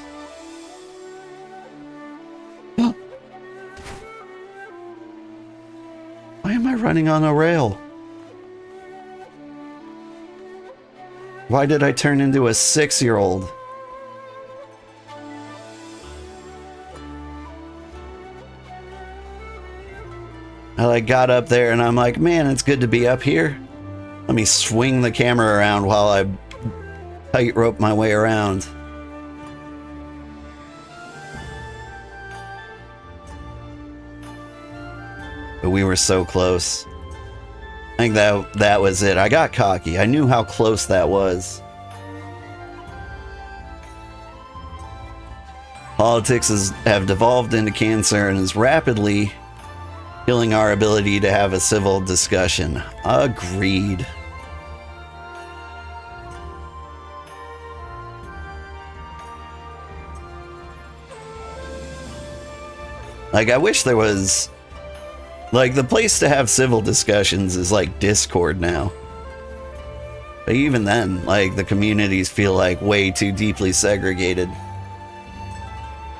Why am I running on a rail? Why did I turn into a 6-year-old? I like got up there and I'm like, man, it's good to be up here. Let me swing the camera around while I tightrope my way around. But we were so close. I think that was it. I got cocky. I knew how close that was. Politics have devolved into cancer and is rapidly killing our ability to have a civil discussion. Agreed. Like, I wish there was... Like, the place to have civil discussions is like Discord now. But even then, like, the communities feel like way too deeply segregated.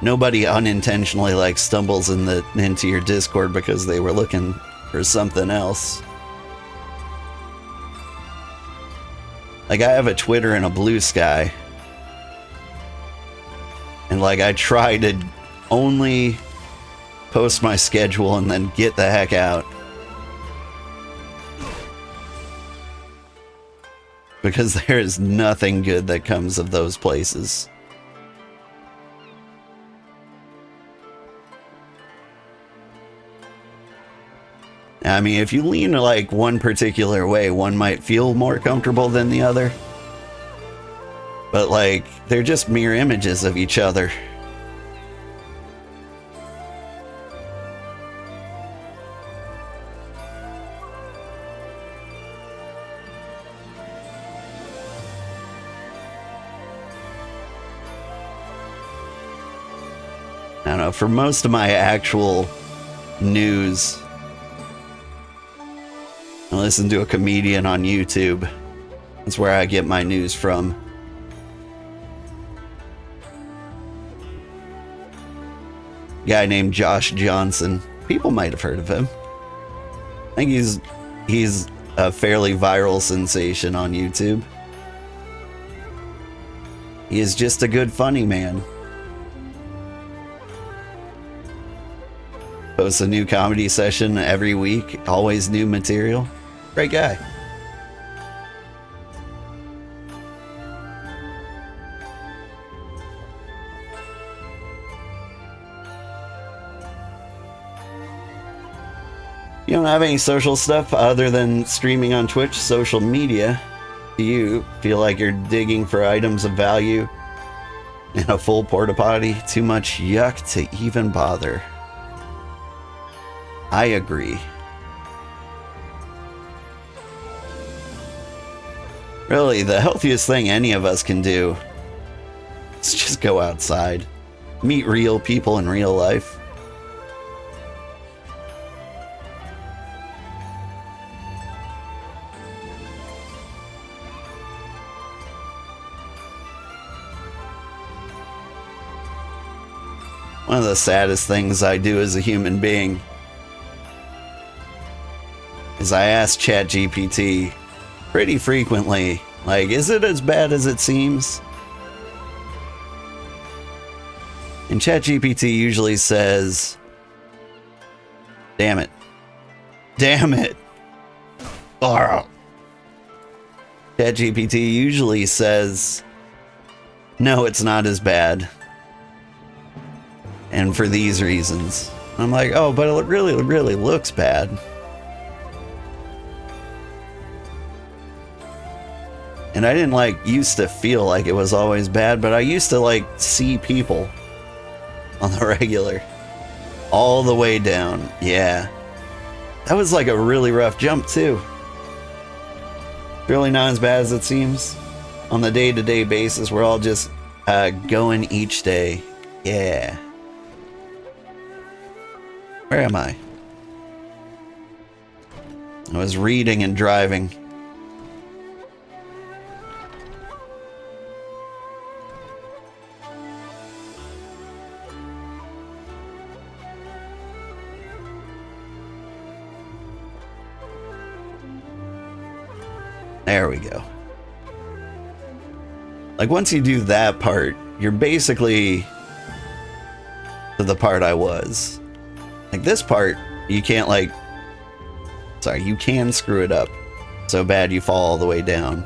Nobody unintentionally like stumbles into your Discord because they were looking for something else. Like, I have a Twitter and a Blue Sky. And like, I try to only post my schedule and then get the heck out. Because there is nothing good that comes of those places. I mean, if you lean like one particular way, one might feel more comfortable than the other. But like, they're just mirror images of each other. I don't know, for most of my actual news, I listen to a comedian on YouTube. That's where I get my news from. Guy named Josh Johnson. People might have heard of him. I think he's a fairly viral sensation on YouTube. He is just a good funny man. Posts a new comedy session every week, always new material. Great guy. You don't have any social stuff other than streaming on Twitch, social media? Do you feel like you're digging for items of value in a full porta potty? Too much yuck to even bother. I agree. Really, the healthiest thing any of us can do is just go outside. Meet real people in real life. One of the saddest things I do as a human being is I ask ChatGPT pretty frequently, like, is it as bad as it seems? And ChatGPT usually says, damn it. Damn it. ChatGPT usually says, no, it's not as bad. And for these reasons. I'm like, oh, but it really looks bad. And I didn't like used to feel like it was always bad, but I used to like see people on the regular all the way down. Yeah. That was like a really rough jump too. Really not as bad as it seems. On the day-to-day basis, we're all just going each day. Yeah. Where am I? I was reading and driving. There we go. Like, once you do that part, you're basically to the part I was. Like, this part, you can't, like... Sorry, you can screw it up so bad you fall all the way down.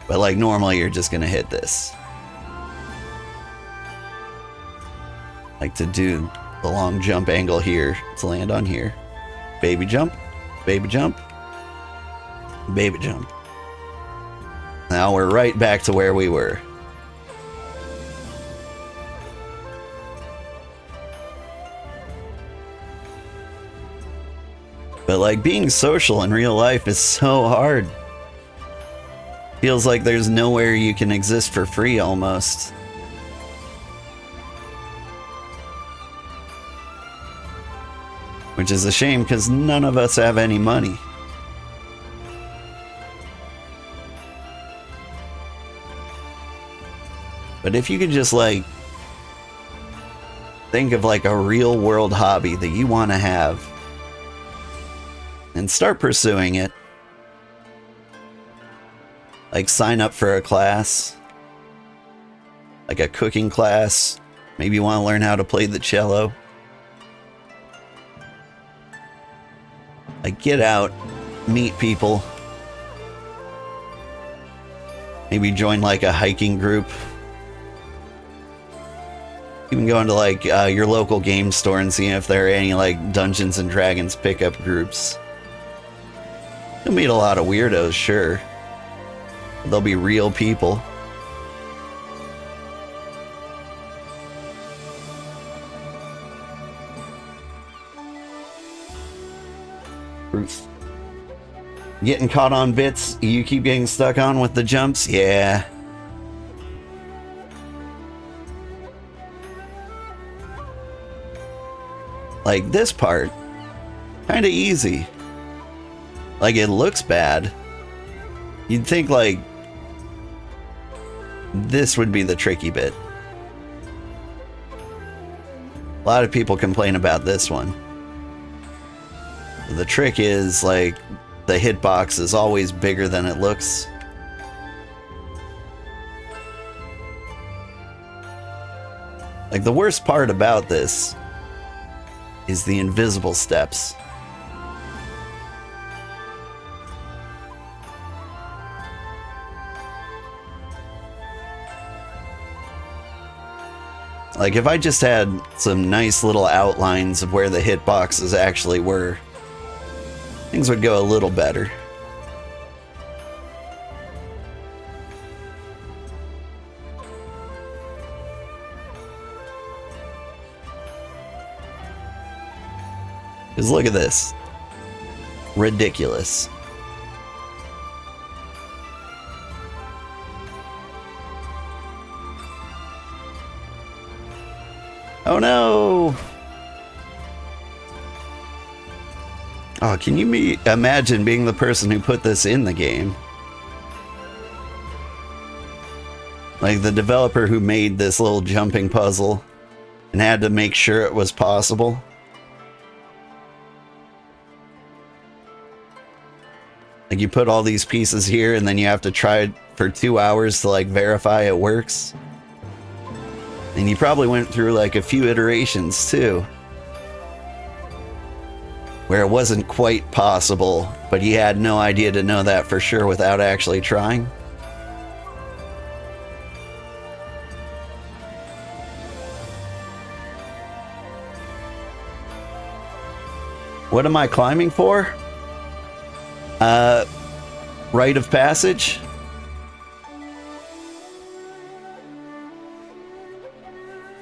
But, like, normally you're just gonna hit this. Like, to do the long jump angle here. Let's land on here. Baby jump, baby jump, baby jump. Now we're right back to where we were. But like being social in real life is so hard. Feels like there's nowhere you can exist for free almost. Which is a shame because none of us have any money. But if you could just like think of like a real world hobby that you want to have and start pursuing it. Like sign up for a class, like a cooking class. Maybe you want to learn how to play the cello. Like get out, meet people. Maybe join like a hiking group. Even go into like your local game store and see if there are any like Dungeons and Dragons pickup groups. You'll meet a lot of weirdos, sure. They'll be real people. Ruth. Getting caught on bits you keep getting stuck on with the jumps? Yeah. Like this part, kinda easy. Like it looks bad. You'd think like this would be the tricky bit. A lot of people complain about this one. The trick is like the hitbox is always bigger than it looks. Like the worst part about this is the invisible steps. Like if I just had some nice little outlines of where the hitboxes actually were, things would go a little better. Because look at this. Ridiculous. Oh no! Oh, can you imagine being the person who put this in the game? Like the developer who made this little jumping puzzle and had to make sure it was possible. Like you put all these pieces here and then you have to try it for 2 hours to like verify it works. And you probably went through like a few iterations too, where it wasn't quite possible, but you had no idea to know that for sure without actually trying. What am I climbing for? Rite of passage?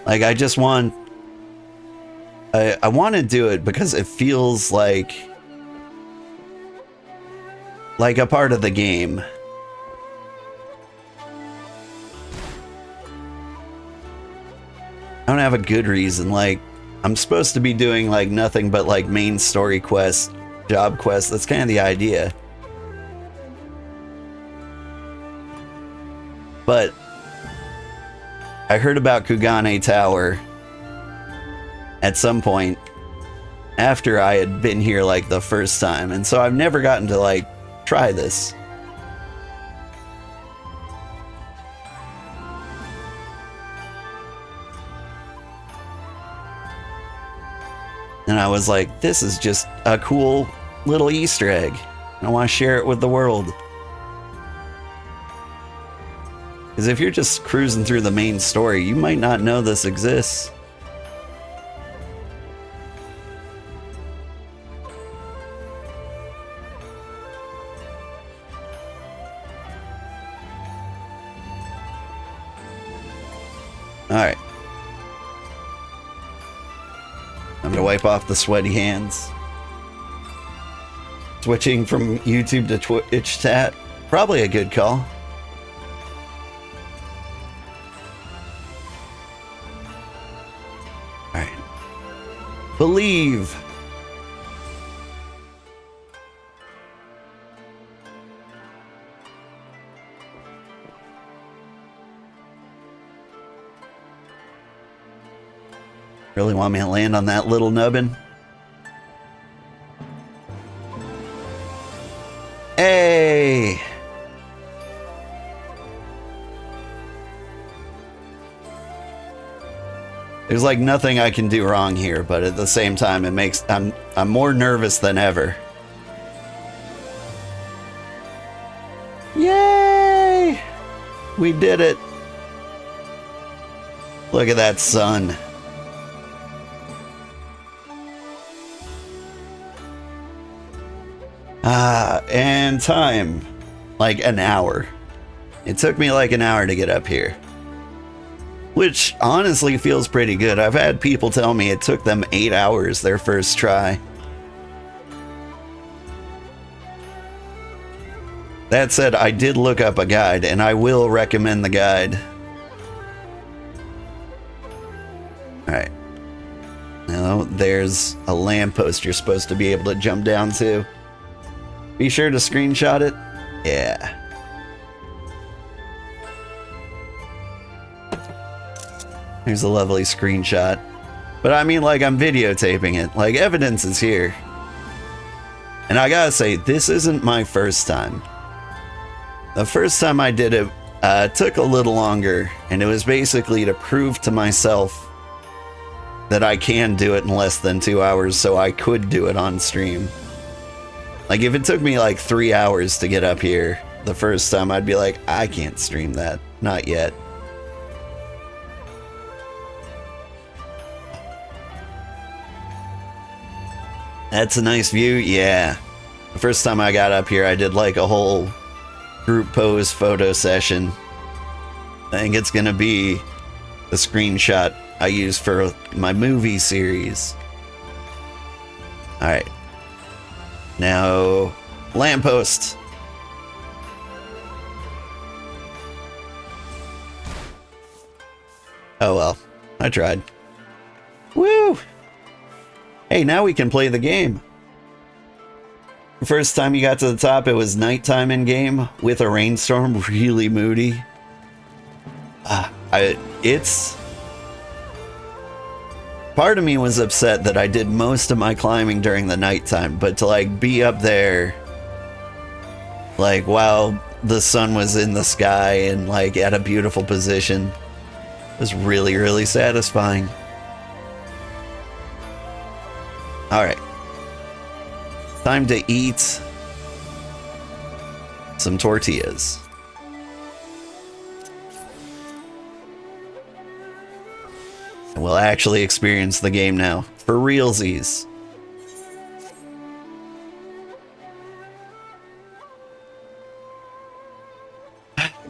Like I just want... I want to do it because it feels like a part of the game. I don't have a good reason. Like I'm supposed to be doing like nothing but like main story quests, job quests. That's kind of the idea. But I heard about Kugane Tower at some point after I had been here like the first time, and so I've never gotten to like try this. And I was like, this is just a cool little Easter egg. I want to share it with the world. Because if you're just cruising through the main story, you might not know this exists. Alright. I'm gonna wipe off the sweaty hands. Switching from YouTube to Twitch chat. Probably a good call. Alright. Believe. Really want me to land on that little nubbin? Hey! There's like nothing I can do wrong here, but at the same time it makes I'm more nervous than ever. Yay! We did it. Look at that sun. And time. Like an hour. It took me like an hour to get up here. Which honestly feels pretty good. I've had people tell me it took them 8 hours their first try. That said, I did look up a guide, and I will recommend the guide. Alright. Now, there's a lamppost you're supposed to be able to jump down to. Be sure to screenshot it. Yeah. Here's a lovely screenshot. But I mean, like, I'm videotaping it. Like, evidence is here. And I gotta say, this isn't my first time. The first time I did it took a little longer, and it was basically to prove to myself that I can do it in less than 2 hours, so I could do it on stream. Like, if it took me like 3 hours to get up here the first time, I'd be like, I can't stream that. Not yet. That's a nice view, yeah. The first time I got up here, I did like a whole group pose photo session. I think it's gonna be the screenshot I use for my movie series. Alright. Now, lamppost. Oh well, I tried. Woo! Hey, now we can play the game. The first time you got to the top, it was nighttime in game with a rainstorm, really moody. It's... Part of me was upset that I did most of my climbing during the nighttime, but to like be up there, like while the sun was in the sky and like at a beautiful position, was really, really satisfying. Alright. Time to eat some tortillas. And we'll actually experience the game now. For realsies.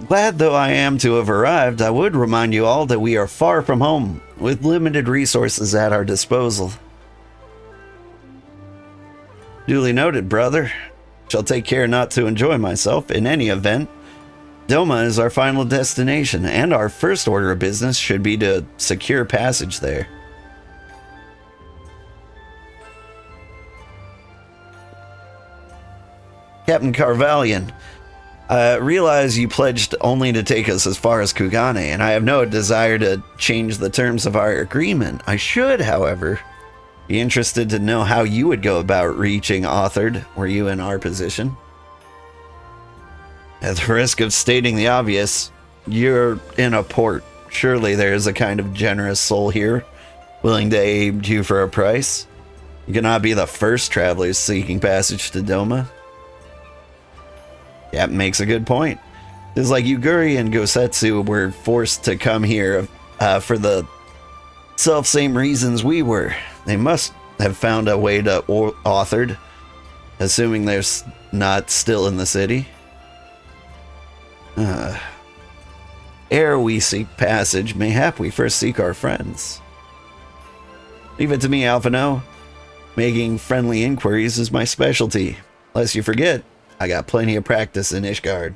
Glad though I am to have arrived, I would remind you all that we are far from home, with limited resources at our disposal. Duly noted, brother. Shall take care not to enjoy myself in any event. Doma is our final destination, and our first order of business should be to secure passage there. Captain Carvalian, I realize you pledged only to take us as far as Kugane, and I have no desire to change the terms of our agreement. I should, however, be interested to know how you would go about reaching Authard, were you in our position. At the risk of stating the obvious, you're in a port. Surely there is a kind of generous soul here, willing to aid you for a price. You cannot be the first travelers seeking passage to Doma. That makes a good point. It's like Yuguri and Gosetsu were forced to come here for the self-same reasons we were. They must have found a way to Authard, assuming they're not still in the city. ere we seek passage, mayhap we first seek our friends. Leave it to me, Alphino. Making friendly inquiries is my specialty. Lest you forget, I got plenty of practice in Ishgard.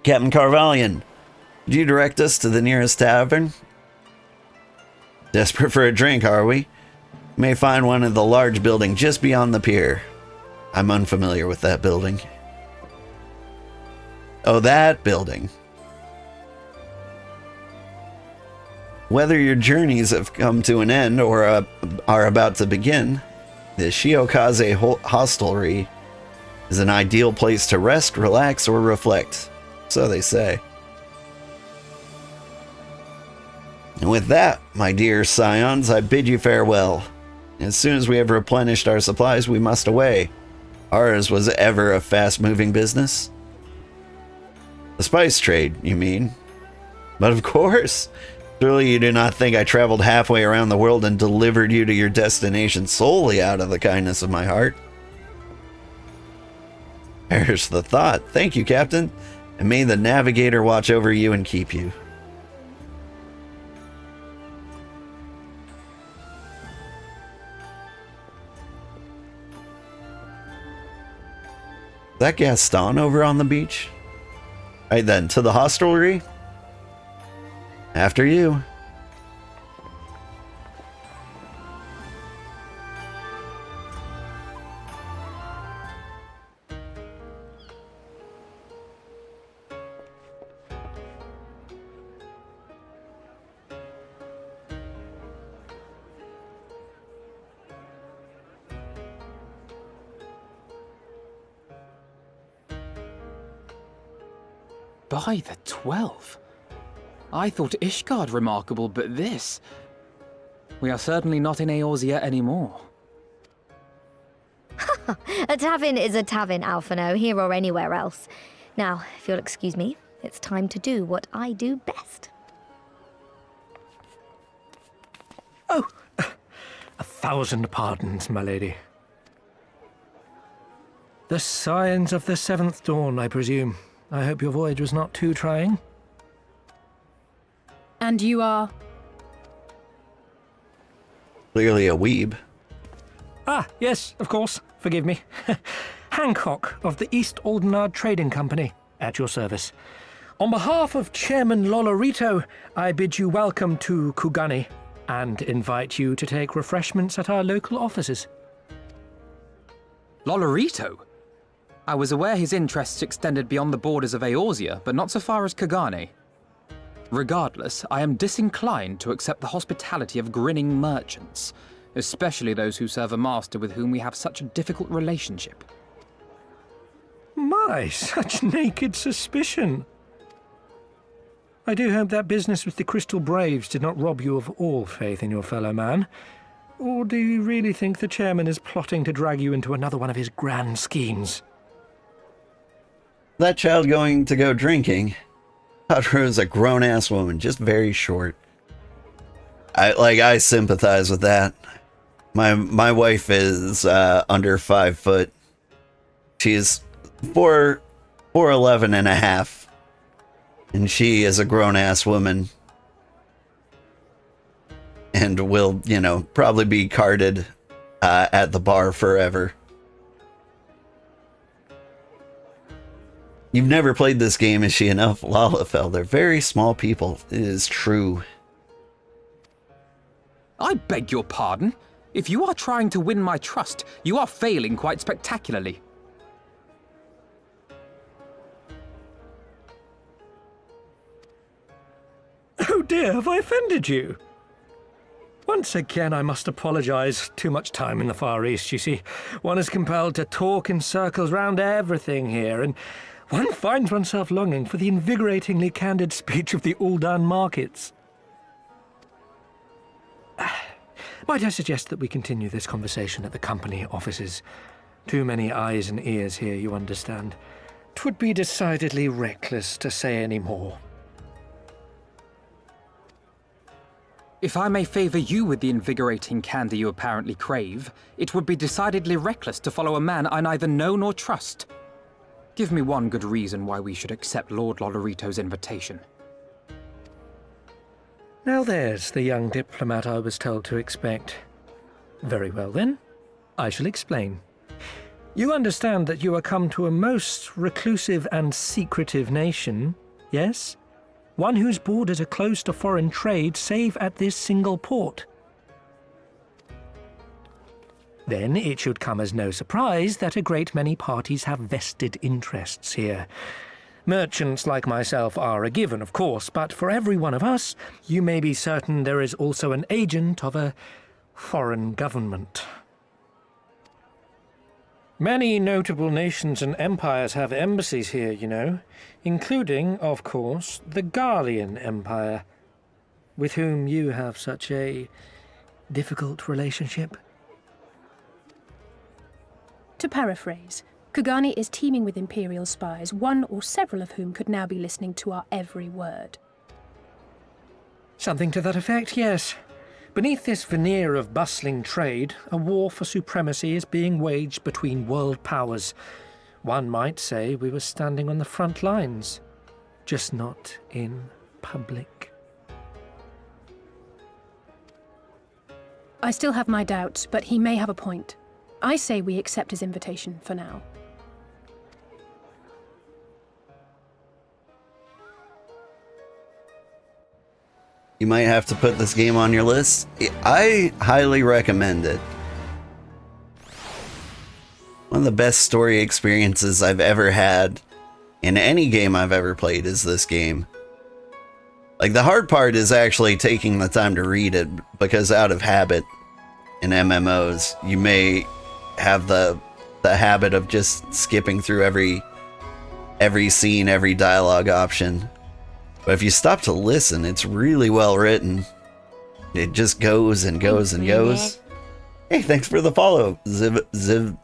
Captain Carvalion, would you direct us to the nearest tavern? Desperate for a drink, are we? May find one in the large building just beyond the pier. I'm unfamiliar with that building. Oh, that building. Whether your journeys have come to an end or are about to begin, the Shiokaze hostelry is an ideal place to rest, relax, or reflect. So they say. And with that, my dear scions, I bid you farewell. As soon as we have replenished our supplies, we must away. Ours was ever a fast-moving business. The spice trade, you mean? But of course, surely you do not think I traveled halfway around the world and delivered you to your destination solely out of the kindness of my heart. Perish the thought. Thank you, Captain, and may the Navigator watch over you and keep you. Is that Gaston over on the beach? Right then, to the hostelry? After you. By the 12. I thought Ishgard remarkable, but this... We are certainly not in Eorzea anymore. A tavern is a tavern, Alphino, here or anywhere else. Now, if you'll excuse me, it's time to do what I do best. Oh, 1,000 pardons, my lady. The Scions of the Seventh Dawn, I presume. I hope your voyage was not too trying. And you are? Clearly a weeb. Ah, yes, of course. Forgive me. Hancock of the East Aldenard Trading Company, at your service. On behalf of Chairman Lolorito, I bid you welcome to Kugane and invite you to take refreshments at our local offices. Lolorito? I was aware his interests extended beyond the borders of Eorzea, but not so far as Kugane. Regardless, I am disinclined to accept the hospitality of grinning merchants, especially those who serve a master with whom we have such a difficult relationship. My, such naked suspicion. I do hope that business with the Crystal Braves did not rob you of all faith in your fellow man. Or do you really think the chairman is plotting to drag you into another one of his grand schemes? That child going to go drinking. Thought her as a grown-ass woman, just very short. I sympathize with that. My wife is under 5 foot. She's 4'11" and a half. And she is a grown-ass woman. And will, you know, probably be carded at the bar forever. You've never played this game, is she enough? Lalafell, they're very small people. It is true. I beg your pardon? If you are trying to win my trust, you are failing quite spectacularly. Oh dear, have I offended you? Once again, I must apologize. Too much time in the Far East, you see. One is compelled to talk in circles round everything here, and one finds oneself longing for the invigoratingly candid speech of the Uldan markets. Might I suggest that we continue this conversation at the company offices? Too many eyes and ears here, you understand. 'Twould be decidedly reckless to say any more. If I may favor you with the invigorating candy you apparently crave, it would be decidedly reckless to follow a man I neither know nor trust. Give me one good reason why we should accept Lord Lodorito's invitation. Now there's the young diplomat I was told to expect. Very well then, I shall explain. You understand that you are come to a most reclusive and secretive nation, yes? One whose borders are closed to foreign trade save at this single port. Then it should come as no surprise that a great many parties have vested interests here. Merchants like myself are a given, of course, but for every one of us, you may be certain there is also an agent of a foreign government. Many notable nations and empires have embassies here, you know, including, of course, the Garlean Empire, with whom you have such a difficult relationship. To paraphrase, Kugane is teeming with Imperial spies, one or several of whom could now be listening to our every word. Something to that effect, yes. Beneath this veneer of bustling trade, a war for supremacy is being waged between world powers. One might say we were standing on the front lines, just not in public. I still have my doubts, but he may have a point. I say we accept his invitation for now. You might have to put this game on your list. I highly recommend it. One of the best story experiences I've ever had in any game I've ever played is this game. Like, the hard part is actually taking the time to read it, because out of habit in MMOs, you may have the habit of just skipping through every scene, every dialogue option. But if you stop to listen, it's really well written. It just goes and goes and goes. Hey, thanks for the follow, Zivzov.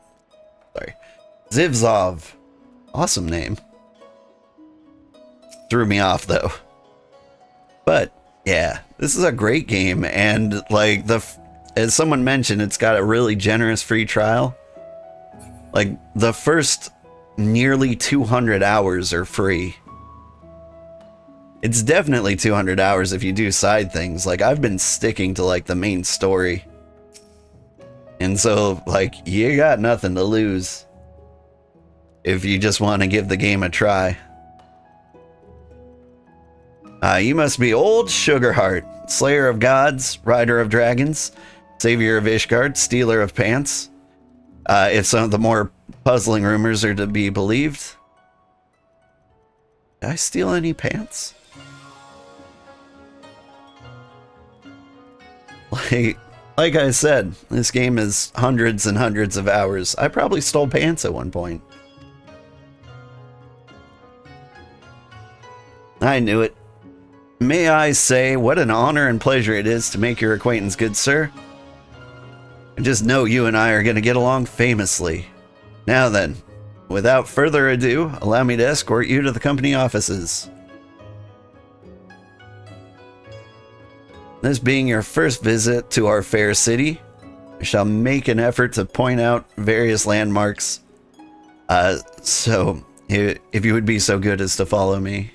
Awesome name. Threw me off though. But yeah, this is a great game, and like as someone mentioned, it's got a really generous free trial. Like, the first nearly 200 hours are free. It's definitely 200 hours if you do side things. Like, I've been sticking to like the main story. And so, like, you got nothing to lose if you just want to give the game a try. You must be old Sugarheart, slayer of gods, rider of dragons, savior of Ishgard, stealer of pants. If some of the more puzzling rumors are to be believed. Did I steal any pants? Like I said, this game is hundreds and hundreds of hours. I probably stole pants at one point. I knew it. May I say, what an honor and pleasure it is to make your acquaintance, good sir. I just know you and I are going to get along famously. Now then, without further ado, allow me to escort you to the company offices. This being your first visit to our fair city, I shall make an effort to point out various landmarks. So, if you would be so good as to follow me.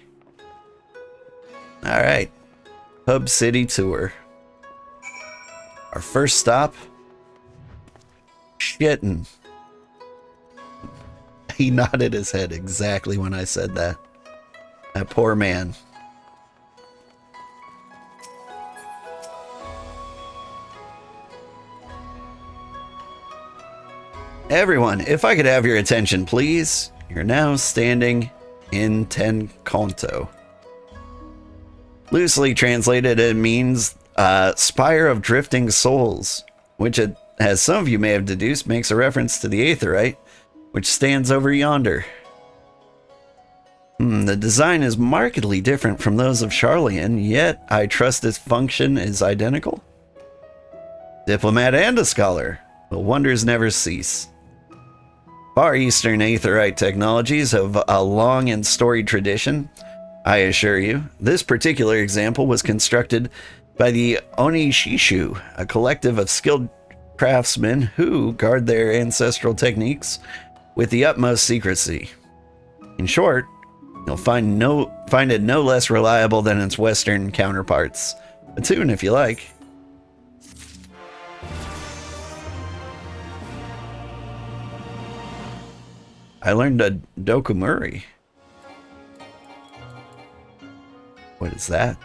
Alright, Hub City Tour. Our first stop, Shitten. He nodded his head exactly when I said that. That poor man. Everyone, if I could have your attention, please. You're now standing in Ten Conto. Loosely translated, it means Spire of Drifting Souls, which, as some of you may have deduced, makes a reference to the Aetheryte, which stands over yonder. The design is markedly different from those of Sharlayan, yet I trust its function is identical. Diplomat and a scholar, the wonders never cease. Far Eastern Aetheryte technologies have a long and storied tradition. I assure you, this particular example was constructed by the Onishishu, a collective of skilled craftsmen who guard their ancestral techniques with the utmost secrecy. In short, you'll find it no less reliable than its Western counterparts. Attune if you like. I learned a Dokumuri. What is that?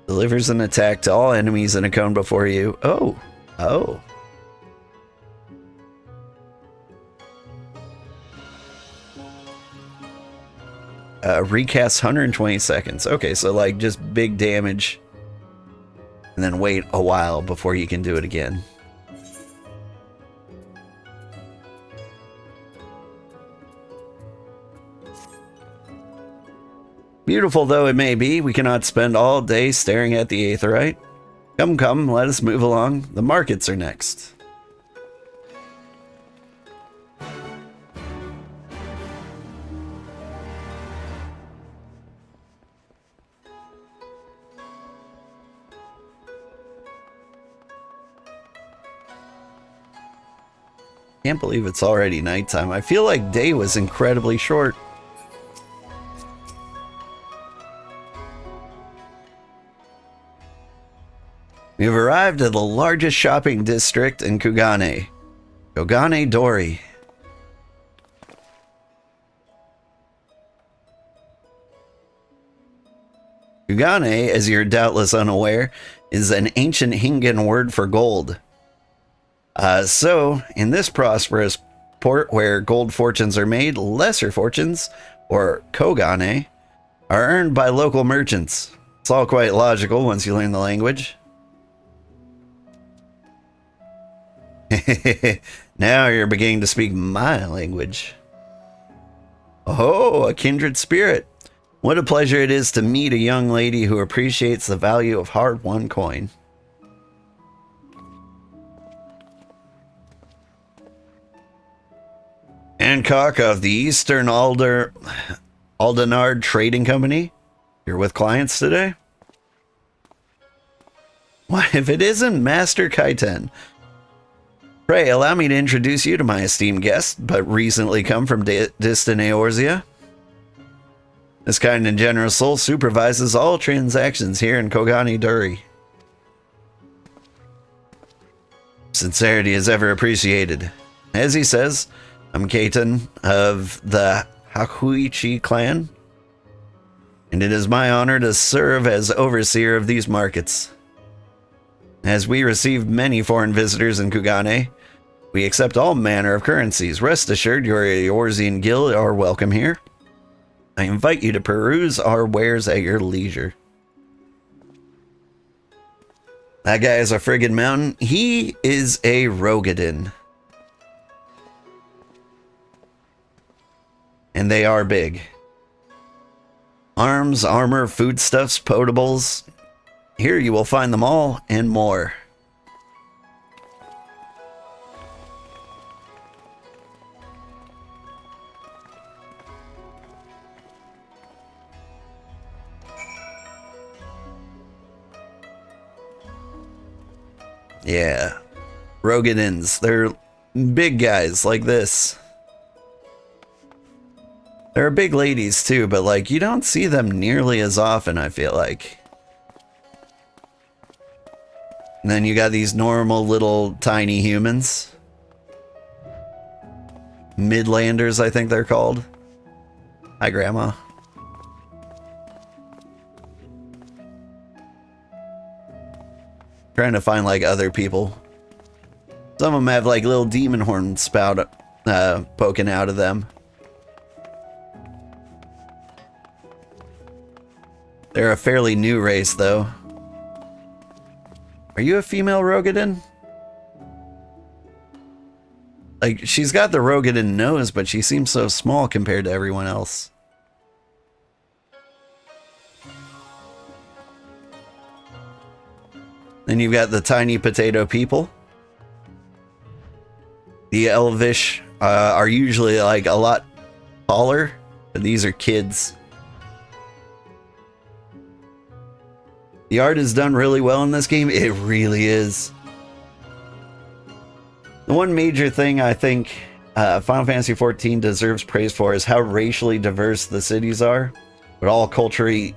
Delivers an attack to all enemies in a cone before you. Oh. Recast 120 seconds. Okay, so like just big damage. And then wait a while before you can do it again. Beautiful though it may be, we cannot spend all day staring at the aetheryte. Come, let us move along. The markets are next. Can't believe it's already nighttime. I feel like day was incredibly short. We have arrived at the largest shopping district in Kugane. Kugane Dori. Kugane, as you're doubtless unaware, is an ancient Hingan word for gold. So, in this prosperous port where gold fortunes are made, lesser fortunes, or Kogane, are earned by local merchants. It's all quite logical once you learn the language. Now you're beginning to speak my language. Oh, a kindred spirit. What a pleasure it is to meet a young lady who appreciates the value of hard-won coin. Hancock of the Eastern Aldenard Trading Company. You're with clients today? Why, if it isn't Master Kaiten. Pray, allow me to introduce you to my esteemed guest, but recently come from distant Eorzea. This kind and generous soul supervises all transactions here in Kogane Duri. Sincerity is ever appreciated. As he says, I'm Kaiten of the Hakuichi clan, and it is my honor to serve as overseer of these markets. As we receive many foreign visitors in Kugane, we accept all manner of currencies. Rest assured your Eorzean guild are welcome here. I invite you to peruse our wares at your leisure. That guy is a friggin' mountain. He is a Rogadin. And they are big. Arms, armor, foodstuffs, potables. Here you will find them all and more. Yeah, Rogadins, they're big guys like this. There are big ladies too, but like you don't see them nearly as often, I feel like. And then you got these normal little tiny humans. Midlanders, I think they're called. Hi, Grandma. Trying to find like other people. Some of them have like little demon horns spout poking out of them. They're a fairly new race though. Are you a female Rogadin? Like she's got the Rogadin nose, but she seems so small compared to everyone else. Then you've got the tiny potato people. The Elvish are usually like a lot taller, but these are kids. The art is done really well in this game. It really is. The one major thing I think Final Fantasy XIV deserves praise for is how racially diverse the cities are, but all culturally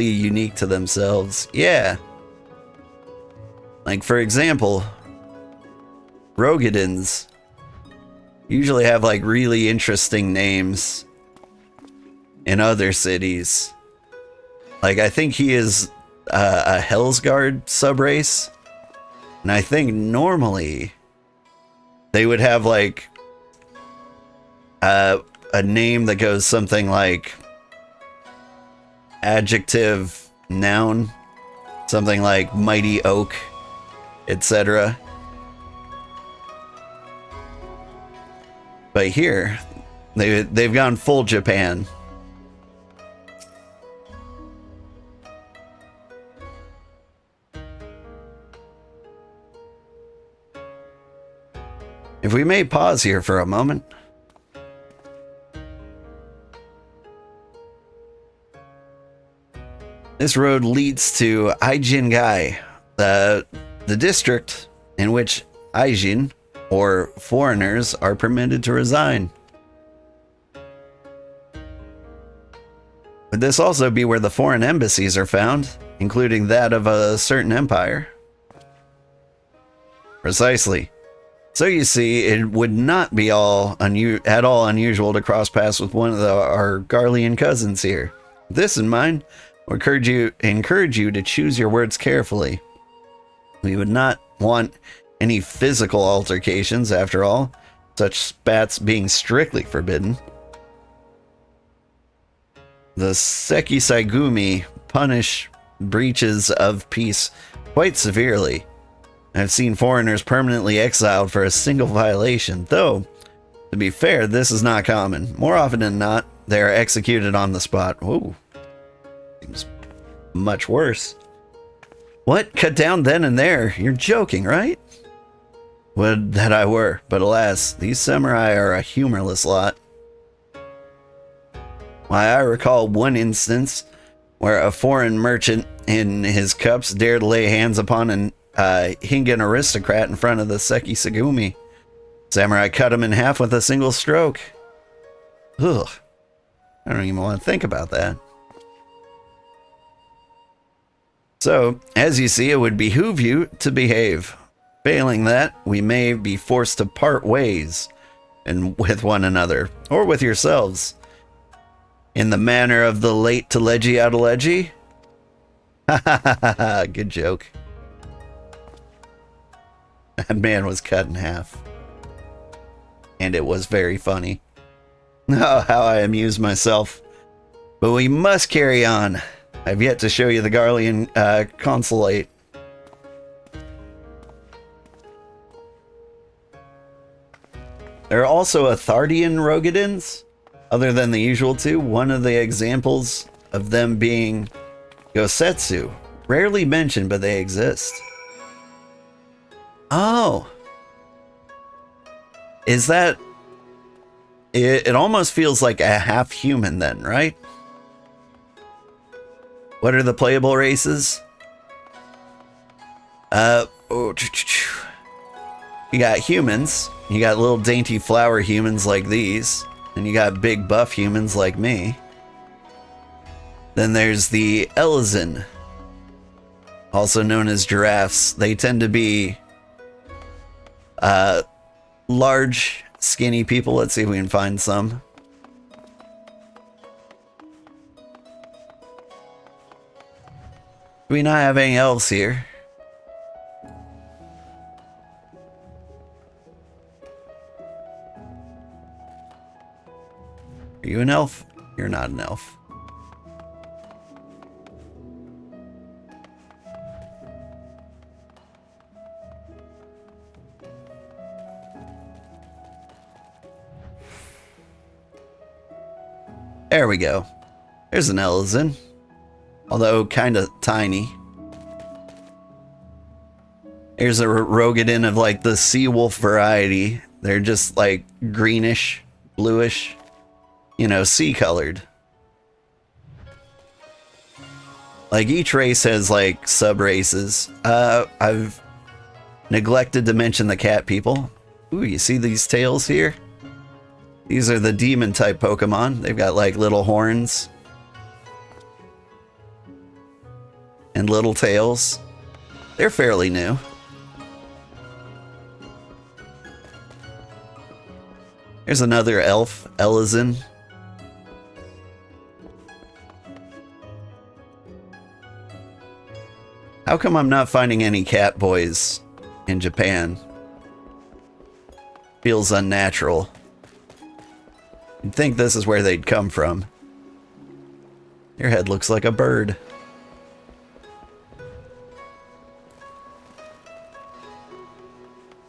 unique to themselves. Yeah. Like, for example, Rogadins usually have like really interesting names in other cities. Like, I think he is a Hellsguard subrace, and I think normally they would have like a name that goes something like adjective, noun, something like mighty oak, etc. But here, they've gone full Japan. If we may pause here for a moment. This road leads to Aijingai, the district in which Aijin, or foreigners, are permitted to reside. Would this also be where the foreign embassies are found, including that of a certain empire? Precisely. So you see, it would not be at all unusual to cross paths with one of our Garlean cousins here. With this in mind, I encourage you to choose your words carefully. We would not want any physical altercations, after all, such spats being strictly forbidden. The Sekisaigumi punish breaches of peace quite severely. I've seen foreigners permanently exiled for a single violation, though, to be fair, this is not common. More often than not, they are executed on the spot. Ooh. Seems much worse. What? Cut down then and there? You're joking, right? Would that I were, but alas, these samurai are a humorless lot. Why, I recall one instance where a foreign merchant in his cups dared lay hands upon an Hingan aristocrat in front of the Sekisagumi. Samurai cut him in half with a single stroke. Ugh. I don't even want to think about that. So, as you see, it would behoove you to behave. Failing that, we may be forced to part ways and with one another, or with yourselves. In the manner of the late Teleji Adeleji? Ha ha ha ha ha, good joke. That man was cut in half. And it was very funny. Oh, how I amused myself. But we must carry on. I've yet to show you the Garlean consulate. There are also Athardian Rogadins, other than the usual two. One of the examples of them being Gosetsu. Rarely mentioned, but they exist. Oh. Is that... It almost feels like a half-human then, right? What are the playable races? You got humans. You got little dainty flower humans like these. And you got big buff humans like me. Then there's the Elizin, also known as giraffes. They tend to be large, skinny people. Let's see if we can find some. Do we not have anything else here? Are you an elf? You're not an elf. There we go. There's an Elizin. Although kind of tiny. Here's a Rogadin of like the sea wolf variety. They're just like greenish, bluish, you know, sea colored. Like each race has like sub races. I've neglected to mention the cat people. Ooh, you see these tails here? These are the demon type Pokemon. They've got like little horns and little tails. They're fairly new. There's another elf, Elizin. How come I'm not finding any cat boys in Japan? Feels unnatural. You'd think this is where they'd come from. Your head looks like a bird.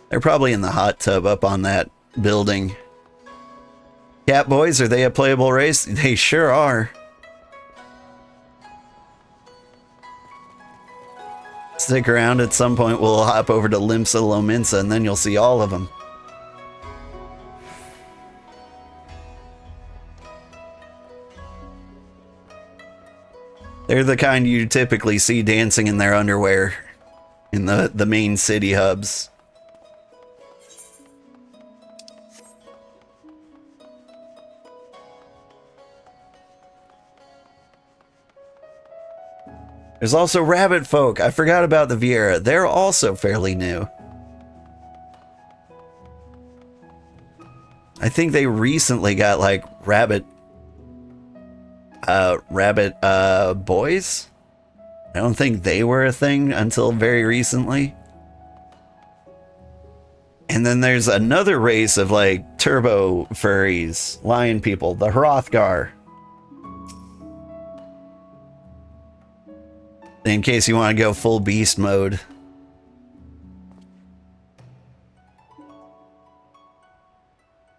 They're probably in the hot tub up on that building. Cat boys, are they a playable race? They sure are. Stick around, at some point we'll hop over to Limsa Lominsa and then you'll see all of them. They're the kind you typically see dancing in their underwear in the main city hubs. There's also rabbit folk. I forgot about the Viera. They're also fairly new. I think they recently got like rabbit boys. I don't think they were a thing until very recently. And then there's another race of like turbo furries, lion people, the Hrothgar. In case you want to go full beast mode.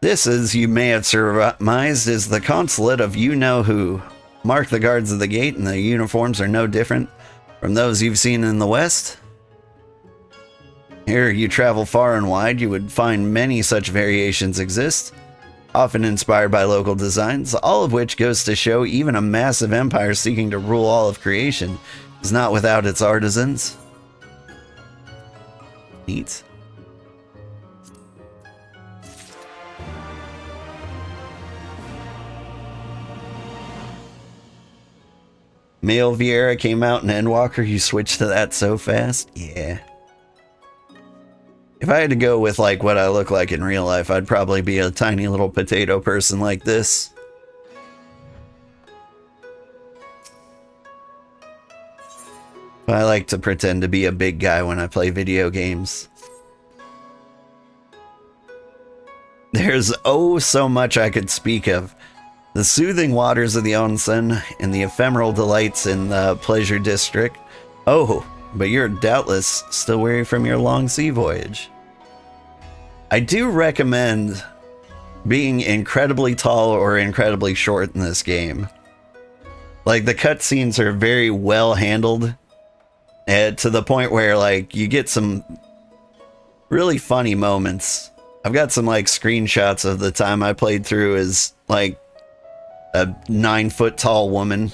This, as you may have surmised, is the consulate of you-know-who. Mark the guards of the gate, and the uniforms are no different from those you've seen in the West. Here you travel far and wide, you would find many such variations exist, often inspired by local designs, all of which goes to show even a massive empire seeking to rule all of creation is not without its artisans. Neat. Male Viera came out in Endwalker. You switched to that so fast? Yeah. If I had to go with like what I look like in real life, I'd probably be a tiny little potato person like this. I like to pretend to be a big guy when I play video games. There's oh so much I could speak of. The soothing waters of the onsen and the ephemeral delights in the pleasure district. Oh, but you're doubtless still weary from your long sea voyage. I do recommend being incredibly tall or incredibly short in this game. Like, the cutscenes are very well handled. To the point where, like, you get some really funny moments. I've got some, like, screenshots of the time I played through as, like, a 9-foot tall woman.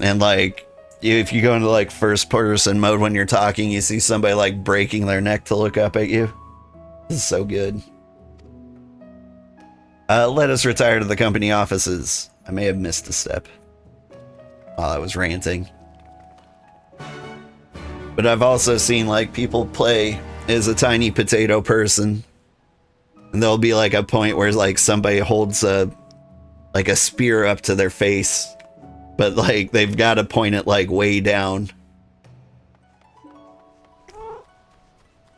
And, like, if you go into, like, first person mode when you're talking, you see somebody, like, breaking their neck to look up at you. This is so good. Let us retire to the company offices. I may have missed a step while I was ranting. But I've also seen, like, people play as a tiny potato person. And there'll be, like, a point where, like, somebody holds a spear up to their face. But, like, they've got to point it, like, way down.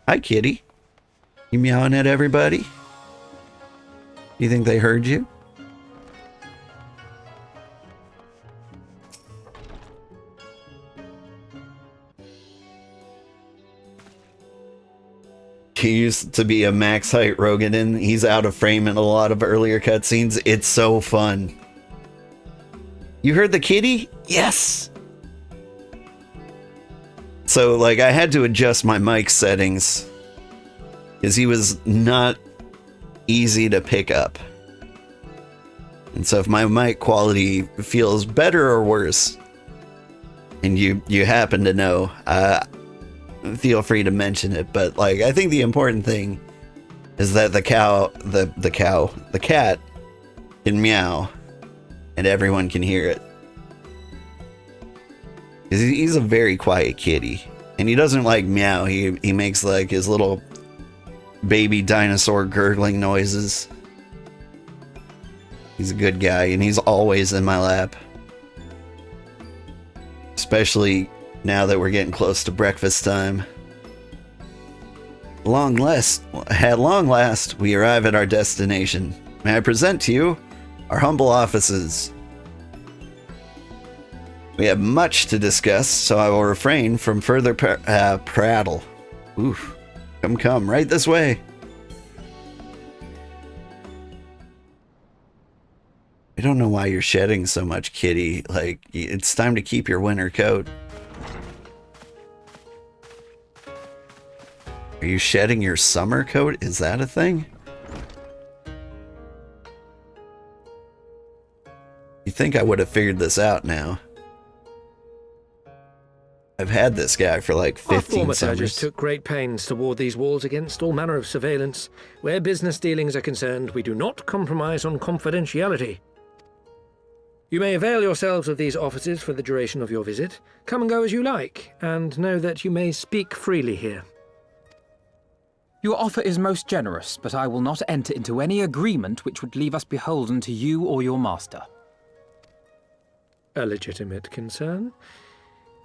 Hi, kitty. You meowing at everybody? You think they heard you? He used to be a max height Rogadin. He's out of frame in a lot of earlier cutscenes. It's so fun. You heard the kitty? Yes! So, like, I had to adjust my mic settings because he was not easy to pick up. And so if my mic quality feels better or worse, and you happen to know, feel free to mention it. But like, I think the important thing is that the cat can meow and everyone can hear it. 'Cause he's a very quiet kitty, and he doesn't like meow. He makes like his little baby dinosaur gurgling noises. He's a good guy, and he's always in my lap. Especially now that we're getting close to breakfast time. At long last, we arrive at our destination. May I present to you our humble offices. We have much to discuss, so I will refrain from further prattle. Oof. Come, right this way. I don't know why you're shedding so much, kitty. Like, it's time to keep your winter coat. Are you shedding your summer coat? Is that a thing? You think I would have figured this out now? I've had this guy for like 15 Our summers. took great pains to ward these walls against all manner of surveillance. Where business dealings are concerned, we do not compromise on confidentiality. You may avail yourselves of these offices for the duration of your visit. Come and go as you like, and know that you may speak freely here. Your offer is most generous, but I will not enter into any agreement which would leave us beholden to you or your master. A legitimate concern.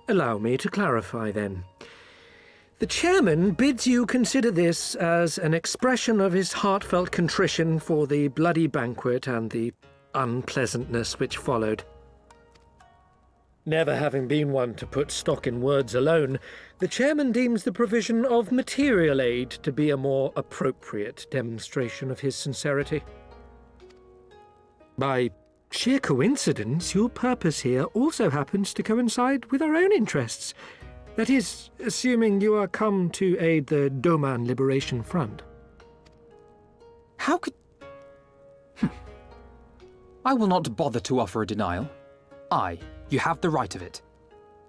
Allow me to clarify, then. The chairman bids you consider this as an expression of his heartfelt contrition for the bloody banquet and the unpleasantness which followed. Never having been one to put stock in words alone, the chairman deems the provision of material aid to be a more appropriate demonstration of his sincerity. By sheer coincidence, your purpose here also happens to coincide with our own interests. That is, assuming you are come to aid the Doman Liberation Front. How could... I will not bother to offer a denial. You have the right of it.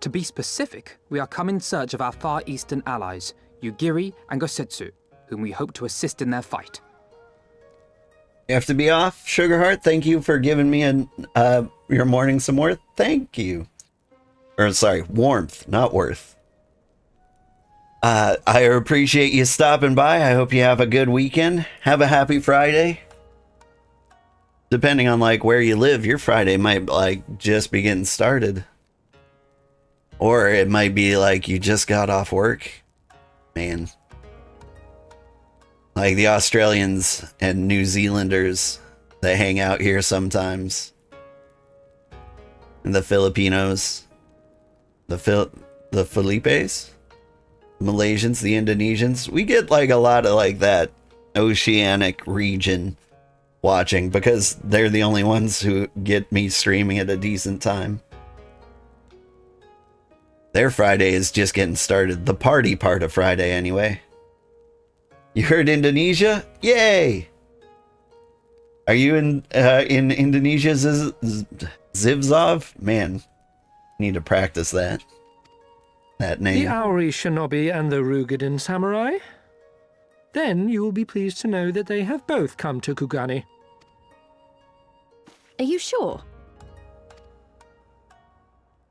To be specific, we are come in search of our Far Eastern allies, Yugiri and Gosetsu, whom we hope to assist in their fight. You have to be off, Sugarheart. Thank you for giving me your morning some worth. Thank you. Or sorry, warmth, not worth. I appreciate you stopping by. I hope you have a good weekend. Have a happy Friday. Depending on like where you live, your Friday might like just be getting started. Or it might be like you just got off work. Man. Like the Australians and New Zealanders that hang out here sometimes. And the Filipinos. The Filipes? Malaysians, the Indonesians. We get like a lot of like that oceanic region watching because they're the only ones who get me streaming at a decent time. Their Friday is just getting started. The party part of Friday anyway. You heard Indonesia? Yay! Are you in Indonesia's Zivzov? Man, need to practice that name. The Auri Shinobi and the Rugadan Samurai? Then you will be pleased to know that they have both come to Kugane. Are you sure?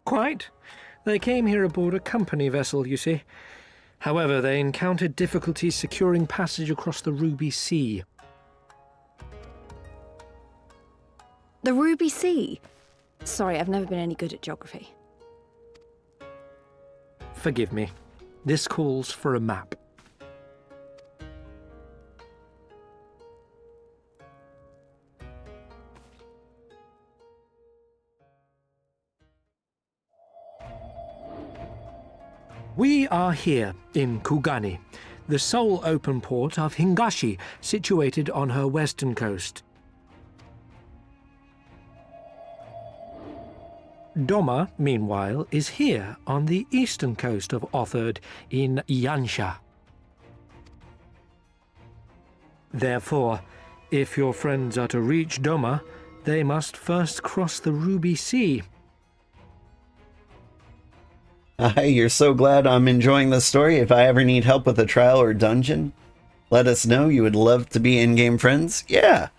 Quite. They came here aboard a company vessel, you see. However, they encountered difficulties securing passage across the Ruby Sea. The Ruby Sea? Sorry, I've never been any good at geography. Forgive me. This calls for a map. We are here in Kugane, the sole open port of Hingashi, situated on her western coast. Doma, meanwhile, is here on the eastern coast of Otherd in Yansha. Therefore, if your friends are to reach Doma, they must first cross the Ruby Sea. Hi, you're so glad I'm enjoying the story. If I ever need help with a trial or dungeon, let us know. You would love to be in-game friends? Yeah.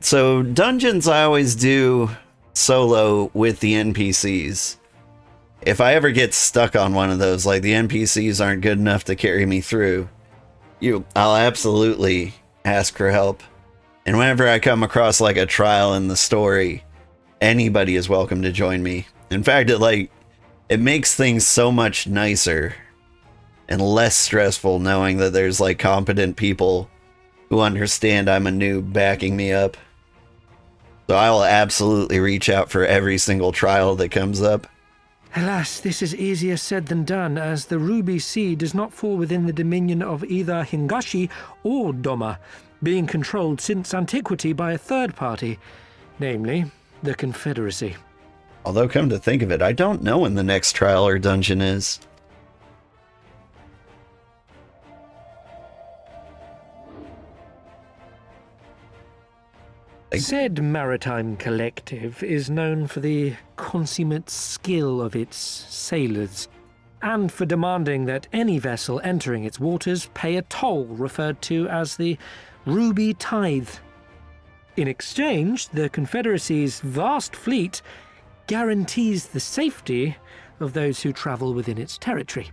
So dungeons I always do solo with the NPCs. If I ever get stuck on one of those, like the NPCs aren't good enough to carry me through, I'll absolutely ask for help. And whenever I come across like a trial in the story, anybody is welcome to join me. In fact, it makes things so much nicer and less stressful knowing that there's like competent people who understand I'm a noob backing me up. So I will absolutely reach out for every single trial that comes up. Alas, this is easier said than done, as the Ruby Sea does not fall within the dominion of either Hingashi or Doma, being controlled since antiquity by a third party, namely the Confederacy. Although, come to think of it, I don't know when the next trial or dungeon is. Said maritime collective is known for the consummate skill of its sailors, and for demanding that any vessel entering its waters pay a toll referred to as the Ruby Tithe. In exchange, the Confederacy's vast fleet guarantees the safety of those who travel within its territory.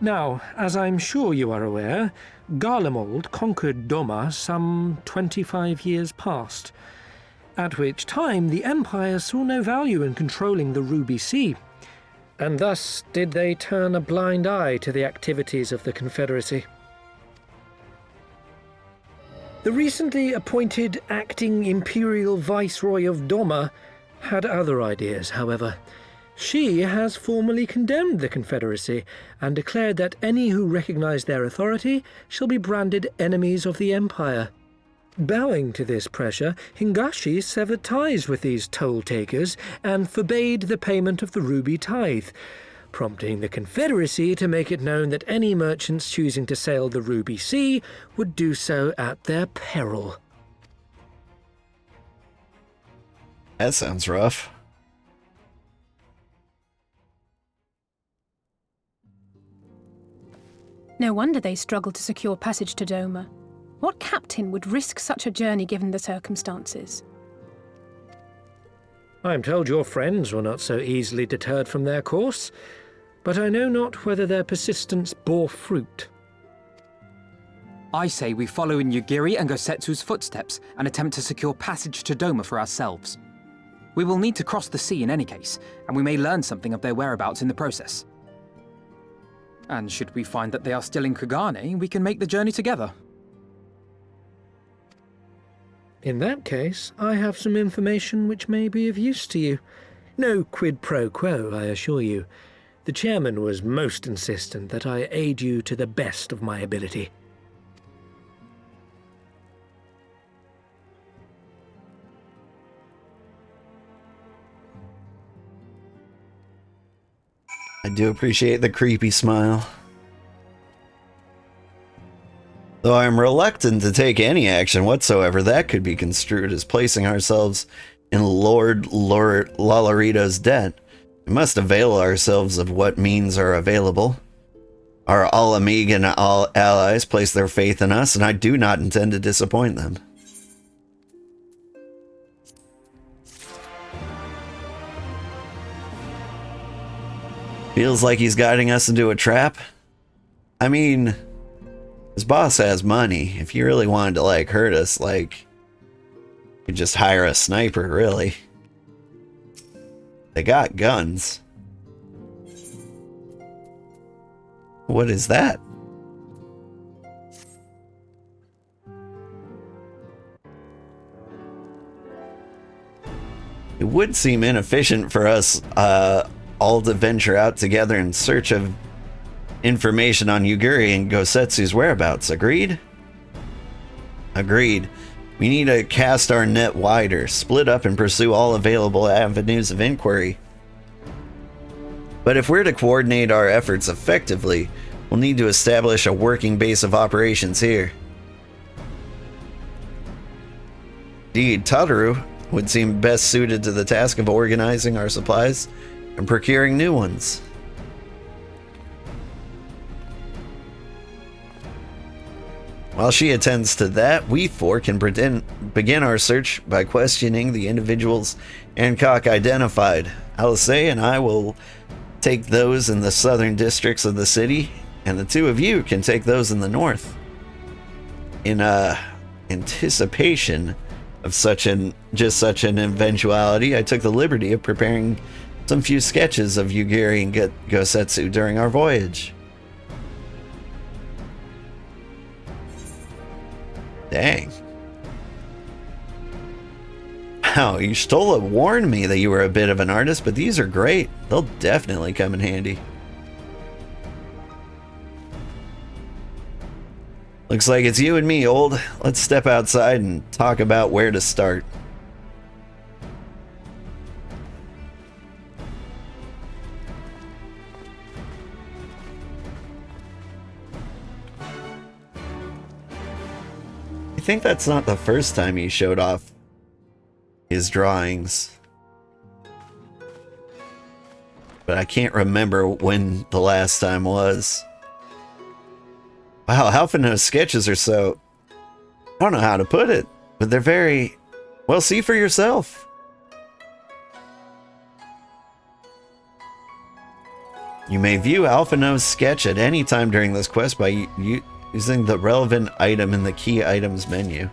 Now, as I'm sure you are aware, Garlemald conquered Doma some 25 years past, at which time the Empire saw no value in controlling the Ruby Sea, and thus did they turn a blind eye to the activities of the Confederacy. The recently appointed acting Imperial Viceroy of Doma had other ideas, however. She has formally condemned the Confederacy and declared that any who recognize their authority shall be branded enemies of the Empire. Bowing to this pressure, Hingashi severed ties with these toll-takers and forbade the payment of the Ruby Tithe, prompting the Confederacy to make it known that any merchants choosing to sail the Ruby Sea would do so at their peril. That sounds rough. No wonder they struggled to secure passage to Doma. What captain would risk such a journey given the circumstances? I am told your friends were not so easily deterred from their course, but I know not whether their persistence bore fruit. I say we follow in Yugiri and Gosetsu's footsteps and attempt to secure passage to Doma for ourselves. We will need to cross the sea in any case, and we may learn something of their whereabouts in the process. And should we find that they are still in Kugane, we can make the journey together. In that case, I have some information which may be of use to you. No quid pro quo, I assure you. The chairman was most insistent that I aid you to the best of my ability. I do appreciate the creepy smile. Though I am reluctant to take any action whatsoever that could be construed as placing ourselves in Lord Lalarido's debt, we must avail ourselves of what means are available. Our Ala Gannha allies place their faith in us, and I do not intend to disappoint them. Feels like he's guiding us into a trap. I mean, his boss has money. If he really wanted to, like, hurt us, like, he'd just hire a sniper, really. They got guns. What is that? It would seem inefficient for us, all to venture out together in search of information on Yugiri and Gosetsu's whereabouts. Agreed? Agreed. We need to cast our net wider, split up and pursue all available avenues of inquiry. But if we're to coordinate our efforts effectively, we'll need to establish a working base of operations here. Indeed, Tataru would seem best suited to the task of organizing our supplies and procuring new ones. While she attends to that, we four can begin our search by questioning the individuals Hancock identified. Alice and I will take those in the southern districts of the city, and the two of you can take those in the north. In anticipation of such an eventuality, I took the liberty of preparing some few sketches of Yugiri and Gosetsu during our voyage. Dang. Wow, you stole warned me that you were a bit of an artist, but these are great. They'll definitely come in handy. Looks like it's you and me, old. Let's step outside and talk about where to start. I think that's not the first time he showed off his drawings, but I can't remember when the last time was. Wow, Halfino's sketches are so... I don't know how to put it, but they're very... Well, see for yourself. You may view Alphino's sketch at any time during this quest by using the relevant item in the key items menu.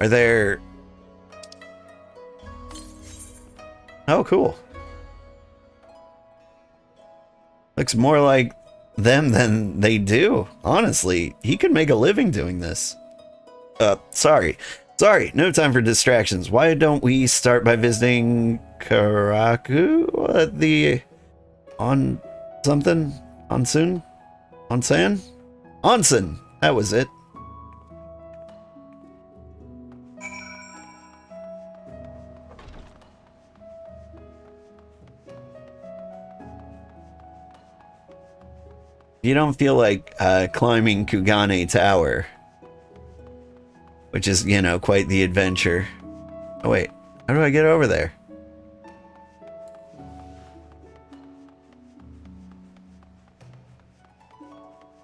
Are there... Oh, cool. Looks more like them than they do. Honestly, he could make a living doing this. Sorry, no time for distractions. Why don't we start by visiting Karaku at the Onsen? That was it. You don't feel like climbing Kugane Tower, which is, you know, quite the adventure. Oh wait, how do I get over there?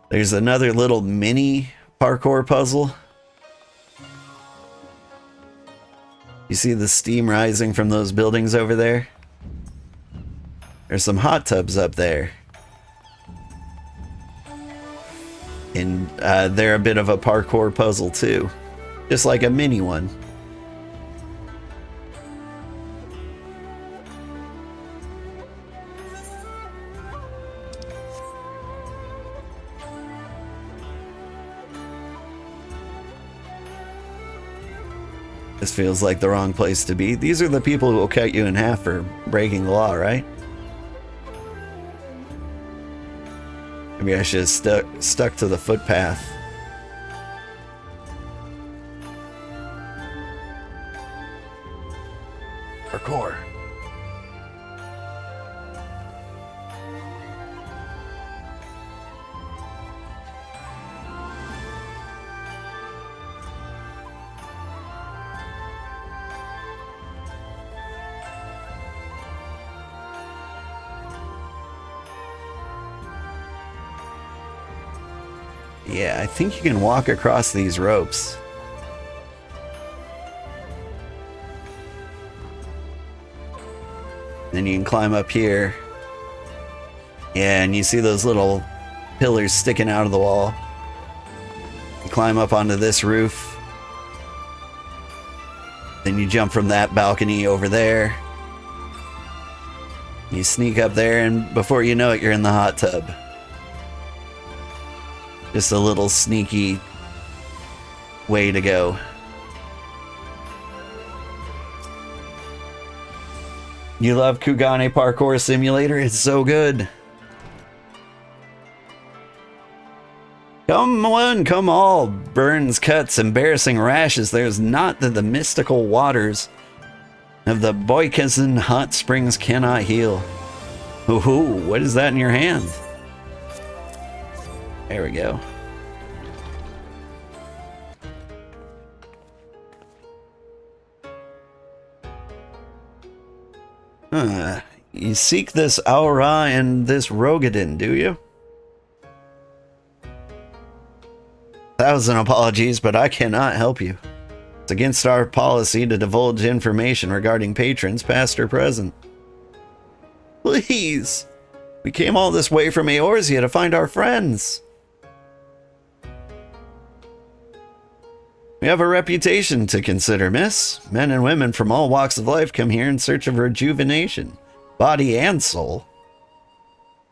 There's another little mini parkour puzzle. You see the steam rising from those buildings over there? There's some hot tubs up there. And they're a bit of a parkour puzzle too. Just like a mini one. This feels like the wrong place to be. These are the people who will cut you in half for breaking the law, right? Maybe I should have stuck to the footpath. Parkour. Yeah, I think you can walk across these ropes. Then you can climb up here. Yeah, and you see those little pillars sticking out of the wall. You climb up onto this roof. Then you jump from that balcony over there. You sneak up there, and before you know it, you're in the hot tub. Just a little sneaky way to go. You love Kugane Parkour Simulator? It's so good. Come one, come all. Burns, cuts, embarrassing rashes. There's not that the mystical waters of the Boykazen hot springs cannot heal. Ooh, what is that in your hand? There we go. You seek this aura and this Rogadin, do you? 1,000 apologies, but I cannot help you. It's against our policy to divulge information regarding patrons, past or present. Please! We came all this way from Eorzea to find our friends. We have a reputation to consider, miss. Men and women from all walks of life come here in search of rejuvenation, body and soul.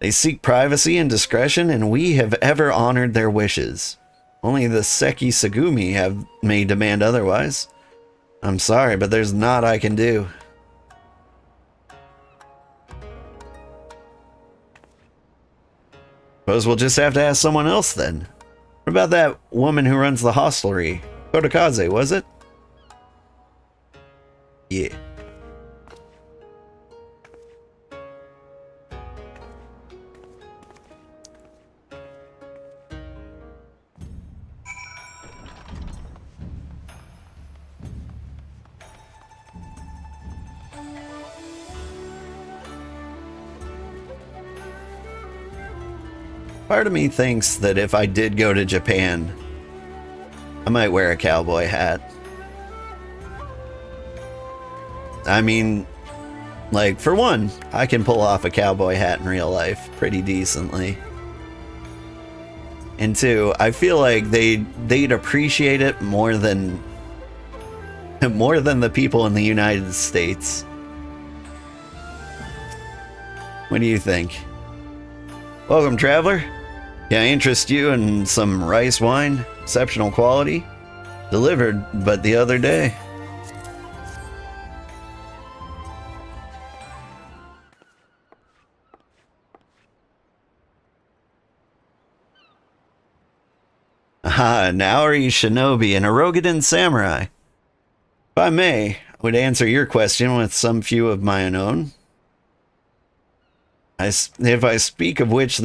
They seek privacy and discretion, and we have ever honored their wishes. Only the Seki Sagumi may demand otherwise. I'm sorry, but there's naught I can do. Suppose we'll just have to ask someone else then. What about that woman who runs the hostelry? Kodakaze, was it? Yeah. Part of me thinks that if I did go to Japan, I might wear a cowboy hat. I mean, like, for one, I can pull off a cowboy hat in real life pretty decently. And two, I feel like they'd appreciate it more than the people in the United States. What do you think? Welcome, traveler. Can I interest you in some rice wine? Exceptional quality. Delivered but the other day. Aha, an Aori shinobi and a Rogadan samurai. If I may, I would answer your question with some few of my own. If I speak of which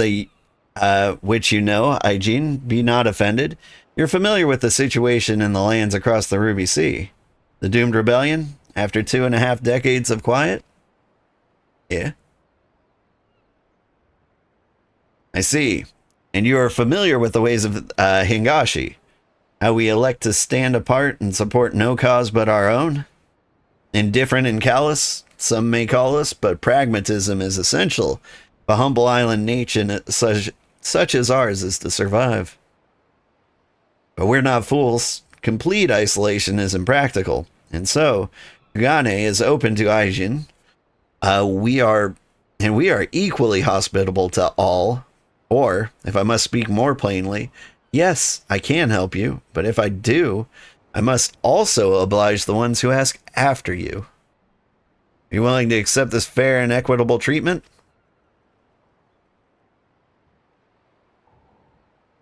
which you know, Aijin, be not offended. You're familiar with the situation in the lands across the Ruby Sea. The doomed rebellion, after 2.5 decades of quiet? Yeah. I see. And you are familiar with the ways of Hingashi. How we elect to stand apart and support no cause but our own? Indifferent and callous, some may call us, but pragmatism is essential. A humble island nation such as ours is to survive. But we're not fools. Complete isolation is impractical. And so, Kugane is open to Aijin. We are equally hospitable to all. Or, if I must speak more plainly, yes, I can help you, but if I do, I must also oblige the ones who ask after you. Are you willing to accept this fair and equitable treatment?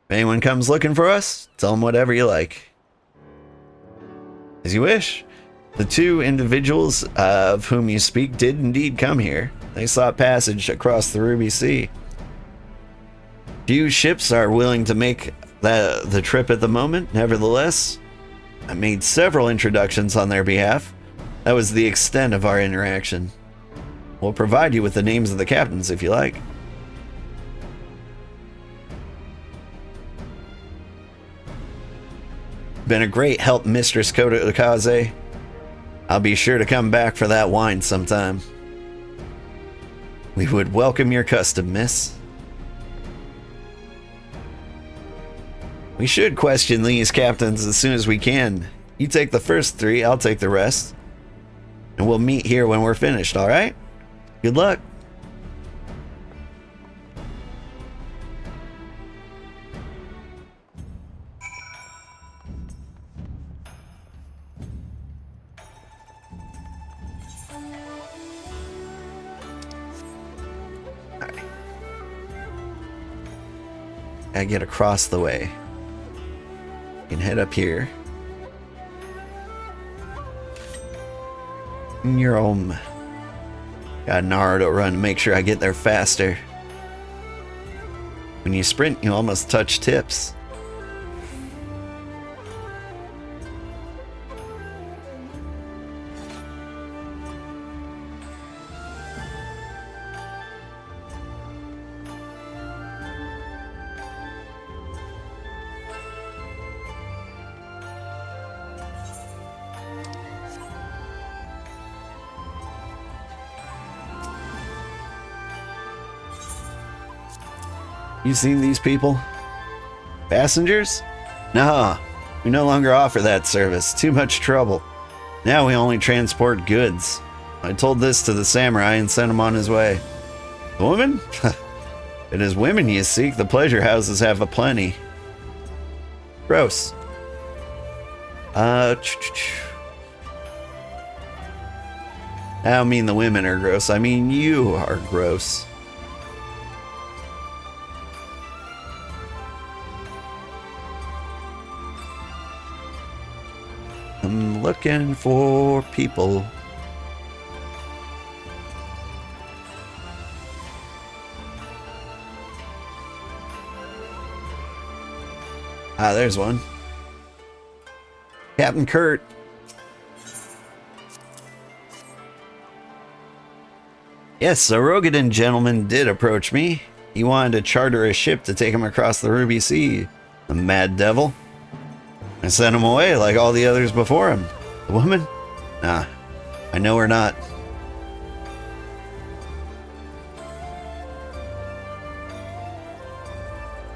If anyone comes looking for us, tell them whatever you like. As you wish. The two individuals of whom you speak did indeed come here. They sought passage across the Ruby Sea. Few ships are willing to make the trip at the moment. Nevertheless, I made several introductions on their behalf. That was the extent of our interaction. We'll provide you with the names of the captains if you like. Been a great help, Mistress Kodakaze. I'll be sure to come back for that wine sometime. We would welcome your custom, miss. We should question these captains as soon as we can. You take the first 3, I'll take the rest. And we'll meet here when we're finished, alright? Good luck. Alright. Gotta get across the way. You can head up here. You're home. Got an hour to run to make sure I get there faster. When you sprint, you almost touch tips. You seen these people? Passengers? No, we no longer offer that service. Too much trouble. Now we only transport goods. I told this to the samurai and sent him on his way. The woman? It is women you seek. The pleasure houses have aplenty. Gross. I don't mean the women are gross. I mean you are gross. I'm looking for people. Ah, there's one. Captain Kurt. Yes, a Rogadan gentleman did approach me. He wanted to charter a ship to take him across the Ruby Sea. The mad devil. I sent him away like all the others before him. The woman? Nah, I know her not.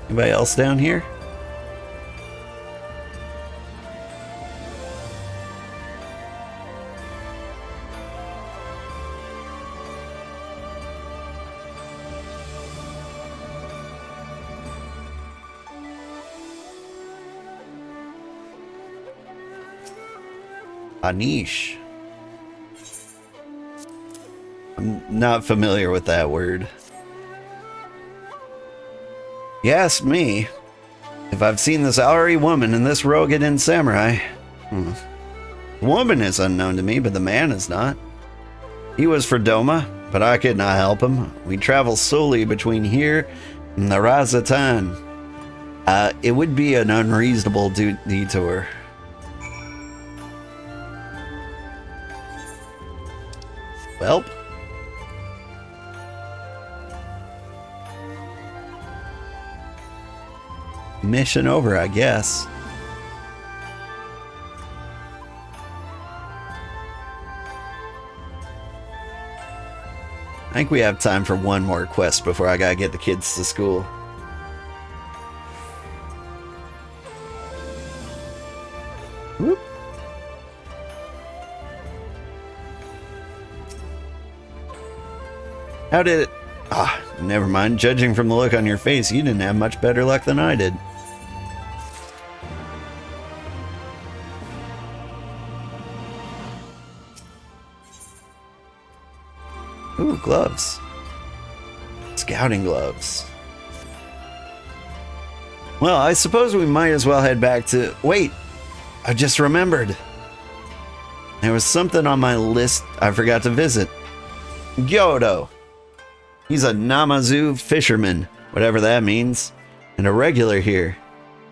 Anybody else down here? Anish. I'm not familiar with that word. You asked me if I've seen this Auri woman and this Rogadan samurai. The woman is unknown to me, but the man is not. He was for Doma, but I could not help him. We travel solely between here and the Razatan. It would be an unreasonable detour. Welp. Mission over, I guess. I think we have time for one more quest before I gotta get the kids to school. Whoop. How did it... Ah, never mind. Judging from the look on your face, you didn't have much better luck than I did. Ooh, gloves. Scouting gloves. Well, I suppose we might as well head back to... Wait! I just remembered. There was something on my list I forgot to visit. Gyodo. He's a Namazu fisherman, whatever that means, and a regular here.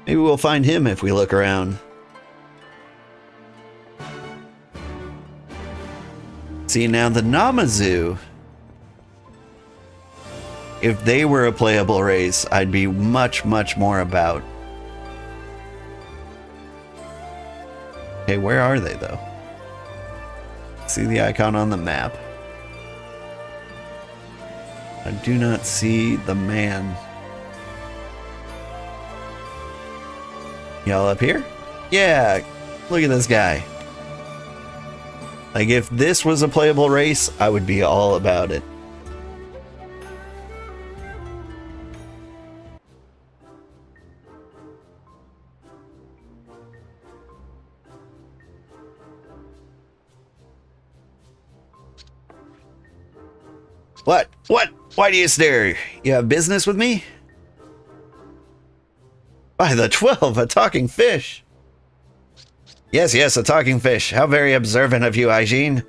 Maybe we'll find him if we look around. See, now the Namazu, if they were a playable race, I'd be much, much more about. Okay, where are they though? See the icon on the map? I do not see the man. Y'all up here? Yeah, look at this guy. Like, if this was a playable race, I would be all about it. What? What? Why do you stare? You have business with me? By the 12, a talking fish. Yes, yes, a talking fish. How very observant of you, Hygiene.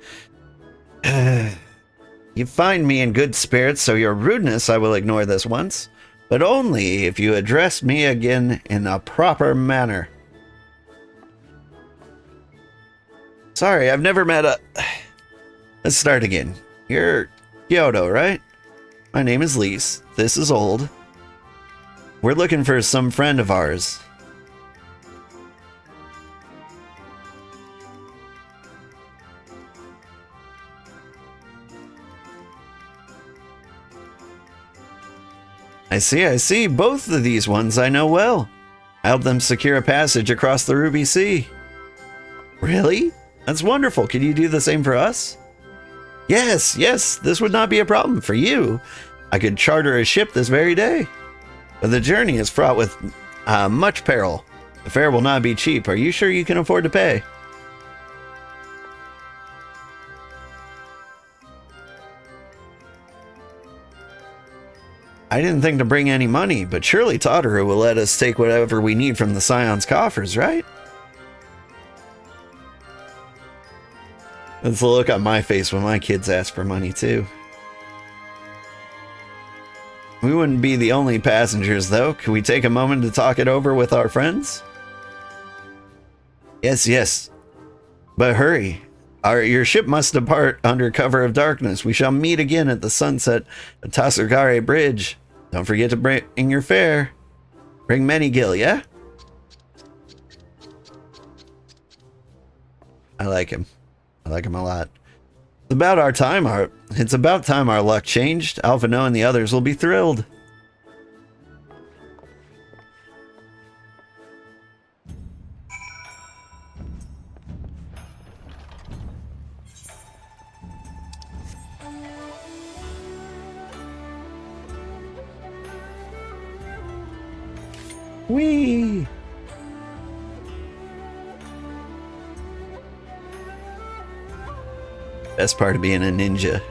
You find me in good spirits, so your rudeness I will ignore this once, but only if you address me again in a proper manner. Sorry, I've never met a... Let's start again. You're Kyoto, right? My name is Lise. This is Old. We're looking for some friend of ours. I see. Both of these ones I know well. I helped them secure a passage across the Ruby Sea. Really? That's wonderful. Can you do the same for us? Yes, this would not be a problem for you. I could charter a ship this very day. But the journey is fraught with much peril. The fare will not be cheap. Are you sure you can afford to pay? I didn't think to bring any money, but surely Totteru will let us take whatever we need from the Scion's coffers, right? That's the look on my face when my kids ask for money, too. We wouldn't be the only passengers, though. Could we take a moment to talk it over with our friends? Yes. But hurry. Your ship must depart under cover of darkness. We shall meet again at the sunset at Tasugare Bridge. Don't forget to bring your fare. Bring many gil, yeah? I like him. I like him a lot. It's about time our luck changed. Alphino and the others will be thrilled. Whee! Best part of being a ninja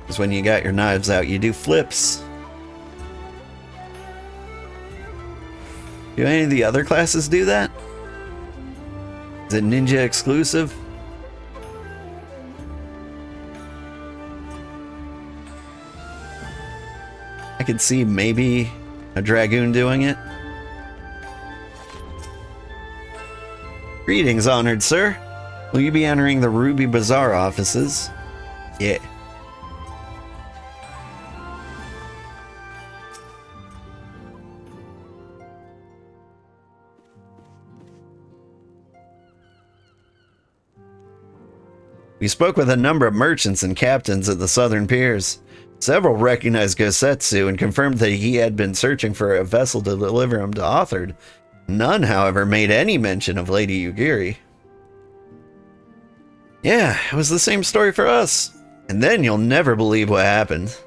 is when you got your knives out, you do flips. Do any of the other classes do that? Is it ninja exclusive? I could see maybe a dragoon doing it. Greetings, honored sir. Will you be entering the Ruby Bazaar offices? Yeah. We spoke with a number of merchants and captains at the southern piers. Several recognized Gosetsu and confirmed that he had been searching for a vessel to deliver him to Authard. None, however, made any mention of Lady Yugiri. Yeah, it was the same story for us. And then you'll never believe what happened.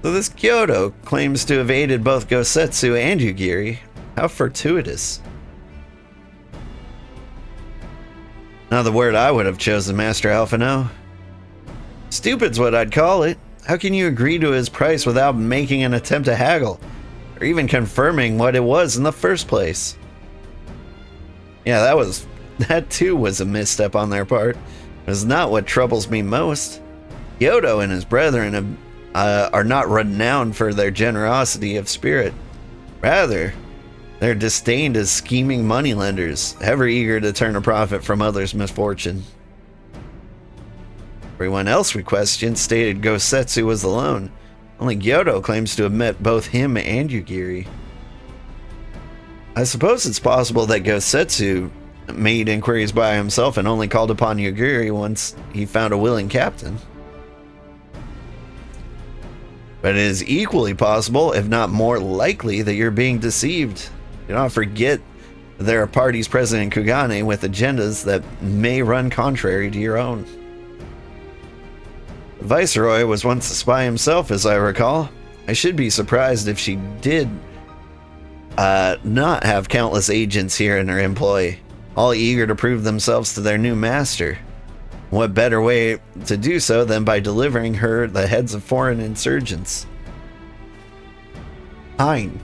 So this Kyoto claims to have aided both Gosetsu and Yugiri. How fortuitous. Not the word I would have chosen, Master Alphino. Stupid's what I'd call it. How can you agree to his price without making an attempt to haggle? Or even confirming what it was in the first place? Yeah, that too was a misstep on their part. It's not what troubles me most. Kyoto and his brethren are not renowned for their generosity of spirit. Rather, they're disdained as scheming moneylenders, ever eager to turn a profit from others' misfortune. Everyone else we questioned stated Gosetsu was alone. Only Kyoto claims to have met both him and Yugiri. I suppose it's possible that Gosetsu made inquiries by himself and only called upon Yugiri once he found a willing captain. But it is equally possible, if not more likely, that you're being deceived. Do not forget that there are parties present in Kugane with agendas that may run contrary to your own. The Viceroy was once a spy himself, as I recall. I should be surprised if she did not have countless agents here in her employ, all eager to prove themselves to their new master. What better way to do so than by delivering her the heads of foreign insurgents? Hein,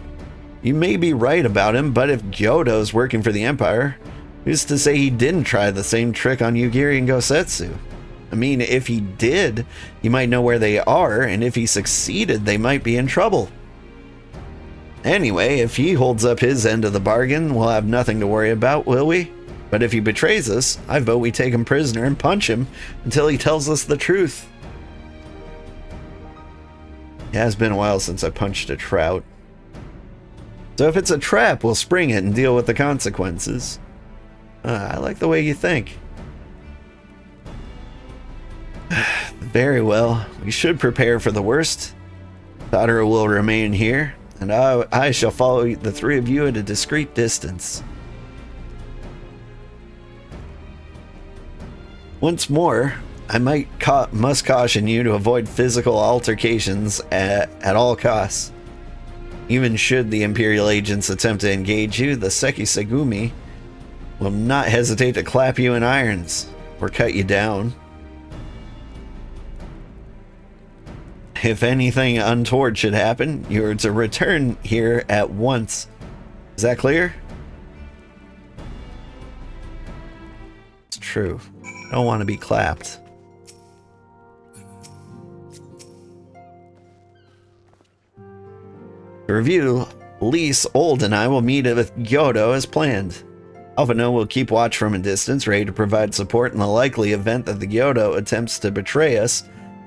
you may be right about him, but if Kyoto's working for the Empire, who's to say he didn't try the same trick on Yugiri and Gosetsu? I mean, if he did, he might know where they are, and if he succeeded, they might be in trouble. Anyway, if he holds up his end of the bargain, we'll have nothing to worry about, will we? But if he betrays us, I vote we take him prisoner and punch him until he tells us the truth. It has been a while since I punched a trout. So if it's a trap, we'll spring it and deal with the consequences. I like the way you think. Very well. We should prepare for the worst. Tadara will remain here, and I shall follow the three of you at a discreet distance. Once more, I must caution you to avoid physical altercations at all costs. Even should the Imperial agents attempt to engage you, the Seki Segumi will not hesitate to clap you in irons or cut you down. If anything untoward should happen, you are to return here at once. Is that clear? It's true. I don't want to be clapped. To review, Lise, Old, and I will meet with Gyodo as planned. Alphino will keep watch from a distance, ready to provide support in the likely event that the Gyodo attempts to betray us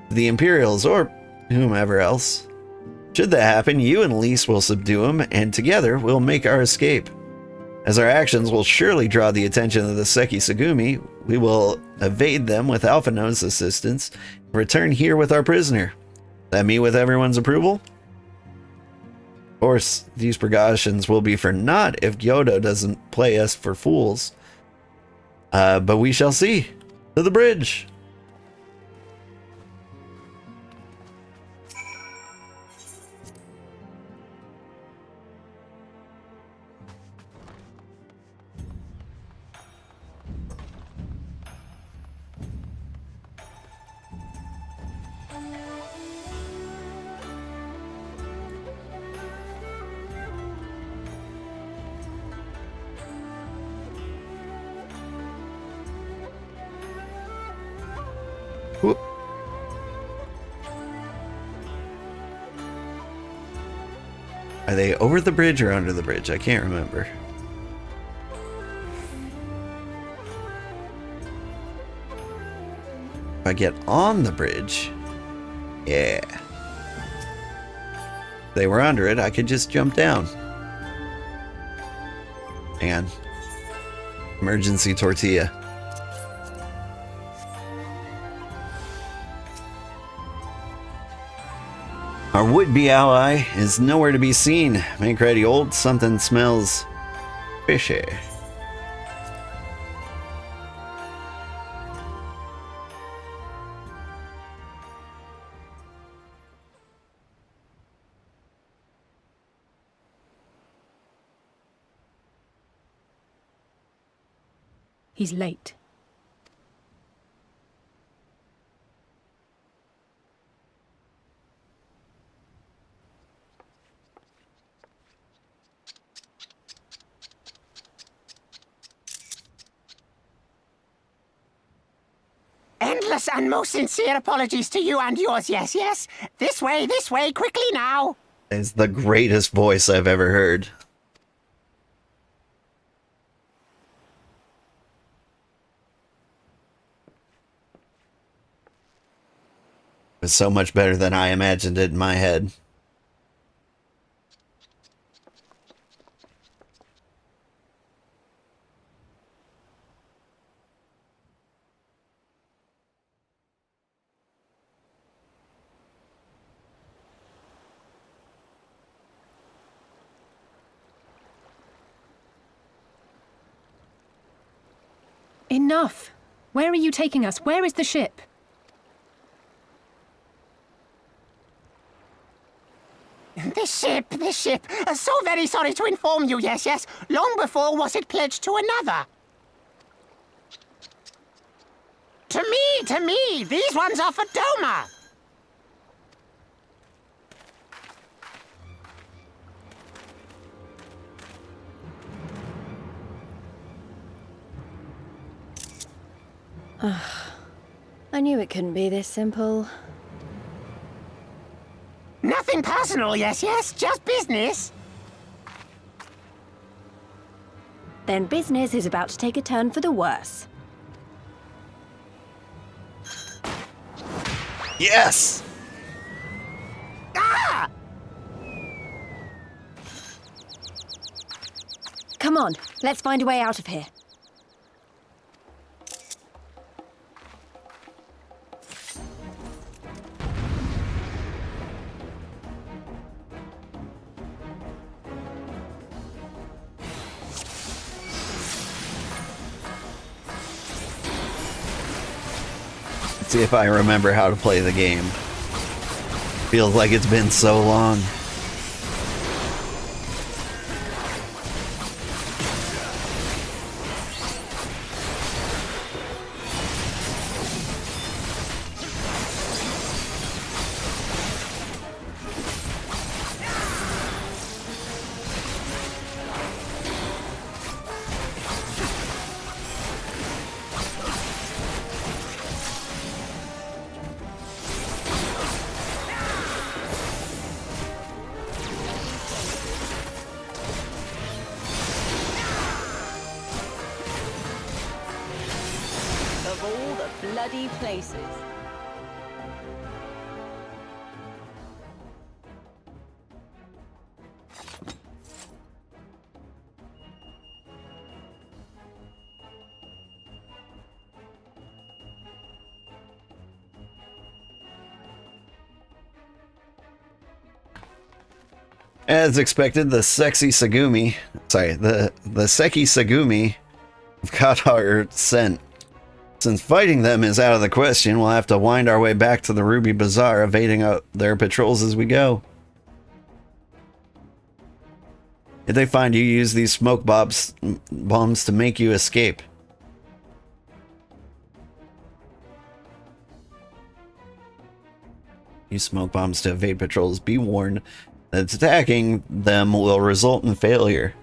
to the Imperials or whomever else. Should that happen, you and Lise will subdue him, and together we'll make our escape. As our actions will surely draw the attention of the Seki Segumi, we will evade them with Alphino's assistance and return here with our prisoner. That meet with everyone's approval? Of course, these precautions will be for naught if Gyodo doesn't play us for fools. But we shall see. To the bridge! Whoop. Are they over the bridge or under the bridge? I can't remember. If I get on the bridge, yeah. If they were under it, I could just jump down. Hang on. Emergency tortilla. Our would-be ally is nowhere to be seen. Make ready, Old. Something smells fishy. He's late. Endless and most sincere apologies to you and yours, yes, yes. This way, quickly now. It's the greatest voice I've ever heard. It's so much better than I imagined it in my head. Enough! Where are you taking us? Where is the ship? The ship. So very sorry to inform you, yes, yes. Long before was it pledged to another. To me. These ones are for Doma. I knew it couldn't be this simple. Nothing personal, yes, yes. Just business. Then business is about to take a turn for the worse. Yes! Ah! Come on, let's find a way out of here. See if I remember how to play the game. Feels like it's been so long. Of all the bloody places. As expected, the Seki Sagumi have got our scent. Since fighting them is out of the question, we'll have to wind our way back to the Ruby Bazaar, evading out their patrols as we go. If they find you, use these smoke bombs to make you escape. Use smoke bombs to evade patrols. Be warned that attacking them will result in failure.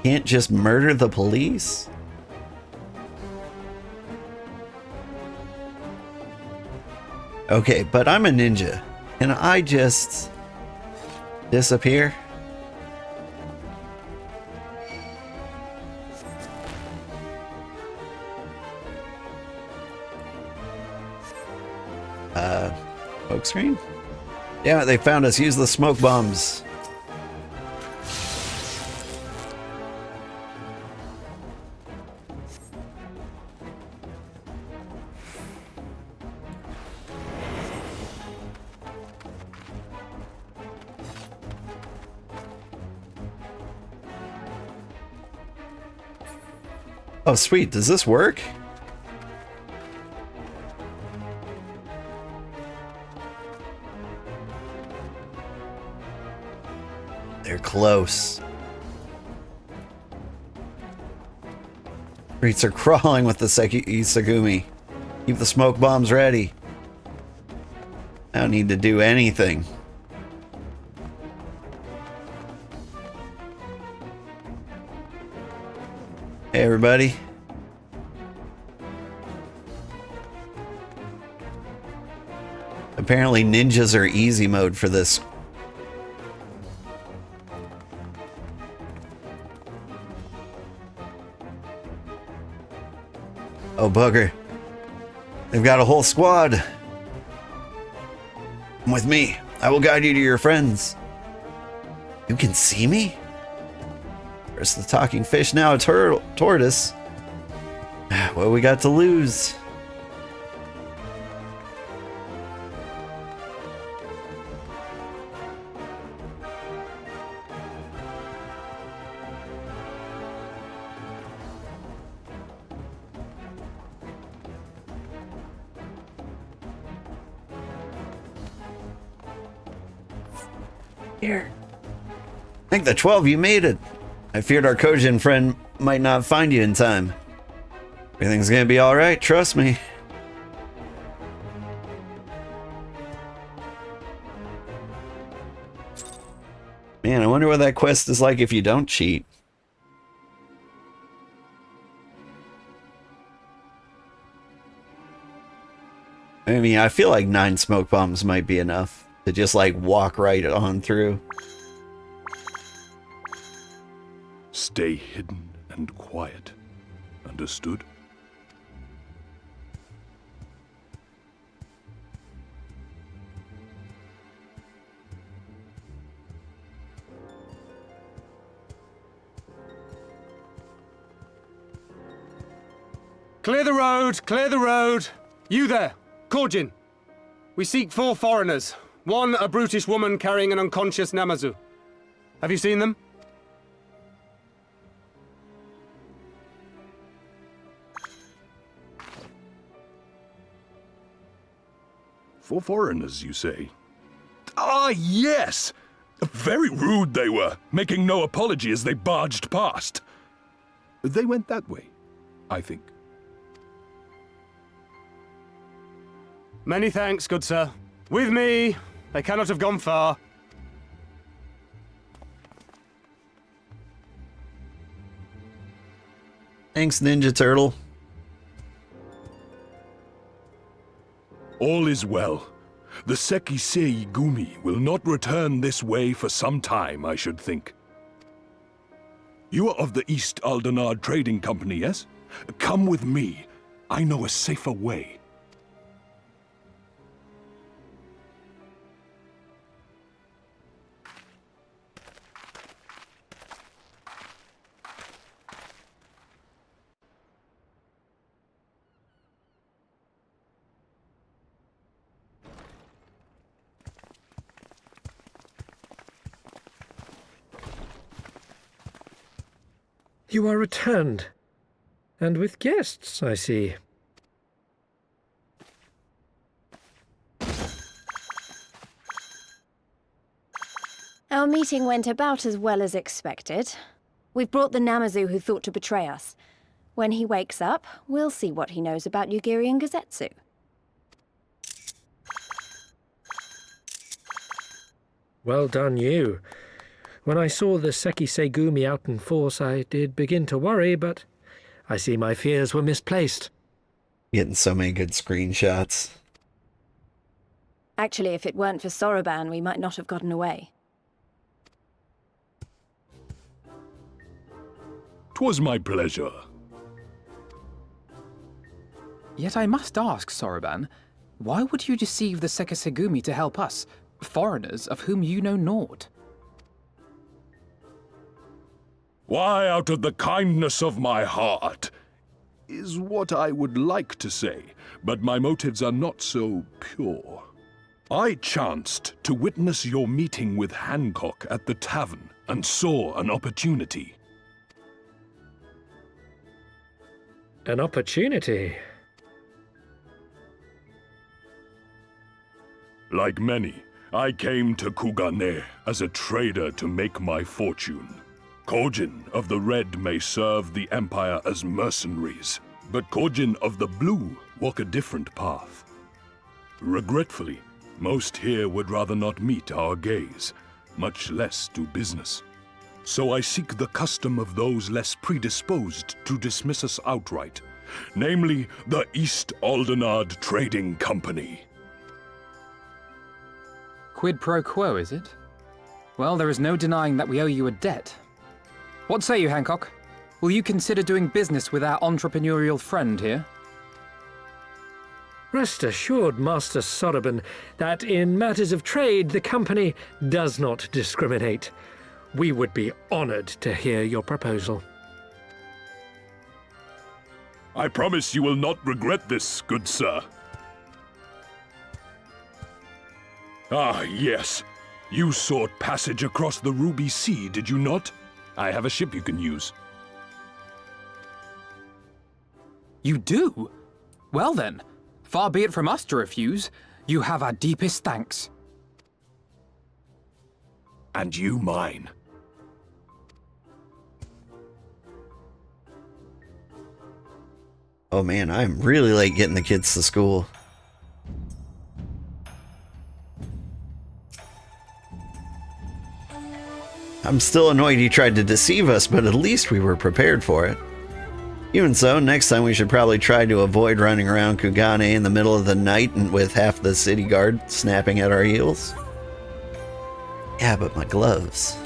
Can't just murder the police? Okay, but I'm a ninja. Can I just disappear? Smoke screen? Yeah, they found us. Use the smoke bombs. Oh, sweet. Does this work? They're close. Streets are crawling with the Seki Sagumi. Keep the smoke bombs ready. I don't need to do anything. Hey, everybody. Apparently ninjas are easy mode for this. Oh, bugger. They've got a whole squad. Come with me. I will guide you to your friends. You can see me? First the talking fish, now a tortoise. What we got to lose? Here. I think the 12 you made it. I feared our Kojin friend might not find you in time. Everything's gonna be alright, trust me. Man, I wonder what that quest is like if you don't cheat. I mean, I feel like 9 smoke bombs might be enough to just like walk right on through. Stay hidden and quiet. Understood? Clear the road! Clear the road! You there! Kojin! We seek 4 foreigners. 1, a brutish woman carrying an unconscious Namazu. Have you seen them? For foreigners, you say? Ah, yes! Very rude they were, making no apology as they barged past. They went that way, I think. Many thanks, good sir. With me, they cannot have gone far. Thanks, Ninja Turtle. All is well. The Sekisei Gumi will not return this way for some time, I should think. You are of the East Aldenard Trading Company, yes? Come with me. I know a safer way. You are returned. And with guests, I see. Our meeting went about as well as expected. We've brought the Namazu who thought to betray us. When he wakes up, we'll see what he knows about Yugiri and Gazetsu. Well done, you. When I saw the Sekisei Gumi out in force, I did begin to worry, but I see my fears were misplaced. Getting so many good screenshots. Actually, if it weren't for Soroban, we might not have gotten away. 'Twas my pleasure. Yet I must ask, Soroban, why would you deceive the Sekisei Gumi to help us, foreigners of whom you know naught? Why, out of the kindness of my heart, is what I would like to say, but my motives are not so pure. I chanced to witness your meeting with Hancock at the tavern and saw an opportunity. An opportunity? Like many, I came to Kugane as a trader to make my fortune. Kojin of the Red may serve the Empire as mercenaries, but Kojin of the Blue walk a different path. Regretfully, most here would rather not meet our gaze, much less do business. So I seek the custom of those less predisposed to dismiss us outright, namely the East Aldenard Trading Company. Quid pro quo, is it? Well, there is no denying that we owe you a debt. What say you, Hancock? Will you consider doing business with our entrepreneurial friend here? Rest assured, Master Soroban, that in matters of trade, the company does not discriminate. We would be honored to hear your proposal. I promise you will not regret this, good sir. Ah, yes. You sought passage across the Ruby Sea, did you not? I have a ship you can use. You do? Well then, far be it from us to refuse. You have our deepest thanks. And you mine. Oh man, I'm really late getting the kids to school. I'm still annoyed he tried to deceive us, but at least we were prepared for it. Even so, next time we should probably try to avoid running around Kugane in the middle of the night and with half the city guard snapping at our heels. Yeah, but my gloves.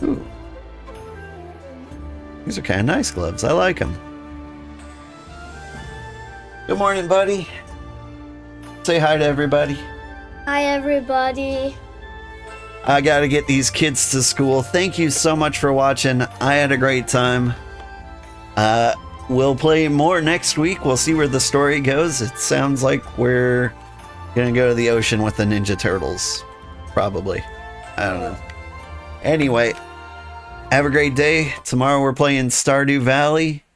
Ooh. These are kind of nice gloves. I like them. Good morning, buddy. Say hi to everybody. Hi, everybody. I gotta get these kids to school. Thank you so much for watching. I had a great time. we'll play more next week. We'll see where the story goes. It sounds like we're gonna go to the ocean with the Ninja Turtles. Probably. I don't know. Anyway, have a great day. Tomorrow we're playing Stardew Valley.